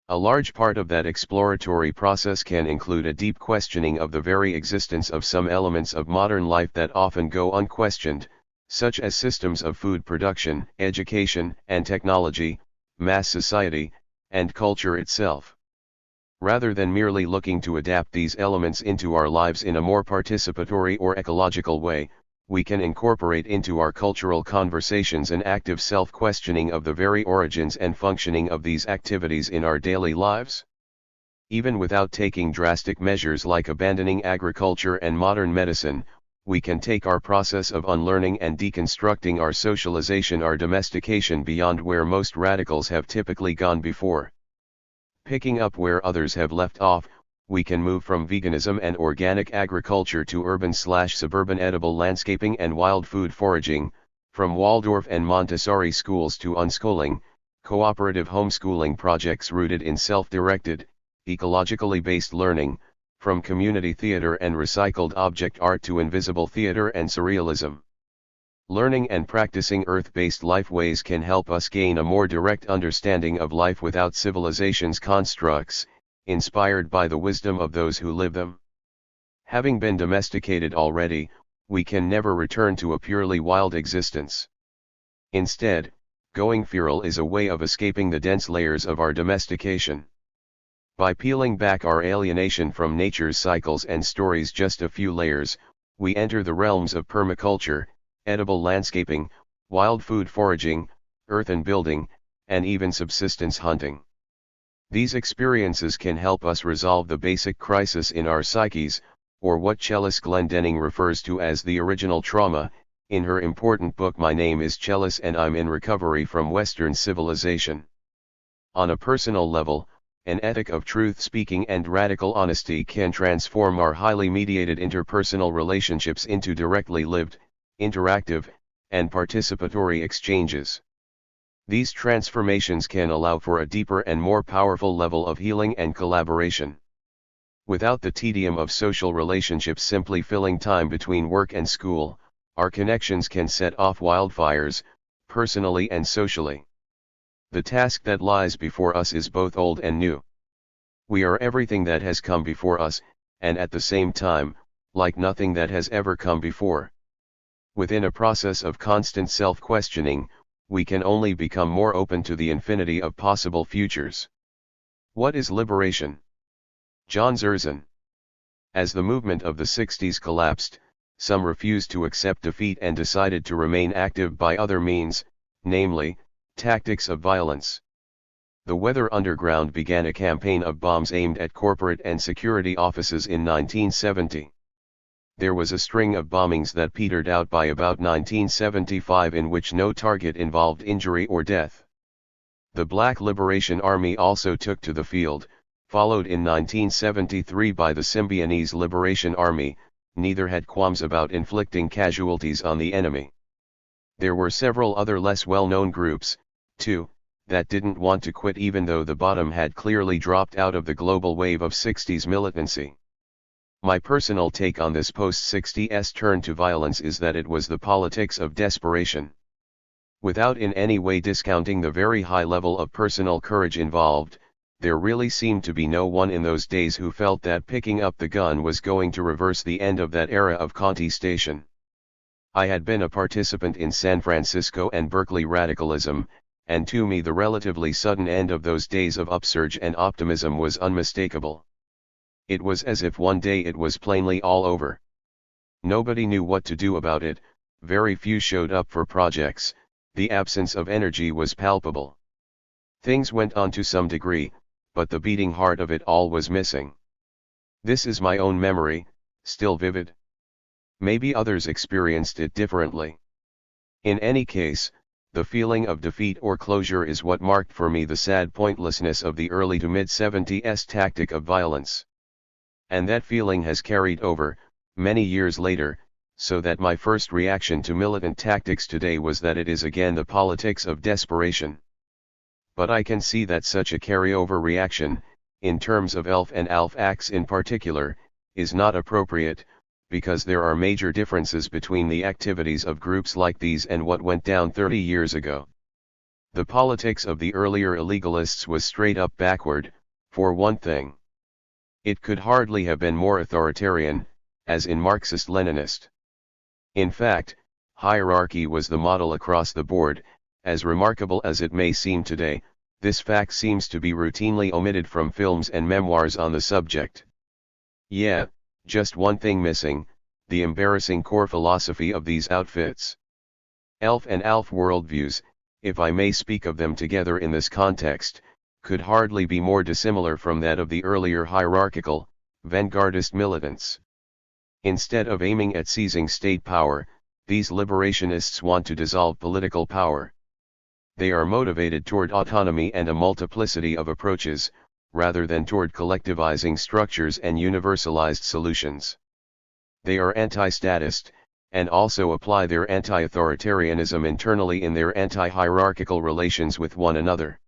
A large part of that exploratory process can include a deep questioning of the very existence of some elements of modern life that often go unquestioned, such as systems of food production, education and technology, mass society, and culture itself. Rather than merely looking to adapt these elements into our lives in a more participatory or ecological way, we can incorporate into our cultural conversations an active self-questioning of the very origins and functioning of these activities in our daily lives. Even without taking drastic measures like abandoning agriculture and modern medicine, we can take our process of unlearning and deconstructing our socialization, our domestication beyond where most radicals have typically gone before. Picking up where others have left off, we can move from veganism and organic agriculture to urban/suburban edible landscaping and wild food foraging, from Waldorf and Montessori schools to unschooling, cooperative homeschooling projects rooted in self-directed, ecologically based learning, from community theater and recycled object art to invisible theater and surrealism. Learning and practicing earth-based life ways can help us gain a more direct understanding of life without civilization's constructs, inspired by the wisdom of those who live them. Having been domesticated already, we can never return to a purely wild existence. Instead, going feral is a way of escaping the dense layers of our domestication. By peeling back our alienation from nature's cycles and stories just a few layers, we enter the realms of permaculture, edible landscaping, wild food foraging, earthen building, and even subsistence hunting. These experiences can help us resolve the basic crisis in our psyches, or what cellist Glendenning refers to as the original trauma, in her important book My Name is Chellis and I'm in Recovery from Western Civilization. On a personal level, an ethic of truth-speaking and radical honesty can transform our highly mediated interpersonal relationships into directly lived, interactive, and participatory exchanges. These transformations can allow for a deeper and more powerful level of healing and collaboration. Without the tedium of social relationships simply filling time between work and school, our connections can set off wildfires, personally and socially. The task that lies before us is both old and new. We are everything that has come before us, and at the same time, like nothing that has ever come before. Within a process of constant self-questioning, we can only become more open to the infinity of possible futures. What is liberation? John Zerzan. As the movement of the 60s collapsed, some refused to accept defeat and decided to remain active by other means, namely, tactics of violence. The Weather Underground began a campaign of bombs aimed at corporate and security offices in 1970. There was a string of bombings that petered out by about 1975 in which no target involved injury or death. The Black Liberation Army also took to the field, followed in 1973 by the Symbionese Liberation Army. Neither had qualms about inflicting casualties on the enemy. There were several other less well-known groups, too, that didn't want to quit even though the bottom had clearly dropped out of the global wave of 60s militancy. My personal take on this post-60s turn to violence is that it was the politics of desperation. Without in any way discounting the very high level of personal courage involved, there really seemed to be no one in those days who felt that picking up the gun was going to reverse the end of that era of contestation. I had been a participant in San Francisco and Berkeley radicalism, and to me the relatively sudden end of those days of upsurge and optimism was unmistakable. It was as if one day it was plainly all over. Nobody knew what to do about it, very few showed up for projects, the absence of energy was palpable. Things went on to some degree, but the beating heart of it all was missing. This is my own memory, still vivid. Maybe others experienced it differently. In any case, the feeling of defeat or closure is what marked for me the sad pointlessness of the early to mid-70s tactic of violence. And that feeling has carried over, many years later, so that my first reaction to militant tactics today was that it is again the politics of desperation. But I can see that such a carryover reaction, in terms of ELF and ALF acts in particular, is not appropriate, because there are major differences between the activities of groups like these and what went down 30 years ago. The politics of the earlier illegalists was straight up backward, for one thing. It could hardly have been more authoritarian, as in Marxist-Leninist. In fact, hierarchy was the model across the board. As remarkable as it may seem today, this fact seems to be routinely omitted from films and memoirs on the subject. Yeah, just one thing missing, the embarrassing core philosophy of these outfits. ELF and ALF worldviews, if I may speak of them together in this context, could hardly be more dissimilar from that of the earlier hierarchical, vanguardist militants. Instead of aiming at seizing state power, these liberationists want to dissolve political power. They are motivated toward autonomy and a multiplicity of approaches, rather than toward collectivizing structures and universalized solutions. They are anti-statist, and also apply their anti-authoritarianism internally in their anti-hierarchical relations with one another.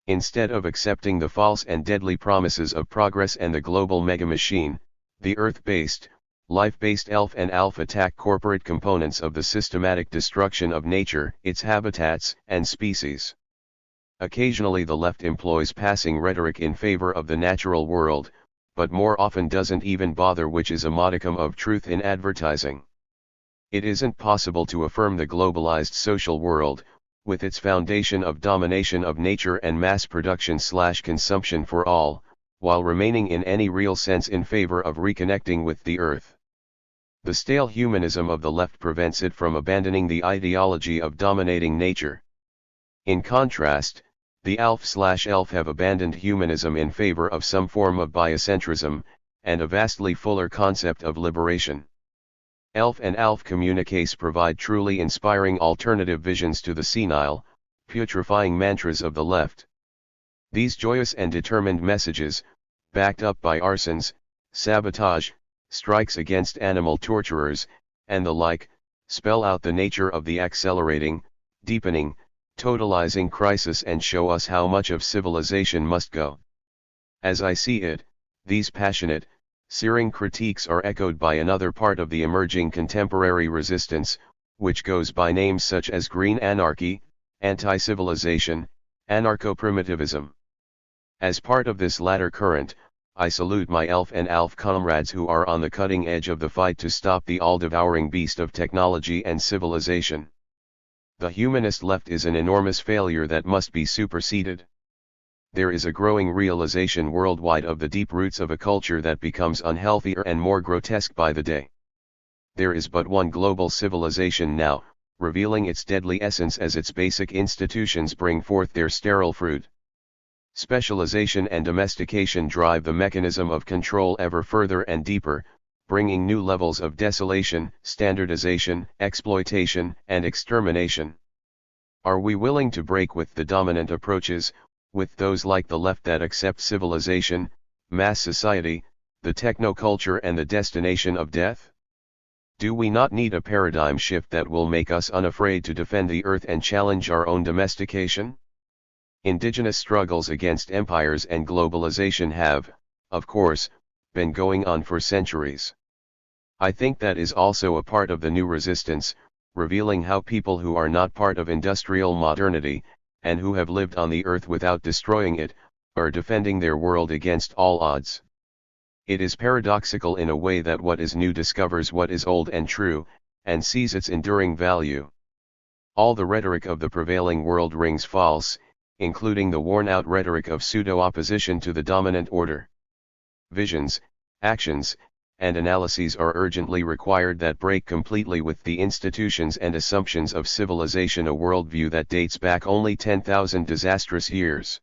Instead of accepting the false and deadly promises of progress and the global mega-machine, the earth-based, life-based ELF and ALF attack corporate components of the systematic destruction of nature, its habitats and species. Occasionally the left employs passing rhetoric in favor of the natural world, but more often doesn't even bother, which is a modicum of truth in advertising. It isn't possible to affirm the globalized social world, with its foundation of domination of nature and mass production/consumption for all, while remaining in any real sense in favor of reconnecting with the earth. The stale humanism of the left prevents it from abandoning the ideology of dominating nature. In contrast, the ALF/ELF have abandoned humanism in favor of some form of biocentrism, and a vastly fuller concept of liberation. ELF and ALF communiques provide truly inspiring alternative visions to the senile, putrefying mantras of the left. These joyous and determined messages, backed up by arsons, sabotage, strikes against animal torturers, and the like, spell out the nature of the accelerating, deepening, totalizing crisis and show us how much of civilization must go. As I see it, these passionate, searing critiques are echoed by another part of the emerging contemporary resistance, which goes by names such as green anarchy, anti-civilization, anarcho-primitivism. As part of this latter current, I salute my ELF and ALF comrades who are on the cutting edge of the fight to stop the all-devouring beast of technology and civilization. The humanist left is an enormous failure that must be superseded. There is a growing realization worldwide of the deep roots of a culture that becomes unhealthier and more grotesque by the day. There is but one global civilization now, revealing its deadly essence as its basic institutions bring forth their sterile fruit. Specialization and domestication drive the mechanism of control ever further and deeper, bringing new levels of desolation, standardization, exploitation, and extermination. Are we willing to break with the dominant approaches, with those like the left that accept civilization, mass society, the technoculture and the destination of death? Do we not need a paradigm shift that will make us unafraid to defend the earth and challenge our own domestication? Indigenous struggles against empires and globalization have, of course, been going on for centuries. I think that is also a part of the new resistance, revealing how people who are not part of industrial modernity, and who have lived on the earth without destroying it, are defending their world against all odds. It is paradoxical in a way that what is new discovers what is old and true, and sees its enduring value. All the rhetoric of the prevailing world rings false, including the worn-out rhetoric of pseudo-opposition to the dominant order. Visions, actions, and analyses are urgently required that break completely with the institutions and assumptions of civilization, a worldview that dates back only 10,000 disastrous years.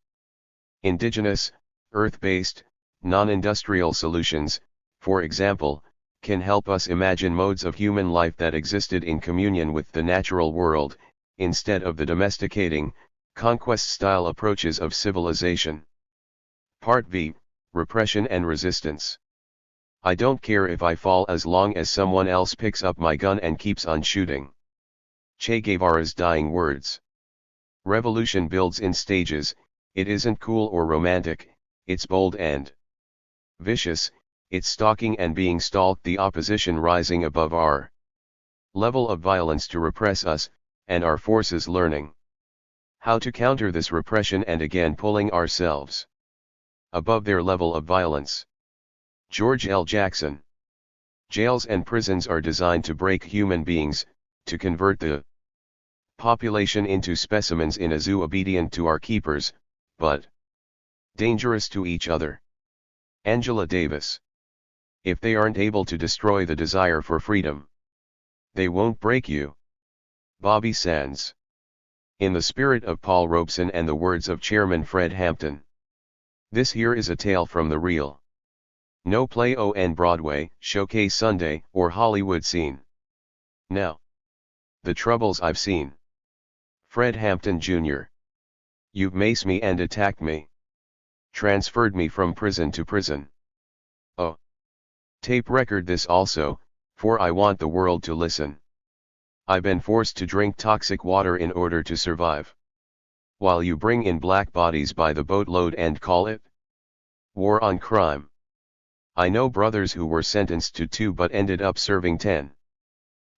Indigenous, earth-based, non-industrial solutions, for example, can help us imagine modes of human life that existed in communion with the natural world, instead of the domesticating, conquest-style approaches of civilization. Part V, Repression and Resistance. I don't care if I fall as long as someone else picks up my gun and keeps on shooting. Che Guevara's dying words. Revolution builds in stages, it isn't cool or romantic, it's bold and vicious, it's stalking and being stalked, the opposition rising above our level of violence to repress us, and our forces learning how to counter this repression and again pulling ourselves above their level of violence. George L. Jackson. Jails and prisons are designed to break human beings, to convert the population into specimens in a zoo obedient to our keepers, but dangerous to each other. Angela Davis. If they aren't able to destroy the desire for freedom, they won't break you. Bobby Sands. In the spirit of Paul Robeson and the words of Chairman Fred Hampton. This here is a tale from the real. No play on Broadway, showcase Sunday, or Hollywood scene. Now. The troubles I've seen. Fred Hampton Jr. You've maced me and attacked me. Transferred me from prison to prison. Oh. Tape record this also, for I want the world to listen. I've been forced to drink toxic water in order to survive. While you bring in black bodies by the boatload and call it war on crime. I know brothers who were sentenced to 2 but ended up serving 10.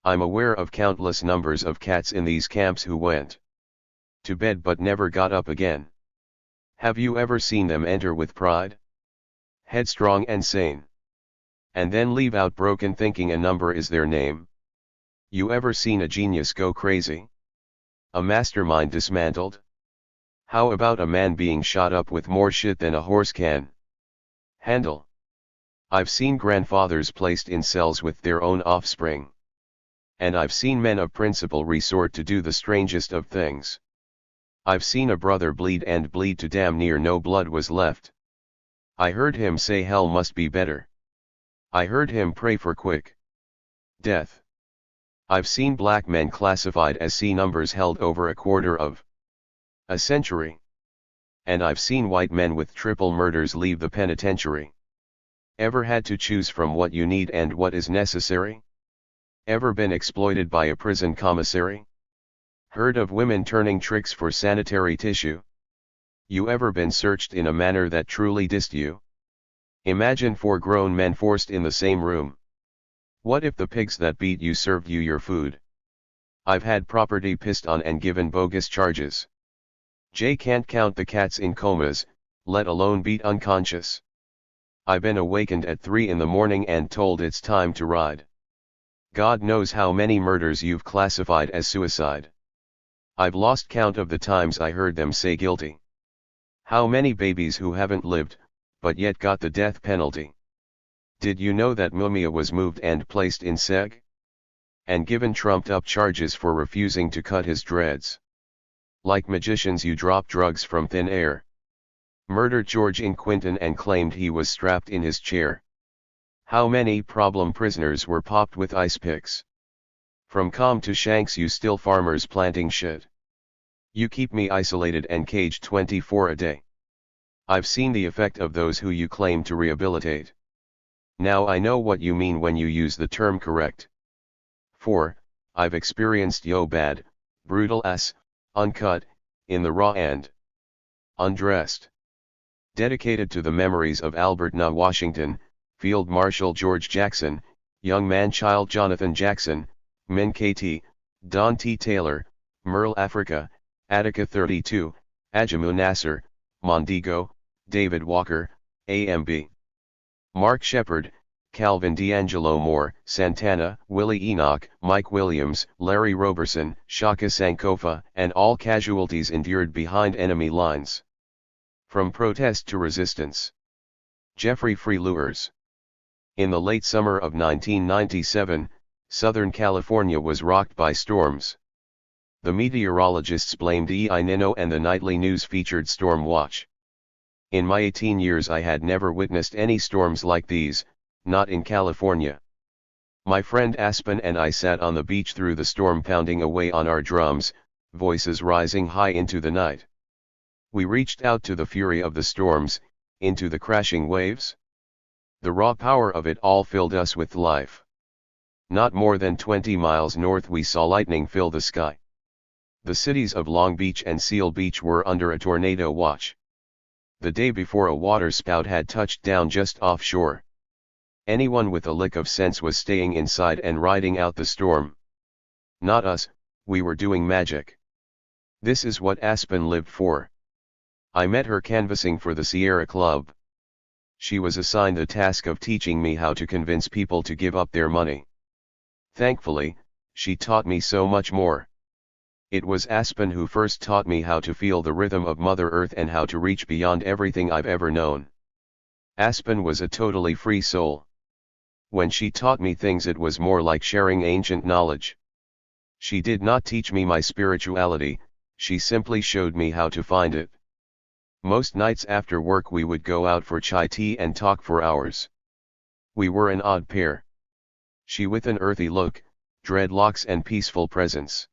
I'm aware of countless numbers of cats in these camps who went to bed but never got up again. Have you ever seen them enter with pride? Headstrong and sane. And then leave out broken thinking a number is their name? You ever seen a genius go crazy? A mastermind dismantled? How about a man being shot up with more shit than a horse can handle? I've seen grandfathers placed in cells with their own offspring. And I've seen men of principle resort to do the strangest of things. I've seen a brother bleed and bleed to damn near no blood was left. I heard him say hell must be better. I heard him pray for quick death. I've seen black men classified as C numbers held over a quarter of a century. And I've seen white men with triple murders leave the penitentiary. Ever had to choose from what you need and what is necessary? Ever been exploited by a prison commissary? Heard of women turning tricks for sanitary tissue? You ever been searched in a manner that truly dissed you? Imagine 4 grown men forced in the same room. What if the pigs that beat you served you your food? I've had property pissed on and given bogus charges. Jay can't count the cats in comas, let alone beat unconscious. I've been awakened at 3 in the morning and told it's time to ride. God knows how many murders you've classified as suicide. I've lost count of the times I heard them say guilty. How many babies who haven't lived, but yet got the death penalty. Did you know that Mumia was moved and placed in seg? And given trumped up charges for refusing to cut his dreads. Like magicians you drop drugs from thin air. Murdered George in Quinton and claimed he was strapped in his chair. How many problem prisoners were popped with ice picks? From Com to Shanks you still farmers planting shit. You keep me isolated and caged 24 a day. I've seen the effect of those who you claim to rehabilitate. Now I know what you mean when you use the term correct. 4. I've experienced yo bad, brutal ass, uncut, in the raw and undressed. Dedicated to the memories of Albert Na Washington, Field Marshal George Jackson, Young Man-Child Jonathan Jackson, Min KT, Don T. Taylor, Merle Africa, Attica 32, Ajamu Nasser, Mondigo, David Walker, AMB. Mark Shepard, Calvin D'Angelo Moore, Santana, Willie Enoch, Mike Williams, Larry Roberson, Shaka Sankofa, and all casualties endured behind enemy lines. From protest to resistance. Jeffrey Freelures. In the late summer of 1997, Southern California was rocked by storms. The meteorologists blamed El Nino and the nightly news featured storm watch. In my 18 years I had never witnessed any storms like these, not in California. My friend Aspen and I sat on the beach through the storm pounding away on our drums, voices rising high into the night. We reached out to the fury of the storms, into the crashing waves. The raw power of it all filled us with life. Not more than 20 miles north we saw lightning fill the sky. The cities of Long Beach and Seal Beach were under a tornado watch. The day before a waterspout had touched down just offshore. Anyone with a lick of sense was staying inside and riding out the storm. Not us, we were doing magic. This is what Aspen lived for. I met her canvassing for the Sierra Club. She was assigned the task of teaching me how to convince people to give up their money. Thankfully, she taught me so much more. It was Aspen who first taught me how to feel the rhythm of Mother Earth and how to reach beyond everything I've ever known. Aspen was a totally free soul. When she taught me things it was more like sharing ancient knowledge. She did not teach me my spirituality, She simply showed me how to find it. Most nights after work we would go out for chai tea and talk for hours. We were an odd pair. She with an earthy look, dreadlocks and peaceful presence.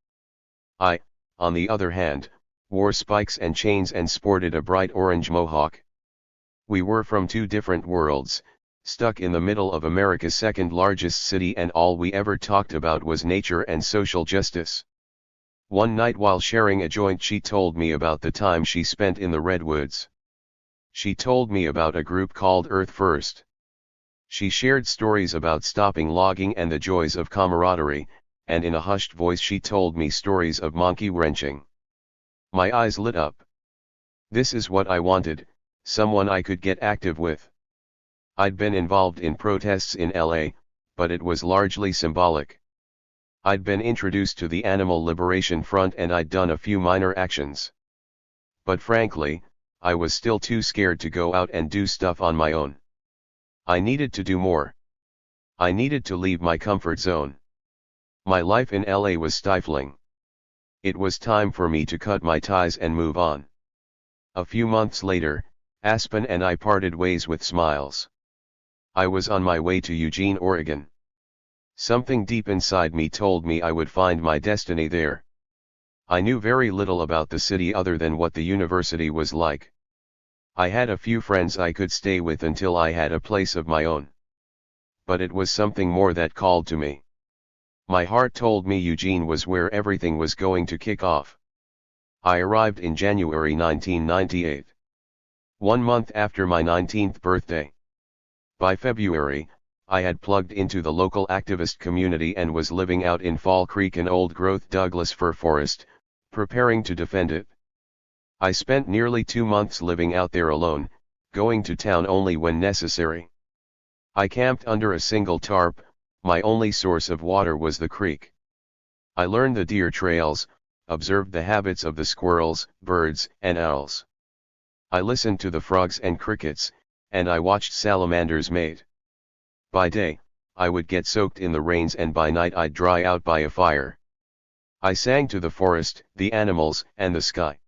I, on the other hand, wore spikes and chains and sported a bright orange mohawk. We were from two different worlds, stuck in the middle of America's second largest city, and all we ever talked about was nature and social justice. One night while sharing a joint she told me about the time she spent in the redwoods. She told me about a group called Earth First. She shared stories about stopping logging and the joys of camaraderie, and in a hushed voice she told me stories of monkey wrenching. My eyes lit up. This is what I wanted, someone I could get active with. I'd been involved in protests in LA, but it was largely symbolic. I'd been introduced to the Animal Liberation Front and I'd done a few minor actions. But frankly, I was still too scared to go out and do stuff on my own. I needed to do more. I needed to leave my comfort zone. My life in LA was stifling. It was time for me to cut my ties and move on. A few months later, Aspen and I parted ways with smiles. I was on my way to Eugene, Oregon. Something deep inside me told me I would find my destiny there. I knew very little about the city other than what the university was like. I had a few friends I could stay with until I had a place of my own. But it was something more that called to me. My heart told me Eugene was where everything was going to kick off. I arrived in January 1998. 1 month after my 19th birthday. By February, I had plugged into the local activist community and was living out in Fall Creek, an old-growth Douglas fir forest, preparing to defend it. I spent nearly 2 months living out there alone, going to town only when necessary. I camped under a single tarp. My only source of water was the creek. I learned the deer trails, observed the habits of the squirrels, birds, and owls. I listened to the frogs and crickets, and I watched salamanders mate. By day, I would get soaked in the rains, and by night I'd dry out by a fire. I sang to the forest, the animals, and the sky.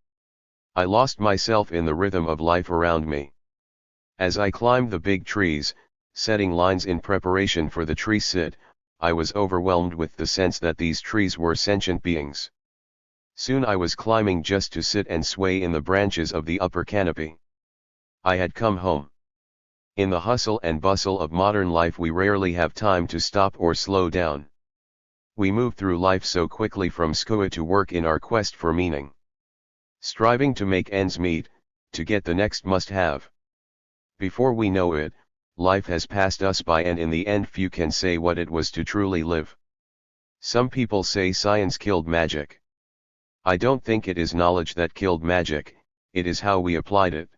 I lost myself in the rhythm of life around me. As I climbed the big trees, setting lines in preparation for the tree sit, I was overwhelmed with the sense that these trees were sentient beings. Soon I was climbing just to sit and sway in the branches of the upper canopy. I had come home. In the hustle and bustle of modern life we rarely have time to stop or slow down. We move through life so quickly, from school to work, in our quest for meaning. Striving to make ends meet, to get the next must-have. Before we know it, life has passed us by, and in the end few can say what it was to truly live. Some people say science killed magic. I don't think it is knowledge that killed magic, it is how we applied it.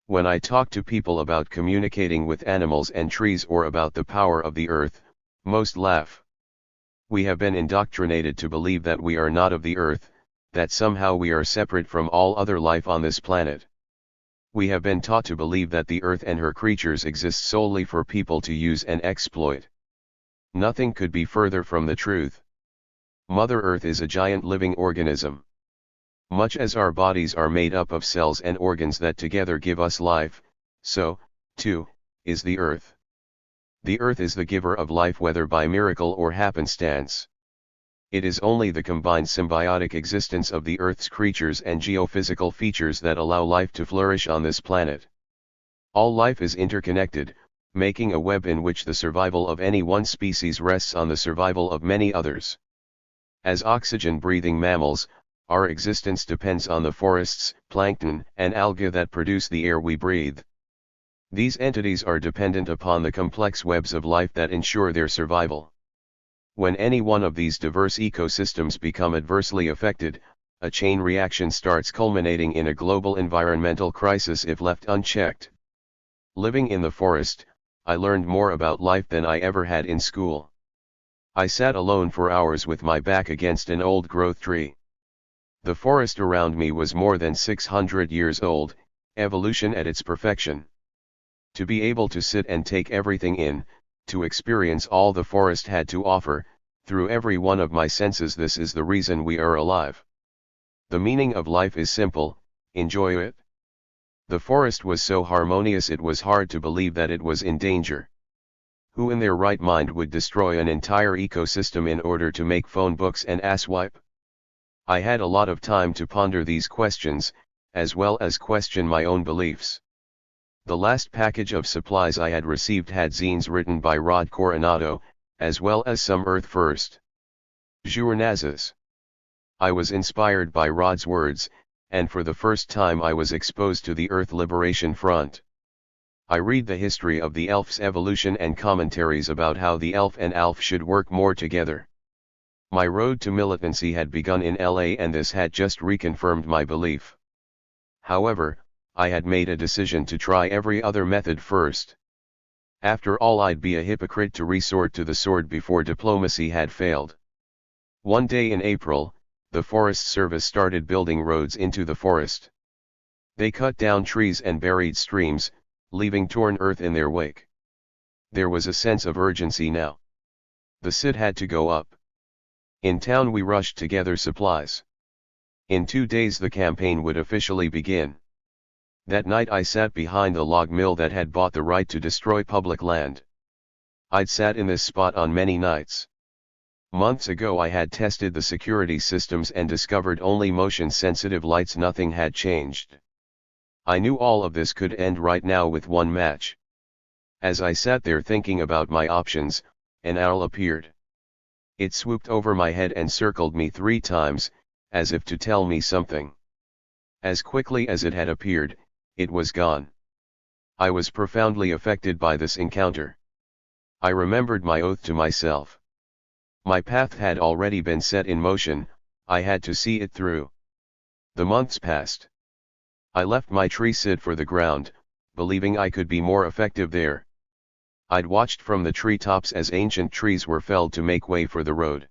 When I talk to people about communicating with animals and trees, or about the power of the earth, most laugh. We have been indoctrinated to believe that we are not of the earth, that somehow we are separate from all other life on this planet. We have been taught to believe that the earth and her creatures exist solely for people to use and exploit. Nothing could be further from the truth. Mother Earth is a giant living organism. Much as our bodies are made up of cells and organs that together give us life, so, too, is the earth. The earth is the giver of life, whether by miracle or happenstance. It is only the combined symbiotic existence of the earth's creatures and geophysical features that allow life to flourish on this planet. All life is interconnected, making a web in which the survival of any one species rests on the survival of many others. As oxygen-breathing mammals, our existence depends on the forests, plankton, and algae that produce the air we breathe. These entities are dependent upon the complex webs of life that ensure their survival. When any one of these diverse ecosystems become adversely affected, a chain reaction starts, culminating in a global environmental crisis if left unchecked. Living in the forest, I learned more about life than I ever had in school. I sat alone for hours with my back against an old-growth tree. The forest around me was more than 600 years old, evolution at its perfection. To be able to sit and take everything in, to experience all the forest had to offer, through every one of my senses, this is the reason we are alive. The meaning of life is simple, enjoy it. The forest was so harmonious it was hard to believe that it was in danger. Who in their right mind would destroy an entire ecosystem in order to make phone books and asswipe? I had a lot of time to ponder these questions, as well as question my own beliefs. The last package of supplies I had received had zines written by Rod Coronado, as well as some Earth First journazes. I was inspired by Rod's words, and for the first time I was exposed to the Earth Liberation Front. I read the history of the elf's evolution and commentaries about how the elf and alf should work more together. My road to militancy had begun in LA, and this had just reconfirmed my belief. However, I had made a decision to try every other method first. After all, I'd be a hypocrite to resort to the sword before diplomacy had failed. One day in April, the Forest Service started building roads into the forest. They cut down trees and buried streams, leaving torn earth in their wake. There was a sense of urgency now. The SID had to go up. In town we rushed to gather supplies. In 2 days the campaign would officially begin. That night I sat behind the log mill that had bought the right to destroy public land. I'd sat in this spot on many nights. Months ago I had tested the security systems and discovered only motion-sensitive lights. Nothing had changed. I knew all of this could end right now with one match. As I sat there thinking about my options, an owl appeared. It swooped over my head and circled me 3 times, as if to tell me something. As quickly as it had appeared, it was gone. I was profoundly affected by this encounter. I remembered my oath to myself. My path had already been set in motion, I had to see it through. The months passed. I left my tree SID for the ground, believing I could be more effective there. I'd watched from the treetops as ancient trees were felled to make way for the road.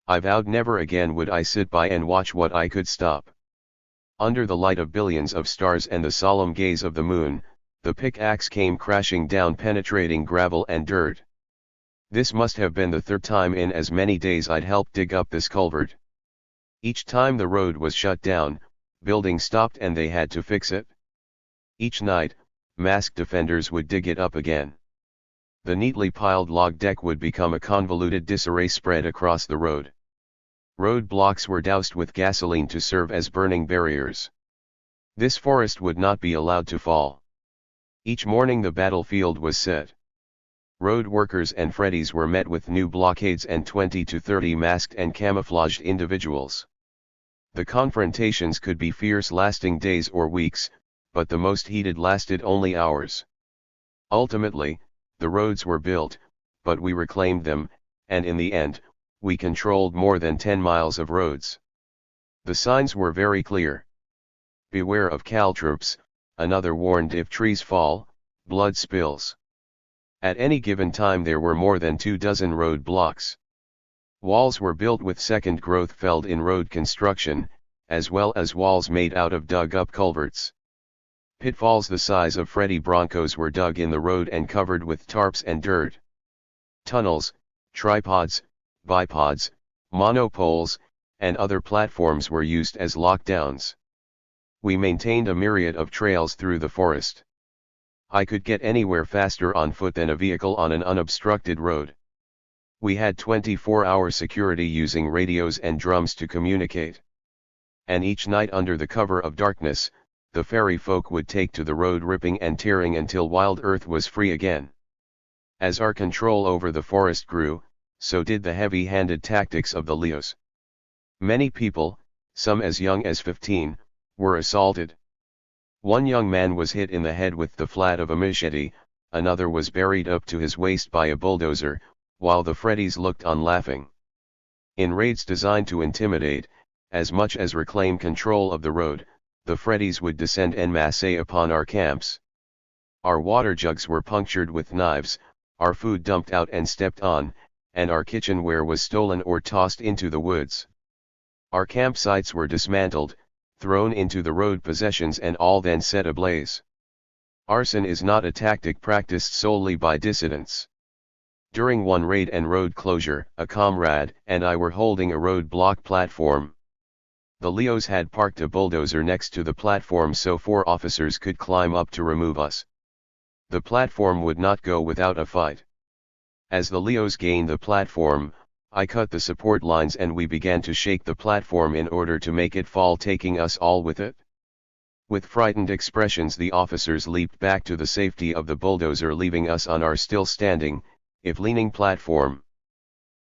I vowed never again would I sit by and watch what I could stop. Under the light of billions of stars and the solemn gaze of the moon, the pickaxe came crashing down, penetrating gravel and dirt. This must have been the 3rd time in as many days I'd helped dig up this culvert. Each time the road was shut down, building stopped and they had to fix it. Each night, masked defenders would dig it up again. The neatly piled log deck would become a convoluted disarray spread across the road. Road blocks were doused with gasoline to serve as burning barriers. This forest would not be allowed to fall. Each morning the battlefield was set. Road workers and Freddies were met with new blockades and 20 to 30 masked and camouflaged individuals. The confrontations could be fierce, lasting days or weeks, but the most heated lasted only hours. Ultimately, the roads were built, but we reclaimed them, and in the end, we controlled more than 10 miles of roads. The signs were very clear. Beware of caltrops, another warned if trees fall, blood spills. At any given time there were more than 24 road blocks. Walls were built with second growth felled in road construction, as well as walls made out of dug-up culverts. Pitfalls the size of Freddy Broncos were dug in the road and covered with tarps and dirt. Tunnels, tripods, bipods, monopoles, and other platforms were used as lockdowns. We maintained a myriad of trails through the forest. I could get anywhere faster on foot than a vehicle on an unobstructed road. We had 24-hour security using radios and drums to communicate. And each night under the cover of darkness, the fairy folk would take to the road ripping and tearing until Wild Earth was free again. As our control over the forest grew, so did the heavy-handed tactics of the Leos. Many people, some as young as 15, were assaulted. One young man was hit in the head with the flat of a machete, another was buried up to his waist by a bulldozer, while the Freddies looked on laughing. In raids designed to intimidate, as much as reclaim control of the road, the Freddies would descend en masse upon our camps. Our water jugs were punctured with knives, our food dumped out and stepped on, and our kitchenware was stolen or tossed into the woods. Our campsites were dismantled, thrown into the road possessions and all then set ablaze. Arson is not a tactic practiced solely by dissidents. During one raid and road closure, a comrade and I were holding a roadblock platform. The Leos had parked a bulldozer next to the platform so 4 officers could climb up to remove us. The platform would not go without a fight. As the Leos gained the platform, I cut the support lines and we began to shake the platform in order to make it fall, taking us all with it. With frightened expressions, the officers leaped back to the safety of the bulldozer, leaving us on our still standing, if leaning platform.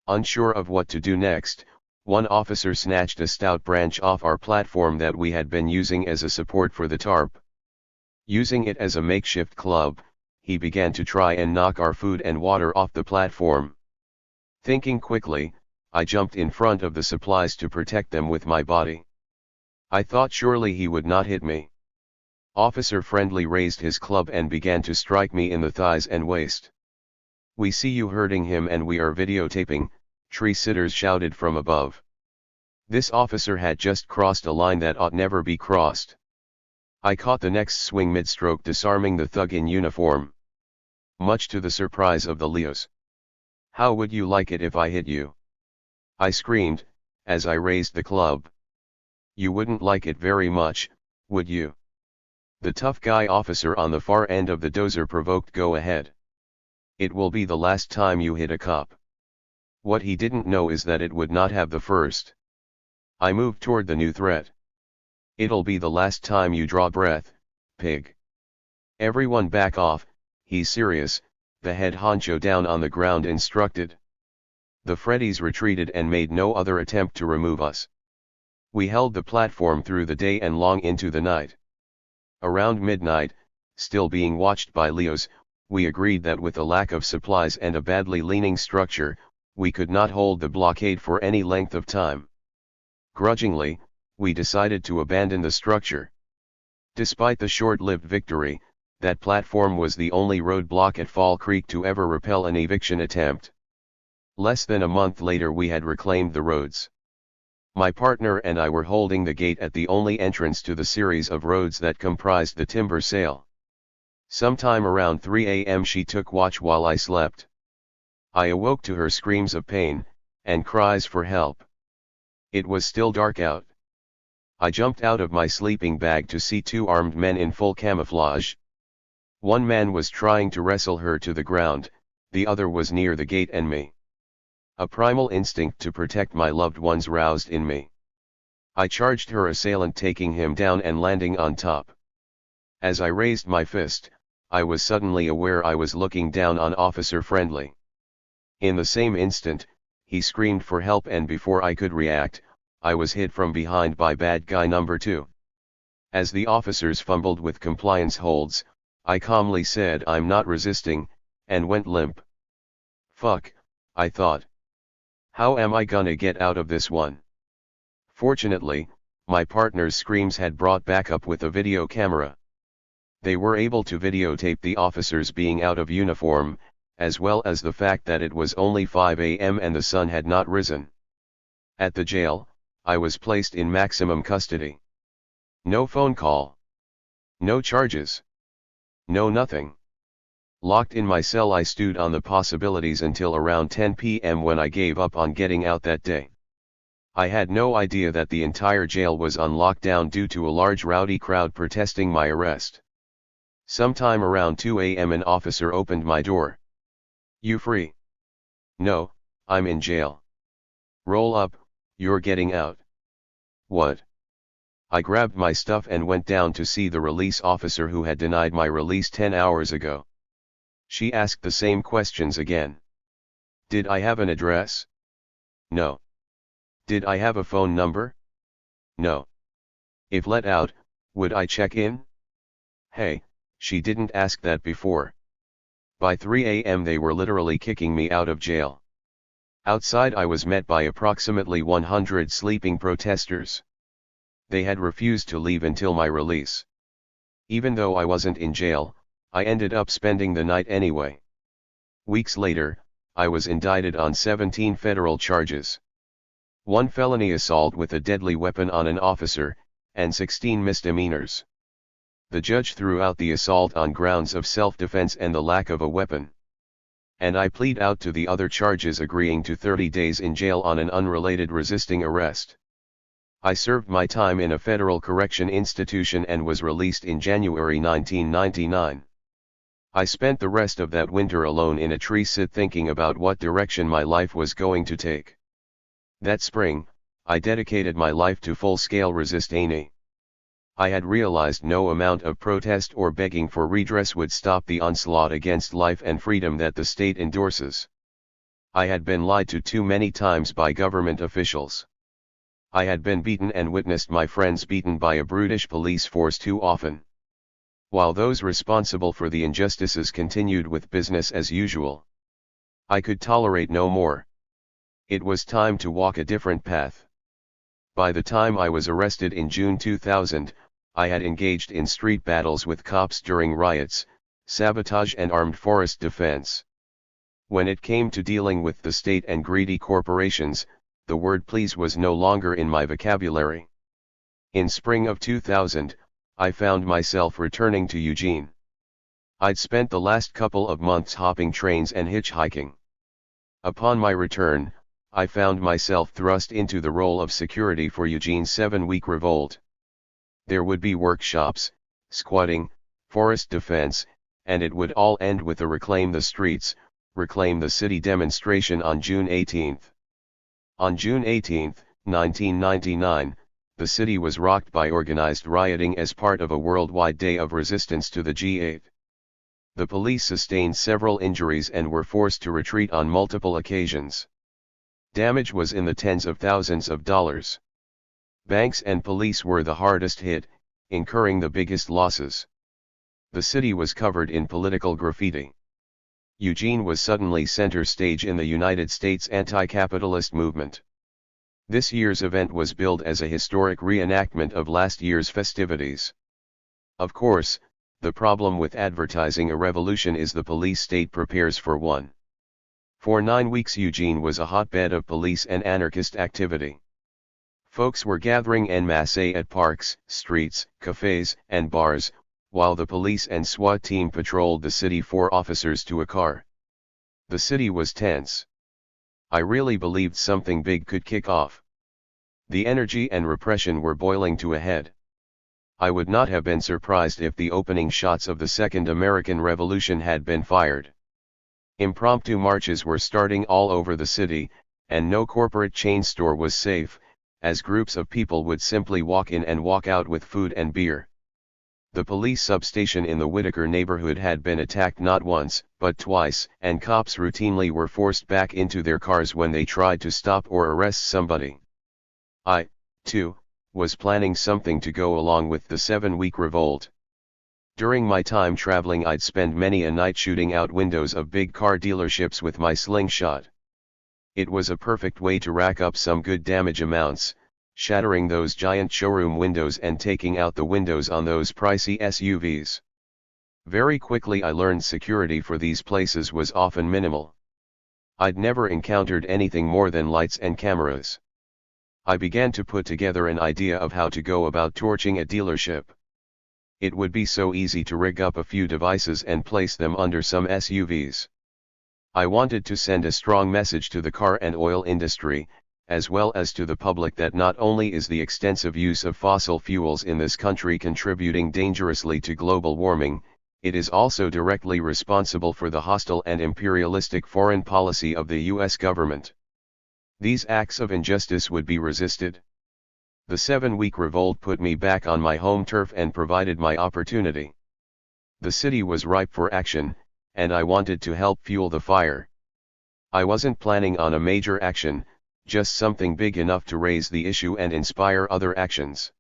Unsure of what to do next, one officer snatched a stout branch off our platform that we had been using as a support for the tarp. Using it as a makeshift club, he began to try and knock our food and water off the platform. Thinking quickly, I jumped in front of the supplies to protect them with my body. I thought surely he would not hit me. Officer Friendly raised his club and began to strike me in the thighs and waist. "We see you hurting him and we are videotaping," tree sitters shouted from above. This officer had just crossed a line that ought never be crossed. I caught the next swing mid-stroke, disarming the thug in uniform. Much to the surprise of the Leos. "How would you like it if I hit you?" I screamed, as I raised the club. "You wouldn't like it very much, would you?" The tough guy officer on the far end of the dozer provoked. "Go ahead. It will be the last time you hit a cop." What he didn't know is that it would not have the first. I moved toward the new threat. "It'll be the last time you draw breath, pig." "Everyone back off, he's serious," the head honcho down on the ground instructed. The Freddies retreated and made no other attempt to remove us. We held the platform through the day and long into the night. Around midnight, still being watched by Leos, we agreed that with a lack of supplies and a badly leaning structure, we could not hold the blockade for any length of time. Grudgingly, we decided to abandon the structure. Despite the short-lived victory, that platform was the only roadblock at Fall Creek to ever repel an eviction attempt. Less than a month later we had reclaimed the roads. My partner and I were holding the gate at the only entrance to the series of roads that comprised the timber sale. Sometime around 3 a.m. she took watch while I slept. I awoke to her screams of pain, and cries for help. It was still dark out. I jumped out of my sleeping bag to see 2 armed men in full camouflage. One man was trying to wrestle her to the ground, the other was near the gate and me. A primal instinct to protect my loved ones roused in me. I charged her assailant, taking him down and landing on top. As I raised my fist, I was suddenly aware I was looking down on Officer Friendly. In the same instant, he screamed for help, and before I could react, I was hit from behind by bad guy number 2. As the officers fumbled with compliance holds, I calmly said I'm not resisting, and went limp. Fuck, I thought. How am I gonna get out of this one? Fortunately, my partner's screams had brought backup with a video camera. They were able to videotape the officers being out of uniform, as well as the fact that it was only 5 a.m. and the sun had not risen. At the jail, I was placed in maximum custody. No phone call. No charges. No nothing. Locked in my cell, I stewed on the possibilities until around 10 p.m. when I gave up on getting out that day. I had no idea that the entire jail was on lockdown due to a large rowdy crowd protesting my arrest. Sometime around 2 a.m. an officer opened my door. "You free?" "No, I'm in jail." "Roll up, you're getting out." "What?" I grabbed my stuff and went down to see the release officer who had denied my release 10 hours ago. She asked the same questions again. Did I have an address? No. Did I have a phone number? No. If let out, would I check in? Hey, she didn't ask that before. By 3 a.m. they were literally kicking me out of jail. Outside I was met by approximately 100 sleeping protesters. They had refused to leave until my release. Even though I wasn't in jail, I ended up spending the night anyway. Weeks later, I was indicted on 17 federal charges. 1 felony assault with a deadly weapon on an officer, and 16 misdemeanors. The judge threw out the assault on grounds of self-defense and the lack of a weapon. And I plead out to the other charges, agreeing to 30 days in jail on an unrelated resisting arrest. I served my time in a federal correction institution and was released in January 1999. I spent the rest of that winter alone in a tree sit thinking about what direction my life was going to take. That spring, I dedicated my life to full-scale resistance. I had realized no amount of protest or begging for redress would stop the onslaught against life and freedom that the state endorses. I had been lied to too many times by government officials. I had been beaten and witnessed my friends beaten by a brutish police force too often. While those responsible for the injustices continued with business as usual, I could tolerate no more. It was time to walk a different path. By the time I was arrested in June 2000, I had engaged in street battles with cops during riots, sabotage and armed forest defense. When it came to dealing with the state and greedy corporations, the word please was no longer in my vocabulary. In spring of 2000, I found myself returning to Eugene. I'd spent the last couple of months hopping trains and hitchhiking. Upon my return, I found myself thrust into the role of security for Eugene's 7-week revolt. There would be workshops, squatting, forest defense, and it would all end with a Reclaim the Streets, Reclaim the City demonstration on June 18. On June 18, 1999, the city was rocked by organized rioting as part of a worldwide day of resistance to the G8. The police sustained several injuries and were forced to retreat on multiple occasions. Damage was in the tens of thousands of dollars. Banks and police were the hardest hit, incurring the biggest losses. The city was covered in political graffiti. Eugene was suddenly center stage in the United States anti-capitalist movement. This year's event was billed as a historic reenactment of last year's festivities. Of course, the problem with advertising a revolution is the police state prepares for one. For 9 weeks Eugene was a hotbed of police and anarchist activity. Folks were gathering en masse at parks, streets, cafes, and bars, while the police and SWAT team patrolled the city 4 officers to a car. The city was tense. I really believed something big could kick off. The energy and repression were boiling to a head. I would not have been surprised if the opening shots of the Second American Revolution had been fired. Impromptu marches were starting all over the city, and no corporate chain store was safe, as groups of people would simply walk in and walk out with food and beer. The police substation in the Whitaker neighborhood had been attacked not once, but twice, and cops routinely were forced back into their cars when they tried to stop or arrest somebody. I, too, was planning something to go along with the 7-week revolt. During my time traveling I'd spend many a night shooting out windows of big car dealerships with my slingshot. It was a perfect way to rack up some good damage amounts, shattering those giant showroom windows and taking out the windows on those pricey SUVs. Very quickly I learned security for these places was often minimal. I'd never encountered anything more than lights and cameras. I began to put together an idea of how to go about torching a dealership. It would be so easy to rig up a few devices and place them under some SUVs. I wanted to send a strong message to the car and oil industry, as well as to the public that not only is the extensive use of fossil fuels in this country contributing dangerously to global warming, it is also directly responsible for the hostile and imperialistic foreign policy of the U.S. government. These acts of injustice would be resisted. The 7-week revolt put me back on my home turf and provided my opportunity. The city was ripe for action, and I wanted to help fuel the fire. I wasn't planning on a major action, just something big enough to raise the issue and inspire other actions.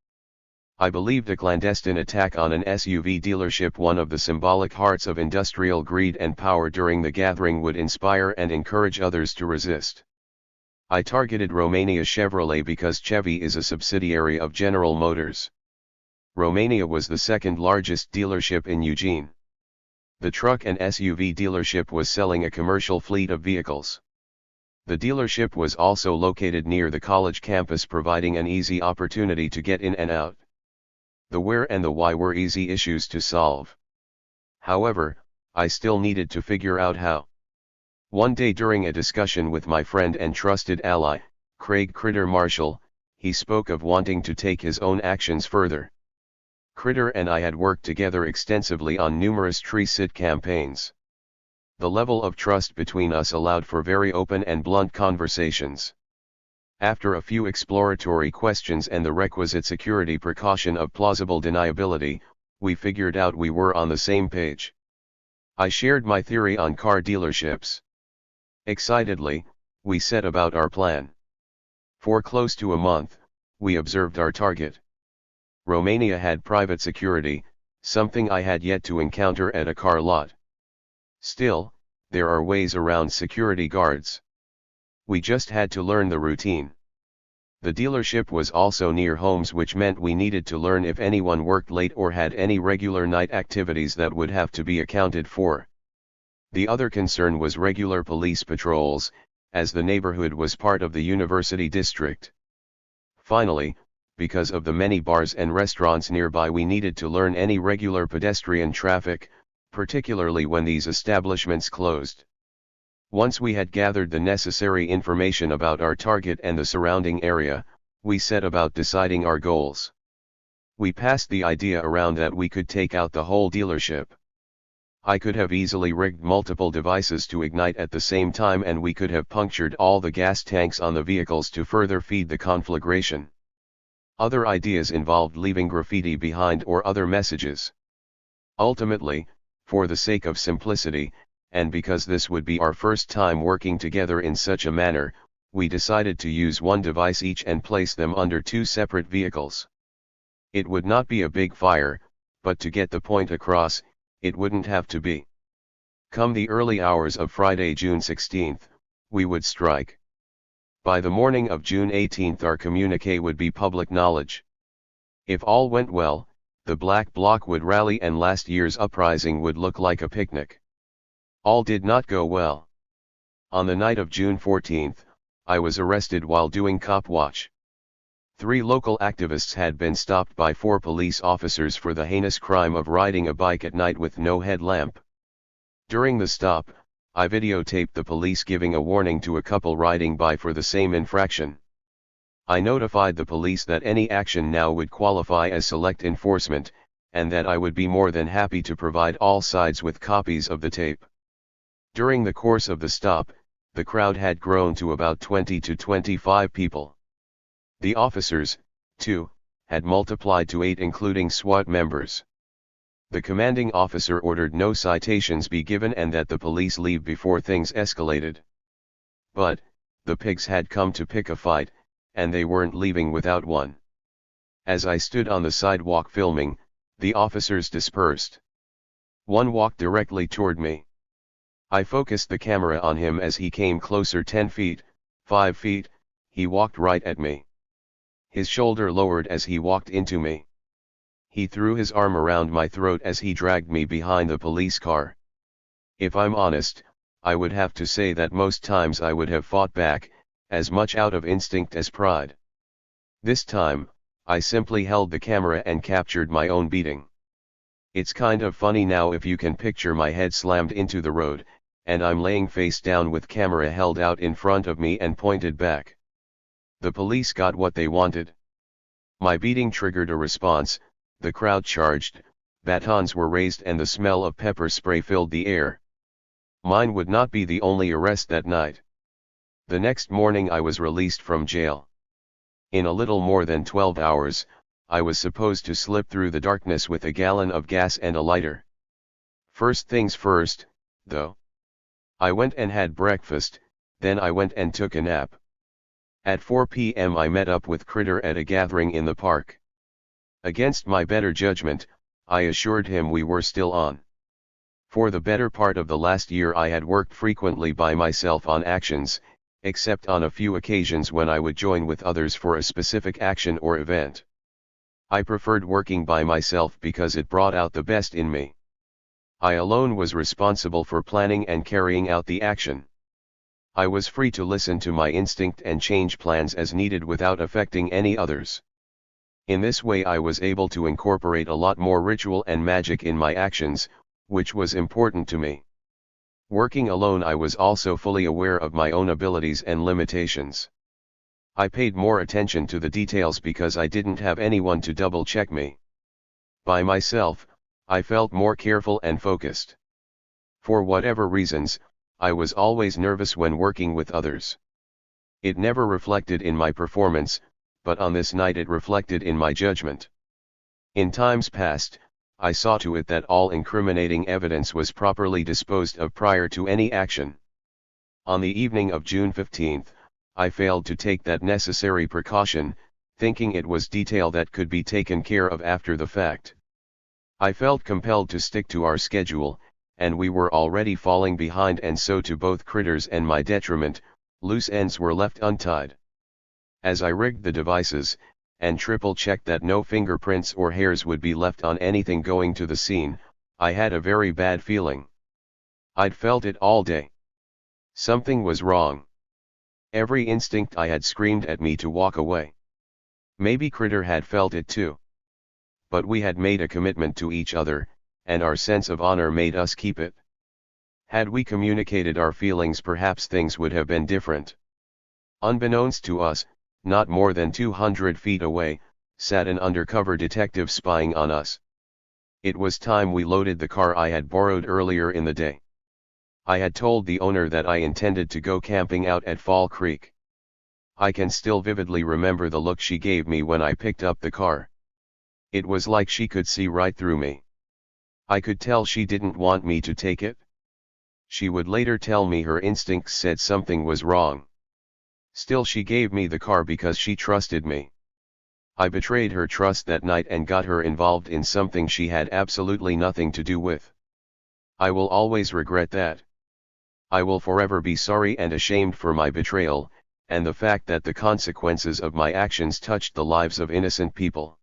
I believed a clandestine attack on an SUV dealership, one of the symbolic hearts of industrial greed and power during the gathering, would inspire and encourage others to resist. I targeted Romania Chevrolet because Chevy is a subsidiary of General Motors. Romania was the second largest dealership in Eugene. The truck and SUV dealership was selling a commercial fleet of vehicles. The dealership was also located near the college campus, providing an easy opportunity to get in and out. The where and the why were easy issues to solve. However, I still needed to figure out how. One day during a discussion with my friend and trusted ally, Craig Critter Marshall, he spoke of wanting to take his own actions further. Critter and I had worked together extensively on numerous tree sit campaigns. The level of trust between us allowed for very open and blunt conversations. After a few exploratory questions and the requisite security precaution of plausible deniability, we figured out we were on the same page. I shared my theory on car dealerships. Excitedly, we set about our plan. For close to a month, we observed our target. Romania had private security, something I had yet to encounter at a car lot. Still, there are ways around security guards. We just had to learn the routine. The dealership was also near homes, which meant we needed to learn if anyone worked late or had any regular night activities that would have to be accounted for. The other concern was regular police patrols, as the neighborhood was part of the university district. Finally, because of the many bars and restaurants nearby, we needed to learn any regular pedestrian traffic, particularly when these establishments closed. Once we had gathered the necessary information about our target and the surrounding area, we set about deciding our goals. We passed the idea around that we could take out the whole dealership. I could have easily rigged multiple devices to ignite at the same time, and we could have punctured all the gas tanks on the vehicles to further feed the conflagration. Other ideas involved leaving graffiti behind or other messages. Ultimately, for the sake of simplicity, and because this would be our first time working together in such a manner, we decided to use one device each and place them under two separate vehicles. It would not be a big fire, but to get the point across, it wouldn't have to be. Come the early hours of Friday, June 16th, we would strike. By the morning of June 18th, our communiqué would be public knowledge. If all went well, the Black Bloc would rally and last year's uprising would look like a picnic. All did not go well. On the night of June 14th, I was arrested while doing cop watch. 3 local activists had been stopped by 4 police officers for the heinous crime of riding a bike at night with no headlamp. During the stop, I videotaped the police giving a warning to a couple riding by for the same infraction. I notified the police that any action now would qualify as select enforcement, and that I would be more than happy to provide all sides with copies of the tape. During the course of the stop, the crowd had grown to about 20 to 25 people. The officers, too, had multiplied to 8, including SWAT members. The commanding officer ordered no citations be given and that the police leave before things escalated. But, the pigs had come to pick a fight, and they weren't leaving without one. As I stood on the sidewalk filming, the officers dispersed. One walked directly toward me. I focused the camera on him as he came closer. 10 feet, 5 feet, he walked right at me. His shoulder lowered as he walked into me. He threw his arm around my throat as he dragged me behind the police car. If I'm honest, I would have to say that most times I would have fought back, as much out of instinct as pride. This time, I simply held the camera and captured my own beating. It's kind of funny now if you can picture my head slammed into the road, and I'm laying face down with camera held out in front of me and pointed back. The police got what they wanted. My beating triggered a response, the crowd charged, batons were raised and the smell of pepper spray filled the air. Mine would not be the only arrest that night. The next morning I was released from jail. In a little more than 12 hours, I was supposed to slip through the darkness with a gallon of gas and a lighter. First things first, though. I went and had breakfast, then I went and took a nap. At 4 p.m. I met up with Critter at a gathering in the park. Against my better judgment, I assured him we were still on. For the better part of the last year I had worked frequently by myself on actions, except on a few occasions when I would join with others for a specific action or event. I preferred working by myself because it brought out the best in me. I alone was responsible for planning and carrying out the action. I was free to listen to my instinct and change plans as needed without affecting any others. In this way I was able to incorporate a lot more ritual and magic in my actions, which was important to me. Working alone I was also fully aware of my own abilities and limitations. I paid more attention to the details because I didn't have anyone to double check me. By myself, I felt more careful and focused. For whatever reasons, I was always nervous when working with others. It never reflected in my performance, but on this night it reflected in my judgment. In times past, I saw to it that all incriminating evidence was properly disposed of prior to any action. On the evening of June 15, I failed to take that necessary precaution, thinking it was detail that could be taken care of after the fact. I felt compelled to stick to our schedule, and we were already falling behind, and so to both Critters and my detriment, loose ends were left untied. As I rigged the devices, and triple-checked that no fingerprints or hairs would be left on anything going to the scene, I had a very bad feeling. I'd felt it all day. Something was wrong. Every instinct I had screamed at me to walk away. Maybe Critter had felt it too. But we had made a commitment to each other, and our sense of honor made us keep it. Had we communicated our feelings, perhaps things would have been different. Unbeknownst to us, not more than 200 feet away, sat an undercover detective spying on us. It was time we loaded the car I had borrowed earlier in the day. I had told the owner that I intended to go camping out at Fall Creek. I can still vividly remember the look she gave me when I picked up the car. It was like she could see right through me. I could tell she didn't want me to take it. She would later tell me her instincts said something was wrong. Still, she gave me the car because she trusted me. I betrayed her trust that night and got her involved in something she had absolutely nothing to do with. I will always regret that. I will forever be sorry and ashamed for my betrayal, and the fact that the consequences of my actions touched the lives of innocent people.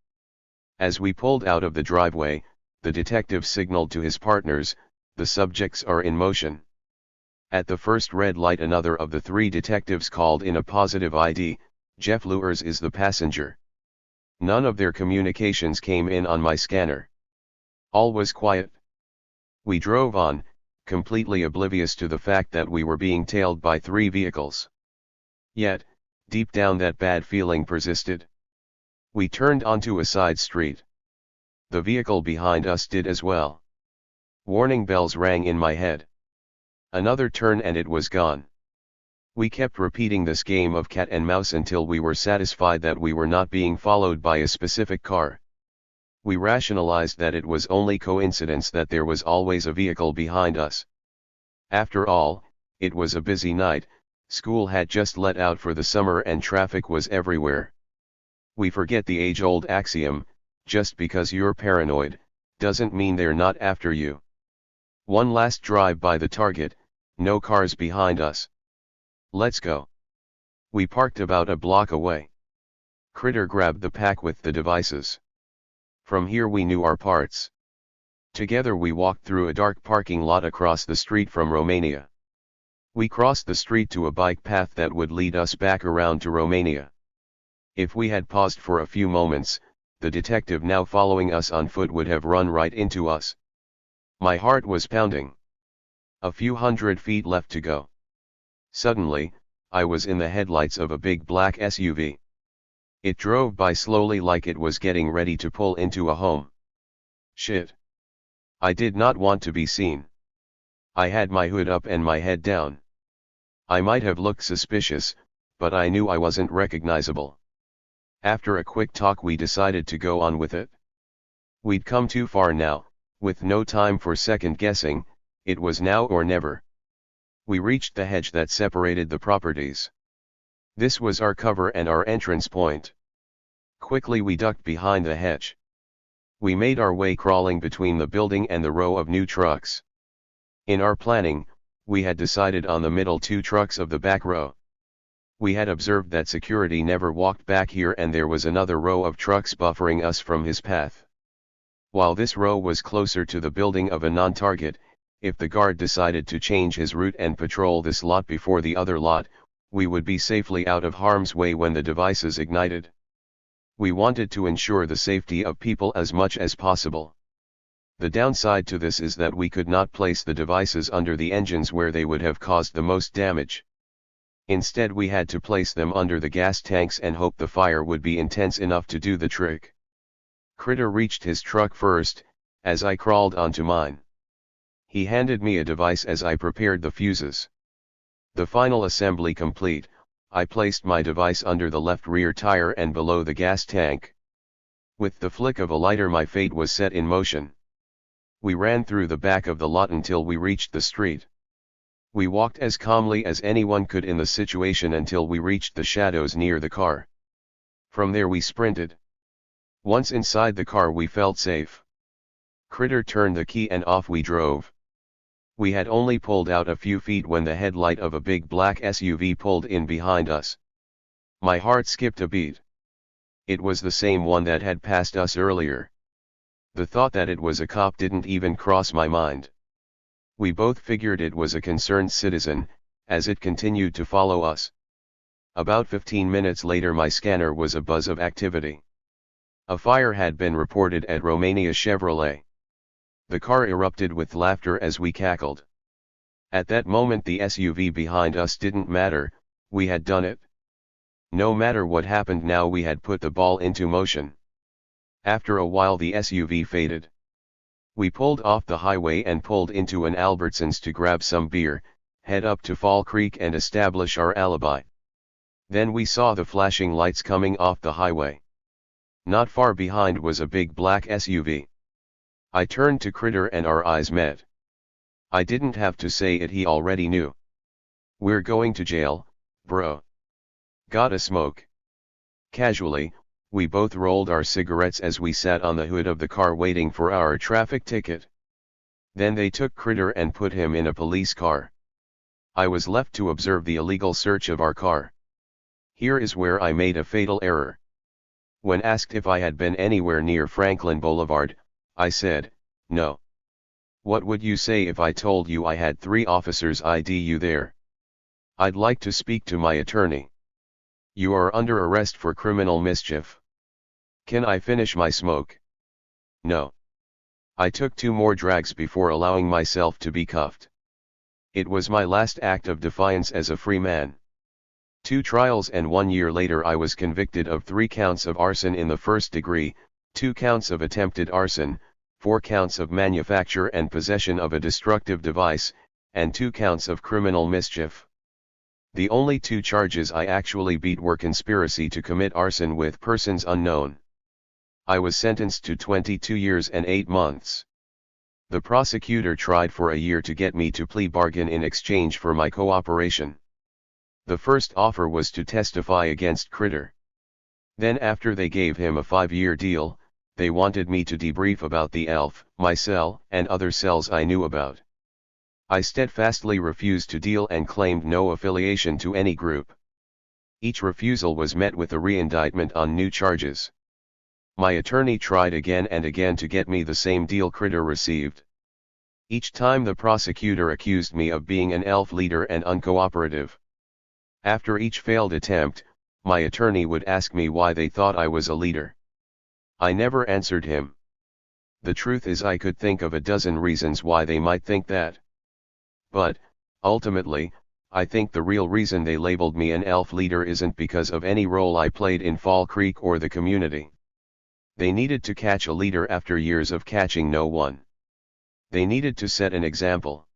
As we pulled out of the driveway, the detective signaled to his partners, "The subjects are in motion." At the first red light, another of the three detectives called in a positive ID, "Jeff Luers is the passenger." None of their communications came in on my scanner. All was quiet. We drove on, completely oblivious to the fact that we were being tailed by 3 vehicles. Yet, deep down that bad feeling persisted. We turned onto a side street. The vehicle behind us did as well. Warning bells rang in my head. Another turn and it was gone. We kept repeating this game of cat and mouse until we were satisfied that we were not being followed by a specific car. We rationalized that it was only coincidence that there was always a vehicle behind us. After all, it was a busy night, school had just let out for the summer and traffic was everywhere. We forget the age-old axiom, just because you're paranoid, doesn't mean they're not after you. One last drive by the target, no cars behind us. Let's go. We parked about a block away. Critter grabbed the pack with the devices. From here we knew our parts. Together we walked through a dark parking lot across the street from Romania. We crossed the street to a bike path that would lead us back around to Romania. If we had paused for a few moments, the detective now following us on foot would have run right into us. My heart was pounding. A few hundred feet left to go. Suddenly, I was in the headlights of a big black SUV. It drove by slowly like it was getting ready to pull into a home. Shit. I did not want to be seen. I had my hood up and my head down. I might have looked suspicious, but I knew I wasn't recognizable. After a quick talk we decided to go on with it. We'd come too far now, with no time for second guessing, it was now or never. We reached the hedge that separated the properties. This was our cover and our entrance point. Quickly we ducked behind the hedge. We made our way crawling between the building and the row of new trucks. In our planning, we had decided on the middle 2 trucks of the back row. We had observed that security never walked back here and there was another row of trucks buffering us from his path. While this row was closer to the building of a non-target, if the guard decided to change his route and patrol this lot before the other lot, we would be safely out of harm's way when the devices ignited. We wanted to ensure the safety of people as much as possible. The downside to this is that we could not place the devices under the engines where they would have caused the most damage. Instead we had to place them under the gas tanks and hope the fire would be intense enough to do the trick. Critter reached his truck first, as I crawled onto mine. He handed me a device as I prepared the fuses. The final assembly complete, I placed my device under the left rear tire and below the gas tank. With the flick of a lighter my fate was set in motion. We ran through the back of the lot until we reached the street. We walked as calmly as anyone could in the situation until we reached the shadows near the car. From there we sprinted. Once inside the car we felt safe. Critter turned the key and off we drove. We had only pulled out a few feet when the headlight of a big black SUV pulled in behind us. My heart skipped a beat. It was the same one that had passed us earlier. The thought that it was a cop didn't even cross my mind. We both figured it was a concerned citizen, as it continued to follow us. About 15 minutes later my scanner was abuzz of activity. A fire had been reported at Romania Chevrolet. The car erupted with laughter as we cackled. At that moment the SUV behind us didn't matter, we had done it. No matter what happened now we had put the ball into motion. After a while the SUV faded. We pulled off the highway and pulled into an Albertsons to grab some beer, head up to Fall Creek and establish our alibi. Then we saw the flashing lights coming off the highway. Not far behind was a big black SUV. I turned to Critter and our eyes met. I didn't have to say it, he already knew. "We're going to jail, bro. Got a smoke?" Casually, we both rolled our cigarettes as we sat on the hood of the car waiting for our traffic ticket. Then they took Critter and put him in a police car. I was left to observe the illegal search of our car. Here is where I made a fatal error. When asked if I had been anywhere near Franklin Boulevard, I said, no. What would you say if I told you I had 3 officers ID you there? I'd like to speak to my attorney. You are under arrest for criminal mischief. Can I finish my smoke? No. I took 2 more drags before allowing myself to be cuffed. It was my last act of defiance as a free man. 2 trials and 1 year later I was convicted of 3 counts of arson in the first degree, 2 counts of attempted arson, 4 counts of manufacture and possession of a destructive device, and 2 counts of criminal mischief. The only 2 charges I actually beat were conspiracy to commit arson with persons unknown. I was sentenced to 22 years and 8 months. The prosecutor tried for a year to get me to plea bargain in exchange for my cooperation. The first offer was to testify against Critter. Then after they gave him a 5-year deal, they wanted me to debrief about the ELF, my cell, and other cells I knew about. I steadfastly refused to deal and claimed no affiliation to any group. Each refusal was met with a re-indictment on new charges. My attorney tried again and again to get me the same deal Critter received. Each time the prosecutor accused me of being an ELF leader and uncooperative. After each failed attempt, my attorney would ask me why they thought I was a leader. I never answered him. The truth is I could think of a dozen reasons why they might think that. But, ultimately, I think the real reason they labeled me an ELF leader isn't because of any role I played in Fall Creek or the community. They needed to catch a leader after years of catching no one. They needed to set an example.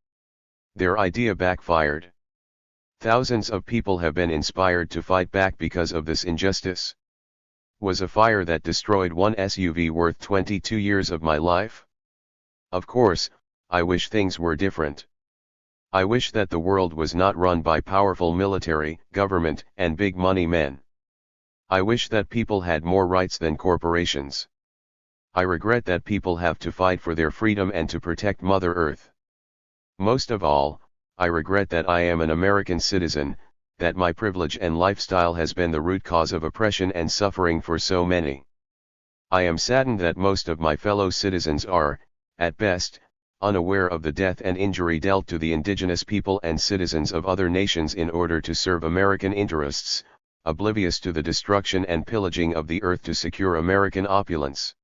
Their idea backfired. Thousands of people have been inspired to fight back because of this injustice. Was a fire that destroyed 1 SUV worth 22 years of my life? Of course, I wish things were different. I wish that the world was not run by powerful military, government, and big money men. I wish that people had more rights than corporations. I regret that people have to fight for their freedom and to protect Mother Earth. Most of all, I regret that I am an American citizen, that my privilege and lifestyle has been the root cause of oppression and suffering for so many. I am saddened that most of my fellow citizens are, at best, unaware of the death and injury dealt to the indigenous people and citizens of other nations in order to serve American interests, oblivious to the destruction and pillaging of the earth to secure American opulence.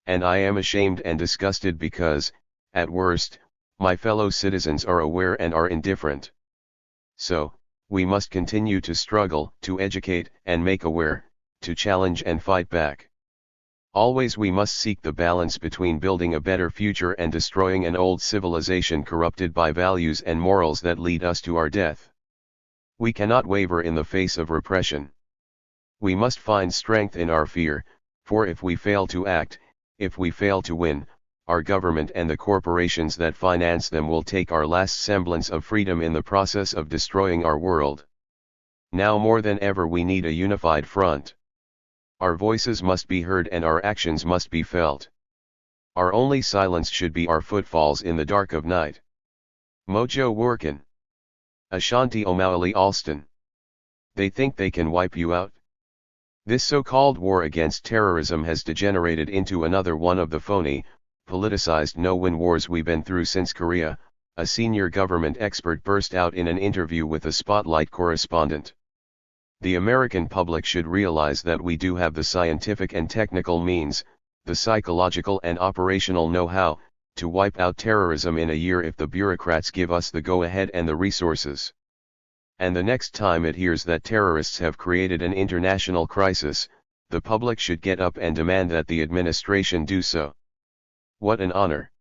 And I am ashamed and disgusted because, at worst, my fellow citizens are aware and are indifferent. So, We must continue to struggle, to educate and make aware, to challenge and fight back. Always we must seek the balance between building a better future and destroying an old civilization corrupted by values and morals that lead us to our death. We cannot waver in the face of repression. We must find strength in our fear, for if we fail to act, if we fail to win, our government and the corporations that finance them will take our last semblance of freedom in the process of destroying our world. Now more than ever we need a unified front. Our voices must be heard and our actions must be felt. Our only silence should be our footfalls in the dark of night. Mojo Workin. Ashanti O'Malley Alston. They think they can wipe you out? This so-called war against terrorism has degenerated into another one of the phony, politicized no-win wars we've been through since Korea, a senior government expert burst out in an interview with a Spotlight correspondent. The American public should realize that we do have the scientific and technical means, the psychological and operational know-how, to wipe out terrorism in a year if the bureaucrats give us the go-ahead and the resources. And the next time it hears that terrorists have created an international crisis, the public should get up and demand that the administration do so. What an honor.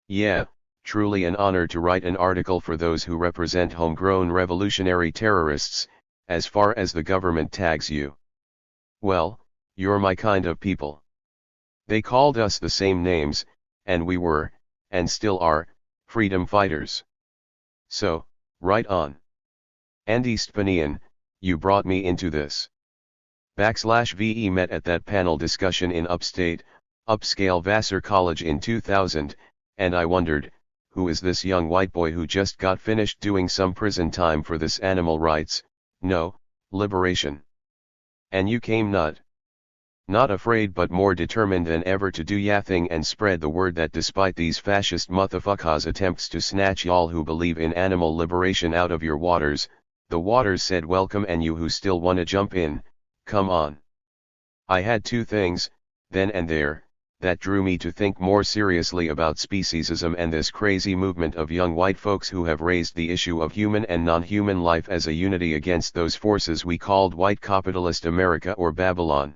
Yeah, truly an honor to write an article for those who represent homegrown revolutionary terrorists, as far as the government tags you. Well, you're my kind of people. They called us the same names, and we were, and still are, freedom fighters. So, right on. Andy Stepanian, you brought me into this. /VE met at that panel discussion in upscale Vassar College in 2000, and I wondered, who is this young white boy who just got finished doing some prison time for this animal rights, no, liberation. And you came not afraid but more determined than ever to do ya thing and spread the word that despite these fascist motherfuckers' attempts to snatch y'all who believe in animal liberation out of your waters, the waters said welcome, and you who still wanna jump in, come on. I had two things, then and there, that drew me to think more seriously about speciesism and this crazy movement of young white folks who have raised the issue of human and non-human life as a unity against those forces we called white capitalist America or Babylon.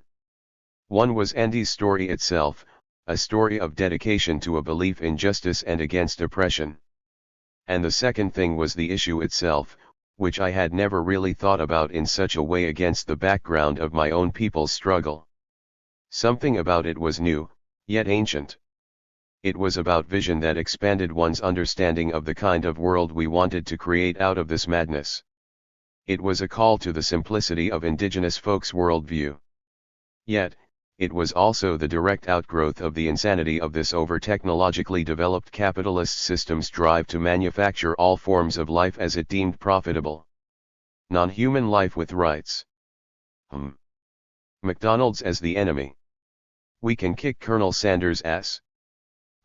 One was Andy's story itself, a story of dedication to a belief in justice and against oppression. And the second thing was the issue itself, which I had never really thought about in such a way against the background of my own people's struggle. Something about it was new, yet ancient. It was about vision that expanded one's understanding of the kind of world we wanted to create out of this madness. It was a call to the simplicity of indigenous folks' worldview. Yet, it was also the direct outgrowth of the insanity of this over-technologically developed capitalist system's drive to manufacture all forms of life as it deemed profitable. Non-human life with rights. McDonald's as the enemy. We can kick Colonel Sanders' ass.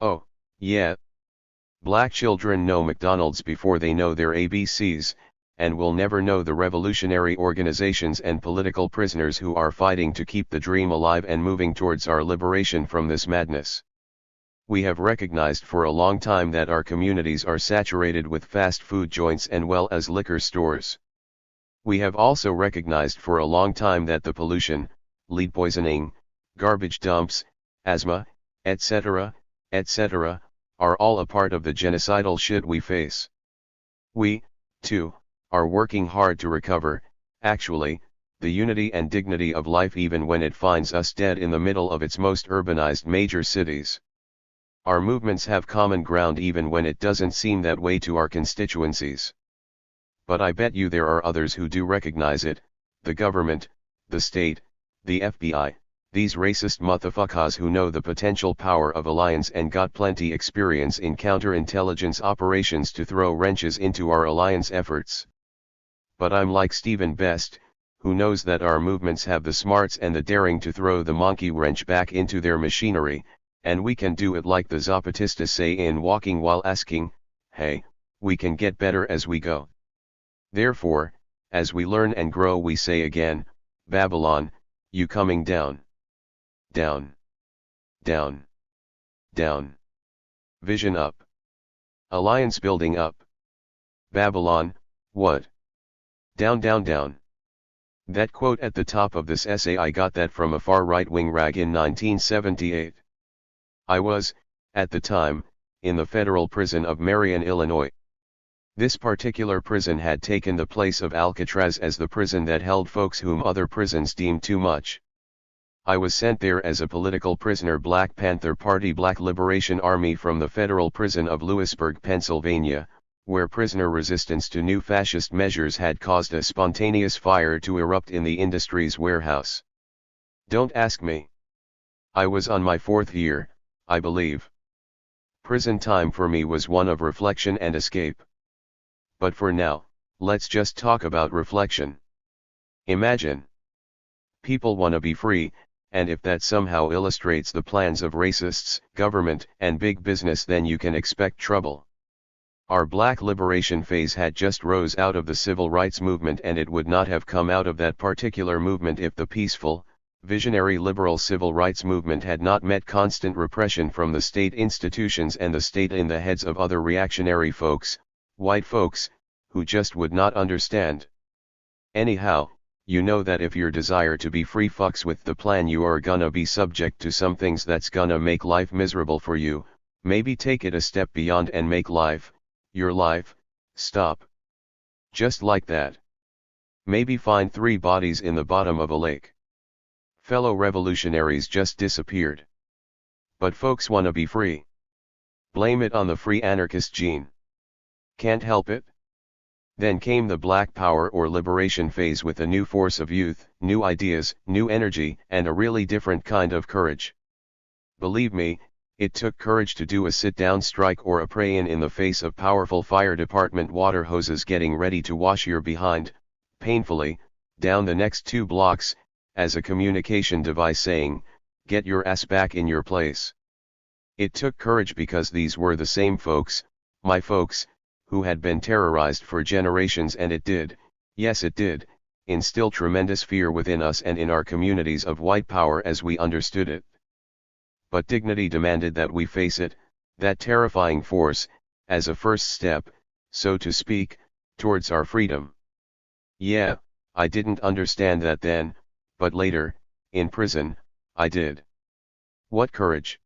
Oh, yeah. Black children know McDonald's before they know their ABCs, and will never know the revolutionary organizations and political prisoners who are fighting to keep the dream alive and moving towards our liberation from this madness. We have recognized for a long time that our communities are saturated with fast food joints and well as liquor stores. We have also recognized for a long time that the pollution, lead poisoning, garbage dumps, asthma, etc., are all a part of the genocidal shit we face. We, too, are working hard to recover, actually, the unity and dignity of life even when it finds us dead in the middle of its most urbanized major cities. Our movements have common ground even when it doesn't seem that way to our constituencies. But I bet you there are others who do recognize it, the government, the state, the FBI, these racist motherfuckers who know the potential power of alliance and got plenty experience in counterintelligence operations to throw wrenches into our alliance efforts. But I'm like Stephen Best, who knows that our movements have the smarts and the daring to throw the monkey wrench back into their machinery, and we can do it like the Zapatistas say in Walking While Asking, hey, we can get better as we go. Therefore, as we learn and grow we say again, Babylon, you coming down. Down. Down. Down. Vision up. Alliance building up. Babylon, what? Down down down. That quote at the top of this essay, I got that from a far right-wing rag in 1978. I was, at the time, in the federal prison of Marion, Illinois. This particular prison had taken the place of Alcatraz as the prison that held folks whom other prisons deemed too much. I was sent there as a political prisoner, Black Panther Party Black Liberation Army, from the federal prison of Lewisburg, Pennsylvania, where prisoner resistance to new fascist measures had caused a spontaneous fire to erupt in the industry's warehouse. Don't ask me. I was on my 4th year, I believe. Prison time for me was one of reflection and escape. But for now, let's just talk about reflection. Imagine. People want to be free, and if that somehow illustrates the plans of racists, government, and big business, then you can expect trouble. Our Black liberation phase had just rose out of the civil rights movement, and it would not have come out of that particular movement if the peaceful, visionary liberal civil rights movement had not met constant repression from the state institutions and the state in the heads of other reactionary folks, white folks, who just would not understand. Anyhow, you know that if your desire to be free fucks with the plan, you are gonna be subject to some things that's gonna make life miserable for you. Maybe take it a step beyond and make life, your life, stop. Just like that. Maybe find 3 bodies in the bottom of a lake. Fellow revolutionaries just disappeared. But folks wanna be free. Blame it on the free anarchist gene. Can't help it? Then came the Black Power or liberation phase with a new force of youth, new ideas, new energy, and a really different kind of courage. Believe me, it took courage to do a sit-down strike or a pray-in the face of powerful fire department water hoses getting ready to wash your behind, painfully, down the next 2 blocks, as a communication device saying, "Get your ass back in your place." It took courage because these were the same folks, my folks, who had been terrorized for generations, and it did, yes it did, instill tremendous fear within us and in our communities of white power as we understood it. But dignity demanded that we face it, that terrifying force, as a first step, so to speak, towards our freedom. Yeah, I didn't understand that then, but later, in prison, I did. What courage!